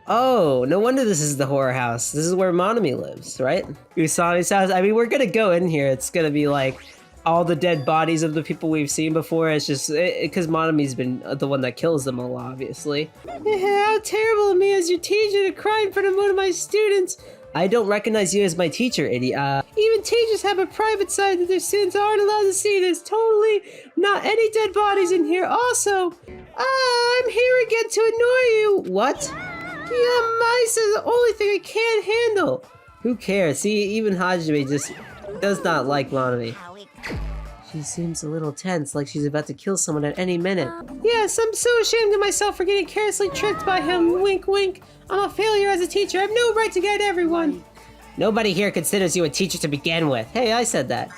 S6: Oh, no wonder this is the horror house. This is where Monami lives, right? Usami's house. I mean, we're gonna go in here. It's gonna be like all the dead bodies of the people we've seen before. It's just because Monami's been the one that kills them all, obviously.
S15: How terrible of me as your teacher to cry in front of one of my students.
S6: I don't recognize you as my teacher, idiot.
S15: Even teachers have a private side that their students aren't allowed to see. There's totally not any dead bodies in here. Also, I'm here again to annoy you.
S6: What?
S15: Yeah, mice is the only thing I can't handle.
S6: Who cares? See, even Hajime just does not like Monami. She seems a little tense, like she's about to kill someone at any minute.
S15: Yes, I'm so ashamed of myself for getting carelessly tricked by him. Wink, wink. I'm a failure as a teacher. I have no right to guide everyone.
S6: Nobody here considers you a teacher to begin with. Hey, I said that.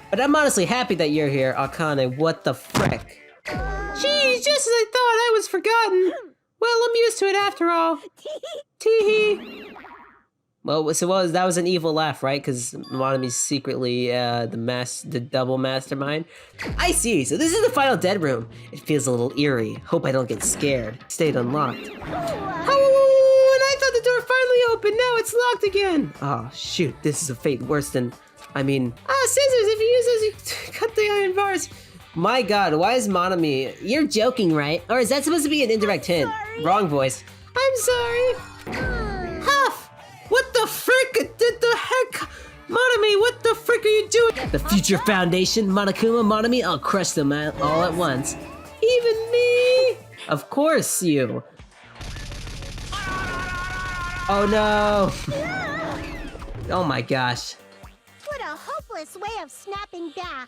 S6: But I'm honestly happy that you're here, Akane. What the frick?
S15: Geez, just as I thought, I was forgotten. Well, I'm used to it after all. Tee-hee.
S6: Well, so that was an evil laugh, right? Because Monami's secretly the double mastermind. I see, so this is the final dead room. It feels a little eerie. Hope I don't get scared. Stayed unlocked.
S15: Oh, and I thought the door finally opened. Now it's locked again.
S6: Oh, shoot, this is a fate worse than, I mean...
S15: scissors, if you use those, you cut the iron bars.
S6: My god, why is Monami... You're joking, right? Or is that supposed to be an indirect hint? Wrong voice.
S15: I'm sorry. Huff! What the frick? Did the heck? Monami, what the frick are you doing?
S6: The Future Foundation, Monokuma, Monami, I'll crush them all at once.
S15: Even me?
S6: Of course you. Oh no. Oh my gosh.
S2: What a hopeless way of snapping back.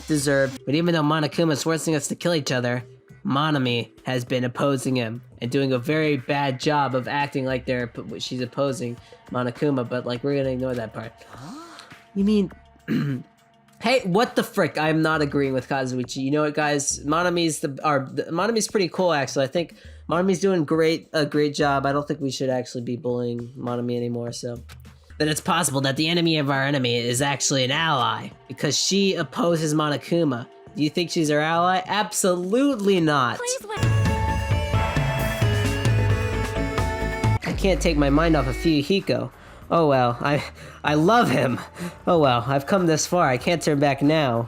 S6: Deserved. But even though Monokuma is forcing us to kill each other, Monami has been opposing him and doing a very bad job of acting like she's opposing Monokuma, but like we're gonna ignore that part. You mean, hey, what the frick? I'm not agreeing with Kazuichi. You know what, guys? Monami's pretty cool, actually. I think Monami's doing a great job. I don't think we should actually be bullying Monami anymore. So then it's possible that the enemy of our enemy is actually an ally because she opposes Monokuma. Do you think she's our ally? Absolutely not. I can't take my mind off of Fuyuhiko. Oh well, I love him. Oh well, I've come this far. I can't turn back now.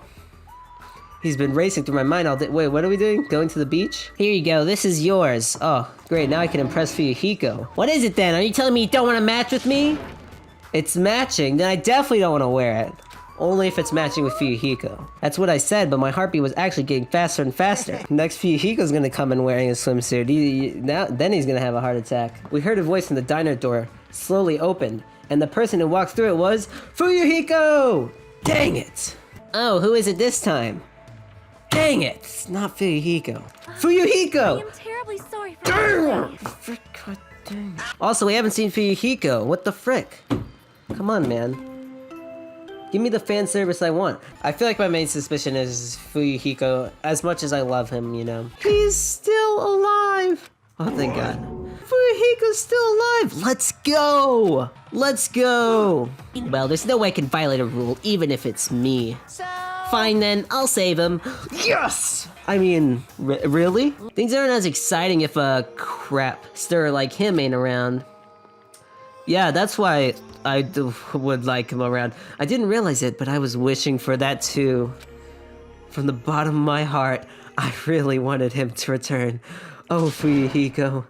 S6: He's been racing through my mind all day. Wait, what are we doing? Going to the beach? Here you go, this is yours. Oh, great, now I can impress Fuyuhiko. What is it then? Are you telling me you don't want to match with me? It's matching, then I definitely don't want to wear it. Only if it's matching with Fuyuhiko. That's what I said, but my heartbeat was actually getting faster and faster. Next, Fuyuhiko's gonna come in wearing a swimsuit. Then he's gonna have a heart attack. We heard a voice in the diner door, slowly opened, and the person who walked through it was Fuyuhiko! Dang it! Oh, who is it this time? Dang it! It's not Fuyuhiko. Fuyuhiko!
S13: I am terribly sorry for
S6: God dang. Also, we haven't seen Fuyuhiko. What the frick? Come on, man. Give me the fan service I want. I feel like my main suspicion is Fuyuhiko, as much as I love him, you know. He's still alive! Oh, thank God. Fuyuhiko's still alive! Let's go! Let's go! Well, there's no way I can violate a rule, even if it's me. Fine then, I'll save him. Yes! I mean, really? Things aren't as exciting if a crap stir like him ain't around. Yeah, that's why I would like him around. I didn't realize it, but I was wishing for that too. From the bottom of my heart, I really wanted him to return. Oh, Fuyuhiko.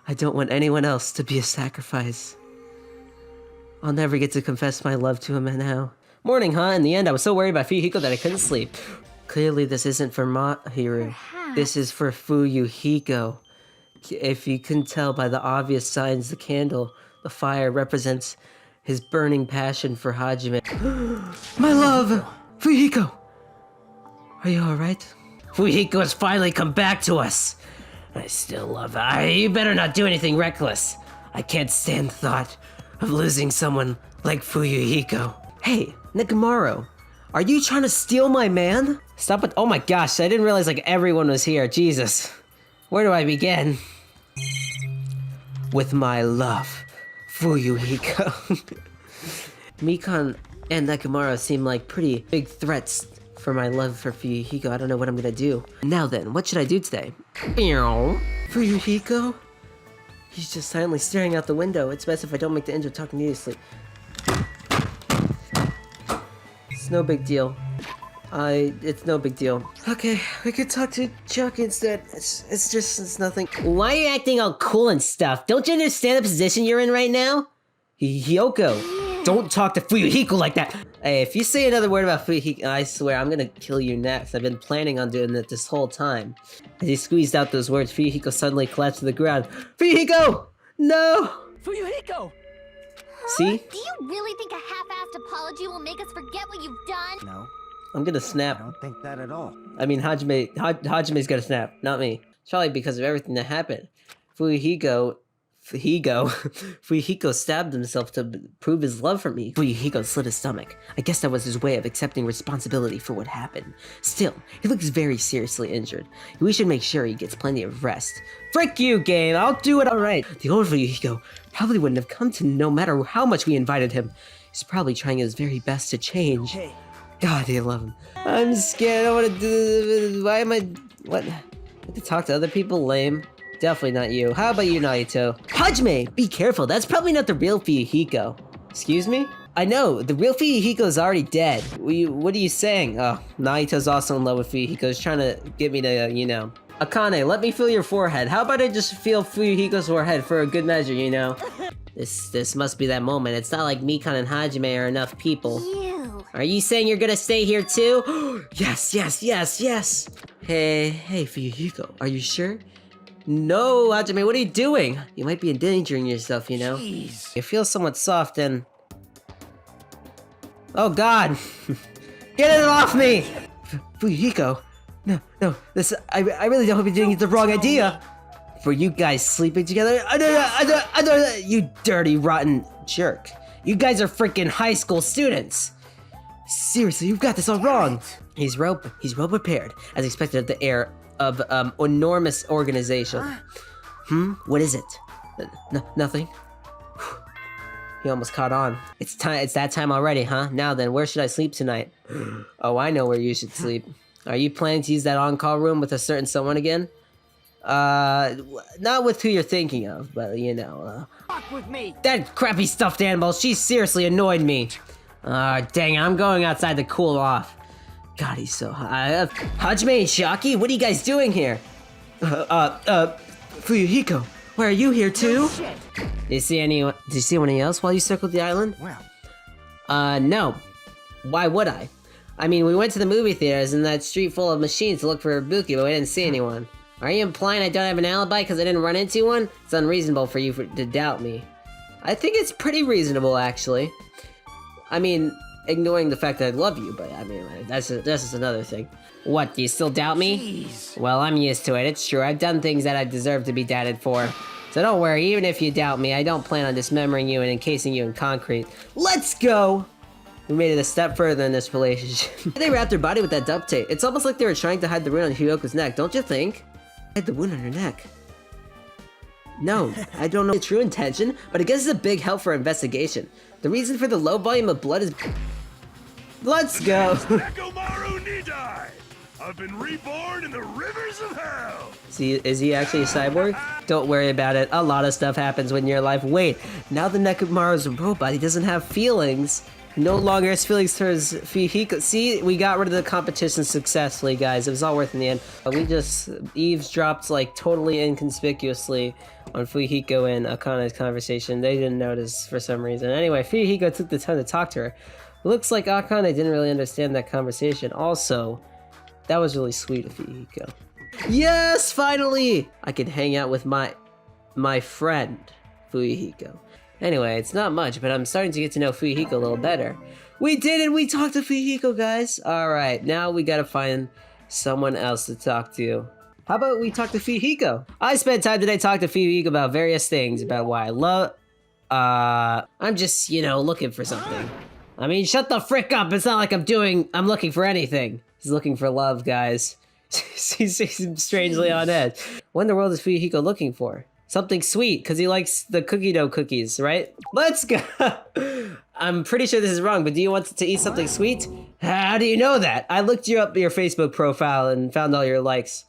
S6: I don't want anyone else to be a sacrifice. I'll never get to confess my love to him now. Morning, huh? In the end, I was so worried about Fuyuhiko that I couldn't sleep. Clearly, this isn't for Mahiru. This is for Fuyuhiko. If you can tell by the obvious signs, the candle, the fire represents his burning passion for Hajime. My love! Fuyuhiko! Are you alright? Fuyuhiko has finally come back to us! I still love her. You better not do anything reckless. I can't stand the thought of losing someone like Fuyuhiko. Hey, Nekomaru, are you trying to steal my man? Stop it. Oh my gosh, I didn't realize like everyone was here. Jesus. Where do I begin? With my love, Fuyuhiko. Mikan and Nekomaru seem like pretty big threats for my love for Fuyuhiko. I don't know what I'm gonna do. Now then, what should I do today? Fuyuhiko? He's just silently staring out the window. It's best if I don't make the intro talk immediately. It's no big deal. It's no big deal. Okay, we could talk to Chiaki instead. It's nothing. Why are you acting all cool and stuff? Don't you understand the position you're in right now? Hiyoko, don't talk to Fuyuhiko like that. Hey, if you say another word about Fuyuhiko, I swear I'm gonna kill you next. I've been planning on doing it this whole time. As he squeezed out those words, Fuyuhiko suddenly collapsed to the ground. Fuyuhiko! No!
S4: Fuyuhiko!
S6: See?
S2: Do you really think a half-assed apology will make us forget what you've done?
S9: No.
S6: I'm gonna snap.
S9: I don't think that at all.
S6: I mean, Hajime's gonna snap, not me. It's probably because of everything that happened. Fuyuhiko stabbed himself to prove his love for me. Fuyuhiko slit his stomach. I guess that was his way of accepting responsibility for what happened. Still, he looks very seriously injured. We should make sure he gets plenty of rest. Frick you, game! I'll do it alright! The old Fuyuhiko probably wouldn't have come to no matter how much we invited him. He's probably trying his very best to change.
S4: Hey.
S6: God, I love him. I'm scared. I don't want to do. Why am I? What? To talk to other people? Lame. Definitely not you. How about you, Nagito? Hajime! Be careful. That's probably not the real Fuyuhiko. Excuse me? I know. The real Fuyuhiko is already dead. What are you saying? Oh, Nagito's also in love with Fuyuhiko. He's trying to get me to, you know. Akane, let me feel your forehead. How about I just feel Fuyuhiko's forehead for a good measure, you know? This must be that moment. It's not like Mikan and Hajime are enough people. Are you saying you're gonna stay here too? Yes. Hey, Fuyuhiko, are you sure? No, Hajime, what are you doing? You might be endangering yourself, you know? Jeez. You feel somewhat soft and... Oh God! Get it off me! Fuyuhiko, no, this, I really don't hope you're doing the wrong idea. For you guys sleeping together? You dirty, rotten jerk. You guys are freaking high school students. Seriously, you've got this all wrong. He's well prepared, as expected at the heir of enormous organization. What is it? Nothing. He almost caught on. It's that time already, huh? Now then, where should I sleep tonight? Oh, I know where you should sleep. Are you planning to use that on-call room with a certain someone again? Not with who you're thinking of, but you know,
S14: Fuck with me.
S6: That crappy stuffed animal, she seriously annoyed me. Dang it, I'm going outside to cool off.
S1: God, he's so high. Hajime and Chiaki, what are you guys doing here? Fuyuhiko, why are you here too? Did you see anyone else while you circled the island?
S9: Well.
S1: No. Why would I? I mean, we went to the movie theaters in that street full of machines to look for Ibuki, but we didn't see anyone. Are you implying I don't have an alibi because I didn't run into one? It's unreasonable for you to doubt me. I think it's pretty reasonable, actually. I mean, ignoring the fact that I love you, but I mean, that's just another thing. What, do you still doubt me?
S9: Jeez.
S1: Well, I'm used to it. It's true. I've done things that I deserve to be doubted for. So don't worry, even if you doubt me, I don't plan on dismembering you and encasing you in concrete. Let's go! We made it a step further in this relationship. They wrapped her body with that duct tape. It's almost like they were trying to hide the wound on Hiyoko's neck, don't you think? Hide the wound on her neck. No, I don't know the true intention, but I guess it's a big help for our investigation. The reason for the low volume of blood is... Let's go!
S10: Nekomaru Nidai! I've been reborn in the rivers of hell!
S1: Is he actually a cyborg? Don't worry about it. A lot of stuff happens when you're alive. Wait, now that Nekomaru's a robot, he doesn't have feelings. No longer has feelings towards Fuyuhiko. See, we got rid of the competition successfully, guys. It was all worth in the end. We just eavesdropped, like, totally inconspicuously on Fuyuhiko and Akane's conversation. They didn't notice for some reason. Anyway, Fuyuhiko took the time to talk to her. It looks like Akane didn't really understand that conversation. Also, that was really sweet of Fuyuhiko. Yes, finally! I could hang out with my friend, Fuyuhiko. Anyway, it's not much, but I'm starting to get to know Fuyuhiko a little better. We did it! We talked to Fuyuhiko, guys! Alright, now we gotta find someone else to talk to. How about we talk to Fuyuhiko? I spent time today talking to Fuyuhiko about various things, about why I love... I'm just, you know, looking for something. I mean, shut the frick up! It's not like I'm looking for anything. He's looking for love, guys. He seems strangely on edge. What in the world is Fuyuhiko looking for? Something sweet, because he likes the cookie dough cookies, right? Let's go! I'm pretty sure this is wrong, but do you want to eat something sweet? How do you know that? I looked you up your Facebook profile and found all your likes.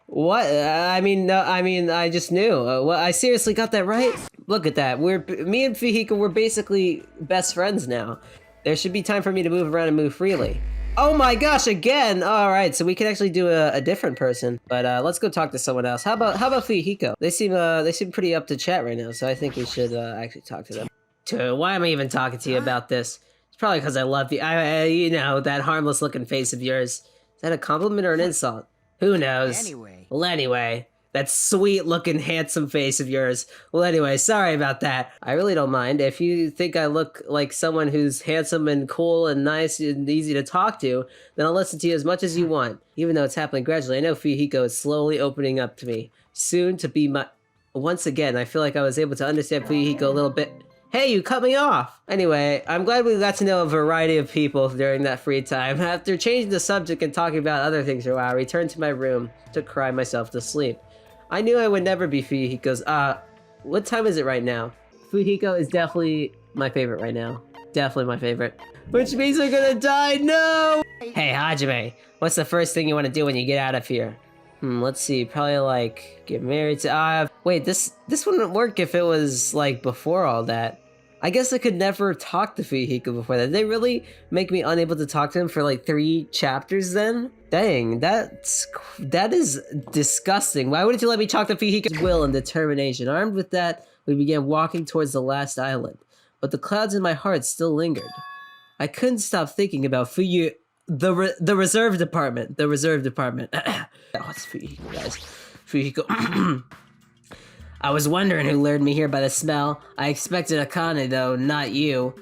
S1: What? I mean, no, I just knew. Well, I seriously got that right? Look at that. Me and Fuyuhiko, we're basically best friends now. There should be time for me to move around and move freely. Oh my gosh, again! Alright, so we can actually do a different person. But let's go talk to someone else. How about Fuyuhiko? They seem pretty up to chat right now, so I think we should actually talk to them. Why am I even talking to you about this? It's probably because I love you. You know, that harmless looking face of yours. Is that a compliment or an insult? Who knows?
S9: Anyway.
S1: Well, anyway. That sweet looking handsome face of yours. Well, anyway, sorry about that. I really don't mind. If you think I look like someone who's handsome and cool and nice and easy to talk to, then I'll listen to you as much as you want. Even though it's happening gradually, I know Fuyuhiko is slowly opening up to me. Soon to be my... Once again, I feel like I was able to understand Fuyuhiko a little bit. Hey, you cut me off! Anyway, I'm glad we got to know a variety of people during that free time. After changing the subject and talking about other things for a while, I returned to my room to cry myself to sleep. I knew I would never be Fuyuhiko's. What time is it right now? Fuyuhiko is definitely my favorite right now. Definitely my favorite. Which means we're gonna die, no! Hey, Hajime, what's the first thing you want to do when you get out of here? Let's see, probably like, get married to, wait, this wouldn't work if it was like before all that. I guess I could never talk to Fuyuhiko before that. Did they really make me unable to talk to him for like 3 chapters then? Dang, that is disgusting. Why wouldn't you let me talk to Fuyuhiko's will and determination? Armed with that, we began walking towards the last island. But the clouds in my heart still lingered. I couldn't stop thinking about the reserve department. The reserve department. Oh, it's Fuyuhiko, guys. Fuyuhiko. I was wondering who lured me here by the smell. I expected Akane, though, not you.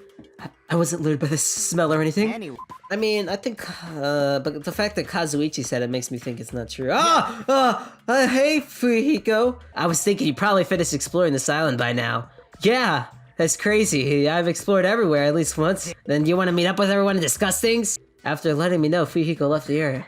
S1: I wasn't lured by the smell or anything.
S9: Anyway.
S1: I mean, I think, but the fact that Kazuichi said it makes me think it's not true. Hey, Fuyuhiko. I was thinking you probably finished exploring this island by now. Yeah, that's crazy. I've explored everywhere at least once. Then do you want to meet up with everyone and discuss things? After letting me know, Fuyuhiko left the area.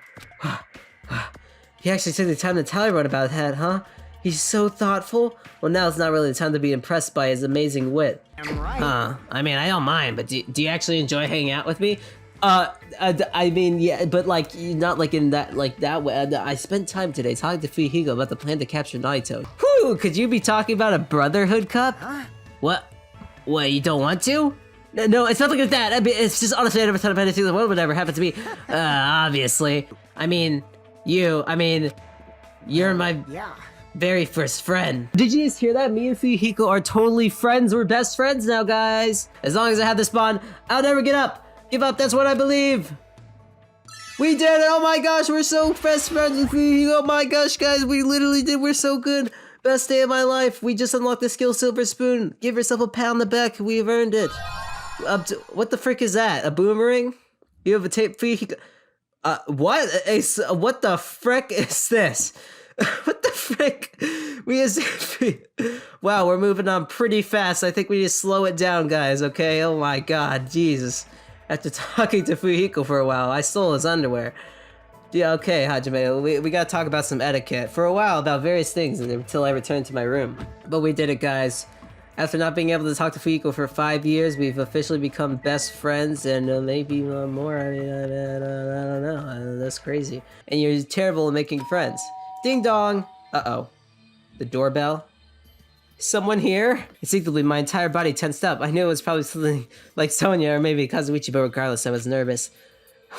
S1: He actually took the time to tell everyone about that, huh? He's so thoughtful. Well, now it's not really the time to be impressed by his amazing wit.
S9: I'm right.
S1: I mean, I don't mind, but do you actually enjoy hanging out with me? I mean, yeah, but like, not like in that, like that way. I spent time today talking to Fuyuhiko about the plan to capture Nagito. Whew, could you be talking about a Brotherhood Cup?
S9: Huh?
S1: What, you don't want to?
S6: No, it's nothing like that. I mean, it's just honestly I never thought about anything in the world would ever happen to me. Obviously. I mean, you're my very first friend. Did you just hear that? Me and Fuyuhiko are totally friends. We're best friends now, guys. As long as I have this bond, I'll never give up. That's what I believe. We did it. Oh my gosh, we're so best friends with Fuyuhiko. Oh my gosh, guys, we literally did. We're so good. Best day of my life. We just unlocked the skill Silver Spoon. Give yourself a pat on the back. We've earned it. What the frick is that? A boomerang? You have a tape Fuyuhiko. What the frick is this? What the frick? Wow, we're moving on pretty fast. I think we need to slow it down, guys, okay? Oh my god, Jesus. After talking to Fuyuhiko for a while, I stole his underwear. Yeah, okay, Hajime, we gotta talk about some etiquette. For a while, about various things until I returned to my room. But we did it, guys. After not being able to talk to Fuyuhiko for 5 years, we've officially become best friends, and maybe more. I mean, I don't know. That's crazy. And you're terrible at making friends. Ding dong! Uh-oh. The doorbell? Someone here? Instinctively, my entire body tensed up. I knew it was probably something like Sonia or maybe Kazuichi, but regardless, I was nervous.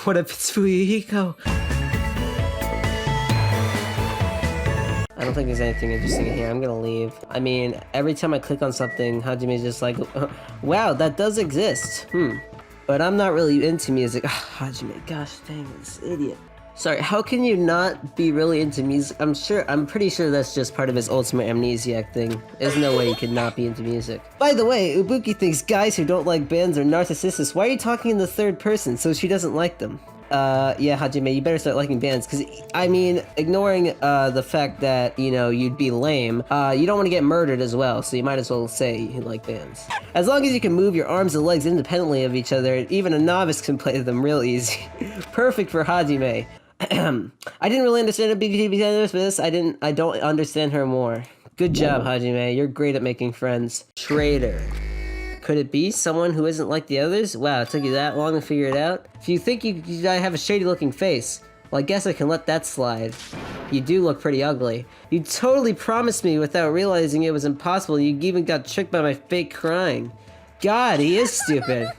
S6: What if it's Fuyuhiko? I don't think there's anything interesting in here. I'm gonna leave. I mean, every time I click on something, Hajime's just like, wow, that does exist. But I'm not really into music. Hajime, gosh dang, this idiot. Sorry, how can you not be really into music? I'm pretty sure that's just part of his ultimate amnesiac thing. There's no way he could not be into music. By the way, Ibuki thinks guys who don't like bands are narcissists. Why are you talking in the third person? So she doesn't like them. Yeah, Hajime, you better start liking bands, because, I mean, ignoring, the fact that, you know, you'd be lame, you don't want to get murdered as well, so you might as well say you like bands. As long as you can move your arms and legs independently of each other, even a novice can play them real easy. Perfect for Hajime. I didn't really understand Ibuki for this. I don't understand her more. Good job, Hajime. You're great at making friends. Traitor. Could it be someone who isn't like the others? Wow, it took you that long to figure it out? If you think you have a shady looking face, well, I guess I can let that slide. You do look pretty ugly. You totally promised me without realizing it was impossible. You even got tricked by my fake crying. God, he is stupid.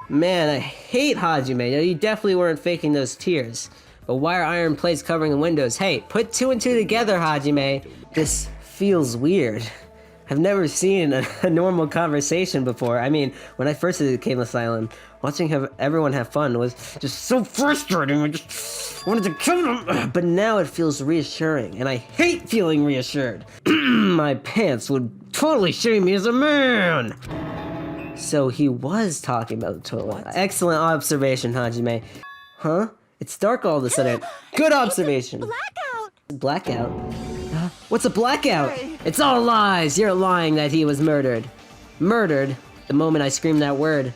S6: Man, I hate Hajime. You definitely weren't faking those tears. But wire iron plates covering the windows. Hey, put 2 and 2 together, Hajime. This feels weird. I've never seen a normal conversation before. I mean, when I first came to this island, watching everyone have fun was just so frustrating. I just wanted to kill them. But now it feels reassuring, and I hate feeling reassured. My pants would totally shame me as a man. So he was talking about the toilet. Excellent observation, Hajime. Huh? It's dark all of a sudden. Good observation. Blackout? What's a blackout? It's all lies. You're lying that he was murdered. Murdered? The moment I screamed that word,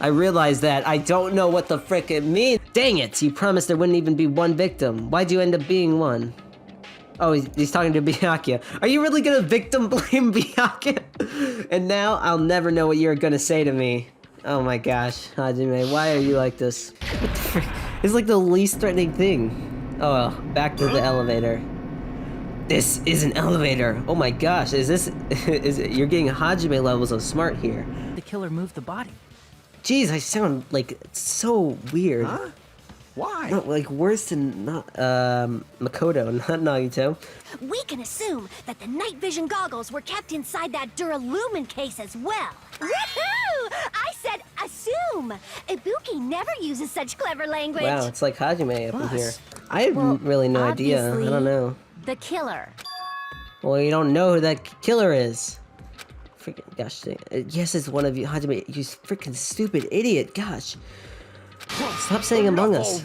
S6: I realized that I don't know what the frick it means. Dang it! You promised there wouldn't even be one victim. Why'd you end up being one? Oh, he's talking to Byakuya. Are you really gonna victim blame Byakuya? And now I'll never know what you're gonna say to me. Oh my gosh, Hajime, why are you like this? What the frick? It's like the least threatening thing. Oh well, back to the elevator. This is an elevator. Oh my gosh, you're getting Hajime levels of smart here.
S4: The killer moved the body.
S6: Jeez, I sound like so weird.
S7: Huh? Why?
S6: No, like worse than Makoto, not Nagito.
S2: We can assume that the night vision goggles were kept inside that Duralumin case as well. Woohoo! I said assume! Ibuki never uses such clever language.
S6: Wow, it's like Hajime up in here. I have really no idea. I don't know.
S2: The killer.
S6: Well, you don't know who that killer is. Freaking gosh dang. Yes, it's one of you, Hajime. You freaking stupid idiot. Gosh. Stop saying Among Us.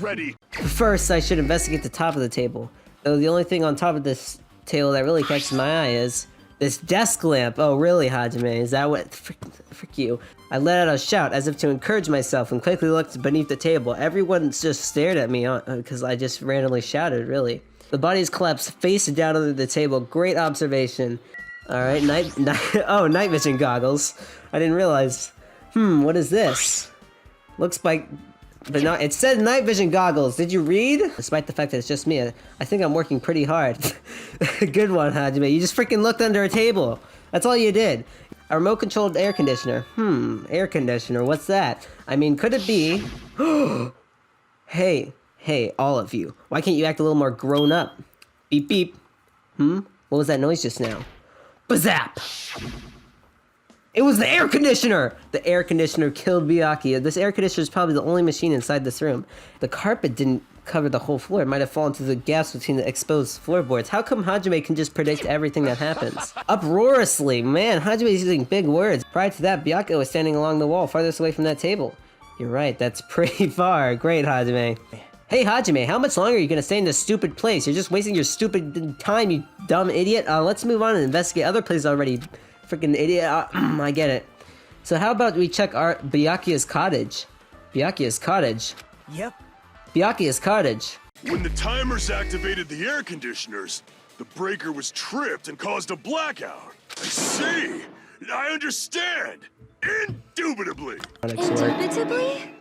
S6: First, I should investigate the top of the table. Though the only thing on top of this table that really catches my eye is this desk lamp. Oh, really, Hajime? Is that what? Frick you. I let out a shout as if to encourage myself and quickly looked beneath the table. Everyone just stared at me because I just randomly shouted, really. The bodies collapsed face down under the table. Great observation. Alright, night vision goggles. I didn't realize. What is this? Looks like
S1: But no, it said night vision goggles. Did you read? Despite the fact that it's just me, I think I'm working pretty hard. Good one, Hajime. You just freaking looked under a table. That's all you did. A remote-controlled air conditioner. Air conditioner, what's that? I mean, could it be... Hey, all of you. Why can't you act a little more grown up? Beep, beep. What was that noise just now? Bazap! It was the air conditioner! The air conditioner killed Byakuya. This air conditioner is probably the only machine inside this room. The carpet didn't cover the whole floor. It might have fallen through the gaps between the exposed floorboards. How come Hajime can just predict everything that happens? Uproariously, man, Hajime is using big words. Prior to that, Byakuya was standing along the wall, farthest away from that table. You're right, that's pretty far. Great, Hajime. Hey, Hajime, how much longer are you gonna stay in this stupid place? You're just wasting your stupid time, you dumb idiot. Let's move on and investigate other places already. Freaking idiot. I get it. So how about we check our Byakuya's cottage? Byakuya's cottage?
S8: Yep.
S1: Byakuya's cottage.
S10: When the timers activated the air conditioners, the breaker was tripped and caused a blackout. I see. I understand. Indubitably.
S13: Indubitably?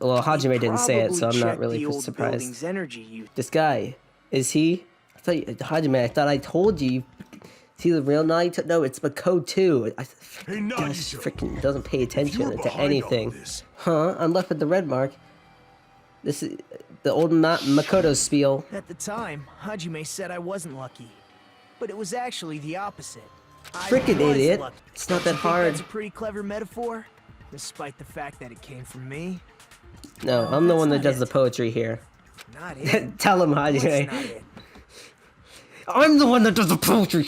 S1: Well, Hajime didn't say it, so I'm not really surprised. This guy, is he? I thought Hajime, I thought I told you. Is he the real Nagito? No, it's Peko too.
S10: Hey, Nagito,
S1: freaking doesn't pay attention to anything. Huh? I'm left with the red mark. This is the old Makoto spiel.
S8: At the time, Hajime said I wasn't lucky, but it was actually the opposite.
S1: Freaking idiot!
S8: Lucky.
S1: It's not that hard.
S8: That's a pretty clever metaphor, despite the fact that it came from me.
S1: No, I'm the one that does the poetry here.
S8: Not it.
S1: Tell him, Hajime. I'm the one that does the poetry.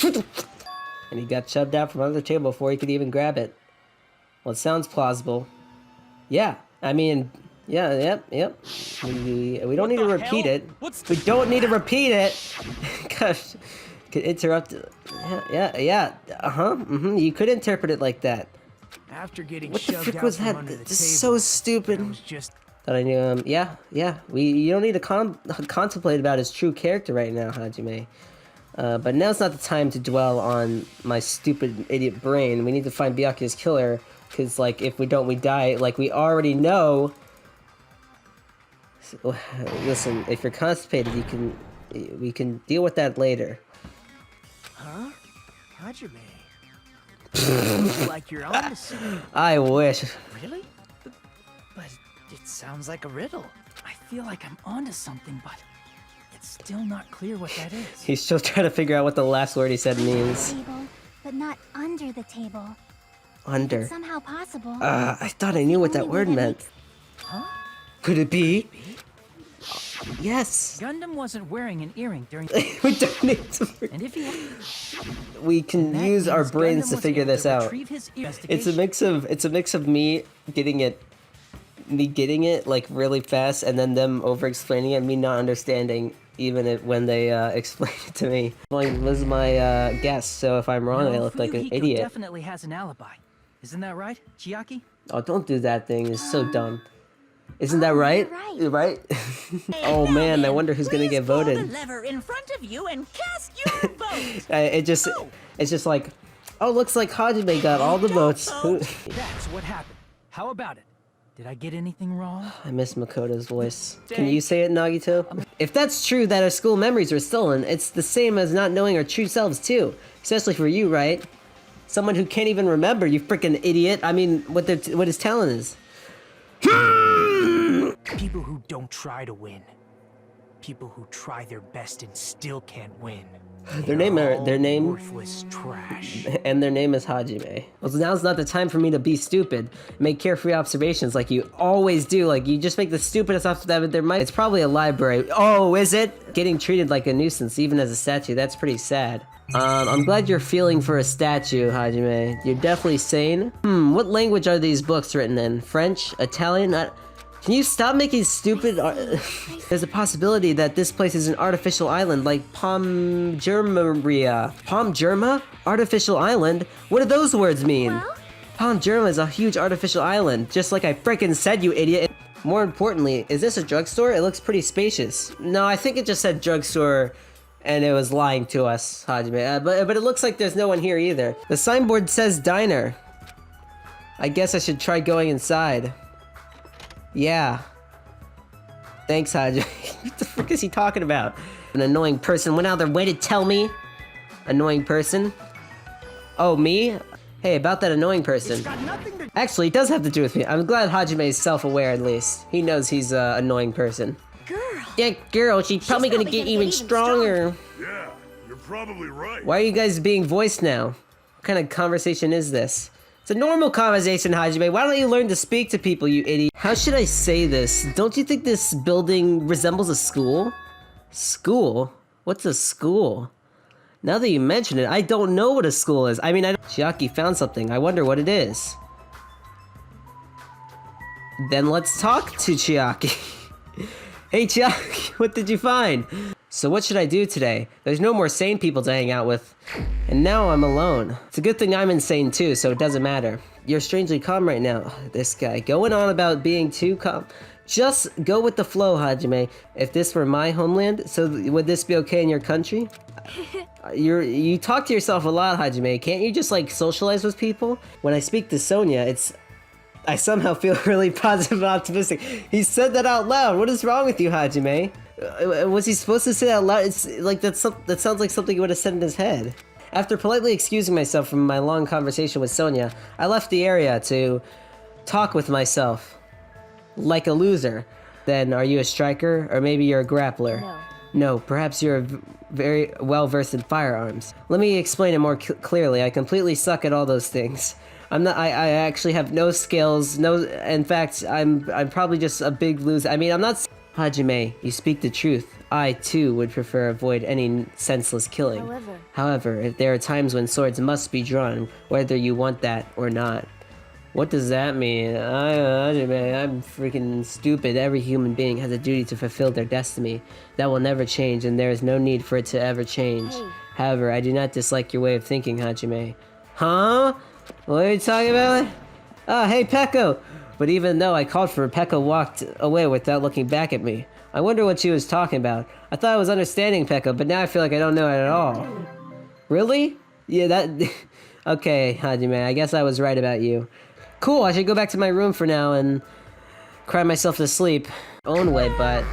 S1: And he got shoved out from under the table before he could even grab it. Well, it sounds plausible. Yeah, I mean, yeah, yep. We don't need to repeat it. We don't need to repeat it. Gosh, could interrupt. Yeah. You could interpret it like that.
S8: After getting
S1: what the frick was that? This is so stupid. That I knew him. Yeah. You don't need to contemplate about his true character right now, Hajime. But now's not the time to dwell on my stupid idiot brain. We need to find Byakuya's killer, because like if we don't, we die. Like we already know. So, listen, if you're constipated, we can deal with that later.
S8: Huh? Hajime. Looks like you're on something.
S1: I wish.
S4: Really? But it sounds like a riddle. I feel like I'm onto something, but it's still not clear what that is.
S1: He's still trying to figure out what the last word he said means.
S2: Table, but not under the table.
S1: Under.
S2: It's somehow possible.
S1: I thought I knew what that word meant.
S4: Huh?
S1: Could it be? Yes.
S4: Gundam wasn't wearing an earring during.
S1: We don't need to.
S4: And if he.
S1: We can use our brains to figure this out. It's a mix of me getting it like really fast, and then them over explaining it, and me not understanding even when they explain it to me. This is my guess. So if I'm wrong, I look like an idiot.
S4: Definitely has an alibi. Isn't that right, Chiaki?
S1: Oh, don't do that thing. It's so dumb. Isn't that right? Right? Oh man, I wonder who's gonna get voted.
S18: Pull the lever in front of you and cast your vote.
S1: It's just like, oh, looks like Hajime got all the votes.
S4: That's what happened. How about it? Did I get anything wrong?
S1: I miss Makoto's voice. Can you say it, Nagito? If that's true that our school memories were stolen, it's the same as not knowing our true selves too. Especially for you, right? Someone who can't even remember, you freaking idiot. I mean, what his talent is.
S8: People who don't try to win. People who try their best and still can't win.
S1: Their name
S8: worthless trash.
S1: And their name is Hajime. Well, now's not the time for me to be stupid. Make carefree observations like you always do. Like you just make the stupidest stuff that there might. It's probably a library. Oh, is it? Getting treated like a nuisance, even as a statue. That's pretty sad. I'm glad you're feeling for a statue, Hajime. You're definitely sane. What language are these books written in? French? Italian? Can you stop making stupid There's a possibility that this place is an artificial island like Pomgermaria. Pomgerma? Artificial island? What do those words mean? Pomgerma is a huge artificial island, just like I frickin' said, you idiot. More importantly, is this a drugstore? It looks pretty spacious. No, I think it just said drugstore and it was lying to us, Hajime. But it looks like there's no one here either. The signboard says diner. I guess I should try going inside. Yeah.
S6: Thanks, Hajime. What the frick is he talking about? An annoying person went out of their way to tell me? Annoying person? Oh, me? Hey, about that annoying person. Actually, it does have to do with me. I'm glad Hajime is self-aware at least. He knows he's an annoying person.
S18: Girl.
S6: That girl, she's probably gonna get even stronger.
S10: Yeah, you're probably right.
S6: Why are you guys being voiced now? What kind of conversation is this? It's a normal conversation, Hajime. Why don't you learn to speak to people, you idiot? How should I say this? Don't you think this building resembles a school? School? What's a school? Now that you mention it, I don't know what a school is. I mean, Chiaki found something. I wonder what it is. Then let's talk to Chiaki. Hey Chiaki, what did you find? So what should I do today? There's no more sane people to hang out with. And now I'm alone. It's a good thing I'm insane too, so it doesn't matter. You're strangely calm right now. This guy going on about being too calm. Just go with the flow, Hajime. If this were my homeland, so would this be okay in your country? You talk to yourself a lot, Hajime. Can't you just like socialize with people? When I speak to Sonia, I somehow feel really positive and optimistic. He said that out loud. What is wrong with you, Hajime? Was he supposed to say that out loud? It's like that sounds like something he would have said in his head. After politely excusing myself from my long conversation with Sonia, I left the area to talk with myself. Like a loser. Then are you a striker? Or maybe you're a grappler? No, perhaps you're very well versed in firearms. Let me explain it more clearly. I completely suck at all those things. I actually have no skills, in fact, I'm probably just a big loser. I mean, I'm not... Hajime, you speak the truth. I, too, would prefer avoid any senseless killing. However, if there are times when swords must be drawn, whether you want that or not. What does that mean? Hajime, I'm freaking stupid. Every human being has a duty to fulfill their destiny. That will never change, and there is no need for it to ever change. However, I do not dislike your way of thinking, Hajime. Huh? What are you talking about? Oh, hey, Peko! But even though I called for her, Peko walked away without looking back at me. I wonder what she was talking about. I thought I was understanding Peko, but now I feel like I don't know it at all. Really? Yeah, that... Okay, Hajime, I guess I was right about you. Cool, I should go back to my room for now and cry myself to sleep. Own way, but...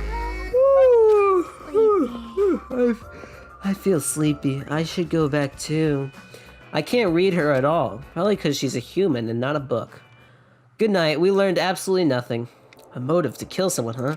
S6: I feel sleepy. I should go back too. I can't read her at all. Probably because she's a human and not a book. Good night. We learned absolutely nothing. A motive to kill someone, huh?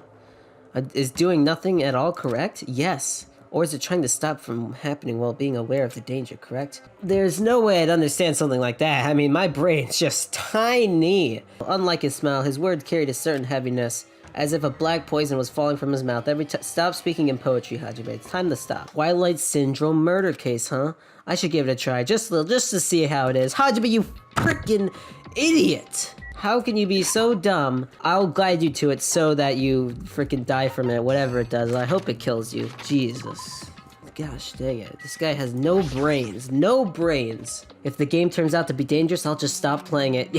S6: Is doing nothing at all correct? Yes. Or is it trying to stop from happening while being aware of the danger, correct? There's no way I'd understand something like that. I mean, my brain's just tiny. Unlike his smile, his words carried a certain heaviness, as if a black poison was falling from his mouth every time. Stop speaking in poetry, Hajime. It's time to stop. Twilight Syndrome murder case, huh? I should give it a try, just to see how it is. Hajime, you freaking idiot! How can you be so dumb? I'll guide you to it so that you freaking die from it, whatever it does. I hope it kills you. Jesus. Gosh dang it. This guy has no brains. No brains. If the game turns out to be dangerous, I'll just stop playing it.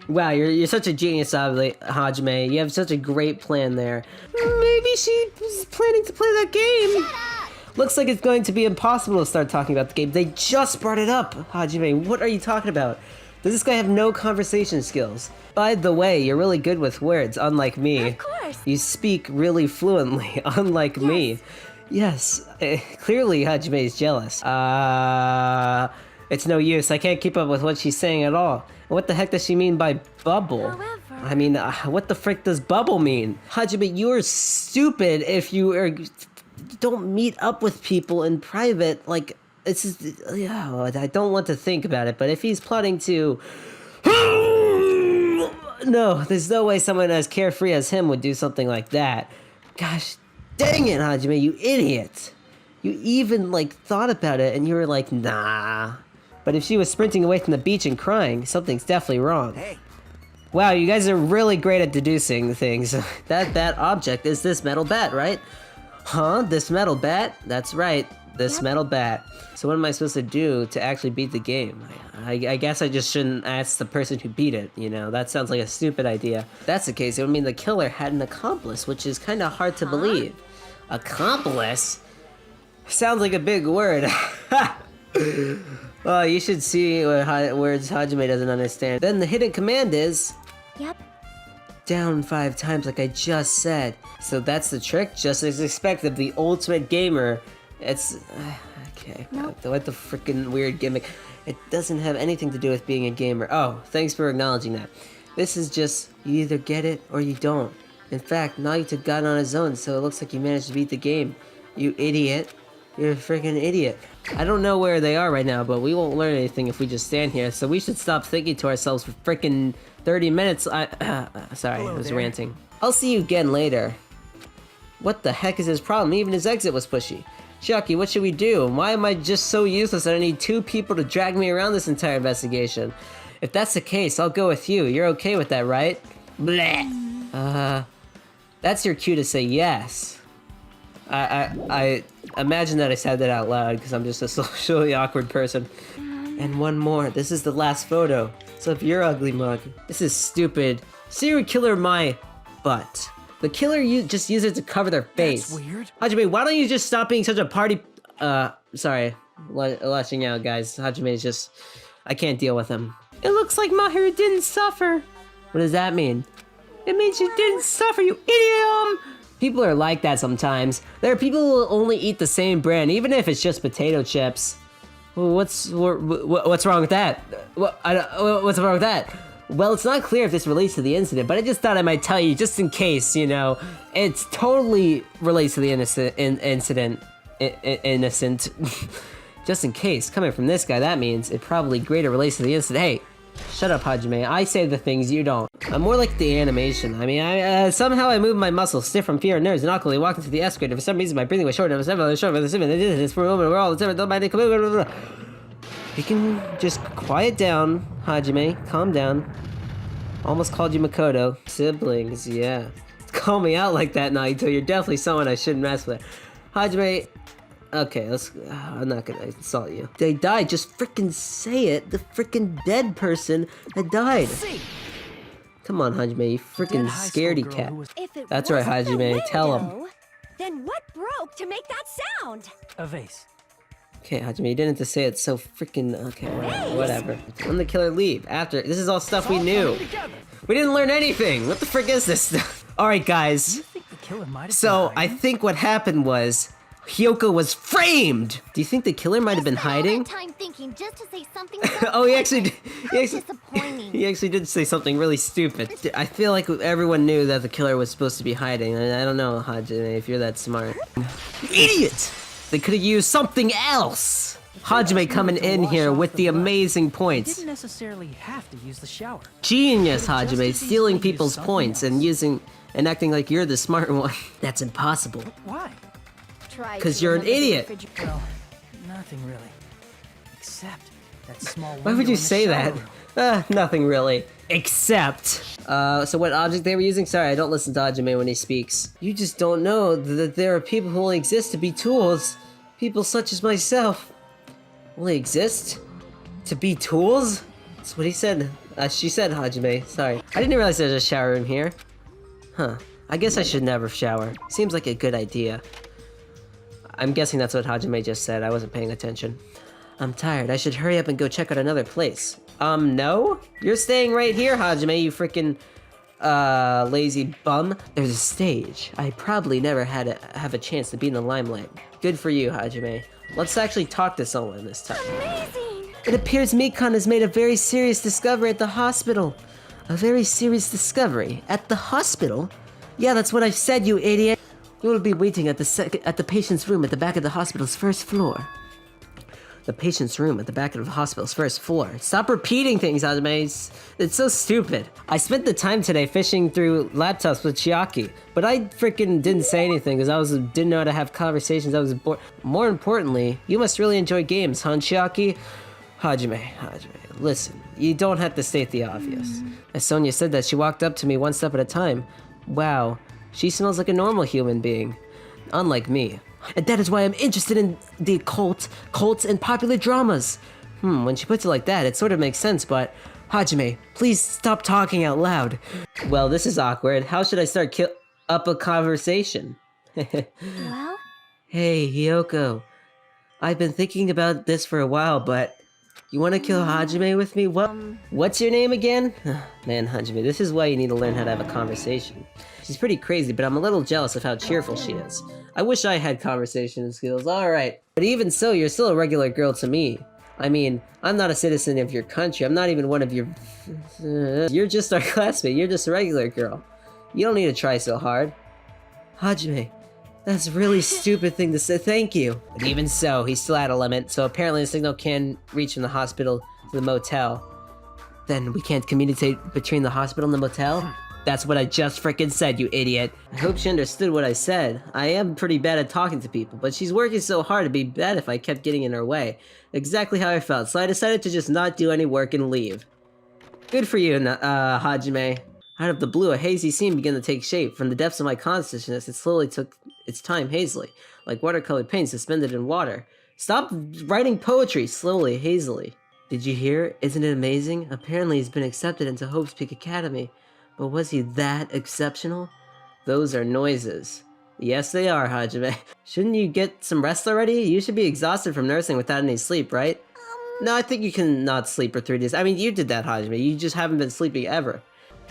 S6: Wow, you're such a genius, Hajime. You have such a great plan there. Maybe she was planning to play that game. Looks like it's going to be impossible to start talking about the game. They just brought it up, Hajime. What are you talking about? Does this guy have no conversation skills? By the way, you're really good with words, unlike me.
S13: Of course.
S6: You speak really fluently, unlike me. Yes, clearly Hajime is jealous. It's no use. I can't keep up with what she's saying at all. What the heck does she mean by bubble? I mean, what the frick does bubble mean? Hajime, you're stupid if you don't meet up with people in private. Like, it's just, yeah, I don't want to think about it, but if he's plotting to... No, there's no way someone as carefree as him would do something like that. Gosh dang it, Hajime, you idiot. You even, like, thought about it and you were like, nah. But if she was sprinting away from the beach and crying, something's definitely wrong. Hey. Wow, you guys are really great at deducing things. That object is this metal bat, right? Huh? This metal bat? That's right. This metal bat. So what am I supposed to do to actually beat the game? I guess I just shouldn't ask the person who beat it, you know? That sounds like a stupid idea. If that's the case, it would mean the killer had an accomplice, which is kind of hard to believe. Accomplice? Sounds like a big word. Well, you should see what words Hajime doesn't understand. Then the hidden command is... down 5 times like I just said. So that's the trick, just as expected, the ultimate gamer. It's... okay, what the freaking weird gimmick. It doesn't have anything to do with being a gamer. Oh, thanks for acknowledging that. This is just, you either get it or you don't. In fact, Nagito got on his own, so it looks like you managed to beat the game. You idiot. You're a freaking idiot. I don't know where they are right now, but we won't learn anything if we just stand here, so we should stop thinking to ourselves for freaking 30 minutes. Sorry, I was ranting. I'll see you again later. What the heck is his problem? Even his exit was pushy. Chiaki, what should we do? Why am I just so useless that I need 2 people to drag me around this entire investigation? If that's the case, I'll go with you. You're okay with that, right? Bleh. That's your cue to say yes. I imagine that I said that out loud because I'm just a socially awkward person. And one more. This is the last photo. So if you're ugly mug, this is stupid. Serial killer my butt. The killer just used it to cover their face.
S8: That's weird.
S6: Hajime, why don't you just stop being such a party... sorry. Lashing out, guys. Hajime is just... I can't deal with him.
S15: It looks like Mahiru didn't suffer.
S6: What does that mean?
S15: It means you didn't suffer, you idiot!
S6: People are like that sometimes. There are people who will only eat the same brand, even if it's just potato chips. What's wrong with that? What's wrong with that? Well, it's not clear if this relates to the incident, but I just thought I might tell you just in case, you know. It's totally relates to the incident. Innocent. Just in case. Coming from this guy, that means it probably greater relates to the incident. Hey, shut up, Hajime. I say the things you don't. I'm more like the animation. I mean, somehow I move my muscles, stiff from fear and nerves, and awkwardly walk into the escalator. For some reason, my breathing was short. I was never short, but this for a moment, we're all the time. You can just quiet down, Hajime. Calm down. Almost called you Makoto. Siblings, yeah. Call me out like that, Nagito. You're definitely someone I shouldn't mess with. Hajime... Okay, I'm not gonna insult you. They died, just freaking say it. The freaking dead person had died. Come on, Hajime, you freaking scaredy cat. That's right, Hajime, tell him.
S13: Then what broke to make that sound?
S4: A vase.
S6: Okay, Hajime, you didn't have to say it so freaking... Okay, whatever. When the killer leave? After... This is all stuff we knew. We didn't learn anything. What the frick is this stuff? Alright, guys. So, I think what happened was... Hiyoko was framed! Do you think the killer might have been hiding?
S2: Time thinking just to say something
S6: oh, he actually did say something really stupid. I feel like everyone knew that the killer was supposed to be hiding. I don't know, Hajime, if you're that smart. Idiot! They could have used something else! Hajime coming in here with the amazing points.
S4: Didn't necessarily have to use the shower.
S6: Genius, Hajime, stealing people's points and acting like you're the smart one. That's impossible.
S4: Why?
S6: Because you're an idiot.
S4: Well, nothing really. Except that small window.
S6: Why would you
S4: in the
S6: say
S4: shower
S6: that? Nothing really. Except. So what object they were using? Sorry, I don't listen to Hajime when he speaks. You just don't know that there are people who only exist to be tools. People such as myself. Only exist? To be tools? That's what he said. She said, Hajime. Sorry. I didn't realize there's a shower room here. Huh. I guess I should never shower. Seems like a good idea. I'm guessing that's what Hajime just said. I wasn't paying attention. I'm tired. I should hurry up and go check out another place. No? You're staying right here, Hajime, you freaking, lazy bum. There's a stage. I probably never have a chance to be in the limelight. Good for you, Hajime. Let's actually talk to someone this time.
S13: Amazing!
S6: It appears Mikan has made a very serious discovery at the hospital. A very serious discovery? At the hospital? Yeah, that's what I said, you idiot. You will be waiting at the patient's room at the back of the hospital's first floor. The patient's room at the back of the hospital's first floor. Stop repeating things, Hajime. It's so stupid. I spent the time today fishing through laptops with Chiaki, but I freaking didn't say anything because didn't know how to have conversations. I was bored. More importantly, you must really enjoy games, huh, Chiaki? Hajime, listen. You don't have to state the obvious. As Sonia said that, she walked up to me one step at a time. Wow. She smells like a normal human being, unlike me. And that is why I'm interested in the occult, cults, and popular dramas. When she puts it like that, it sort of makes sense, but... Hajime, please stop talking out loud. Well, this is awkward. How should I start up a conversation?
S2: Well?
S6: Hey, Hiyoko. I've been thinking about this for a while, but... You want to kill Hajime with me? What? What's your name again? Man, Hajime, this is why you need to learn how to have a conversation. She's pretty crazy, but I'm a little jealous of how cheerful she is. I wish I had conversation skills. Alright. But even so, you're still a regular girl to me. I mean, I'm not a citizen of your country. I'm not even one of your... You're just our classmate. You're just a regular girl. You don't need to try so hard. Hajime, that's a really stupid thing to say. Thank you. But even so, he's still at a limit, so apparently the signal can reach from the hospital to the motel. Then we can't communicate between the hospital and the motel? That's what I just frickin' said, you idiot. I hope she understood what I said. I am pretty bad at talking to people, but she's working so hard to be bad if I kept getting in her way. Exactly how I felt, so I decided to just not do any work and leave. Good for you, Hajime. Out of the blue, a hazy scene began to take shape. From the depths of my consciousness, it slowly took its time hazily, like watercolored paint suspended in water. Stop writing poetry, slowly, hazily. Did you hear? Isn't it amazing? Apparently he's been accepted into Hope's Peak Academy. But was he that exceptional? Those are noises. Yes, they are, Hajime. Shouldn't you get some rest already? You should be exhausted from nursing without any sleep, right? No, I think you can not sleep for 3 days. I mean, you did that, Hajime. You just haven't been sleeping ever.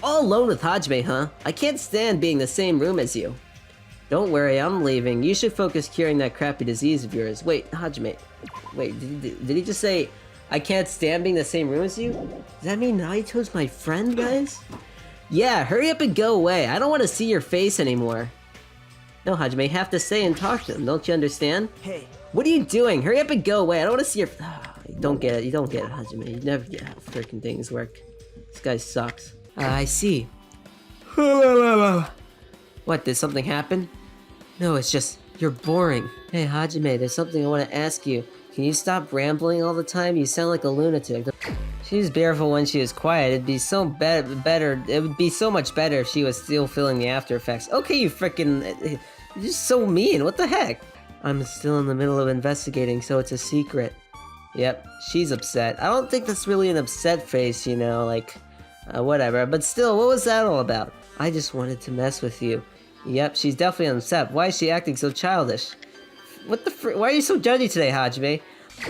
S6: All alone with Hajime, huh? I can't stand being in the same room as you. Don't worry, I'm leaving. You should focus curing that crappy disease of yours. Wait, Hajime. Wait, did he just say, I can't stand being in the same room as you? Does that mean Nagito's my friend, guys? Yeah, hurry up and go away. I don't want to see your face anymore. No, Hajime, you have to stay and talk to him. Don't you understand?
S8: Hey.
S6: What are you doing? Hurry up and go away. I don't want to see your... You don't get it. You don't get it, Hajime. You never get how freaking things work. This guy sucks. I see. What, did something happen? No, it's just... You're boring. Hey, Hajime, there's something I want to ask you. Can you stop rambling all the time? You sound like a lunatic. She's beautiful when she is quiet. It'd be so better. It would be so much better if she was still feeling the after effects. Okay, you frickin'... You're just so mean. What the heck? I'm still in the middle of investigating, so it's a secret. Yep, she's upset. I don't think that's really an upset face, you know, like... whatever. But still, what was that all about? I just wanted to mess with you. Yep, she's definitely upset. Why is she acting so childish? What the fr- Why are you so judgy today, Hajime?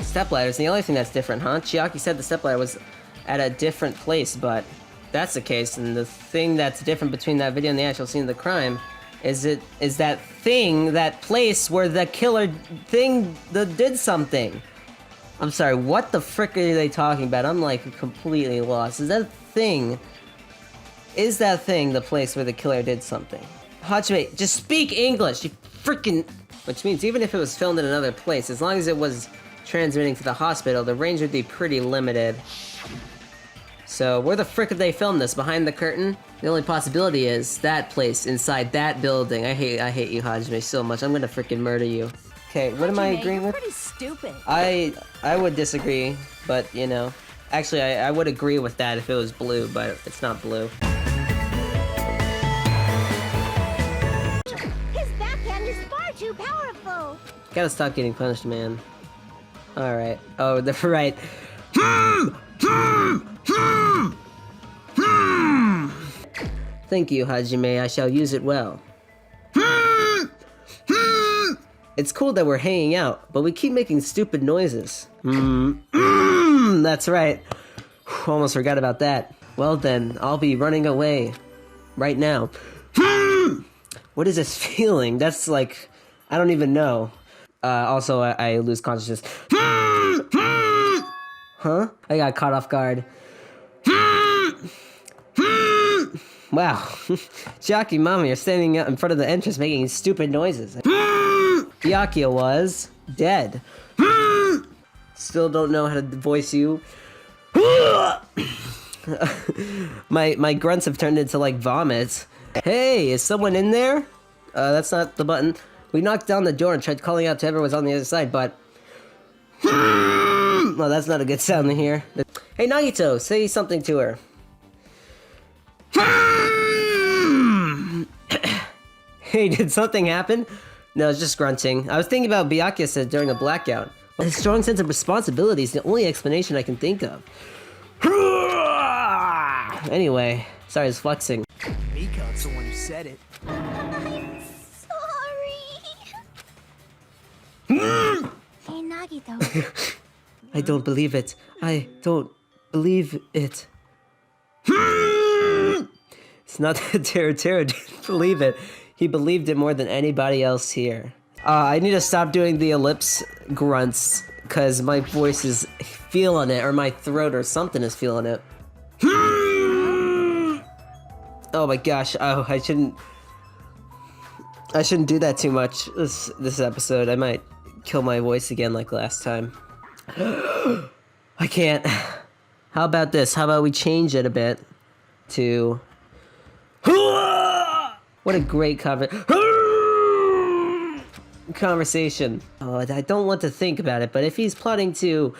S6: Stepladder's the only thing that's different, huh? Chiaki said the stepladder was at a different place, but that's the case, and the thing that's different between that video and the actual scene of the crime is that thing, that place where the killer thing did something. I'm sorry, what the frick are they talking about? I'm like completely lost. Is that thing the place where the killer did something? Hajime, just speak English, you freaking... Which means even if it was filmed in another place, as long as it was transmitting to the hospital, the range would be pretty limited. So, where the frick have they filmed this? Behind the curtain? The only possibility is that place, inside that building. I hate you, Hajime, so much. I'm gonna freaking murder you. Okay, what am I agreeing with?
S18: Pretty stupid.
S6: I would disagree, but, you know. Actually, I would agree with that if it was blue, but it's not blue.
S2: His backhand is far too powerful.
S6: Gotta stop getting punished, man. Alright. Oh, they're right. Thank you, Hajime. I shall use it well. It's cool that we're hanging out, but we keep making stupid noises. That's right. Almost forgot about that. Well then, I'll be running away. Right now. What is this feeling? That's like... I don't even know. Also, I lose consciousness. Huh? I got caught off guard. Wow. Chiaki, Mama, you're standing out in front of the entrance making stupid noises. Byakuya was dead. Still don't know how to voice you. my grunts have turned into like vomits. Hey, is someone in there? That's not the button. We knocked down the door and tried calling out to everyone on the other side, but... Well, that's not a good sound to hear. Hey, Nagito, say something to her. Hey, did something happen? No, it's just grunting. I was thinking about Byakuya said during a blackout. A strong sense of responsibility is the only explanation I can think of. Anyway, sorry, I was flexing.
S8: Mikan's the one who said it.
S2: I'm sorry. Hey, Nagito.
S6: I don't believe it. I don't believe it. It's not that Teruteru didn't believe it. He believed it more than anybody else here. I need to stop doing the ellipse grunts, because my voice is feeling it, or my throat or something is feeling it. Oh my gosh, oh, I shouldn't do that too much this episode. I might kill my voice again like last time. I can't. How about this? How about we change it a bit to... What a great conversation. Oh, I don't want to think about it, but if he's plotting to...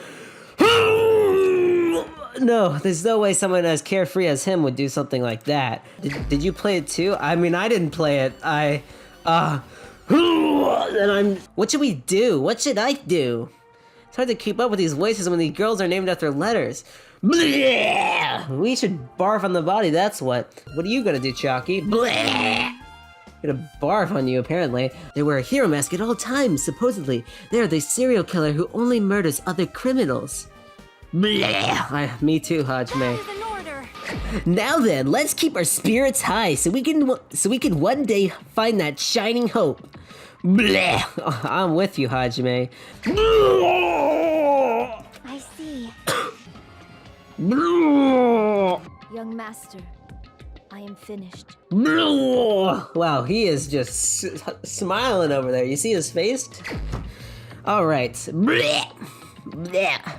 S6: No, there's no way someone as carefree as him would do something like that. Did you play it too? I mean, I didn't play it. What should we do? What should I do? It's hard to keep up with these voices when these girls are named after letters. Bleh! We should barf on the body, that's what. What are you gonna do, Chiaki? Bleh! Gonna barf on you, apparently. They wear a hero mask at all times, supposedly. They're the serial killer who only murders other criminals. Bleh! Me too, Hajime. Now then, let's keep our spirits high so we can one day find that shining hope. Bleh! I'm with you, Hajime.
S12: I see. Young master, I am finished.
S6: Wow, he is just smiling over there. You see his face? All right. Bleh. Bleh.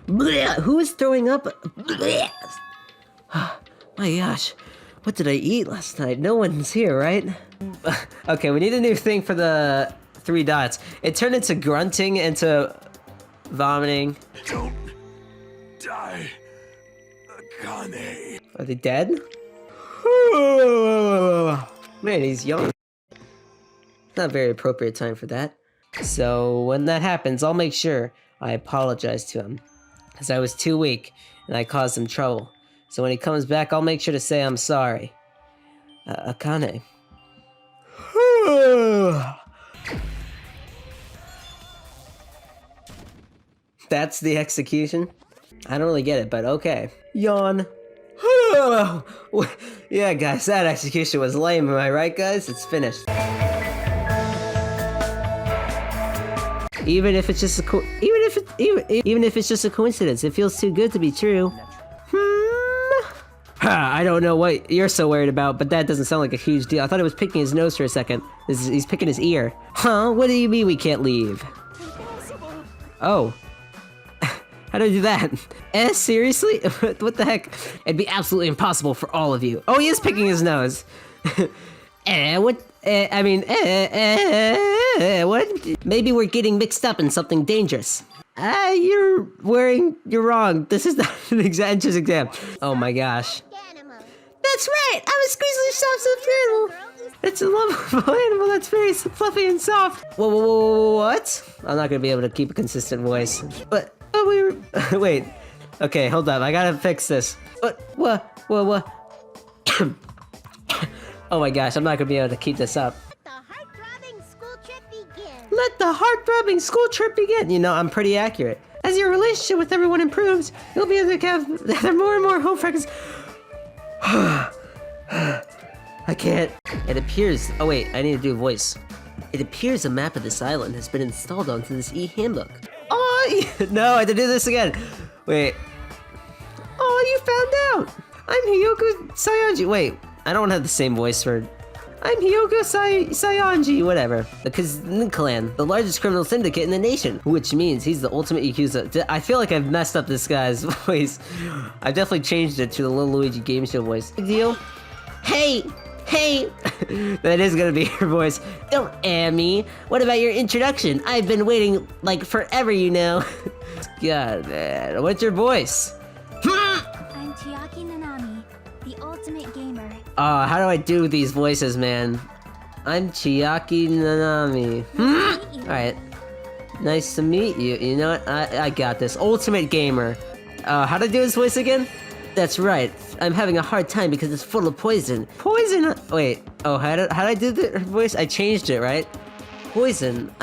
S6: Bleh. Who is throwing up? Bleh. My gosh, what did I eat last night? No one's here, right? Okay, we need a new thing for the 3 dots. It turned into grunting, into vomiting.
S10: Don't die, Akane.
S6: Are they dead? Man, he's young. Not a very appropriate time for that. So when that happens, I'll make sure I apologize to him, because I was too weak and I caused him trouble. So when he comes back, I'll make sure to say I'm sorry. Akane. That's the execution? I don't really get it, but okay. Yawn. Yeah, guys, that execution was lame, am I right, guys? It's finished. Even if it's just a even if it's just a coincidence, it feels too good to be true. I don't know what you're so worried about, but that doesn't sound like a huge deal. I thought it was picking his nose for a second. He's picking his ear. Huh? What do you mean we can't leave? Oh. How do I do that? Seriously? What the heck? It'd be absolutely impossible for all of you. Oh, he is picking his nose. What? What? Maybe we're getting mixed up in something dangerous. You're wrong. This is not an entrance exam. Oh my gosh. That's right! I'm a squeezely soft stuffed animal! It's a lovable animal that's very fluffy and soft! Whoa, what? I'm not gonna be able to keep a consistent voice. But we were... Wait. Okay, hold up. I gotta fix this. What? Oh my gosh, I'm not gonna be able to keep this up. Let the heart-throbbing school trip begin! You know, I'm pretty accurate. As your relationship with everyone improves, you'll be able to have more and more home fragments. I can't. It appears... Oh wait, I need to do a voice. It appears a map of this island has been installed onto this e-handbook. Oh, no, I had to do this again. Wait. Oh, you found out! I'm Hiyoko Sayanji. Wait, I don't have the same voice for... I'm Hiyoko Sayanji, whatever. The Kazan clan, the largest criminal syndicate in the nation, which means he's the ultimate Yakuza. I feel like I've messed up this guy's voice. I've definitely changed it to the Little Luigi game show voice. Big deal? Hey! That is gonna be your voice. Don't me. What about your introduction? I've been waiting like forever, you know. God, man. What's your voice?
S2: I'm Chiaki Nanami, the ultimate gamer.
S6: How do I do these voices, man? I'm Chiaki Nanami. Alright. Nice to meet you. You know what? I got this. Ultimate gamer. How do I do his voice again? That's right. I'm having a hard time because it's full of poison. Poison? Wait. Oh, how did I do the voice? I changed it, right? Poison.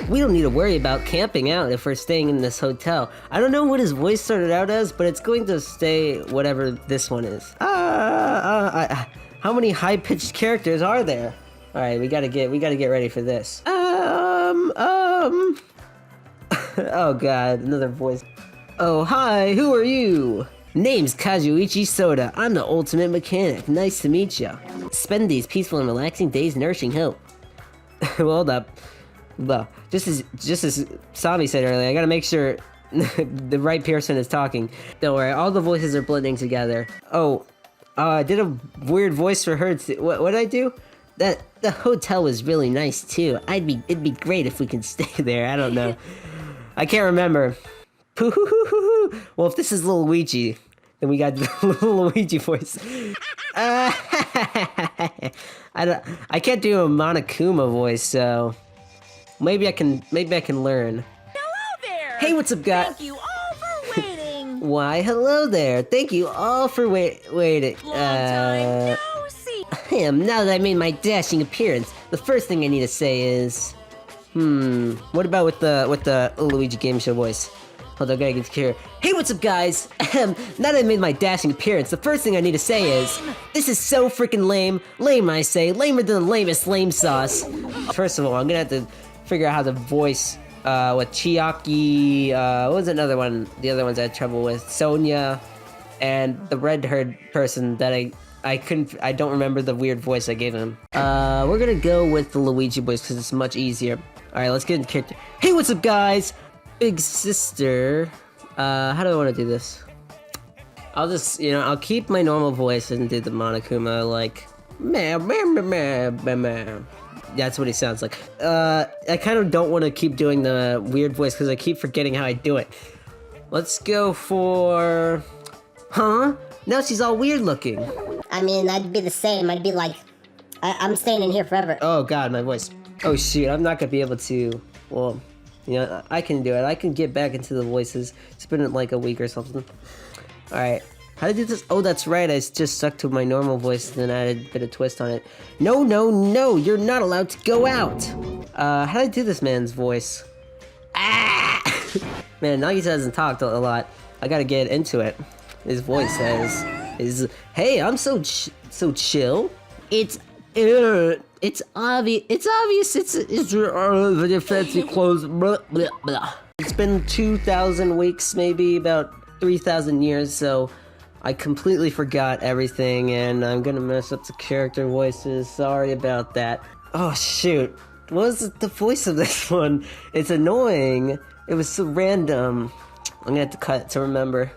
S6: We don't need to worry about camping out if we're staying in this hotel. I don't know what his voice started out as, but it's going to stay whatever this one is. How many high-pitched characters are there? All right, we gotta get ready for this. Oh God, another voice. Oh, hi, who are you? Name's Kazuichi Soda. I'm the ultimate mechanic. Nice to meet ya. Spend these peaceful and relaxing days nourishing hope. Well, hold up. Well, just as Sami said earlier, I gotta make sure the right person is talking. Don't worry, all the voices are blending together. Oh, I did a weird voice for her. What did I do? The hotel was really nice too. It'd be great if we could stay there. I don't know. I can't remember. Well, if this is Lil Luigi, then we got the Lil Luigi voice. I can't do a Monokuma voice, so maybe I can learn.
S18: Hello there.
S6: Hey, what's up, guys?
S18: Thank you all for waiting.
S6: Why, hello there. Thank you all for waiting.
S18: Long time no see.
S6: Now that I made my dashing appearance, the first thing I need to say is, what about with the Luigi Game Show voice? Hold on, I gotta get here. Hey, what's up, guys? Now that I made my dashing appearance, the first thing I need to say is, this is so freaking lame. Lame, I say. Lamer than the lamest lame sauce. First of all, I'm gonna have to figure out how to voice with Chiaki. What was another one? The other ones I had trouble with. Sonia, and the red-haired person that I don't remember the weird voice I gave him. We're gonna go with the Luigi voice because it's much easier. All right, let's get into character. Hey, what's up, guys? Big sister. How do I want to do this? I'll just, I'll keep my normal voice and do the Monokuma, like, meh. That's what he sounds like. I kind of don't want to keep doing the weird voice because I keep forgetting how I do it. Let's go for... Huh? Now she's all weird looking.
S19: I mean, I'd be the same. I'd be like, I'm staying in here forever.
S6: Oh God, my voice. Oh shoot, I'm not gonna be able to, well, I can do it. I can get back into the voices. It's been like a week or something. Alright, how to do this? Oh, that's right, I just stuck to my normal voice and then added a bit of twist on it. No, you're not allowed to go out. How do I do this man's voice? Ah! Man, Nagito hasn't talked a lot. I gotta get into it. His voice is, hey, I'm so chill. It's obvious. It's fancy clothes. Blah, blah, blah. It's been 2,000 weeks, maybe about 3,000 years, so I completely forgot everything, and I'm gonna mess up the character voices. Sorry about that. Oh shoot, what was the voice of this one? It's annoying. It was so random. I'm gonna have to cut it to remember.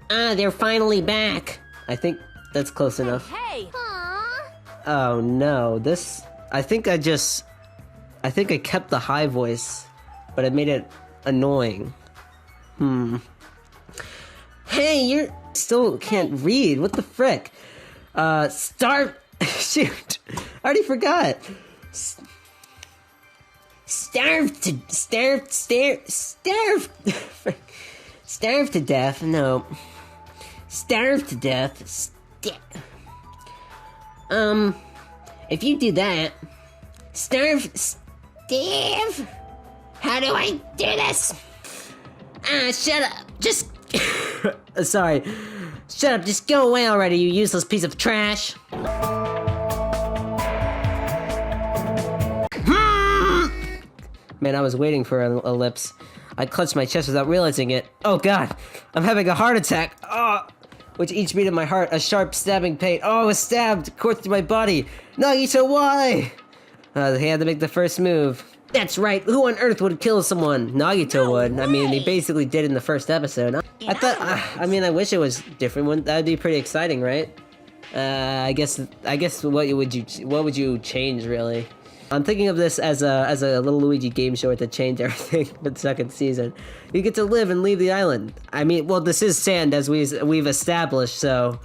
S6: They're finally back. I think that's close enough.
S18: Hey.
S6: Oh no, this... I think I kept the high voice, but I made it annoying. Hey, you still can't read. What the frick? Shoot, I already forgot. Starve to death. No. Starve to death. If you do that, starve. How do I do this? Shut up. Just. Sorry. Shut up. Just go away already, you useless piece of trash. Man, I was waiting for a ellipse. I clutched my chest without realizing it. Oh God, I'm having a heart attack. With each beat of my heart, a sharp stabbing pain. Oh, I was stabbed, coursed through my body. Nagito, why? He had to make the first move. That's right, who on earth would kill someone? Nagito would. I mean, he basically did in the first episode. I thought, I wish it was different. That'd be pretty exciting, right? I guess what would you change, really? I'm thinking of this as a little Luigi game show to change everything for the second season. You get to live and leave the island. I mean, well, this is sand as we've established, so...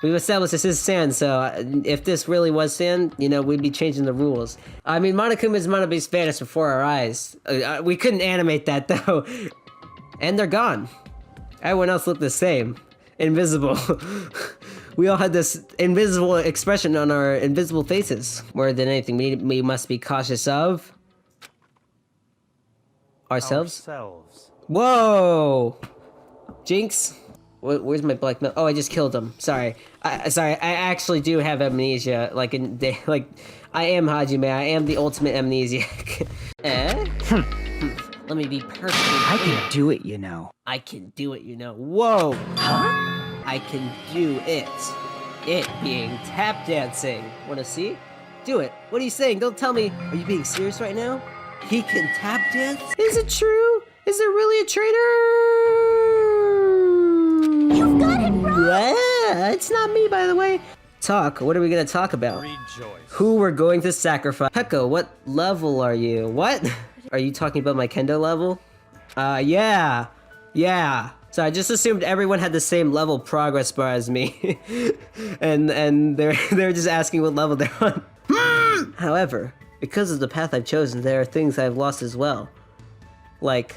S6: We've established this is sand, so if this really was sand, we'd be changing the rules. I mean, Monokuma's Monobe's vanished before our eyes. We couldn't animate that, though. And they're gone. Everyone else looked the same. Invisible. We all had this invisible expression on our invisible faces. More than anything, we must be cautious of...
S1: Ourselves? Whoa! Jinx? Where's my black milk? Oh, I just killed him. Sorry. Sorry, I actually do have amnesia. Like, I am Hajime. I am the ultimate amnesiac. Let me be perfect.
S14: I can do it, you know.
S1: I can do it, you know. Whoa! Huh? I can do it. It being tap dancing. Wanna see? Do it. What are you saying? Don't tell me. Are you being serious right now? He can tap dance? Is it true? Is there really a traitor?
S2: You've got it wrong!
S1: Yeah, it's not me, by the way. Talk. What are we gonna talk about?
S20: Rejoice.
S1: Who we're going to sacrifice. Peko, what level are you? What? Are you talking about my kendo level? Yeah. Yeah. So I just assumed everyone had the same level progress bar as me. and they're just asking what level they're on. However, because of the path I've chosen, there are things I've lost as well. Like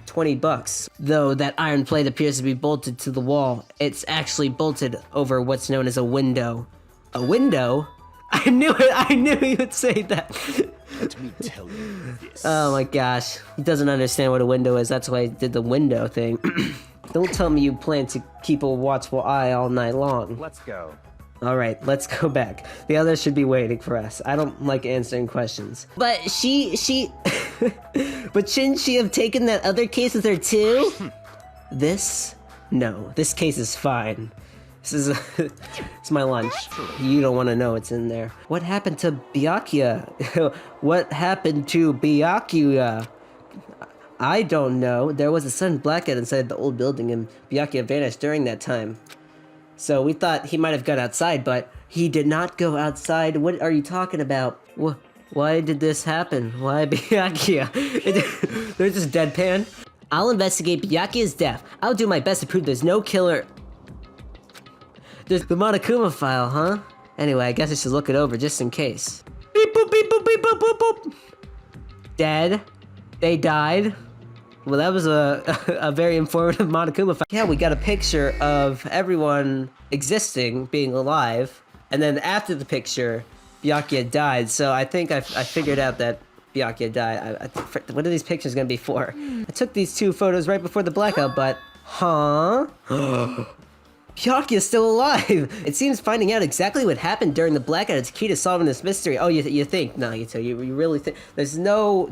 S1: $20. Though that iron plate appears to be bolted to the wall, it's actually bolted over what's known as a window. A window? I knew it! I knew he would say that!
S20: Let me tell you this.
S1: Oh my gosh. He doesn't understand what a window is, that's why I did the window thing. Don't tell me you plan to keep a watchful eye all night long.
S20: Let's go.
S1: Alright, let's go back. The others should be waiting for us. I don't like answering questions. But but shouldn't she have taken that other case with her too? This? No, this case is fine. This is it's my lunch. You don't want to know what's in there. What happened to Byakuya? What happened to Byakuya? I don't know. There was a sudden blackout inside the old building and Byakuya vanished during that time. So we thought he might have gone outside, but he did not go outside. What are you talking about? Why did this happen? Why Byakuya? They're just deadpan. I'll investigate Byakuya's death. I'll do my best to prove there's no killer. There's the Monokuma file, huh? Anyway, I guess I should look it over just in case. Beep boop beep boop beep boop boop boop. Dead. They died. Well, that was a very informative Monokuma file. Yeah, we got a picture of everyone existing, being alive, and then after the picture, Byakuya died. So I think I figured out that Byakuya died. What are these pictures gonna be for? I took these two photos right before the blackout, but huh? Byakuya's still alive! It seems finding out exactly what happened during the blackout is key to solving this mystery. Oh, you think? Nagito, you really think? There's no...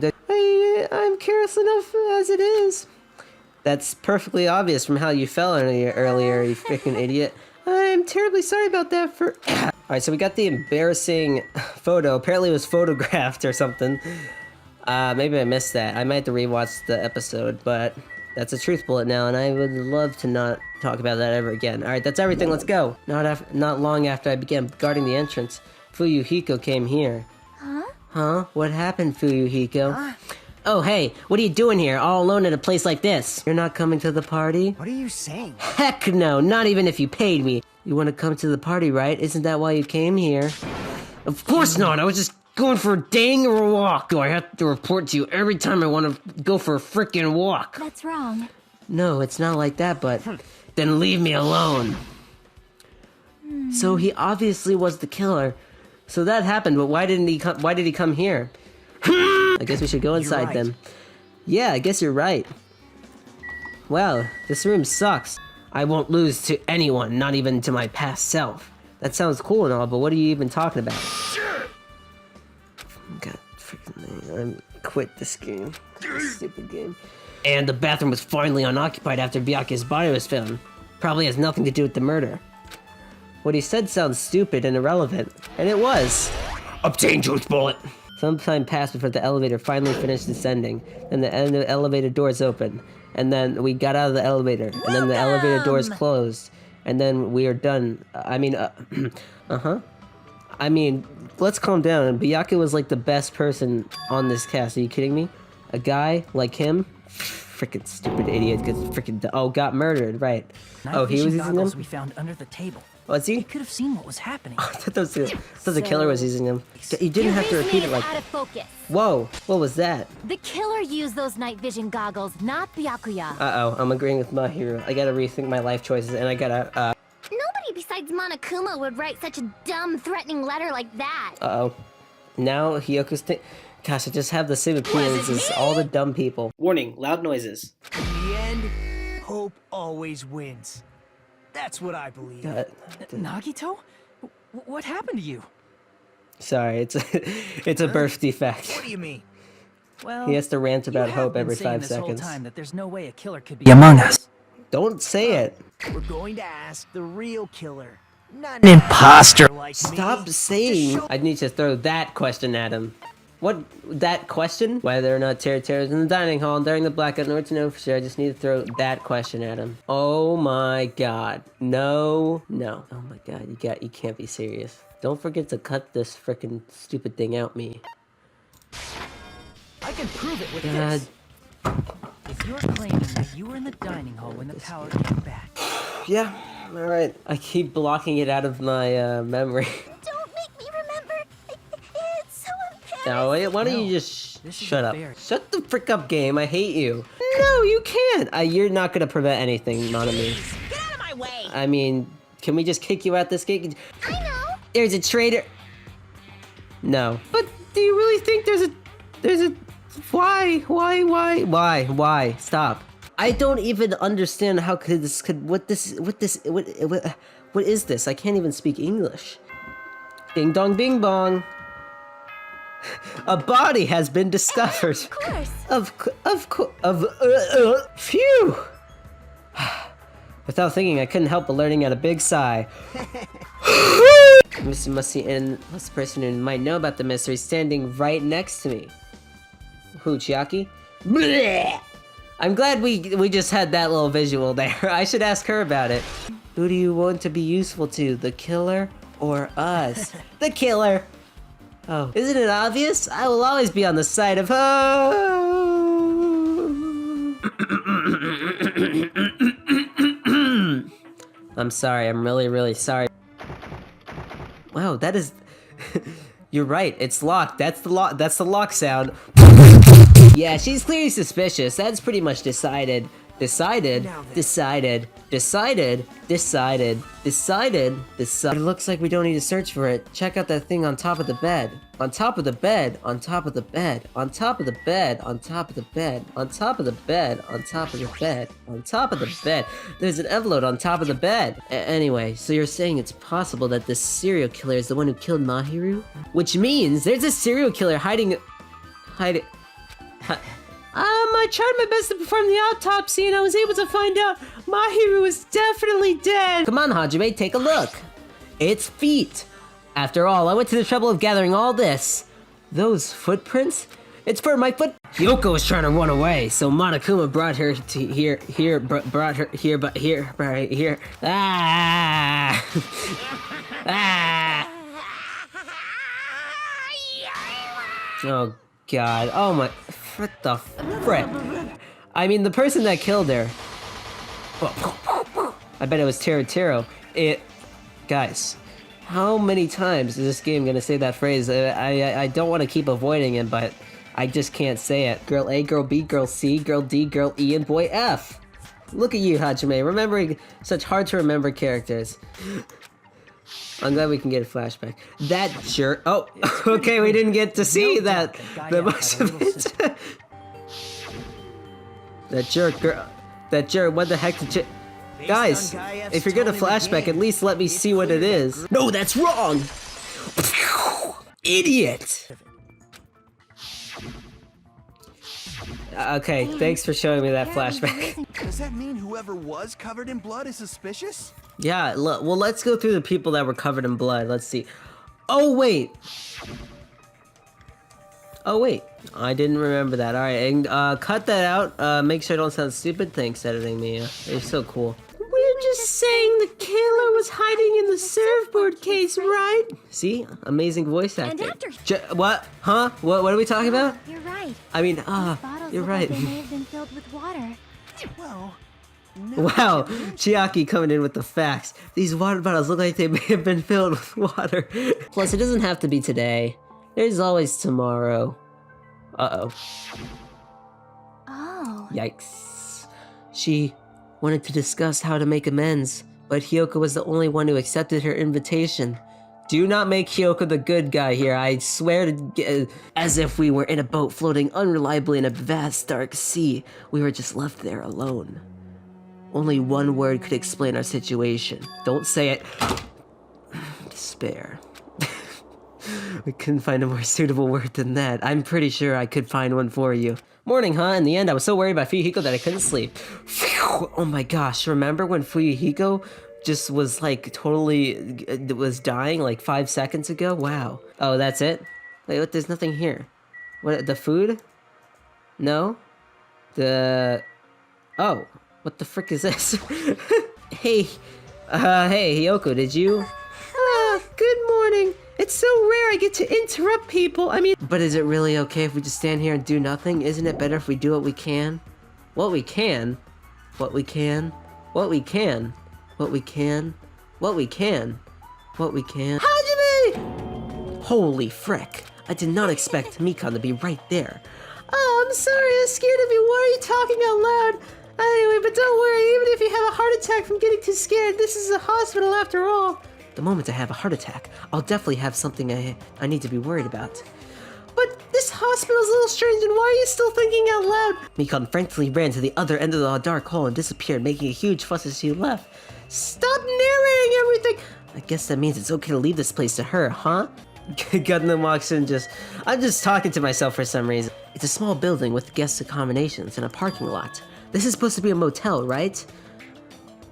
S1: I'm curious enough as it is. That's perfectly obvious from how you fell earlier, you freaking idiot. I'm terribly sorry about that for... Alright, so we got the embarrassing photo. Apparently it was photographed or something. Maybe I missed that. I might have to rewatch the episode, but... That's a truth bullet now, and I would love to not talk about that ever again. Alright, that's everything, let's go! Not long after I began guarding the entrance, Fuyuhiko came here.
S2: Huh?
S1: Huh? What happened, Fuyuhiko? Oh, hey, what are you doing here, all alone at a place like this? You're not coming to the party?
S14: What are you saying?
S1: Heck no, not even if you paid me. You want to come to the party, right? Isn't that why you came here? Of course not, I was just going for a dang or a walk. Do I have to report to you every time I want to go for a frickin' walk?
S2: That's wrong.
S1: No, it's not like that, but then leave me alone. So he obviously was the killer. So that happened, but why did he come here? I guess we should go inside
S14: right.
S1: then. Yeah, I guess you're right. Wow, this room sucks. I won't lose to anyone, not even to my past self. That sounds cool and all, but what are you even talking about? God, freaking I quit this game. This stupid game. And the bathroom was finally unoccupied after Byakuya's body was found. Probably has nothing to do with the murder. What he said sounds stupid and irrelevant, and it was. Obtain truth bullet! Some time passed before the elevator finally finished descending. Then the elevator doors opened. And then we got out of the elevator. And then the elevator doors closed. And then we are done. I mean, I mean, let's calm down. Byakuya was like the best person on this cast. Are you kidding me? A guy like him? Freaking stupid idiot. Got murdered, right. Oh, he was using them?
S4: We found under the table.
S1: Was he?
S4: He could have seen what was happening.
S1: I thought the killer was using them. You didn't have to repeat it like...
S12: out of focus.
S1: Whoa, what was that?
S12: The killer used those night vision goggles, not Byakuya.
S1: Uh-oh, I'm agreeing with my hero. I gotta rethink my life choices, and I gotta,
S2: Nobody besides Monokuma would write such a dumb, threatening letter like that.
S1: Uh-oh. Now Hiyoko's Gosh, I just have the same opinions as all the dumb people. Warning, loud noises.
S8: In the end, hope always wins. That's what I believe.
S4: Nagito? What happened to you?
S1: Sorry, it's a birth defect.
S8: What do you mean?
S4: Well,
S1: He has to rant about hope every 5
S4: this
S1: seconds.
S4: whole time that there's no way a killer could be among us.
S1: Don't say it.
S8: We're going to ask the real killer, not an imposter like me.
S1: Stop saying. I need to throw that question at him. What, that question? Whether or not Teruteru is in the dining hall during the blackout, in order to know for sure, I just need to throw that question at him. Oh my god. No. Oh my god, you can't be serious. Don't forget to cut this frickin' stupid thing out me.
S4: I can prove it with this. If you're claiming that you were in the dining hall when the power came back.
S1: Yeah, alright. I keep blocking it out of my memory.
S2: Don't make me remember. It's so embarrassing.
S1: Now, why don't you just shut up? Shut the frick up, game. I hate you. No, you can't. You're not gonna prevent anything, Monami.
S18: Get out of my way!
S1: I mean, can we just kick you out this gate?
S2: I know.
S1: There's a traitor. No.
S15: But do you really think there's a why?
S1: Stop. I don't even understand how what is this? I can't even speak English. Ding dong bing bong. A body has been discovered. Of course. Phew. Without thinking, I couldn't help but letting out a big sigh. Must see and the person who might know about the mystery standing right next to me. Who, Chiaki? Blech! I'm glad we just had that little visual there. I should ask her about it. Who do you want to be useful to, the killer or us? The killer! Oh, isn't it obvious? I will always be on the side of I'm sorry, I'm really sorry. Wow, that is... You're right, it's locked. That's the lock sound. Yeah, she's clearly suspicious. That's pretty much decided. Decided. It looks like we don't need to search for it. Check out that thing on top of the bed. On top of the bed. On top of the bed. On top of the bed. On top of the bed. On top of the bed. On top of the bed. On top of the bed. There's an envelope on top of the bed. Anyway, so you're saying it's possible that this serial killer is the one who killed Mahiru? Which means there's a serial killer hiding.
S15: I tried my best to perform the autopsy and I was able to find out Mahiru is definitely dead.
S1: Come on, Hajime, take a look. It's feet. After all, I went to the trouble of gathering all this. Those footprints? It's for my foot. Hiyoko was trying to run away, so Monokuma brought her to here. Ah! Ah! Oh God! Oh my! What the frick? I mean, the person that killed her. I bet it was Teruteru. Guys, how many times is this game gonna say that phrase? I don't want to keep avoiding it, but I just can't say it. Girl A, girl B, girl C, girl D, girl E, and boy F. Look at you, Hajime, remembering such hard to remember characters. I'm glad we can get a flashback. That jerk. Oh, okay, we didn't get to see that much of it. That jerk, girl. That jerk. What the heck did you? Guys, if you're gonna flashback, at least let me see what it is. No, that's wrong. Idiot. Okay, thanks for showing me that flashback.
S7: Does that mean whoever was covered in blood is suspicious?
S1: Yeah, well, let's go through the people that were covered in blood. Let's see. Oh, wait. I didn't remember that. All right, and cut that out. Make sure I don't sound stupid. Thanks, editing me. You're so cool.
S15: We're just saying the killer was hiding in the surfboard case, right?
S1: See? Amazing voice acting.
S2: And after...
S1: What? Huh? What are we talking about?
S2: You're right.
S1: I mean, you're right.
S2: They may have been filled with water.
S7: Well...
S1: Wow, Chiaki coming in with the facts. These water bottles look like they may have been filled with water. Plus, it doesn't have to be today. There's always tomorrow. Uh-oh.
S2: Oh.
S1: Yikes. She wanted to discuss how to make amends, but Hiyoko was the only one who accepted her invitation.
S6: Do not make Hiyoko the good guy here. I swear to... As if we were in a boat floating unreliably in a vast dark sea. We were just left there alone. Only one word could explain our situation. Don't say it. Despair. We couldn't find a more suitable word than that. I'm pretty sure I could find one for you. Morning, huh? In the end, I was so worried about Fuyuhiko that I couldn't sleep. Phew! Oh my gosh, remember when Fuyuhiko just was like totally was dying like 5 seconds ago? Wow. Oh, that's it? Wait, what? There's nothing here. What, the food? No? The... Oh, what the frick is this? Hey, hey, Hiyoko, did you...
S15: Good morning. It's so rare I get to interrupt people. I mean...
S6: But is it really okay if we just stand here and do nothing? Isn't it better if we do what we can? What we can? What we can? What we can? What we can? What we can? What we can?
S15: Hajime!
S6: Holy frick. I did not expect Mikan to be right there.
S15: Oh, I'm sorry. I'm scared of you. Why are you talking out loud? Anyway, but don't worry. Even if you have a heart attack from getting too scared, this is a hospital after all.
S6: The moment I have a heart attack, I'll definitely have something I need to be worried about.
S15: But this hospital's a little strange, and why are you still thinking out loud?
S6: Mikan frankly ran to the other end of the dark hole and disappeared, making a huge fuss as she left.
S15: Stop narrating everything!
S6: I guess that means it's okay to leave this place to her, huh? Gundam walks in I'm just talking to myself for some reason. It's a small building with guest accommodations and a parking lot. This is supposed to be a motel, right?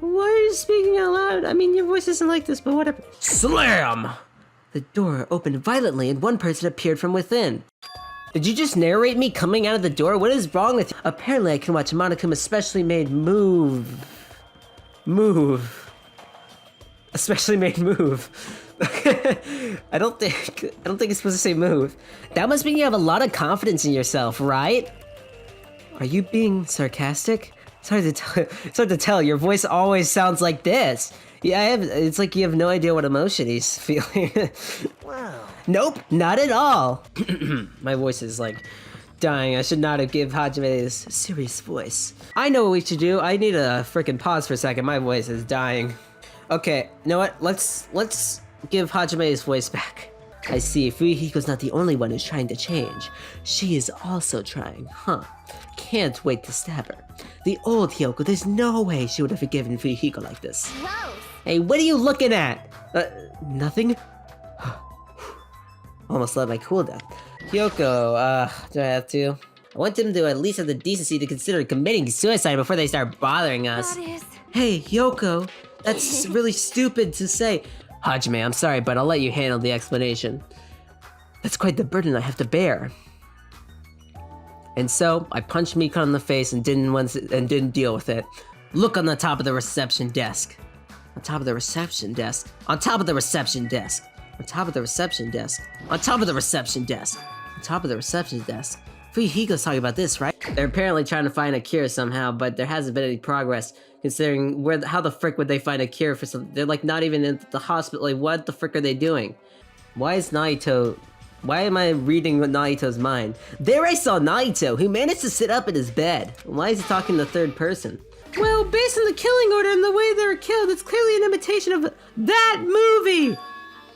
S15: Why are you speaking out loud? I mean, your voice isn't like this, but whatever.
S6: Slam! The door opened violently and one person appeared from within. Did you just narrate me coming out of the door? What is wrong with you? Apparently I can watch Monokuma's specially made move. Especially made move. I don't think it's supposed to say move. That must mean you have a lot of confidence in yourself, right? Are you being sarcastic? It's hard to tell. Your voice always sounds like this. Yeah, it's like you have no idea what emotion he's feeling.
S9: Wow.
S6: Nope, not at all. My voice is like dying. I should not have given Hajime this serious voice. I know what we should do. I need a freaking pause for a second. My voice is dying. Okay, you know what? Let's give Hajime his voice back. I see. Fuyuhiko's not the only one who's trying to change. She is also trying, huh? Can't wait to stab her. The old Hiyoko, there's no way she would have forgiven Fuyuhiko like this.
S2: Gross.
S6: Hey, what are you looking at? Nothing? Almost let my cooldown. Hiyoko, do I have to? I want them to at least have the decency to consider committing suicide before they start bothering us. Hey, Hiyoko, that's really stupid to say. Hajime, I'm sorry, but I'll let you handle the explanation. That's quite the burden I have to bear. And so, I punched Mikan in the face and didn't deal with it. Look on the top of the reception desk. On top of the reception desk. On top of the reception desk. On top of the reception desk. On top of the reception desk. On top of the reception desk. Fuyuhiko's talking about this, right? They're apparently trying to find a cure somehow, but there hasn't been any progress. Considering how the frick would they find a cure for something? They're like not even in the hospital. Like, what the frick are they doing? Why am I reading Naito's mind? There I saw Naito, who managed to sit up in his bed. Why is he talking in the third person?
S15: Well, based on the killing order and the way they were killed, it's clearly an imitation of that movie!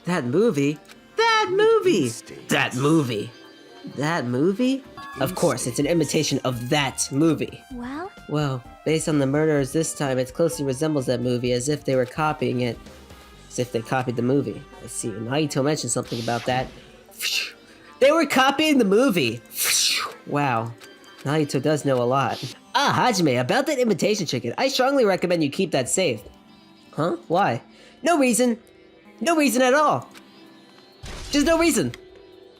S6: That movie?
S15: That movie!
S6: That movie? That movie? Of course, it's an imitation of that movie.
S2: Well?
S6: Well, based on the murders this time, it closely resembles that movie, as if they were copying it. As if they copied the movie. I see. Naito mentioned something about that. They were copying the movie! Wow. Naito does know a lot. Ah, Hajime, about that imitation chicken, I strongly recommend you keep that safe. Huh? Why? No reason. No reason at all. Just no reason.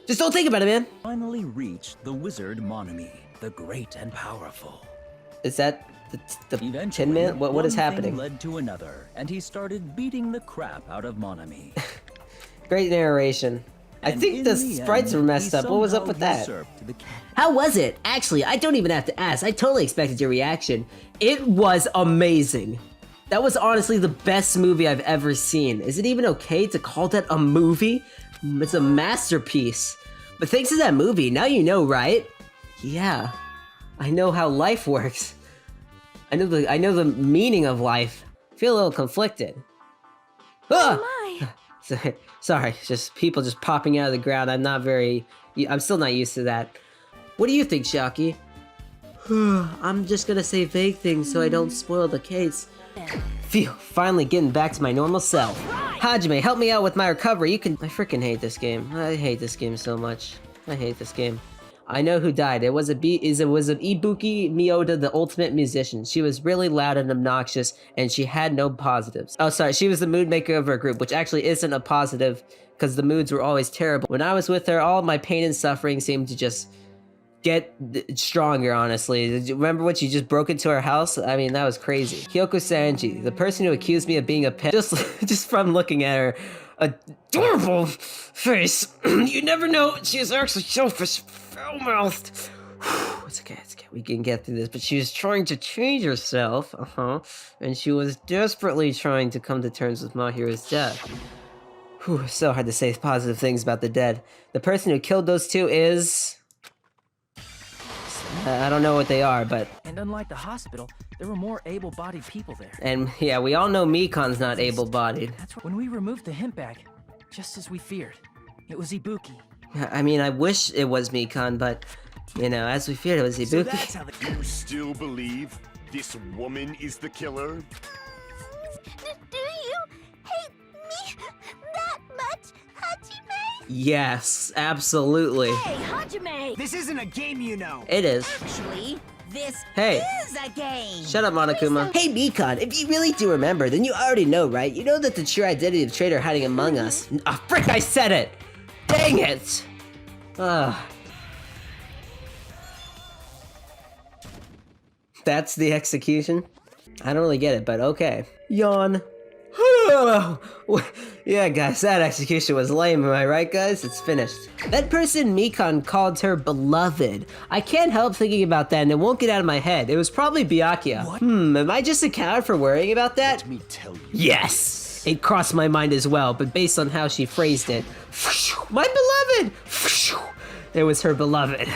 S6: Just don't think about it, man.
S16: Finally reached the wizard Monami, the great and powerful.
S6: Is that the Tin Man? What is happening?
S16: One thing led to another, and he started beating the crap out of Monami.
S6: Great narration. I think the sprites were messed up. What was up with that? How was it? Actually, I don't even have to ask. I totally expected your reaction. It was amazing. That was honestly the best movie I've ever seen. Is it even okay to call that a movie? It's a masterpiece. But thanks to that movie, now you know, right? Yeah. I know how life works. I know the meaning of life. I feel a little conflicted.
S13: Oh my!
S6: Sorry, just people just popping out of the ground. I'm still not used to that. What do you think, Chiaki? I'm just gonna say vague things so I don't spoil the case. Phew, finally getting back to my normal self. Hajime, help me out with my recovery. I freaking hate this game. I hate this game so much. I hate this game. I know who died. It was Ibuki Miyoda, the ultimate musician. She was really loud and obnoxious, and she had no positives. Oh, sorry, she was the mood maker of her group, which actually isn't a positive, because the moods were always terrible. When I was with her, all my pain and suffering seemed to just get stronger, honestly. Remember when she just broke into our house? I mean, that was crazy. Hiyoko Sanji, the person who accused me of being a pimp, just from looking at her adorable face, you never know what she is actually selfish, foul-mouthed. It's okay, we can get through this. But she was trying to change herself, and she was desperately trying to come to terms with Mahiru's death. Whew, so hard to say positive things about the dead. The person who killed those two is... I don't know what they are, but...
S4: And unlike the hospital, there were more able-bodied people there.
S6: And yeah, we all know Mikan's not able-bodied.
S4: That's when we removed the hemp bag, just as we feared. It was Ibuki.
S6: I mean, I wish it was Mikan, but, you know, as we feared, it was Ibuki.
S3: So that's how you still believe this woman is the killer?
S2: Do you hate me that much, Hajime?
S6: Yes, absolutely.
S18: Hey, Hajime!
S14: This isn't a game, you know.
S6: It is.
S18: Actually, this
S6: is
S18: a game.
S6: Shut up, Monokuma.
S1: Hey, Mikan, if you really do remember, then you already know, right? You know that the true identity of Traitor hiding among us.
S6: Ah, frick, I said it! Dang it! That's the execution? I don't really get it, but okay. Yawn. Yeah, guys, that execution was lame, am I right, guys? It's finished. That person Mikan called her beloved. I can't help thinking about that, and it won't get out of my head. It was probably Byakuya. Am I just a coward for worrying about that?
S20: Let me tell you.
S6: Yes! It crossed my mind as well, but based on how she phrased it, my beloved! It was her beloved.